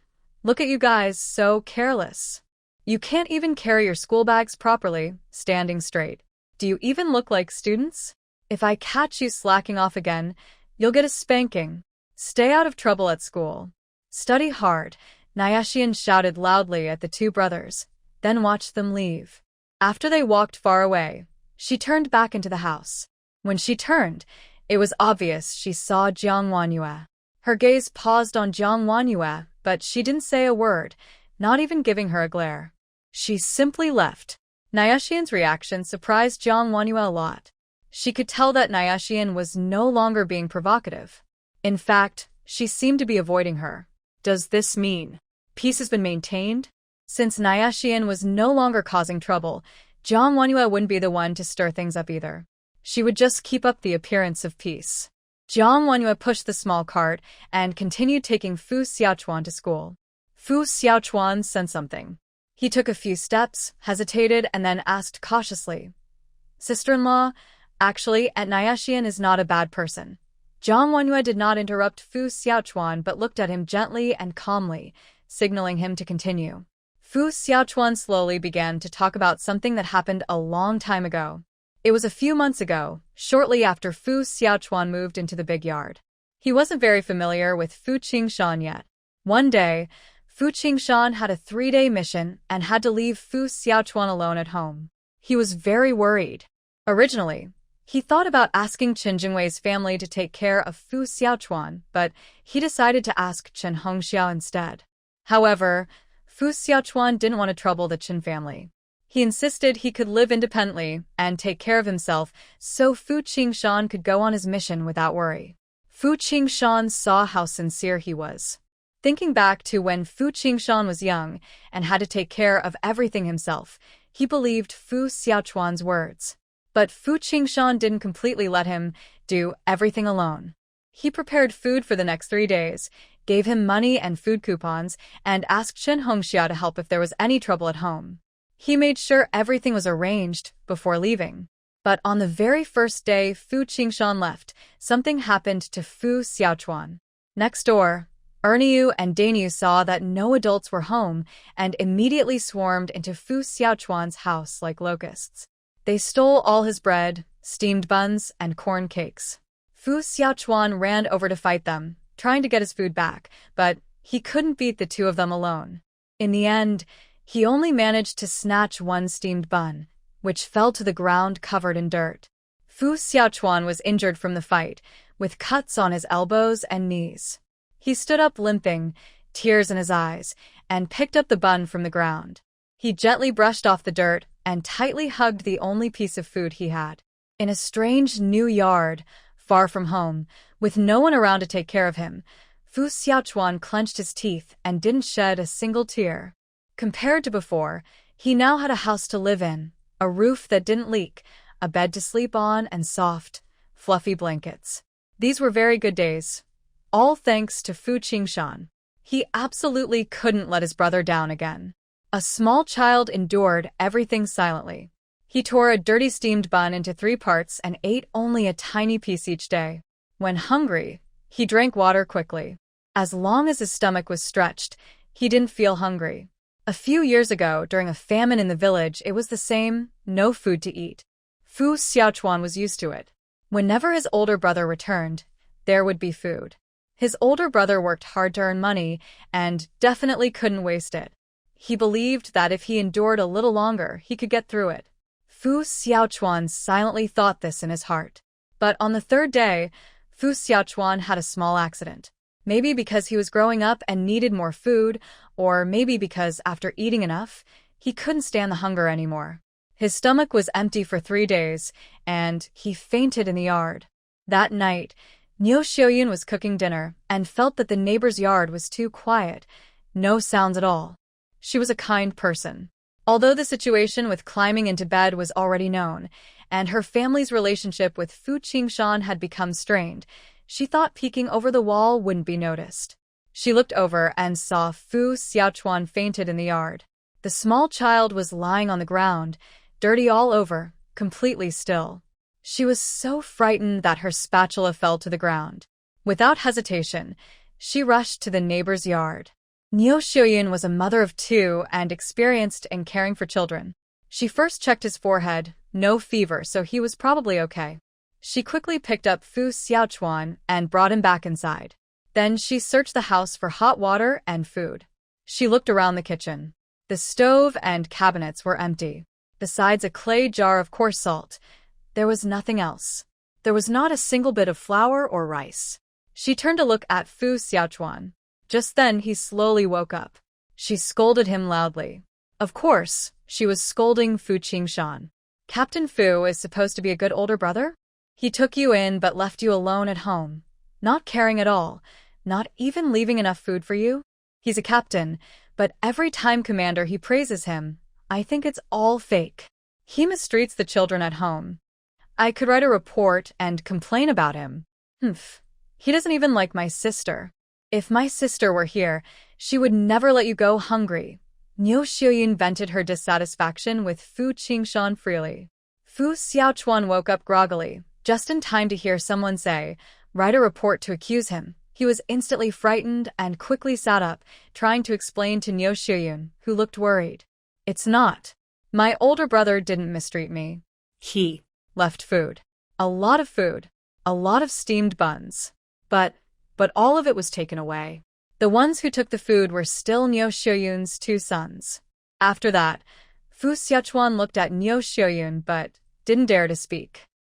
look at you guys, so careless. You can't even carry your school bags properly, standing straight. Do you even look like students? If I catch you slacking off again, you'll get a spanking. Stay out of trouble at school. Study hard, Naixian shouted loudly at the two brothers, then watched them leave. After they walked far away, she turned back into the house. When she turned, it was obvious she saw Jiang Wanhua. Her gaze paused on Jiang Wanhua, but she didn't say a word, not even giving her a glare. She simply left. Naixian's reaction surprised Jiang Wanhua a lot. She could tell that Naixian was no longer being provocative. In fact, she seemed to be avoiding her. Does this mean peace has been maintained? Since Naixian was no longer causing trouble, Jiang Wanhua wouldn't be the one to stir things up either. She would just keep up the appearance of peace. Jiang Wanhua pushed the small cart and continued taking Fu Xiaochuan to school. Fu Xiaochuan sensed something. He took a few steps, hesitated, and then asked cautiously, "Sister-in-law, actually, Aunt Naixian is not a bad person." Jiang Wanhua did not interrupt Fu Xiaochuan but looked at him gently and calmly, signaling him to continue. Fu Xiaochuan slowly began to talk about something that happened a long time ago. It was a few months ago, shortly after Fu Xiaochuan moved into the big yard. He wasn't very familiar with Fu Qingshan yet. One day, Fu Qingshan had a 3-day mission and had to leave Fu Xiaochuan alone at home. He was very worried. Originally, he thought about asking Qin Jingwei's family to take care of Fu Xiaochuan, but he decided to ask Qin Hongxiao instead. However, Fu Xiaochuan didn't want to trouble the Qin family. He insisted he could live independently and take care of himself so Fu Qingshan could go on his mission without worry. Fu Qingshan saw how sincere he was. Thinking back to when Fu Qingshan was young and had to take care of everything himself, he believed Fu Xiaochuan's words. But Fu Qingshan didn't completely let him do everything alone. He prepared food for the next 3 days, gave him money and food coupons, and asked Qin Hongxiao to help if there was any trouble at home. He made sure everything was arranged before leaving. But on the very first day Fu Qingshan left, something happened to Fu Xiaochuan. Next door, Erniu and Daniu saw that no adults were home and immediately swarmed into Fu Xiaochuan's house like locusts. They stole all his bread, steamed buns, and corn cakes. Fu Xiaochuan ran over to fight them, trying to get his food back, but he couldn't beat the two of them alone. In the end, he only managed to snatch one steamed bun, which fell to the ground covered in dirt. Fu Xiaochuan was injured from the fight, with cuts on his elbows and knees. He stood up limping, tears in his eyes, and picked up the bun from the ground. He gently brushed off the dirt and tightly hugged the only piece of food he had. In a strange new yard, far from home, with no one around to take care of him, Fu Xiaochuan clenched his teeth and didn't shed a single tear. Compared to before, he now had a house to live in, a roof that didn't leak, a bed to sleep on, and soft, fluffy blankets. These were very good days, all thanks to Fu Qingshan. He absolutely couldn't let his brother down again. A small child endured everything silently. He tore a dirty steamed bun into 3 parts and ate only a tiny piece each day. When hungry, he drank water quickly. As long as his stomach was stretched, he didn't feel hungry. A few years ago, during a famine in the village, it was the same, no food to eat. Fu Xiaochuan was used to it. Whenever his older brother returned, there would be food. His older brother worked hard to earn money and definitely couldn't waste it. He believed that if he endured a little longer, he could get through it. Fu Xiaochuan silently thought this in his heart. But on the third day, Fu Xiaochuan had a small accident. Maybe because he was growing up and needed more food, or maybe because after eating enough, he couldn't stand the hunger anymore. His stomach was empty for 3 days, and he fainted in the yard. That night, Niu Xiuyun was cooking dinner and felt that the neighbor's yard was too quiet, no sounds at all. She was a kind person. Although the situation with climbing into bed was already known, and her family's relationship with Fu Qingshan had become strained, she thought peeking over the wall wouldn't be noticed. She looked over and saw Fu Xiaochuan fainted in the yard. The small child was lying on the ground, dirty all over, completely still. She was so frightened that her spatula fell to the ground. Without hesitation, she rushed to the neighbor's yard. Niu Xiuyun was a mother of 2 and experienced in caring for children. She first checked his forehead, no fever, so he was probably okay. She quickly picked up Fu Xiaochuan and brought him back inside. Then she searched the house for hot water and food. She looked around the kitchen. The stove and cabinets were empty. Besides a clay jar of coarse salt, there was nothing else. There was not a single bit of flour or rice. She turned to look at Fu Xiaochuan. Just then he slowly woke up. She scolded him loudly. Of course, she was scolding Fu Qingshan. Captain Fu is supposed to be a good older brother? He took you in but left you alone at home, not caring at all, not even leaving enough food for you? He's a captain, but every time commander he praises him. I think it's all fake. He mistreats the children at home. I could write a report and complain about him. He doesn't even like my sister. If my sister were here, she would never let you go hungry. Niu Xiuyun vented her dissatisfaction with Fu Qingshan freely. Fu Xiaochuan woke up groggily, just in time to hear someone say, "Write a report to accuse him." He was instantly frightened and quickly sat up, trying to explain to Niu Xiuyun, who looked worried. It's not. My older brother didn't mistreat me. He left food. A lot of food. A lot of steamed buns. But all of it was taken away. The ones who took the food were still Niu Xiuyun's 2 sons. After that, Fu Xiaochuan looked at Niu Xiuyun but didn't dare to speak.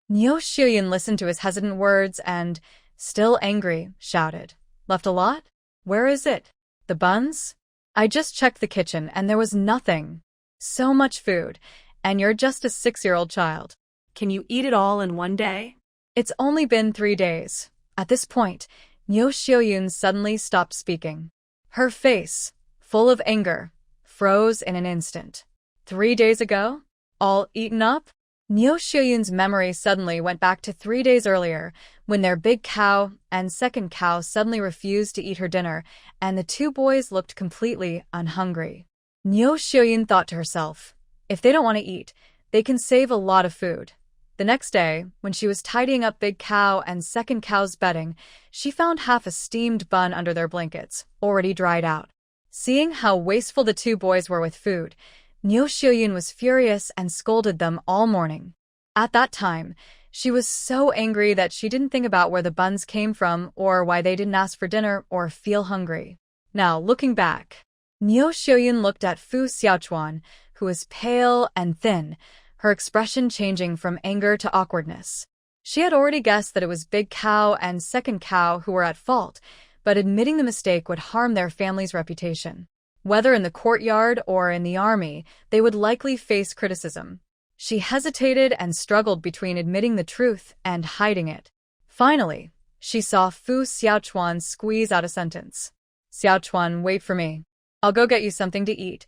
Niu Xiuyun listened to his hesitant words and, still angry, shouted, "Left a lot? Where is it? The buns? I just checked the kitchen and there was nothing. So much food, and you're just a 6-year-old child. Can you eat it all in one day?" It's only been 3 days. At this point, Niu Xiuyun suddenly stopped speaking. Her face, full of anger, froze in an instant. 3 days ago? All eaten up? Niu Xiuyun's memory suddenly went back to 3 days earlier, when their big cow and second cow suddenly refused to eat her dinner, and the 2 boys looked completely unhungry. Niu Xiuyun thought to herself, if they don't want to eat, they can save a lot of food. The next day, when she was tidying up Big Cow and Second Cow's bedding, she found half a steamed bun under their blankets, already dried out. Seeing how wasteful the 2 boys were with food, Niu Xiuyun was furious and scolded them all morning. At that time, she was so angry that she didn't think about where the buns came from or why they didn't ask for dinner or feel hungry. Now, looking back, Niu Xiuyun looked at Fu Xiaochuan, who was pale and thin, her expression changing from anger to awkwardness. She had already guessed that it was Big Cow and Second Cow who were at fault, but admitting the mistake would harm their family's reputation. Whether in the courtyard or in the army, they would likely face criticism. She hesitated and struggled between admitting the truth and hiding it. Finally, she saw Fu Xiaochuan squeeze out a sentence. "Xiaochuan, wait for me. I'll go get you something to eat."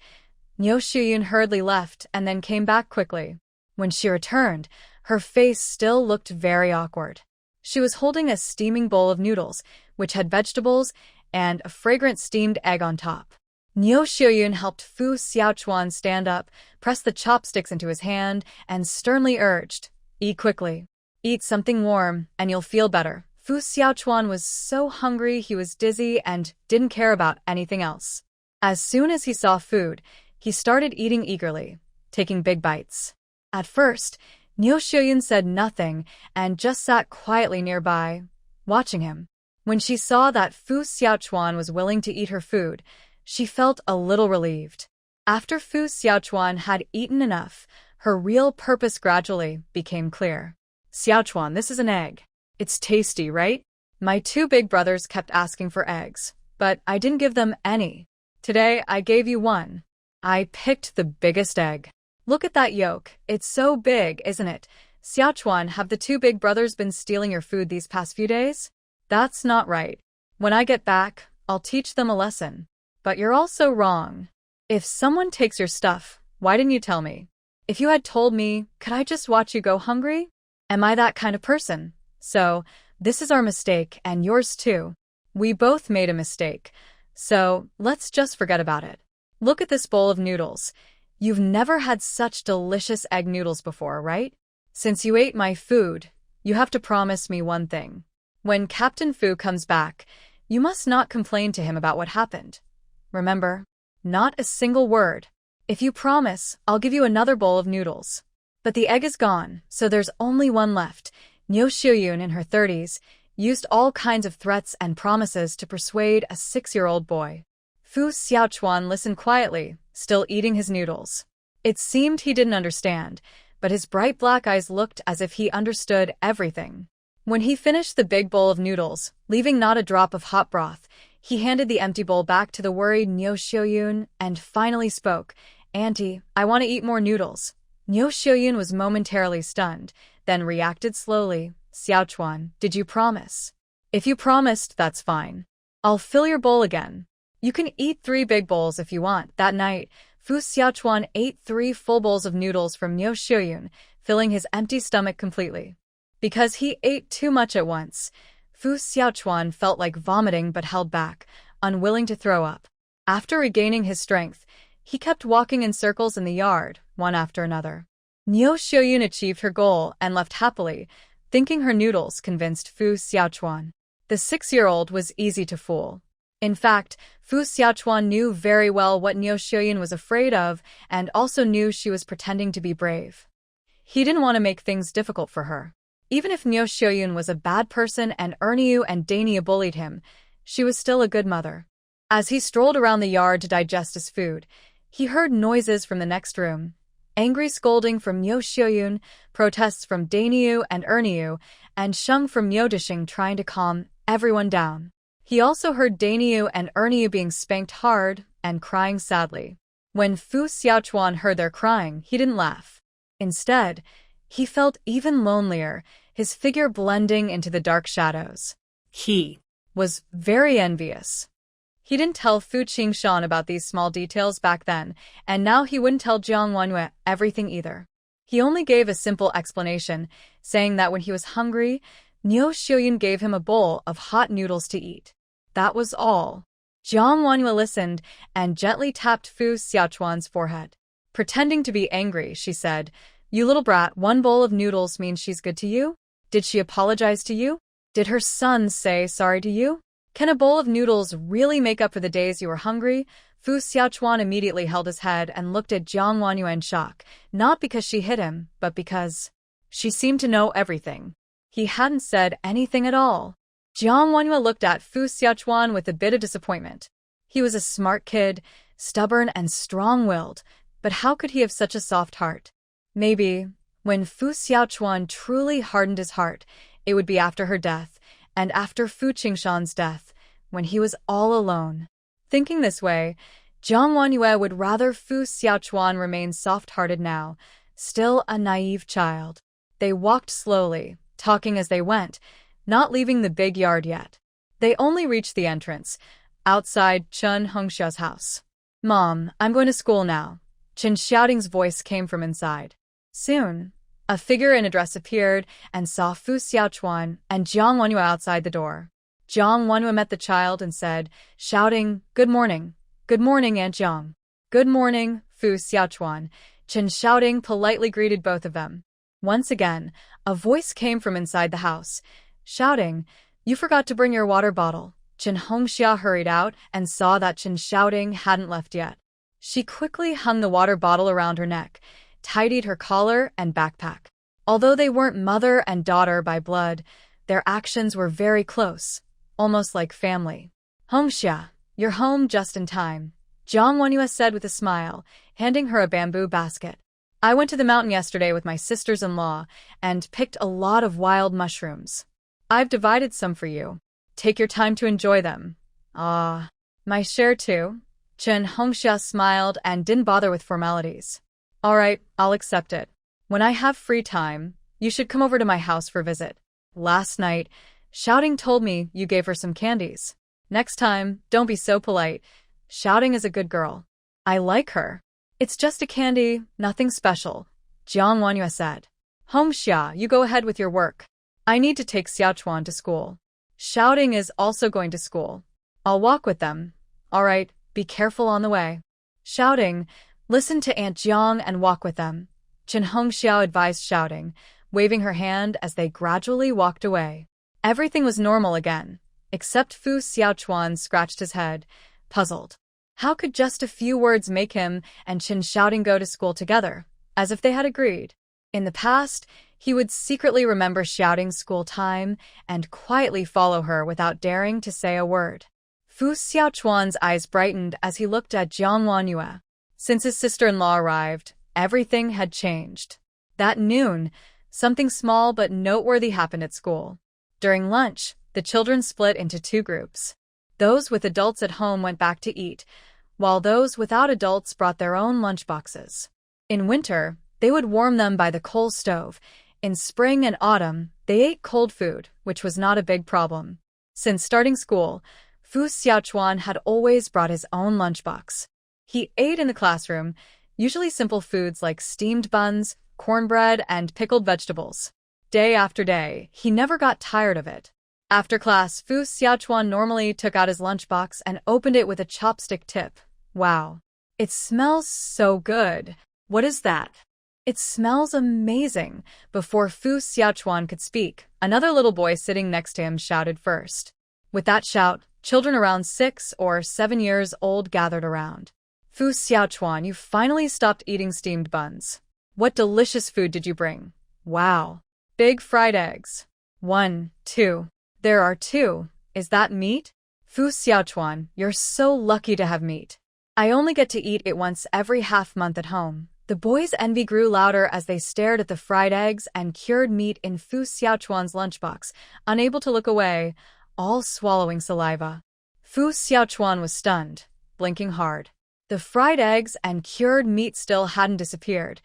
Niu Xiuyun hurriedly left and then came back quickly. When she returned, her face still looked very awkward. She was holding a steaming bowl of noodles, which had vegetables and a fragrant steamed egg on top. Niu Xiuyun helped Fu Xiaochuan stand up, pressed the chopsticks into his hand, and sternly urged, "Eat quickly. Eat something warm, and you'll feel better." Fu Xiaochuan was so hungry he was dizzy and didn't care about anything else. As soon as he saw food, he started eating eagerly, taking big bites. At first, Niu Xiuyun said nothing and just sat quietly nearby, watching him. When she saw that Fu Xiaochuan was willing to eat her food, she felt a little relieved. After Fu Xiaochuan had eaten enough, her real purpose gradually became clear. Xiaochuan, this is an egg. It's tasty, right? My two big brothers kept asking for eggs, but I didn't give them any. Today, I gave you one. I picked the biggest egg. Look at that yolk. It's so big, isn't it? Xiaochuan, have the two big brothers been stealing your food these past few days? That's not right. When I get back, I'll teach them a lesson. But you're also wrong. If someone takes your stuff, why didn't you tell me? If you had told me, could I just watch you go hungry? Am I that kind of person? So, this is our mistake, and yours too. We both made a mistake. So, let's just forget about it. Look at this bowl of noodles. You've never had such delicious egg noodles before, right? Since you ate my food, you have to promise me one thing. When Captain Fu comes back, you must not complain to him about what happened. Remember? Not a single word. If you promise, I'll give you another bowl of noodles. But the egg is gone, so there's only one left. Niu Xiuyun, in her 30s, used all kinds of threats and promises to persuade a 6-year-old boy. Fu Xiaochuan listened quietly, still eating his noodles. It seemed he didn't understand, but his bright black eyes looked as if he understood everything. When he finished the big bowl of noodles, leaving not a drop of hot broth, he handed the empty bowl back to the worried Niu Xiuyun and finally spoke, "Auntie, I want to eat more noodles." Niu Xiuyun was momentarily stunned, then reacted slowly. "Xiaochuan, did you promise?" "If you promised, that's fine. I'll fill your bowl again. You can eat 3 big bowls if you want." That night, Fu Xiaochuan ate 3 full bowls of noodles from Niu Xiuyun, filling his empty stomach completely. Because he ate too much at once, Fu Xiaochuan felt like vomiting but held back, unwilling to throw up. After regaining his strength, he kept walking in circles in the yard, one after another. Niu Xiuyun achieved her goal and left happily, thinking her noodles convinced Fu Xiaochuan. The 6-year-old was easy to fool. In fact, Fu Xiaochuan knew very well what Niu Xiuyun was afraid of and also knew she was pretending to be brave. He didn't want to make things difficult for her. Even if Niu Xiuyun was a bad person and Erniu and Dania bullied him, she was still a good mother. As he strolled around the yard to digest his food, he heard noises from the next room. Angry scolding from Niu Xiuyun, protests from Daniu and Erniu, and Sheng from Niu Dishing trying to calm everyone down. He also heard Daniu and Erniu being spanked hard and crying sadly. When Fu Xiaochuan heard their crying, he didn't laugh. Instead, he felt even lonelier, his figure blending into the dark shadows. He was very envious. He didn't tell Fu Qingshan about these small details back then, and now he wouldn't tell Jiang Wanyue everything either. He only gave a simple explanation, saying that when he was hungry, Niu Xiuyun gave him a bowl of hot noodles to eat. That was all. Jiang Wanyue listened and gently tapped Fu Xiaochuan's forehead. Pretending to be angry, she said, "You little brat, 1 bowl of noodles means she's good to you? Did she apologize to you? Did her son say sorry to you? Can a bowl of noodles really make up for the days you were hungry?" Fu Xiaochuan immediately held his head and looked at Jiang Wanyue in shock, not because she hit him, but because she seemed to know everything. He hadn't said anything at all. Jiang Wanyue looked at Fu Xiaochuan with a bit of disappointment. He was a smart kid, stubborn and strong-willed, but how could he have such a soft heart? Maybe, when Fu Xiaochuan truly hardened his heart, it would be after her death, and after Fu Qingshan's death, when he was all alone. Thinking this way, Jiang Wanyue would rather Fu Xiaochuan remain soft-hearted now, still a naive child. They walked slowly, talking as they went, not leaving the big yard yet. They only reached the entrance, outside Chen Hongxia's house. "Mom, I'm going to school now." Chen Xiaoting's voice came from inside. Soon, a figure in a dress appeared and saw Fu Xiaochuan and Jiang Wanyue outside the door. Jiang Wanyue met the child and said, shouting, "Good morning. Good morning, Aunt Jiang." "Good morning, Fu Xiaochuan." Chen Xiaoting politely greeted both of them. Once again, a voice came from inside the house, shouting, "You forgot to bring your water bottle." Chen Hongxia hurried out and saw that Chen Xiaoting hadn't left yet. She quickly hung the water bottle around her neck, tidied her collar and backpack. Although they weren't mother and daughter by blood, their actions were very close, almost like family. "Hongxia, you're home just in time," Jiang Wanyue said with a smile, handing her a bamboo basket. I went to the mountain yesterday with my sisters-in-law and picked a lot of wild mushrooms. I've divided some for you. Take your time to enjoy them. Ah, my share too. Chen Hongxia smiled and didn't bother with formalities. All right, I'll accept it. When I have free time, you should come over to my house for a visit. Last night, Shouting told me you gave her some candies. Next time, don't be so polite. Shouting is a good girl. I like her. It's just a candy, nothing special, Jiang Wanyue said. Hongxia, you go ahead with your work. I need to take Xiaochuan to school. Shouting is also going to school. I'll walk with them. All right, be careful on the way. Shouting, listen to Aunt Jiang and walk with them, Chen Hongxiao advised Shouting, waving her hand as they gradually walked away. Everything was normal again, except Fu Xiaochuan scratched his head, puzzled. How could just a few words make him and Chen Shouting go to school together, as if they had agreed? In the past, he would secretly remember Shouting's school time and quietly follow her without daring to say a word. Fu Xiaochuan's eyes brightened as he looked at Jiang Wanyue. Since his sister-in-law arrived, everything had changed. That noon, something small but noteworthy happened at school. During lunch, the children split into two groups. Those with adults at home went back to eat, while those without adults brought their own lunchboxes. In winter, they would warm them by the coal stove. In spring and autumn, they ate cold food, which was not a big problem. Since starting school, Fu Xiaochuan had always brought his own lunchbox. He ate in the classroom, usually simple foods like steamed buns, cornbread, and pickled vegetables. Day after day, he never got tired of it. After class, Fu Xiaochuan normally took out his lunchbox and opened it with a chopstick tip. Wow. It smells so good. What is that? It smells amazing. Before Fu Xiaochuan could speak, another little boy sitting next to him shouted first. With that shout, children around 6 or 7 years old gathered around. Fu Xiaochuan, you finally stopped eating steamed buns. What delicious food did you bring? Wow. Big fried eggs. 1, 2. There are 2. Is that meat? Fu Xiaochuan, you're so lucky to have meat. I only get to eat it once every half-month at home. The boys' envy grew louder as they stared at the fried eggs and cured meat in Fu Xiaochuan's lunchbox, unable to look away, all swallowing saliva. Fu Xiaochuan was stunned, blinking hard. The fried eggs and cured meat still hadn't disappeared.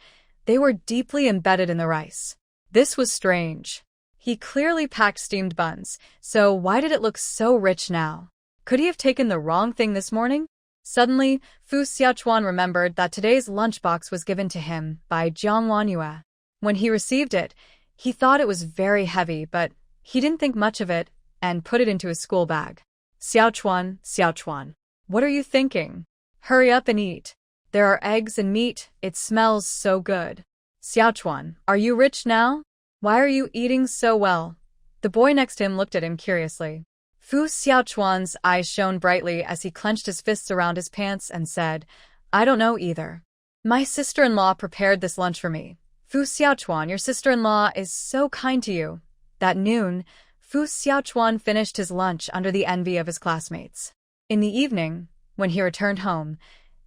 They were deeply embedded in the rice. This was strange. He clearly packed steamed buns, so why did it look so rich now? Could he have taken the wrong thing this morning? Suddenly, Fu Xiaochuan remembered that today's lunchbox was given to him by Jiang Wanyue. When he received it, he thought it was very heavy, but he didn't think much of it and put it into his school bag. Xiaochuan, Xiaochuan, what are you thinking? Hurry up and eat. There are eggs and meat, it smells so good. Xiaochuan, are you rich now? Why are you eating so well? The boy next to him looked at him curiously. Fu Xiaochuan's eyes shone brightly as he clenched his fists around his pants and said, I don't know either. My sister-in-law prepared this lunch for me. Fu Xiaochuan, your sister-in-law is so kind to you. That noon, Fu Xiaochuan finished his lunch under the envy of his classmates. In the evening, when he returned home,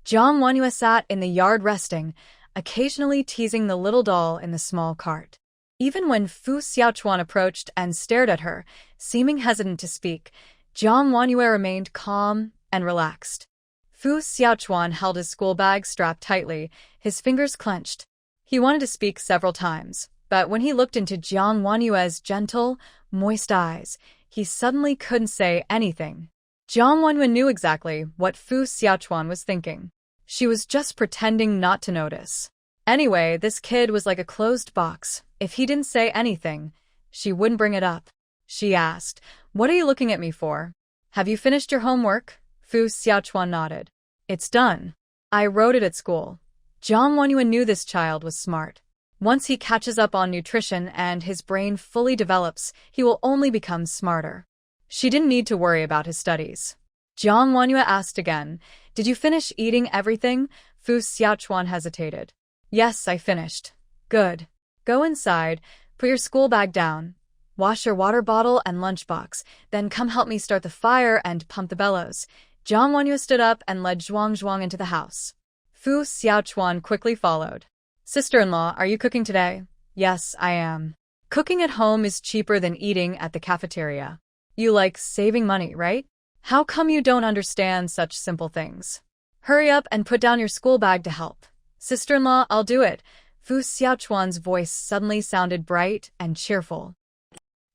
Jiang Wanyue sat in the yard resting, occasionally teasing the little doll in the small cart. Even when Fu Xiaochuan approached and stared at her, seeming hesitant to speak, Jiang Wanyue remained calm and relaxed. Fu Xiaochuan held his school bag strapped tightly, his fingers clenched. He wanted to speak several times, but when he looked into Jiang Wanyue's gentle, moist eyes, he suddenly couldn't say anything. Jiang Wanyue knew exactly what Fu Xiaochuan was thinking. She was just pretending not to notice. Anyway, this kid was like a closed box. If he didn't say anything, she wouldn't bring it up. She asked, What are you looking at me for? Have you finished your homework? Fu Xiaochuan nodded. It's done. I wrote it at school. Jiang Wanyue knew this child was smart. Once he catches up on nutrition and his brain fully develops, he will only become smarter. She didn't need to worry about his studies. Jiang Wanyue asked again, Did you finish eating everything? Fu Xiaochuan hesitated. Yes, I finished. Good. Go inside, put your school bag down, wash your water bottle and lunchbox, then come help me start the fire and pump the bellows. Jiang Wanyue stood up and led Zhuang into the house. Fu Xiaochuan quickly followed. Sister-in-law, are you cooking today? Yes, I am. Cooking at home is cheaper than eating at the cafeteria. You like saving money, right? How come you don't understand such simple things? Hurry up and put down your school bag to help. Sister-in-law, I'll do it. Fu Xiaochuan's voice suddenly sounded bright and cheerful.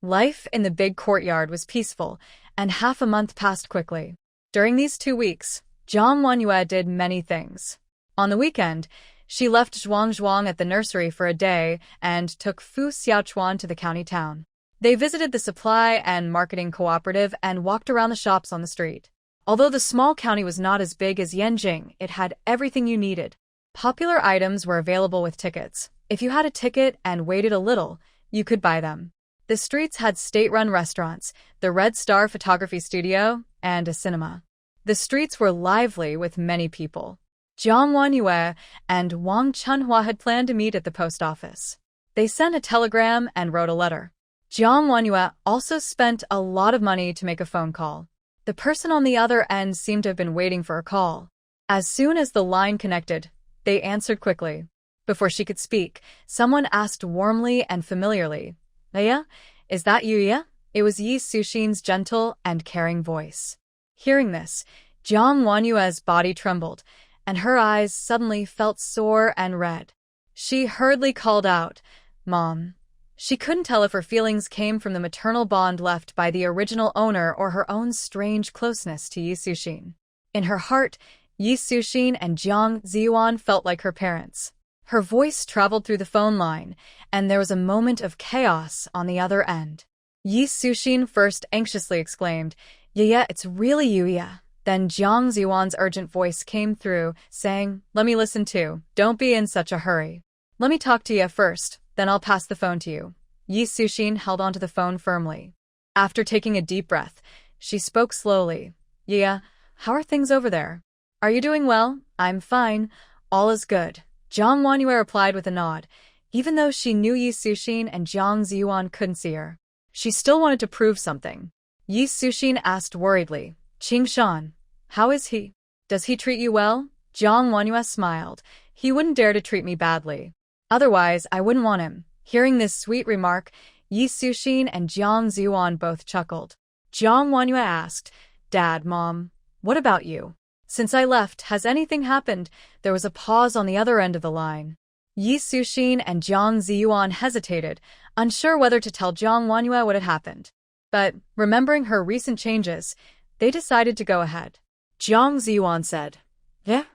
Life in the big courtyard was peaceful, and half a month passed quickly. During these 2 weeks, Jiang Wanyue did many things. On the weekend, she left Zhuang at the nursery for a day and took Fu Xiaochuan to the county town. They visited the supply and marketing cooperative and walked around the shops on the street. Although the small county was not as big as Yanjing, it had everything you needed. Popular items were available with tickets. If you had a ticket and waited a little, you could buy them. The streets had state-run restaurants, the Red Star Photography Studio, and a cinema. The streets were lively with many people. Jiang Wanyue and Wang Chunhua had planned to meet at the post office. They sent a telegram and wrote a letter. Jiang Wanyue also spent a lot of money to make a phone call. The person on the other end seemed to have been waiting for a call. As soon as the line connected, they answered quickly. Before she could speak, someone asked warmly and familiarly, "Leia, is that you, Leia?" It was Yi Suxin's gentle and caring voice. Hearing this, Jiang Wanyue's body trembled, and her eyes suddenly felt sore and red. She hurriedly called out, "Mom." She couldn't tell if her feelings came from the maternal bond left by the original owner or her own strange closeness to Yi Suxin. In her heart, Yi Suxin and Jiang Ziyuan felt like her parents. Her voice traveled through the phone line, and there was a moment of chaos on the other end. Yi Suxin first anxiously exclaimed, "Yeah, it's really you, yeah." Then Jiang Ziyuan's urgent voice came through, saying, "Let me listen too. Don't be in such a hurry. Let me talk to you first, then I'll pass the phone to you." Yi Suxin held onto the phone firmly. After taking a deep breath, she spoke slowly. "Yeah, how are things over there? Are you doing well?" "I'm fine. All is good." Jiang Wanyue replied with a nod. Even though she knew Yi Suxin and Jiang Ziyuan couldn't see her, she still wanted to prove something. Yi Suxin asked worriedly, "Qing Shan, how is he? Does he treat you well?" Jiang Wanyue smiled. "He wouldn't dare to treat me badly. Otherwise, I wouldn't want him." Hearing this sweet remark, Yi Suxin and Jiang Ziyuan both chuckled. Jiang Wanyue asked, "Dad, Mom, what about you? Since I left, has anything happened?" There was a pause on the other end of the line. Yi Suxin and Jiang Ziyuan hesitated, unsure whether to tell Jiang Wanyue what had happened. But, remembering her recent changes, they decided to go ahead. Jiang Ziyuan said, "Yeah,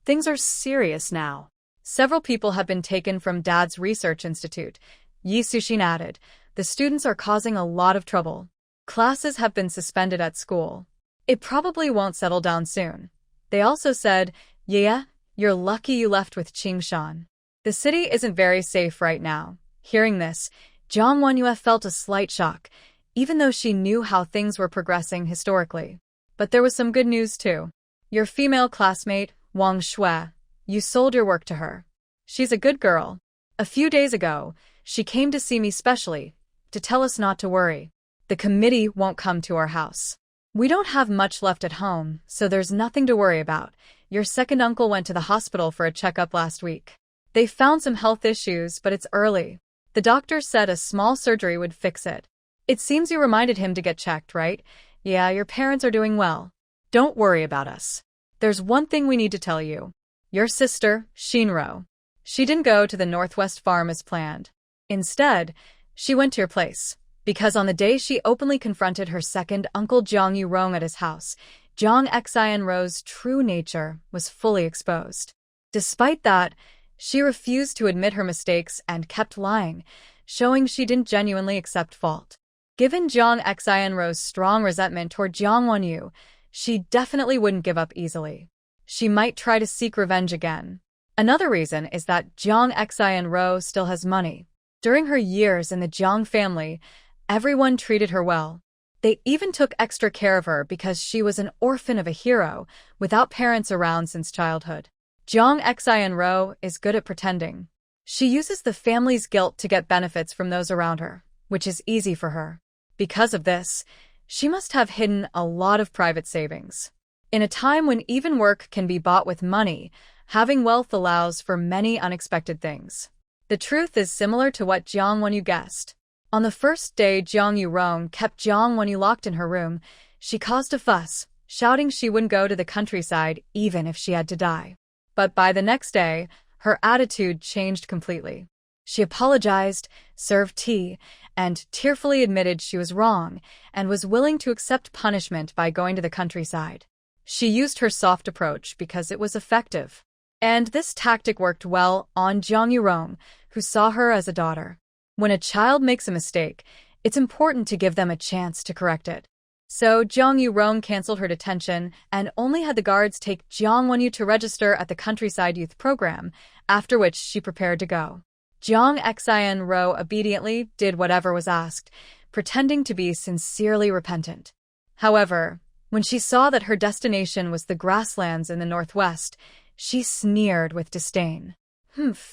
things are serious now. Several people have been taken from Dad's research institute." Yi Suxin added, "The students are causing a lot of trouble. Classes have been suspended at school. It probably won't settle down soon." They also said, "Yeah, you're lucky you left with Qing Shan. The city isn't very safe right now." Hearing this, Jiang Wanyue felt a slight shock, even though she knew how things were progressing historically. But there was some good news too. "Your female classmate, Wang Shui, you sold your work to her. She's a good girl. A few days ago, she came to see me specially, to tell us not to worry. The committee won't come to our house. We don't have much left at home, so there's nothing to worry about. Your second uncle went to the hospital for a checkup last week. They found some health issues, but it's early. The doctor said a small surgery would fix it. It seems you reminded him to get checked, right? Yeah, your parents are doing well. Don't worry about us. There's one thing we need to tell you. Your sister, Shinro. She didn't go to the Northwest farm as planned. Instead, she went to your place. Because on the day she openly confronted her second uncle Jiang Yurong at his house, Jiang Xianro's true nature was fully exposed. Despite that, she refused to admit her mistakes and kept lying, showing she didn't genuinely accept fault. Given Jiang Xianro's strong resentment toward Jiang Wanyu, she definitely wouldn't give up easily. She might try to seek revenge again. Another reason is that Jiang Xianro still has money. During her years in the Jiang family, everyone treated her well. They even took extra care of her because she was an orphan of a hero, without parents around since childhood. Jiang Xianro is good at pretending. She uses the family's guilt to get benefits from those around her, which is easy for her. Because of this, she must have hidden a lot of private savings. In a time when even work can be bought with money, Having wealth allows for many unexpected things. The truth is similar to what Jiang Wenyu guessed. On the first day Jiang Yurong kept Jiang Wenyu locked in her room, she caused a fuss, shouting she wouldn't go to the countryside even if she had to die. But by the next day, her attitude changed completely. She apologized, served tea, and tearfully admitted she was wrong and was willing to accept punishment by going to the countryside. She used her soft approach because it was effective. And this tactic worked well on Jiang Yurong, who saw her as a daughter. When a child makes a mistake, it's important to give them a chance to correct it. So Jiang Yurong canceled her detention and only had the guards take Jiang Wenyu to register at the countryside youth program, after which she prepared to go. Jiang Xianro obediently did whatever was asked, pretending to be sincerely repentant. However, when she saw that her destination was the grasslands in the northwest, she sneered with disdain.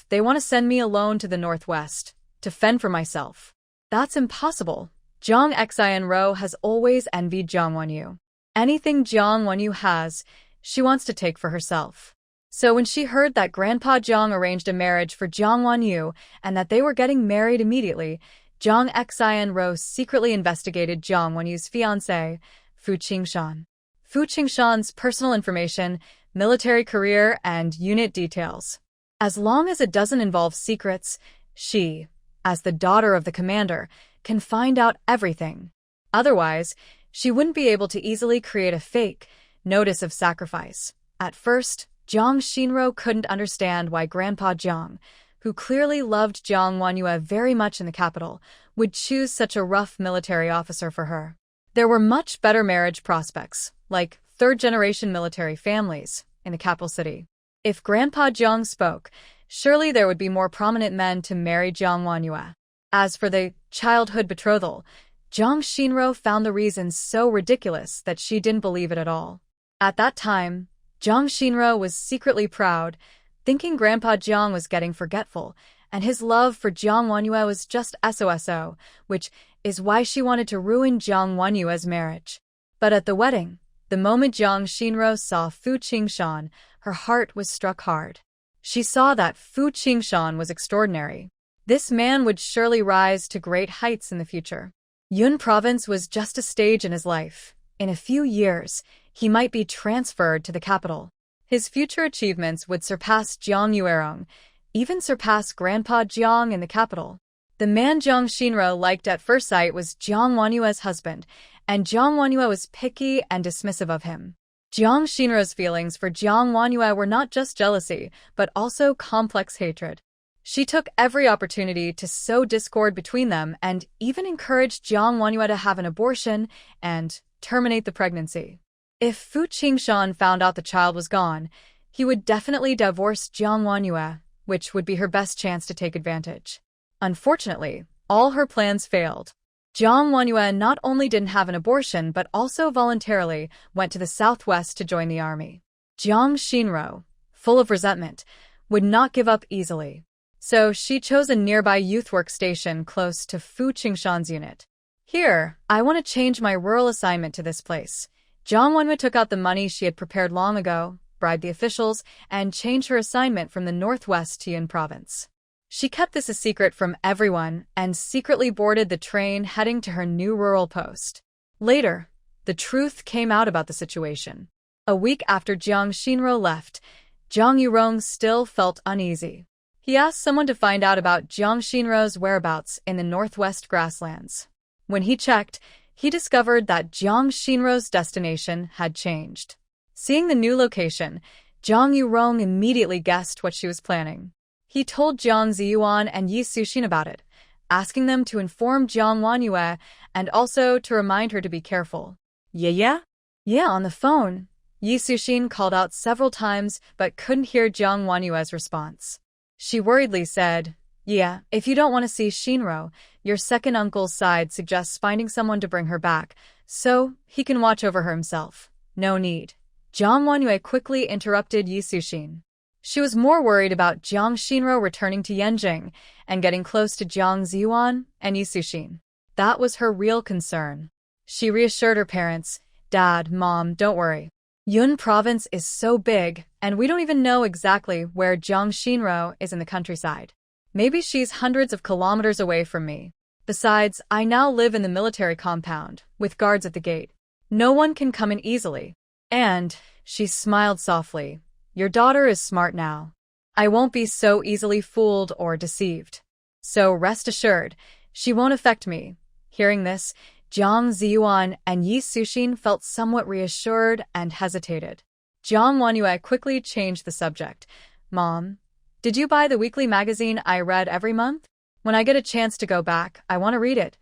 They want to send me alone to the northwest, to fend for myself. That's impossible. Jiang Xianro has always envied Jiang Wenyu. Anything Jiang Wenyu has, she wants to take for herself. So when she heard that Grandpa Jiang arranged a marriage for Jiang Wenyu and that they were getting married immediately, Jiang Xianro secretly investigated Jiang Wenyu's fiancé, Fu Qingshan. Fu Qingshan's personal information, military career, and unit details. As long as it doesn't involve secrets, she, as the daughter of the commander, can find out everything. Otherwise, she wouldn't be able to easily create a fake notice of sacrifice. At first, Jiang Xinro couldn't understand why Grandpa Jiang, who clearly loved Jiang Wenyu very much in the capital, would choose such a rough military officer for her. There were much better marriage prospects, like third-generation military families, in the capital city. If Grandpa Jiang spoke, surely there would be more prominent men to marry Jiang Wenyu. As for the childhood betrothal, Jiang Xinro found the reason so ridiculous that she didn't believe it at all. At that time, Jiang Xinro was secretly proud, thinking Grandpa Jiang was getting forgetful, and his love for Jiang Wenyu was just SOSO, which is why she wanted to ruin Jiang Wenyu's marriage. But at the wedding, the moment Jiang Xinro saw Fu Qingshan, her heart was struck hard. She saw that Fu Qingshan was extraordinary. This man would surely rise to great heights in the future. Yun Province was just a stage in his life. In a few years, he might be transferred to the capital. His future achievements would surpass Jiang Yuerong, even surpass Grandpa Jiang in the capital. The man Jiang Xinro liked at first sight was Jiang Wenyu's husband, and Jiang Wenyu was picky and dismissive of him. Jiang Xinro's feelings for Jiang Wenyu were not just jealousy, but also complex hatred. She took every opportunity to sow discord between them and even encouraged Jiang Wenyu to have an abortion and terminate the pregnancy. If Fu Qingshan found out the child was gone, he would definitely divorce Jiang Wenyu, which would be her best chance to take advantage. Unfortunately, all her plans failed. Jiang Wenyu not only didn't have an abortion but also voluntarily went to the southwest to join the army. Jiang Xinro, full of resentment, would not give up easily. So she chose a nearby youth work station close to Fu Qingshan's unit. Here, I want to change my rural assignment to this place. Jiang Wenyu took out the money she had prepared long ago, bribed the officials, and changed her assignment from the northwest to Yun Province. She kept this a secret from everyone and secretly boarded the train heading to her new rural post. Later, the truth came out about the situation. A week after Jiang Xinro left, Jiang Yurong still felt uneasy. He asked someone to find out about Jiang Xinro's whereabouts in the northwest grasslands. When he checked, he discovered that Jiang Xinro's destination had changed. Seeing the new location, Jiang Yurong immediately guessed what she was planning. He told Jiang Ziyuan and Yi Suxin about it, asking them to inform Jiang Wenyu and also to remind her to be careful. Yeah, on the phone. Yi Suxin called out several times but couldn't hear Jiang Wenyu's response. She worriedly said, "Yeah, if you don't want to see Xinro, your second uncle's side suggests finding someone to bring her back, so he can watch over her himself. No need." Jiang Wenyu quickly interrupted Yi Suxin. She was more worried about Jiang Xinro returning to Yanjing and getting close to Jiang Ziyuan and Yi Suxin. That was her real concern. She reassured her parents, "Dad, Mom, don't worry. Yun province is so big, and we don't even know exactly where Jiangshinro is in the countryside. Maybe she's hundreds of kilometers away from me. Besides, I now live in the military compound, with guards at the gate. No one can come in easily. And, she smiled softly, your daughter is smart now. I won't be so easily fooled or deceived. So rest assured, she won't affect me. Hearing this, Jiang Ziyuan and Yi Suxin felt somewhat reassured and hesitated. Jiang Wanyue quickly changed the subject. Mom, did you buy the weekly magazine I read every month? When I get a chance to go back, I want to read it.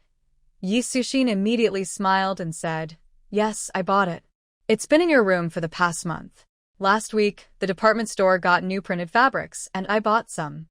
Yi Suxin immediately smiled and said, Yes, I bought it. It's been in your room for the past month. Last week, the department store got new printed fabrics, and I bought some.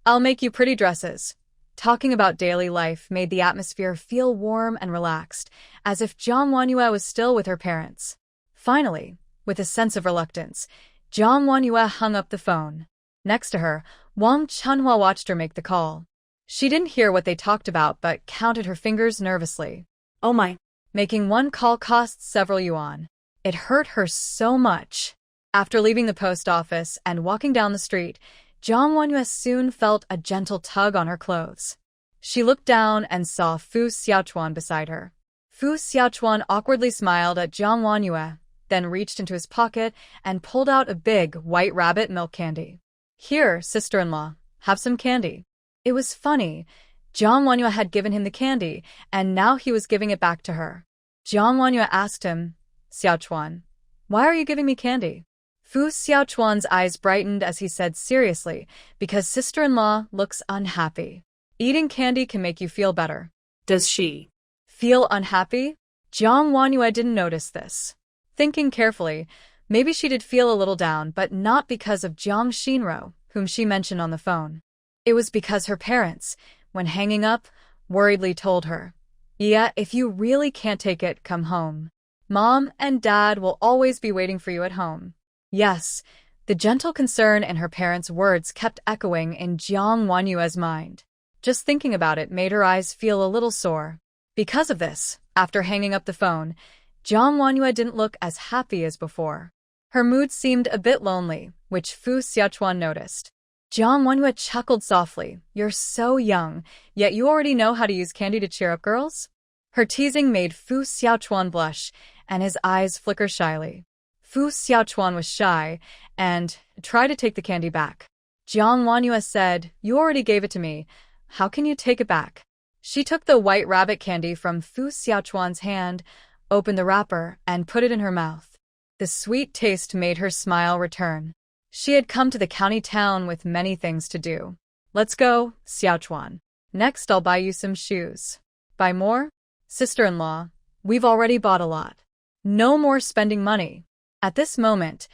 I'll make you pretty dresses. Talking about daily life made the atmosphere feel warm and relaxed, as if Jiang Wanyue was still with her parents. Finally, with a sense of reluctance, Jiang Wanyue hung up the phone. Next to her, Wang Chunhua watched her make the call. She didn't hear what they talked about but counted her fingers nervously. Oh my. Making one call costs several yuan. It hurt her so much. After leaving the post office and walking down the street, Jiang Wanyue soon felt a gentle tug on her clothes. She looked down and saw Fu Xiaochuan beside her. Fu Xiaochuan awkwardly smiled at Jiang Wanyue, then reached into his pocket and pulled out a big white rabbit milk candy. Here, sister-in-law, have some candy. It was funny. Jiang Wanyue had given him the candy, and now he was giving it back to her. Jiang Wanyue asked him, Xiaochuan, why are you giving me candy? Fu Xiaochuan's eyes brightened as he said seriously, because sister-in-law looks unhappy. Eating candy can make you feel better. Does she feel unhappy? Jiang Wanyue didn't notice this. Thinking carefully, maybe she did feel a little down, but not because of Jiang Shinro, whom she mentioned on the phone. It was because her parents, when hanging up, worriedly told her, Yeah, if you really can't take it, come home. Mom and Dad will always be waiting for you at home. Yes, the gentle concern in her parents' words kept echoing in Jiang Wanyue's mind. Just thinking about it made her eyes feel a little sore. Because of this, after hanging up the phone, Jiang Wanyue didn't look as happy as before. Her mood seemed a bit lonely, which Fu Xiaochuan noticed. Jiang Wanyue chuckled softly. You're so young, yet you already know how to use candy to cheer up girls? Her teasing made Fu Xiaochuan blush, and his eyes flicker shyly. Fu Xiaochuan was shy and tried to take the candy back. Jiang Wanyue said, You already gave it to me. How can you take it back? She took the white rabbit candy from Fu Xiaochuan's hand, opened the wrapper, and put it in her mouth. The sweet taste made her smile return. She had come to the county town with many things to do. Let's go, Xiaochuan. Next I'll buy you some shoes. Buy more? Sister-in-law, we've already bought a lot. No more spending money. At this moment,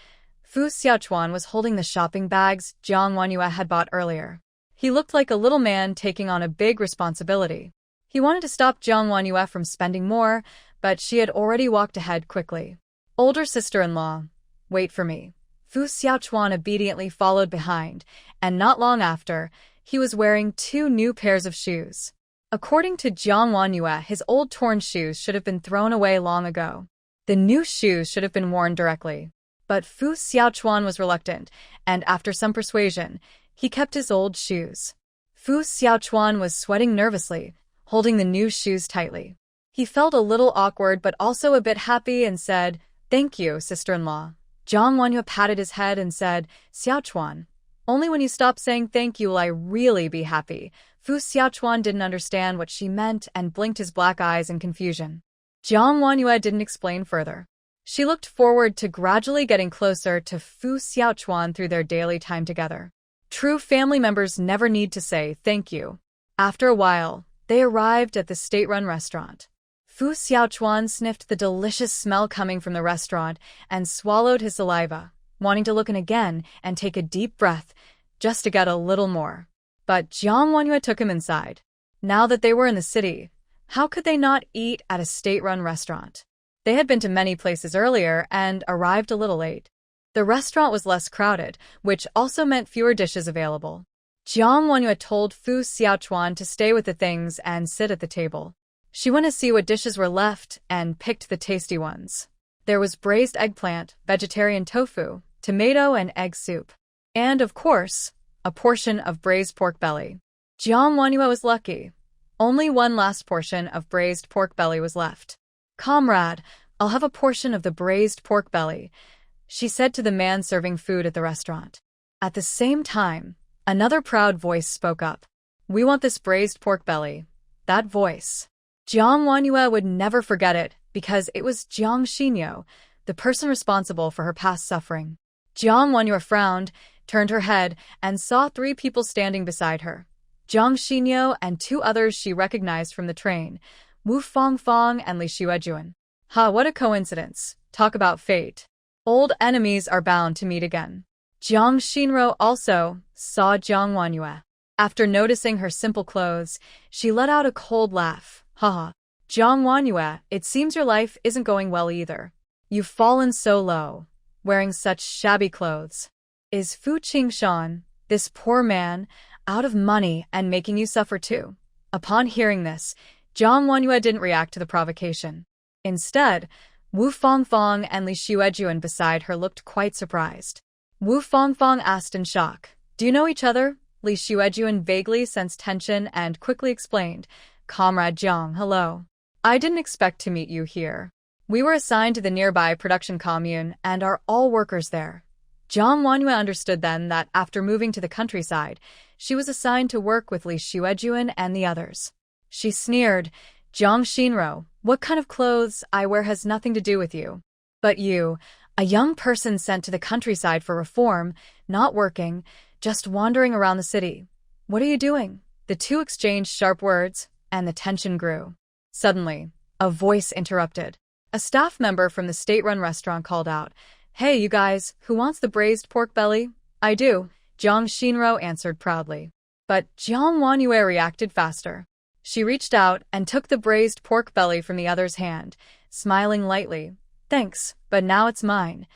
Fu Xiaochuan was holding the shopping bags Jiang Wanyue had bought earlier. He looked like a little man taking on a big responsibility. He wanted to stop Jiang Wanyue from spending more, but she had already walked ahead quickly. Older sister-in-law, wait for me. Fu Xiaochuan obediently followed behind, and not long after, he was wearing 2 new pairs of shoes. According to Jiang Wanyue, his old torn shoes should have been thrown away long ago. The new shoes should have been worn directly. But Fu Xiaochuan was reluctant, and after some persuasion, he kept his old shoes. Fu Xiaochuan was sweating nervously, holding the new shoes tightly. He felt a little awkward but also a bit happy and said, Thank you, sister-in-law. Jiang Wanyue patted his head and said, Xiaochuan, only when you stop saying thank you will I really be happy. Fu Xiaochuan didn't understand what she meant and blinked his black eyes in confusion. Jiang Wanyue didn't explain further. She looked forward to gradually getting closer to Fu Xiaochuan through their daily time together. True family members never need to say thank you. After a while, they arrived at the state-run restaurant. Fu Xiaochuan sniffed the delicious smell coming from the restaurant and swallowed his saliva, wanting to look in again and take a deep breath, just to get a little more. But Jiang Wanyue took him inside. Now that they were in the city, how could they not eat at a state-run restaurant? They had been to many places earlier and arrived a little late. The restaurant was less crowded, which also meant fewer dishes available. Jiang Wanyue told Fu Xiaochuan to stay with the things and sit at the table. She went to see what dishes were left and picked the tasty ones. There was braised eggplant, vegetarian tofu, tomato and egg soup. And, of course, a portion of braised pork belly. Jiang Wanhua was lucky. Only one last portion of braised pork belly was left. "Comrade, I'll have a portion of the braised pork belly," she said to the man serving food at the restaurant. At the same time, another proud voice spoke up. "We want this braised pork belly." That voice. Jiang Wanhua would never forget it because it was Jiang Xinyo, the person responsible for her past suffering. Jiang Wanhua frowned, turned her head, and saw three people standing beside her. Jiang Xinyo and two others she recognized from the train, Wu Fangfang and Li Xuejuan. Ha, what a coincidence. Talk about fate. Old enemies are bound to meet again. Jiang Xinro also saw Jiang Wanhua. After noticing her simple clothes, she let out a cold laugh. Haha. "Jiang Wanhua, it seems your life isn't going well either. You've fallen so low, wearing such shabby clothes. Is Fu Qingshan, this poor man, out of money and making you suffer too?" Upon hearing this, Jiang Wanhua didn't react to the provocation. Instead, Wu Fangfang and Li Xuejuan beside her looked quite surprised. Wu Fangfang asked in shock, "Do you know each other?" Li Xuejuan vaguely sensed tension and quickly explained, "Comrade Jiang, hello. I didn't expect to meet you here. We were assigned to the nearby production commune and are all workers there." Jiang Wanhua understood then that after moving to the countryside, she was assigned to work with Li Xuejuan and the others. She sneered, "Jiang Xinro, what kind of clothes I wear has nothing to do with you. But you, a young person sent to the countryside for reform, not working, just wandering around the city. What are you doing?" The two exchanged sharp words, and the tension grew. Suddenly, a voice interrupted. A staff member from the state-run restaurant called out, "Hey, you guys, who wants the braised pork belly?" "I do," Jiang Xinro answered proudly. But Jiang Wanhua reacted faster. She reached out and took the braised pork belly from the other's hand, smiling lightly. "Thanks, but now it's mine."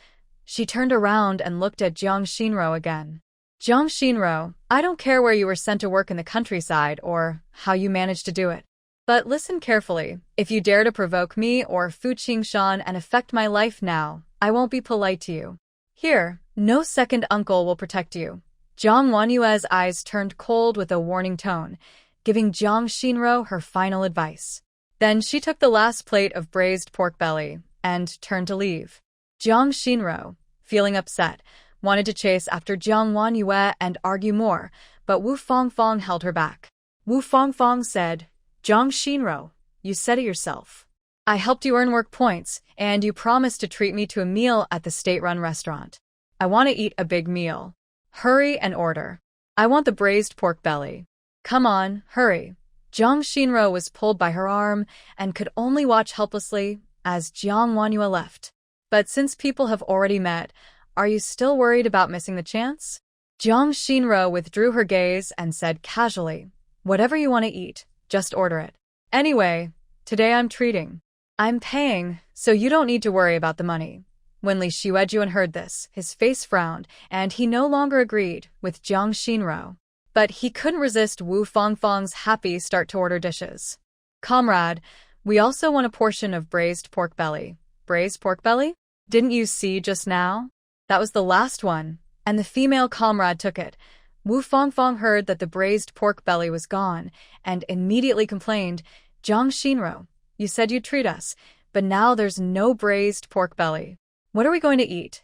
She turned around and looked at Jiang Xinro again. "Jiang Xinro, I don't care where you were sent to work in the countryside or how you managed to do it. But listen carefully. If you dare to provoke me or Fu Qingshan and affect my life now, I won't be polite to you. Here, no second uncle will protect you." Jiang Wanhua's eyes turned cold with a warning tone, giving Jiang Xinro her final advice. Then she took the last plate of braised pork belly and turned to leave. Jiang Xinro, feeling upset, wanted to chase after Jiang Wanhua and argue more, but Wu Fangfang held her back. Wu Fangfang said, "Jiang Xinro, you said it yourself. I helped you earn work points, and you promised to treat me to a meal at the state-run restaurant. I want to eat a big meal. Hurry and order. I want the braised pork belly. Come on, hurry." Jiang Xinro was pulled by her arm and could only watch helplessly as Jiang Wanhua left. "But since people have already met, are you still worried about missing the chance?" Jiang Xinro withdrew her gaze and said casually, "Whatever you want to eat, just order it. Anyway, today I'm treating. I'm paying, so you don't need to worry about the money." When Li Xuejuan heard this, his face frowned, and he no longer agreed with Jiang Xinro. But he couldn't resist Wu Fangfang's happy start-to-order dishes. "Comrade, we also want a portion of braised pork belly." "Braised pork belly? Didn't you see just now? That was the last one," and the female comrade took it. Wu Fangfang heard that the braised pork belly was gone, and immediately complained, "Jiang Xinro, you said you'd treat us, but now there's no braised pork belly. What are we going to eat?"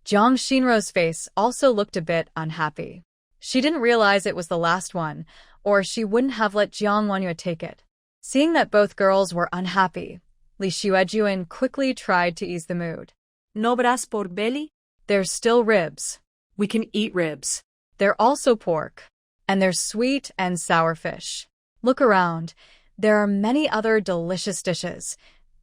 Jiang Xinro's face also looked a bit unhappy. She didn't realize it was the last one, or she wouldn't have let Jiang Wanhua take it. Seeing that both girls were unhappy, Li Xuejuan quickly tried to ease the mood. "No braised pork belly? "There's still ribs. We can eat ribs. They're also pork. And there's sweet and sour fish. Look around. There are many other delicious dishes."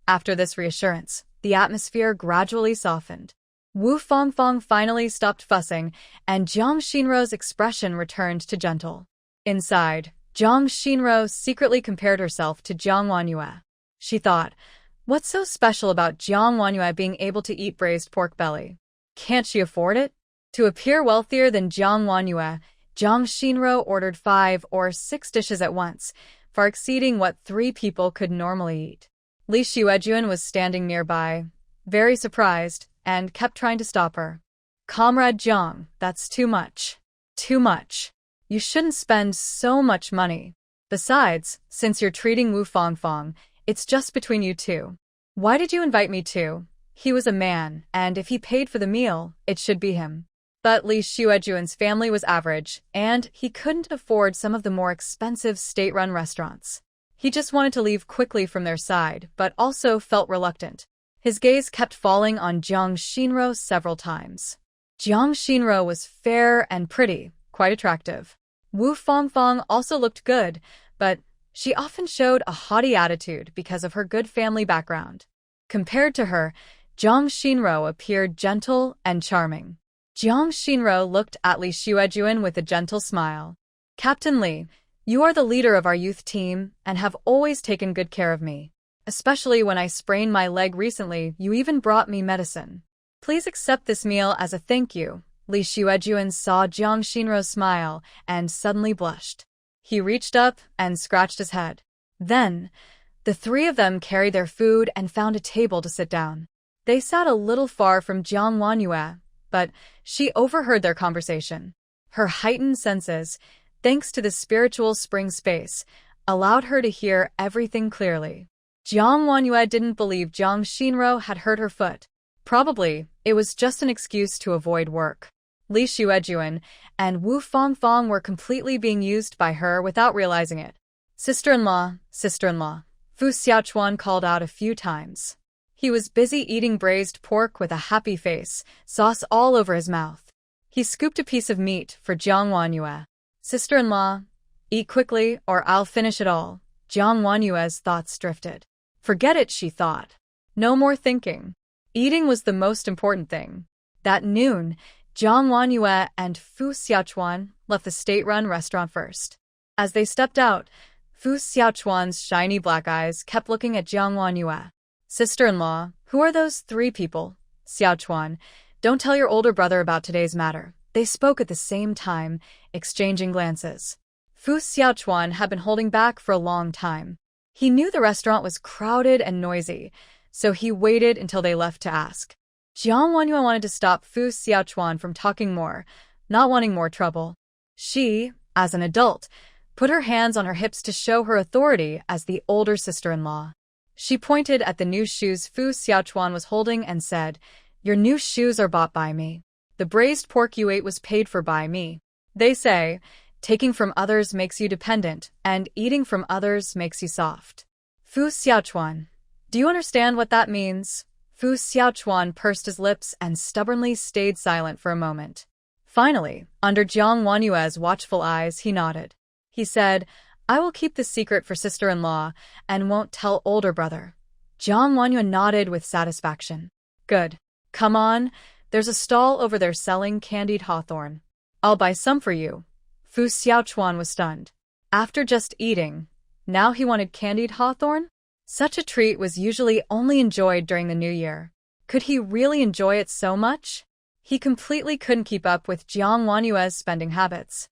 After this reassurance, the atmosphere gradually softened. Wu Fangfang finally stopped fussing, and Jiang Xinro's expression returned to gentle. Inside, Jiang Xinro secretly compared herself to Jiang Wanhua. She thought, what's so special about Jiang Wanhua being able to eat braised pork belly? Can't she afford it? To appear wealthier than Jiang Wanhua, Jiang Xinro ordered 5 or 6 dishes at once, far exceeding what 3 people could normally eat. Li Xuejuan was standing nearby, very surprised, and kept trying to stop her. Comrade Jiang, that's too much. Too much. You shouldn't spend so much money. Besides, since you're treating Wu Fangfang, it's just between you two. Why did you invite me too? He was a man, and if he paid for the meal, it should be him. But Li Xuejuan's family was average, and he couldn't afford some of the more expensive state-run restaurants. He just wanted to leave quickly from their side, but also felt reluctant. His gaze kept falling on Jiang Xinruo several times. Jiang Xinruo was fair and pretty, quite attractive. Wu Fangfang also looked good, but she often showed a haughty attitude because of her good family background. Compared to her, Jiang Xinruo appeared gentle and charming. Jiang Xinruo looked at Li Xuejuan with a gentle smile. Captain Li, you are the leader of our youth team and have always taken good care of me. Especially when I sprained my leg recently, you even brought me medicine. Please accept this meal as a thank you. Li Xuejuan saw Jiang Xinruo smile and suddenly blushed. He reached up and scratched his head. Then, the three of them carried their food and found a table to sit down. They sat a little far from Jiang Wanyue, but she overheard their conversation. Her heightened senses, thanks to the spiritual spring space, allowed her to hear everything clearly. Jiang Wanyue didn't believe Jiang Xinruo had hurt her foot. Probably, it was just an excuse to avoid work. Li Xuejuan and Wu Fangfang were completely being used by her without realizing it. Sister-in-law, sister-in-law, Fu Xiaochuan called out a few times. He was busy eating braised pork with a happy face, sauce all over his mouth. He scooped a piece of meat for Jiang Wanyue. Sister-in-law, eat quickly or I'll finish it all. Jiang Wanyue's thoughts drifted. Forget it, she thought. No more thinking. Eating was the most important thing. That noon, Jiang Wanyue and Fu Xiaochuan left the state-run restaurant first. As they stepped out, Fu Xiaochuan's shiny black eyes kept looking at Jiang Wanyue. Sister-in-law, who are those three people? Xiaochuan, don't tell your older brother about today's matter. They spoke at the same time, exchanging glances. Fu Xiaochuan had been holding back for a long time. He knew the restaurant was crowded and noisy, so he waited until they left to ask. Jiang Wanyue wanted to stop Fu Xiaochuan from talking more, not wanting more trouble. She, as an adult, put her hands on her hips to show her authority as the older sister-in-law. She pointed at the new shoes Fu Xiaochuan was holding and said, "Your new shoes are bought by me. The braised pork you ate was paid for by me. They say, taking from others makes you dependent, and eating from others makes you soft." Fu Xiaochuan, do you understand what that means? Fu Xiaochuan pursed his lips and stubbornly stayed silent for a moment. Finally, under Jiang Wanyue's watchful eyes, he nodded. He said, "I will keep the secret for sister-in-law and won't tell older brother." Jiang Wanyue nodded with satisfaction. Good. Come on, there's a stall over there selling candied hawthorn. I'll buy some for you. Fu Xiaochuan was stunned. After just eating, now he wanted candied hawthorn? Such a treat was usually only enjoyed during the New Year. Could he really enjoy it so much? He completely couldn't keep up with Jiang Wanyue's spending habits.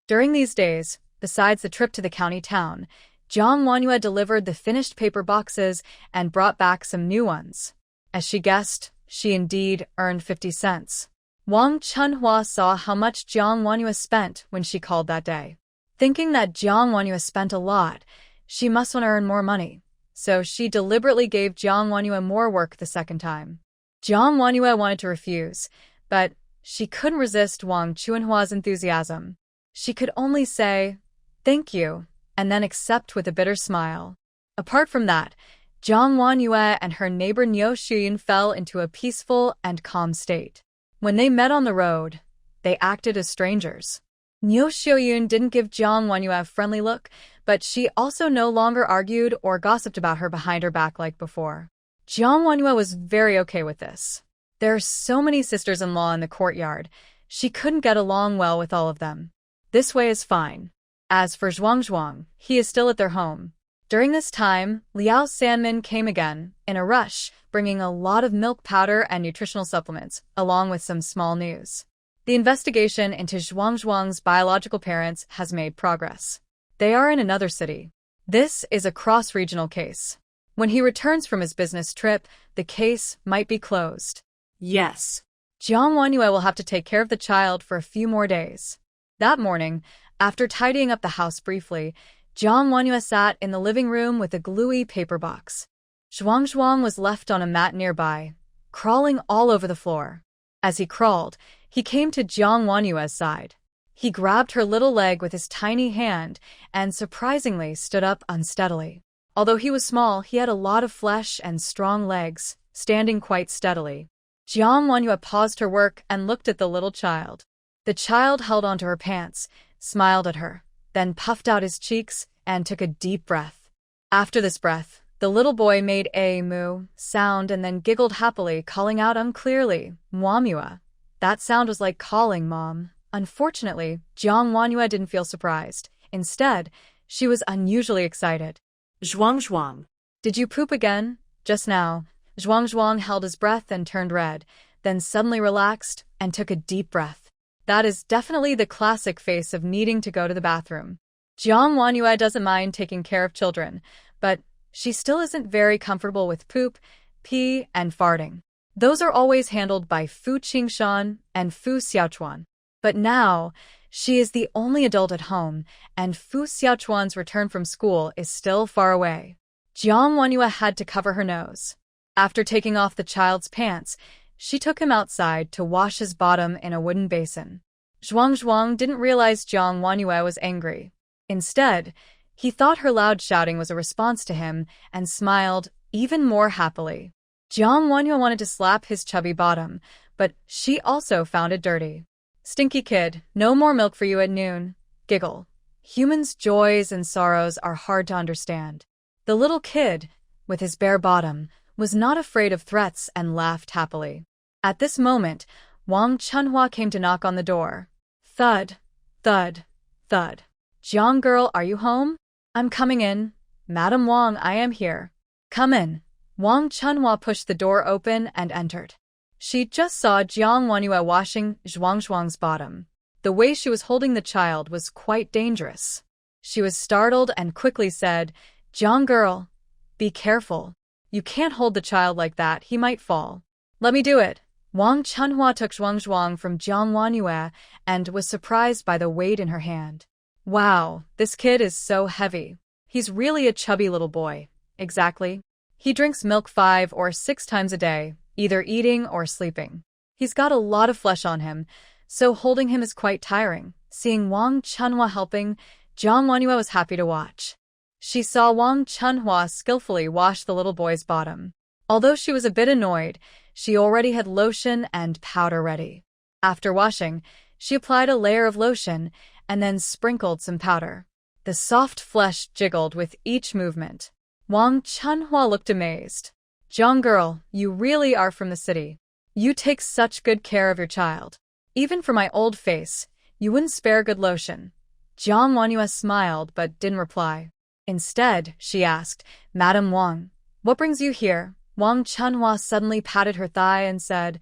During these days, besides the trip to the county town, Jiang Wanyue delivered the finished paper boxes and brought back some new ones. As she guessed, she indeed earned 50 cents. Wang Chunhua saw how much Jiang Wanyue spent when she called that day. Thinking that Jiang Wanyue spent a lot, she must want to earn more money. So she deliberately gave Jiang Wanyue more work the second time. Jiang Wanyue wanted to refuse, but she couldn't resist Wang Chunhua's enthusiasm. She could only say, "Thank you," and then accept with a bitter smile. Apart from that, Jiang Wanyue and her neighbor Niu Shuyin fell into a peaceful and calm state. When they met on the road, they acted as strangers. Niu Shuyin didn't give Jiang Wanyue a friendly look, but she also no longer argued or gossiped about her behind her back like before. Jiang Wanyue was very okay with this. There are so many sisters-in-law in the courtyard, she couldn't get along well with all of them. This way is fine. As for Zhuang, he is still at their home. During this time, Liao Sanmin came again, in a rush, bringing a lot of milk powder and nutritional supplements, along with some small news. The investigation into Zhuang's biological parents has made progress. They are in another city. This is a cross-regional case. When he returns from his business trip, the case might be closed. Yes. Jiang Wanyue will have to take care of the child for a few more days. That morning, after tidying up the house briefly, Jiang Wanyue sat in the living room with a gluey paper box. Zhuang was left on a mat nearby, crawling all over the floor. As he crawled, he came to Jiang Wanyue's side. He grabbed her little leg with his tiny hand and surprisingly stood up unsteadily. Although he was small, he had a lot of flesh and strong legs, standing quite steadily. Jiang Wanyue paused her work and looked at the little child. The child held onto her pants, smiled at her, then puffed out his cheeks and took a deep breath. After this breath, the little boy made a moo sound and then giggled happily, calling out unclearly, "Mwamua." That sound was like calling Mom. Unfortunately, Jiang Wanyue didn't feel surprised. Instead, she was unusually excited. Zhuang. Did you poop again? Just now. Zhuang held his breath and turned red, then suddenly relaxed and took a deep breath. That is definitely the classic face of needing to go to the bathroom. Jiang Wanyue doesn't mind taking care of children, but she still isn't very comfortable with poop, pee, and farting. Those are always handled by Fu Qingshan and Fu Xiaochuan. But now, she is the only adult at home, and Fu Xiaochuan's return from school is still far away. Jiang Wanyue had to cover her nose. After taking off the child's pants, she took him outside to wash his bottom in a wooden basin. Zhuang didn't realize Jiang Wanyue was angry. Instead, he thought her loud shouting was a response to him and smiled even more happily. Jiang Wanyue wanted to slap his chubby bottom, but she also found it dirty. Stinky kid, no more milk for you at noon. Giggle. Humans' joys and sorrows are hard to understand. The little kid, with his bare bottom, was not afraid of threats and laughed happily. At this moment, Wang Chunhua came to knock on the door. Thud, thud, thud. Jiang girl, are you home? I'm coming in. Madam Wang, I am here. Come in. Wang Chunhua pushed the door open and entered. She just saw Jiang Wanyue washing Zhuang's bottom. The way she was holding the child was quite dangerous. She was startled and quickly said, "Jiang girl, be careful. You can't hold the child like that, he might fall." "Let me do it." Wang Chunhua took Zhuang from Jiang Wanyue and was surprised by the weight in her hand. Wow, this kid is so heavy. He's really a chubby little boy. Exactly. He drinks milk 5 or 6 times a day, either eating or sleeping. He's got a lot of flesh on him, so holding him is quite tiring. Seeing Wang Chunhua helping, Jiang Wanyue was happy to watch. She saw Wang Chunhua skillfully wash the little boy's bottom. Although she was a bit annoyed, she already had lotion and powder ready. After washing, she applied a layer of lotion and then sprinkled some powder. The soft flesh jiggled with each movement. Wang Chunhua looked amazed. "Jiang girl, you really are from the city. You take such good care of your child. Even for my old face, you wouldn't spare good lotion." Jiang Wanyue smiled but didn't reply. Instead, she asked, "Madam Wang, what brings you here?" Wang Chunhua suddenly patted her thigh and said,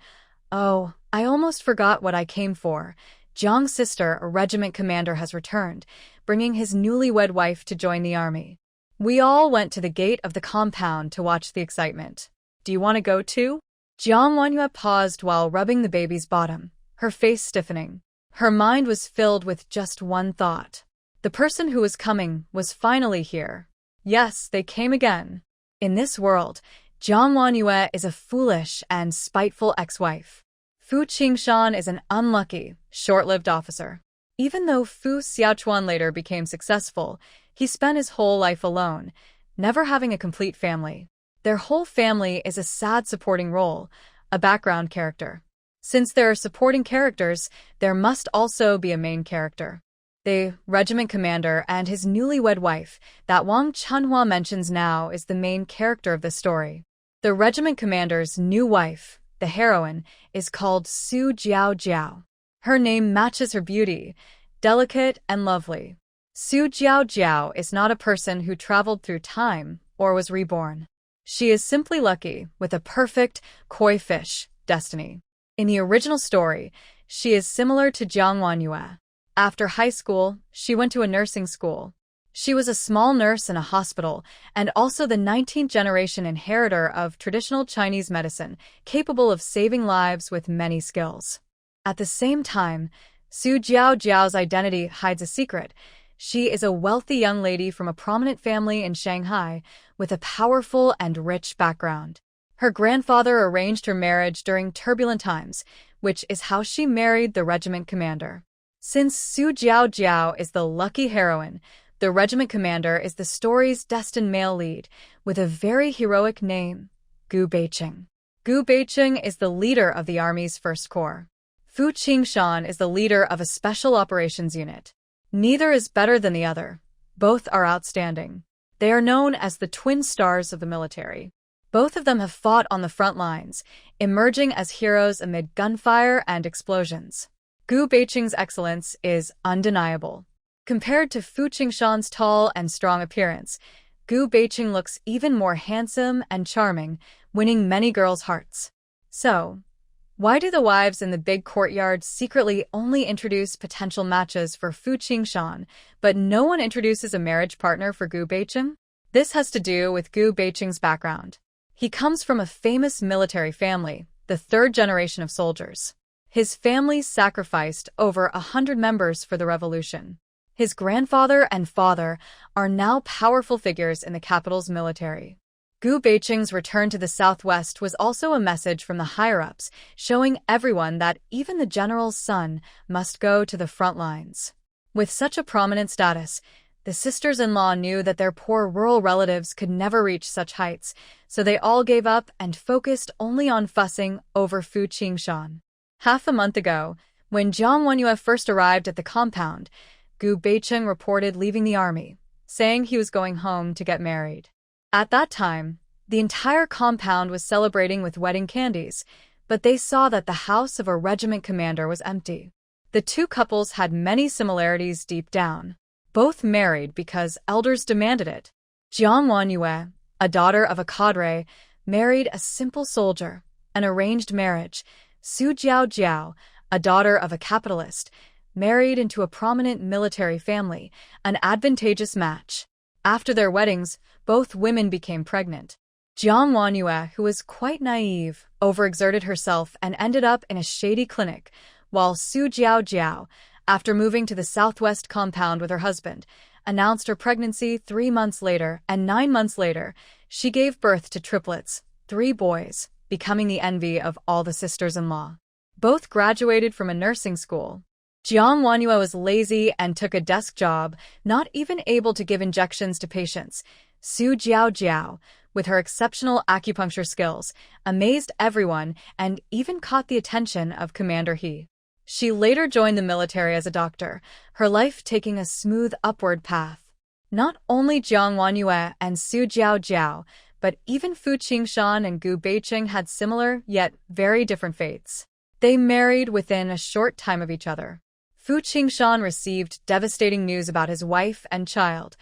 "Oh, I almost forgot what I came for. Jiang's sister, a regiment commander, has returned, bringing his newlywed wife to join the army. We all went to the gate of the compound to watch the excitement. Do you want to go too?" Jiang Wanyue paused while rubbing the baby's bottom, her face stiffening. Her mind was filled with just one thought. The person who was coming was finally here. Yes, they came again. In this world, Jiang Wanyue is a foolish and spiteful ex-wife. Fu Qingshan is an unlucky, short-lived officer. Even though Fu Xiaochuan later became successful, he spent his whole life alone, never having a complete family. Their whole family is a sad supporting role, a background character. Since there are supporting characters, there must also be a main character. The regiment commander and his newlywed wife that Wang Chunhua mentions now is the main character of the story. The regiment commander's new wife, the heroine, is called Su Jiao. Her name matches her beauty, delicate and lovely. Su Jiao is not a person who traveled through time or was reborn. She is simply lucky with a perfect koi fish destiny. In the original story, she is similar to Jiang Wanyue. After high school, she went to a nursing school. She was a small nurse in a hospital and also the 19th generation inheritor of traditional Chinese medicine, capable of saving lives with many skills. At the same time, Su Jiao's identity hides a secret. She is a wealthy young lady from a prominent family in Shanghai with a powerful and rich background. Her grandfather arranged her marriage during turbulent times, which is how she married the regiment commander. Since Su Jiao is the lucky heroine, the regiment commander is the story's destined male lead, with a very heroic name, Gu Beiqing. Gu Beiqing is the leader of the army's First Corps. Fu Qingshan is the leader of a special operations unit. Neither is better than the other. Both are outstanding. They are known as the twin stars of the military. Both of them have fought on the front lines, emerging as heroes amid gunfire and explosions. Gu Beiqing's excellence is undeniable. Compared to Fu Qingshan's tall and strong appearance, Gu Beiqing looks even more handsome and charming, winning many girls' hearts. So, why do the wives in the big courtyard secretly only introduce potential matches for Fu Qingshan, but no one introduces a marriage partner for Gu Beiqing? This has to do with Gu Beiqing's background. He comes from a famous military family, the third generation of soldiers. His family sacrificed over 100 members for the revolution. His grandfather and father are now powerful figures in the capital's military. Gu Beiqing's return to the southwest was also a message from the higher-ups, showing everyone that even the general's son must go to the front lines. With such a prominent status, the sisters-in-law knew that their poor rural relatives could never reach such heights, so they all gave up and focused only on fussing over Fu Qingshan. Half a month ago, when Jiang Wenyue first arrived at the compound, Gu Beiqing reported leaving the army, saying he was going home to get married. At that time, the entire compound was celebrating with wedding candies, but they saw that the house of a regiment commander was empty. The two couples had many similarities deep down. Both married because elders demanded it. Jiang Wenyue, a daughter of a cadre, married a simple soldier, an arranged marriage. Su Jiao, a daughter of a capitalist, married into a prominent military family, an advantageous match. After their weddings, both women became pregnant. Jiang Wenyue, who was quite naive, overexerted herself and ended up in a shady clinic, while Su Jiao, after moving to the southwest compound with her husband, announced her pregnancy 3 months later, and 9 months later, she gave birth to triplets, 3 boys, becoming the envy of all the sisters-in-law. Both graduated from a nursing school. Jiang Wenyue was lazy and took a desk job, not even able to give injections to patients. Su Jiao, with her exceptional acupuncture skills, amazed everyone and even caught the attention of Commander He. She later joined the military as a doctor, her life taking a smooth upward path. Not only Jiang Wenyue and Su Jiao, but even Fu Qingshan and Gu Beiqing had similar, yet very different fates. They married within a short time of each other. Fu Qingshan received devastating news about his wife and child,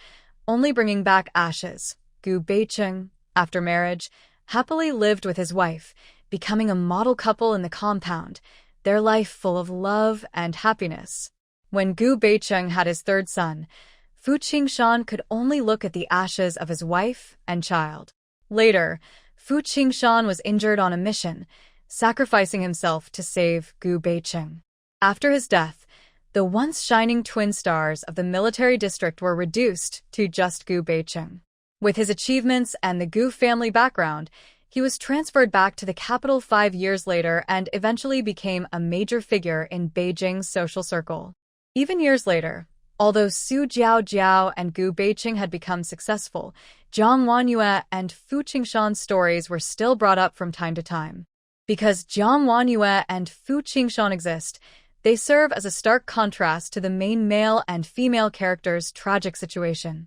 only bringing back ashes. Gu Beiqing, after marriage, happily lived with his wife, becoming a model couple in the compound, their life full of love and happiness. When Gu Beiqing had his third son, Fu Qingshan could only look at the ashes of his wife and child. Later, Fu Qingshan was injured on a mission, sacrificing himself to save Gu Beiqing. After his death, the once shining twin stars of the military district were reduced to just Gu Beiqing. With his achievements and the Gu family background, he was transferred back to the capital 5 years later and eventually became a major figure in Beijing's social circle. Even years later, although Su Jiao and Gu Beiqing had become successful, Jiang Wenyue and Fu Qingshan's stories were still brought up from time to time. Because Jiang Wenyue and Fu Qingshan exist, they serve as a stark contrast to the main male and female characters' tragic situation.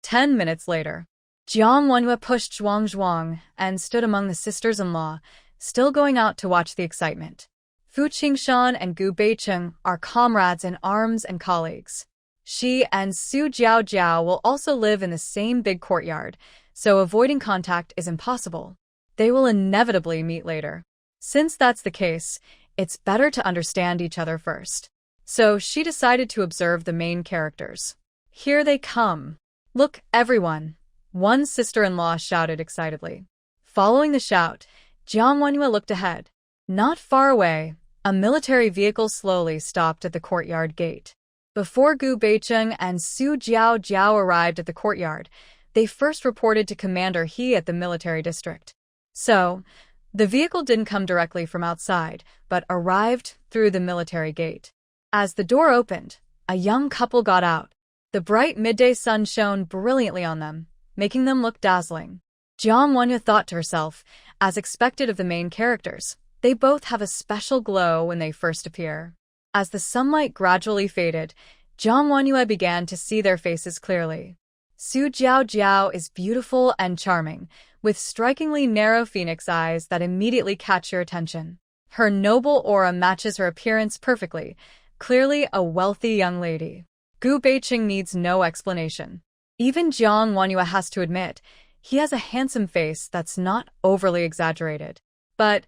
10 minutes later, Jiang Wenyue pushed Zhuang and stood among the sisters-in-law, still going out to watch the excitement. Fu Qingshan and Gu Beiqing are comrades in arms and colleagues. She and Su Jiao will also live in the same big courtyard, so avoiding contact is impossible. They will inevitably meet later. Since that's the case, it's better to understand each other first. So she decided to observe the main characters. Here they come. Look, everyone! One sister-in-law shouted excitedly. Following the shout, Jiang Wenyu looked ahead. Not far away, a military vehicle slowly stopped at the courtyard gate. Before Gu Beicheng and Su Jiao arrived at the courtyard, they first reported to Commander He at the military district. So, the vehicle didn't come directly from outside, but arrived through the military gate. As the door opened, a young couple got out. The bright midday sun shone brilliantly on them, making them look dazzling. Jiang Wenyu thought to herself, as expected of the main characters, they both have a special glow when they first appear. As the sunlight gradually faded, Jiang Wenyu began to see their faces clearly. Su Jiao is beautiful and charming, with strikingly narrow phoenix eyes that immediately catch your attention. Her noble aura matches her appearance perfectly, clearly a wealthy young lady. Gu Beicheng needs no explanation. Even Jiang Wenyu has to admit, he has a handsome face that's not overly exaggerated. But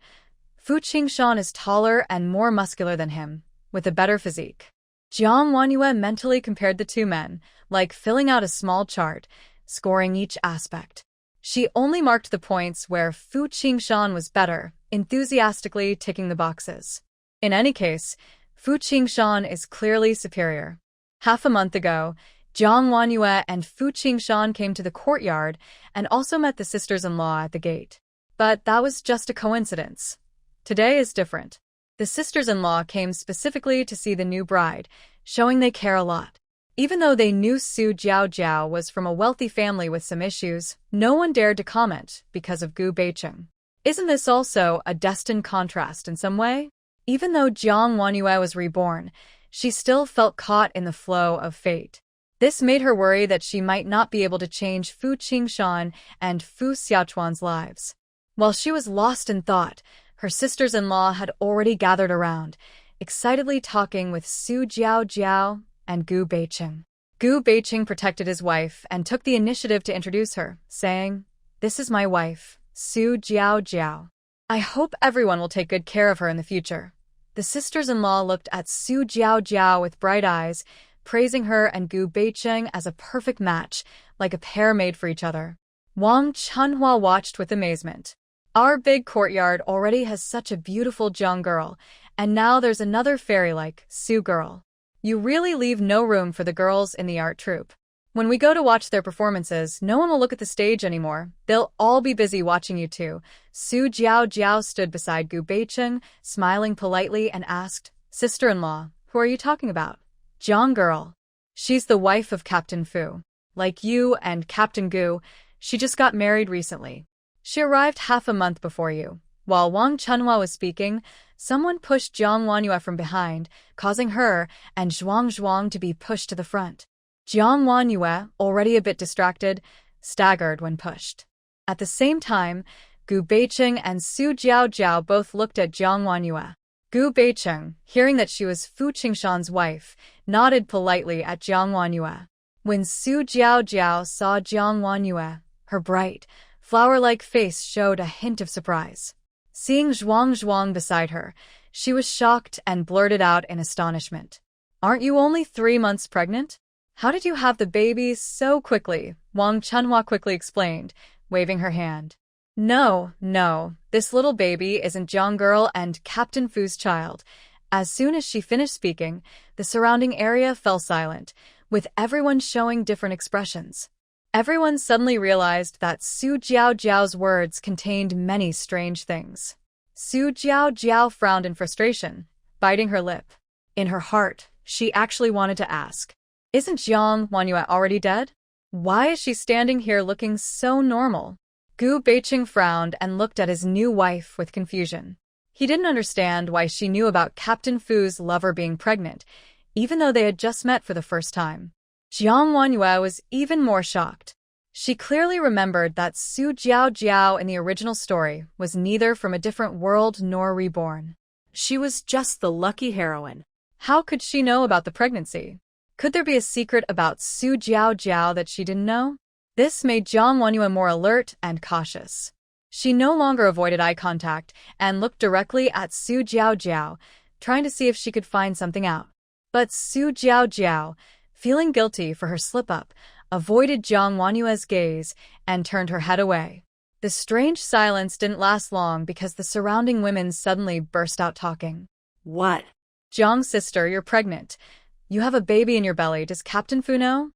Fu Qingshan is taller and more muscular than him, with a better physique. Jiang Wenyu mentally compared the two men, like filling out a small chart, scoring each aspect. She only marked the points where Fu Qingshan was better, enthusiastically ticking the boxes. In any case, Fu Qingshan is clearly superior. Half a month ago, Jiang Wenyu and Fu Qingshan came to the courtyard and also met the sisters-in-law at the gate. But that was just a coincidence. Today is different. The sisters-in-law came specifically to see the new bride, showing they care a lot. Even though they knew Su Jiao was from a wealthy family with some issues, no one dared to comment because of Gu Beicheng. Isn't this also a destined contrast in some way? Even though Jiang Wenyu was reborn, she still felt caught in the flow of fate. This made her worry that she might not be able to change Fu Qingshan and Fu Xiaochuan's lives. While she was lost in thought, her sisters-in-law had already gathered around, excitedly talking with Su Jiao and Gu Beicheng. Gu Beicheng protected his wife and took the initiative to introduce her, saying, "This is my wife, Su Jiao. I hope everyone will take good care of her in the future." The sisters-in-law looked at Su Jiao with bright eyes, praising her and Gu Beicheng as a perfect match, like a pair made for each other. Wang Chunhua watched with amazement. Our big courtyard already has such a beautiful Jiang girl, and now there's another fairy-like Su girl. You really leave no room for the girls in the art troupe. When we go to watch their performances, no one will look at the stage anymore. They'll all be busy watching you two. Su Jiao stood beside Gu Beicheng, smiling politely, and asked, "Sister-in-law, who are you talking about?" "Jiang girl. She's the wife of Captain Fu. Like you and Captain Gu, she just got married recently. She arrived half a month before you." While Wang Chunhua was speaking, someone pushed Jiang Wenyu from behind, causing her and Zhuang to be pushed to the front. Jiang Wenyu, already a bit distracted, staggered when pushed. At the same time, Gu Beicheng and Su Jiao both looked at Jiang Wenyu. Gu Beicheng, hearing that she was Fu Qingshan's wife, nodded politely at Jiang Wenyu. When Su Jiao saw Jiang Wenyu, her bright, flower-like face showed a hint of surprise. Seeing Zhuang beside her, she was shocked and blurted out in astonishment. "Aren't you only 3 months pregnant? How did you have the baby so quickly?" Wang Chunhua quickly explained, waving her hand. No, this little baby isn't Jiang girl and Captain Fu's child." As soon as she finished speaking, the surrounding area fell silent, with everyone showing different expressions. Everyone suddenly realized that Su Jiao's words contained many strange things. Su Jiao frowned in frustration, biting her lip. In her heart, she actually wanted to ask, "Isn't Jiang Wenyu already dead? Why is she standing here looking so normal?" Gu Beicheng frowned and looked at his new wife with confusion. He didn't understand why she knew about Captain Fu's lover being pregnant, even though they had just met for the first time. Jiang Wenyu was even more shocked. She clearly remembered that Su Jiao in the original story was neither from a different world nor reborn. She was just the lucky heroine. How could she know about the pregnancy? Could there be a secret about Su Jiao that she didn't know? This made Jiang Wenyu more alert and cautious. She no longer avoided eye contact and looked directly at Su Jiao, trying to see if she could find something out. But Su Jiao, feeling guilty for her slip-up, avoided Jiang Wanyue's gaze, and turned her head away. The strange silence didn't last long because the surrounding women suddenly burst out talking. What? Jiang's sister, you're pregnant. You have a baby in your belly. Does Captain Fu know?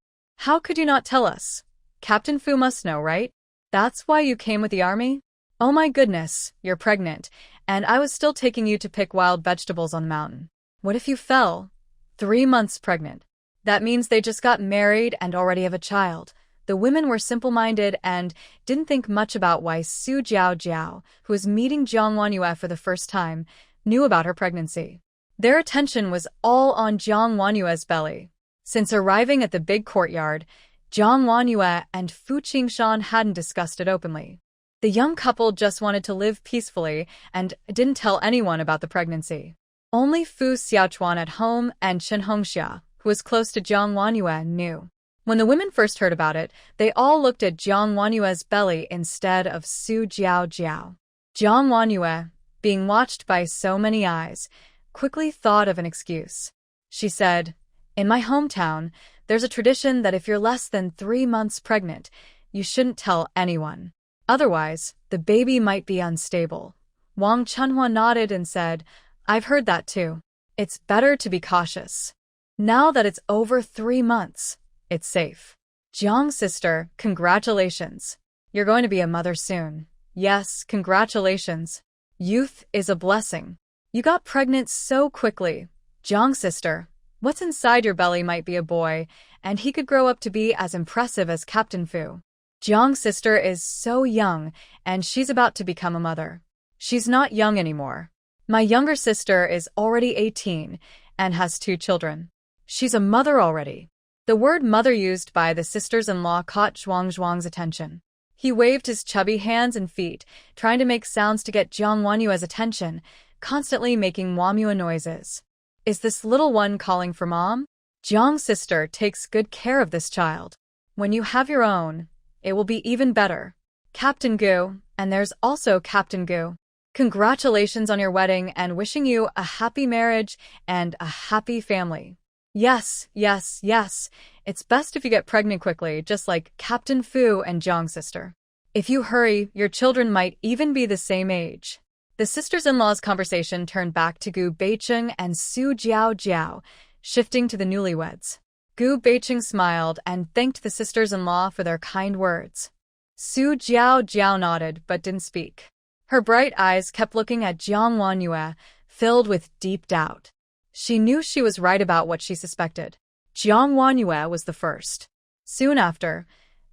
How could you not tell us? Captain Fu must know, right? That's why you came with the army? Oh my goodness, you're pregnant, and I was still taking you to pick wild vegetables on the mountain. What if you fell? 3 months pregnant. That means they just got married and already have a child. The women were simple-minded and didn't think much about why Su Jiao, who was meeting Jiang Wanyue for the first time, knew about her pregnancy. Their attention was all on Jiang Wanyue's belly. Since arriving at the big courtyard, Jiang Wanyue and Fu Qingshan hadn't discussed it openly. The young couple just wanted to live peacefully and didn't tell anyone about the pregnancy. Only Fu Xiaochuan at home and Chen Hongxia, who was close to Jiang Wanyue, knew. When the women first heard about it, they all looked at Jiang Wanyue's belly instead of Su Jiao. Jiang Wanyue, being watched by so many eyes, quickly thought of an excuse. She said, "In my hometown, there's a tradition that if you're less than 3 months pregnant, you shouldn't tell anyone. Otherwise, the baby might be unstable." Wang Chunhua nodded and said, "I've heard that too. It's better to be cautious. Now that it's over 3 months, it's safe." Jiang's sister, congratulations. You're going to be a mother soon. Yes, congratulations. Youth is a blessing. You got pregnant so quickly. Jiang's sister, what's inside your belly might be a boy, and he could grow up to be as impressive as Captain Fu. Jiang's sister is so young, and she's about to become a mother. She's not young anymore. My younger sister is already 18 and has 2 children. She's a mother already. The word mother used by the sisters-in-law caught Zhuang's attention. He waved his chubby hands and feet, trying to make sounds to get Jiang Wanyue's attention, constantly making Wamua noises. Is this little one calling for mom? Jiang's sister takes good care of this child. When you have your own, it will be even better. Captain Gu, and there's also Captain Gu. Congratulations on your wedding and wishing you a happy marriage and a happy family. Yes. It's best if you get pregnant quickly, just like Captain Fu and Jiang's sister. If you hurry, your children might even be the same age. The sisters-in-law's conversation turned back to Gu Beicheng and Su Jiao, shifting to the newlyweds. Gu Beicheng smiled and thanked the sisters-in-law for their kind words. Su Jiao nodded but didn't speak. Her bright eyes kept looking at Jiang Wanyue, filled with deep doubt. She knew she was right about what she suspected. Jiang Wanyue was the first. Soon after,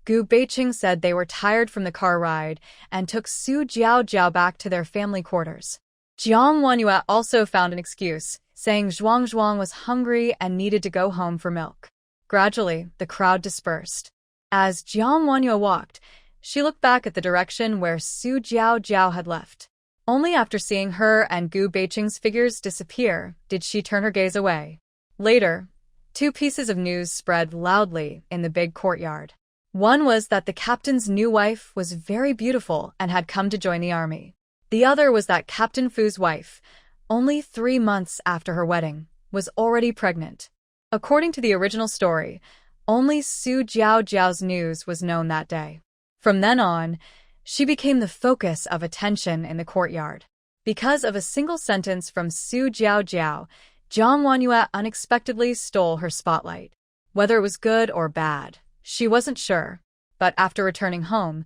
Gu Beicheng said they were tired from the car ride and took Su Jiao back to their family quarters. Jiang Wanyue also found an excuse, saying Zhuang was hungry and needed to go home for milk. Gradually, the crowd dispersed. As Jiang Wanyue walked, she looked back at the direction where Su Jiao had left. Only after seeing her and Gu Beicheng's figures disappear did she turn her gaze away. Later, 2 pieces of news spread loudly in the big courtyard. One was that the captain's new wife was very beautiful and had come to join the army. The other was that Captain Fu's wife, only 3 months after her wedding, was already pregnant. According to the original story, only Su Jiao's news was known that day. From then on, she became the focus of attention in the courtyard. Because of a single sentence from Su Jiao, Jiang Wanyue unexpectedly stole her spotlight. Whether it was good or bad, she wasn't sure. But after returning home,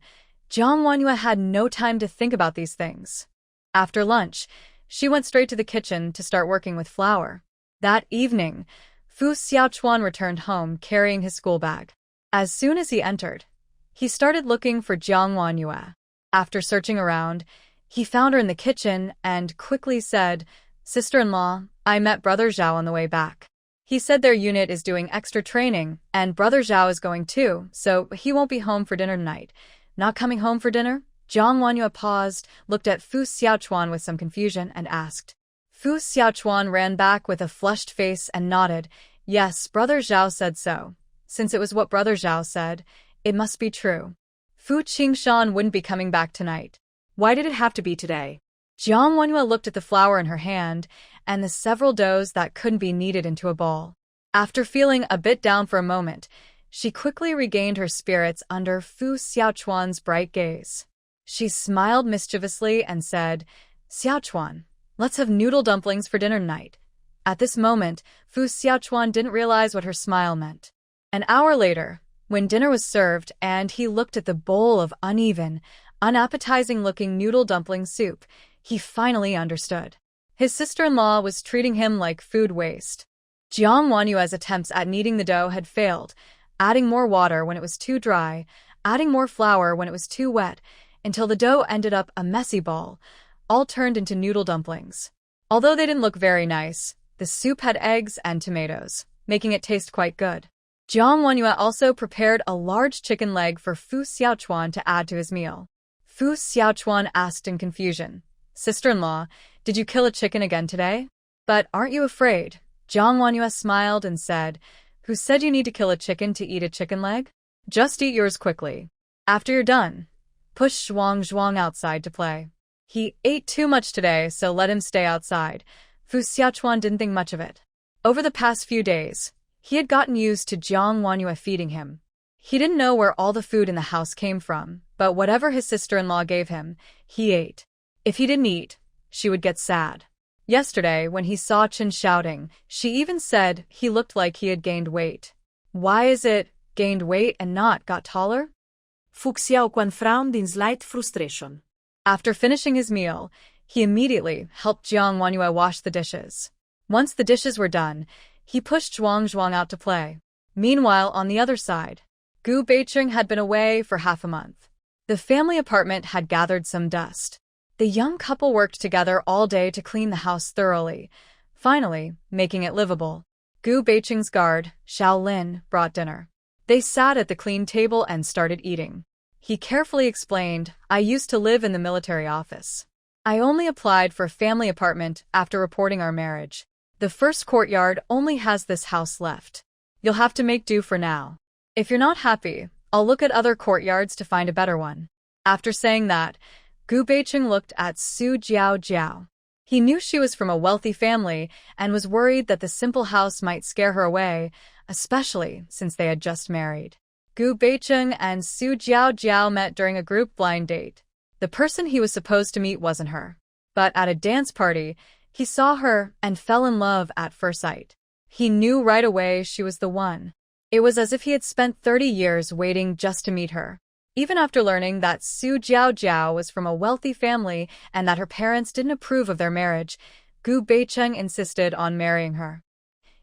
Jiang Wanyue had no time to think about these things. After lunch, she went straight to the kitchen to start working with flour. That evening, Fu Xiaochuan returned home carrying his school bag. As soon as he entered, he started looking for Jiang Wanyue. After searching around, he found her in the kitchen and quickly said, "Sister-in-law, I met Brother Zhao on the way back. He said their unit is doing extra training, and Brother Zhao is going too, so he won't be home for dinner tonight. Not coming home for dinner?" Jiang Wanyue paused, looked at Fu Xiaochuan with some confusion, and asked. Fu Xiaochuan ran back with a flushed face and nodded. Yes, Brother Zhao said so. Since it was what Brother Zhao said, it must be true. Fu Qingshan wouldn't be coming back tonight. Why did it have to be today? Jiang Wanyue looked at the flour in her hand and the several doughs that couldn't be kneaded into a ball. After feeling a bit down for a moment, she quickly regained her spirits under Fu Xiaochuan's bright gaze. She smiled mischievously and said, "Xiaochuan, let's have noodle dumplings for dinner tonight." At this moment, Fu Xiaochuan didn't realize what her smile meant. An hour later, when dinner was served and he looked at the bowl of uneven, unappetizing-looking noodle dumpling soup, he finally understood. His sister-in-law was treating him like food waste. Jiang Wanyue's attempts at kneading the dough had failed, adding more water when it was too dry, adding more flour when it was too wet, until the dough ended up a messy ball, all turned into noodle dumplings. Although they didn't look very nice, the soup had eggs and tomatoes, making it taste quite good. Jiang Wanyue also prepared a large chicken leg for Fu Xiaochuan to add to his meal. Fu Xiaochuan asked in confusion, "Sister-in-law, did you kill a chicken again today?" "But aren't you afraid?" Jiang Wanyue smiled and said, "Who said you need to kill a chicken to eat a chicken leg? Just eat yours quickly. After you're done, push Zhuang outside to play. He ate too much today, so let him stay outside." Fu Xiaochuan didn't think much of it. Over the past few days, he had gotten used to Jiang Wanyue feeding him. He didn't know where all the food in the house came from, but whatever his sister-in-law gave him, he ate. If he didn't eat, she would get sad. Yesterday, when he saw Chen shouting, she even said he looked like he had gained weight. Why is it gained weight and not got taller? Fu Xiaochuan frowned in slight frustration. After finishing his meal, he immediately helped Jiang Wanyue wash the dishes. Once the dishes were done, he pushed Zhuang out to play. Meanwhile, on the other side, Gu Beicheng had been away for half a month. The family apartment had gathered some dust. The young couple worked together all day to clean the house thoroughly, finally making it livable. Gu Beicheng's guard, Xiao Lin, brought dinner. They sat at the clean table and started eating. He carefully explained, "I used to live in the military office. I only applied for a family apartment after reporting our marriage. The first courtyard only has this house left. You'll have to make do for now. If you're not happy, I'll look at other courtyards to find a better one." After saying that, Gu Beicheng looked at Su Jiao. He knew she was from a wealthy family and was worried that the simple house might scare her away, especially since they had just married. Gu Beicheng and Su Jiao met during a group blind date. The person he was supposed to meet wasn't her. But at a dance party, he saw her and fell in love at first sight. He knew right away she was the one. It was as if he had spent 30 years waiting just to meet her. Even after learning that Su Jiao was from a wealthy family and that her parents didn't approve of their marriage, Gu Beicheng insisted on marrying her.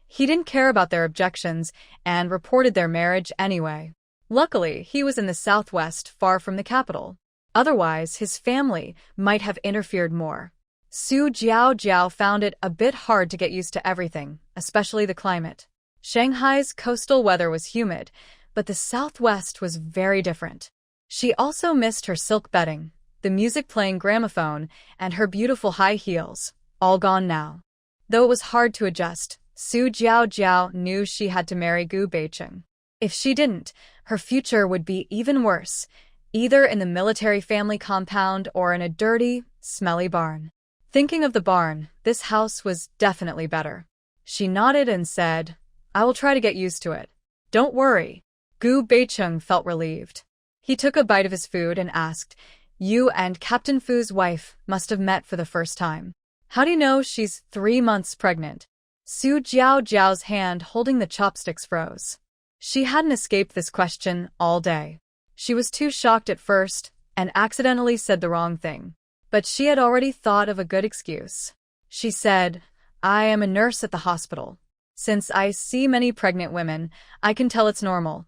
He didn't care about their objections and reported their marriage anyway. Luckily, he was in the southwest, far from the capital. Otherwise, his family might have interfered more. Su Jiao found it a bit hard to get used to everything, especially the climate. Shanghai's coastal weather was humid, but the southwest was very different. She also missed her silk bedding, the music-playing gramophone, and her beautiful high heels, all gone now. Though it was hard to adjust, Su Jiao knew she had to marry Gu Beicheng. If she didn't, her future would be even worse, either in the military family compound or in a dirty, smelly barn. Thinking of the barn, this house was definitely better. She nodded and said, "I will try to get used to it. Don't worry." Gu Beicheng felt relieved. He took a bite of his food and asked, "You and Captain Fu's wife must have met for the first time. How do you know she's 3 months pregnant?" Su Jiao's hand holding the chopsticks froze. She hadn't escaped this question all day. She was too shocked at first and accidentally said the wrong thing. But she had already thought of a good excuse. She said, "I am a nurse at the hospital. Since I see many pregnant women, I can tell it's normal."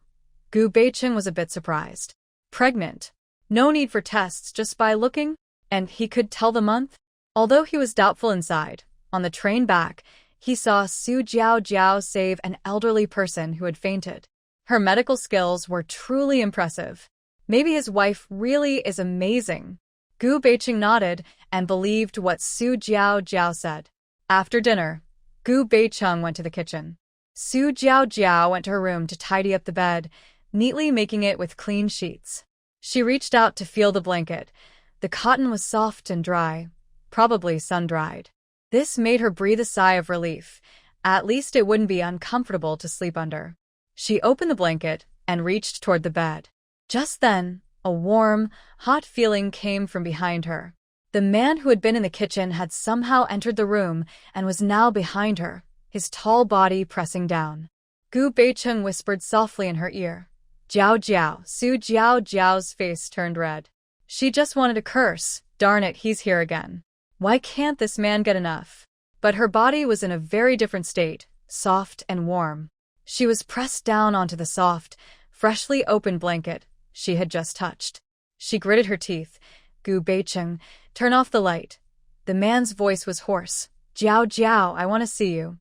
Gu Beicheng was a bit surprised. Pregnant? No need for tests, just by looking? And he could tell the month? Although he was doubtful inside, on the train back, he saw Su Jiao save an elderly person who had fainted. Her medical skills were truly impressive. Maybe his wife really is amazing. Gu Beicheng nodded and believed what Su Jiao said. After dinner, Gu Beicheng went to the kitchen. Su Jiao went to her room to tidy up the bed, neatly making it with clean sheets. She reached out to feel the blanket. The cotton was soft and dry, probably sun-dried. This made her breathe a sigh of relief. At least it wouldn't be uncomfortable to sleep under. She opened the blanket and reached toward the bed. Just then, a warm, hot feeling came from behind her. The man who had been in the kitchen had somehow entered the room and was now behind her, his tall body pressing down. Gu Beicheng whispered softly in her ear. Jiao Jiao. Su Jiao Jiao's face turned red. She just wanted to curse. Darn it, he's here again. Why can't this man get enough? But her body was in a very different state, soft and warm. She was pressed down onto the soft, freshly opened blanket she had just touched. She gritted her teeth. Gu Beicheng, turn off the light. The man's voice was hoarse. Jiao Jiao, I want to see you.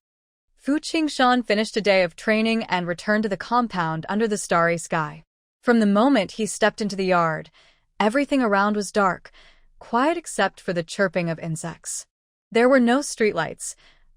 Fu Qingshan finished a day of training and returned to the compound under the starry sky. From the moment he stepped into the yard, everything around was dark, quiet except for the chirping of insects. There were no streetlights,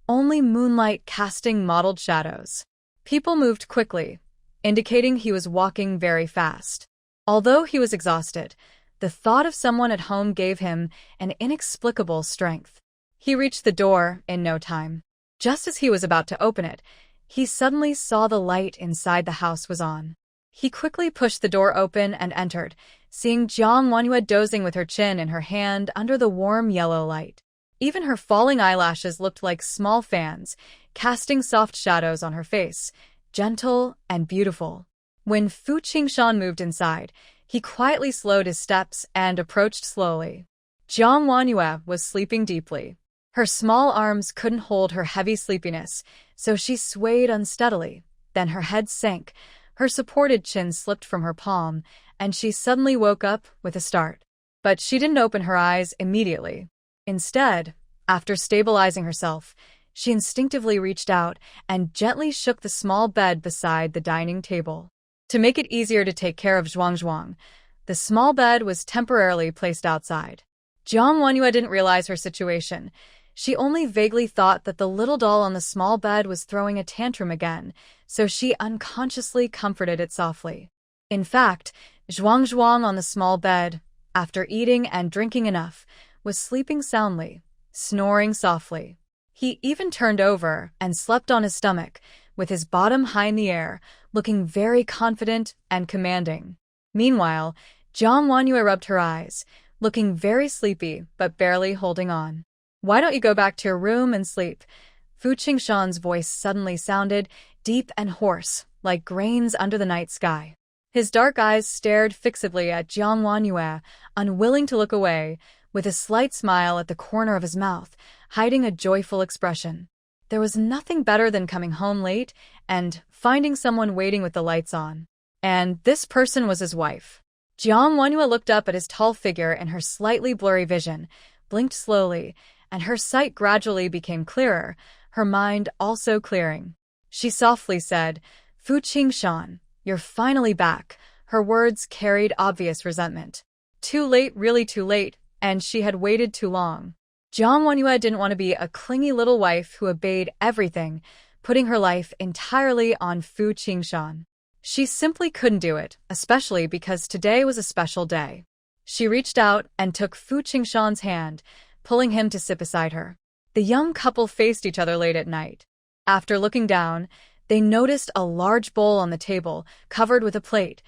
only moonlight casting mottled shadows. People moved quickly, indicating he was walking very fast. Although he was exhausted, the thought of someone at home gave him an inexplicable strength. He reached the door in no time. Just as he was about to open it, he suddenly saw the light inside the house was on. He quickly pushed the door open and entered, seeing Jiang Wanhua dozing with her chin in her hand under the warm yellow light. Even her falling eyelashes looked like small fans, casting soft shadows on her face, gentle and beautiful. When Fu Qingshan moved inside, he quietly slowed his steps and approached slowly. Jiang Wanhua was sleeping deeply. Her small arms couldn't hold her heavy sleepiness, so she swayed unsteadily. Then her head sank, her supported chin slipped from her palm, and she suddenly woke up with a start. But she didn't open her eyes immediately. Instead, after stabilizing herself, she instinctively reached out and gently shook the small bed beside the dining table. To make it easier to take care of Zhuang, the small bed was temporarily placed outside. Jiang Wanhua didn't realize her situation. She only vaguely thought that the little doll on the small bed was throwing a tantrum again, so she unconsciously comforted it softly. In fact, Zhuang on the small bed, after eating and drinking enough, was sleeping soundly, snoring softly. He even turned over and slept on his stomach, with his bottom high in the air, looking very confident and commanding. Meanwhile, Jiang Wanhua rubbed her eyes, looking very sleepy but barely holding on. Why don't you go back to your room and sleep? Fu Qingshan's voice suddenly sounded deep and hoarse, like grains under the night sky. His dark eyes stared fixedly at Jiang Wanhua, unwilling to look away, with a slight smile at the corner of his mouth, hiding a joyful expression. There was nothing better than coming home late and finding someone waiting with the lights on. And this person was his wife. Jiang Wanhua looked up at his tall figure in her slightly blurry vision, blinked slowly, and her sight gradually became clearer, her mind also clearing. She softly said, Fu Qingshan, you're finally back. Her words carried obvious resentment. Too late, really too late, and she had waited too long. Jiang Wanhua didn't want to be a clingy little wife who obeyed everything, putting her life entirely on Fu Qingshan. She simply couldn't do it, especially because today was a special day. She reached out and took Fu Qingshan's hand, pulling him to sit beside her. The young couple faced each other late at night. After looking down, they noticed a large bowl on the table, covered with a plate,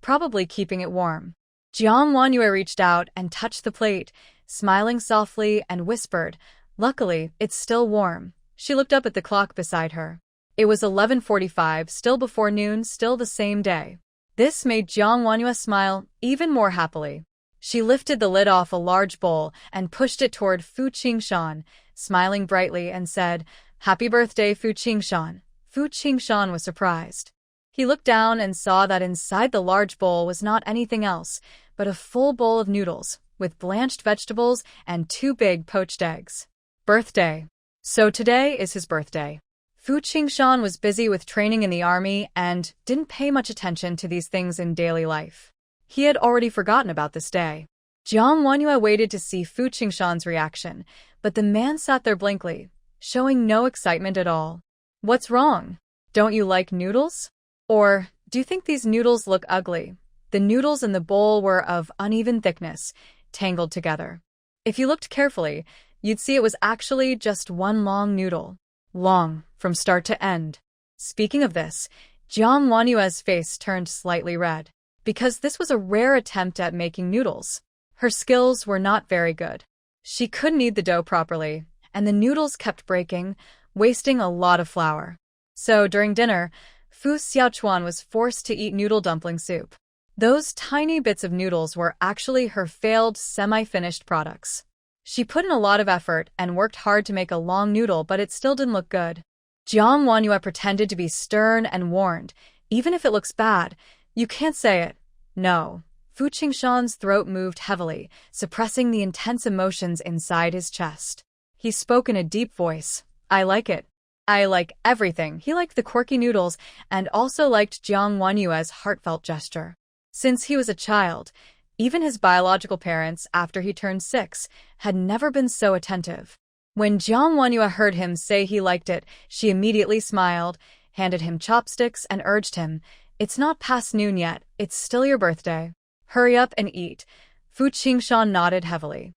probably keeping it warm. Jiang Wanhua reached out and touched the plate, smiling softly and whispered, Luckily, it's still warm. She looked up at the clock beside her. It was 11:45, still before noon, still the same day. This made Jiang Wanhua smile even more happily. She lifted the lid off a large bowl and pushed it toward Fu Qingshan, smiling brightly and said, Happy birthday, Fu Qingshan. Fu Qingshan was surprised. He looked down and saw that inside the large bowl was not anything else but a full bowl of noodles, with blanched vegetables and 2 big poached eggs. Birthday. So today is his birthday. Fu Qingshan was busy with training in the army and didn't pay much attention to these things in daily life. He had already forgotten about this day. Jiang Wanhua waited to see Fu Qingshan's reaction, but the man sat there blankly, showing no excitement at all. What's wrong? Don't you like noodles? Or, do you think these noodles look ugly? The noodles in the bowl were of uneven thickness, tangled together. If you looked carefully, you'd see it was actually just one long noodle. Long, from start to end. Speaking of this, Jiang Wanyue's face turned slightly red, because this was a rare attempt at making noodles. Her skills were not very good. She couldn't knead the dough properly, and the noodles kept breaking, wasting a lot of flour. So, during dinner, Fu Xiaochuan was forced to eat noodle dumpling soup. Those tiny bits of noodles were actually her failed, semi-finished products. She put in a lot of effort and worked hard to make a long noodle, but it still didn't look good. Jiang Wanyue pretended to be stern and warned, "Even if it looks bad, you can't say it." No. Fu Qingshan's throat moved heavily, suppressing the intense emotions inside his chest. He spoke in a deep voice. "I like it. I like everything." He liked the quirky noodles and also liked Jiang Wanyue's heartfelt gesture. Since he was a child, even his biological parents, after he turned 6, had never been so attentive. When Jiang Wanyue heard him say he liked it, she immediately smiled, handed him chopsticks, and urged him, "It's not past noon yet, it's still your birthday. Hurry up and eat." Fu Qingshan nodded heavily.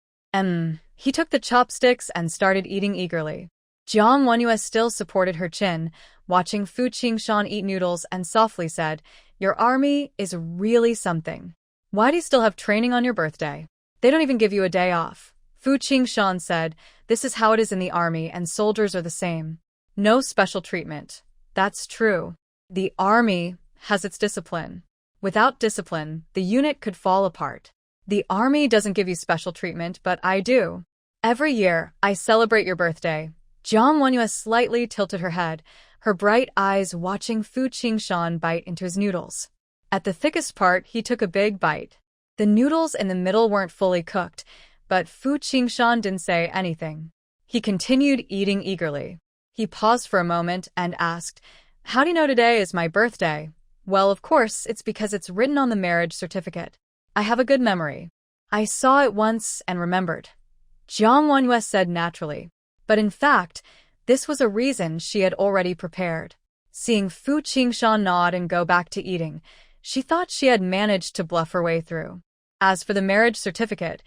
He took the chopsticks and started eating eagerly. Jiang Wanyue still supported her chin, watching Fu Qingshan eat noodles, and softly said, "Your army is really something. Why do you still have training on your birthday? They don't even give you a day off." Fu Qingshan said, "This is how it is in the army, and soldiers are the same. No special treatment." That's true. The army has its discipline. Without discipline, the unit could fall apart. The army doesn't give you special treatment, but I do. Every year, I celebrate your birthday. Jiang Wanyue slightly tilted her head, her bright eyes watching Fu Qingshan bite into his noodles. At the thickest part, he took a big bite. The noodles in the middle weren't fully cooked, but Fu Qingshan didn't say anything. He continued eating eagerly. He paused for a moment and asked, "How do you know today is my birthday?" "Well, of course, it's because it's written on the marriage certificate. I have a good memory. I saw it once and remembered." Jiang Wanyue said naturally. But in fact, this was a reason she had already prepared. Seeing Fu Qingshan nod and go back to eating, she thought she had managed to bluff her way through. As for the marriage certificate,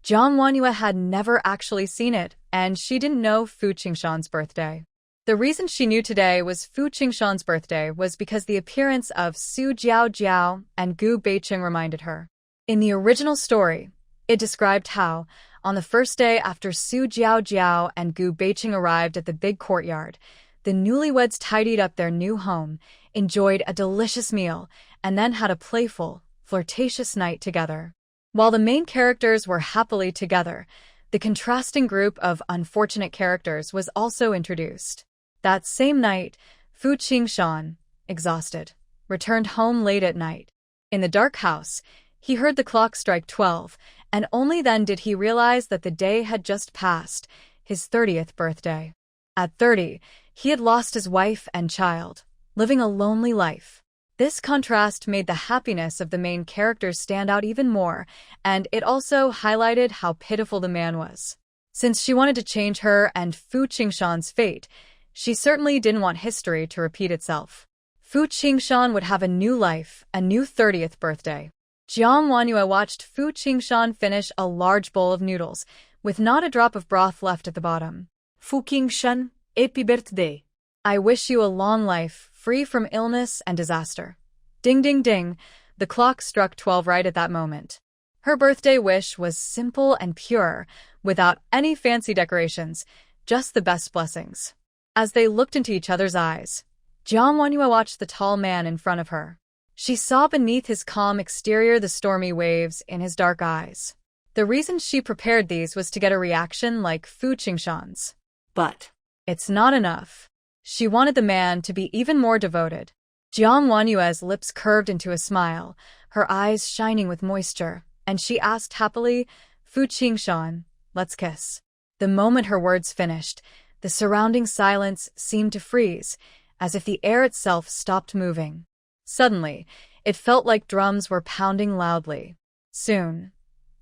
Jiang Wanyue had never actually seen it, and she didn't know Fu Qingshan's birthday. The reason she knew today was Fu Qingshan's birthday was because the appearance of Su Jiao and Gu Beiqing reminded her. In the original story, it described how, on the first day after Su Jiao and Gu Beiqing arrived at the big courtyard, the newlyweds tidied up their new home, enjoyed a delicious meal, and then had a playful, flirtatious night together. While the main characters were happily together, the contrasting group of unfortunate characters was also introduced. That same night, Fu Qingshan, exhausted, returned home late at night. In the dark house, he heard the clock strike 12, and only then did he realize that the day had just passed, his 30th birthday. At 30, he had lost his wife and child, living a lonely life. This contrast made the happiness of the main characters stand out even more, and it also highlighted how pitiful the man was. Since she wanted to change her and Fu Qingshan's fate, she certainly didn't want history to repeat itself. Fu Qingshan would have a new life, a new 30th birthday. Jiang Wanyue watched Fu Qingshan finish a large bowl of noodles, with not a drop of broth left at the bottom. Fu Qingshan, happy birthday. I wish you a long life, free from illness and disaster. Ding ding ding, the clock struck 12 right at that moment. Her birthday wish was simple and pure, without any fancy decorations, just the best blessings. As they looked into each other's eyes, Jiang Wanyue watched the tall man in front of her. She saw beneath his calm exterior the stormy waves in his dark eyes. The reason she prepared these was to get a reaction like Fu Qingshan's. But it's not enough. She wanted the man to be even more devoted. Jiang Wanyue's lips curved into a smile, her eyes shining with moisture, and she asked happily, "Fu Qingshan, let's kiss." The moment her words finished, the surrounding silence seemed to freeze, as if the air itself stopped moving. Suddenly, it felt like drums were pounding loudly. Soon,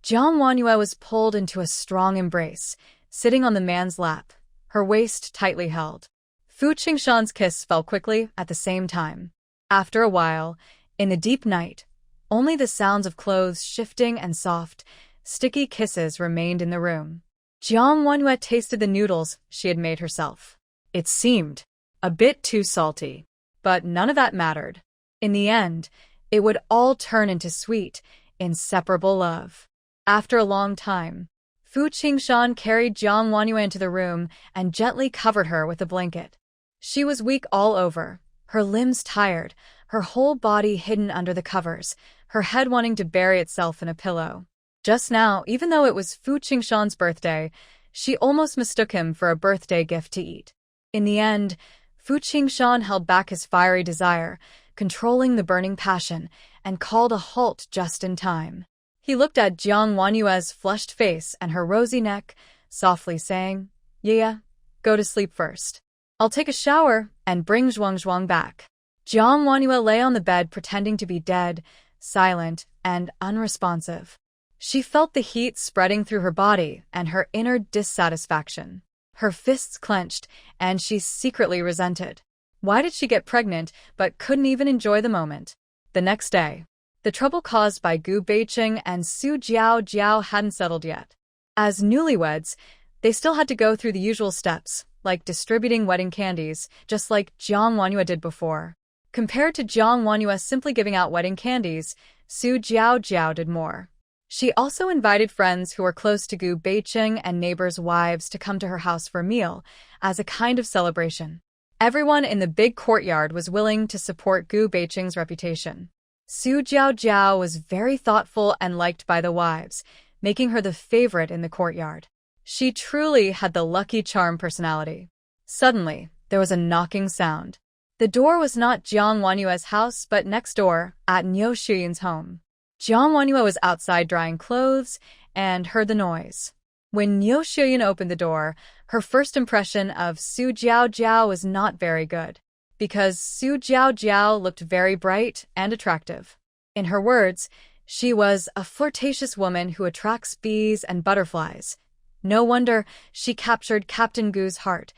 Jiang Wanyue was pulled into a strong embrace, sitting on the man's lap, her waist tightly held. Fu Qingshan's kiss fell quickly at the same time. After a while, in the deep night, only the sounds of clothes shifting and soft, sticky kisses remained in the room. Jiang Wanyue tasted the noodles she had made herself. It seemed a bit too salty. but none of that mattered. In the end, it would all turn into sweet, inseparable love. After a long time, Fu Qingshan carried Jiang Wanyue into the room and gently covered her with a blanket. She was weak all over, her limbs tired, her whole body hidden under the covers, her head wanting to bury itself in a pillow. Just now, even though it was Fu Qingshan's birthday, she almost mistook him for a birthday gift to eat. In the end, Fu Qingshan held back his fiery desire, controlling the burning passion, and called a halt just in time. He looked at Jiang Wanyue's flushed face and her rosy neck, softly saying, "Yeah, go to sleep first. I'll take a shower and bring Zhuang back." Jiang Wanyue lay on the bed pretending to be dead, silent, and unresponsive. She felt the heat spreading through her body and her inner dissatisfaction. Her fists clenched, and she secretly resented. Why did she get pregnant but couldn't even enjoy the moment? The next day, the trouble caused by Gu Beiqing and Su Jiao hadn't settled yet. As newlyweds, they still had to go through the usual steps, like distributing wedding candies, just like Jiang Wanyue did before. Compared to Jiang Wanyue simply giving out wedding candies, Su Jiao did more. She also invited friends who were close to Gu Beiqing and neighbors' wives to come to her house for a meal, as a kind of celebration. Everyone in the big courtyard was willing to support Gu Beiqing's reputation. Su Jiao was very thoughtful and liked by the wives, making her the favorite in the courtyard. She truly had the lucky charm personality. Suddenly, there was a knocking sound. The door was not Jiang Wanyue's house, but next door, at Niu Shuyun's home. Jiang Wanyue was outside drying clothes and heard the noise. When Niu Shuyun opened the door, her first impression of Su Jiao was not very good, because Su Jiao looked very bright and attractive. In her words, she was a flirtatious woman who attracts bees and butterflies. No wonder she captured Captain Gu's heart.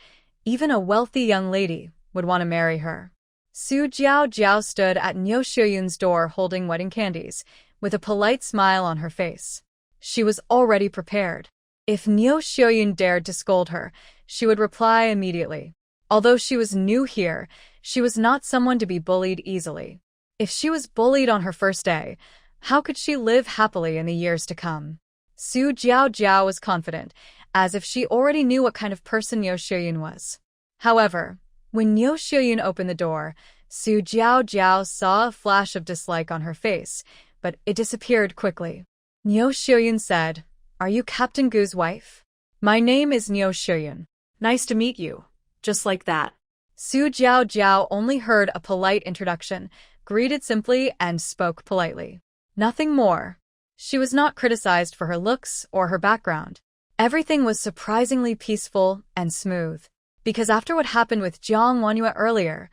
Even a wealthy young lady would want to marry her. Su Jiao stood at Niu Shuyun's door holding wedding candies, with a polite smile on her face. She was already prepared. If Niu Shuyun dared to scold her, she would reply immediately. Although she was new here, she was not someone to be bullied easily. If she was bullied on her first day, how could she live happily in the years to come? Su Jiao was confident, as if she already knew what kind of person Niu Shuyun was. However, when Niu Shuyun opened the door, Su Jiao saw a flash of dislike on her face, but it disappeared quickly. Niu Shuyun said, "Are you Captain Gu's wife?" "My name is Niu Shuyun. Nice to meet you." Just like that. Su Jiao only heard a polite introduction, greeted simply, and spoke politely. Nothing more. She was not criticized for her looks or her background. Everything was surprisingly peaceful and smooth. Because after what happened with Jiang Wanyue earlier,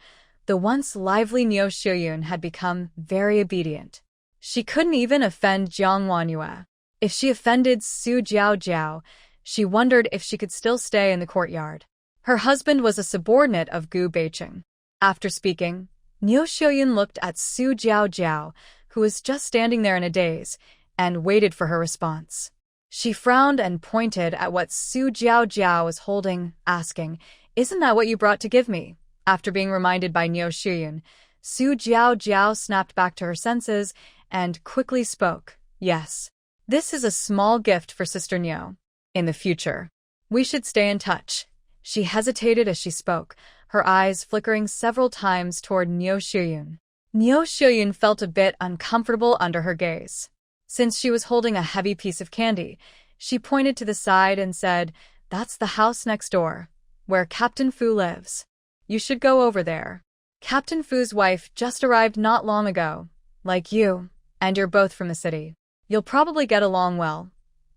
the once lively Niu Shuyun had become very obedient. She couldn't even offend Jiang Wanyue. If she offended Su Jiao, she wondered if she could still stay in the courtyard. Her husband was a subordinate of Gu Beiqing. After speaking, Niu Shuyun looked at Su Jiao, who was just standing there in a daze, and waited for her response. She frowned and pointed at what Su Jiao was holding, asking, "Isn't that what you brought to give me?" After being reminded by Niu Shuyun, Su Jiao snapped back to her senses and quickly spoke, "Yes. This is a small gift for Sister Niu. In the future, we should stay in touch." She hesitated as she spoke, her eyes flickering several times toward Niu Shuyun. Niu Shuyun felt a bit uncomfortable under her gaze. Since she was holding a heavy piece of candy, she pointed to the side and said, "That's the house next door, where Captain Fu lives. You should go over there. Captain Fu's wife just arrived not long ago, like you, and you're both from the city. You'll probably get along well."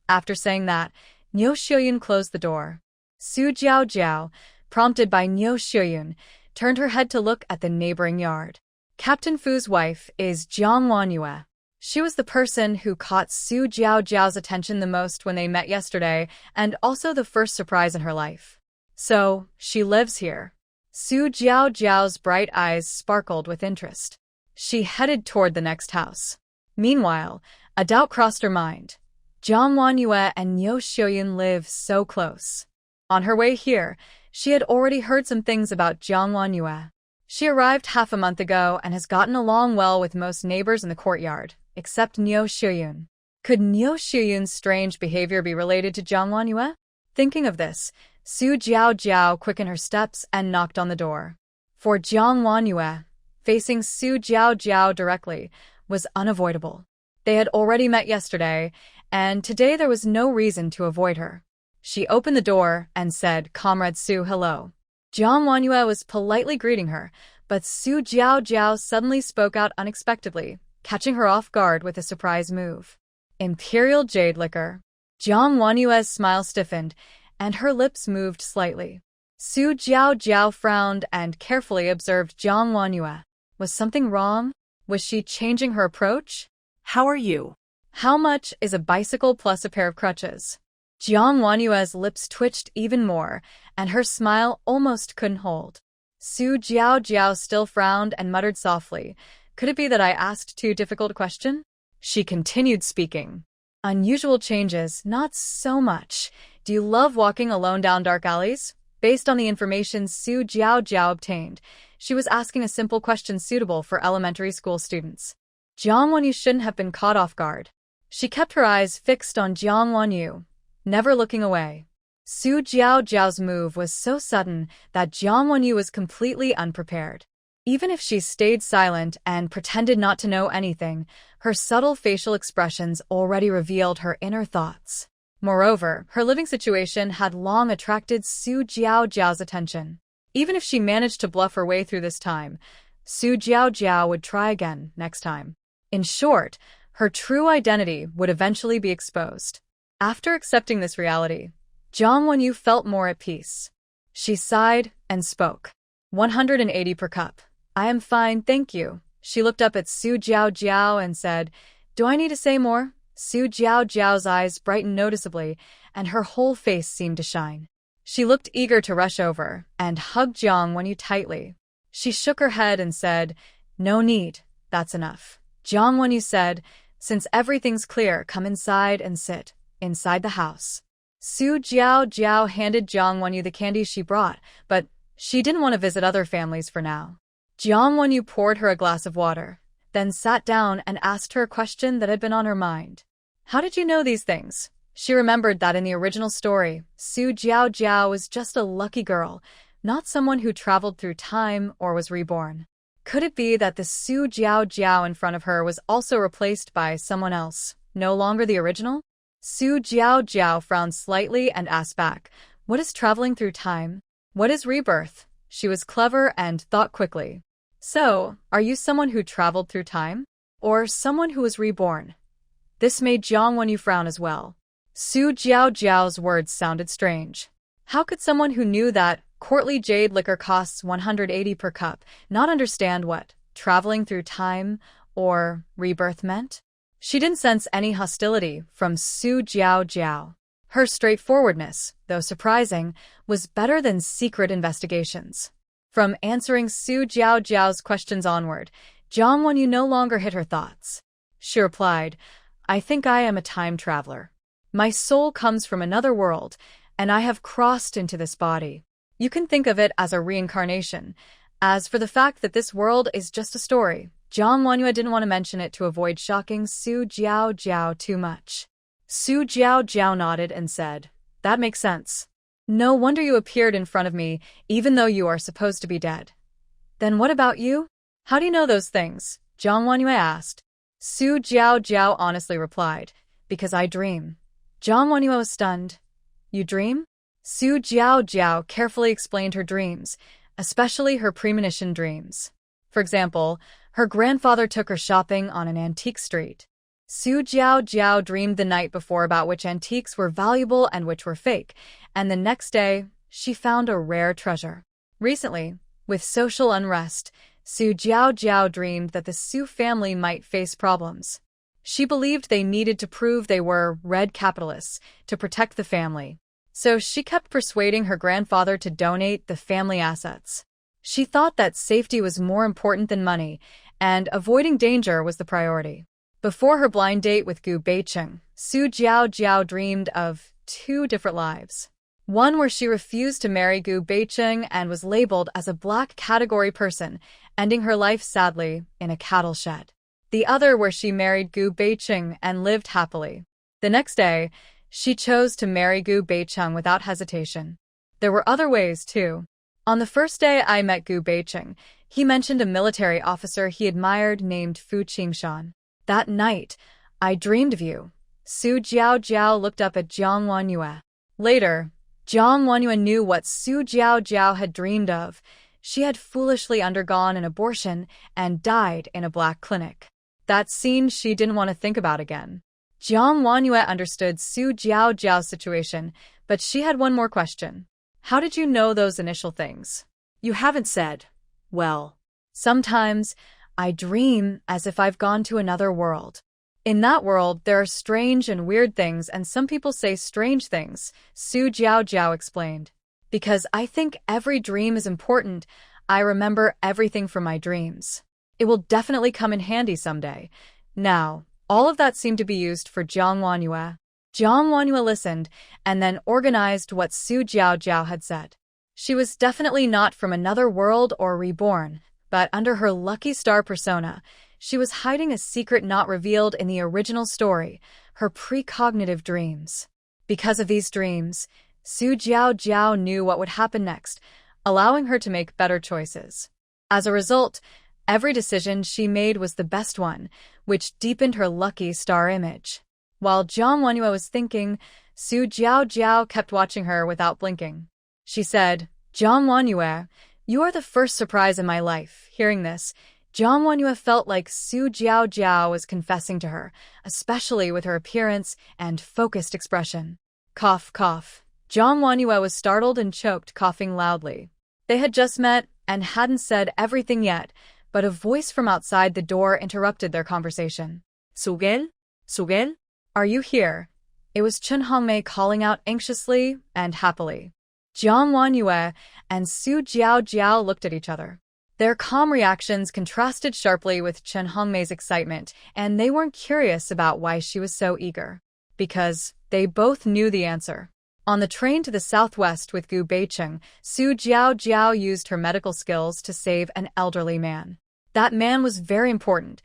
After saying that, Niu Shuyun closed the door. Su Jiao, prompted by Niu Shuyun, turned her head to look at the neighboring yard. Captain Fu's wife is Jiang Wanyue. She was the person who caught Su Jiao's attention the most when they met yesterday, and also the first surprise in her life. "So, she lives here." Su Jiao's bright eyes sparkled with interest. She headed toward the next house. Meanwhile, a doubt crossed her mind. Jiang Wanyue and Niu Shuyun live so close. On her way here, she had already heard some things about Jiang Wanyue. She arrived half a month ago and has gotten along well with most neighbors in the courtyard, except Neo Shiyun. Could Neo Shiyun's strange behavior be related to Jiang Wanyue? Thinking of this, Su Jiao quickened her steps and knocked on the door. For Jiang Wanyue, facing Su Jiao directly was unavoidable. They had already met yesterday, and today there was no reason to avoid her. She opened the door and said, "Comrade Su, hello." Jiang Wanyue was politely greeting her, but Su Jiao suddenly spoke out unexpectedly, catching her off guard with a surprise move. "Imperial Jade Liquor." Jiang Wanyue's smile stiffened, and her lips moved slightly. Su Jiao frowned and carefully observed Jiang Wanyue. Was something wrong? Was she changing her approach? How are you? How much is a bicycle plus a pair of crutches? Jiang Wanyue's lips twitched even more, and her smile almost couldn't hold. Su Jiao still frowned and muttered softly, "Could it be that I asked too difficult a question?" She continued speaking. "Unusual changes, not so much. Do you love walking alone down dark alleys?" Based on the information Su Jiao obtained, she was asking a simple question suitable for elementary school students. Jiang Wanyue shouldn't have been caught off guard. She kept her eyes fixed on Jiang Wanyue, never looking away. Su Jiao's move was so sudden that Jiang Wanyue was completely unprepared. Even if she stayed silent and pretended not to know anything, her subtle facial expressions already revealed her inner thoughts. Moreover, her living situation had long attracted Su Jiao's attention. Even if she managed to bluff her way through this time, Su Jiao would try again next time. In short, her true identity would eventually be exposed. After accepting this reality, Jiang Wanyue felt more at peace. She sighed and spoke. 180 per cup. I am fine, thank you. She looked up at Su Jiao and said, "Do I need to say more?" Su Jiao's eyes brightened noticeably, and her whole face seemed to shine. She looked eager to rush over and hug Jiang Wanyue tightly. She shook her head and said, "No need, that's enough." Jiang Wanyue said, "Since everything's clear, come inside and sit inside the house." Su Jiao handed Jiang Wanyue the candy she brought, but she didn't want to visit other families for now. Jiang Wanyue poured her a glass of water, then sat down and asked her a question that had been on her mind. "How did you know these things?" She remembered that in the original story, Su Jiao was just a lucky girl, not someone who traveled through time or was reborn. Could it be that the Su Jiao in front of her was also replaced by someone else, no longer the original? Su Jiao frowned slightly and asked back, "What is traveling through time? What is rebirth?" She was clever and thought quickly. "So, are you someone who traveled through time? Or someone who was reborn?" This made Jiang Wanyue frown as well. Su Jiao's words sounded strange. How could someone who knew that courtly jade liquor costs 180 per cup not understand what traveling through time or rebirth meant? She didn't sense any hostility from Su Jiao. Her straightforwardness, though surprising, was better than secret investigations. From answering Su Jiao's questions onward, Jiang Wanyue no longer hid her thoughts. She replied, "I think I am a time traveler. My soul comes from another world, and I have crossed into this body. You can think of it as a reincarnation. As for the fact that this world is just a story," Jiang Wanyue didn't want to mention it to avoid shocking Su Jiao too much. Su Jiao nodded and said, "That makes sense. No wonder you appeared in front of me, even though you are supposed to be dead." "Then what about you? How do you know those things?" Jiang Wanyue asked. Su Jiao honestly replied, "Because I dream." Jiang Wanyue was stunned. "You dream?" Su Jiao carefully explained her dreams, especially her premonition dreams. For example, her grandfather took her shopping on an antique street. Su Jiao dreamed the night before about which antiques were valuable and which were fake, and the next day, she found a rare treasure. Recently, with social unrest, Su Jiao dreamed that the Su family might face problems. She believed they needed to prove they were red capitalists to protect the family. So she kept persuading her grandfather to donate the family assets. She thought that safety was more important than money, and avoiding danger was the priority. Before her blind date with Gu Beicheng, Su Jiao dreamed of two different lives. One where she refused to marry Gu Beicheng and was labeled as a black category person, ending her life sadly in a cattle shed. The other where she married Gu Beicheng and lived happily. The next day, she chose to marry Gu Beicheng without hesitation. There were other ways, too. On the first day I met Gu Beicheng, he mentioned a military officer he admired named Fu Qingshan. That night, I dreamed of you. Su Jiao looked up at Jiang Wanyue. Later, Jiang Wanyue knew what Su Jiao had dreamed of. She had foolishly undergone an abortion and died in a black clinic. That scene she didn't want to think about again. Jiang Wanyue understood Su Jiao's situation, but she had one more question. How did you know those initial things? You haven't said. Well, sometimes I dream as if I've gone to another world. In that world, there are strange and weird things, and some people say strange things, Su Jiao explained. Because I think every dream is important, I remember everything from my dreams. It will definitely come in handy someday. Now, all of that seemed to be used for Jiang Wanyue. Jiang Wanyue listened and then organized what Su Jiao had said. She was definitely not from another world or reborn, but under her lucky star persona, she was hiding a secret not revealed in the original story, her precognitive dreams. Because of these dreams, Su Jiao knew what would happen next, allowing her to make better choices. As a result, every decision she made was the best one, which deepened her lucky star image. While Jiang Wanyue was thinking, Su Jiao kept watching her without blinking. She said, Jiang Wanyue, you are the first surprise in my life. Hearing this, Jiang Wanyue felt like Su Jiao was confessing to her, especially with her appearance and focused expression. Cough, cough. Jiang Wanyue was startled and choked, coughing loudly. They had just met and hadn't said everything yet, but a voice from outside the door interrupted their conversation. Sugel? Sugel? Are you here? It was Chen Hongmei calling out anxiously and happily. Jiang Wanyue and Su Jiao looked at each other. Their calm reactions contrasted sharply with Chen Hongmei's excitement, and they weren't curious about why she was so eager. Because they both knew the answer. On the train to the southwest with Gu Beicheng, Su Jiao used her medical skills to save an elderly man. That man was very important.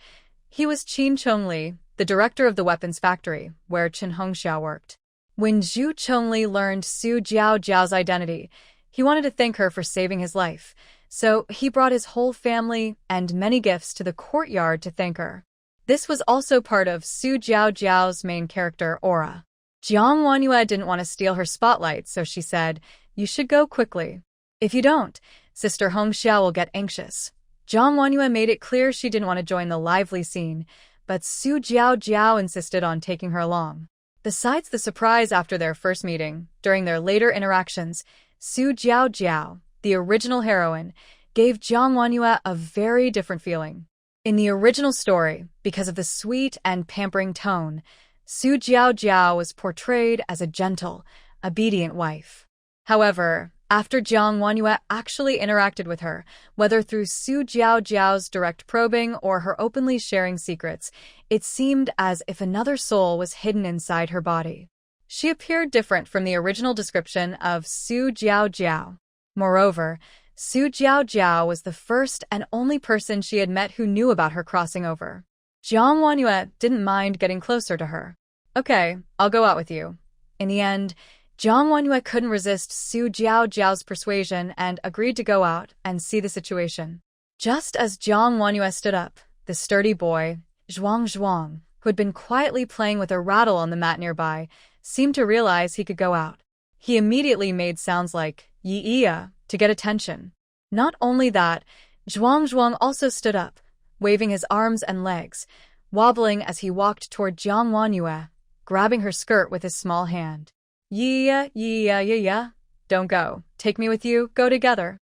He was Qin Chongli, the director of the weapons factory, where Chen Hongxiao worked. When Zhu Chongli learned Su Jiao's identity, he wanted to thank her for saving his life, so he brought his whole family and many gifts to the courtyard to thank her. This was also part of Su Jiao's main character, Aura. Jiang Wanyue didn't want to steal her spotlight, so she said, you should go quickly. If you don't, Sister Hongxiao will get anxious. Jiang Wanyue made it clear she didn't want to join the lively scene, but Su Jiao insisted on taking her along. Besides the surprise after their first meeting, during their later interactions, Su Jiao, the original heroine, gave Jiang Wanyue a very different feeling. In the original story, because of the sweet and pampering tone, Su Jiao was portrayed as a gentle, obedient wife. However, after Jiang Wanyue actually interacted with her, whether through Su Jiao's direct probing or her openly sharing secrets, it seemed as if another soul was hidden inside her body. She appeared different from the original description of Su Jiao. Moreover, Su Jiao was the first and only person she had met who knew about her crossing over. Jiang Wanyue didn't mind getting closer to her. Okay, I'll go out with you. In the end, Jiang Wanyue couldn't resist Su Jiao's persuasion and agreed to go out and see the situation. Just as Jiang Wanyue stood up, the sturdy boy, Zhuang, who had been quietly playing with a rattle on the mat nearby, seemed to realize he could go out. He immediately made sounds like "yi-ya" to get attention. Not only that, Zhuang also stood up, waving his arms and legs, wobbling as he walked toward Jiang Wanyue, grabbing her skirt with his small hand. Yeah. Don't go. Take me with you. Go together.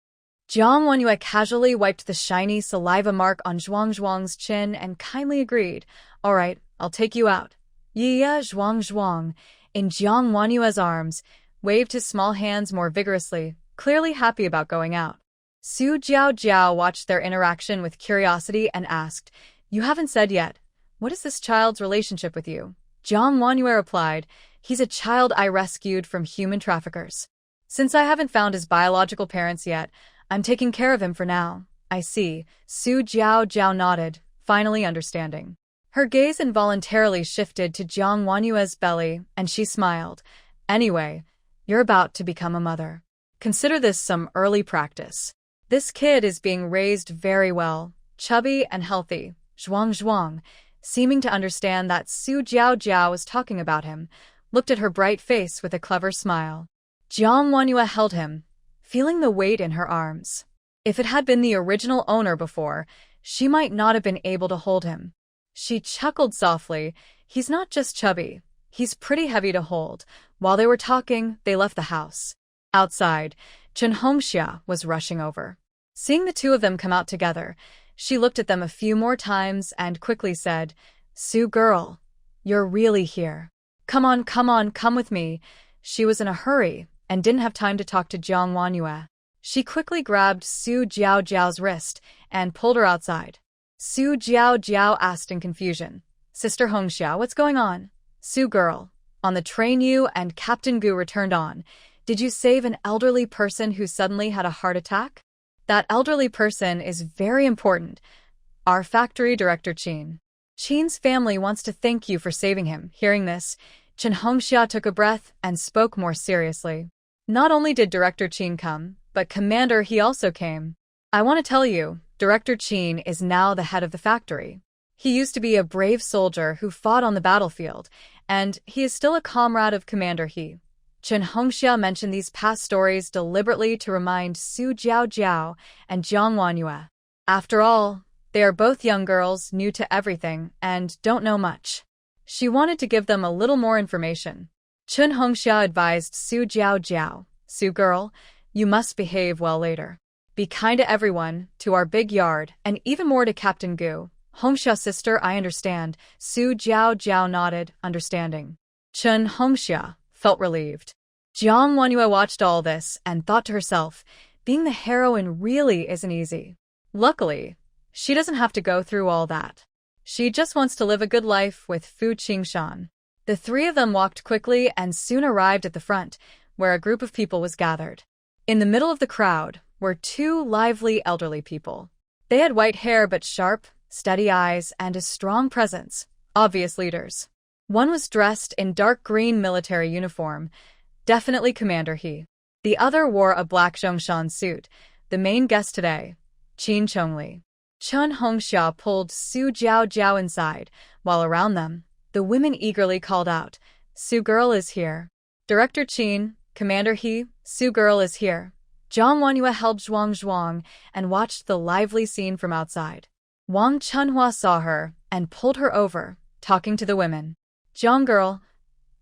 Jiang Wanyue casually wiped the shiny saliva mark on Zhuang's chin and kindly agreed. All right, I'll take you out. Yeah, Zhuang, in Jiang Wanyue's arms, waved his small hands more vigorously, clearly happy about going out. Su Jiao watched their interaction with curiosity and asked, You haven't said yet. What is this child's relationship with you? Jiang Wanyue replied, He's a child I rescued from human traffickers. Since I haven't found his biological parents yet, I'm taking care of him for now. I see. Su Jiao Jiao nodded, finally understanding. Her gaze involuntarily shifted to Jiang Wanyue's belly, and she smiled. Anyway, you're about to become a mother. Consider this some early practice. This kid is being raised very well, chubby and healthy. Zhuang, seeming to understand that Su Jiao Jiao was talking about him, looked at her bright face with a clever smile. Jiang Wanyue held him, feeling the weight in her arms. If it had been the original owner before, she might not have been able to hold him. She chuckled softly. He's not just chubby. He's pretty heavy to hold. While they were talking, they left the house. Outside, Chen Hongxia was rushing over. Seeing the two of them come out together, she looked at them a few more times and quickly said, Su girl, you're really here. Come on, come with me. She was in a hurry and didn't have time to talk to Jiang Wanyue. She quickly grabbed Su Jiao Jiao's wrist and pulled her outside. Su Jiao Jiao asked in confusion, Sister Hongxia, what's going on? Su girl, on the train you and Captain Gu returned on, did you save an elderly person who suddenly had a heart attack? That elderly person is very important. Our factory director Qin. Qin's family wants to thank you for saving him. Hearing this, Chen Hongxia took a breath and spoke more seriously. Not only did Director Qin come, but Commander he also came. I want to tell you, Director Qin is now the head of the factory. He used to be a brave soldier who fought on the battlefield, and he is still a comrade of Commander He. Chen Hongxia mentioned these past stories deliberately to remind Su Jiao Jiao and Jiang Wanyue. After all, they are both young girls, new to everything, and don't know much. She wanted to give them a little more information. Chen Hongxia advised Su Jiao Jiao, Su girl, you must behave well later. Be kind to everyone, to our big yard, and even more to Captain Gu. Hongxia sister, I understand. Su Jiao Jiao nodded, understanding. Chen Hongxia felt relieved. Jiang Wanyue watched all this and thought to herself, being the heroine really isn't easy. Luckily, she doesn't have to go through all that. She just wants to live a good life with Fu Qingshan. The three of them walked quickly and soon arrived at the front, where a group of people was gathered. In the middle of the crowd were two lively elderly people. They had white hair but sharp, steady eyes and a strong presence, obvious leaders. One was dressed in dark green military uniform, definitely Commander He. The other wore a black Zhongshan suit, the main guest today, Qin Chongli. Chen Hongxia pulled Su Jiao Jiao inside, while around them, the women eagerly called out, Su girl is here. Director Qin, Commander He, Su girl is here. Jiang Wanyue held Zhuang and watched the lively scene from outside. Wang Chunhua saw her and pulled her over, talking to the women. Jiang girl,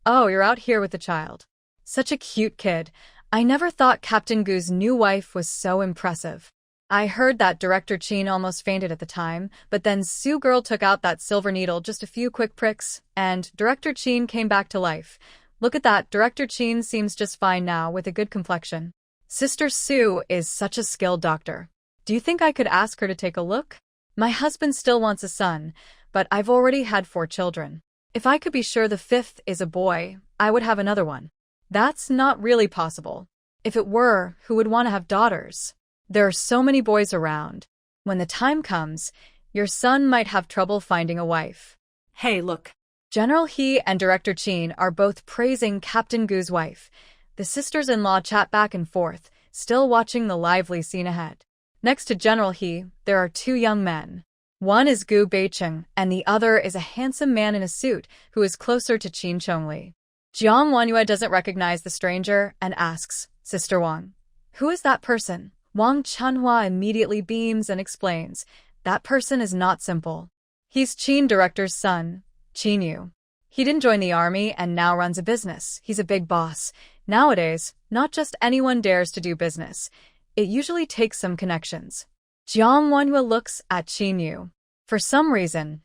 oh, you're out here with the child. Such a cute kid. I never thought Captain Gu's new wife was so impressive. I heard that Director Qin almost fainted at the time, but then Su girl took out that silver needle, just a few quick pricks, and Director Qin came back to life. Look at that, Director Qin seems just fine now with a good complexion. Sister Su is such a skilled doctor. Do you think I could ask her to take a look? My husband still wants a son, but I've already had 4 children. If I could be sure the 5th is a boy, I would have another one. That's not really possible. If it were, who would want to have daughters? There are so many boys around. When the time comes, your son might have trouble finding a wife. Hey, look. General He and Director Qin are both praising Captain Gu's wife. The sisters-in-law chat back and forth, still watching the lively scene ahead. Next to General He, there are 2 young men. One is Gu Beicheng, and the other is a handsome man in a suit who is closer to Qin Chongli. Jiang Wanyue doesn't recognize the stranger and asks, Sister Wang, who is that person? Wang Chunhua immediately beams and explains, that person is not simple. He's Qin Director's son, Qin Yu. He didn't join the army and now runs a business. He's a big boss. Nowadays, not just anyone dares to do business. It usually takes some connections. Jiang Wanyue looks at Qin Yu. For some reason,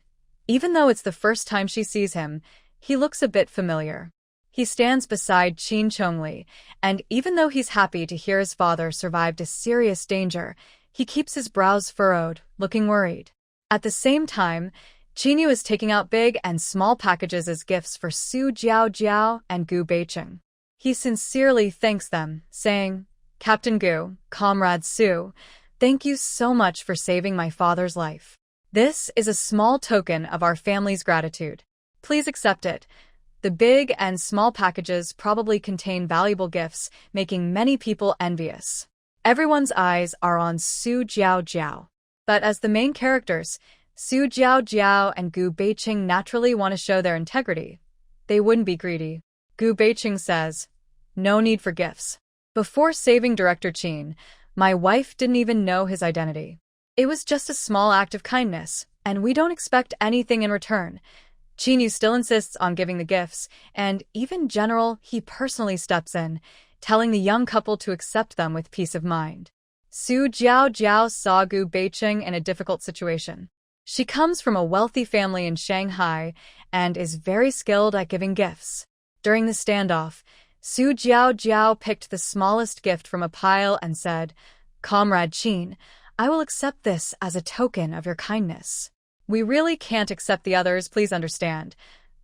even though it's the first time she sees him, he looks a bit familiar. He stands beside Qin Chongli, and even though he's happy to hear his father survived a serious danger, he keeps his brows furrowed, looking worried. At the same time, Qin Yu is taking out big and small packages as gifts for Su Jiao Jiao and Gu Beicheng. He sincerely thanks them, saying, Captain Gu, Comrade Su, thank you so much for saving my father's life. This is a small token of our family's gratitude. Please accept it. The big and small packages probably contain valuable gifts, making many people envious. Everyone's eyes are on Su Jiao Jiao. But as the main characters, Su Jiao Jiao and Gu Beiqing naturally want to show their integrity. They wouldn't be greedy. Gu Beiqing says, no need for gifts. Before saving Director Qin, my wife didn't even know his identity. It was just a small act of kindness, and we don't expect anything in return. Qin Yu still insists on giving the gifts, and even General, he personally steps in, telling the young couple to accept them with peace of mind. Su Jiao Jiao saw Gu Beiqing in a difficult situation. She comes from a wealthy family in Shanghai and is very skilled at giving gifts. During the standoff, Su Jiao Jiao picked the smallest gift from a pile and said, Comrade Qin, I will accept this as a token of your kindness. We really can't accept the others, please understand.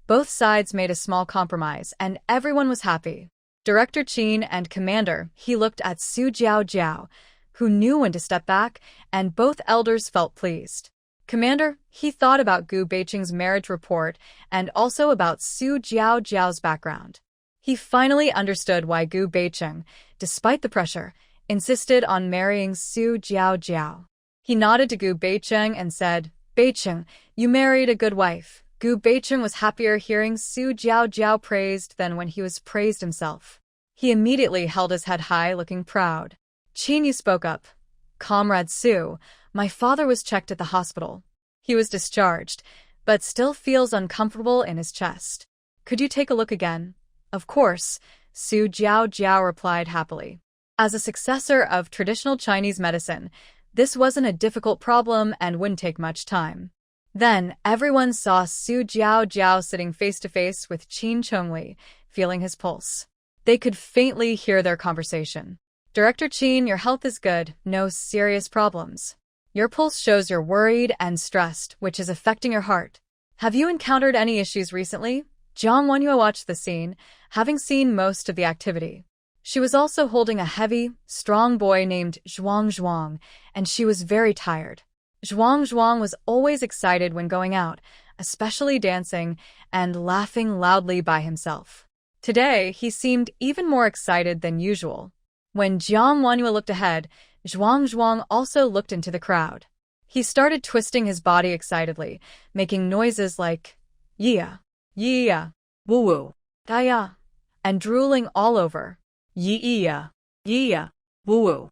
Both sides made a small compromise, and everyone was happy. Director Qin and Commander, he looked at Su Jiao Jiao, who knew when to step back, and both elders felt pleased. Commander, he thought about Gu Beiqing's marriage report and also about Su Jiao Jiao's background. He finally understood why Gu Beiqing, despite the pressure, insisted on marrying Su Jiao Jiao. He nodded to Gu Beiqing and said, Beiqing, you married a good wife. Gu Beiqing was happier hearing Su Jiao Jiao praised than when he was praised himself. He immediately held his head high, looking proud. Qin Yu spoke up. Comrade Su, my father was checked at the hospital. He was discharged, but still feels uncomfortable in his chest. Could you take a look again? Of course, Su Jiao Jiao replied happily. As a successor of traditional Chinese medicine, this wasn't a difficult problem and wouldn't take much time. Then, everyone saw Su Jiao Jiao sitting face-to-face with Qin Chongli, feeling his pulse. They could faintly hear their conversation. Director Qin, your health is good, no serious problems. Your pulse shows you're worried and stressed, which is affecting your heart. Have you encountered any issues recently? Jiang Wenyue watched the scene, having seen most of the activity. She was also holding a heavy, strong boy named Zhuang Zhuang, and she was very tired. Zhuang Zhuang was always excited when going out, especially dancing and laughing loudly by himself. Today, he seemed even more excited than usual. When Jiang Wenyue looked ahead, Zhuang Zhuang also looked into the crowd. He started twisting his body excitedly, making noises like yeah, yeah, woo-woo, daya, and drooling all over. yeah, yeah, woo-woo,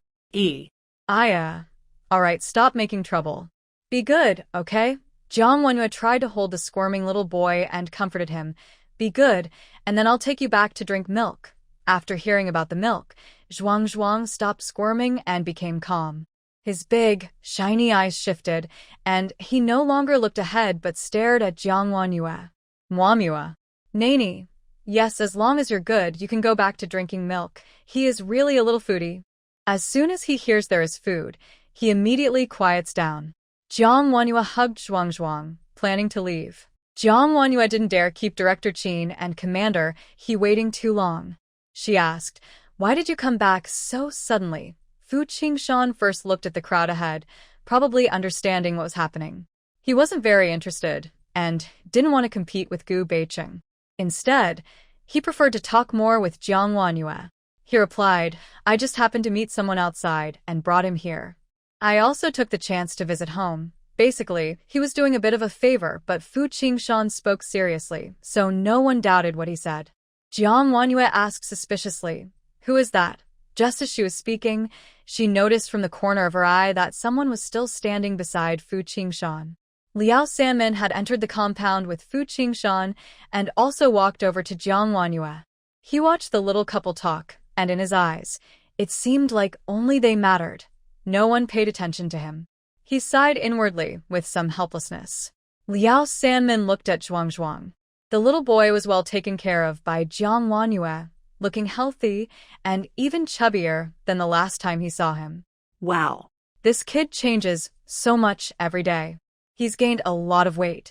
Aya. Alright, stop making trouble. Be good, okay? Jiang Wenyue tried to hold the squirming little boy and comforted him. Be good, and then I'll take you back to drink milk. After hearing about the milk, Zhuang Zhuang stopped squirming and became calm. His big, shiny eyes shifted, and he no longer looked ahead but stared at Jiang Wenyue. Wenyue. Nani. Yes, as long as you're good, you can go back to drinking milk. He is really a little foodie. As soon as he hears there is food, he immediately quiets down. Jiang Wenyue hugged Zhuang Zhuang, planning to leave. Jiang Wenyue didn't dare keep Director Qin and Commander He waiting too long. She asked, why did you come back so suddenly? Fu Qingshan first looked at the crowd ahead, probably understanding what was happening. He wasn't very interested, and didn't want to compete with Gu Beiqing. Instead, he preferred to talk more with Jiang Wenyue. He replied, I just happened to meet someone outside and brought him here. I also took the chance to visit home. Basically, he was doing a bit of a favor, but Fu Qingshan spoke seriously, so no one doubted what he said. Jiang Wenyue asked suspiciously, who is that? Just as she was speaking, she noticed from the corner of her eye that someone was still standing beside Fu Qingshan. Liao Sanmin had entered the compound with Fu Qingshan and also walked over to Jiang Wenyue. He watched the little couple talk, and in his eyes, it seemed like only they mattered. No one paid attention to him. He sighed inwardly with some helplessness. Liao Sanmin looked at Zhuang Zhuang. The little boy was well taken care of by Jiang Wenyue, looking healthy and even chubbier than the last time he saw him. Wow. This kid changes so much every day. He's gained a lot of weight.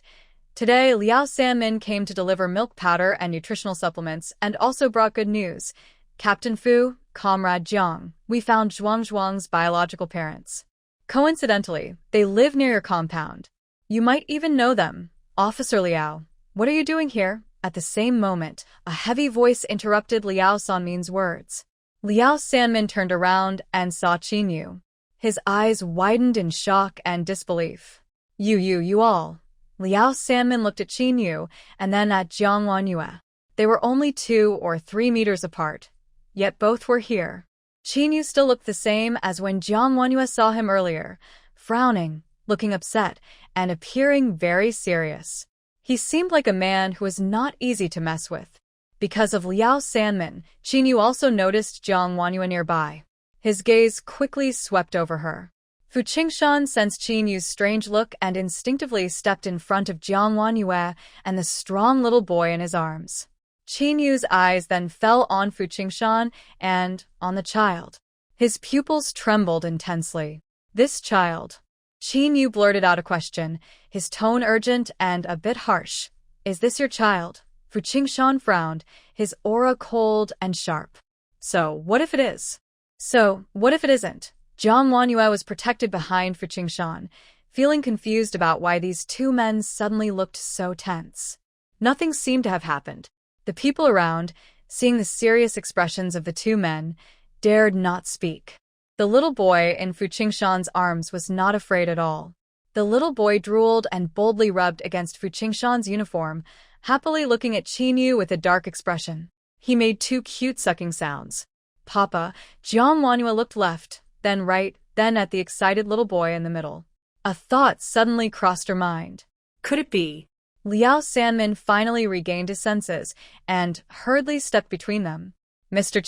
Today, Liao Sanmin came to deliver milk powder and nutritional supplements and also brought good news. Captain Fu, Comrade Jiang, we found Zhuang's biological parents. Coincidentally, they live near your compound. You might even know them. Officer Liao, what are you doing here? At the same moment, a heavy voice interrupted Liao Sanmin's words. Liao Sanmin turned around and saw Qin Yu. His eyes widened in shock and disbelief. You all. Liao Sanmin looked at Qin Yu and then at Jiang Wanyue. They were only 2 or 3 meters apart, yet both were here. Qin Yu still looked the same as when Jiang Wanyue saw him earlier, frowning, looking upset, and appearing very serious. He seemed like a man who was not easy to mess with. Because of Liao Sanmin, Qin Yu also noticed Jiang Wanyue nearby. His gaze quickly swept over her. Fu Qingshan sensed Qin Yu's strange look and instinctively stepped in front of Jiang Wanyue and the strong little boy in his arms. Qin Yu's eyes then fell on Fu Qingshan and on the child. His pupils trembled intensely. This child. Qin Yu blurted out a question, his tone urgent and a bit harsh. Is this your child? Fu Qingshan frowned, his aura cold and sharp. So, what if it is? So, what if it isn't? Jiang Wanyue was protected behind Fu Qingshan, feeling confused about why these 2 men suddenly looked so tense. Nothing seemed to have happened. The people around, seeing the serious expressions of the 2 men, dared not speak. The little boy in Fu Qingshan's arms was not afraid at all. The little boy drooled and boldly rubbed against Fu Qingshan's uniform, happily looking at Qin Yu with a dark expression. He made 2 cute sucking sounds. Papa, Jiang Wanyue looked left, then right, then at the excited little boy in the middle. A thought suddenly crossed her mind. Could it be? Liao Sanmin finally regained his senses and hurriedly stepped between them. Mr.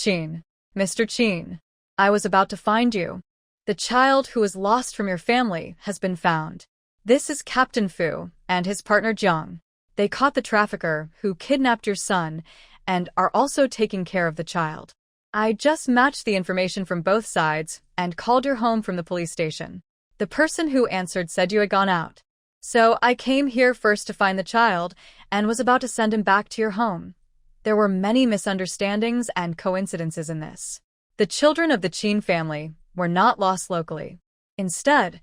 Qin, I was about to find you. The child who was lost from your family has been found. This is Captain Fu and his partner Jiang. They caught the trafficker who kidnapped your son and are also taking care of the child. I just matched the information from both sides and called your home from the police station. The person who answered said you had gone out. So I came here first to find the child and was about to send him back to your home. There were many misunderstandings and coincidences in this. The children of the Qin family were not lost locally. Instead,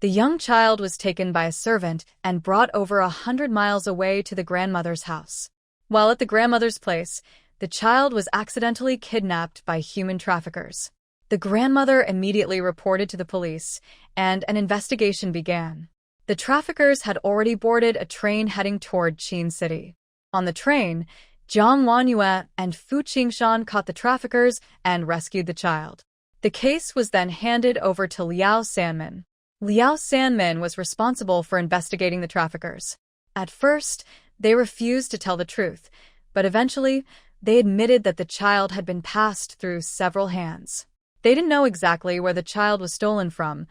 the young child was taken by a servant and brought over 100 miles away to the grandmother's house. While at the grandmother's place, the child was accidentally kidnapped by human traffickers. The grandmother immediately reported to the police, and an investigation began. The traffickers had already boarded a train heading toward Qin City. On the train, Jiang Wanyue and Fu Qingshan caught the traffickers and rescued the child. The case was then handed over to Liao Sanmin. Liao Sanmin was responsible for investigating the traffickers. At first, they refused to tell the truth, but eventually, they admitted that the child had been passed through several hands. They didn't know exactly where the child was stolen from,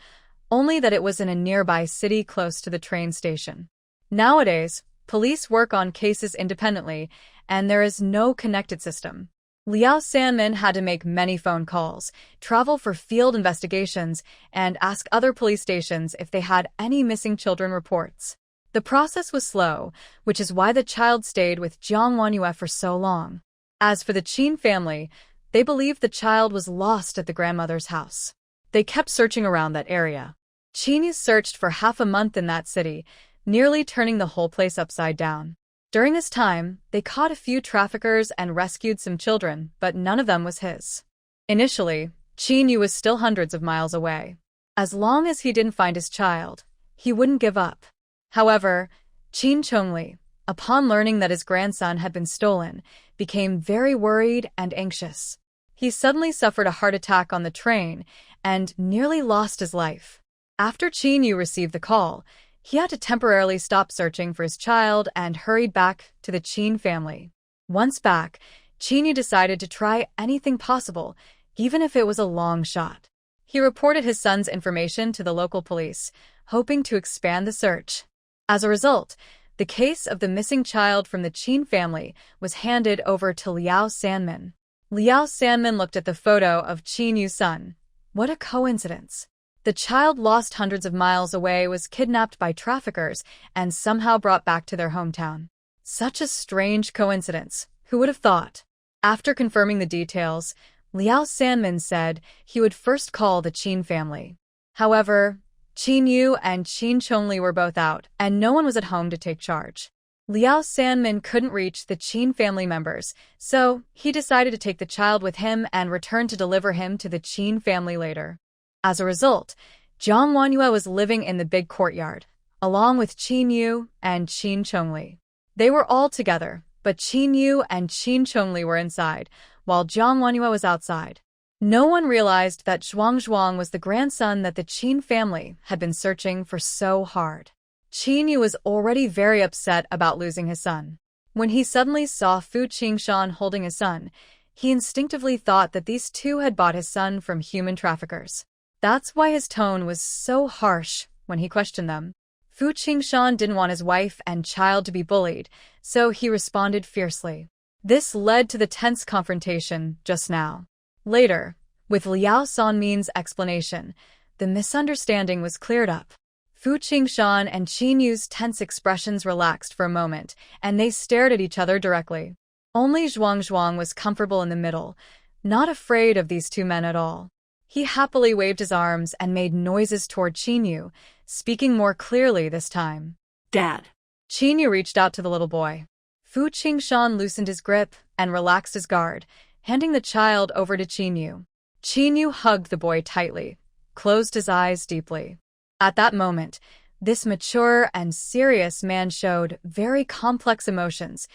only that it was in a nearby city close to the train station. Nowadays, police work on cases independently, and there is no connected system. Liao Sanmin had to make many phone calls, travel for field investigations, and ask other police stations if they had any missing children reports. The process was slow, which is why the child stayed with Jiang Wanyue for so long. As for the Qin family, they believed the child was lost at the grandmother's house. They kept searching around that area. Qin searched for half a month in that city, nearly turning the whole place upside down. During this time, they caught a few traffickers and rescued some children, but none of them was his. Initially, Qin Yu was still hundreds of miles away. As long as he didn't find his child, he wouldn't give up. However, Qin Chongli, upon learning that his grandson had been stolen, became very worried and anxious. He suddenly suffered a heart attack on the train and nearly lost his life. After Qin Yu received the call, he had to temporarily stop searching for his child and hurried back to the Qin family. Once back, Qin Yu decided to try anything possible, even if it was a long shot. He reported his son's information to the local police, hoping to expand the search. As a result, the case of the missing child from the Qin family was handed over to Liao Sanmin. Liao Sanmin looked at the photo of Qin Yu's son. What a coincidence. The child lost hundreds of miles away was kidnapped by traffickers and somehow brought back to their hometown. Such a strange coincidence. Who would have thought? After confirming the details, Liao Sanmin said he would first call the Qin family. However, Qin Yu and Qin Chongli were both out, and no one was at home to take charge. Liao Sanmin couldn't reach the Qin family members, so he decided to take the child with him and return to deliver him to the Qin family later. As a result, Jiang Wanyue was living in the big courtyard, along with Qin Yu and Qin Chongli. They were all together, but Qin Yu and Qin Chongli were inside, while Jiang Wanyue was outside. No one realized that Zhuang was the grandson that the Qin family had been searching for so hard. Qin Yu was already very upset about losing his son. When he suddenly saw Fu Qingshan holding his son, he instinctively thought that these two had bought his son from human traffickers. That's why his tone was so harsh when he questioned them. Fu Qingshan didn't want his wife and child to be bullied, so he responded fiercely. This led to the tense confrontation just now. Later, with Liao Sanmin's explanation, the misunderstanding was cleared up. Fu Qingshan and Qin Yu's tense expressions relaxed for a moment, and they stared at each other directly. Only Zhuang was comfortable in the middle, not afraid of these two men at all. He happily waved his arms and made noises toward Qin Yu, speaking more clearly this time. Dad. Qin Yu reached out to the little boy. Fu Qingshan loosened his grip and relaxed his guard, handing the child over to Qin Yu. Qin Yu hugged the boy tightly, closed his eyes deeply. At that moment, this mature and serious man showed very complex emotions,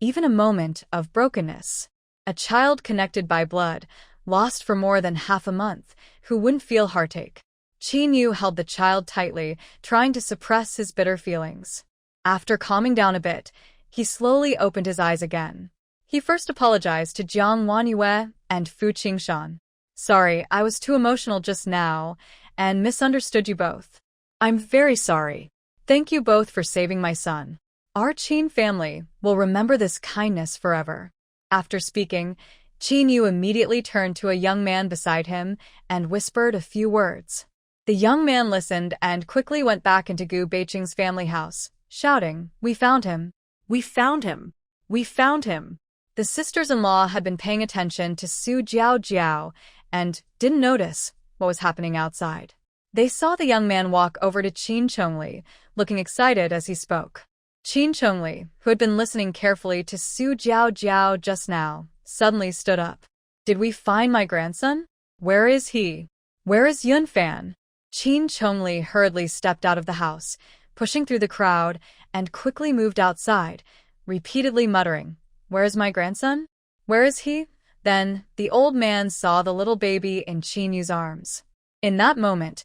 even a moment of brokenness. A child connected by blood, lost for more than half a month, who wouldn't feel heartache. Qin Yu held the child tightly, trying to suppress his bitter feelings. After calming down a bit, he slowly opened his eyes again. He first apologized to Jiang Wanyue and Fu Qingshan. Sorry, I was too emotional just now and misunderstood you both. I'm very sorry. Thank you both for saving my son. Our Qin family will remember this kindness forever. After speaking, Qin Yu immediately turned to a young man beside him and whispered a few words. The young man listened and quickly went back into Gu Beiqing's family house, shouting, "We found him! We found him! We found him!" The sisters-in-law had been paying attention to Su Jiao and didn't notice what was happening outside. They saw the young man walk over to Qin Chongli, looking excited as he spoke. Qin Chongli, who had been listening carefully to Su Jiao just now, suddenly stood up. Did we find my grandson? Where is he? Where is Yunfan? Qin Chongli hurriedly stepped out of the house, pushing through the crowd, and quickly moved outside, repeatedly muttering, "Where is my grandson? Where is he?" Then, the old man saw the little baby in Qin Yu's arms. In that moment,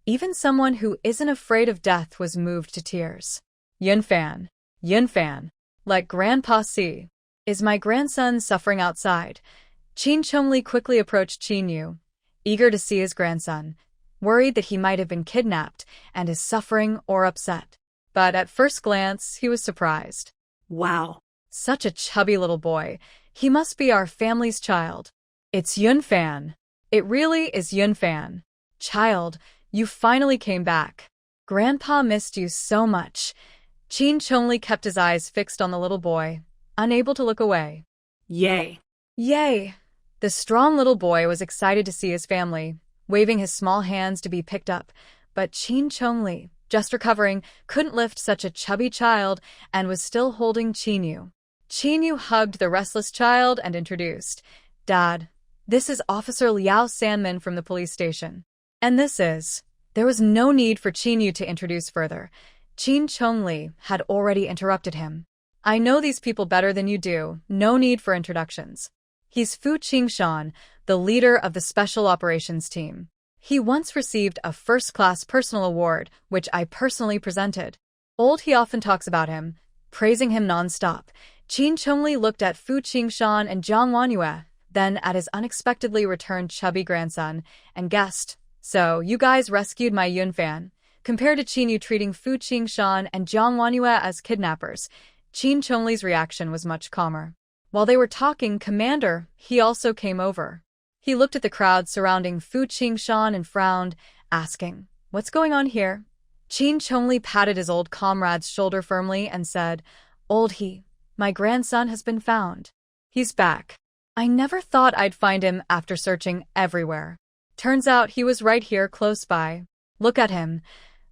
even someone who isn't afraid of death was moved to tears. Yunfan, Yunfan, let Grandpa see. Is my grandson suffering outside? Qin Chongli quickly approached Qin Yu, eager to see his grandson, worried that he might have been kidnapped and is suffering or upset. But at first glance, he was surprised. Wow. Such a chubby little boy. He must be our family's child. It's Yunfan. It really is Yunfan. Child, you finally came back. Grandpa missed you so much. Qin Chongli kept his eyes fixed on the little boy, unable to look away. Yay. Yay! The strong little boy was excited to see his family, waving his small hands to be picked up, but Qin Chongli, just recovering, couldn't lift such a chubby child and was still holding Qin Yu. Qin Yu hugged the restless child and introduced, "Dad, this is Officer Liao Sanmin from the police station. And this is..." There was no need for Qin Yu to introduce further. Qin Chongli had already interrupted him. "I know these people better than you do, no need for introductions. He's Fu Qingshan, the leader of the Special Operations Team. He once received a first-class personal award, which I personally presented. He often talks about him, praising him non-stop." Qin Chongli looked at Fu Qingshan and Jiang Wanyue, then at his unexpectedly returned chubby grandson, and guessed, "So, you guys rescued my Yunfan." Compared to Qin Yu treating Fu Qingshan and Jiang Wanyue as kidnappers, Qin Chongli's reaction was much calmer. While they were talking, Commander, he also came over. He looked at the crowd surrounding Fu Qingshan and frowned, asking, "What's going on here?" Qin Chongli patted his old comrade's shoulder firmly and said, "Old he, my grandson has been found. He's back. I never thought I'd find him after searching everywhere. Turns out he was right here close by. Look at him,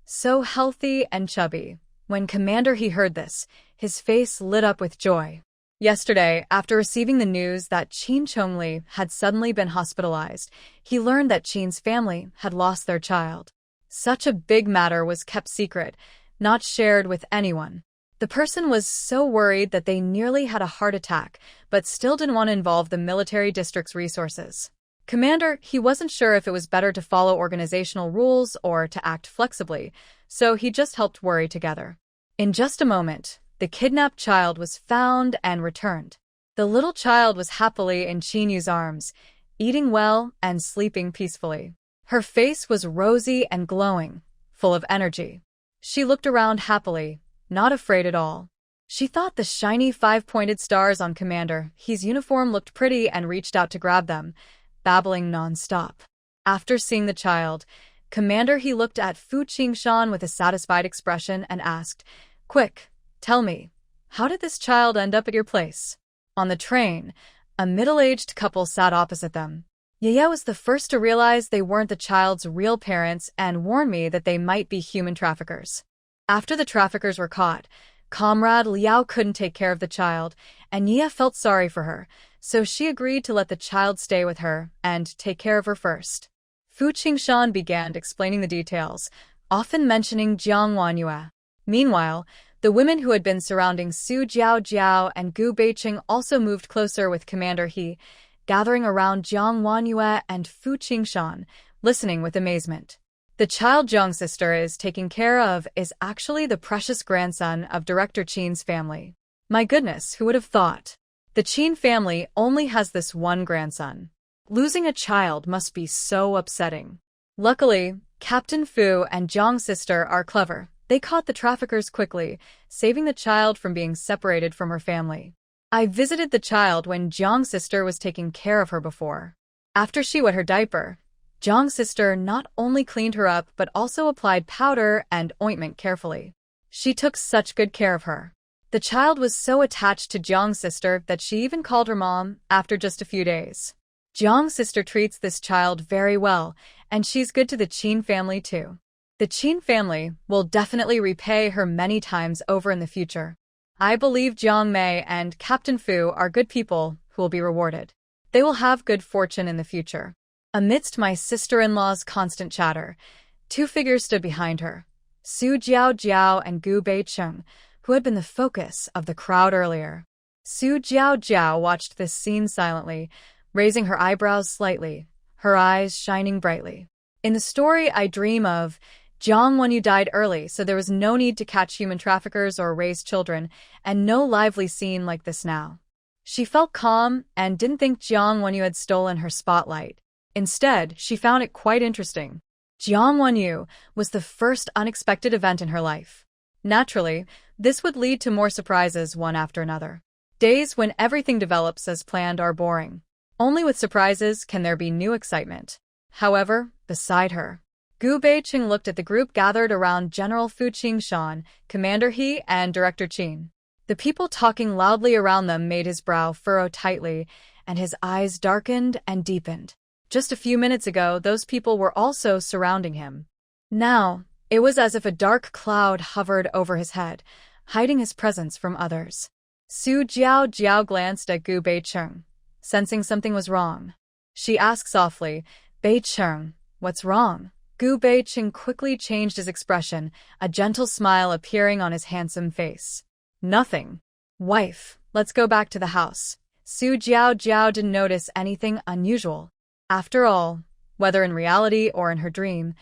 so healthy and chubby." When Commander He heard this, his face lit up with joy. Yesterday, after receiving the news that Qin Chongli had suddenly been hospitalized, he learned that Qin's family had lost their child. Such a big matter was kept secret, not shared with anyone. The person was so worried that they nearly had a heart attack, but still didn't want to involve the military district's resources. Commander, he wasn't sure if it was better to follow organizational rules or to act flexibly, so he just helped worry together. In just a moment, the kidnapped child was found and returned. The little child was happily in Qin Yu's arms, eating well and sleeping peacefully. Her face was rosy and glowing, full of energy. She looked around happily, not afraid at all. She thought the shiny five-pointed stars on Commander He's uniform looked pretty and reached out to grab them, babbling non-stop. After seeing the child, Commander He looked at Fu Qingshan with a satisfied expression and asked, "Quick, tell me, how did this child end up at your place?" On the train, a middle-aged couple sat opposite them. Yaya was the first to realize they weren't the child's real parents and warned me that they might be human traffickers. After the traffickers were caught, Comrade Liao couldn't take care of the child, and Yaya felt sorry for her, so she agreed to let the child stay with her and take care of her first. Fu Qingshan began explaining the details, often mentioning Jiang Wanyue. Meanwhile, the women who had been surrounding Su Jiao and Gu Beiqing also moved closer with Commander He, gathering around Jiang Wanyue and Fu Qingshan, listening with amazement. The child Jiang's sister is taking care of is actually the precious grandson of Director Qin's family. My goodness, who would have thought? The Qin family only has this one grandson. Losing a child must be so upsetting. Luckily, Captain Fu and Jiang's sister are clever. They caught the traffickers quickly, saving the child from being separated from her family. I visited the child when Jiang's sister was taking care of her before. After she wet her diaper, Jiang's sister not only cleaned her up but also applied powder and ointment carefully. She took such good care of her. The child was so attached to Jiang's sister that she even called her mom after just a few days. Jiang's sister treats this child very well, and she's good to the Qin family too. The Qin family will definitely repay her many times over in the future. I believe Jiang Mei and Captain Fu are good people who will be rewarded. They will have good fortune in the future. Amidst my sister-in-law's constant chatter, two figures stood behind her, Su Jiao and Gu Beiqing, who had been the focus of the crowd earlier. Su Jiao watched this scene silently, raising her eyebrows slightly, her eyes shining brightly. In the story I dream of, Jiang Wenyu died early, so there was no need to catch human traffickers or raise children, and no lively scene like this now. She felt calm and didn't think Jiang Wenyu had stolen her spotlight. Instead, she found it quite interesting. Jiang Wenyu was the first unexpected event in her life. Naturally, this would lead to more surprises one after another. Days when everything develops as planned are boring. Only with surprises can there be new excitement. However, beside her, Gu Beiqing looked at the group gathered around General Fu Qingshan, Commander He, and Director Qin. The people talking loudly around them made his brow furrow tightly, and his eyes darkened and deepened. Just a few minutes ago, those people were also surrounding him. Now, it was as if a dark cloud hovered over his head, hiding his presence from others. Su Jiao glanced at Gu Beiqing, sensing something was wrong. She asked softly, "Beiqing, what's wrong?" Gu Beiqing quickly changed his expression, a gentle smile appearing on his handsome face. "Nothing. Wife, let's go back to the house." Su Jiao didn't notice anything unusual. After all, whether in reality or in her dream,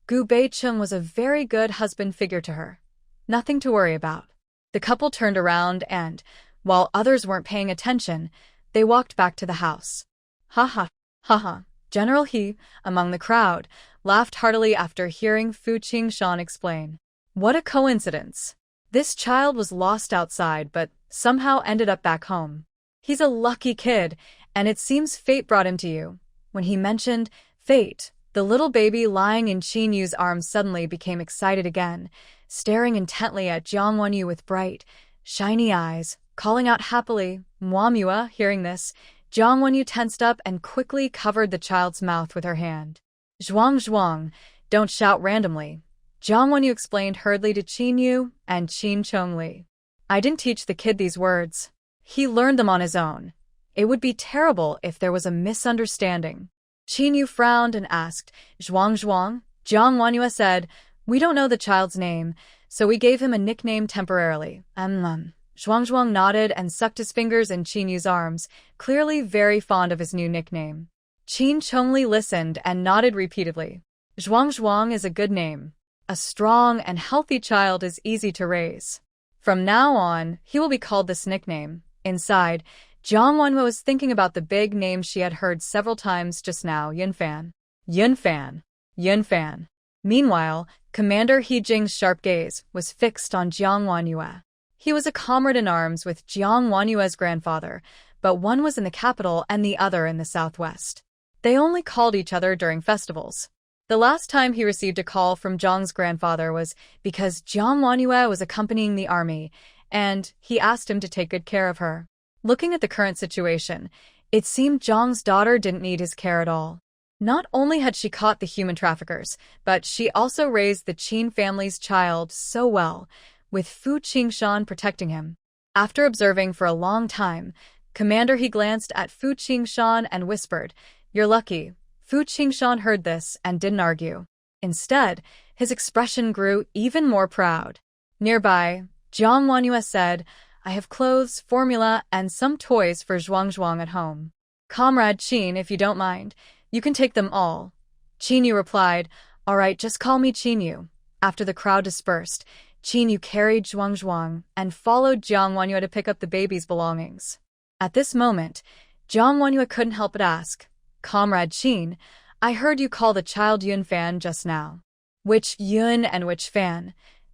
Gu Beiqing was a very good husband figure to her. Nothing to worry about. The couple turned around and, while others weren't paying attention, they walked back to the house. Ha ha. General He, among the crowd, laughed heartily after hearing Fu Qingshan explain. What a coincidence. This child was lost outside but somehow ended up back home. He's a lucky kid, and it seems fate brought him to you. When he mentioned fate, The little baby lying in Qin Yu's arms suddenly became excited again, staring intently at Jiang Wenyu with bright, shiny eyes, calling out happily, "Manhwa." Hearing this, Jiang Wenyu tensed up and quickly covered the child's mouth with her hand. "Zhuang zhuang, don't shout randomly," Jiang Wenyu explained hurriedly to Qin Yu and Qin Chongli. "I didn't teach the kid these words. He learned them on his own. It would be terrible if there was a misunderstanding." Qin Yu frowned and asked, "Zhuang zhuang?" Jiang Wenyu said, "We don't know the child's name, so we gave him a nickname temporarily." Zhuang zhuang nodded and sucked his fingers in Qin Yu's arms, clearly very fond of his new nickname. Qin Chongli listened and nodded repeatedly. "Zhuang zhuang is a good name. A strong and healthy child is easy to raise. From now on, he will be called this nickname." Inside, Jiang Wenyu was thinking about the big name she had heard several times just now, Yunfan. Yunfan. Yunfan. Meanwhile, Commander He Jing's sharp gaze was fixed on Jiang Wenyu. He was a comrade in arms with Jiang Wenyu's grandfather, but one was in the capital and the other in the southwest. They only called each other during festivals. The last time he received a call from Jiang's grandfather was because Jiang Wenyu was accompanying the army, and he asked him to take good care of her. Looking at the current situation, it seemed Jiang's daughter didn't need his care at all. Not only had she caught the human traffickers, but she also raised the Qin family's child so well, with Fu Qingshan protecting him. After observing for a long time, Commander He glanced at Fu Qingshan and whispered, "You're lucky." Fu Qingshan heard this and didn't argue. Instead, his expression grew even more proud. Nearby, Jiang Wenyu said, "I have clothes, formula, and some toys for Zhuang Zhuang at home. Comrade Qin, if you don't mind, you can take them all." Qin Yu replied, "All right, just call me Qin Yu." After the crowd dispersed, Qin Yu carried Zhuang Zhuang and followed Jiang Wenyu to pick up the baby's belongings. At this moment, Jiang Wenyu couldn't help but ask, "Comrade Qin, I heard you call the child Yunfan just now." "Which Yun and which Fan?"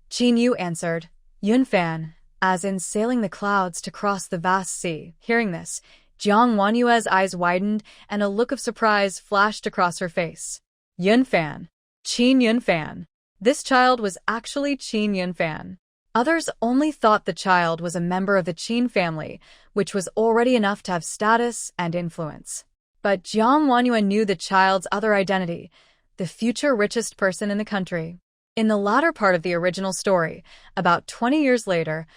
Qin Yu answered, "Yunfan, as in sailing the clouds to cross the vast sea." Hearing this, Jiang Wenyu's eyes widened and a look of surprise flashed across her face. Yunfan. Qin Yunfan. This child was actually Qin Yunfan. Others only thought the child was a member of the Qin family, which was already enough to have status and influence. But Jiang Wenyu knew the child's other identity, the future richest person in the country. In the latter part of the original story, about 20 years later,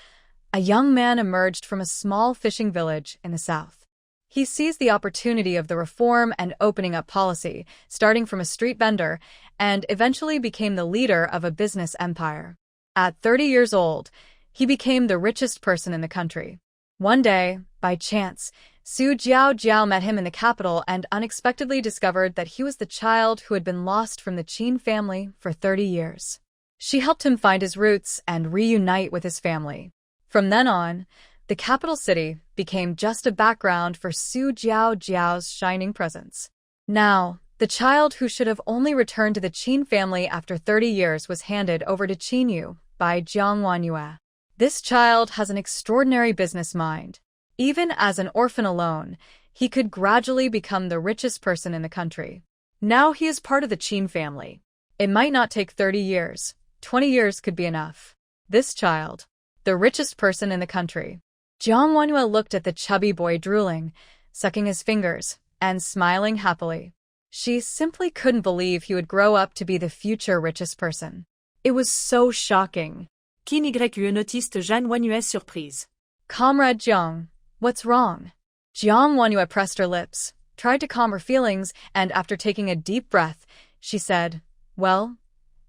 a young man emerged from a small fishing village in the south. He seized the opportunity of the reform and opening up policy, starting from a street vendor, and eventually became the leader of a business empire. At 30 years old, he became the richest person in the country. One day, by chance, Su Jiao met him in the capital and unexpectedly discovered that he was the child who had been lost from the Qin family for 30 years. She helped him find his roots and reunite with his family. From then on, the capital city became just a background for Su Jiao's shining presence. Now, the child who should have only returned to the Qin family after 30 years was handed over to Qin Yu by Jiang Wenyu. This child has an extraordinary business mind. Even as an orphan alone, he could gradually become the richest person in the country. Now he is part of the Qin family. It might not take 30 years. 20 years could be enough. This child, the richest person in the country. Jiang Wenyu looked at the chubby boy drooling, sucking his fingers, and smiling happily. She simply couldn't believe he would grow up to be the future richest person. It was so shocking. Qin Yu noticed Jiang Wenyu's surprise. "Comrade Jiang, what's wrong?" Jiang Wenyu pressed her lips, tried to calm her feelings, and after taking a deep breath, she said, "Well,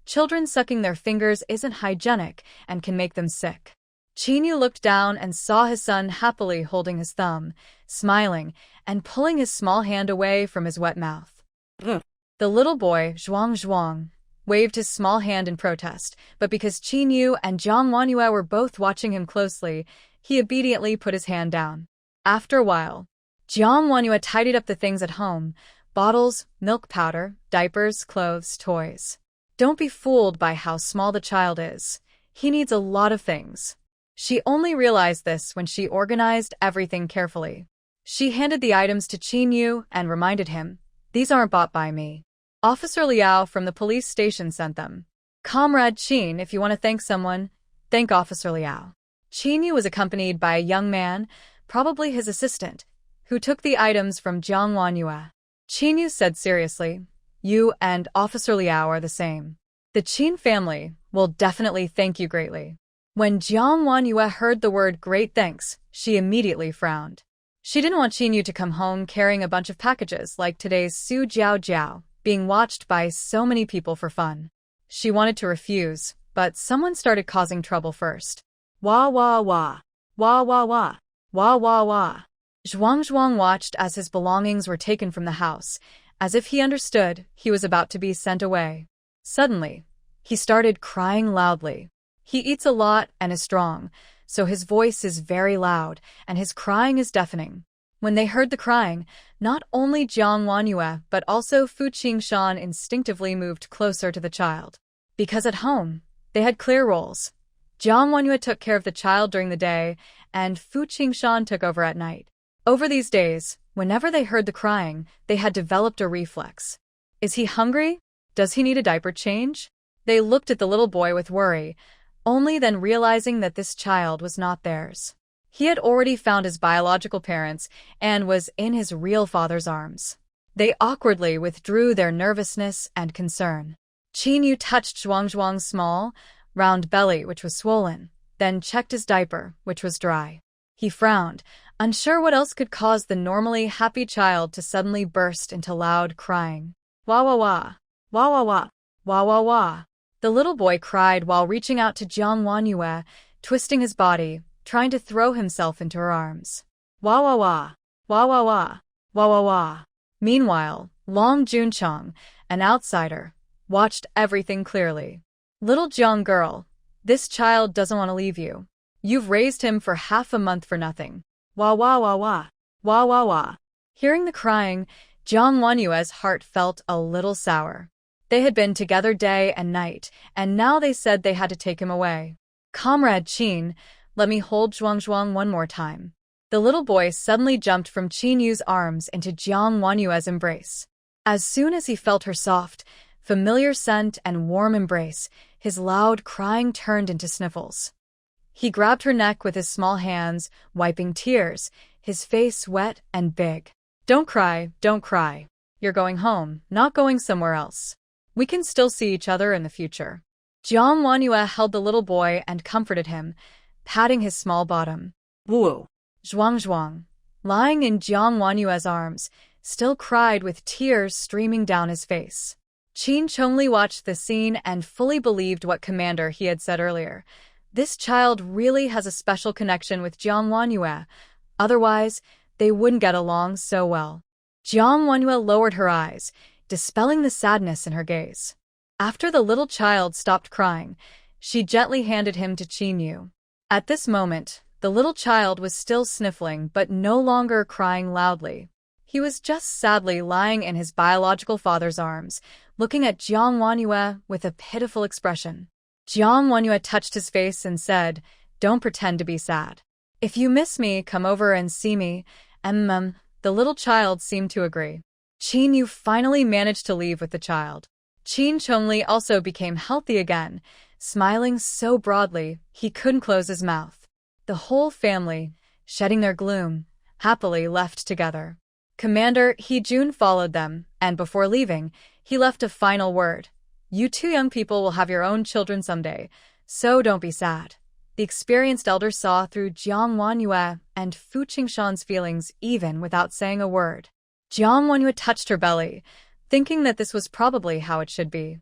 children sucking their fingers isn't hygienic and can make them sick." Qin Yu looked down and saw his son happily holding his thumb, smiling, and pulling his small hand away from his wet mouth. The little boy, Zhuang Zhuang, waved his small hand in protest, but because Qin Yu and Jiang Wenyu were both watching him closely, he obediently put his hand down. After a while, Jiang Wenyu tidied up the things at home: bottles, milk powder, diapers, clothes, toys. Don't be fooled by how small the child is. He needs a lot of things. She only realized this when she organized everything carefully. She handed the items to Qin Yu and reminded him, "These aren't bought by me. Officer Liao from the police station sent them. Comrade Qin, if you want to thank someone, thank Officer Liao. Qin Yu was accompanied by a young man, probably his assistant, who took the items from Jiang Wanyue. Qin Yu said seriously, "You and Officer Liao are the same. The Qin family will definitely thank you greatly." When Jiang Wanyue heard the word great thanks, she immediately frowned. She didn't want Qin Yu to come home carrying a bunch of packages like today's Su Jiao Jiao, being watched by so many people for fun. She wanted to refuse, but someone started causing trouble first. Wah wah wah. Wah wah wah. Wah wah wah. Zhuang watched as his belongings were taken from the house, as if he understood he was about to be sent away. Suddenly, he started crying loudly. He eats a lot and is strong, so his voice is very loud, and his crying is deafening. When they heard the crying, not only Jiang Wanyue but also Fu Qingshan instinctively moved closer to the child. Because at home, they had clear roles. Jiang Wanyue took care of the child during the day, and Fu Qingshan took over at night. Over these days, whenever they heard the crying, they had developed a reflex. Is he hungry? Does he need a diaper change? They looked at the little boy with worry, only then realizing that this child was not theirs. He had already found his biological parents and was in his real father's arms. They awkwardly withdrew their nervousness and concern. Qin Yu touched Zhuang's small, round belly, which was swollen, then checked his diaper, which was dry. He frowned, unsure what else could cause the normally happy child to suddenly burst into loud crying. Wah wah wah. Wah wah wah. Wah wah wah. The little boy cried while reaching out to Jiang Wanyue, twisting his body, trying to throw himself into her arms. Wah wah wah. Wah wah wah. Wah wah wah. Meanwhile, Long Junchong, an outsider, watched everything clearly. Little Jiang girl, this child doesn't want to leave you. You've raised him for half a month for nothing. Wah wah wah wah. Wah wah wah. Hearing the crying, Jiang Wanyue's heart felt a little sour. They had been together day and night, and now they said they had to take him away. Comrade Qin, let me hold Zhuang one more time. The little boy suddenly jumped from Qin Yu's arms into Jiang Wanyue's embrace. As soon as he felt her soft, familiar scent and warm embrace, his loud crying turned into sniffles. He grabbed her neck with his small hands, wiping tears, his face wet and big. Don't cry, don't cry. You're going home, not going somewhere else. We can still see each other in the future. Jiang Wanyue held the little boy and comforted him, patting his small bottom. Woo. Zhuang, lying in Jiang Wanyue's arms, still cried with tears streaming down his face. Qin Chongli watched the scene and fully believed what Commander he had said earlier. This child really has a special connection with Jiang Wanyue, otherwise they wouldn't get along so well. Jiang Wanyue lowered her eyes, dispelling the sadness in her gaze. After the little child stopped crying, she gently handed him to Qin Yu. At this moment, the little child was still sniffling but no longer crying loudly. He was just sadly lying in his biological father's arms, looking at Jiang Wanyue with a pitiful expression. Jiang Wanyue touched his face and said, "Don't pretend to be sad. If you miss me, come over and see me." The little child seemed to agree. Qin Yu finally managed to leave with the child. Qin Chongli also became healthy again, smiling so broadly he couldn't close his mouth. The whole family, shedding their gloom, happily left together. Commander He Jun followed them, and before leaving, he left a final word. You two young people will have your own children someday, so don't be sad. The experienced elder saw through Jiang Wanyue and Fu Qingshan's feelings even without saying a word. Jiang Wanyue touched her belly, thinking that this was probably how it should be.